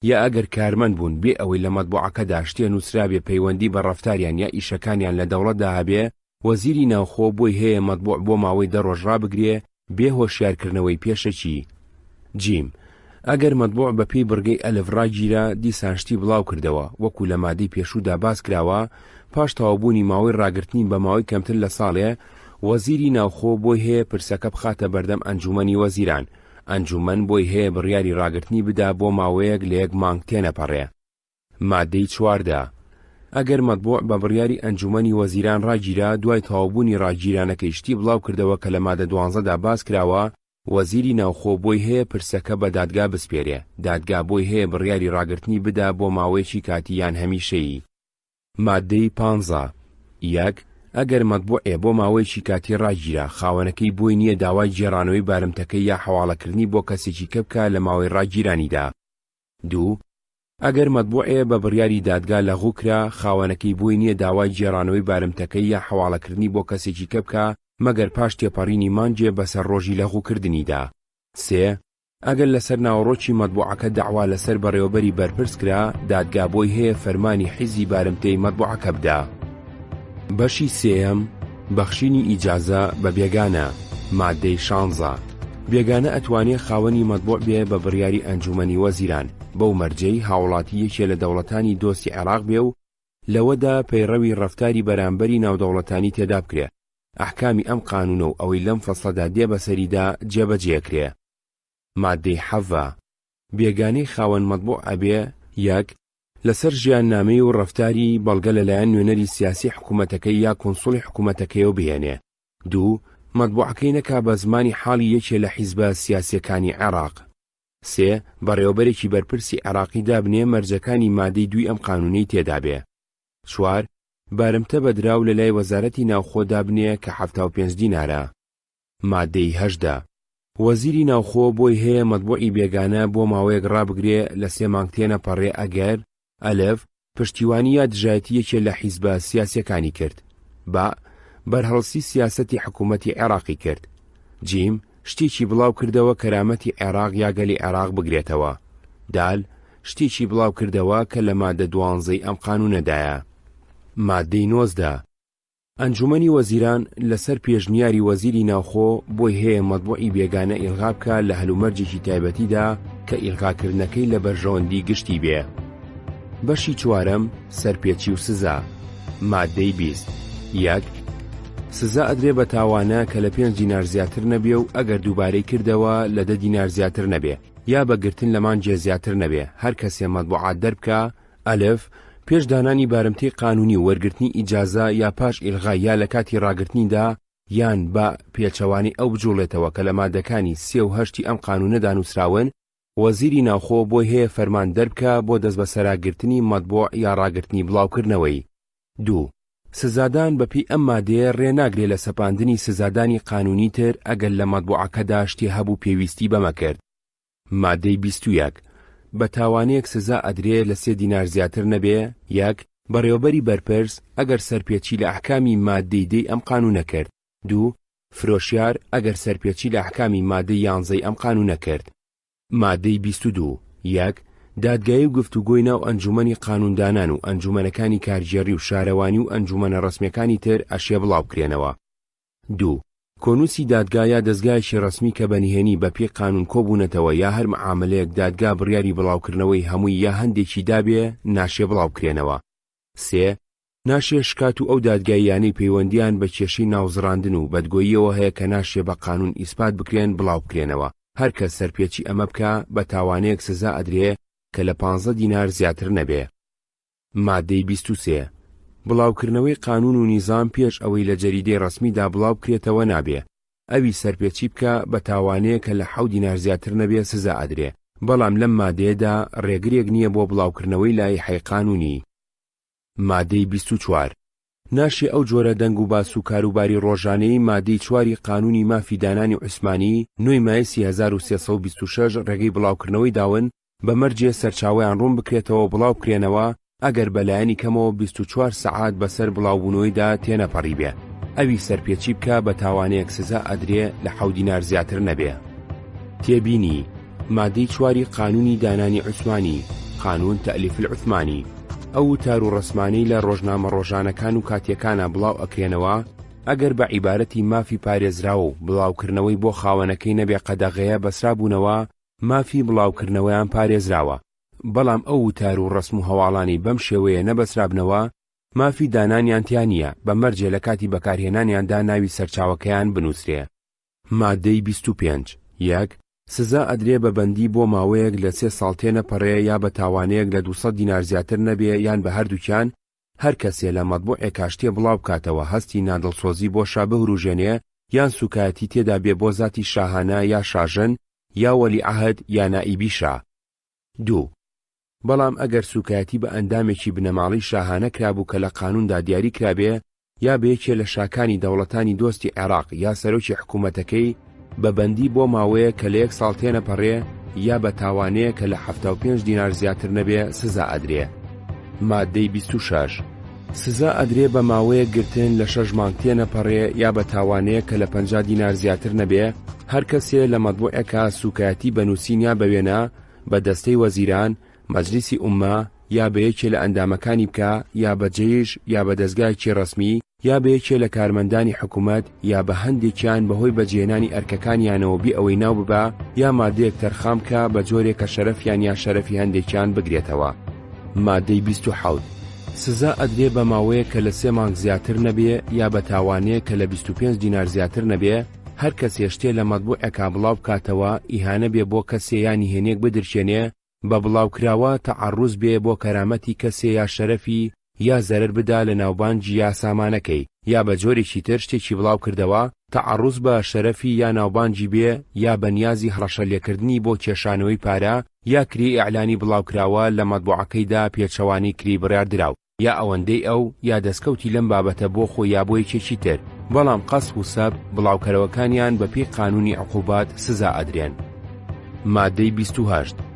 یا ئەگەر کارمەند بوون بێ ئەوەی لە مەطبوعەکەدا شتێ نووسرابێ پەیوەندی بە ڕەفتاریان یا ئیشەکانیان لە دەوڵەتدا هەبێ وەزیری ناوخۆ بۆی هەیە مەطبوع بۆ ماوەی 10 ڕۆژ ڕابگرێ بێ هۆشیارکردنەوەی پێشەکی. جیم ئەگەر مەطبوع بەپێی بڕگەی ئەلف ڕاگیرە دیسان شتی بڵاو کردەوە وەکو لە مادەی پێشوودا باس کراوە پاش تەواوبوونی ماوەی ڕاگرتنی بە ماوەی کەمتر لە ساڵێ وەزیری ناوخۆ بۆی هەیە پرسەکە بخاتە بەردەم ئەنجومەنی وەزیران. ئەنجومەن بۆی هەیە بڕیاری ڕاگرتنی بدا بۆ ماوەیەک لە 1 مانگ تێنەپەڕێ. مادەی 14 ئەگەر مەطبوع بە بڕیاری ئەنجومەنی وەزیران ڕاگیرە دوای تەواوبوونی ڕاگیرانەکەی شتی بڵاو کردەوە کە لە مادە 12دا باس کراوە وەزیری ناوخۆ بۆی هەیە پرسەکە بە دادگا بسپێرێ. دادگا بۆی هەیە بڕیاری ڕاگرتنی بدا بۆ ماوەیەکی کاتیان هەمیشەیی. مادەی 15 1 ئەگەر مەطبوعێ بۆ ماوەیەکی کاتی ڕاگیرە خاوەنەکەی بۆی نییە داوای جێڕانەوەی بارمتەکەی یا حەواڵەکردنی بۆ کەسێکی کە بکە لە ماوەی ڕاگیرانیدا. 2 ئەگەر مەطبوعێ بە بڕیاری دادگا لەغوو کرا خاوەنەکەی بۆی نییە داوای جێڕانەوەی بارمتەکەی یا حەواڵەکردنی بۆ کەسێکی کە بکە مەگەر پاش تێپەڕینی مانجێ بەسەر ڕۆژی لەغووکردنیدا. 3 ئەگەر لەسەر ناوەڕۆکی مەطبوعەکە دەعوا لەسەر بەڕێوەبەری بەرپرس کرا دادگا بۆی هەیە فەرمانی حیزی بارمتەی مەطبوعەکە بدا. بەشی سێەم بەخشینی ئیجازە بە بێگانە. مادەی 16 بێگانە ئەتوانێت خاوەنی مەطبوع بێ بە بڕیاری ئەنجومەنی وەزیران بەو مەرجەی هاوڵاتی یەکێ لە دەوڵەتانی دۆستی عێراق بێ و لەوەدا پەیڕەوی ڕەفتاری بەرامبەری ناودەوڵەتانی تێدا بکرێ. ئەحکامی ئەم قانونە و ئەوەی لەم فەسڵەدا دێ بەسەریدا جێبەجێکرێ. مادەی 17 بێگانەی خاوەن مەطبوع ئەبێ 1 لەسەر ژیاننامەی و ڕەفتاری بەڵگە لەلایەن نوێنەری سیاسی حکوومەتەکەی یا کۆنسوڵی حکوومەتەکەیەوە بهێنێ. 2 مەطبوعەکەی نەکا بە زمانی حاڵی یەکێ لە حیزبە سیاسیەکانی عێراق. 3 بەڕێوەبەرێکی بەرپرسی عێراقی دابنێ مەرجەکانی مادەی 2 ئەم قانونەی تێدا بێ. 4 بارمتە بەدراو لە لای وەزارەتی ناوخۆ دابنێ کە 75 دینارە. مادەی 18 وەزیری ناوخۆ بۆی هەیە مەطبوعی بێگانە بۆ ماوەیەک ڕابگرێ لە 3 مانگ تێنەپەڕێ ئەگەر ئەلف پشتیوانی یا دژایەتیەکێ لە حیزبە سیاسیەکانی کرد. با بەرهەڵسی سیاسەتی حکوومەتی عێراقی کرد. جیم شتێکی بڵاو کردەوە کەرامەتی عێراق یا گەلی عێراق بگرێتەوە. دال شتێکی بڵاو کردەوە کە لە مادە 12 ئەم قانونەدایە. مادەی 19 ئەنجومەنی وەزیران لەسەر پێشنیاری وەزیری ناوخۆ بۆی هەیە مەطبوعی بێگانە ئیلغا بکە لە هەلومەرجێکی تایبەتیدا کە ئیلغاکردنەکەی لە بەرژەوەندی گشتی بێ. بەشی چوارەم سەرپێچی و سزا. مادەی 20. 1. سزا ئەدرێ بە تاوانە کە لە 5 دینار زیاتر نەبێ و ئەگەر دووبارەی کردەوە لە 10 دینار زیاتر نەبێ یا بەگرتن لە مانجێ زیاتر نەبێ. هەر کەسێ مەطبوعات دەربکە: ئەلف پێش دانانی بارمتەی قانونی و وەرگرتنی ئیجازە یا پاش ئیلغا یا لە کاتی ڕاگرتنیدا یان بە پێچەوانی ئەو بجوڵێتەوە کە لە مادەکانی 3 و 8 ئەم قانونەدا نووسراون، وەزیری ناوخۆ بۆی هەیە فەرمان دەربکە بۆ دەست بە سەراگرتنی مەطبوع یا ڕاگرتنی بڵاوکردنەوەی. 2. سزادان بەپی ئەم مادەیە ڕێناگرێ لە سەپاندنی سزادانی قانونی تر ئەگەر لە مەطبوعەکەدا شتێ هەبوو پێویستی بەمە کرد. مادەی 21. بە تاوانەیەک سزا ئەدرێ لە 3 دینار زیاتر نەبێ. 1. بەڕێوەبەری بەرپرس ئەگەر سەرپێچی لە ئەحکامی مادەی دەی ئەم قانونە کرد. 2. فرۆشیار ئەگەر سەرپێچی لە ئەحکامی مادەی 11 ئەم قانونە کرد. مادەی 22. 1. دادگایی و گفتوگۆی ناو ئەنجومەنی قانوندانان و ئەنجومەنەکانی کارژێڕی و شارەوانی و ئەنجومەنە ڕسمیەکانی تر ئەشێ بڵاو بکرێنەوە. 2. کۆنووسی دادگایە دەستگایشی ڕسمی کە بەنهێنی بە پێی قانون کۆبوونەتەوە یا هەر معاملەیەک دادگا بڕیاری بڵاوکردنەوەی هەمووی یا هەندێکی دابێ ناشێ بڵاو بکرێنەوە. 3. ناشێ شکات و ئەو دادگاییانەی پەیوەندیان بە کێشەی ناوزڕاندن و بەدگۆییەوە هەیە کە ناشێ بە قانون ئیسپات بکرێن بڵاو بکرێنەوە. هەر کەس سەرپێچی ئەمە بکە بە تاوانەیەک سزا ئەدرێ کە لە 15 دینار زیاتر نەبێ. مادەی 23. بڵاوکردنەوەی قانون و نیزام پێش ئەوەی لە جەریدەی ڕسمیدا بڵاو بکرێتەوە نابێ. ئەوی سەرپێچی بکە بە تاوانەیە کە لە 7 دینار زیاتر نەبێ سزا ئەدرێ. بەڵام لەم مادەیەدا ڕێگرێک نییە بۆ بڵاوکردنەوەی لایحەی قانونی. مادەی 24. ناشێ ئەو جۆرە دەنگ و باس و کاروباری ڕۆژانەی مادەی 4 قانونی مافی دانانی عوسمانی 9 مای 1326 ڕێگەی بڵاوکردنەوەی داون بە مەرجێ سەرچاوەیان ڕوون بکرێتەوە بڵاو بکرێنەوە ئەگەر بەلایەنی کەمەوە 24 سەعات بەسەر بڵاوبوونەوەیدا تێنەپەڕی بێ. ئەوی سەرپێچی بکە بە تاوانەیەک سزا ئەدرێ لە 7 دینار زیاتر نەبێ. تێبینی مادەی 4 قانونی دانانی عوسمانی قانون تەئلیف العوسمانی ئەو وتار و ڕسمانەی لە ڕۆژنامە ڕۆژانەکان و کاتیەکانە بڵاو ئەکرێنەوە ئەگەر بە عیبارەتی مافی پارێزراوە و بڵاوکردنەوەی بۆ خاوەنەکەی نەبێ قەدەغەیە بەسرابوونەوە مافی بڵاوکردنەوەیان پارێزراوە. بەڵام ئەو وتار و ڕسم و هەواڵانی بەم شێوەیە نەبەسرابنەوە مافی دانانیان تیانە بە مەرجێ لە کاتی بەکارهێنانیاندا ناوی سەرچاوەکەیان بنووسرێ. مادەی 25. 1. سزا ئەدرێ بە بەندی بۆ ماوەیەک لە 3 ساڵ تێنەپەڕێ یا بە تاوانەیەک لە 200 دینار زیاتر نەبێ یان بە هەردووکیان هەر کەسێ لە مەطبوعێک کاشتێ بڵاو بکاتەوە هەستی نادڵسۆزی بۆ شا بهروژێنێ یان سوکایەتی تێدا بێ بۆ زاتی شاهانە یا شاژن یا وەلیعەهد یا نائیبی شا. 2. بەڵام ئەگەر سوکایەتی بە ئەندامێکی بنەماڵی شاهانە کرابوو کە لە قانوندا دیاری کرابێ یا بەیەکێ لە شاکانی دەوڵەتانی دۆستی عێراق یا سەرۆکی حکوومەتەکەی بە بەندی بۆ ماوەیە کە لە 1 ساڵ تێنەپەڕێ یا بە تاوانەیە کە لە 75 دینار زیاتر نەبێ سزا ئەدرێ. مادەی 26. سزا ئەدرێ بە ماوەیە گرتن لە 6 مانگ تێنەپەڕێ یا بە تاوانەیە کە لە 50 دینار زیاتر نەبێ هەر کەسێ لە مەطبوعێکە سوکایەتی بەنووسین یا بەوێنە بە دەستەی وەزیران، مەجلیسی ئوممە یا بەیەکێ لە ئەندامەکانی بکە یا بە جێیش یا بە دەستگایەکی ڕسمی یا بەیەکێ لە کارمەندانی حکوومەت یا بە هەندێکیان بەهۆی بەجێهێنانی ئەرکەکانیانەوە بی ئەوەی ناو ببە یا مادەیەک تەرخام کە بە جۆرێک کە شەرەفیان یا شەرەفی هەندێکیان بگرێتەوە. مادەی 27. سزا ئەدرێ بە ماوەیە کە لە 3 مانگ زیاتر نەبێ یا بە تاوانەیە کە لە 25 دینار زیاتر نەبێ هەر کەسێ شتێ لە مەطبوعێکا بڵاو بکاتەوە ئیهانە بێ بۆ کەسێ یانی هێنێک بدرچێنێ بە بڵاوکراوە تەعەڕوز بێ بۆ کەرامەتی کەسێ یا شەرەفی یا زەرەر بدا لە ناوبانجی یا سامانەکەی یا بە جۆرێکی تر شتێکی بڵاو کردەوە تەعەڕوز بە شەرەفی یا ناوبانجی بێ یا بە نیازی هەڕەشە لێکردنی بۆ کێشانەوەی پارە یا کری ئیعلانی بڵاوکراوە لە مەطبوعەکەیدا پێچەوانی کری بڕیاردراو یا ئەوەندەی ئەو یا دەستکەوتی لەم بابەتە بۆ خۆی یا بۆ یەکێکی تر بەڵام قەسب و سەب بڵاوکەرەوەکانیان بە پێی قانونی عقوبات سزا ئەدرێن. مادەی 28.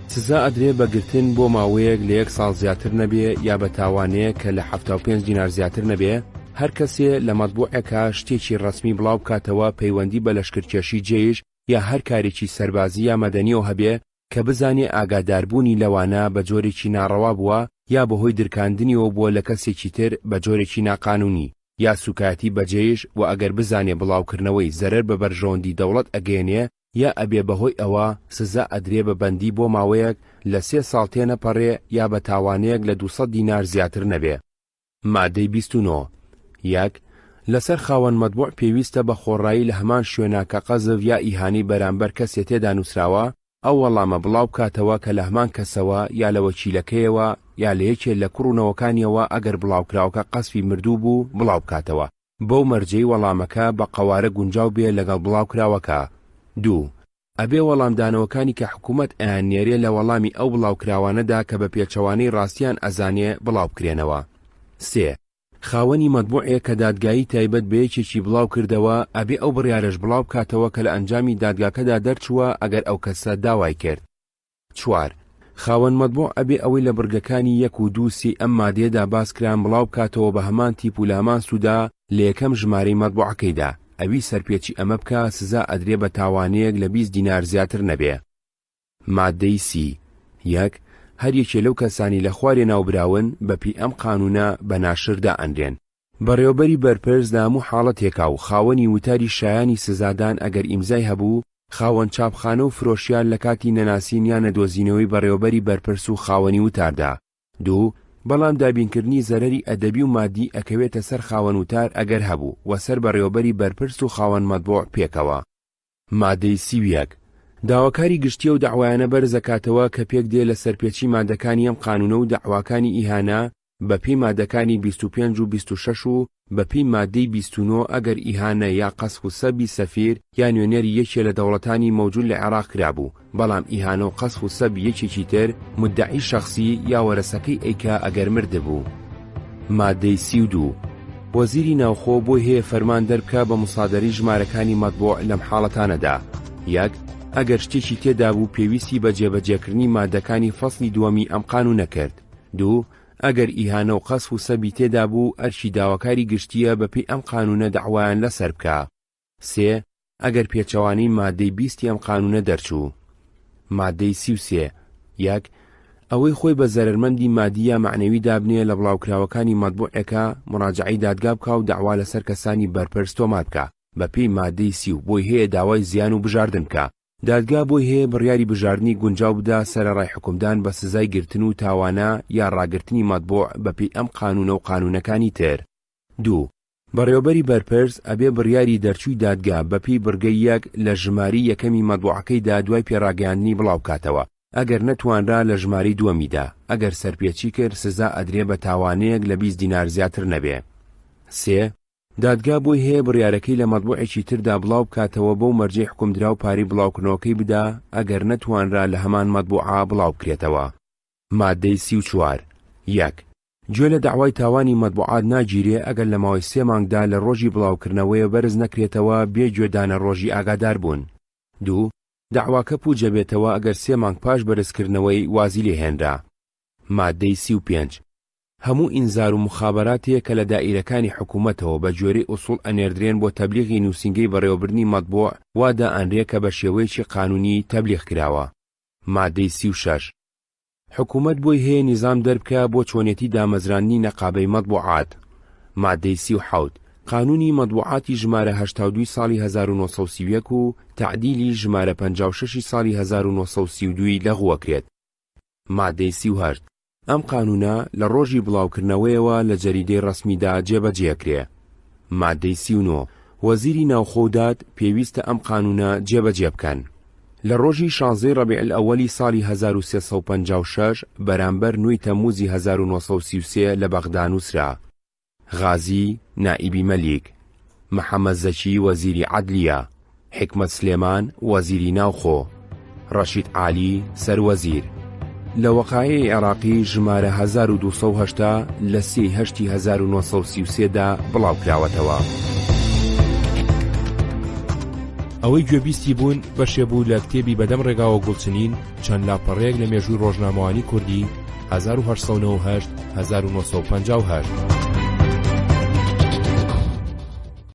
سزا ئەدرێ بەگرتن بۆ ماوەیەک لە 1 ساڵ زیاتر نەبێ یا بە تاوانەیە کە لە 75 دینار زیاتر نەبێ هەر کەسێ لە مەطبوعێکە شتێکی ڕسمی بڵاو بکاتەوە پەیوەندی بە لەشکرکێشی جێیش یا هەر کارێکی سەربازی یا مەدەنیەوە هەبێ کە بزانێ ئاگاداربوونی لەوانە بە جۆرێکی ناڕەوا بووە یا بەهۆی درکاندنیەوە بووە لە کەسێکی تر بە جۆرێکی ناقانونی یا سوکایەتی بەجێیش و ئەگەر بزانێ بڵاوکردنەوەی زەرەر بە بەرژەوەندی دەوڵەت ئەگەێنێ یا ئەبێ بەهۆی ئەوە سزا ئەدرێ بە بەندی بۆ ماوەیەک لە 3 ساڵ تێنەپەڕێ یا بە تاوانەیەک لە 200 دینار زیاتر نەبێ. مادەی 29 یەک لەسەر خاوەن مەطبوع پێویستە بە خۆڕایی لە هەمان شوێنە کە قەزف یا ئیهانی بەرامبەر کەسێ تێدا نووسراوە ئەو وەڵامە بڵاو بکاتەوە کە لە هەمان کەسەوە یا لە وەکیلەکەیەوە یا لە یەکێ لە کوڕونەوەکانیەوە ئەگەر بڵاوکراوەکە قەسفی مردوو بوو بڵاو بکاتەوە. بەو مەرجەی وەڵامەکە بە قەوارە گونجاو بێ لەگەڵ بڵاوکراوەکە. 2 ئەبێ وەڵامدانەوەکانی کە حکوومەت ئەیانێرێ لە وەڵامی ئەو بڵاوکراوانەدا کە بە پێچەوانەی ڕاستیان ئەزانێ بڵاو بکرێنەوە. 3 خاوەنی مەطبوعێ کە دادگایی تایبەت بە یەکێکی بڵاو کردەوە ئەبێ ئەو بڕیارەش بڵاو بکاتەوە کە لە ئەنجامی دادگاکەدا دەرچووە ئەگەر ئەو کەسە داوای کرد. 4 خاوەن مەطبوع ئەبێ ئەوەی لە بڕگەکانی 1 و 2 سی ئەم مادەیەدا باس کران بڵاو بکاتەوە بە هەمان تیپ و لە هەمان سوودا لە یەکەم ژمارەی مەطبوعەکەیدا. ئەوی سەرپێچی ئەمە بکە سزا ئەدرێ بە تاوانەیەک لە 20 دینار زیاتر نەبێ. مادەی 30 یەک هەر یەکێ لەو کەسانی لە خوارێ ناوبراون بەپی ئەم قانونە بە ناشردا ئەنرێن. بەڕێوەبەری بەرپرس لە هەموو حاڵەتێکا و خاوەنی وتاری شایانی سزادان ئەگەر ئیمزای هەبوو خاوەن چاپخانە و فرۆشیار لە کاتی نەناسین یان نەدۆزینەوەی بەڕێوەبەری بەرپرس و خاوەنی وتاردا. 2 بەڵام دابینکردنی زەرەری ئەدەبی و مادی ئەکەوێتە سەر خاوەن وتار ئەگەر هەبوو و سەر بەڕێوەبەری بەرپرس و خاوەن مەطبوع پێکەوە. مادەی 31 داواکاری گشتیە و داوایانە بەرزەکاتەوە کە پێک دێ لە سەرپێچی مادەکانی ئەم قانونە و داواکانی ئیهانە بەپی مادەکانی 25 و 26 و بەپی مادەی 29 ئەگەر ئیهانە یا قەسف و سەبی سەفیر یا نوێنەری یەکێ لە دەوڵەتانی مەوجود لە عێراق کرابوو بەڵام ئیهانە و قەسف و سەب یەکێکی تر مدعی شەخصی یا وەرەسەکەی ئەیکا ئەگەر مردبوو. مادەی 32 وەزیری ناوخۆ بۆی هەیە فەرمان دەربکە بە مسادەری ژمارەکانی مەطبوع لەم حاڵەتانەدا. 1 ئەگەر شتێکی تێدا بوو پێویستی بە جێبەجێکردنی مادەکانی فەسڵی دووەمی ئەم قانونە کرد. 2 ئەگەر ئیهانە و قەسف و سەبی تێدا بوو ئەرشی داواکاری گشتیە بەپێی ئەم قانونە دەعوایان لەسەر بکە. 3 ئەگەر پێچەوانەی مادەی 20 ئەم قانونە دەرچوو. مادەی 33 1 ئەوەی خۆی بە زەرمەندی مادی یا معنەوی دابنێ لە بڵاوکراوەکانی مەطبوعەکە مراجعەی دادگا بکە و دەعوا لەسەر کەسانی بەرپرس تۆمار بکە بەپێی مادەی 30 بۆی هەیە داوای زیان و بژاردن بکە. دادگا بۆی هەیە بڕیاری بژاردننی گونجاو بدا سەرەڕای حکومدان بە سزای گرتن و تاوانە یا ڕاگررتنی مەطبوع بەپێی ئەم قانونە و قانونەکانی تر. 2 بەڕێوەبەری بەرپرس ئەبێ بڕیاری دەرچووی دادگا بەپێی بڕگەی یەک لە ژماری یەکەمی مەطبوعەکەیدا دوای پێڕاگەیاندنی بڵاو بکاتەوە ئەگەر نەتوانرا لە ژماری دووەمیدا ئەگەر سەرپێچی کرد سزا ئەدرێ بە تاوانەیەک لە 20 دینار زیاتر نەبێ. 3 دادگا بۆی هەیە بڕیارەکەی لە مەطبوعێکی تردا بڵاو بکاتەوە بەو مەرجەی حکومدرا و پارەی بڵاوکردنەوەکەی بدا ئەگەر نەتوانرا لە هەمان مەطبوعە بڵاو بکرێتەوە. مادەی 34 1 گوێ لە داوای تاوانی مەطبوعات ناگیرێ ئەگەر لە ماوەی 3 مانگدا لە ڕۆژی بڵاوکردنەوەیە بەرز نەکرێتەوە بێ گوێدانە ڕۆژی ئاگادار بوون. 2 داواکە پوجە بێتەوە ئەگەر 3 مانگ پاش بەرزکردنەوەی وازی لێهێنرا. مادەی 35 هەموو ئینزار و مخابراتێک کە لە دائیرەکانی حکوومەتەوە بە جۆرەی ئوسوڵ ئەنێردرێن بۆ تەبلیغی نووسینگەی بەڕێوەبردنی مەطبوع وادا ئەنرێ کە بە شێوەیەکی قانونی تەبلیغ کراوە. مادەی 36 حکوومەت بۆی هەیە نیزام دەربکە بۆ چۆنێتی دامەزرانی نەقابەی مەطبوعات. مادەی 37 قانونی مەطبوعاتی ژمارە 82 ساڵی 1931 و تعدیلی ژمارە 56 ساڵی 1932 لەغوەکرێت. مادەی 38 ئەم قانونە لە ڕۆژی بڵاوکردنەوەیەوە لە جەریدەی ڕەسمیدا جێبەجێکرێ. مادەی 39 وەزیری ناوخۆداد پێویستە ئەم قانونە جێبەجێ بکەن. لە ڕۆژی 16 ڕەبیع الئەوەلی ساڵی 1356 بەرامبەر 9 تەمووزی 1933 لە بەغدا نووسرا. غازی نائیبی مەلیک، محەممەد زەکی وەزیری عەدلیە، حکمەت سلێمان وەزیری ناوخۆ، ڕەشید عالی سەروەزیر. لە وەقایعی عێراقی ژمارە 1280 لە 3 1933 دا بڵاوکراوەتەوە. ئەوەی گوێبیستی بوون بەشێبوو لە کتێبی بەدەم ڕێگاوە گوڵچنین چەند لاپەڕەیەک لە مێژووی ڕۆژنامەوانی کوردی 1898 1950.